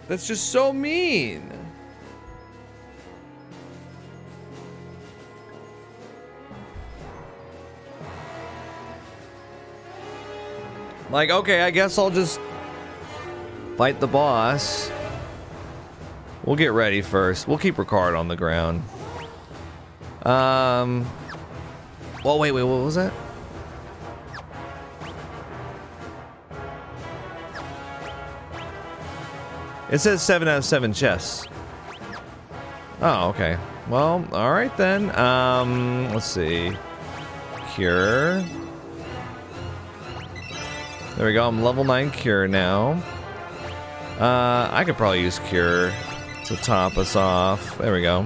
That's just so mean. Like, okay, I guess I'll just fight the boss. We'll get ready first. We'll keep Ricard on the ground. Well, wait, what was that? It says 7 out of 7 chests. Oh, okay. Well, alright then. Let's see. Cure. There we go, I'm level 9 Cure now. I could probably use Cure to top us off. There we go.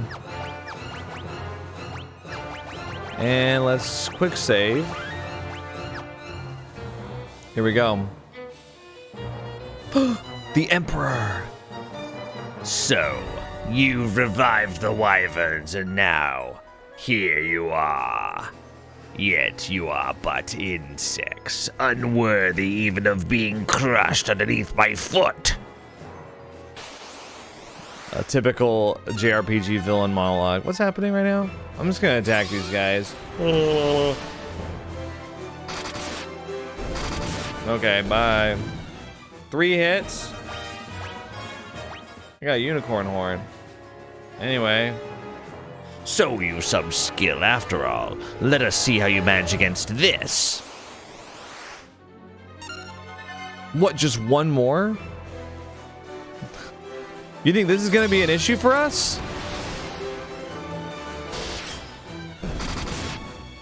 And let's quick save. Here we go. The Emperor! So, you've revived the Wyverns, and now, here you are. Yet you are but insects, unworthy even of being crushed underneath my foot. A typical JRPG villain monologue. What's happening right now? I'm just gonna attack these guys. Okay, bye. 3 hits. I got a unicorn horn. Anyway. So you some skill after all. Let us see how you manage against this. What, just one more? You think this is gonna be an issue for us?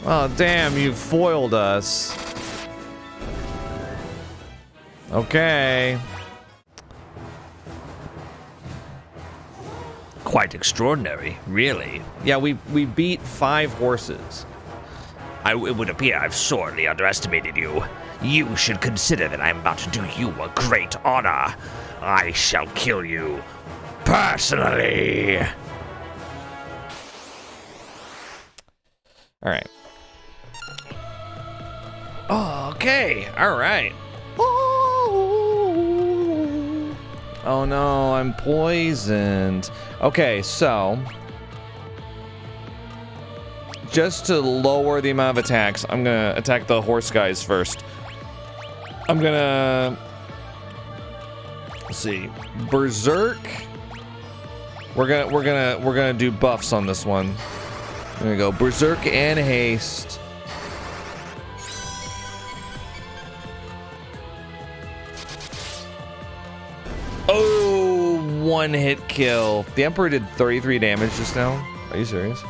Oh, damn, you foiled us. Okay. Quite extraordinary, really. Yeah, we beat 5 horses. It would appear I've sorely underestimated you. You should consider that I'm about to do you a great honor. I shall kill you personally. All right. Okay. All right. Oh no, I'm poisoned. Okay, so just to lower the amount of attacks, I'm gonna attack the horse guys first. I'm gonna, let's see, Berserk. We're gonna do buffs on this one. There we go, Berserk and Haste. Oh, one hit kill. The Emperor did 33 damage just now. Are you serious?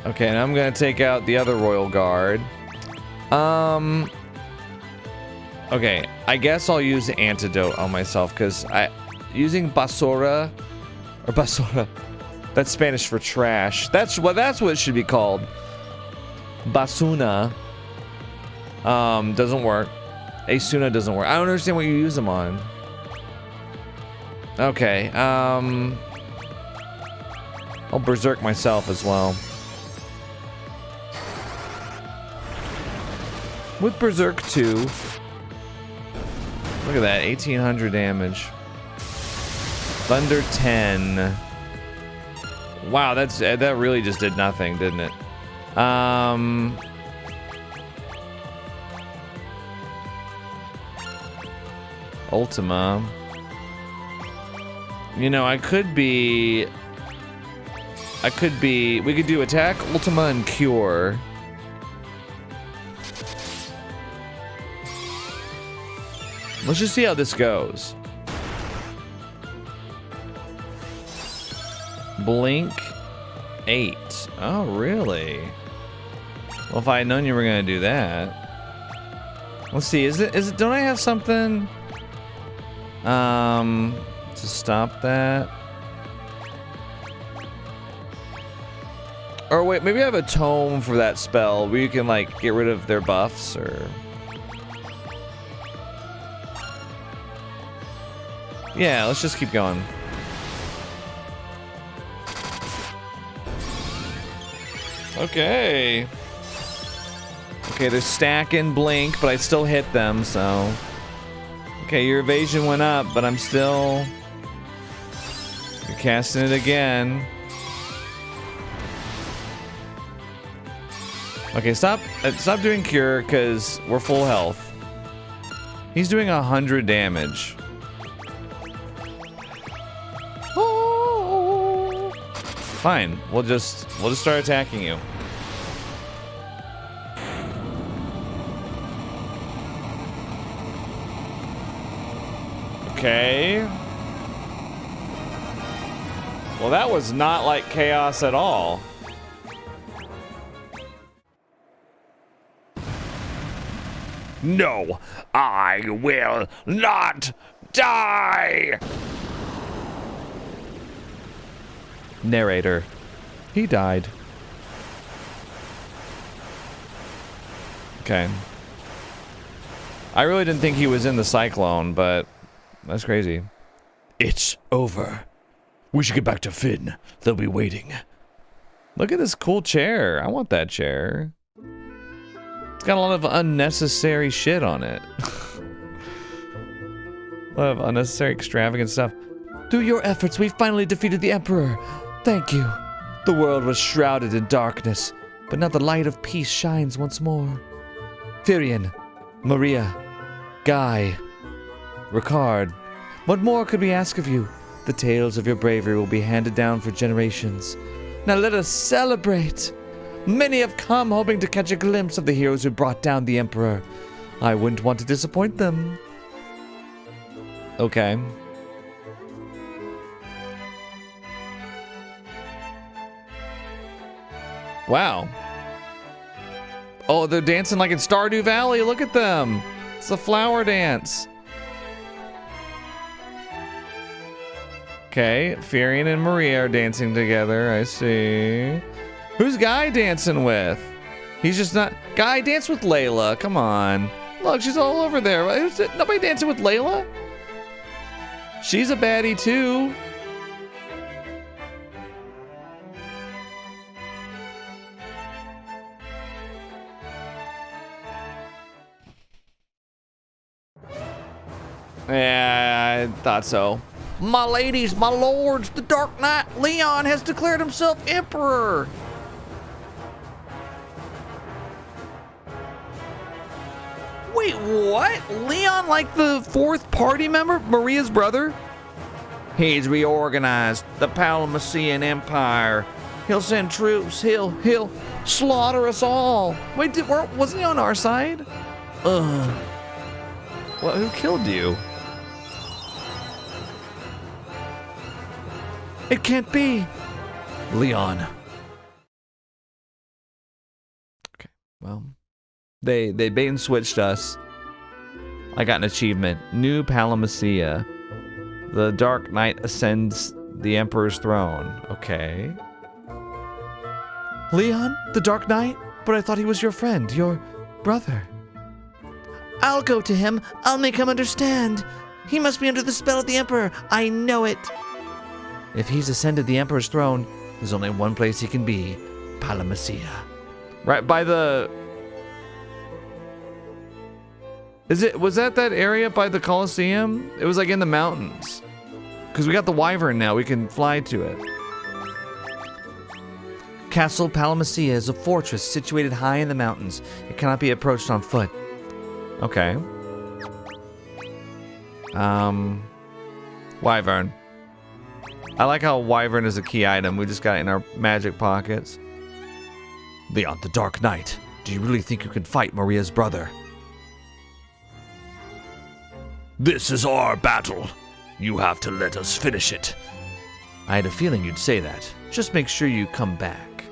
Okay, and I'm gonna take out the other Royal Guard. Okay, I guess I'll use the antidote on myself because using basura or basura, that's Spanish for trash. That's what it should be called. Basuna doesn't work. Asuna doesn't work. I don't understand what you use them on. Okay, I'll berserk myself as well. With Berserk 2. Look at that, 1800 damage. Thunder 10. Wow, that really just did nothing, didn't it? Ultima. You know, we could do attack, Ultima, and cure. Let's just see how this goes. Blink 8. Oh, really? Well, if I had known you were gonna do that. Let's see, is it, don't I have something? To stop that? Or wait, maybe I have a tome for that spell where you can like get rid of their buffs or... Yeah, let's just keep going. Okay. Okay, they're stacking blink, but I still hit them, so... Okay, your evasion went up, but I'm still... You're casting it again. Okay, stop doing cure, because we're full health. He's doing 100 damage. Fine, we'll just start attacking you. Okay. Well, that was not like chaos at all. No, I will not die! Narrator. He died. Okay. I really didn't think he was in the cyclone, but that's crazy. It's over. We should get back to Fynn. They'll be waiting. Look at this cool chair. I want that chair. It's got a lot of unnecessary shit on it. A lot of unnecessary extravagant stuff. Through your efforts, we finally defeated the Emperor. Thank you. The world was shrouded in darkness, but now the light of peace shines once more. Firion, Maria, Guy, Ricard, what more could we ask of you? The tales of your bravery will be handed down for generations. Now let us celebrate. Many have come hoping to catch a glimpse of the heroes who brought down the Emperor. I wouldn't want to disappoint them. Okay. Wow. Oh, they're dancing like in Stardew Valley. Look at them. It's a flower dance. Okay, Firion and Maria are dancing together. I see. Who's Guy dancing with? He's just not... Guy, dance with Layla. Come on. Look, she's all over there. Nobody dancing with Layla? She's a baddie too. thought so. My ladies, my lords, the Dark Knight Leon has declared himself emperor. Wait, what? Leon, like the fourth party member? Maria's brother? He's reorganized the Palomasian Empire. He'll send troops. He'll slaughter us all. Wait, wasn't he on our side? Well, who killed you? It can't be. Leon. Okay, well. They bait and switched us. I got an achievement. New Palomasia. The Dark Knight ascends the Emperor's throne. Okay. Leon, the Dark Knight? But I thought he was your friend, your brother. I'll go to him. I'll make him understand. He must be under the spell of the Emperor. I know it. If he's ascended the Emperor's throne, there's only one place he can be. Palomasia. Right by the... Was that area by the Colosseum? It was like in the mountains. Because we got the Wyvern now, we can fly to it. Castle Palomasia is a fortress situated high in the mountains. It cannot be approached on foot. Okay. Wyvern. I like how Wyvern is a key item. We just got it in our magic pockets. Leon, the Dark Knight. Do you really think you can fight Maria's brother? This is our battle. You have to let us finish it. I had a feeling you'd say that. Just make sure you come back.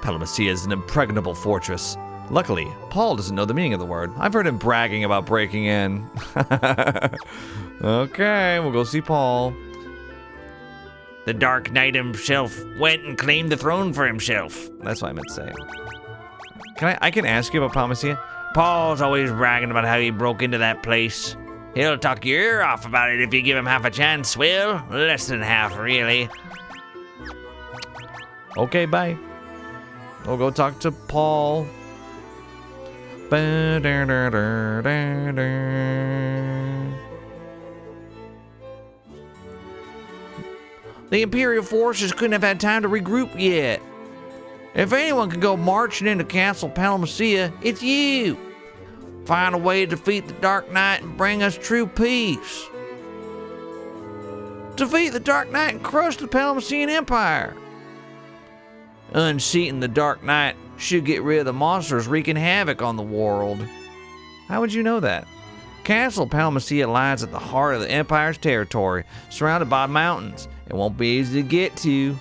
Palomasia is an impregnable fortress. Luckily, Paul doesn't know the meaning of the word. I've heard him bragging about breaking in. Okay, we'll go see Paul. The Dark Knight himself went and claimed the throne for himself. That's what I meant to say. I can ask you about Palomasia? Paul's always bragging about how he broke into that place. He'll talk your ear off about it if you give him half a chance, Will. Less than half, really. Okay, bye. We'll go talk to Paul. The Imperial forces couldn't have had time to regroup yet. If anyone can go marching into Castle Palomasia, it's you. Find a way to defeat the Dark Knight and bring us true peace. Defeat the Dark Knight and crush the Palamasian Empire. Unseating the Dark Knight should get rid of the monsters wreaking havoc on the world. How would you know that? Castle Palomasia lies at the heart of the Empire's territory, surrounded by mountains. It won't be easy to get to.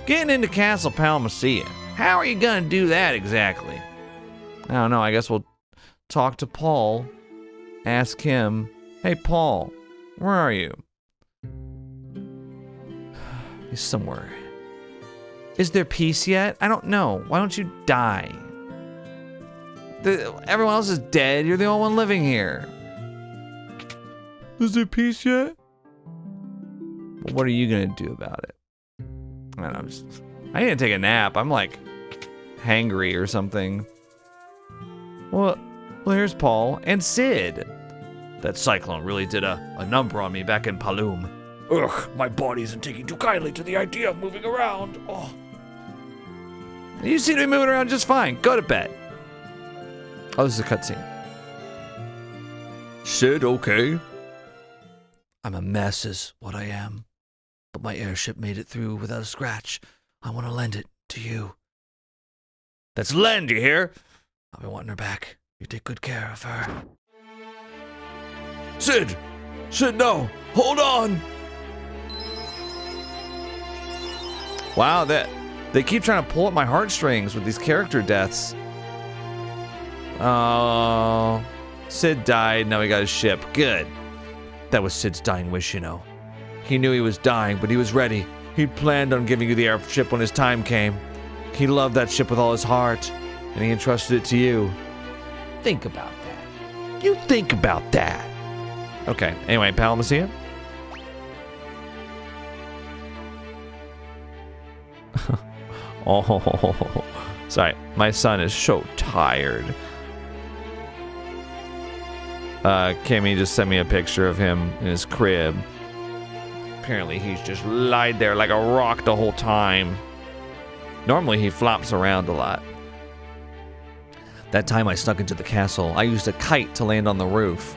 Getting into Castle Palomasia, how are you gonna do that exactly? I don't know, I guess we'll talk to Paul. Ask him, hey Paul, where are you? He's somewhere. Is there peace yet? I don't know. Why don't you die? Everyone else is dead. You're the only one living here. Is there peace yet? But what are you gonna do about it? I don't know, I need to take a nap. I'm like hangry or something. Well, here's Paul and Sid. That cyclone really did a number on me back in Paloom. Ugh, my body isn't taking too kindly to the idea of moving around. Oh. You seem to be moving around just fine. Go to bed. Oh, this is a cutscene. Sid, okay? I'm a mess is what I am. But my airship made it through without a scratch. I want to lend it to you. That's lend, you hear? I've been wanting her back. You take good care of her. Sid! Sid, no! Hold on! Wow, they keep trying to pull at my heartstrings with these character deaths. Oh, Sid died, now he got his ship. Good. That was Sid's dying wish, you know. He knew he was dying, but he was ready. He planned on giving you the airship when his time came. He loved that ship with all his heart, and he entrusted it to you. Think about that. You think about that. Okay, anyway, Palomasia. Oh, sorry. My son is so tired. Kimmy just sent me a picture of him in his crib. Apparently he's just lied there like a rock the whole time. Normally he flops around a lot. That time I snuck into the castle, I used a kite to land on the roof.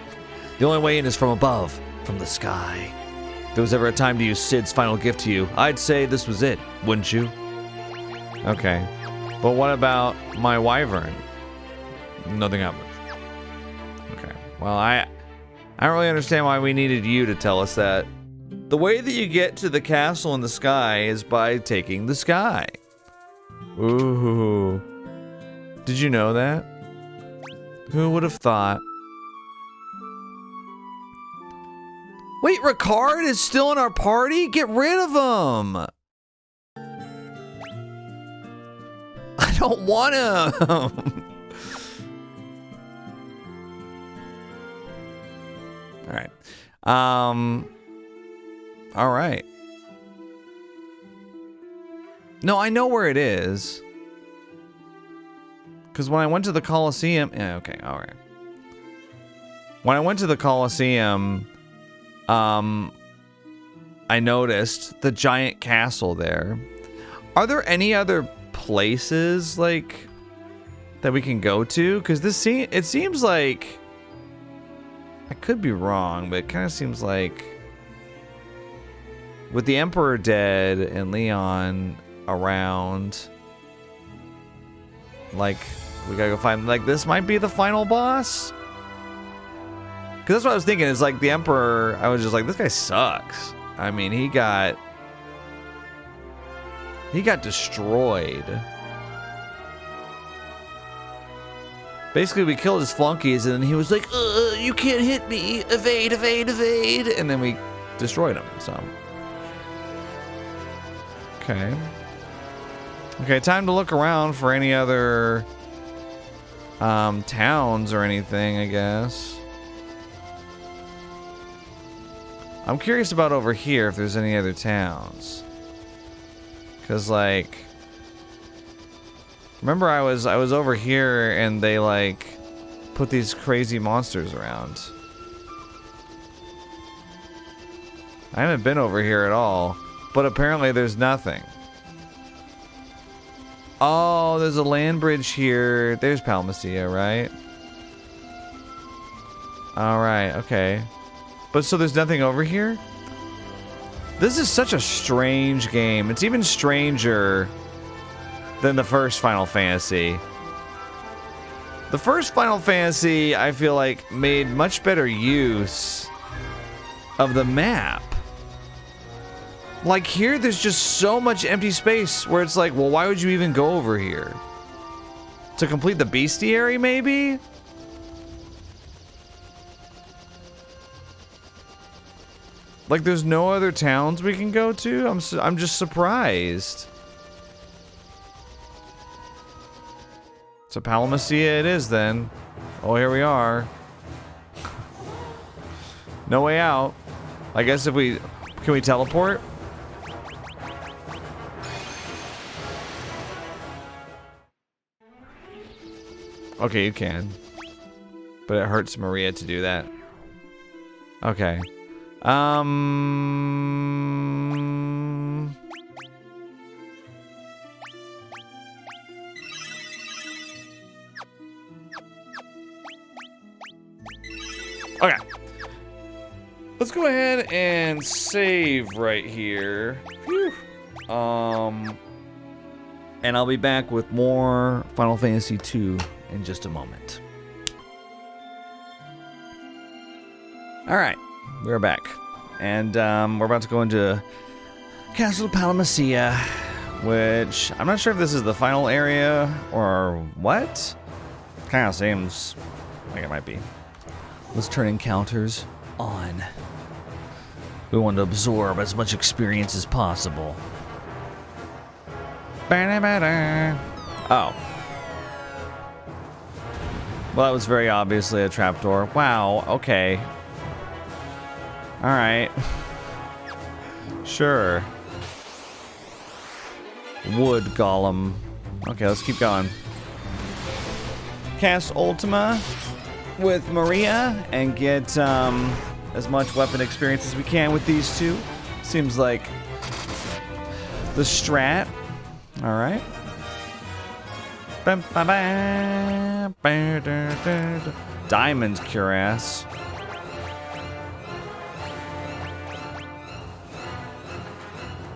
The only way in is from above, from the sky. If there was ever a time to use Sid's final gift to you, I'd say this was it, wouldn't you? Okay. But what about my wyvern? Nothing happened. Okay. Well, I don't really understand why we needed you to tell us that. The way that you get to the castle in the sky is by taking the sky. Ooh. Did you know that? Who would have thought? Wait, Ricard is still in our party? Get rid of him! I don't want him! Alright. Alright. No, I know where it is. Because when I went to the Colosseum... Yeah, okay, alright. When I went to the Colosseum, I noticed the giant castle there. Are there any other places, like, that we can go to? Because it seems like... I could be wrong, but it kind of seems like... with the Emperor dead and Leon around... like, we gotta go find... like, this might be the final boss? Because that's what I was thinking, is like, the Emperor... I was just like, this guy sucks. I mean, he got destroyed. Basically, we killed his flunkies, and then he was like, you can't hit me. Evade, evade, evade. And then we destroyed him, so... Okay. Okay, time to look around for any other towns or anything, I guess. I'm curious about over here if there's any other towns. Cause like, remember I was over here and they like put these crazy monsters around. I haven't been over here at all, but apparently there's nothing. Oh, there's a land bridge here. There's Palmacia, right? Alright, okay. But so there's nothing over here? This is such a strange game. It's even stranger than the first Final Fantasy. The first Final Fantasy, I feel like, made much better use of the map. Like here, there's just so much empty space where it's like, well, why would you even go over here? To complete the bestiary, maybe? Like, there's no other towns we can go to? I'm just surprised. So Palmacia it is then. Oh, here we are. No way out. I guess if we... Can we teleport? Okay, you can. But it hurts Maria to do that. Okay. Okay. Let's go ahead and save right here. Whew. And I'll be back with more Final Fantasy II in just a moment. All right. We're back, and we're about to go into Castle Palmacia, which I'm not sure if this is the final area or what. Kind of seems like it might be. Let's turn encounters on. We want to absorb as much experience as possible. Oh. Well, that was very obviously a trapdoor. Wow, okay. Alright. Sure. Wood golem. Okay, let's keep going. Cast Ultima. with Maria and get as much weapon experience as we can with these two. Seems like the strat. All right. Diamond's cuirass.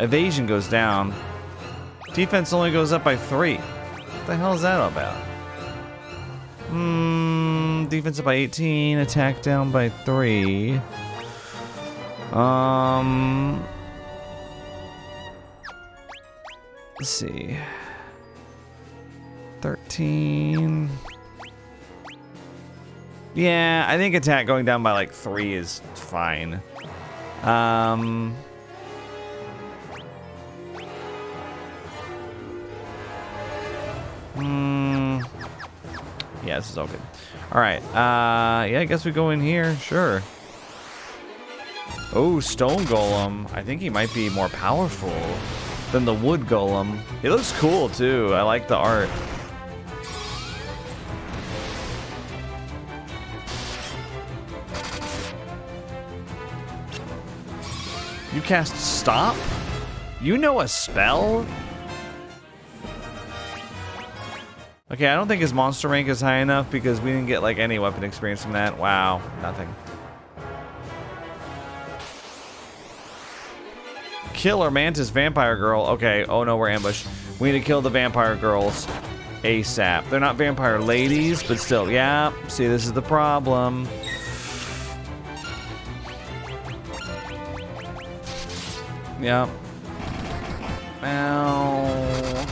Evasion goes down. Defense only goes up by 3. What the hell is that all about? Defense up by 18. Attack down by 3. Let's see. 13. Yeah, I think attack going down by like 3 is fine. Yeah, this is all good. All right. Yeah, I guess we go in here. Sure. Oh, stone golem. I think he might be more powerful than the wood golem. He looks cool too. I like the art. You cast stop? You know a spell? Okay, I don't think his monster rank is high enough because we didn't get like any weapon experience from that. Wow, nothing. Killer Mantis Vampire Girl. Okay, oh no, we're ambushed. We need to kill the vampire girls ASAP. They're not vampire ladies, but still, yeah. See, this is the problem. Yeah. Ow.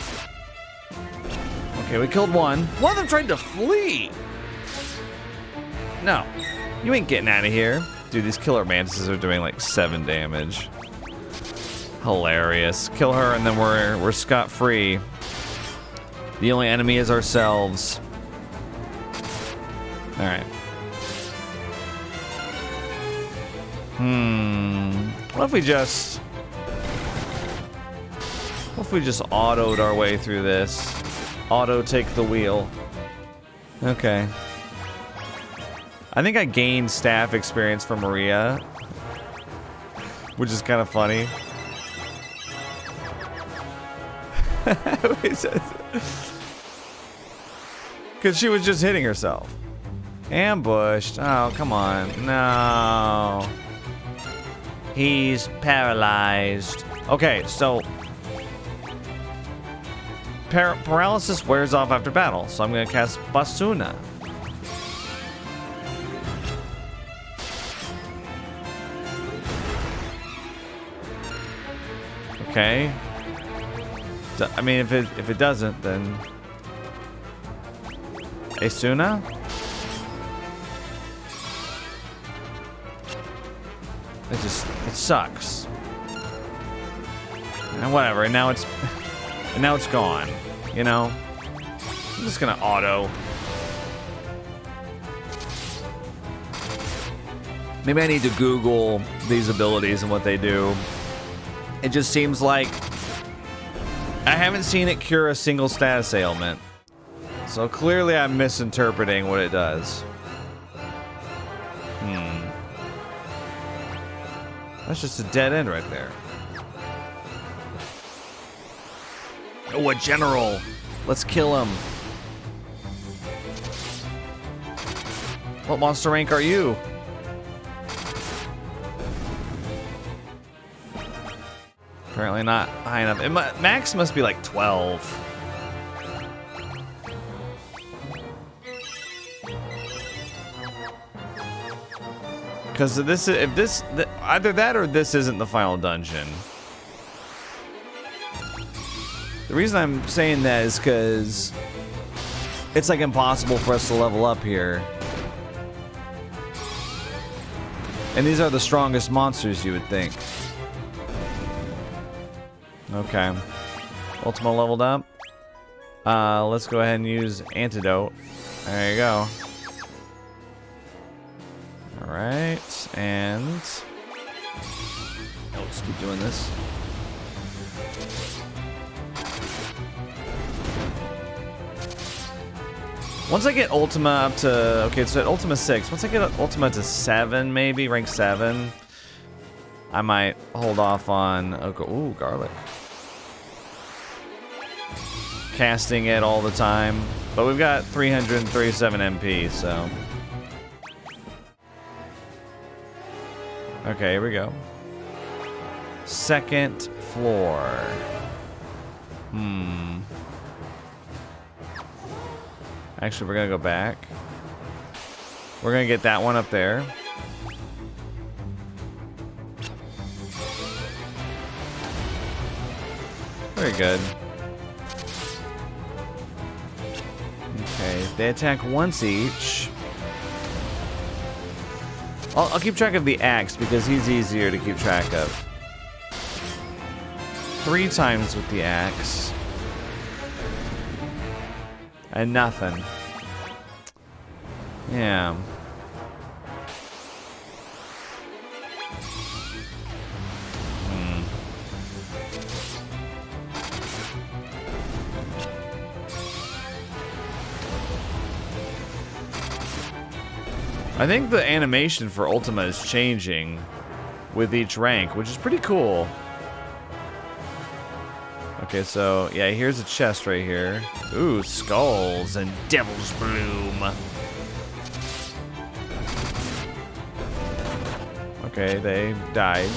Okay, we killed one. One of them tried to flee. No, you ain't getting out of here. Dude, these killer mantises are doing like 7 damage. Hilarious. Kill her and then we're scot-free. The only enemy is ourselves. All right. What if we just autoed our way through this? Auto take the wheel. Okay. I think I gained staff experience from Maria, which is kind of funny. Because she was just hitting herself. Ambushed. Oh, come on. No. He's paralyzed. Okay, so paralysis wears off after battle, so I'm going to cast Basuna. Okay. I mean, if it doesn't, then Asuna. It sucks. And whatever. And now it's gone. You know. I'm just gonna auto. Maybe I need to Google these abilities and what they do. It just seems like I haven't seen it cure a single status ailment. So clearly I'm misinterpreting what it does. That's just a dead end right there. Oh, a general. Let's kill him. What monster rank are you? Apparently not high enough. Max must be like 12. Because either that or this isn't the final dungeon. The reason I'm saying that is because it's like impossible for us to level up here. And these are the strongest monsters, you would think. Okay. Ultima leveled up. Let's go ahead and use Antidote. There you go. Alright, and let's keep doing this. Once I get Ultima up to... Okay, so at Ultima 6. Once I get Ultima to 7, maybe, rank 7, I might hold off on... Ooh, garlic. Casting it all the time. But we've got 337 MP, so... Okay, here we go. Second floor. Actually, we're gonna go back. We're gonna get that one up there. Very good. Okay, they attack once each. I'll keep track of the axe because he's easier to keep track of. 3 times with the axe. And nothing. Yeah. I think the animation for Ultima is changing with each rank, which is pretty cool. Okay, so, yeah, here's a chest right here. Ooh, skulls and devil's bloom. Okay, they died.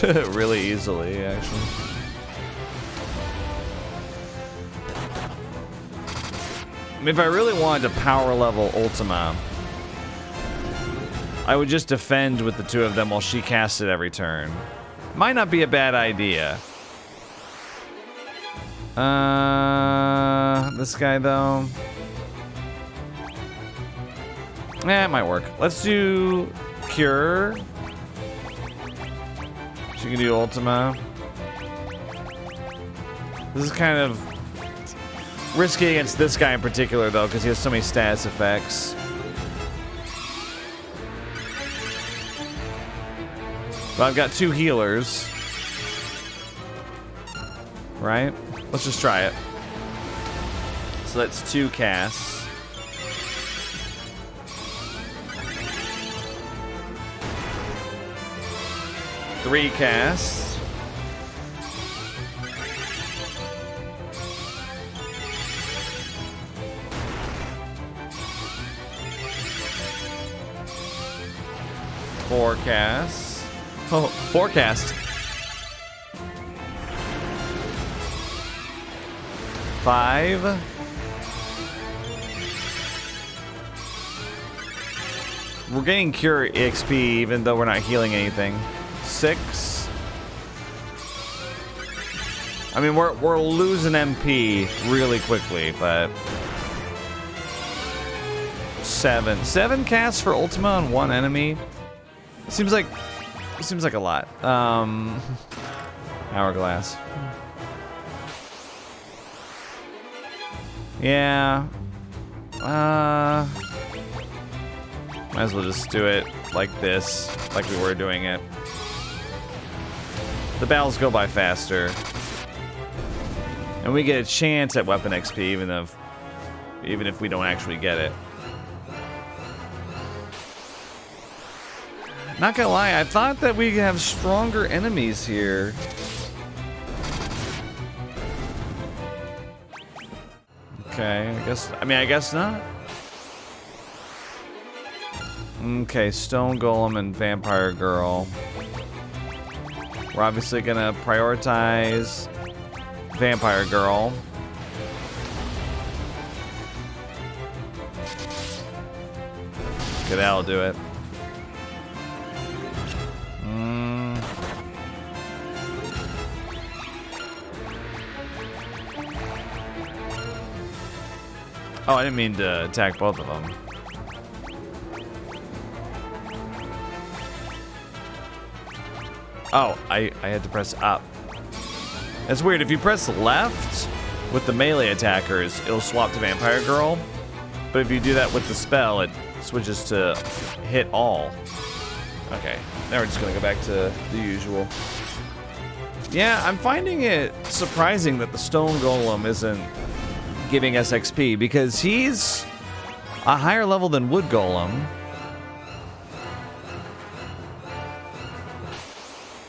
Really easily, actually. If I really wanted to power level Ultima, I would just defend with the 2 of them while she casts it every turn. Might not be a bad idea. This guy though. It might work. Let's do Cure. She can do Ultima. This is kind of risky against this guy in particular though, because he has so many status effects. But I've got 2 healers. Right? Let's just try it. So that's 2 casts. Three casts. Four casts. Oh, 4 casts. 5. We're getting Cure EXP even though we're not healing anything. 6. I mean, we're losing MP really quickly, but 7. 7 casts for Ultima on 1 enemy. Seems like a lot. Hourglass. Yeah. Might as well just do it like this, like we were doing it. The battles go by faster. And we get a chance at weapon XP even if we don't actually get it. Not gonna lie, I thought that we have stronger enemies here. Okay, I guess not. Okay, Stone Golem and Vampire Girl. We're obviously gonna prioritize Vampire Girl. Okay, that'll do it. Oh, I didn't mean to attack both of them. Oh, I had to press up. That's weird. If you press left with the melee attackers, it'll swap to Vampire Girl. But if you do that with the spell, it switches to hit all. Okay, now we're just gonna go back to the usual. Yeah, I'm finding it surprising that the Stone Golem isn't giving us XP because he's A higher level than Wood Golem.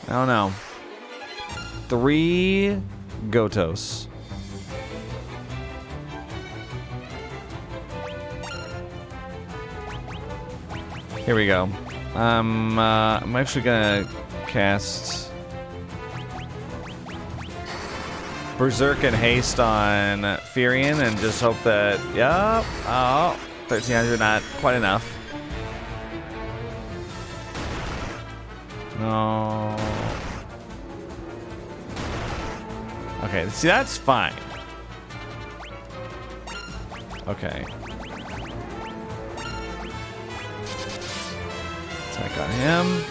I don't know. 3 Gotos. Here we go. I'm actually gonna cast Berserk and Haste on Furion and just hope that, yep, oh, 1300, not quite enough. No. Okay, see, that's fine. Okay. Attack on him.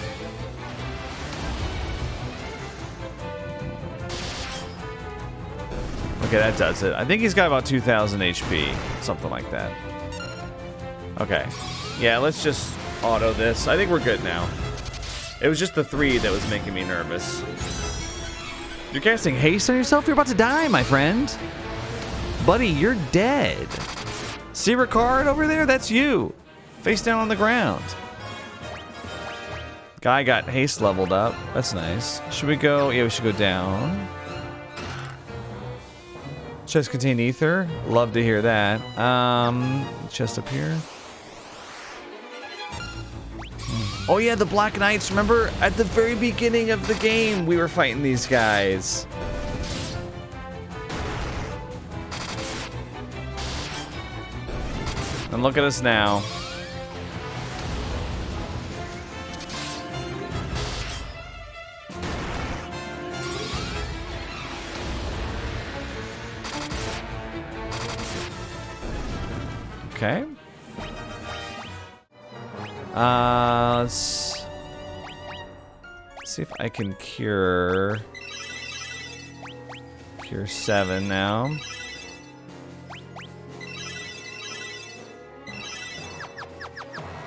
Okay, that does it. I think he's got about 2,000 HP. Something like that. Okay. Yeah, let's just auto this. I think we're good now. It was just the 3 that was making me nervous. You're casting haste on yourself? You're about to die, my friend. Buddy, you're dead. See Ricard over there? That's you. Face down on the ground. Guy got haste leveled up. That's nice. Should we go? Yeah, we should go down. Chest contain ether. Love to hear that. Chest up here. Oh yeah, the Black Knights. Remember at the very beginning of the game, we were fighting these guys. And look at us now. Okay. Let's see if I can cure 7 now.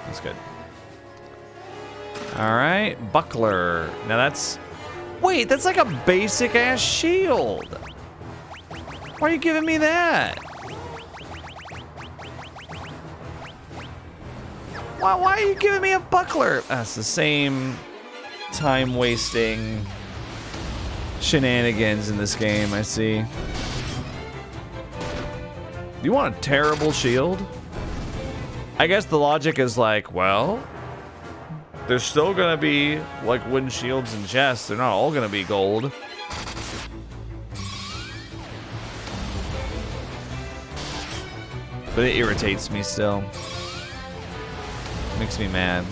That's good. All right, buckler. Now that's, wait, that's like a basic ass shield. Why are you giving me that? Why are you giving me a buckler? That's the same time-wasting shenanigans in this game, I see. You want a terrible shield? I guess the logic is like, well, there's still gonna be like wooden shields and chests. They're not all gonna be gold. But it irritates me still. Makes me mad.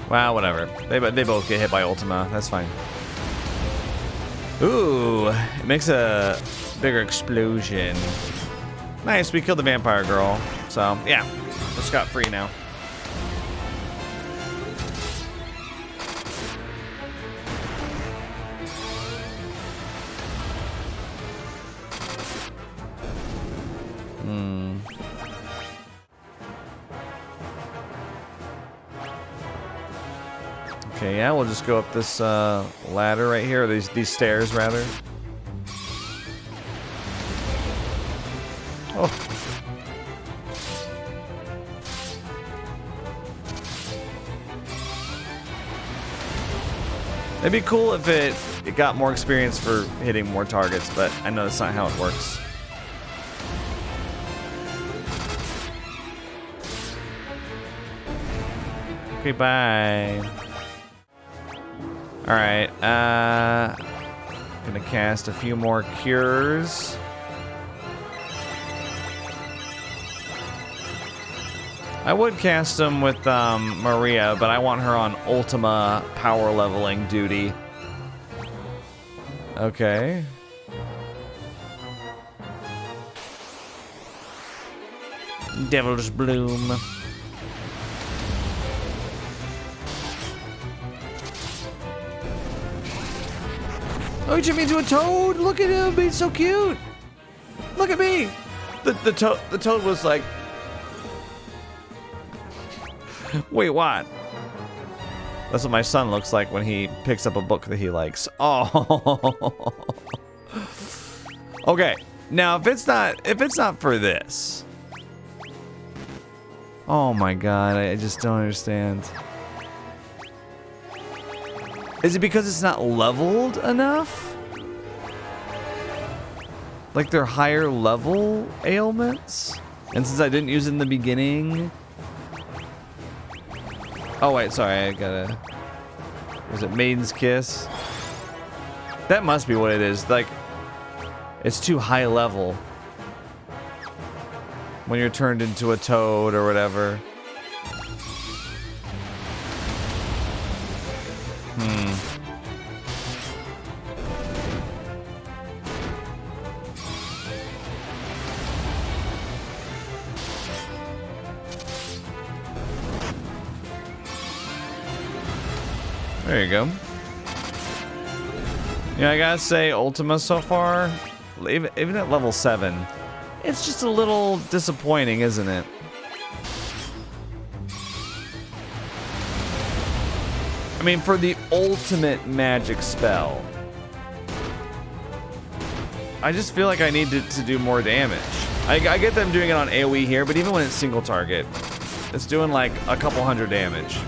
Wow, whatever. They both get hit by Ultima. That's fine. Ooh, it makes a bigger explosion. Nice, we killed the vampire girl. So, yeah, we're scot-free now. Okay, yeah, we'll just go up this ladder right here, or these stairs rather. Oh. It'd be cool if it got more experience for hitting more targets, but I know that's not how it works. Okay, bye. Alright, gonna cast a few more cures. I would cast them with Maria, but I want her on Ultima power leveling duty. Okay. Devil's Bloom. Oh, he turned me into a toad! Look at him being so cute! Look at me! The toad was like... Wait, what? That's what my son looks like when he picks up a book that he likes. Oh. Okay. Now, if it's not for this. Oh my god, I just don't understand. Is it because it's not leveled enough? Like they're higher level ailments? And since I didn't use it in the beginning. Oh wait, sorry, I gotta. Was it Maiden's Kiss? That must be what it is. Like, it's too high level when you're turned into a toad or whatever. There you go. Yeah, I gotta say, Ultima so far, even at level 7, it's just a little disappointing, isn't it? I mean, for the ultimate magic spell, I just feel like I need to do more damage. I get them doing it on AoE here, but even when it's single target, it's doing like a couple hundred damage.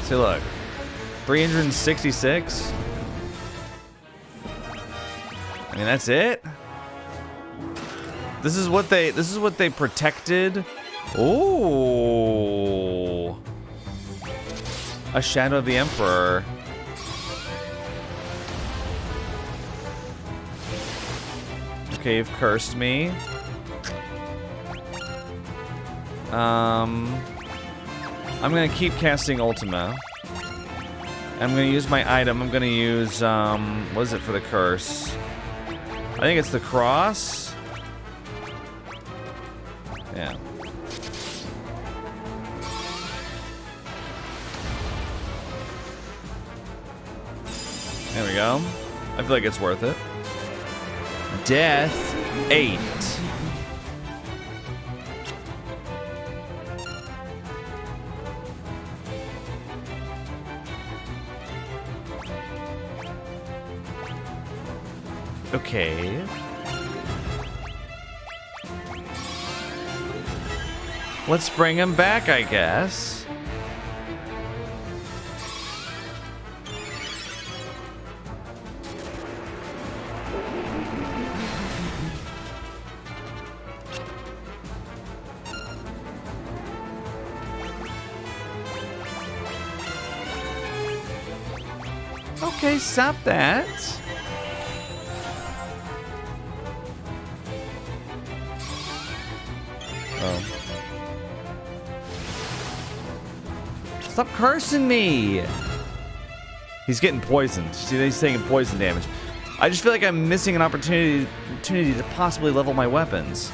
See, look, 366. I mean, that's it. This is what they protected. Ooh, a Shadow of the Emperor. Okay, you've cursed me. I'm gonna keep casting Ultima. I'm gonna use my item. I'm gonna use, what is it for the curse? I think it's the cross. Yeah. There we go. I feel like it's worth it. Death 8. Okay. Let's bring him back, I guess. Okay, stop that. Oh. Stop cursing me! He's getting poisoned. See, he's taking poison damage. I just feel like I'm missing an opportunity to possibly level my weapons.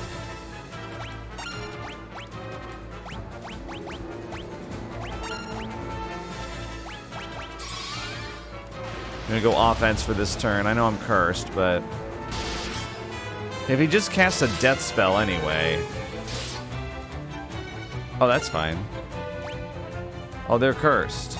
I'm gonna go offense for this turn. I know I'm cursed, but if he just casts a death spell anyway. Oh, that's fine. Oh, they're cursed.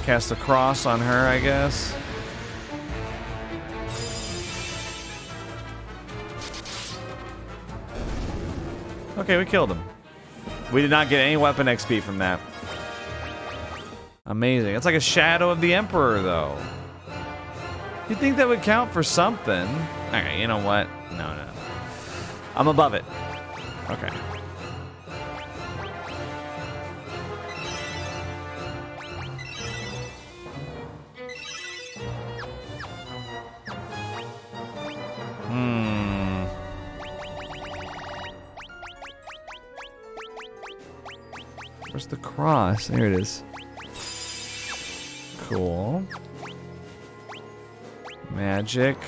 Cast a cross on her, I guess. Okay, we killed him. We did not get any weapon XP from that. Amazing. It's like a Shadow of the Emperor, though. You'd think that would count for something. Okay, you know what? No. I'm above it. Okay. Where's the cross? There it is. Cool. Magic.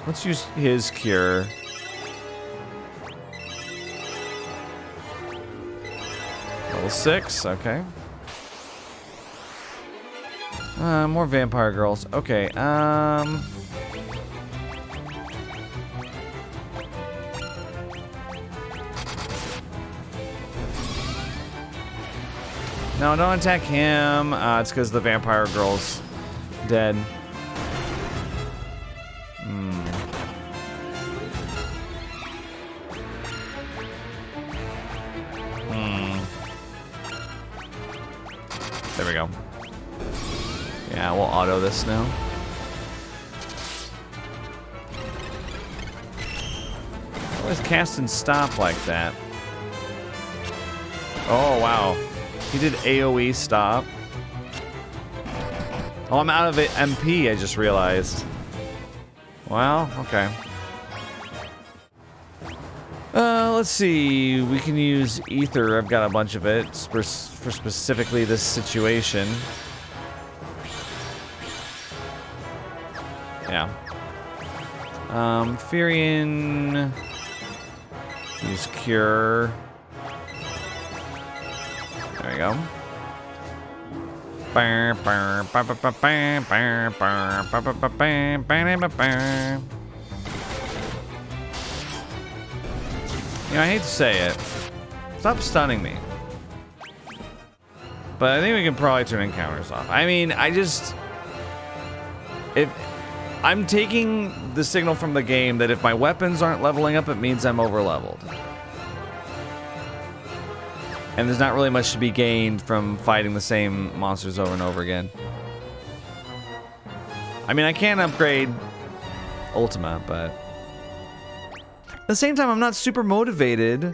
Let's use his cure. Level Level 6, okay. More vampire girls. Okay, no, don't attack him. It's because the vampire girl's dead. There we go. Yeah, we'll auto this now. Always cast and stop like that. Oh, wow. He did AoE stop. Oh, I'm out of it MP, I just realized. Well, okay. Let's see. We can use Ether. I've got a bunch of it for specifically this situation. Yeah. Furion. Use Cure. There we go. You know, I hate to say it. Stop stunning me. But I think we can probably turn encounters off. I mean, if I'm taking the signal from the game that if my weapons aren't leveling up, it means I'm over-leveled. And there's not really much to be gained from fighting the same monsters over and over again. I mean, I can upgrade Ultima, but at the same time, I'm not super motivated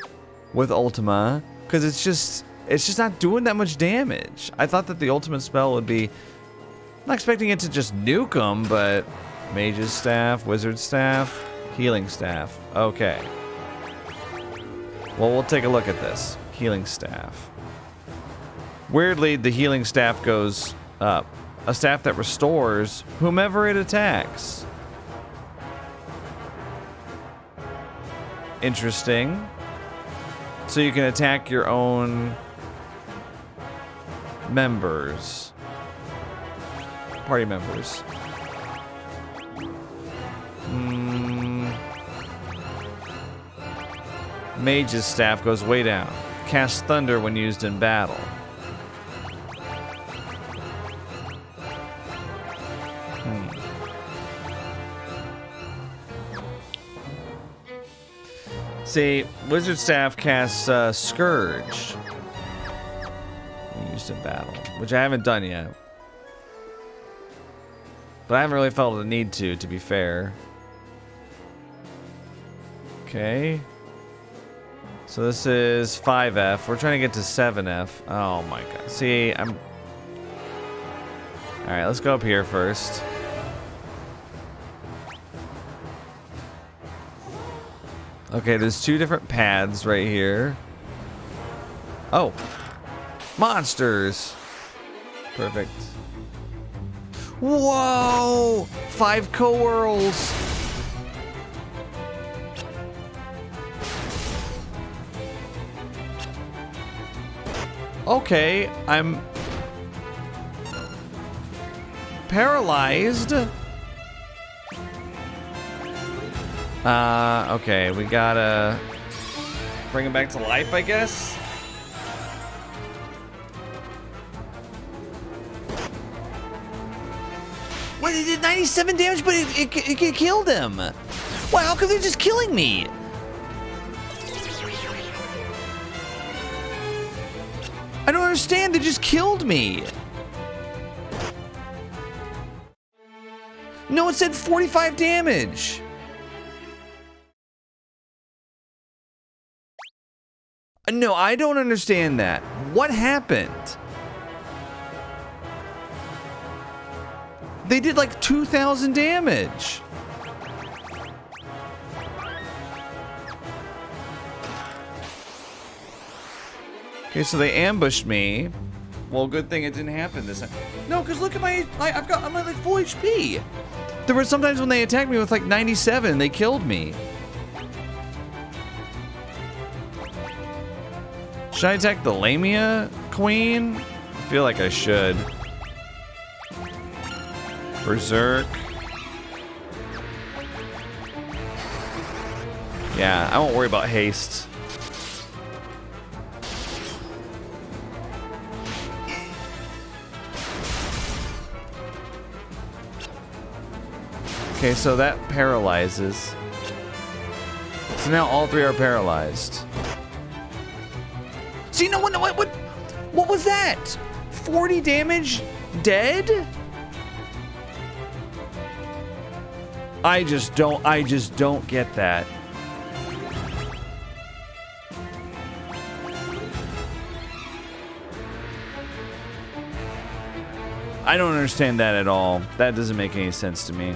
with Ultima because it's just not doing that much damage. I thought that the ultimate spell would be, I'm not expecting it to just nuke them, but Mage's Staff, Wizard Staff, Healing Staff. Okay. Well, we'll take a look at this. Healing Staff. Weirdly, the Healing Staff goes up. A staff that restores whomever it attacks. Interesting. So you can attack your own members. Party members. Mage's Staff goes way down. Cast Thunder when used in battle. See, Wizard Staff casts Scourge when used in battle, which I haven't done yet. But I haven't really felt a need to be fair. Okay. So this is 5F. We're trying to get to 7F. Oh my god. See, Alright, let's go up here first. Okay, there's two different paths right here. Oh. Monsters. Perfect. Whoa! 5 co-whirls. Okay, I'm paralyzed. Okay, we gotta bring him back to life, I guess. Wait, it did 97 damage, but it killed him. Wow, how come they're just killing me? I don't understand, they just killed me. No, it said 45 damage. No, I don't understand that. What happened? They did like 2,000 damage. Okay, so they ambushed me. Well, good thing it didn't happen this time. No, because look at I'm at like full HP. There were sometimes when they attacked me with like 97, they killed me. Should I attack the Lamia Queen? I feel like I should. Berserk. Yeah, I won't worry about haste. Okay, so that paralyzes. So now all three are paralyzed. See, no, what was that? 40 damage? Dead? I just don't get that. I don't understand that at all. That doesn't make any sense to me.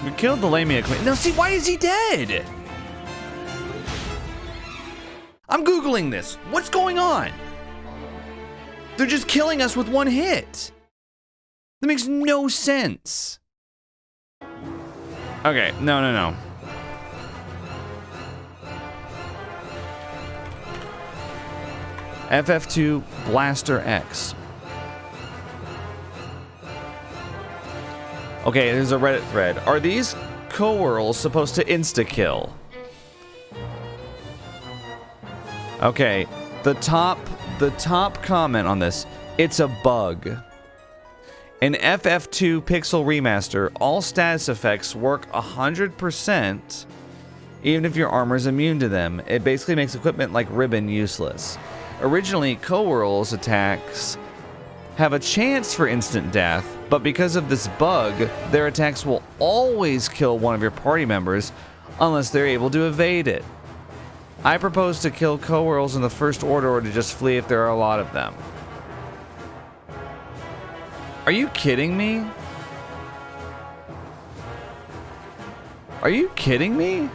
We killed the Lamia Queen. No, see, why is he dead? I'm Googling this. What's going on? They're just killing us with one hit. That makes no sense. Okay, no. FF2 Blaster X. Okay, there's a Reddit thread. Are these co-whirls supposed to insta-kill? Okay, the top comment on this, it's a bug. In FF2 Pixel Remaster, all status effects work 100%, even if your armor is immune to them. It basically makes equipment like Ribbon useless. Originally, co-whirls attacks have a chance for instant death, but because of this bug, their attacks will always kill one of your party members unless they're able to evade it. I propose to kill co-whirls in the first order or to just flee if there are a lot of them. Are you kidding me? Are you kidding me?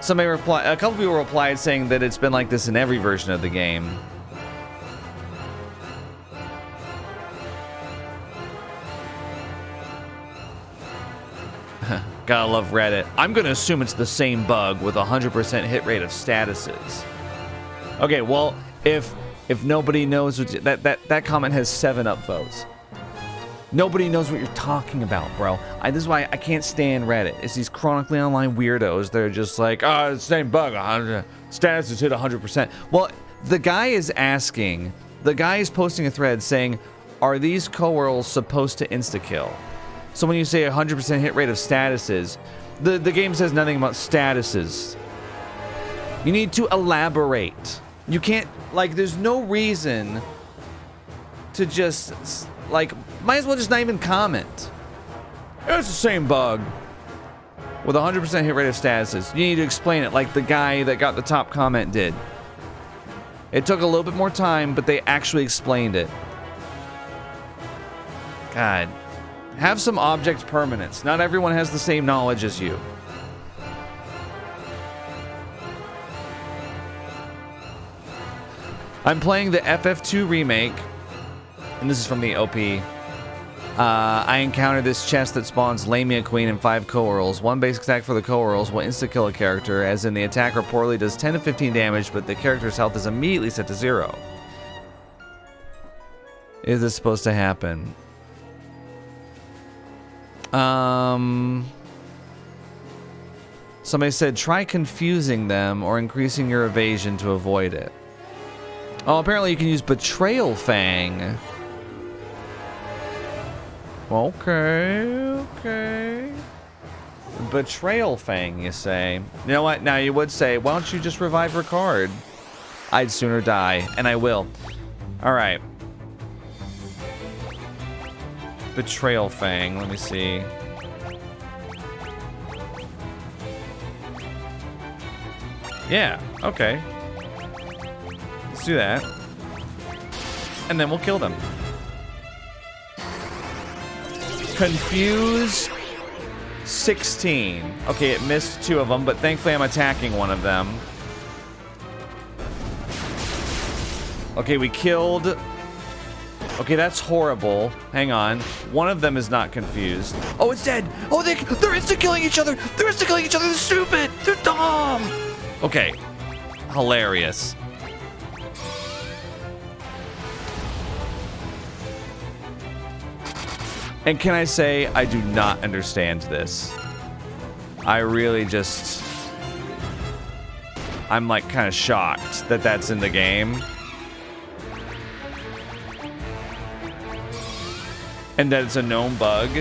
A couple people replied saying that it's been like this in every version of the game. Gotta love Reddit. I'm gonna assume it's the same bug with 100% hit rate of statuses. Okay, well, if nobody knows what that comment has 7 upvotes. Nobody knows what you're talking about, bro. This is why I can't stand Reddit. It's these chronically online weirdos. They're just like, oh, it's the same bug. Statuses hit 100%. Well, the guy is posting a thread saying, are these co-whirls supposed to insta-kill? So when you say 100% hit rate of statuses, the game says nothing about statuses. You need to elaborate. You can't, like, there's no reason to just, like, might as well just not even comment. It's the same bug with 100% hit rate of statuses. You need to explain it like the guy that got the top comment did. It took a little bit more time, but they actually explained it. God. Have some object permanence. Not everyone has the same knowledge as you. I'm playing the FF2 remake, and this is from the OP. I encountered this chest that spawns Lamia Queen and 5 co-whirls. One basic attack for the co-whirls will insta-kill a character, as in the attack reportedly does 10 to 15 damage, but the character's health is immediately set to 0. Is this supposed to happen? Somebody said, try confusing them or increasing your evasion to avoid it. Oh, apparently you can use Betrayal Fang. Okay. Betrayal Fang, you say. You know what? Now you would say, why don't you just revive Ricard? I'd sooner die, and I will. Alright. Betrayal Fang, let me see. Yeah, okay. Let's do that. and then we'll kill them. Confuse 16. Okay, it missed 2 of them, but thankfully I'm attacking one of them. Okay, we killed... Okay, that's horrible. Hang on. One of them is not confused. Oh, it's dead! Oh, they're insta-killing each other! They're insta-killing each other! They're stupid! They're dumb! Okay. Hilarious. And can I say, I do not understand this. I really just... I'm like kind of shocked that that's in the game. And that it's a known bug.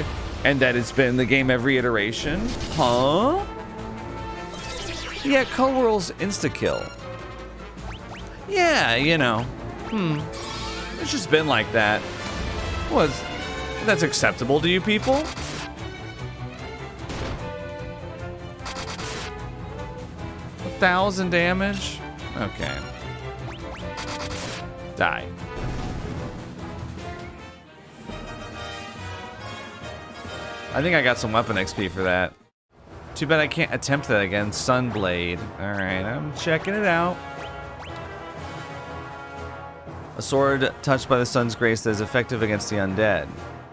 And that it's been in the game every iteration. Huh? Yeah, co-whirl's insta-kill. Yeah, you know. It's just been like that. That's acceptable to you people? 1,000 damage? Okay. Die. I think I got some weapon XP for that. Too bad I can't attempt that again. Sunblade. Alright, I'm checking it out. A sword touched by the sun's grace that is effective against the undead.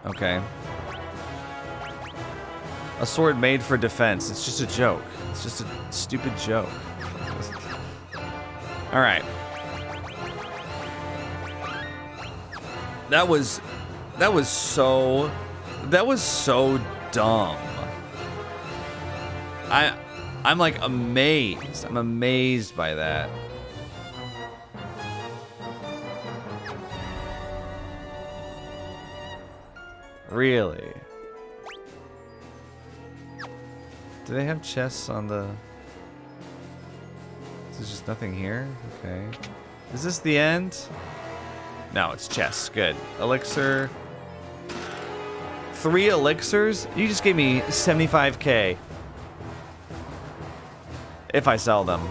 Okay. A sword made for defense. It's just a joke. It's just a stupid joke. Alright. That was so dumb. I'm like amazed. I'm amazed by that. Really? Do they have chests on the... There's just nothing here? Okay. Is this the end? No, it's chests. Good. Elixir. 3 elixirs? You just gave me 75k. If I sell them.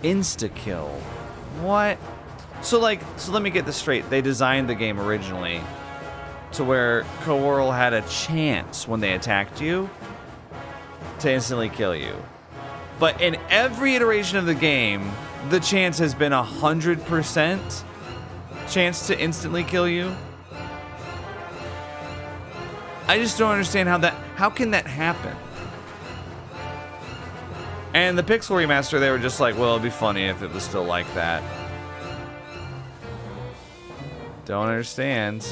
Insta-kill. What? So let me get this straight. They designed the game originally to where co-whirl had a chance when they attacked you to instantly kill you. But in every iteration of the game, the chance has been 100% chance to instantly kill you. I just don't understand how can that happen? And the Pixel Remaster, they were just like, well, it'd be funny if it was still like that. Don't understand.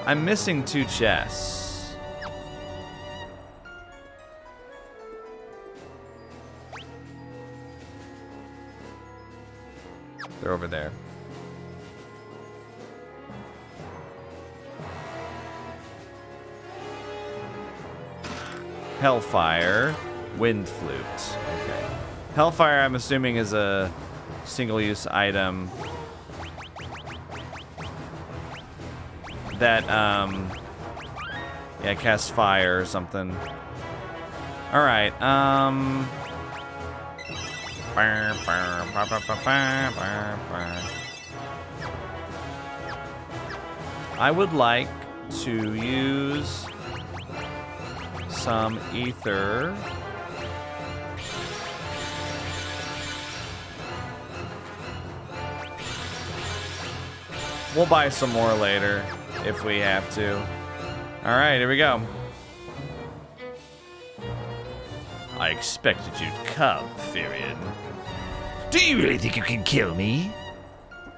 I'm missing 2 chests. They're over there. Hellfire, Wind Flute. Okay. Hellfire, I'm assuming, is a single-use item that, yeah, casts fire or something. All right. I would like to use some ether. We'll buy some more later if we have to. All right, here we go. I expected you'd come, Fynn. Do you really think you can kill me?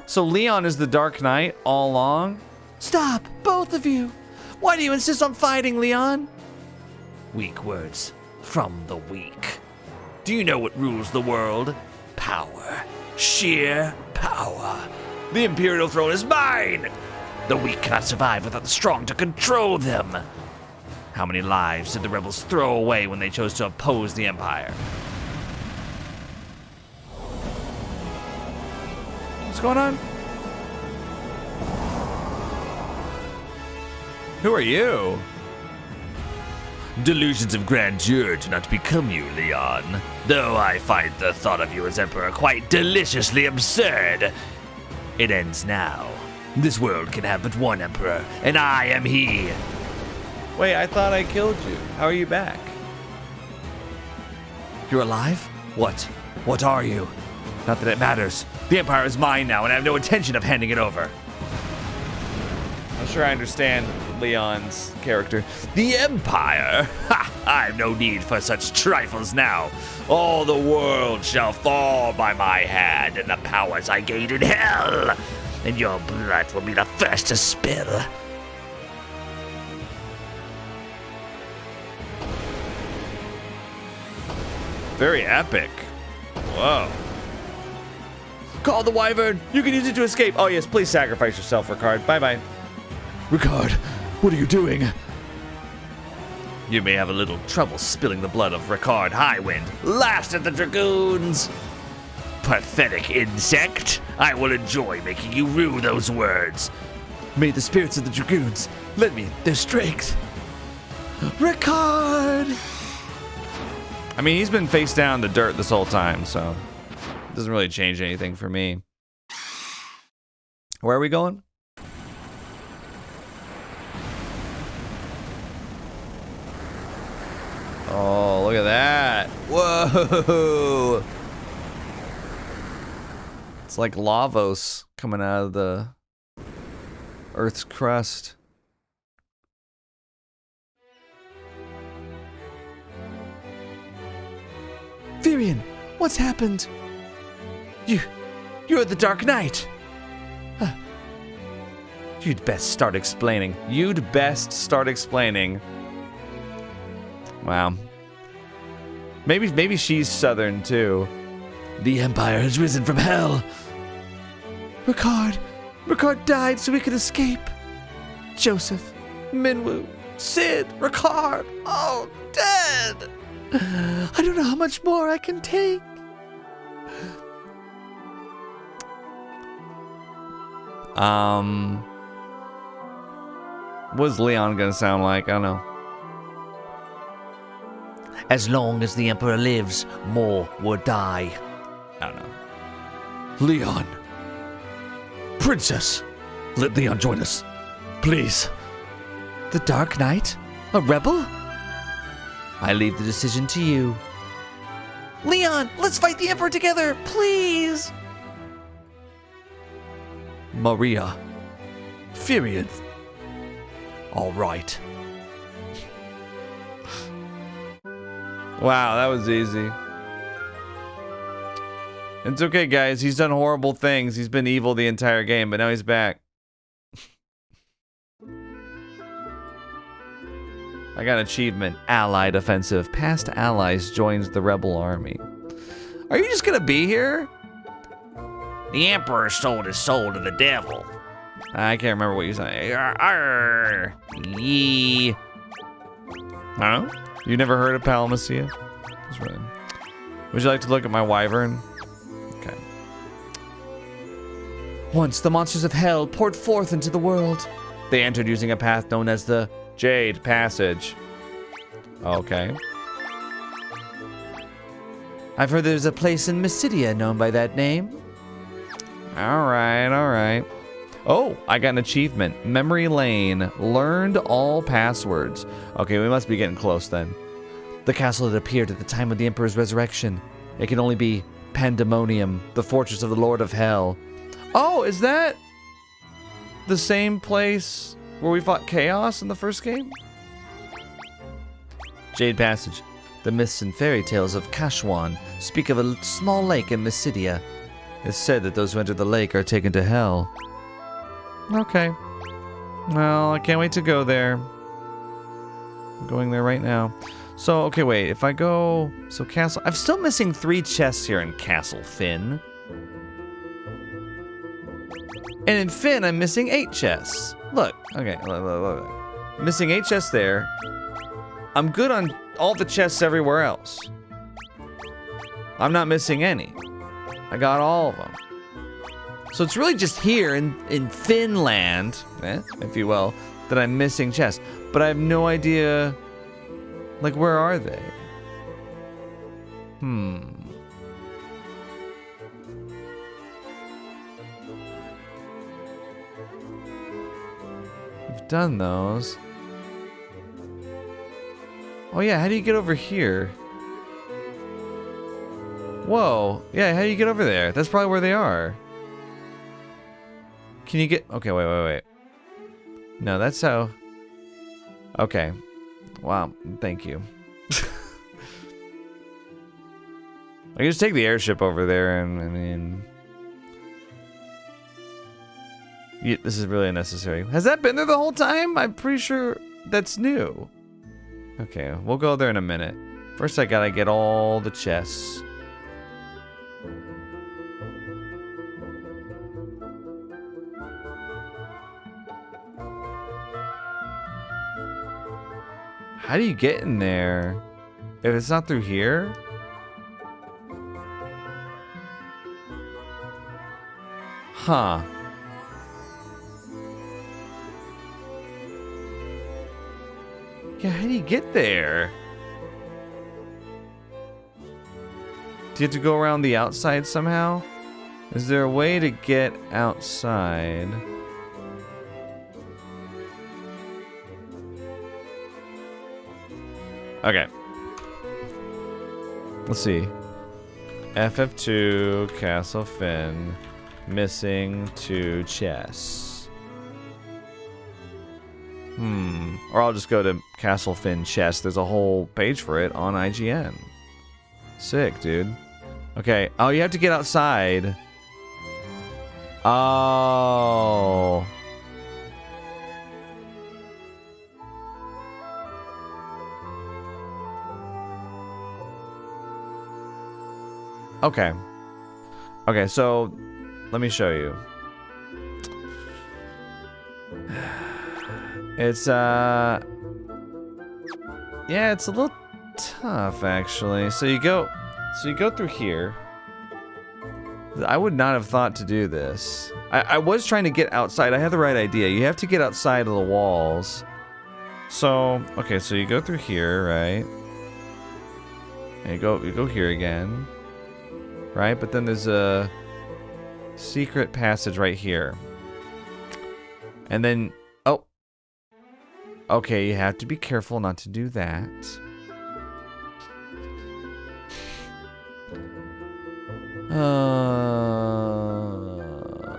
So Leon is the Dark Knight all along? Stop, both of you. Why do you insist on fighting, Leon? Weak words from the weak. Do you know what rules the world? Power. Sheer power. The Imperial throne is mine! The weak cannot survive without the strong to control them. How many lives did the rebels throw away when they chose to oppose the Empire? What's going on? Who are you? Delusions of grandeur do not become you, Leon. Though I find the thought of you as Emperor quite deliciously absurd. It ends now. This world can have but one Emperor, and I am he. Wait, I thought I killed you. How are you back? You're alive? What? What are you? Not that it matters. The Empire is mine now, and I have no intention of handing it over. I'm sure I understand Leon's character. The Empire? Ha! I've no need for such trifles now. All the world shall fall by my hand, and the powers I gained in hell. And your blood will be the first to spill. Very epic. Whoa. Call the Wyvern. You can use it to escape. Oh, yes, please sacrifice yourself, Ricard. Bye-bye. Ricard, what are you doing? You may have a little trouble spilling the blood of Ricard Highwind, last of the Dragoons. Pathetic insect. I will enjoy making you rue those words. May the spirits of the Dragoons lend me their strength. Ricard! I mean, he's been face down in the dirt this whole time, so it doesn't really change anything for me. Where are we going? Oh, look at that. Whoa. It's like Lavos coming out of the Earth's crust. Firion, what's happened? You're the Dark Knight. You'd best start explaining. Wow. Maybe she's Southern too. The Empire has risen from hell. Ricard died so we could escape. Joseph, Minwu, Sid, Ricard, all dead. I don't know how much more I can take. What's Leon gonna sound like? I don't know. As long as the Emperor lives, more will die. I don't know. Leon. Princess. Let Leon join us. Please. The Dark Knight? A rebel? I leave the decision to you. Leon, let's fight the Emperor together, please! Maria. Firion. All right. Wow, that was easy. It's okay, guys. He's done horrible things. He's been evil the entire game, but now he's back. I got an achievement. Allied offensive. Past allies joins the rebel army. Are you just gonna be here? The Emperor sold his soul to the devil. I can't remember what you said. Arr, yee. Huh? You never heard of Paloom? Really... Would you like to look at my wyvern? Okay. Once the monsters of hell poured forth into the world. They entered using a path known as the Jade Passage. Okay. I've heard there's a place in Mysidia known by that name. Alright. Oh, I got an achievement. Memory Lane. Learned all passwords. Okay, we must be getting close then. The castle had appeared at the time of the Emperor's resurrection. It can only be Pandemonium, the fortress of the Lord of Hell. Oh, is that the same place where we fought Chaos in the first game? Jade Passage. The myths and fairy tales of Kashwan speak of a small lake in Mysidia. It's said that those who enter the lake are taken to hell. Okay. Well, I can't wait to go there. I'm going there right now. So, okay, wait. If I go... So, Castle... I'm still missing 3 chests here in Castle Fynn. And in Fynn, I'm missing 8 chests. Look. Okay. Look. Missing 8 chests there. I'm good on all the chests everywhere else. I'm not missing any. I got all of them. So it's really just here in Finland, if you will, that I'm missing chests. But I have no idea Like, where are they? We've done those. Oh yeah, how do you get over here? Whoa. Yeah, how do you get over there? That's probably where they are. Can you get... Okay, wait. No, that's how... Okay. Wow, thank you. I can just take the airship over there and, I mean... Yeah, this is really unnecessary. Has that been there the whole time? I'm pretty sure that's new. Okay, we'll go there in a minute. First, I gotta get all the chests. How do you get in there? If it's not through here? Huh. Yeah, how do you get there? Do you have to go around the outside somehow? Is there a way to get outside? Okay. Let's see. FF2, Castle Fynn, missing 2 chests. Or I'll just go to Castle Fynn chest. There's a whole page for it on IGN. Sick, dude. Okay. Oh, you have to get outside. Oh. Okay. Okay, so let me show you. It's yeah, it's a little tough actually. So you go through here. I would not have thought to do this. I was trying to get outside. I had the right idea. You have to get outside of the walls. So, okay, so you go through here, right? And you go here again. Right? But then there's a secret passage right here. And then, oh. Okay, you have to be careful not to do that.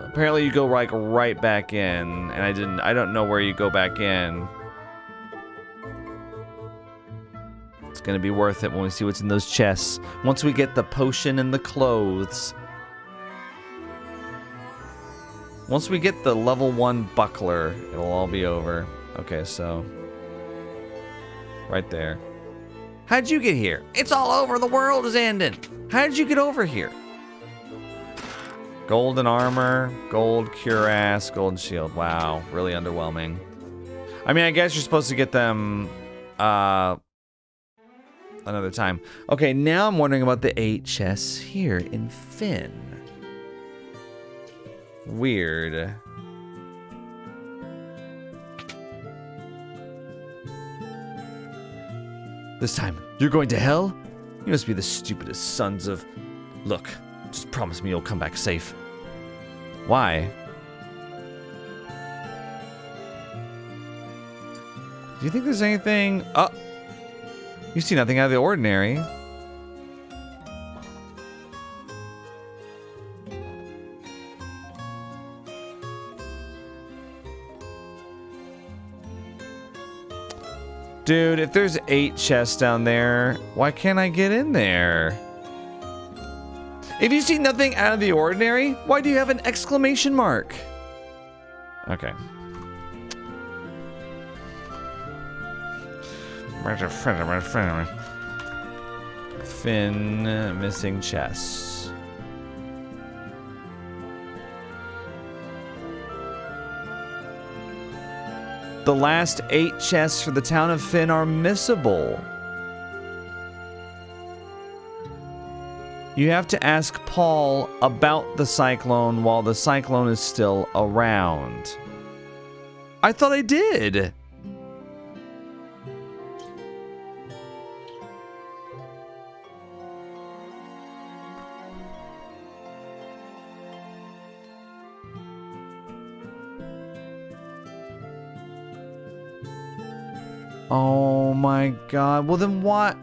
Apparently you go like right back in, and I don't know where you go back in. It's gonna be worth it when we see what's in those chests. Once we get the potion and the clothes. Once we get the level 1 buckler, it'll all be over. Okay, so right there. How'd you get here? It's all over, the world is ending. How did you get over here? Golden armor, gold cuirass, golden shield. Wow, really underwhelming. I mean, I guess you're supposed to get them another time. Okay, now I'm wondering about the 8 chests here in Fynn. Weird. This time, you're going to hell? You must be the stupidest sons of... Look, just promise me you'll come back safe. Why? Do you think there's anything... Oh! You see nothing out of the ordinary. Dude, if there's 8 chests down there, why can't I get in there? If you see nothing out of the ordinary, why do you have an exclamation mark? Okay. Fynn, missing chests. The last 8 chests for the town of Fynn are missable. You have to ask Paul about the cyclone while the cyclone is still around. I thought I did. Oh my god. Well then what?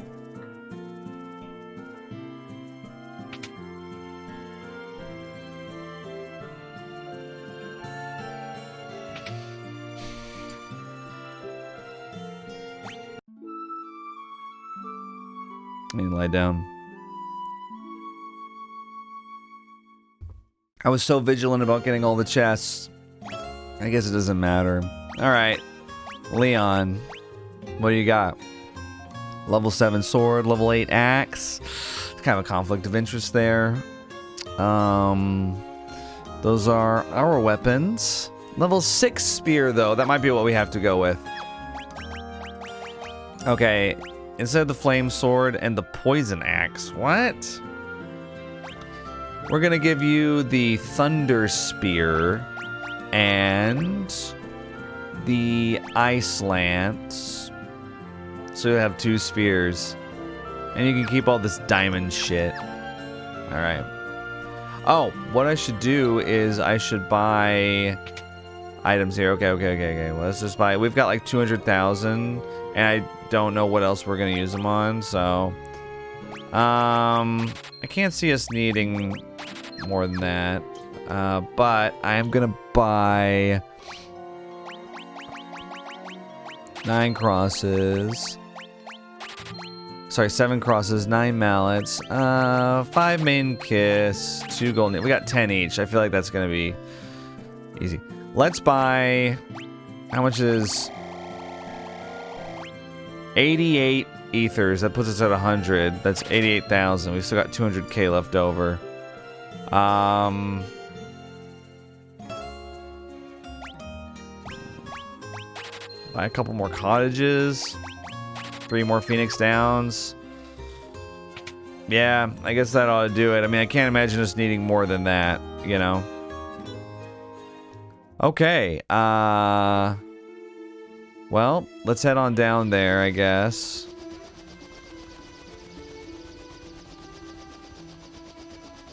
Let me lie down. I was so vigilant about getting all the chests. I guess it doesn't matter. Alright. Leon. What do you got? Level 7 sword, level 8 axe. It's kind of a conflict of interest there. Those are our weapons. Level 6 spear, though. That might be what we have to go with. Okay. Instead of the flame sword and the poison axe. What? We're gonna give you the thunder spear and the ice lance. So you have 2 spears. And you can keep all this diamond shit. Alright. Oh, what I should do is I should buy items here. Okay. Well, let's just buy. We've got like 200,000, and I don't know what else we're gonna use them on. So, I can't see us needing more than that. But I am gonna buy 9 crosses. Sorry, 7 crosses, 9 mallets, 5 main kiss, 2 golden. We got 10 each. I feel like that's gonna be easy. Let's buy. How much is 88 ethers? That puts us at 100. That's 88,000. We've still got 200k left over. Buy a couple more cottages. 3 more Phoenix Downs. Yeah, I guess that ought to do it. I mean, I can't imagine us needing more than that, you know? Okay, well, let's head on down there, I guess.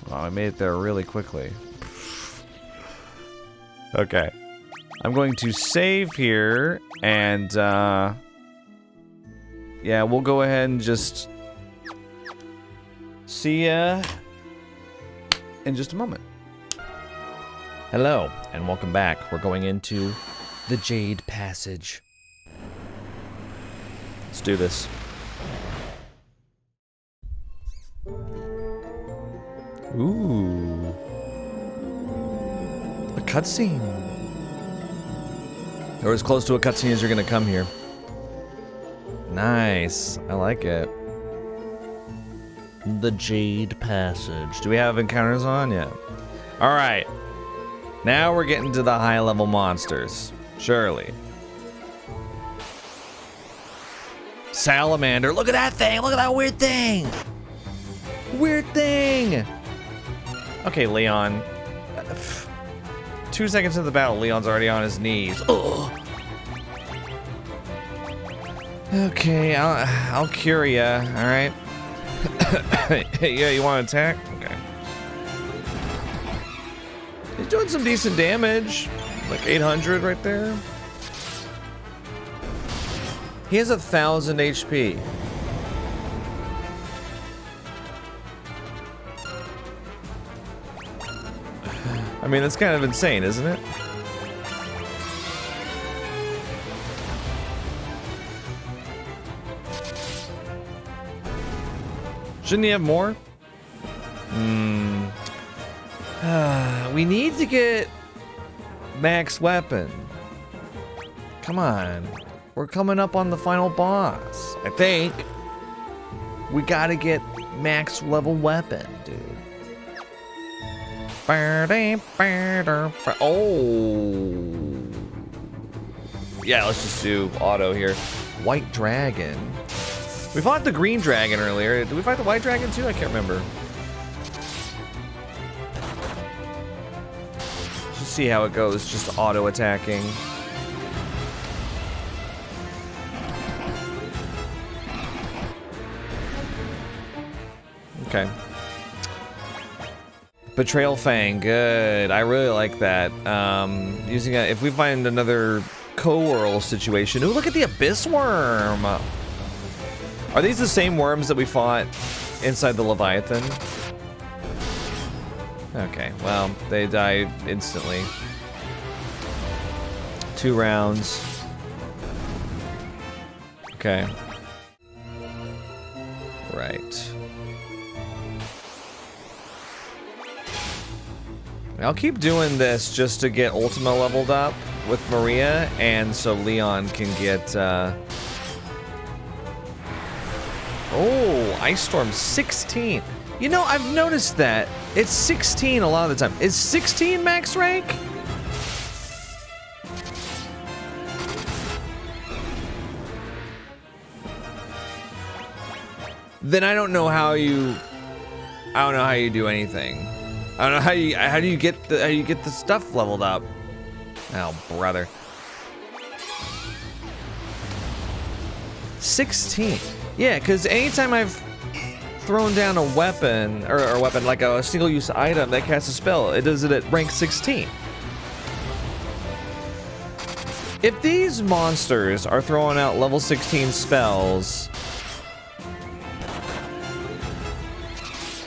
Wow, I made it there really quickly. Okay. I'm going to save here, and, yeah, we'll go ahead and just see ya in just a moment. Hello, and welcome back. We're going into the Jade Passage. Let's do this. Ooh. A cutscene. Or as close to a cutscene as you're gonna come here. Nice. I like it. The Jade Passage. Do we have encounters on yet? Alright. Now we're getting to the high level monsters. Surely. Salamander. Look at that thing. Look at that weird thing. Weird thing. Okay, Leon. 2 seconds into the battle, Leon's already on his knees. Ugh. Okay, I'll cure ya, alright? Yeah, you want to attack? Okay. He's doing some decent damage. Like 800 right there. He has 1,000 HP. I mean, that's kind of insane, isn't it? Shouldn't he have more? We need to get max weapon. Come on. We're coming up on the final boss. I think we gotta get max level weapon, dude. Oh. Yeah, let's just do auto here. White dragon. We fought the green dragon earlier. Did we fight the white dragon too? I can't remember. Let's see how it goes, just auto attacking. Okay. Betrayal Fang, good. I really like that. Using it, if we find another co-whirl situation. Ooh, look at the Abyss Worm. Are these the same worms that we fought inside the Leviathan? Okay, well, they died instantly. 2 rounds. Okay. Right. I'll keep doing this just to get Ultima leveled up with Maria, and so Leon can get, Oh, Ice Storm 16. You know, I've noticed that. It's 16 a lot of the time. Is 16 max rank? Then I don't know how you do anything. I don't know how do you get the stuff leveled up. Oh, brother. 16. Yeah, because anytime I've thrown down a weapon, or a weapon like a single-use item that casts a spell, it does it at rank 16. If these monsters are throwing out level 16 spells,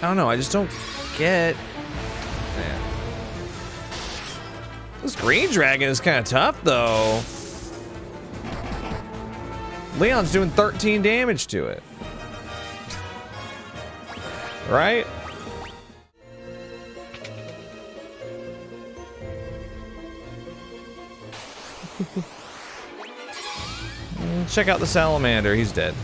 I don't know, I just don't get. Man. This green dragon is kind of tough, though. Leon's doing 13 damage to it. Right? Check out the salamander, he's dead.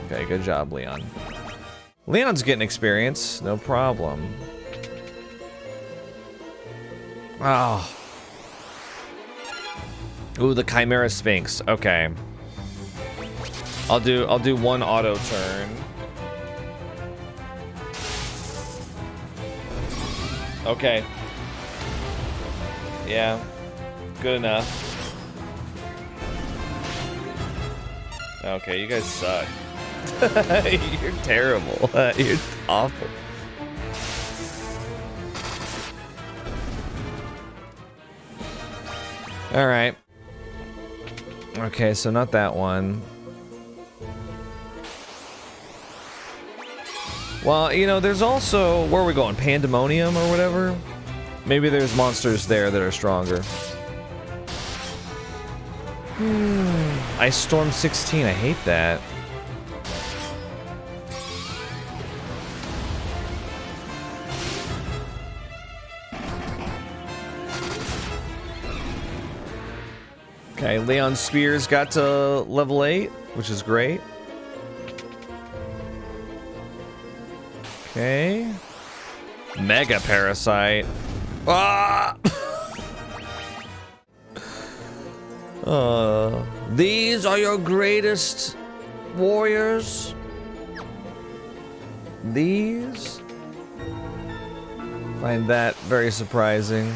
Okay, good job, Leon. Leon's getting experience, no problem. Oh. Ooh, the Chimera Sphinx. Okay. I'll do one auto turn. Okay. Yeah. Good enough. Okay, you guys suck. You're terrible. You're awful. All right. Okay, so not that one. Well, you know, there's also, where are we going? Pandemonium or whatever? Maybe there's monsters there that are stronger. Ice Storm 16, I hate that. Okay, Leon's spears got to level 8, which is great. Okay. Mega Parasite. Ah! These are your greatest warriors? These? Find that very surprising.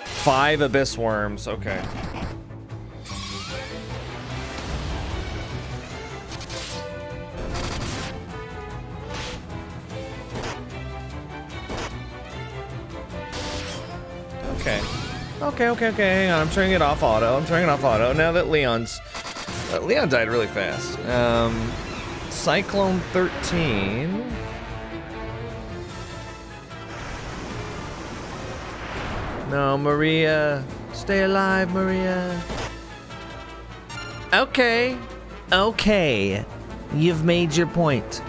5 Abyss Worms, okay. Okay, hang on. I'm turning it off auto. Now that Leon's... Leon died really fast. Cyclone 13. No, Maria. Stay alive, Maria. Okay. You've made your point.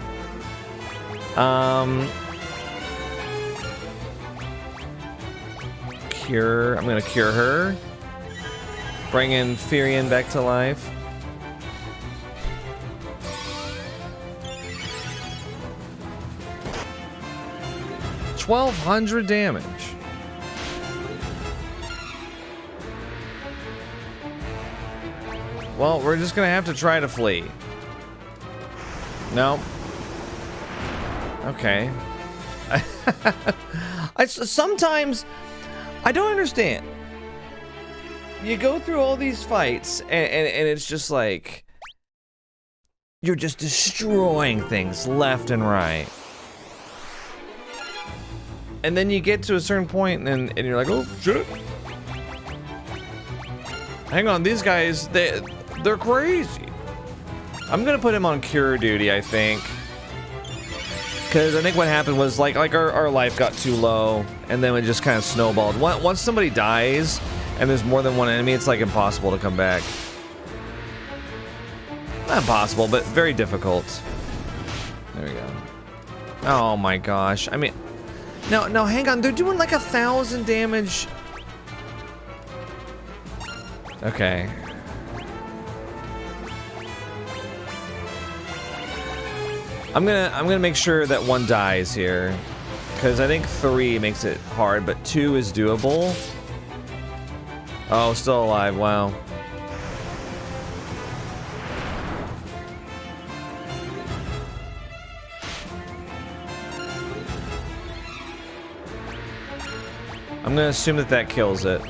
I'm gonna cure her. Bring in Fynn back to life. $1,200 damage. Well, we're just gonna have to try to flee. No. Okay. Sometimes I don't understand. You go through all these fights, and it's just like you're just destroying things left and right. And then you get to a certain point and you're like, oh shit. Hang on, these guys, they're crazy. I'm gonna put him on cure duty, I think. Because I think what happened was like our life got too low, and then it just kind of snowballed. Once somebody dies, and there's more than one enemy, it's like impossible to come back. Not impossible, but very difficult. There we go. Oh my gosh. I mean, no, hang on. They're doing like 1,000 damage. Okay. I'm gonna make sure that one dies here, because I think 3 makes it hard, but 2 is doable. Oh, still alive. Wow. I'm gonna assume that kills it.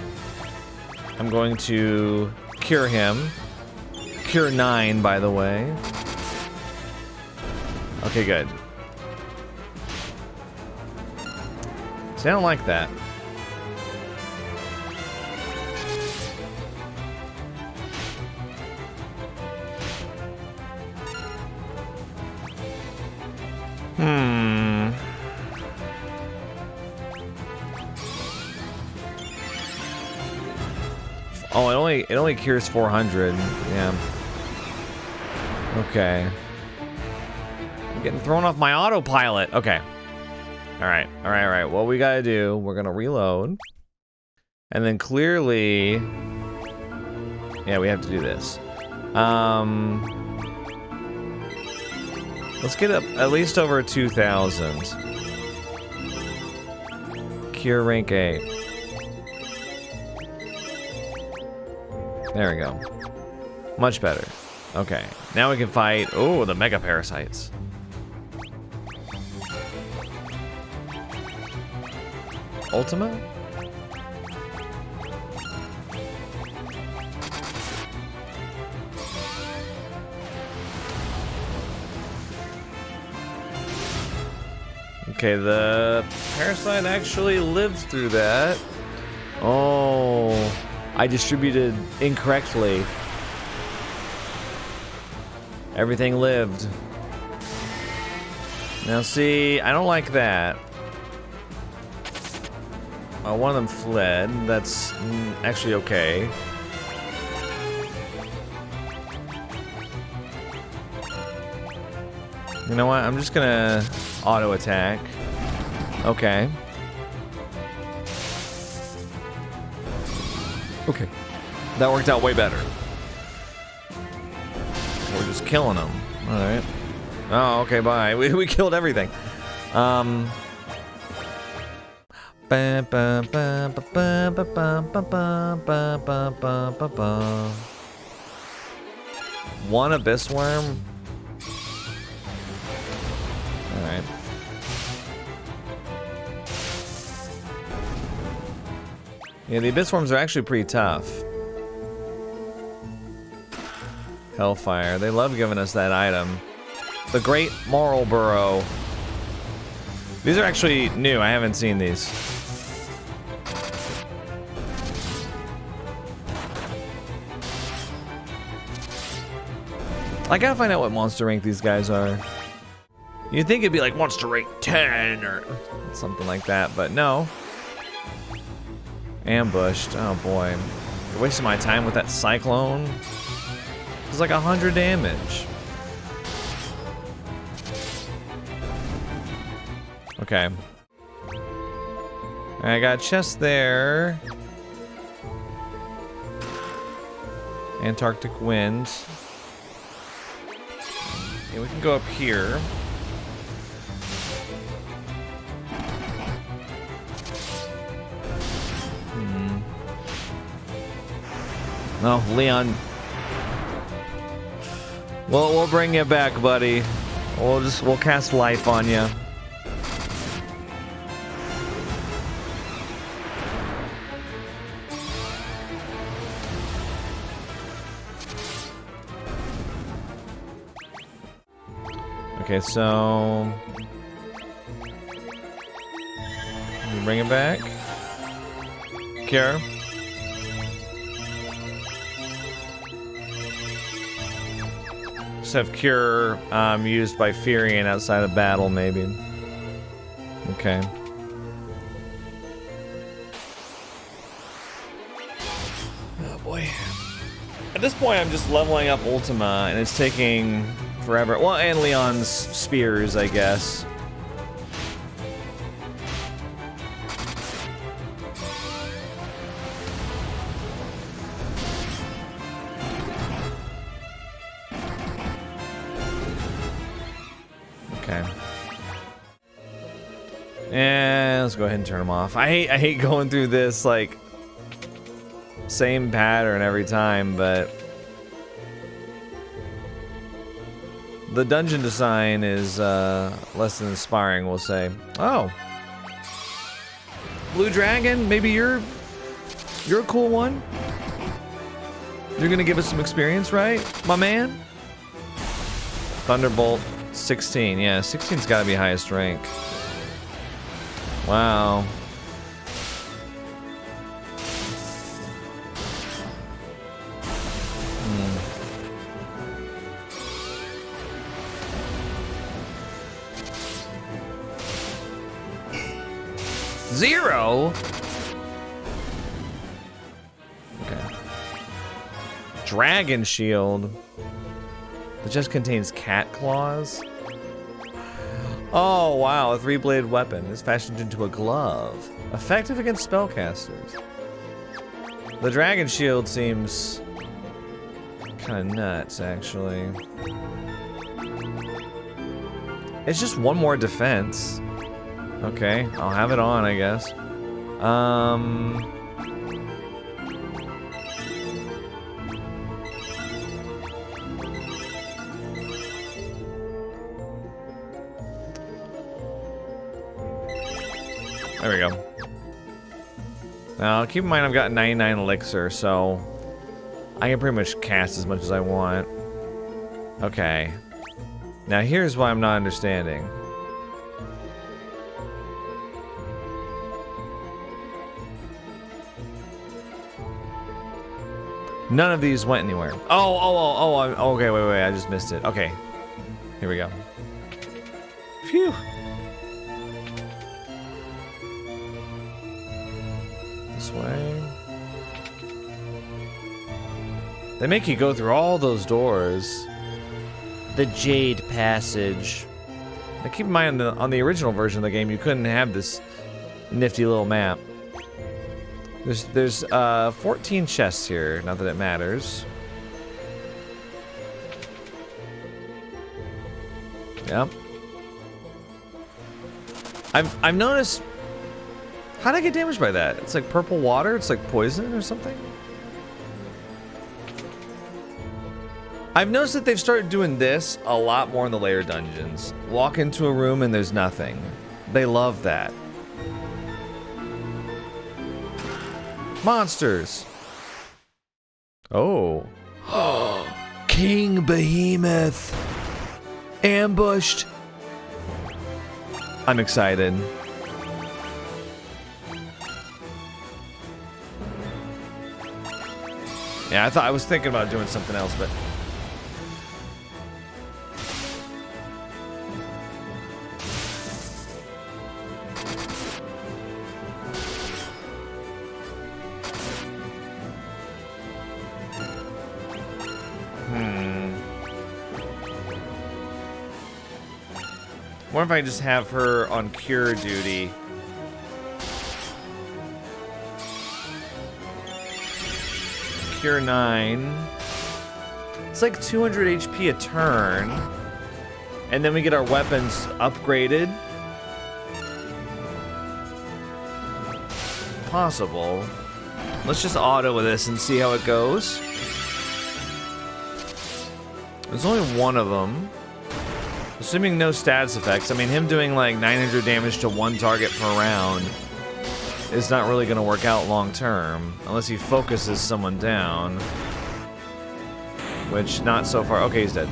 I'm going to cure him. Cure 9, by the way. Okay, good. See, I don't like that. Oh, it only cures 400. Yeah. Okay. I'm getting thrown off my autopilot. Okay. All right. What we gotta do? We're gonna reload, and then clearly, yeah, we have to do this. Let's get up at least over 2,000. Cure rank 8. There we go. Much better. Okay, now we can fight. Oh, the mega parasites. Ultima? Okay, the parasite actually lives through that. Oh, I distributed incorrectly. Everything lived. Now see, I don't like that. Oh, one of them fled. That's actually okay. You know what? I'm just gonna auto attack. Okay. Okay. That worked out way better. We're just killing them. Alright. Oh, okay, bye. We killed everything. One abyss worm? Alright. Yeah, the abyss worms are actually pretty tough. Hellfire. They love giving us that item. The Great Moral Burrow. These are actually new. I haven't seen these. I gotta find out what monster rank these guys are. You'd think it'd be like monster rank 10 or something like that, but no. Ambushed. Oh boy. You're wasting my time with that cyclone. It's like 100 damage. Okay. I got a chest there. Antarctic wind. Yeah, we can go up here. Oh, Leon. Well, we'll bring you back, buddy. We'll cast life on you. Okay, so can bring it back. Cure. Just have Cure used by Furion outside of battle, maybe. Okay. Oh boy. At this point, I'm just leveling up Ultima, and it's taking forever. Well, and Leon's spears, I guess. Okay. And let's go ahead and turn them off. I hate going through this, like, same pattern every time, but the dungeon design is less than inspiring, we'll say. Oh, Blue Dragon, maybe you're a cool one. You're gonna give us some experience, right, my man? Thunderbolt 16, yeah, 16's gotta be highest rank. Wow. Zero? Okay. Dragon Shield. It just contains cat claws. Oh, wow. A three-bladed weapon is fashioned into a glove. Effective against spellcasters. The Dragon Shield seems kind of nuts, actually. It's just one more defense. Okay, I'll have it on, I guess. There we go. Now, keep in mind I've got 99 elixir, so I can pretty much cast as much as I want. Okay. Now, here's why I'm not understanding. None of these went anywhere. Oh, okay, wait, I just missed it. Okay, here we go. Phew. This way. They make you go through all those doors. The Jade Passage. Now keep in mind, on the original version of the game, you couldn't have this nifty little map. There's 14 chests here, not that it matters. Yep. I've noticed. How did I get damaged by that? It's like purple water? It's like poison or something? I've noticed that they've started doing this a lot more in the layer dungeons. Walk into a room and there's nothing. They love that. Monsters. Oh. King Behemoth. Ambushed. I'm excited. Yeah, I was thinking about doing something else, but what if I just have her on cure duty? Cure 9. It's like 200 HP a turn. And then we get our weapons upgraded. Possible. Let's just auto this and see how it goes. There's only one of them. Assuming no status effects, I mean, him doing like 900 damage to one target per round is not really going to work out long term, unless he focuses someone down. Which, not so far. Okay, he's dead.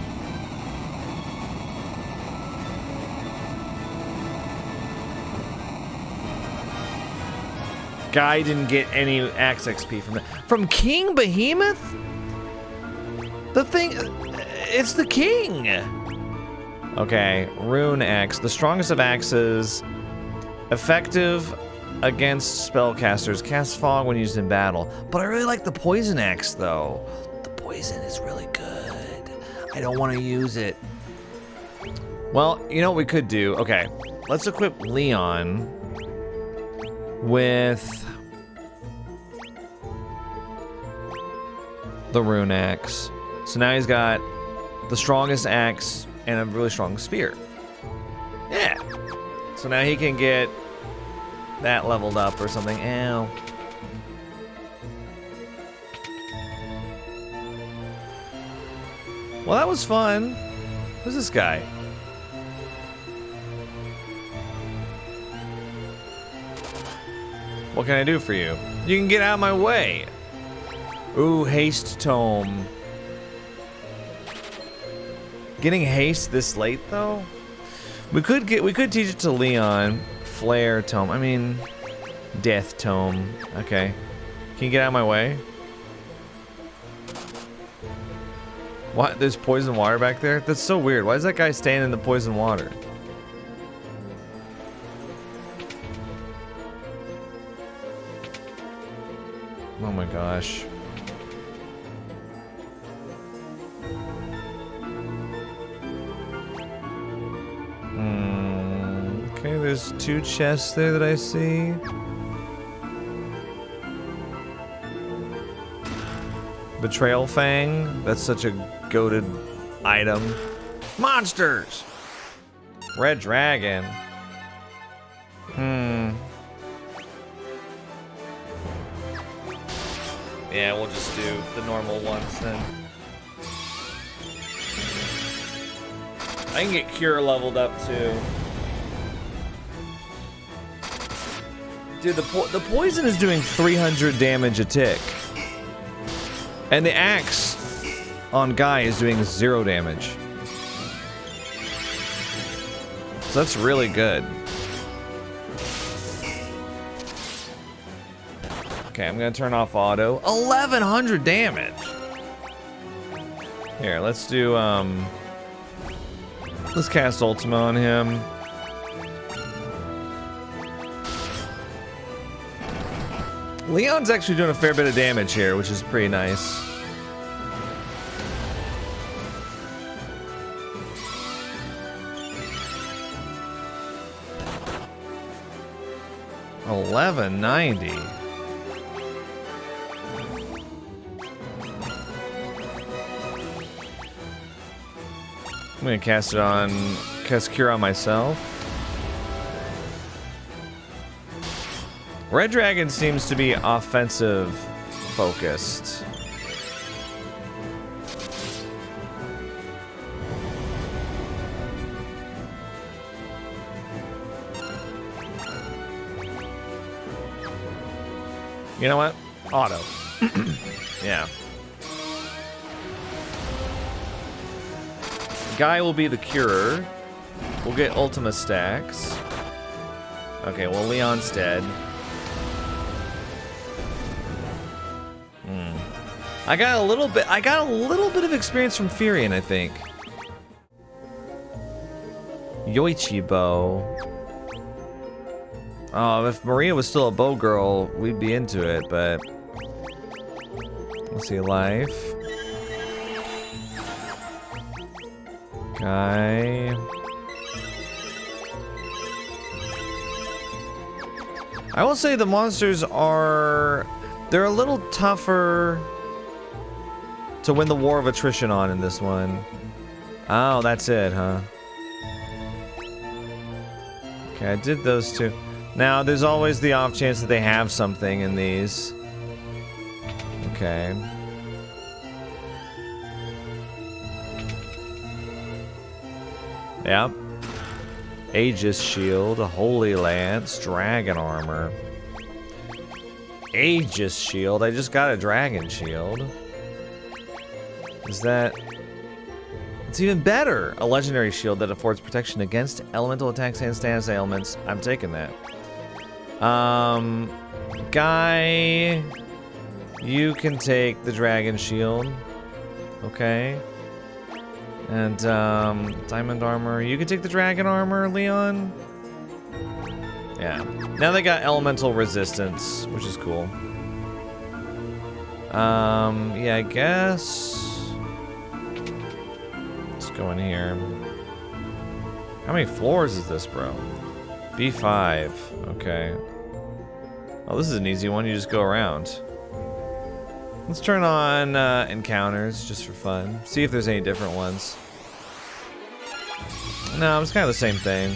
Guy didn't get any axe XP from that. From King Behemoth? The thing, it's the king. Okay, Rune Axe, the strongest of axes, effective against spellcasters, cast fog when used in battle. But I really like the poison axe though. The poison is really good. I don't want to use it. Well, you know what we could do? Okay, let's equip Leon with the Rune Axe. So now he's got the strongest axe and a really strong spear. Yeah. So now he can get that leveled up or something. Ow. Well, that was fun. Who's this guy? What can I do for you? You can get out of my way. Ooh, haste tome. Getting haste this late though? We could teach it to Leon. Flare tome. I mean, death tome. Okay. Can you get out of my way? What? There's poison water back there? That's so weird. Why is that guy staying in the poison water? Oh my gosh. Okay, there's 2 chests there that I see. Betrayal Fang. That's such a goated item. Monsters! Red Dragon. Yeah, we'll just do the normal ones then. I can get Cure leveled up too. Dude, the poison is doing 300 damage a tick. And the axe on Guy is doing 0 damage. So that's really good. Okay, I'm gonna turn off auto. 1100 damage! Here, let's do, let's cast Ultima on him. Leon's actually doing a fair bit of damage here, which is pretty nice. $1190. I'm gonna cast Cure on myself. Red Dragon seems to be offensive focused. You know what? Auto. Yeah. Guy will be the curer. We'll get Ultima stacks. Okay, well Leon's dead. I got a little bit of experience from Furion, I think. Yoichi bow. Oh, if Maria was still a bow girl, we'd be into it, but let's see, life. Guy. I will say the monsters they're a little tougher to win the war of attrition on in this one. Oh, that's it, huh? Okay, I did those 2. Now, there's always the off chance that they have something in these. Okay. Yep. Aegis Shield, a Holy Lance, Dragon Armor. Aegis Shield? I just got a Dragon Shield. Is that... It's even better! A Legendary Shield that affords protection against elemental attacks and status ailments. I'm taking that. Guy, you can take the dragon shield. Okay. And, diamond armor. You can take the dragon armor, Leon. Yeah. Now they got elemental resistance, which is cool. Yeah, I guess. Let's go in here. How many floors is this, bro? B5. Okay. Oh, this is an easy one. You just go around. Let's turn on encounters just for fun. See if there's any different ones. No, it's kind of the same thing.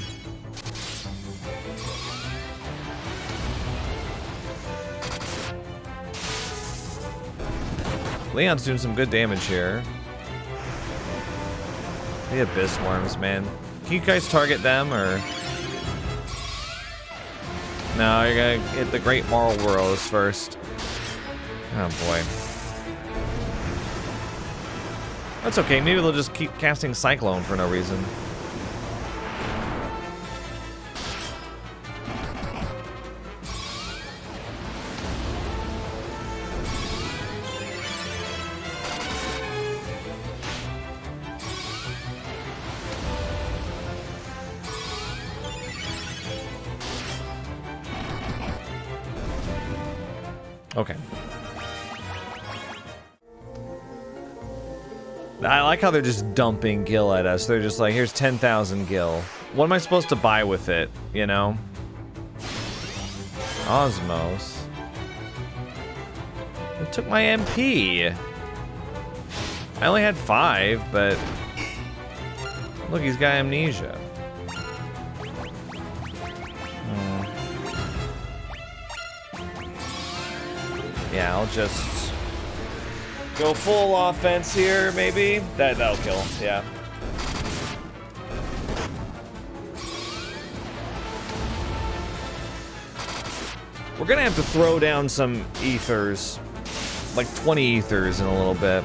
Leon's doing some good damage here. The abyss worms, man. Can you guys target them or? No, you're gonna hit the Great Moral Burrows first. Oh boy. That's okay, maybe they'll just keep casting Cyclone for no reason. Okay. I like how they're just dumping gil at us. They're just like, here's 10,000 gil. What am I supposed to buy with it, you know? Osmos. It took my MP. I only had 5, but... Look, he's got amnesia. Yeah, I'll just go full offense here, maybe. That'll kill, yeah. We're gonna have to throw down some ethers, like 20 ethers in a little bit.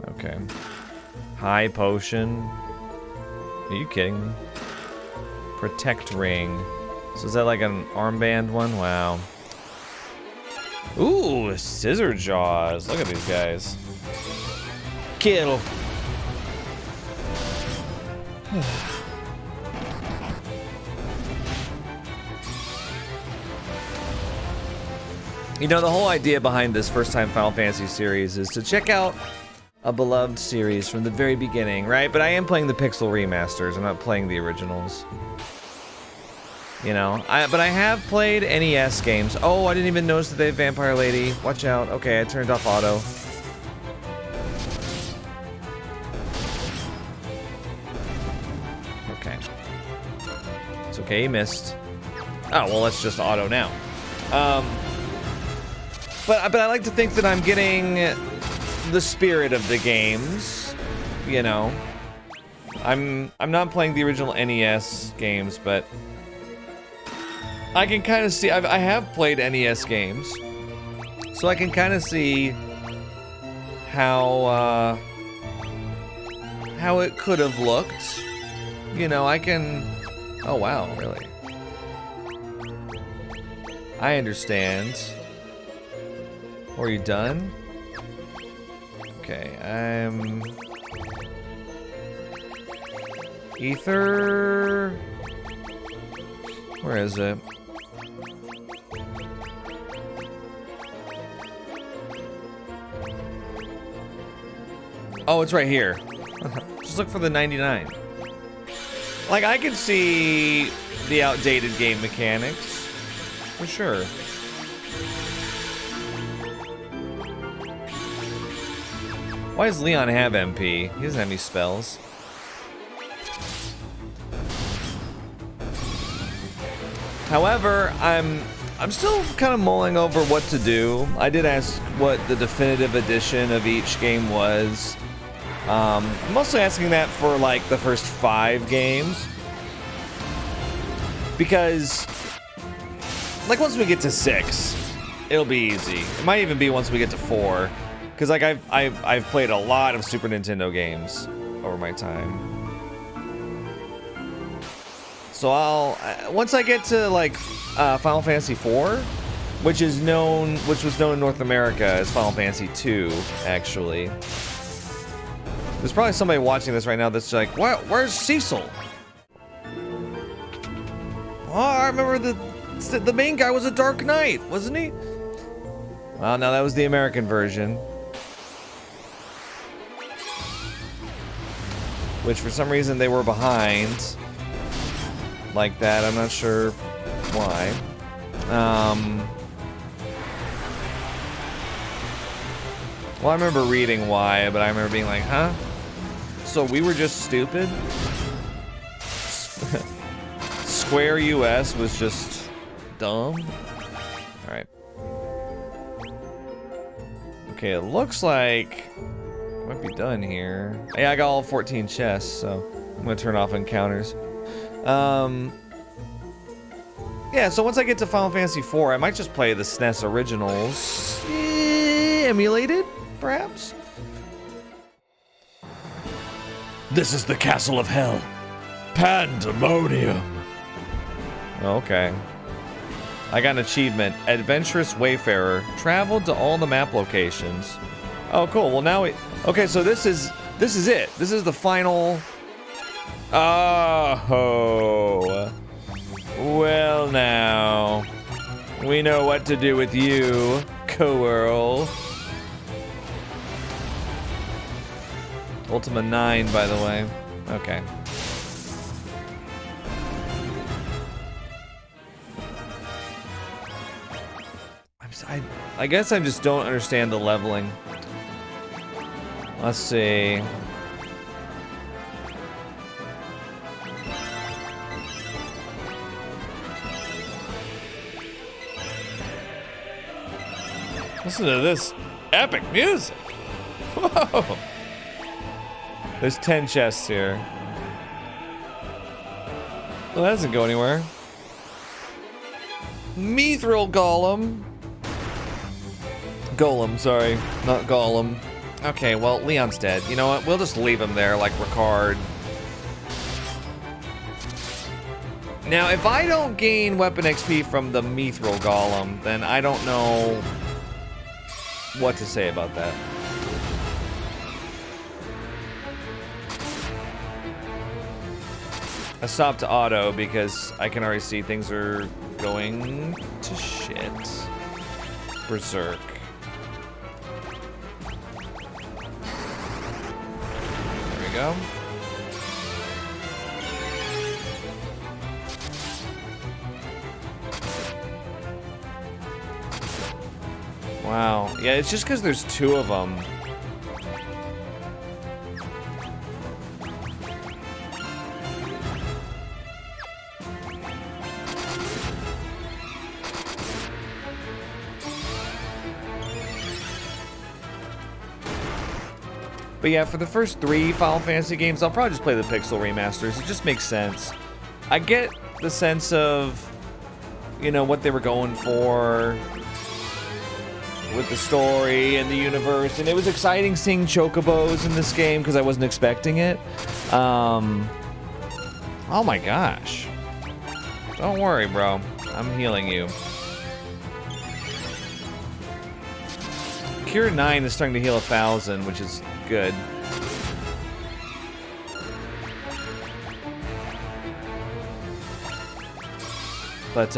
Okay. High potion. Are you kidding me? Protect ring. So is that like an armband one? Wow. Ooh, scissor jaws. Look at these guys. Kill. You know, the whole idea behind this first-time Final Fantasy series is to check out a beloved series from the very beginning, right? But I am playing the Pixel remasters. I'm not playing the originals. You know, but I have played NES games. Oh, I didn't even notice that they have Vampire Lady. Watch out. Okay, I turned off auto. Okay. It's okay, you missed. Oh, well, let's just auto now. But I like to think that I'm getting the spirit of the games, you know. I'm not playing the original NES games, but I can kind of see, I have played NES games, so I can kind of see how it could have looked. You know, I can, oh wow, really? I understand. Are you done? Okay, I'm... Ether... Where is it? Oh, it's right here. Just look for the 99. Like, I can see the outdated game mechanics. For sure. Why does Leon have MP? He doesn't have any spells. However, I'm still kind of mulling over what to do. I did ask what the definitive edition of each game was. I'm mostly asking that for like the first 5 games. Because like once we get to 6, it'll be easy. It might even be once we get to 4. Because like I've played a lot of Super Nintendo games over my time. So So I'll once I get to like Final Fantasy IV, which was known in North America as Final Fantasy II, actually. There's probably somebody watching this right now that's like, where's Cecil? Oh, I remember the main guy was a Dark Knight, wasn't he? Well, no, that was the American version. Which for some reason they were behind. Like that, I'm not sure why. Well, I remember reading why, but I remember being like, huh? So we were just stupid? Square US was just dumb? Alright. Okay, it looks like I might be done here. Yeah, I got all 14 chests, so I'm gonna turn off encounters. Yeah, so once I get to Final Fantasy IV, I might just play the SNES originals. Emulated, perhaps? This is the castle of hell. Pandemonium. Okay. I got an achievement. Adventurous Wayfarer. Traveled to all the map locations. Oh, cool. Well, now we... Okay, so this is it. This is the final... Oh. Well, now. We know what to do with you, Coearl. Ultima 9, by the way. Okay. I guess I just don't understand the leveling. Let's see. Listen to this epic music. Whoa. There's 10 chests here. Well, that doesn't go anywhere. Mithril Golem. Golem, sorry. Not Golem. Okay, well, Leon's dead. You know what? We'll just leave him there like Ricard. Now, if I don't gain weapon XP from the Mithril Golem, then I don't know what to say about that. I stopped auto because I can already see things are going to shit. Berserk. There we go. Wow. Yeah, it's just because there's two of them. But yeah, for the first 3 Final Fantasy games, I'll probably just play the Pixel remasters. It just makes sense. I get the sense of, you know, what they were going for with the story and the universe, and it was exciting seeing chocobos in this game because I wasn't expecting it. Oh my gosh. Don't worry, bro. I'm healing you. Cure 9 is starting to heal 1,000, which is good. But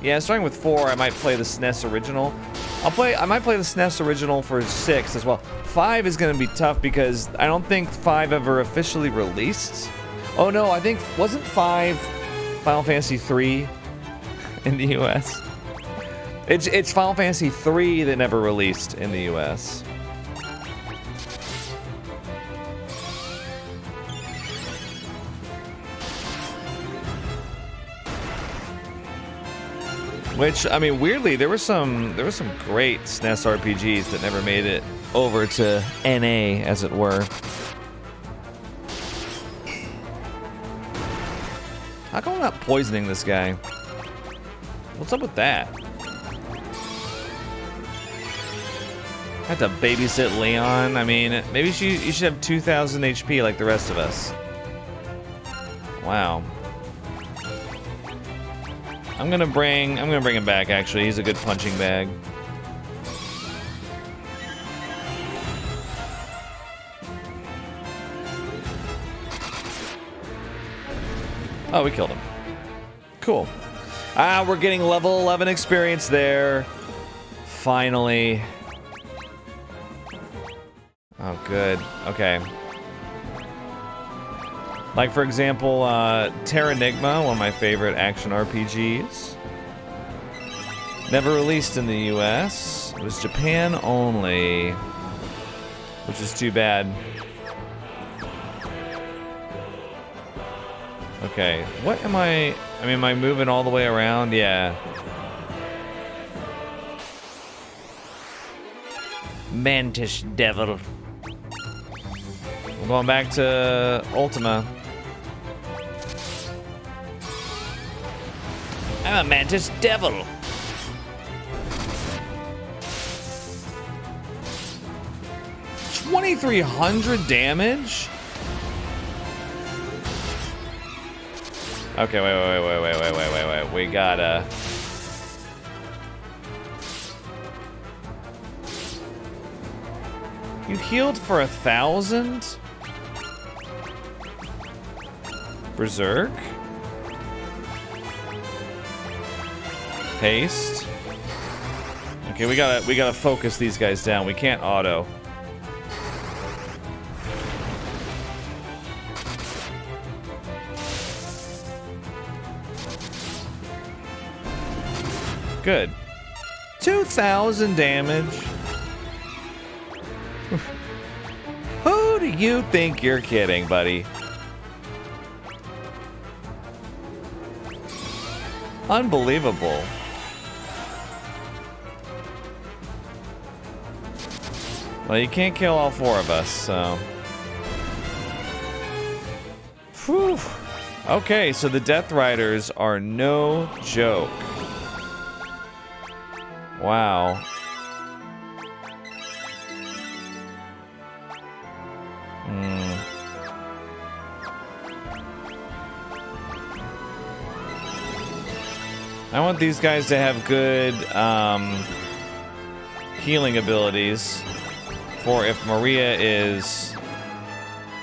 yeah, starting with 4, I might play the SNES original. I might play the SNES original for 6 as well. 5 is gonna be tough because I don't think 5 ever officially released. Oh no, I think wasn't 5 Final Fantasy 3 in the US? It's Final Fantasy 3 that never released in the US. Which, I mean, weirdly, there were some great SNES RPGs that never made it over to NA, as it were. How come I'm not poisoning this guy? What's up with that? I have to babysit Leon. I mean, maybe you should have 2,000 HP like the rest of us. Wow. I'm gonna bring him back. Actually, he's a good punching bag. Oh, we killed him. Cool. Ah, we're getting level 11 experience there. Finally. Oh, good. Okay. Like, for example, Terranigma, one of my favorite action RPGs. Never released in the US. It was Japan only. Which is too bad. Okay, what am I mean, am I moving all the way around? Yeah. Mantis devil. We're going back to Ultima. I'm a mantis devil. $2,300 damage? Okay, wait. We gotta... You healed for 1,000? Berserk? Haste? Okay, we gotta focus these guys down. We can't auto. Good. 2,000 damage. Who do you think you're kidding, buddy? Unbelievable. Well, you can't kill all four of us, so... Whew. Okay, so the Death Riders are no joke. Wow. I want these guys to have good healing abilities for if Maria is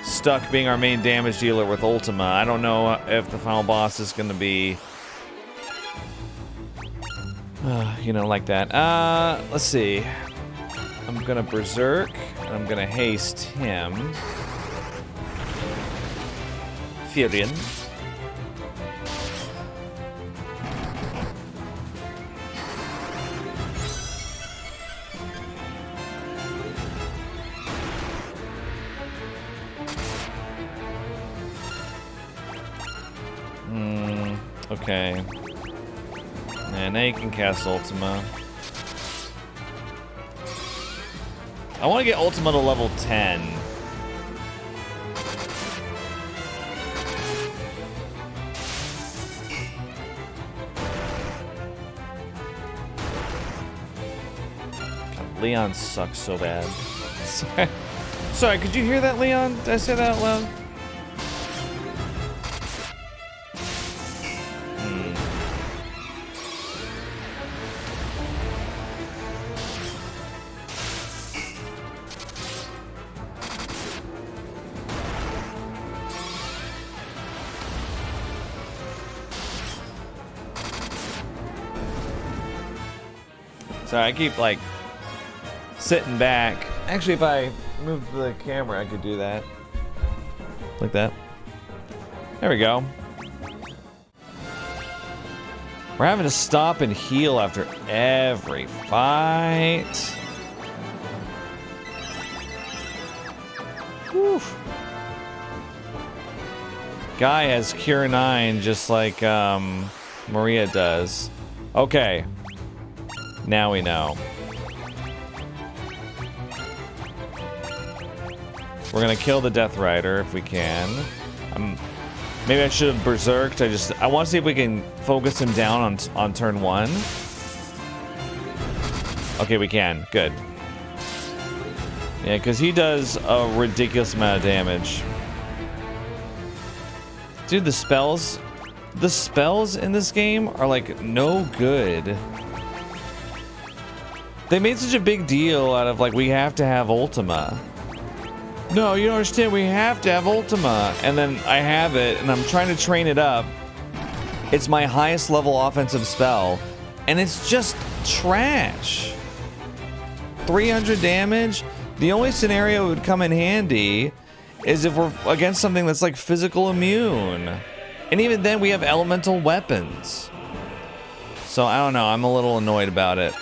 stuck being our main damage dealer with Ultima. I don't know if the final boss is going to be... you know, like that. Let's see. I'm gonna Berserk, and I'm gonna haste him. Fynn. Okay. And now you can cast Ultima. I want to get Ultima to level 10. God, Leon sucks so bad. Sorry, could you hear that, Leon? Did I say that out loud? Sorry, I keep, like, sitting back. Actually, if I moved the camera, I could do that. Like that. There we go. We're having to stop and heal after every fight. Whew. Guy has Cure 9 just like Maria does. Okay. Now we know. We're gonna kill the Death Rider if we can. Maybe I should have berserked. I want to see if we can focus him down on turn 1. Okay, we can. Good. Yeah, because he does a ridiculous amount of damage. Dude, the spells The spells in this game are like no good. They made such a big deal out of like, we have to have Ultima. No, you don't understand, we have to have Ultima. And then I have it and I'm trying to train it up. It's my highest level offensive spell. And it's just trash. 300 damage? The only scenario it would come in handy is if we're against something that's like physical immune. And even then we have elemental weapons. So I don't know, I'm a little annoyed about it.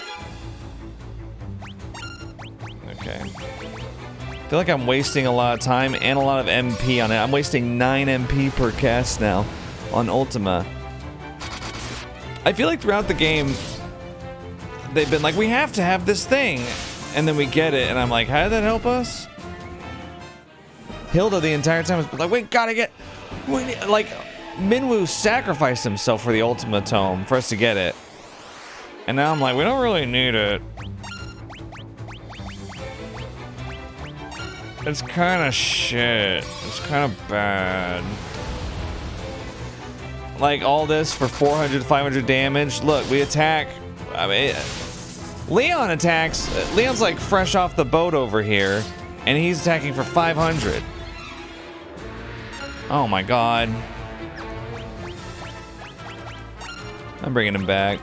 Okay. I feel like I'm wasting a lot of time and a lot of MP on it. I'm wasting 9 MP per cast now on Ultima. I feel like throughout the game, they've been like, we have to have this thing. And then we get it, and I'm like, how did that help us? Hilda the entire time has been like, we gotta get... like, Minwoo sacrificed himself for the Ultima Tome for us to get it. And now I'm like, we don't really need it. It's kind of shit. It's kind of bad. Like, all this for 400, 500 damage. Look, we attack... I mean... Leon attacks. Leon's like fresh off the boat over here, and he's attacking for 500. Oh my god. I'm bringing him back.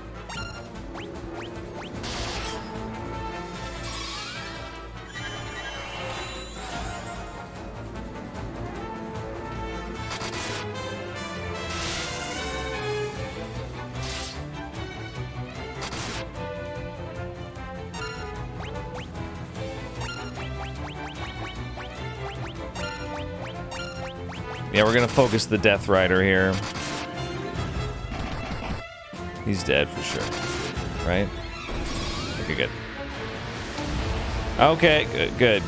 Yeah, we're gonna focus the Death Rider here. He's dead for sure, right? Okay, good. Okay, good.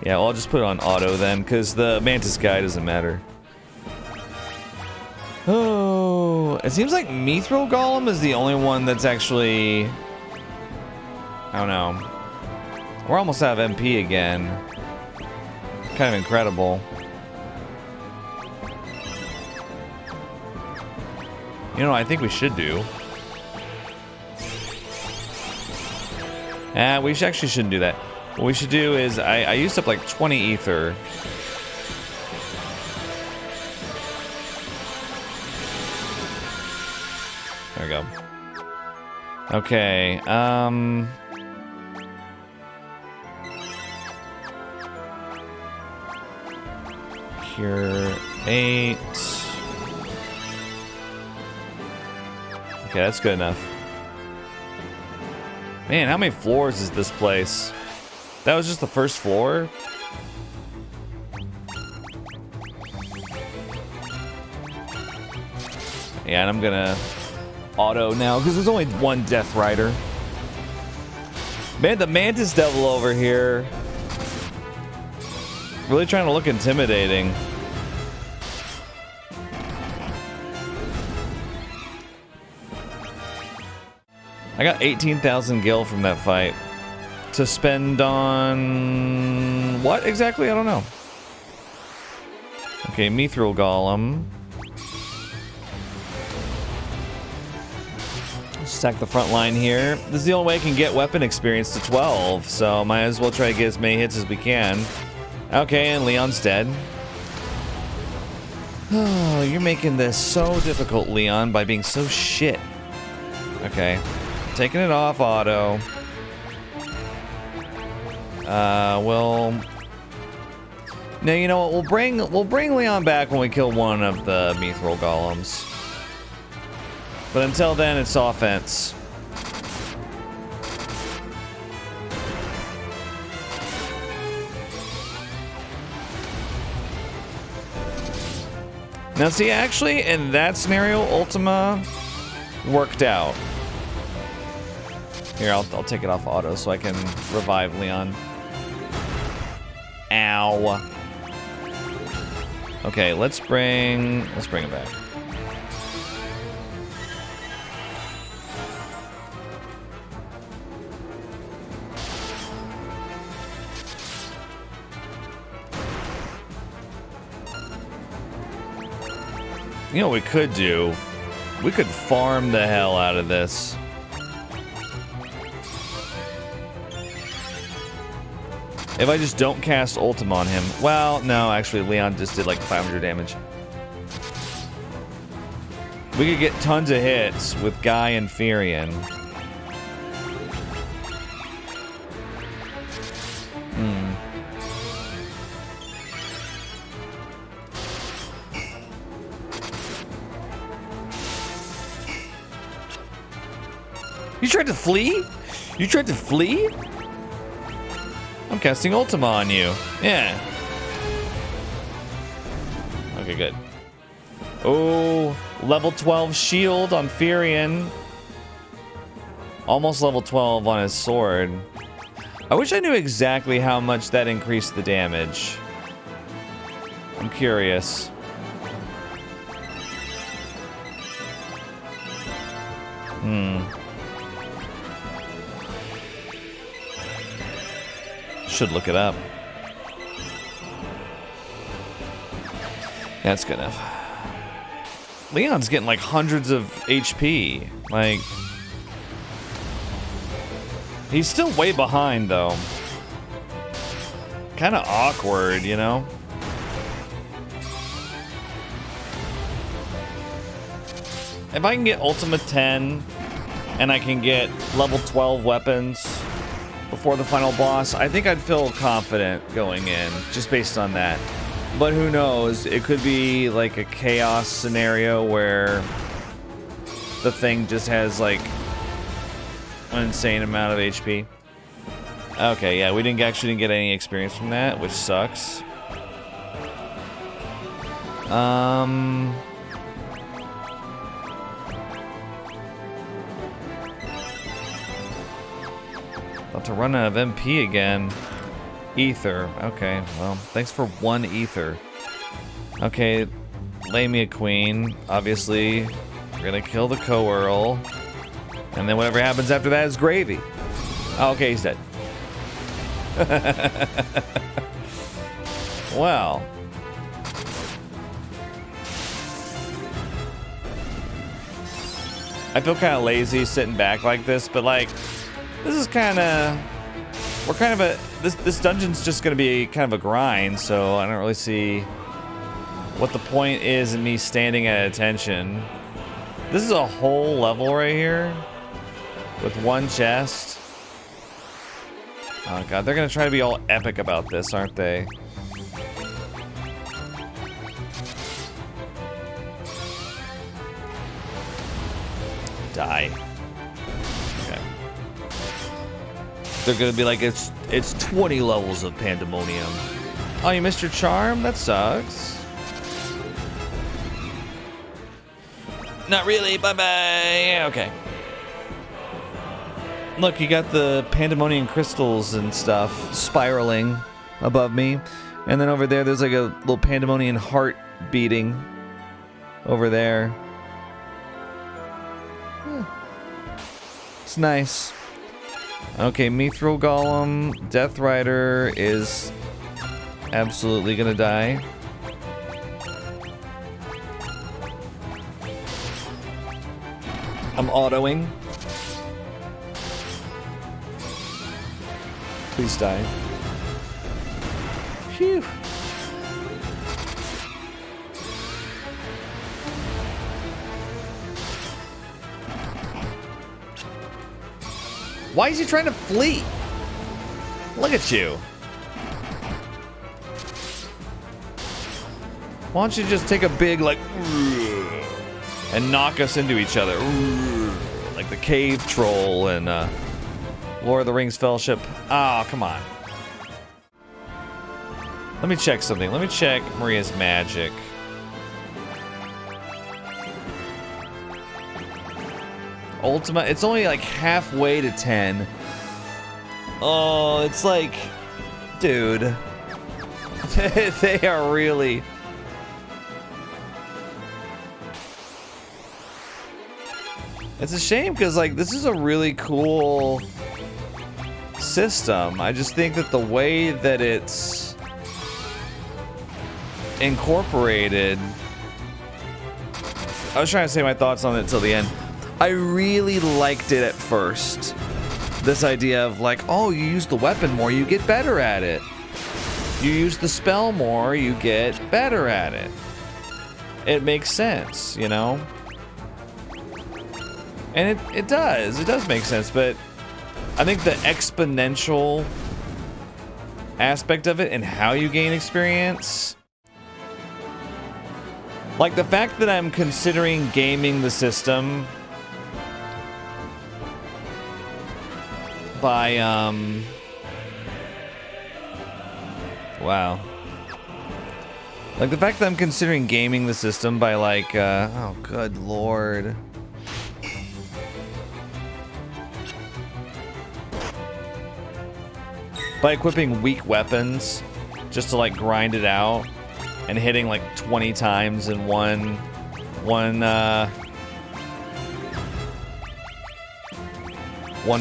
Yeah, well, I'll just put it on auto then, because the Mantis guy doesn't matter. Oh, it seems like Mithril Golem is the only one that's actually... I don't know. We're almost out of MP again. Kind of incredible. You know what I think we should do? We actually shouldn't do that. What we should do is, I used up like 20 ether. There we go. Okay, Cure 8. Okay, that's good enough. Man, how many floors is this place? That was just the first floor? Yeah, and I'm gonna auto now, because there's only one Death Rider. Man, the Mantis Devil over here. Really trying to look intimidating. I got 18,000 gil from that fight. To spend on... what exactly? I don't know. Okay, Mithril Golem. Stack the front line here. This is the only way I can get weapon experience to 12, so might as well try to get as many hits as we can. Okay, and Leon's dead. Oh, you're making this so difficult, Leon, by being so shit. Okay. Taking it off auto. Well... No, you know what? We'll bring Leon back when we kill one of the Mithril Golems. But until then, it's offense. Now, see, actually, in that scenario, Ultima worked out. Here, I'll take it off auto so I can revive Leon. Ow. Okay, let's bring it back. You know what we could do? We could farm the hell out of this. If I just don't cast Ultima on him. Well, no, actually, Leon just did like 500 damage. We could get tons of hits with Guy and Furion. You tried to flee? You tried to flee? I'm casting Ultima on you. Yeah. Okay, good. Oh, level 12 shield on Furion. Almost level 12 on his sword. I wish I knew exactly how much that increased the damage. I'm curious. Should look it up. That's good enough. Leon's getting like hundreds of HP. Like, he's still way behind though. Kind of awkward, you know? If I can get Ultima 10 and I can get level 12 weapons before the final boss, I think I'd feel confident going in, just based on that. But who knows? It could be like a chaos scenario where the thing just has like an insane amount of HP. Okay, yeah, we actually didn't get any experience from that, which sucks. About to run out of MP again. Ether. Okay, well, thanks for one ether. Okay, lay me a queen. Obviously, we're gonna kill the co-earl. And then whatever happens after that is gravy. Oh, okay, he's dead. Well. I feel kind of lazy sitting back like this, but like, this is kind of, we're kind of a, this dungeon's just gonna be kind of a grind, so I don't really see what the point is in me standing at attention. This is a whole level right here with one chest. Oh god, they're gonna try to be all epic about this, aren't they? Die. Okay. They're gonna be like, it's 20 levels of pandemonium. Oh, you missed your charm? That sucks. Not really, bye-bye. Okay. Look, you got the pandemonium crystals and stuff spiraling above me. And then over there, there's like a little pandemonium heart beating over there. It's nice. Okay, Mithril Golem, Death Rider is absolutely gonna die. I'm autoing. Please die. Phew. Why is he trying to flee? Look at you. Why don't you just take a big, like, and knock us into each other? Like the cave troll and Lord of the Rings Fellowship. Oh, come on. Let me check something. Let me check Maria's magic. Ultima, it's only like halfway to 10. Oh, it's like, dude. They are really... It's a shame because like this is a really cool system. I just think that the way that it's incorporated I was trying to say my thoughts on it till the end. I really liked it at first. This idea of like, oh, you use the weapon more, you get better at it. You use the spell more, you get better at it. It makes sense, you know? And it does make sense, but I think the exponential aspect of it and how you gain experience, like the fact that I'm considering gaming the system by, wow. Like the fact that I'm considering gaming the system by like, oh good lord. By equipping weak weapons, just to like grind it out, and hitting like 20 times in one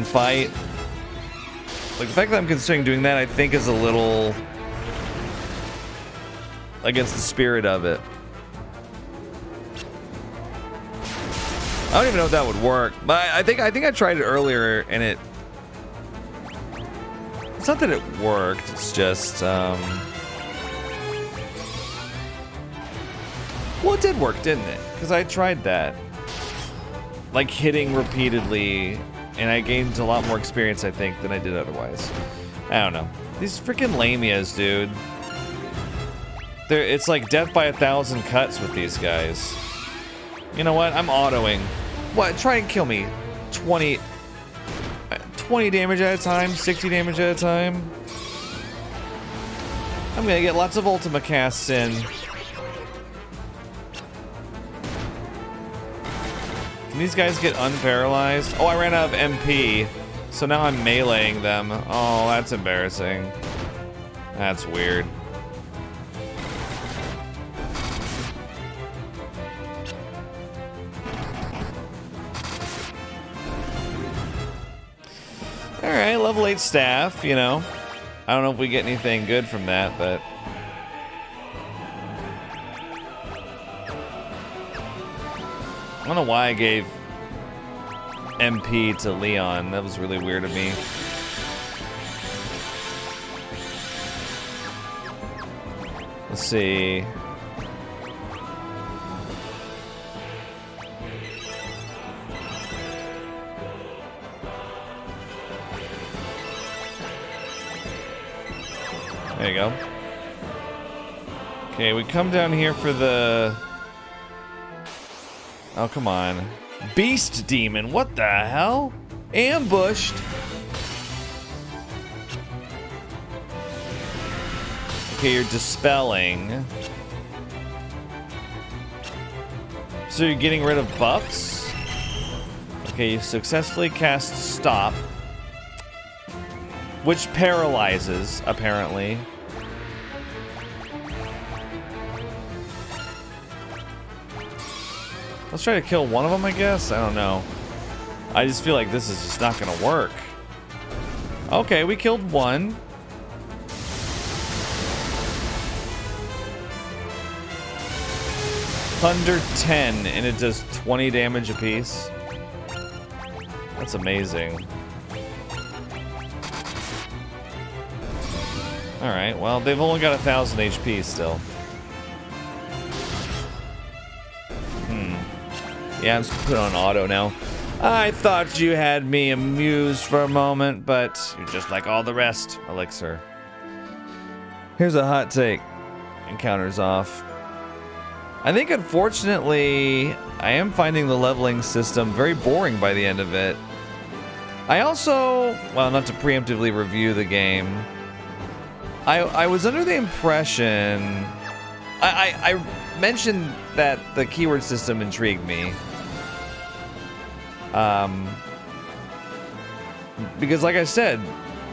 fight. Like the fact that I'm considering doing that, I think is a little against the spirit of it. I don't even know if that would work, but I think I tried it earlier and it's not that it worked, it's just well, it did work, didn't it? Because I tried that, like hitting repeatedly, and I gained a lot more experience, I think, than I did otherwise. I don't know. These freaking lamias, dude. It's like death by 1,000 cuts with these guys. You know what? I'm autoing. What? Try and kill me. 20 damage at a time, 60 damage at a time. I'm gonna get lots of Ultima casts in. Can these guys get unparalyzed? Oh, I ran out of MP, so now I'm meleeing them. Oh, that's embarrassing. That's weird. Alright, level 8 staff, you know. I don't know if we get anything good from that, but... I don't know why I gave MP to Leon. That was really weird of me. Let's see. There you go. Okay, we come down here for the... Oh, come on. Beast Demon, what the hell? Ambushed. Okay, you're dispelling. So you're getting rid of buffs? Okay, you successfully cast Stop, which paralyzes, apparently. Let's try to kill one of them, I guess? I don't know. I just feel like this is just not gonna work. Okay, we killed one. Thunder 10, and it does 20 damage apiece. That's amazing. Alright, well, they've only got 1,000 HP still. Yeah, I'm just gonna put it on auto now. I thought you had me amused for a moment, but you're just like all the rest, Elixir. Here's a hot take. Encounters off. I think, unfortunately, I am finding the leveling system very boring by the end of it. I also, well, not to preemptively review the game, I was under the impression... I mentioned that the keyword system intrigued me. Because like I said,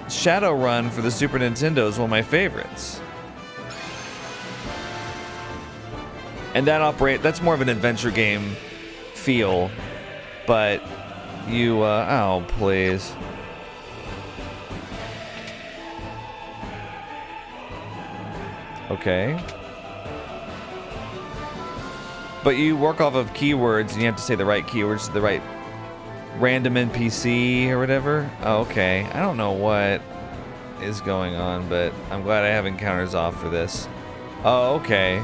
Shadowrun for the Super Nintendo is one of my favorites. And that's more of an adventure game feel, but you, oh, please. Okay. But you work off of keywords, and you have to say the right keywords to the right random NPC or whatever. Oh, okay. I don't know what is going on, but I'm glad I have encounters off for this. Oh, okay.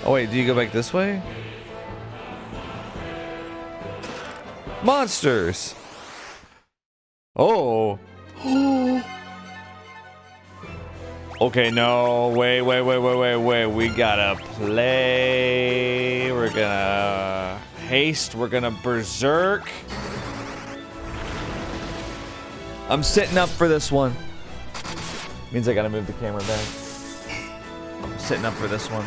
Oh, wait, do you go back this way? Monsters! Oh. Okay, no. Wait. We gotta play. We're gonna haste. We're gonna berserk. I'm sitting up for this one. Means I gotta move the camera back. I'm sitting up for this one.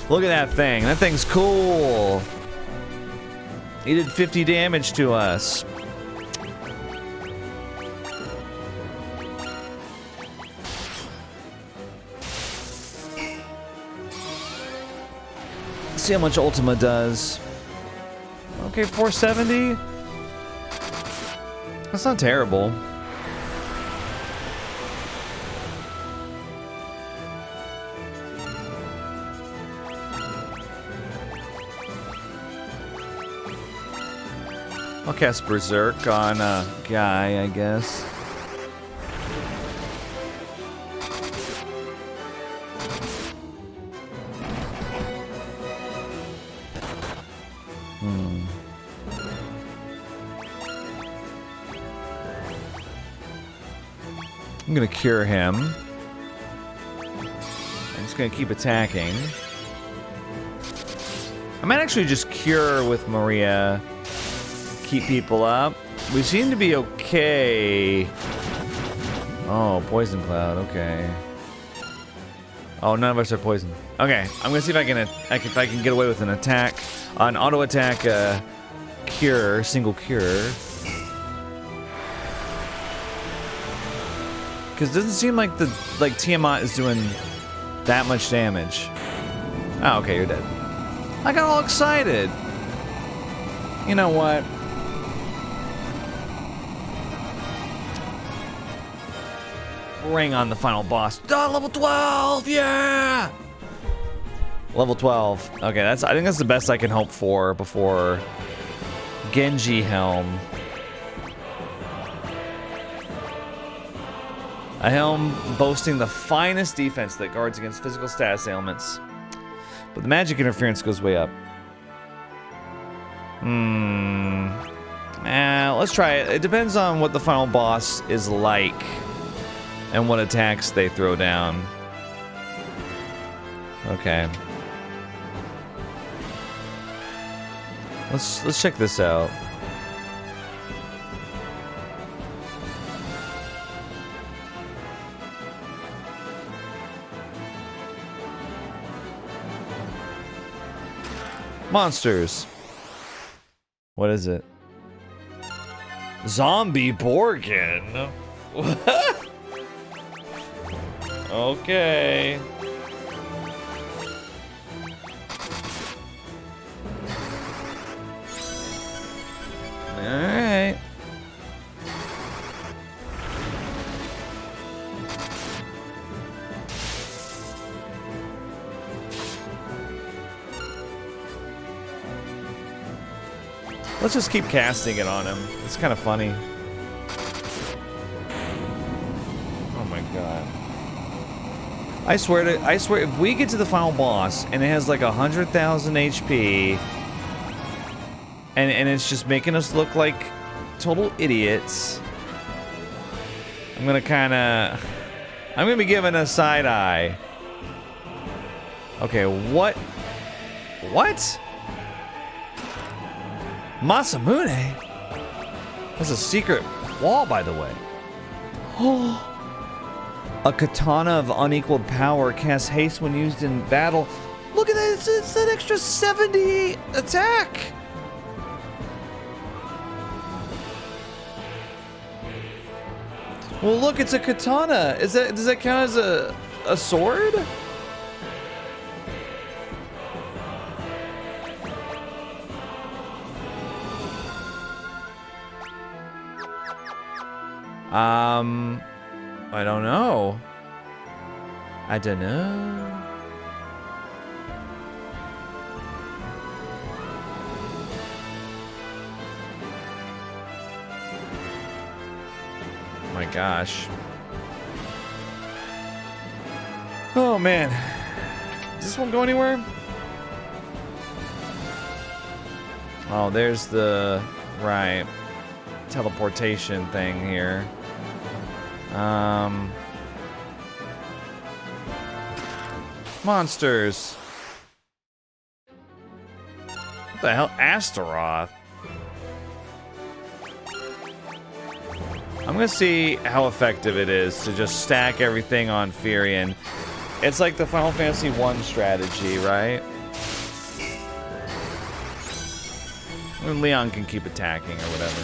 Look at that thing. That thing's cool. He did 50 damage to us. Let's see how much Ultima does. Okay, 470. That's not terrible. I'll cast Berserk on a guy, I guess. I'm gonna cure him. I'm just gonna keep attacking. I might actually just cure with Maria. Keep people up. We seem to be okay. Oh, poison cloud. Okay. Oh, none of us are poisoned. Okay, I'm gonna see if I can get away with an attack, an auto attack, cure, single cure. Because it doesn't seem like Tiamat is doing that much damage. Oh, okay, you're dead. I got all excited. You know what? Bring on the final boss. Oh, level 12, yeah! Level 12. Okay, I think that's the best I can hope for before Genji Helm. A helm boasting the finest defense that guards against physical status ailments. But the magic interference goes way up. Let's try it. It depends on what the final boss is like and what attacks they throw down. Okay. Let's check this out. Monsters. What is it? Zombie Borgin. What? Okay. Alright. Let's just keep casting it on him. It's kind of funny. Oh my god. I swear, if we get to the final boss and it has like 100,000 HP and it's just making us look like total idiots, I'm gonna be giving a side eye. Okay, what? What? Masamune? That's a secret wall, by the way. Oh. A katana of unequaled power casts haste when used in battle. Look at that, it's an extra 70 attack. Well, look, it's a katana. Does that count as a sword? I don't know. I don't know. My gosh. Oh man. Does this one go anywhere? Oh, there's the right teleportation thing here. Monsters. What the hell? Astaroth. I'm gonna see how effective it is to just stack everything on Fynn. It's like the Final Fantasy 1 strategy, right? When Leon can keep attacking or whatever.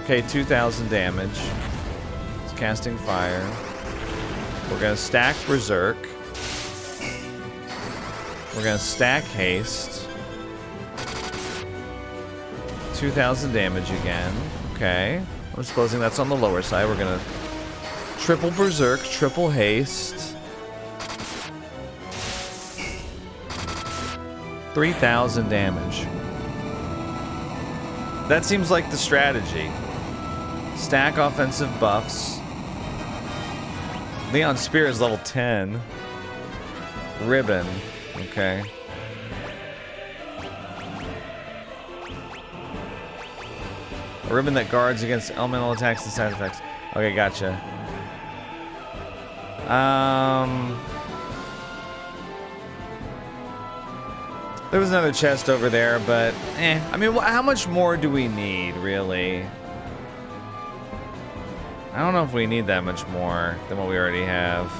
Okay, 2,000 damage. It's casting fire. We're gonna stack Berserk. We're gonna stack haste. 2,000 damage again. Okay. I'm supposing that's on the lower side. We're gonna triple Berserk, triple haste. 3,000 damage. That seems like the strategy. Stack offensive buffs. Leon's spear is level 10. Ribbon. Okay. A ribbon that guards against elemental attacks and side effects. Okay, gotcha. There was another chest over there, but I mean, how much more do we need, really? I don't know if we need that much more than what we already have.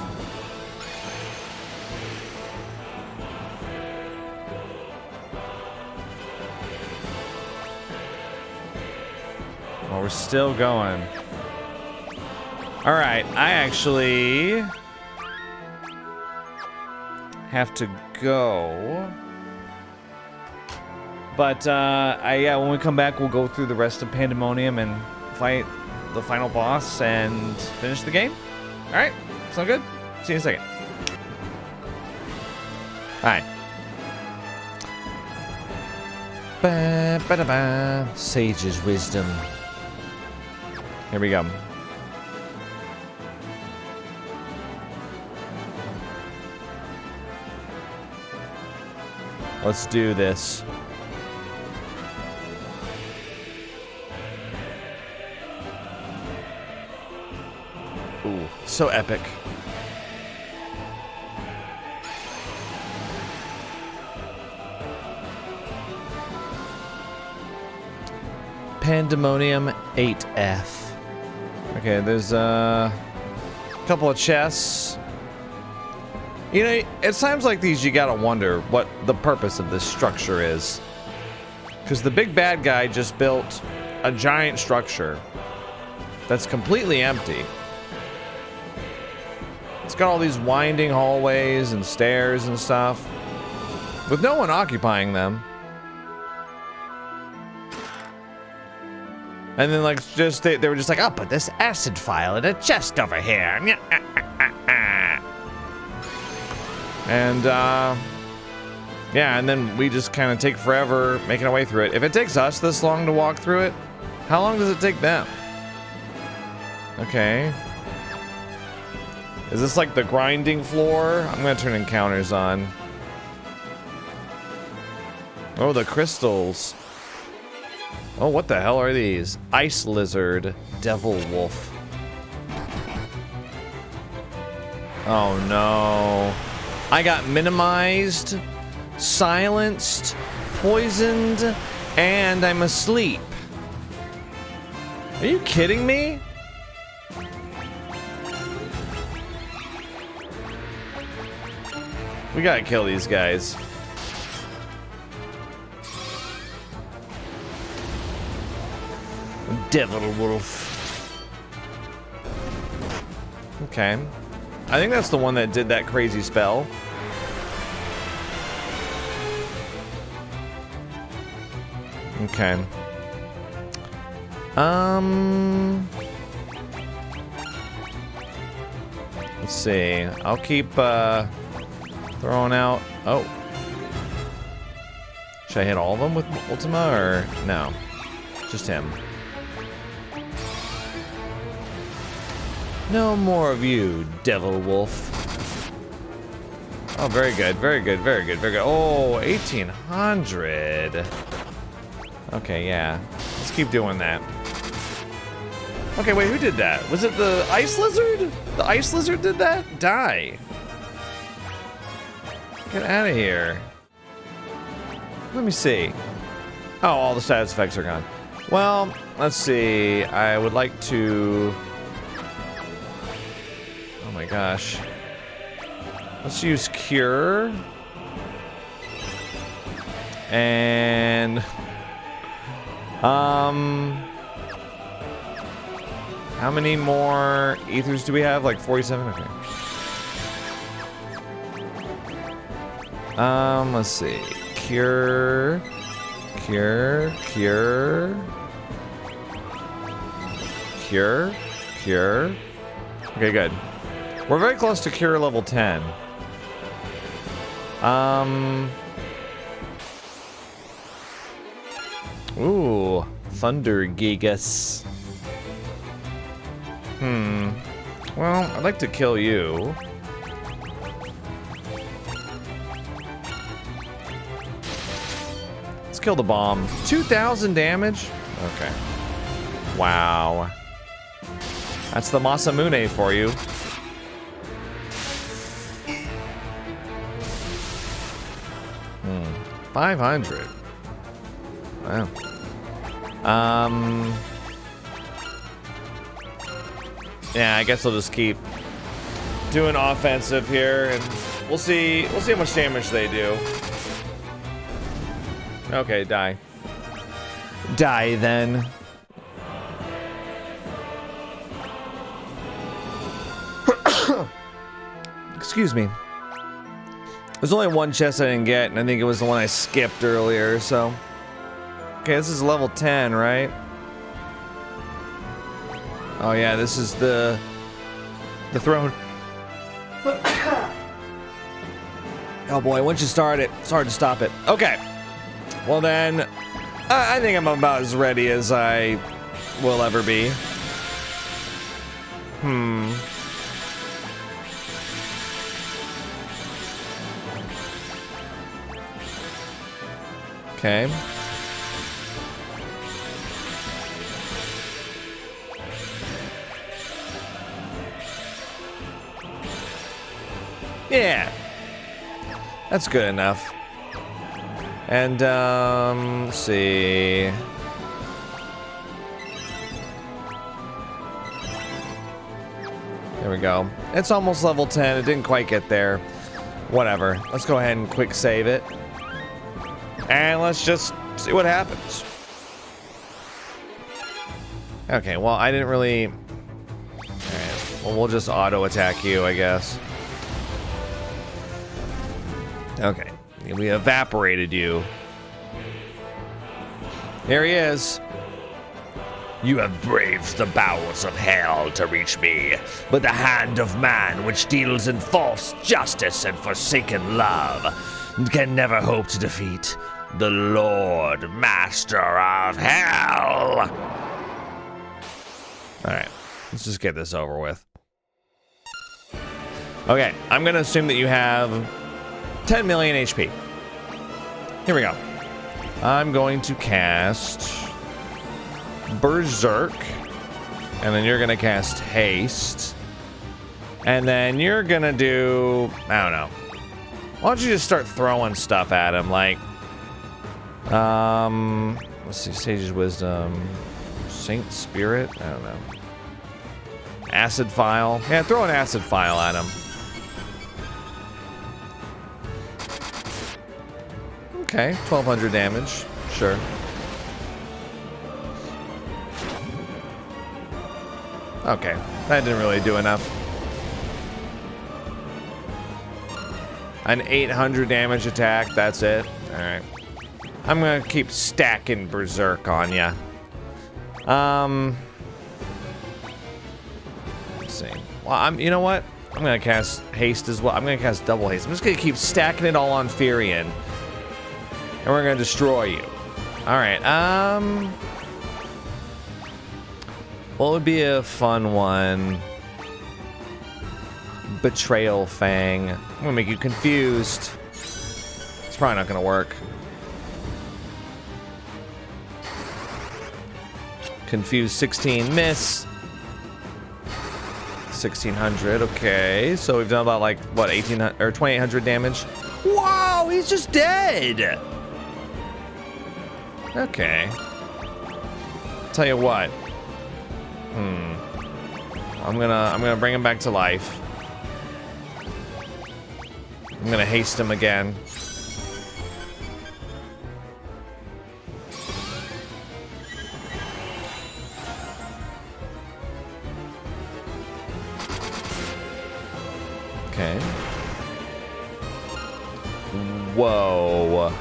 Well, we're still going. All right, I actually have to go. But yeah, when we come back, we'll go through the rest of Pandemonium and fight the final boss and finish the game. All right, sound good? See you in a second. All right. Ba-ba-da-ba. Sage's wisdom. Here we go. Let's do this. Ooh, so epic. Pandemonium 8F. Okay, there's a couple of chests. You know, at times like these, you gotta wonder what the purpose of this structure is. Because the big bad guy just built a giant structure that's completely empty. It's got all these winding hallways and stairs and stuff, with no one occupying them. And then, like, just they were just like, I'll put this acid file in a chest over here. And, yeah, and then we just kind of take forever making our way through it. If it takes us this long to walk through it, how long does it take them? Okay. Is this like the grinding floor? I'm gonna turn encounters on. Oh, the crystals. Oh, what the hell are these? Ice lizard, devil wolf. Oh no. I got minimized, silenced, poisoned, and I'm asleep. Are you kidding me? We gotta kill these guys. Devil wolf. Okay. I think that's the one that did that crazy spell. Okay. Let's see. I'll keep throwing out. Oh. Should I hit all of them with Ultima or no? Just him. No more of you, devil wolf. Oh, very good, very good, very good, very good. Oh, 1800. Okay, yeah. Let's keep doing that. Okay, wait, who did that? Was it the ice lizard? The ice lizard did that? Die. Get out of here. Let me see. Oh, all the status effects are gone. Well, let's see. I would like to... Oh my gosh. Let's use Cure. And... How many more ethers do we have? Like 47? Okay. Let's see. Cure. Cure. Cure. Cure. Cure. Okay, good. We're very close to Cure level 10. Ooh. Thunder Gigas. Well, I'd like to kill you. Let's kill the bomb. 2,000 damage? Okay. Wow. That's the Masamune for you. Hmm. 500. Wow. Yeah, I guess I'll just keep doing offensive here, and we'll see how much damage they do. Okay, die. Die then. Excuse me. There's only one chest I didn't get, and I think it was the one I skipped earlier, so. Okay, this is level 10, right? Oh yeah, this is the throne. Oh boy, once you start it, it's hard to stop it. Okay. Well then, I think I'm about as ready as I will ever be. Okay. Yeah. That's good enough. And, let's see. There we go. It's almost level 10. It didn't quite get there. Whatever. Let's go ahead and quick save it. And let's just see what happens. Okay, well, I didn't really... Alright, well, we'll just auto-attack you, I guess. Okay, we evaporated you. There he is. You have braved the bowels of hell to reach me, but the hand of man, which deals in false justice and forsaken love, can never hope to defeat the Lord Master of Hell. Alright, let's just get this over with. Okay, I'm gonna assume that you have 10 million HP. Here we go. I'm going to cast Berserk, and then you're gonna cast Haste, and then you're gonna do, I don't know. Why don't you just start throwing stuff at him, like, let's see, Sage's Wisdom, Saint Spirit, I don't know. Acid File, yeah, throw an Acid File at him. Okay, 1,200 damage, sure. Okay, that didn't really do enough. An 800 damage attack, that's it. Alright. I'm gonna keep stacking Berserk on ya. Let's see. Well, you know what? I'm gonna cast Haste as well. I'm gonna cast double Haste. I'm just gonna keep stacking it all on Furion. And we're gonna destroy you. Alright, what would be a fun one? Betrayal Fang. I'm gonna make you confused. It's probably not gonna work. Confuse 16, miss. 1600, okay. So we've done about like, what, 1800 or 2800 damage? Wow, he's just dead. Okay. Tell you what. I'm gonna bring him back to life. I'm gonna haste him again. Okay. Whoa.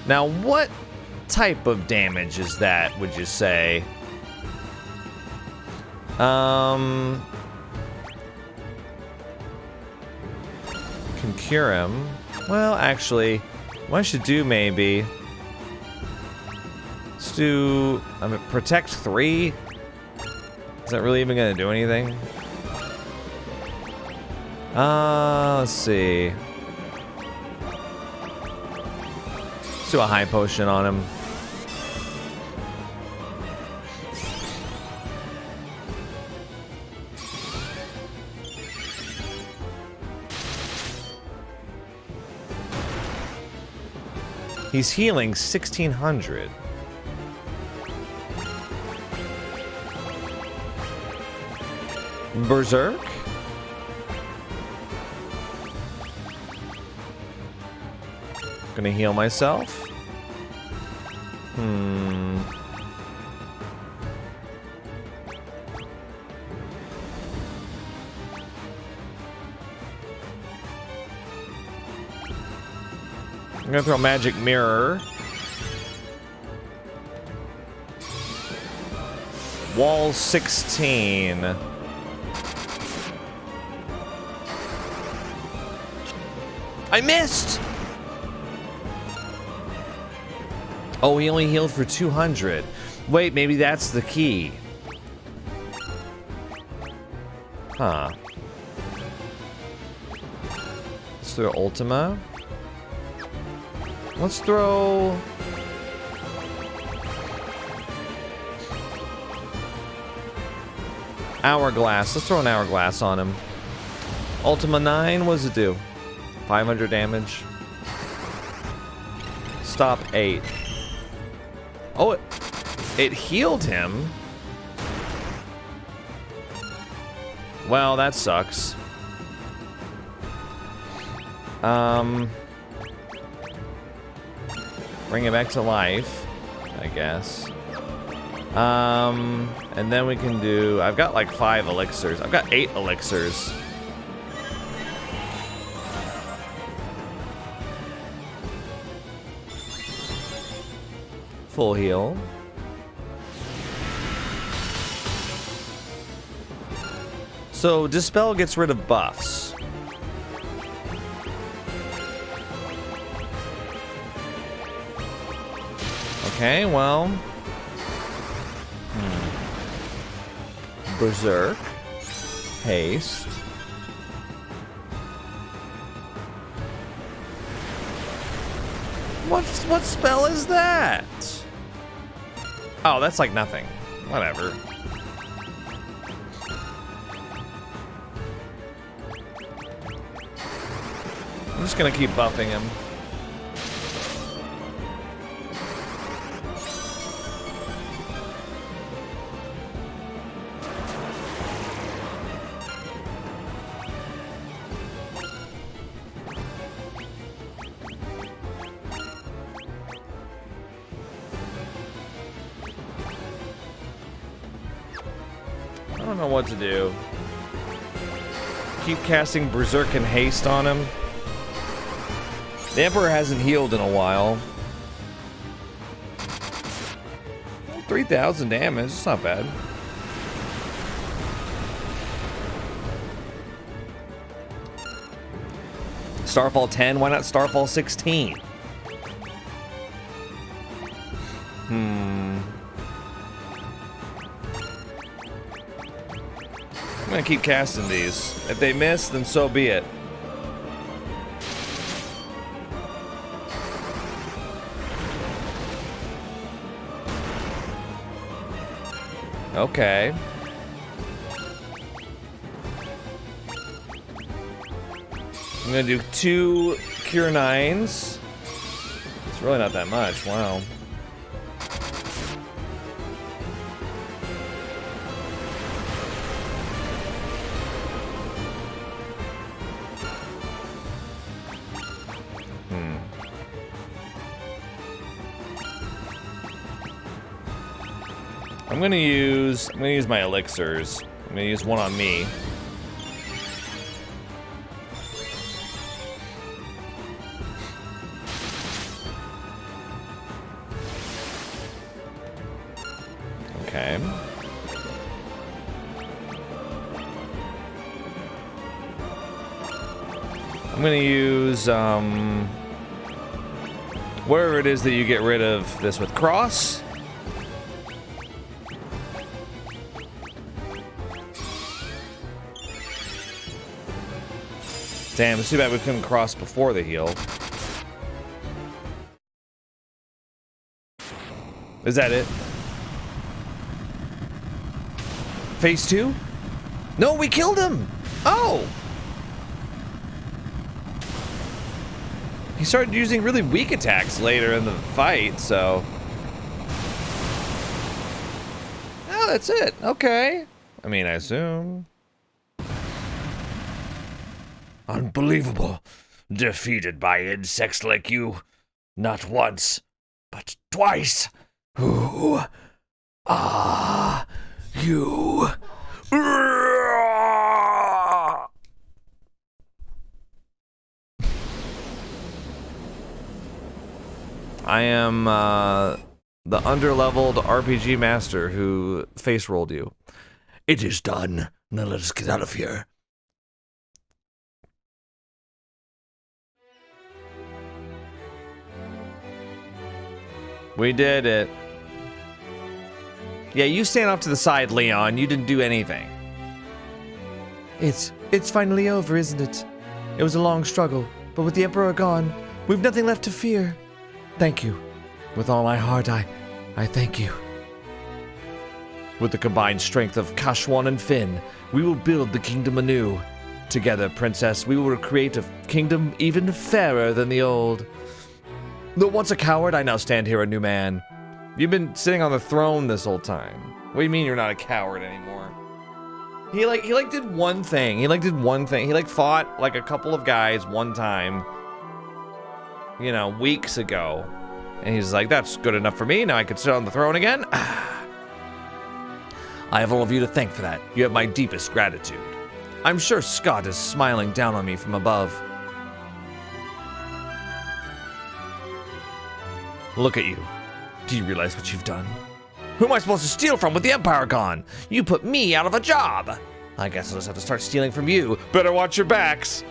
Now, what type of damage is that, would you say? Can cure him. Well, actually, what I should do maybe... Let's do... Protect 3? Is that really even gonna do anything? Let's see. Let's do a high potion on him. He's healing 1600. Berserk? Gonna heal myself. I'm gonna throw Magic Mirror. Wall 16. I missed! Oh, he only healed for 200. Wait, maybe that's the key. Huh. Let's throw Ultima. Let's throw... Hourglass. Let's throw an Hourglass on him. Ultima 9, what does it do? 500 damage. Stop 8. Oh, it healed him. Well, that sucks. Bring it back to life, I guess. And then we can do... I've got like 5 elixirs. I've got 8 elixirs. Full heal. So, Dispel gets rid of buffs. Okay, well... Berserk. Haste. What spell is that? Oh, that's like nothing. Whatever. I'm just gonna keep buffing him. I don't know what to do. Keep casting Berserk and Haste on him. The Emperor hasn't healed in a while. 3,000 damage, it's not bad. Starfall 10, why not Starfall 16? I'm gonna keep casting these. If they miss, then so be it. Okay. I'm gonna do 2 Cure 9s. It's really not that much, wow. I'm gonna use my elixirs. I'm gonna use one on me. Okay. I'm gonna use wherever it is that you get rid of this with cross. Damn, it's too bad we couldn't cross before the heal. Is that it? Phase 2? No, we killed him! Oh! He started using really weak attacks later in the fight, so... Oh, that's it. Okay. I mean, I assume. Unbelievable. Defeated by insects like you. Not once, but twice. Who are you? I am the underleveled RPG master who face rolled you. It is done. Now let us get out of here. We did it. Yeah, you stand off to the side, Leon. You didn't do anything. It's finally over, isn't it? It was a long struggle, but with the Emperor gone, we've nothing left to fear. Thank you. With all my heart, I thank you. With the combined strength of Kashwan and Fynn, we will build the kingdom anew. Together, Princess, we will create a kingdom even fairer than the old. Though once a coward, I now stand here a new man. You've been sitting on the throne this whole time. What do you mean you're not a coward anymore? He did one thing. He did one thing. He fought like a couple of guys one time, you know, weeks ago. And he's like, that's good enough for me. Now I can sit on the throne again. I have all of you to thank for that. You have my deepest gratitude. I'm sure Scott is smiling down on me from above. Look at you. Do you realize what you've done? Who am I supposed to steal from with the Empire gone? You put me out of a job. I guess I'll just have to start stealing from you. Better watch your backs.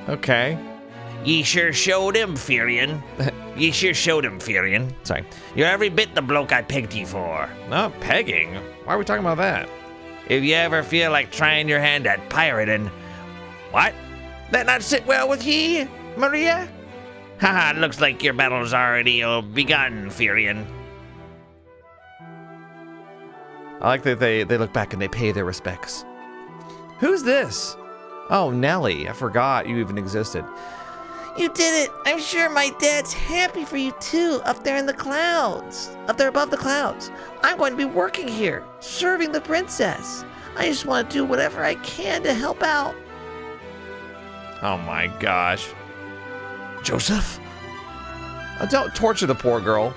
Okay. Ye sure showed him, Furion. Ye sure showed him, Furion. Sorry. You're every bit the bloke I pegged ye for. No, pegging? Why are we talking about that? If you ever feel like trying your hand at pirating... What? That not sit well with ye, Maria? Haha, looks like your battle's already begun, Furion. I like that they look back and they pay their respects. Who's this? Oh, Nelly. I forgot you even existed. You did it! I'm sure my dad's happy for you too, up there in the clouds. Up there above the clouds. I'm going to be working here, serving the princess. I just want to do whatever I can to help out. Oh my gosh. Joseph? Don't torture the poor girl.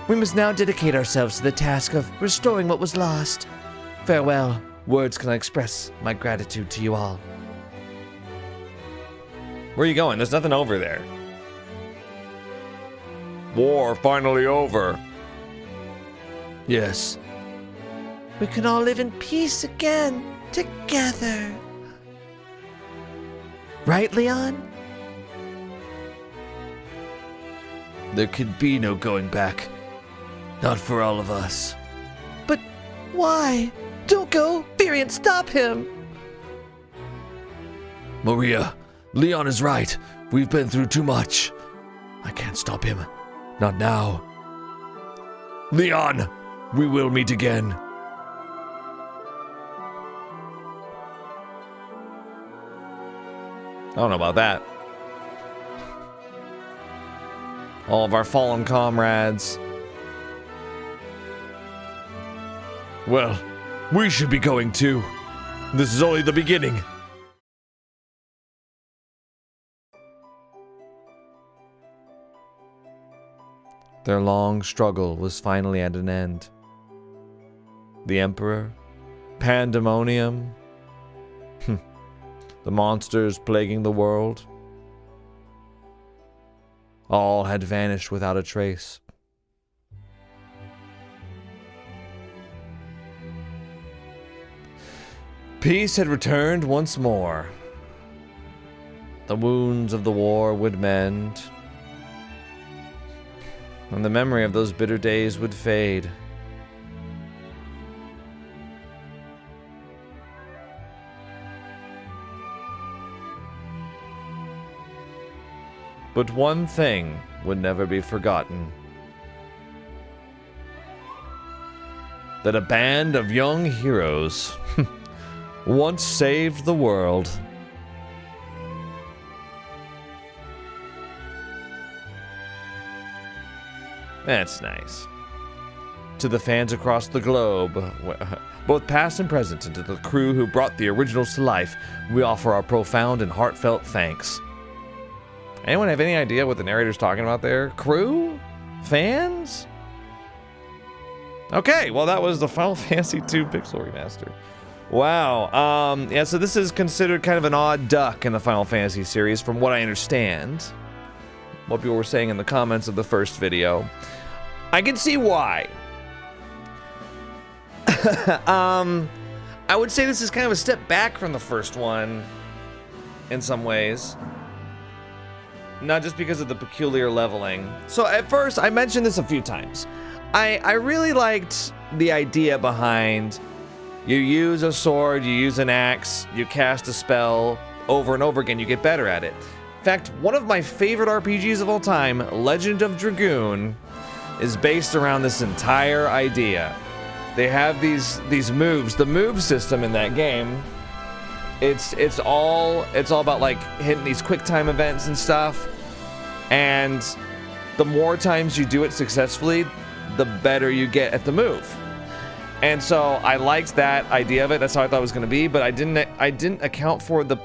We must now dedicate ourselves to the task of restoring what was lost. Farewell. Words cannot express my gratitude to you all. Where are you going? There's nothing over there. War finally over. Yes. We can all live in peace again, together. Right, Leon? There could be no going back. Not for all of us. But why? Don't go! Firion, stop him! Maria, Leon is right. We've been through too much. I can't stop him. Not now. Leon, we will meet again. I don't know about that. All of our fallen comrades. Well, we should be going too. This is only the beginning. Their long struggle was finally at an end. The Emperor, pandemonium, the monsters plaguing the world, all had vanished without a trace. Peace had returned once more. The wounds of the war would mend, and the memory of those bitter days would fade. But one thing would never be forgotten. That a band of young heroes once saved the world. That's nice. To the fans across the globe, both past and present, and to the crew who brought the originals to life, we offer our profound and heartfelt thanks. Anyone have any idea what the narrator's talking about there? Crew? Fans? Okay, well that was the Final Fantasy II Pixel Remaster. Wow, yeah, so this is considered kind of an odd duck in the Final Fantasy series, from what I understand. What people were saying in the comments of the first video. I can see why. I would say this is kind of a step back from the first one in some ways. Not just because of the peculiar leveling. So at first, I mentioned this a few times. I really liked the idea behind you use a sword, you use an axe, you cast a spell over and over again, you get better at it. In fact, one of my favorite RPGs of all time, Legend of Dragoon, is based around this entire idea. They have these moves. The move system in that game, it's all about like hitting these quick time events and stuff. And the more times you do it successfully, the better you get at the move. And so I liked that idea of it. That's how I thought it was going to be, but I didn't account for the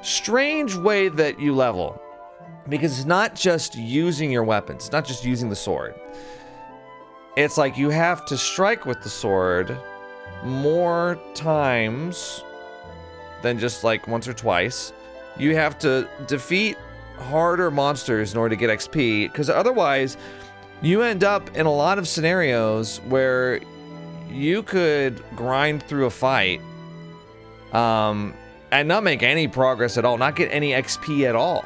strange way that you level, because it's not just using your weapons. It's not just using the sword. It's like you have to strike with the sword more times than just like once or twice. You have to defeat harder monsters in order to get XP, because otherwise you end up in a lot of scenarios where you could grind through a fight and not make any progress at all, not get any XP at all,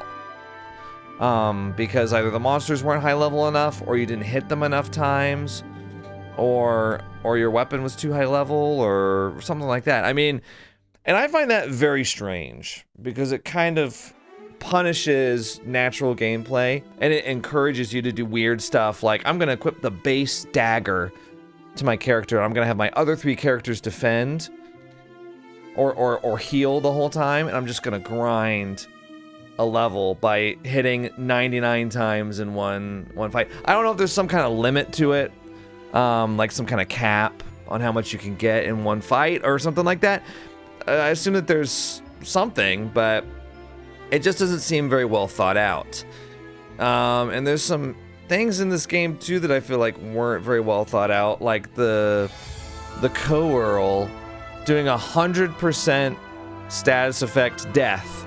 because either the monsters weren't high level enough, or you didn't hit them enough times, or your weapon was too high level, or something like that. I mean, and I find that very strange, because it kind of punishes natural gameplay, and it encourages you to do weird stuff, like I'm gonna equip the base dagger to my character, and I'm gonna have my other 3 characters defend or heal the whole time, and I'm just gonna grind a level by hitting 99 times in one fight. I don't know if there's some kind of limit to it, like some kind of cap on how much you can get in one fight or something like that. I assume that there's something, but it just doesn't seem very well thought out. And there's some things in this game too that I feel like weren't very well thought out, like the co-earl doing 100% status effect death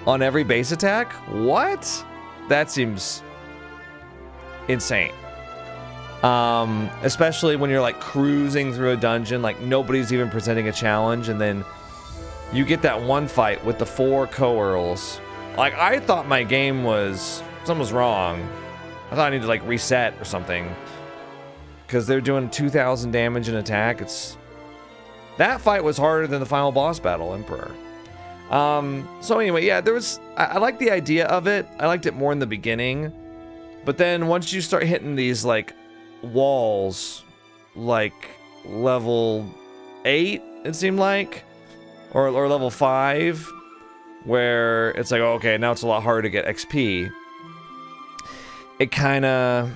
on every base attack. What? That seems insane. Especially when you're like cruising through a dungeon, like nobody's even presenting a challenge, and then you get that one fight with the 4 co-earls. Like, I thought my game was, something was wrong. I thought I needed to like reset or something. Because they're doing 2,000 damage in attack. That fight was harder than the final boss battle, Emperor. So anyway, yeah, I liked the idea of it. I liked it more in the beginning. But then once you start hitting these like walls, like level 8, it seemed like, or level 5, where it's like, oh, okay, now it's a lot harder to get XP. It kind of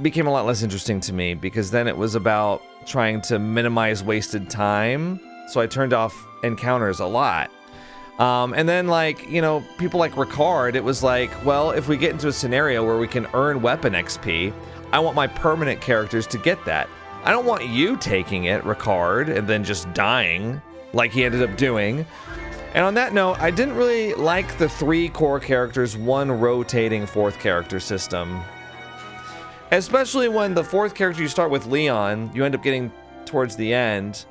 became a lot less interesting to me, because then it was about trying to minimize wasted time. So I turned off encounters a lot. And then, like, you know, people like Ricard, it was like, well, if we get into a scenario where we can earn weapon XP, I want my permanent characters to get that. I don't want you taking it, Ricard, and then just dying like he ended up doing. And on that note, I didn't really like the 3 core characters, 1 rotating 4th character system. Especially when the 4th character you start with, Leon, you end up getting towards the end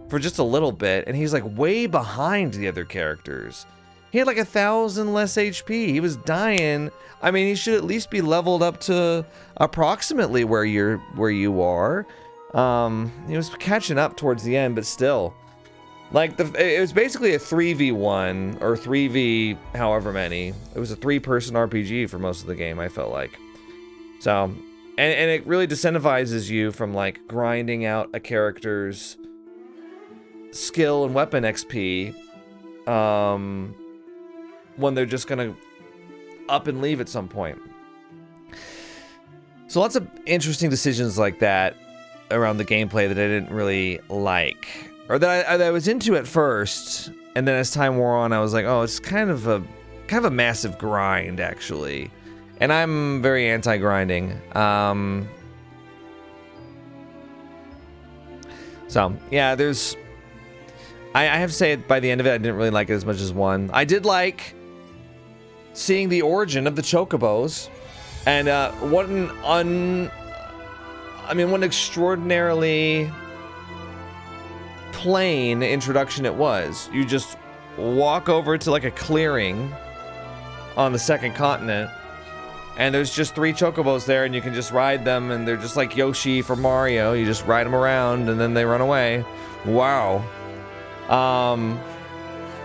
for just a little bit, and he's like way behind the other characters. He had like 1,000 less HP. He was dying. I mean, he should at least be leveled up to approximately where you are. He was catching up towards the end, but still. Like, it was basically a 3v1, or 3v however many. It was a 3-person RPG for most of the game, I felt like. So, and it really disincentivizes you from, like, grinding out a character's skill and weapon XP, when they're just gonna up and leave at some point. So lots of interesting decisions like that around the gameplay that I didn't really like. Or that I was into at first, and then as time wore on, I was like, oh, it's kind of a massive grind, actually. And I'm very anti-grinding. So, yeah, I have to say, by the end of it, I didn't really like it as much as 1. I did like seeing the origin of the Chocobos, and what an extraordinarily plain introduction it was. You just walk over to like a clearing on the 2nd continent, and there's just 3 Chocobos there, and you can just ride them, and they're just like Yoshi from Mario. You just ride them around, and then they run away. Wow.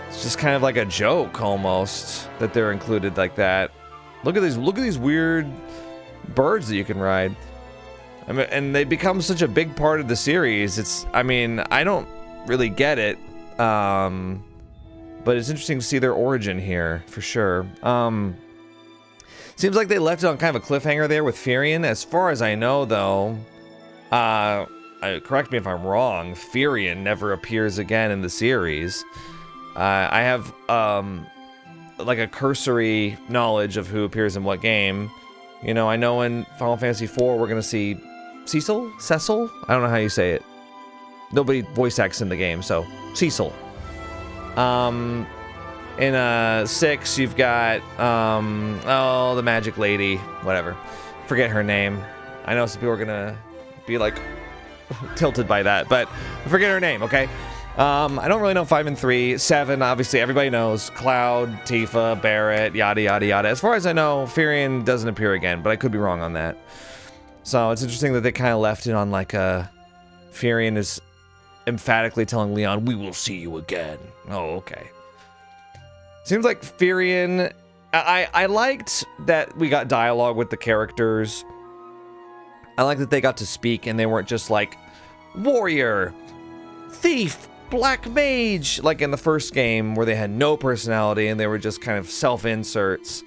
It's just kind of like a joke almost that they're included like that. Look at these weird birds that you can ride. I mean, and they become such a big part of the series. I don't really get it. But it's interesting to see their origin here for sure. Seems like they left it on kind of a cliffhanger there with Firion. As far as I know, though, correct me if I'm wrong, Firion never appears again in the series. I have like a cursory knowledge of who appears in what game. You know, I know in Final Fantasy IV we're gonna see Cecil? I don't know how you say it. Nobody voice acts in the game, so Cecil. In 6 you've got the magic lady, whatever. Forget her name. I know some people are gonna be like tilted by that, but forget her name, okay? I don't really know 5 and 3. 7, obviously, everybody knows. Cloud, Tifa, Barret, yada, yada, yada. As far as I know, Firion doesn't appear again, but I could be wrong on that. So it's interesting that they kind of left it on like Firion is emphatically telling Leon, we will see you again. Oh, okay. Seems like Firion... I liked that we got dialogue with the characters. I like that they got to speak and they weren't just like, warrior, thief, black mage, like in the first game where they had no personality and they were just kind of self-inserts.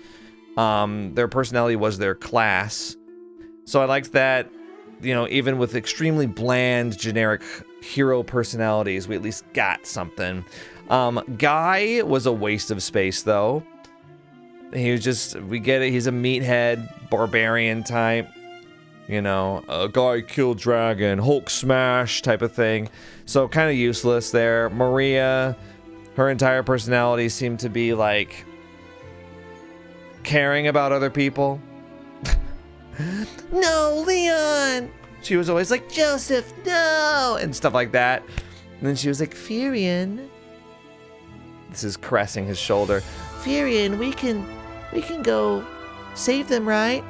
Their personality was their class. So I liked that, you know, even with extremely bland, generic hero personalities, we at least got something. Guy was a waste of space, though. He was just, we get it, he's a meathead, barbarian type. You know, a guy killed dragon, Hulk smash type of thing. So kind of useless there. Maria, her entire personality seemed to be like caring about other people. No, Leon! She was always like, Joseph, no! And stuff like that. And then she was like, Firion. This is caressing his shoulder. Firion, we can go Save them, right?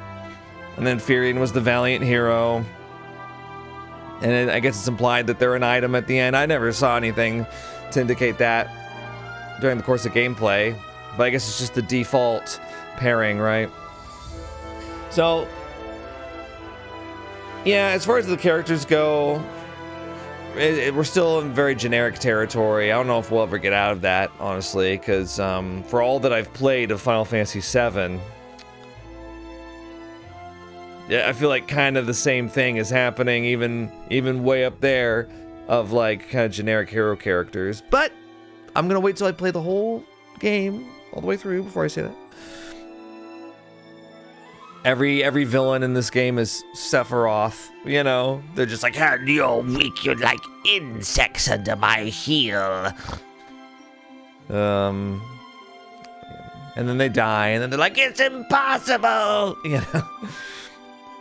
And then Firion was the valiant hero. And I guess it's implied that they're an item at the end. I never saw anything to indicate that during the course of gameplay. But I guess it's just the default pairing, right? So, yeah, as far as the characters go, we're still in very generic territory. I don't know if we'll ever get out of that, honestly, because for all that I've played of Final Fantasy VII, yeah, I feel like kind of the same thing is happening, even way up there, of like kind of generic hero characters. But I'm gonna wait till I play the whole game all the way through before I say that. Every villain in this game is Sephiroth. You know, they're just like, And you're weak, you're like insects under my heel. and then they die, and then they're like, It's impossible! you know.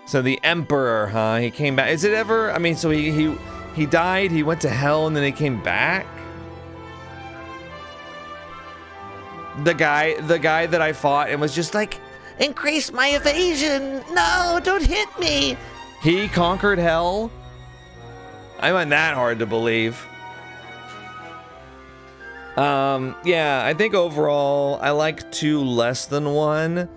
So the Emperor, huh? He came back. Is it ever? I mean, so he died. He went to hell, and then he came back. The guy that I fought and was just like, Increase my evasion! No, don't hit me! he conquered hell. I find that hard to believe. Yeah, I think overall I like 2 less than 1.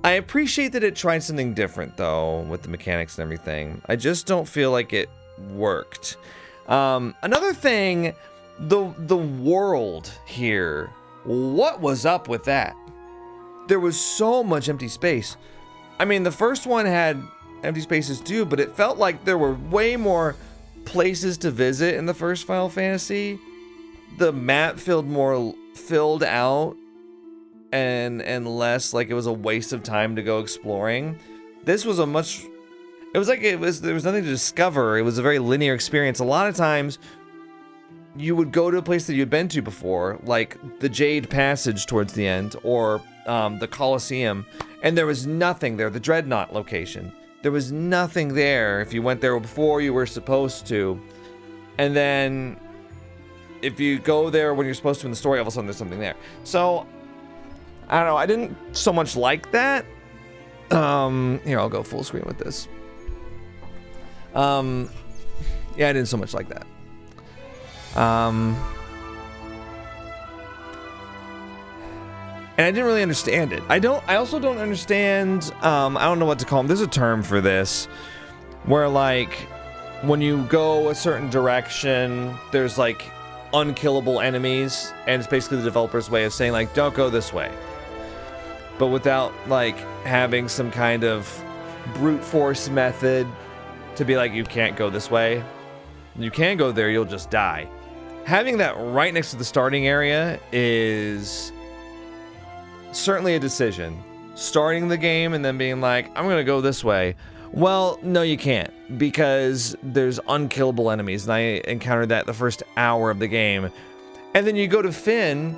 I appreciate that it tried something different though with the mechanics and everything. I just don't feel like it worked. Another thing, the world here. What was up with that? There was so much empty space. I mean, the first one had empty spaces too, but it felt like there were way more places to visit in the first Final Fantasy. The map filled out and less like it was a waste of time to go exploring. This was there was nothing to discover. It was a very linear experience. A lot of times you would go to a place that you'd been to before, like the Jade Passage towards the end, or the Colosseum, and there was nothing there. The Dreadnought location, there was nothing there if you went there before you were supposed to. And then if you go there when you're supposed to in the story, all of a sudden there's something there. So I don't know, I didn't so much like that. Here, I'll go full screen with this. Yeah, I didn't so much like that. And I didn't really understand it. I also don't understand, I don't know what to call them. There's a term for this, where like, when you go a certain direction, there's like unkillable enemies, and it's basically the developer's way of saying like, don't go this way. But without like having some kind of brute force method to be like, you can't go this way. You can go there, you'll just die. Having that right next to the starting area is certainly a decision. Starting the game and then being like, I'm gonna go this way. Well, no, you can't, because there's unkillable enemies, and I encountered that the first hour of the game. And then you go to Fynn,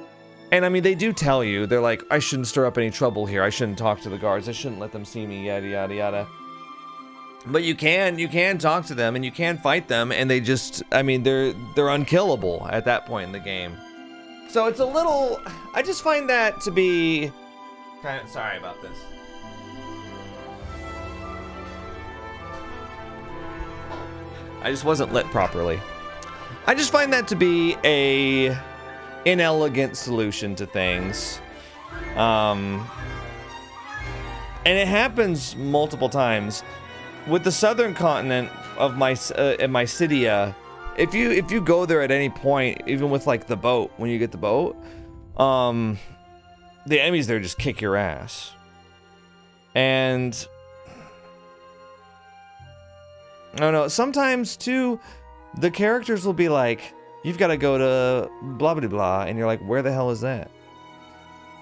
and I mean, they do tell you, they're like, I shouldn't stir up any trouble here. I shouldn't talk to the guards. I shouldn't let them see me, yada, yada, yada. But you can talk to them, and you can fight them, and they just, I mean, they're unkillable at that point in the game. So it's a little, I just find that to be kind of, sorry about this. I just wasn't lit properly. I just find that to be a inelegant solution to things. And it happens multiple times. With the southern continent of Mysidia, if you go there at any point, even with like the boat, when you get the boat, the enemies there just kick your ass. And I don't know, sometimes too, the characters will be like, you've got to go to blah blah blah, and you're like, where the hell is that?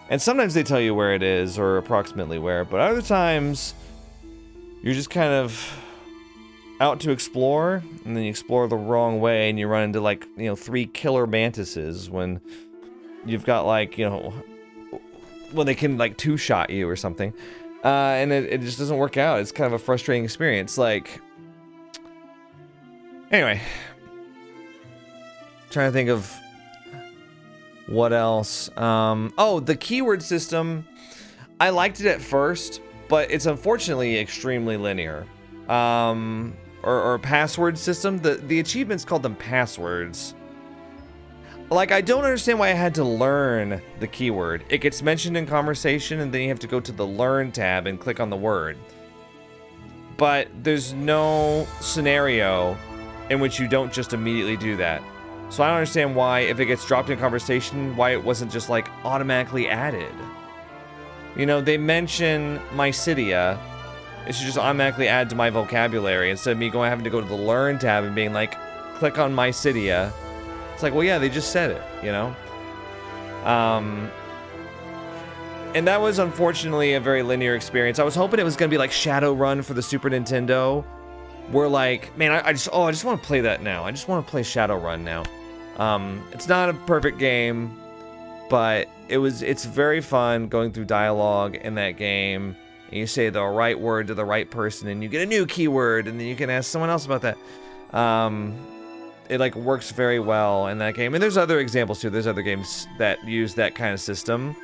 And sometimes they tell you where it is, or approximately where, but other times you're just kind of out to explore, and then you explore the wrong way, and you run into like, 3 killer mantises when you've got like, when they can like 2-shot you or something. And it just doesn't work out. It's kind of a frustrating experience. Like, anyway, trying to think of what else. Oh, the keyword system. I liked it at first, but it's unfortunately extremely linear. Or password system. The achievements called them passwords. Like, I don't understand why I had to learn the keyword. It gets mentioned in conversation, and then you have to go to the Learn tab and click on the word. But there's no scenario in which you don't just immediately do that. So I don't understand why, if it gets dropped in conversation, why it wasn't just, like, automatically added. You know, they mention Mysidia. It should just automatically add to my vocabulary instead of me having to go to the Learn tab and being like, click on Mysidia. It's like, well, yeah, they just said it, you know? And that was unfortunately a very linear experience. I was hoping it was going to be like Shadowrun for the Super Nintendo, where like, man, I just want to play that now. I just want to play Shadowrun now. It's not a perfect game, but it's very fun going through dialogue in that game. And you say the right word to the right person, and you get a new keyword, and then you can ask someone else about that. It like works very well in that game. And there's other examples too. There's other games that use that kind of system,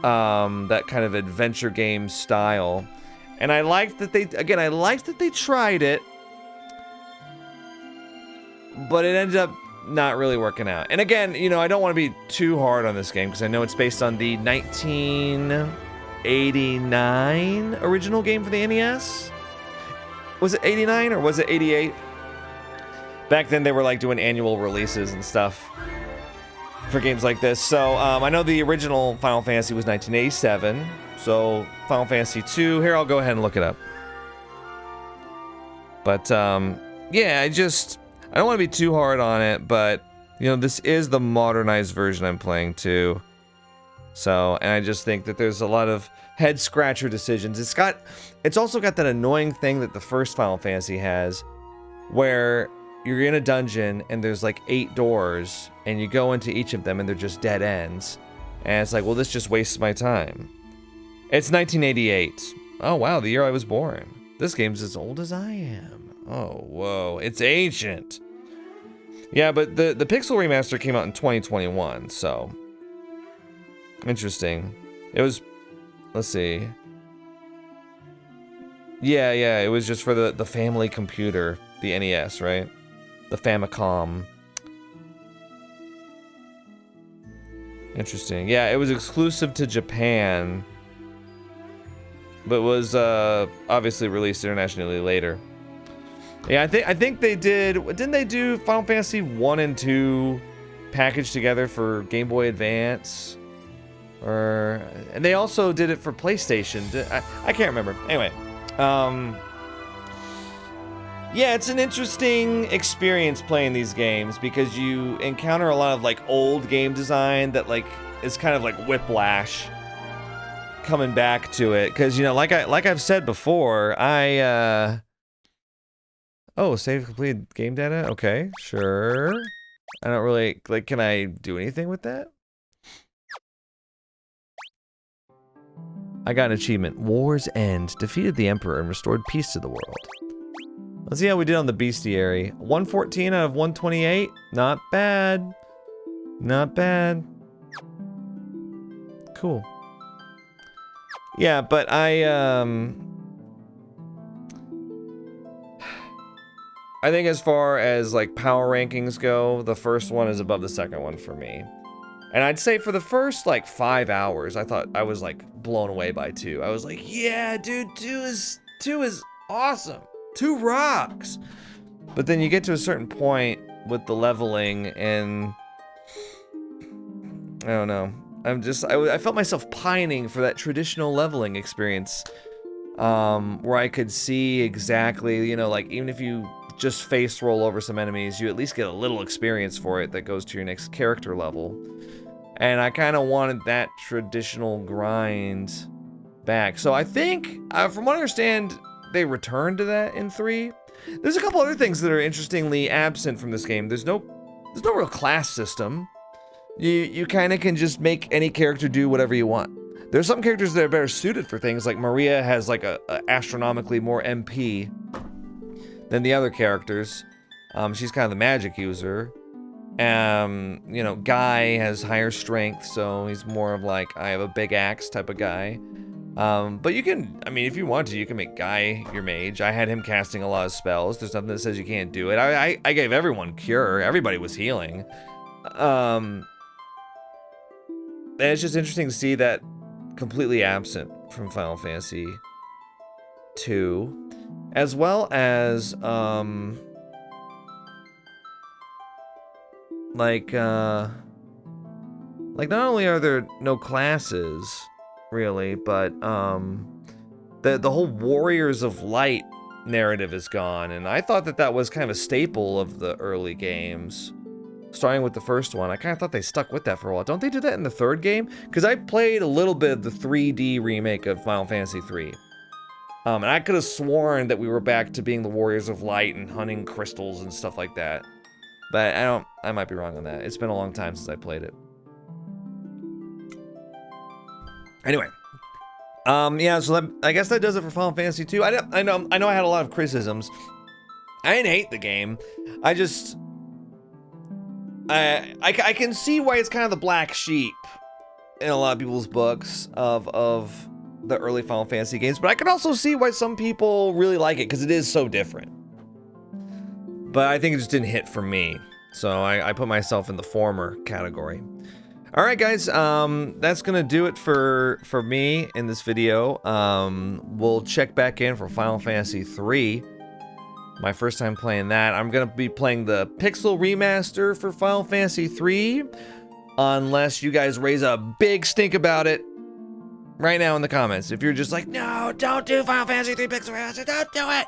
that kind of adventure game style. And I liked that they tried it, but it ended up not really working out. And again, you know, I don't want to be too hard on this game because I know it's based on the 1989 original game for the NES. Was it 89 or was it 88? Back then they were like doing annual releases and stuff for games like this. So I know the original Final Fantasy was 1987. So Final Fantasy 2, here I'll go ahead and look it up. But yeah, I don't want to be too hard on it, but you know, this is the modernized version I'm playing too. So, and I just think that there's a lot of head scratcher decisions. It's also got that annoying thing that the first Final Fantasy has, where you're in a dungeon and there's like 8 doors and you go into each of them and they're just dead ends. And it's like, well, this just wastes my time. It's 1988. Oh, wow, the year I was born. This game's as old as I am. Oh, whoa, it's ancient. Yeah, but the Pixel remaster came out in 2021, so interesting. It was, let's see. Yeah, it was just for the family computer, the NES, right? The Famicom. Interesting. Yeah, it was exclusive to Japan, but was obviously released internationally later. Yeah, I think they did. Didn't they do Final Fantasy 1 and 2 packaged together for Game Boy Advance? And they also did it for PlayStation. I can't remember. Anyway, yeah, it's an interesting experience playing these games because you encounter a lot of like old game design that like is kind of like whiplash coming back to it. Because you know, like I've said before, oh, save complete game data. Okay, sure. I don't really like. Can I do anything with that? I got an achievement. War's End. Defeated the Emperor and restored peace to the world. Let's see how we did on the bestiary. 114 out of 128. Not bad. Not bad. Cool. Yeah, but I think as far as like power rankings go, the first one is above the second one for me. And I'd say for the first like 5 hours, I thought I was like blown away by 2. I was like, yeah, dude, 2 is awesome. 2 rocks. But then you get to a certain point with the leveling and I don't know. I felt myself pining for that traditional leveling experience, where I could see exactly, you know, like even if you just face roll over some enemies, you at least get a little experience for it that goes to your next character level. And I kind of wanted that traditional grind back. So I think, from what I understand, they returned to that in 3. There's a couple other things that are interestingly absent from this game. There's no real class system. You kind of can just make any character do whatever you want. There's some characters that are better suited for things, like Maria has like a astronomically more MP than the other characters. She's kind of the magic user. You know, Guy has higher strength, so he's more of like, I have a big axe type of guy. But you can, I mean, if you want to, you can make Guy your mage. I had him casting a lot of spells. There's nothing that says you can't do it. I gave everyone cure. Everybody was healing. And it's just interesting to see that completely absent from Final Fantasy 2, as well as, like not only are there no classes, really, but the whole Warriors of Light narrative is gone, and I thought that that was kind of a staple of the early games, starting with the first one. I kind of thought they stuck with that for a while. Don't they do that in the third game? Because I played a little bit of the 3D remake of Final Fantasy 3. And I could have sworn that we were back to being the Warriors of Light and hunting crystals and stuff like that. But I might be wrong on that. It's been a long time since I played it. Anyway, yeah, so I guess that does it for Final Fantasy 2. I know I had a lot of criticisms. I didn't hate the game. I just, I can see why it's kind of the black sheep in a lot of people's books of the early Final Fantasy games, but I can also see why some people really like it because it is so different. But I think it just didn't hit for me, so I put myself in the former category. All right, guys, that's gonna do it for me in this video. We'll check back in for Final Fantasy 3. My first time playing that. I'm gonna be playing the Pixel Remaster for Final Fantasy 3, unless you guys raise a big stink about it right now in the comments. If you're just like, no, don't do Final Fantasy 3 Pixel Remaster, don't do it.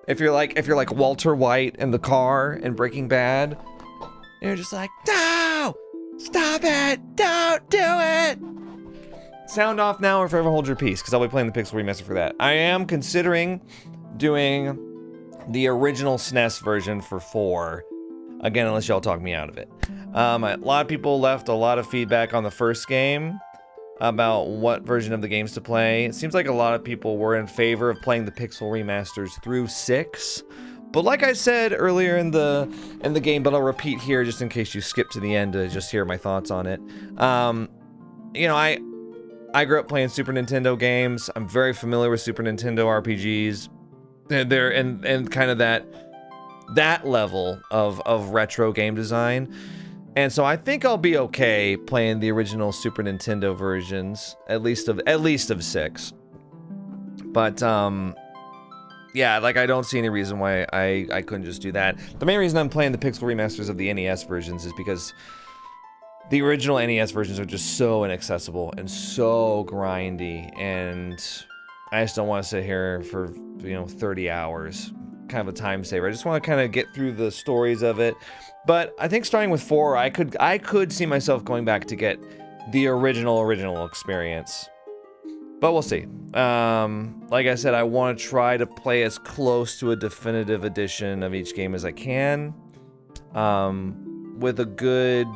If you're like Walter White in the car in Breaking Bad, you're just like, no, stop it, don't do it. Sound off now or forever hold your peace, because I'll be playing the Pixel Remaster for that. I am considering doing the original SNES version for 4. Again, unless y'all talk me out of it. A lot of people left a lot of feedback on the first game about what version of the games to play. It seems like a lot of people were in favor of playing the Pixel Remasters through 6. But like I said earlier in the game, but I'll repeat here just in case you skip to the end to just hear my thoughts on it. You know, I grew up playing Super Nintendo games. I'm very familiar with Super Nintendo RPGs. They're and kind of that level of retro game design. And so I think I'll be okay playing the original Super Nintendo versions, at least of 6. But yeah, like I don't see any reason why I couldn't just do that. The main reason I'm playing the Pixel Remasters of the NES versions is because the original NES versions are just so inaccessible and so grindy, and I just don't want to sit here for 30 hours. Kind of a time saver. I just want to kind of get through the stories of it. But I think starting with 4, I could see myself going back to get the original experience. But we'll see. Like I said, I want to try to play as close to a definitive edition of each game as I can, with a good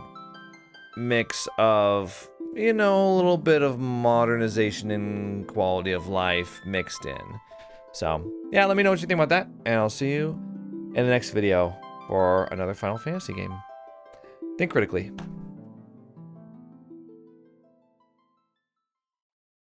mix of, a little bit of modernization and quality of life mixed in. So, yeah, let me know what you think about that, and I'll see you in the next video for another Final Fantasy game. Think critically.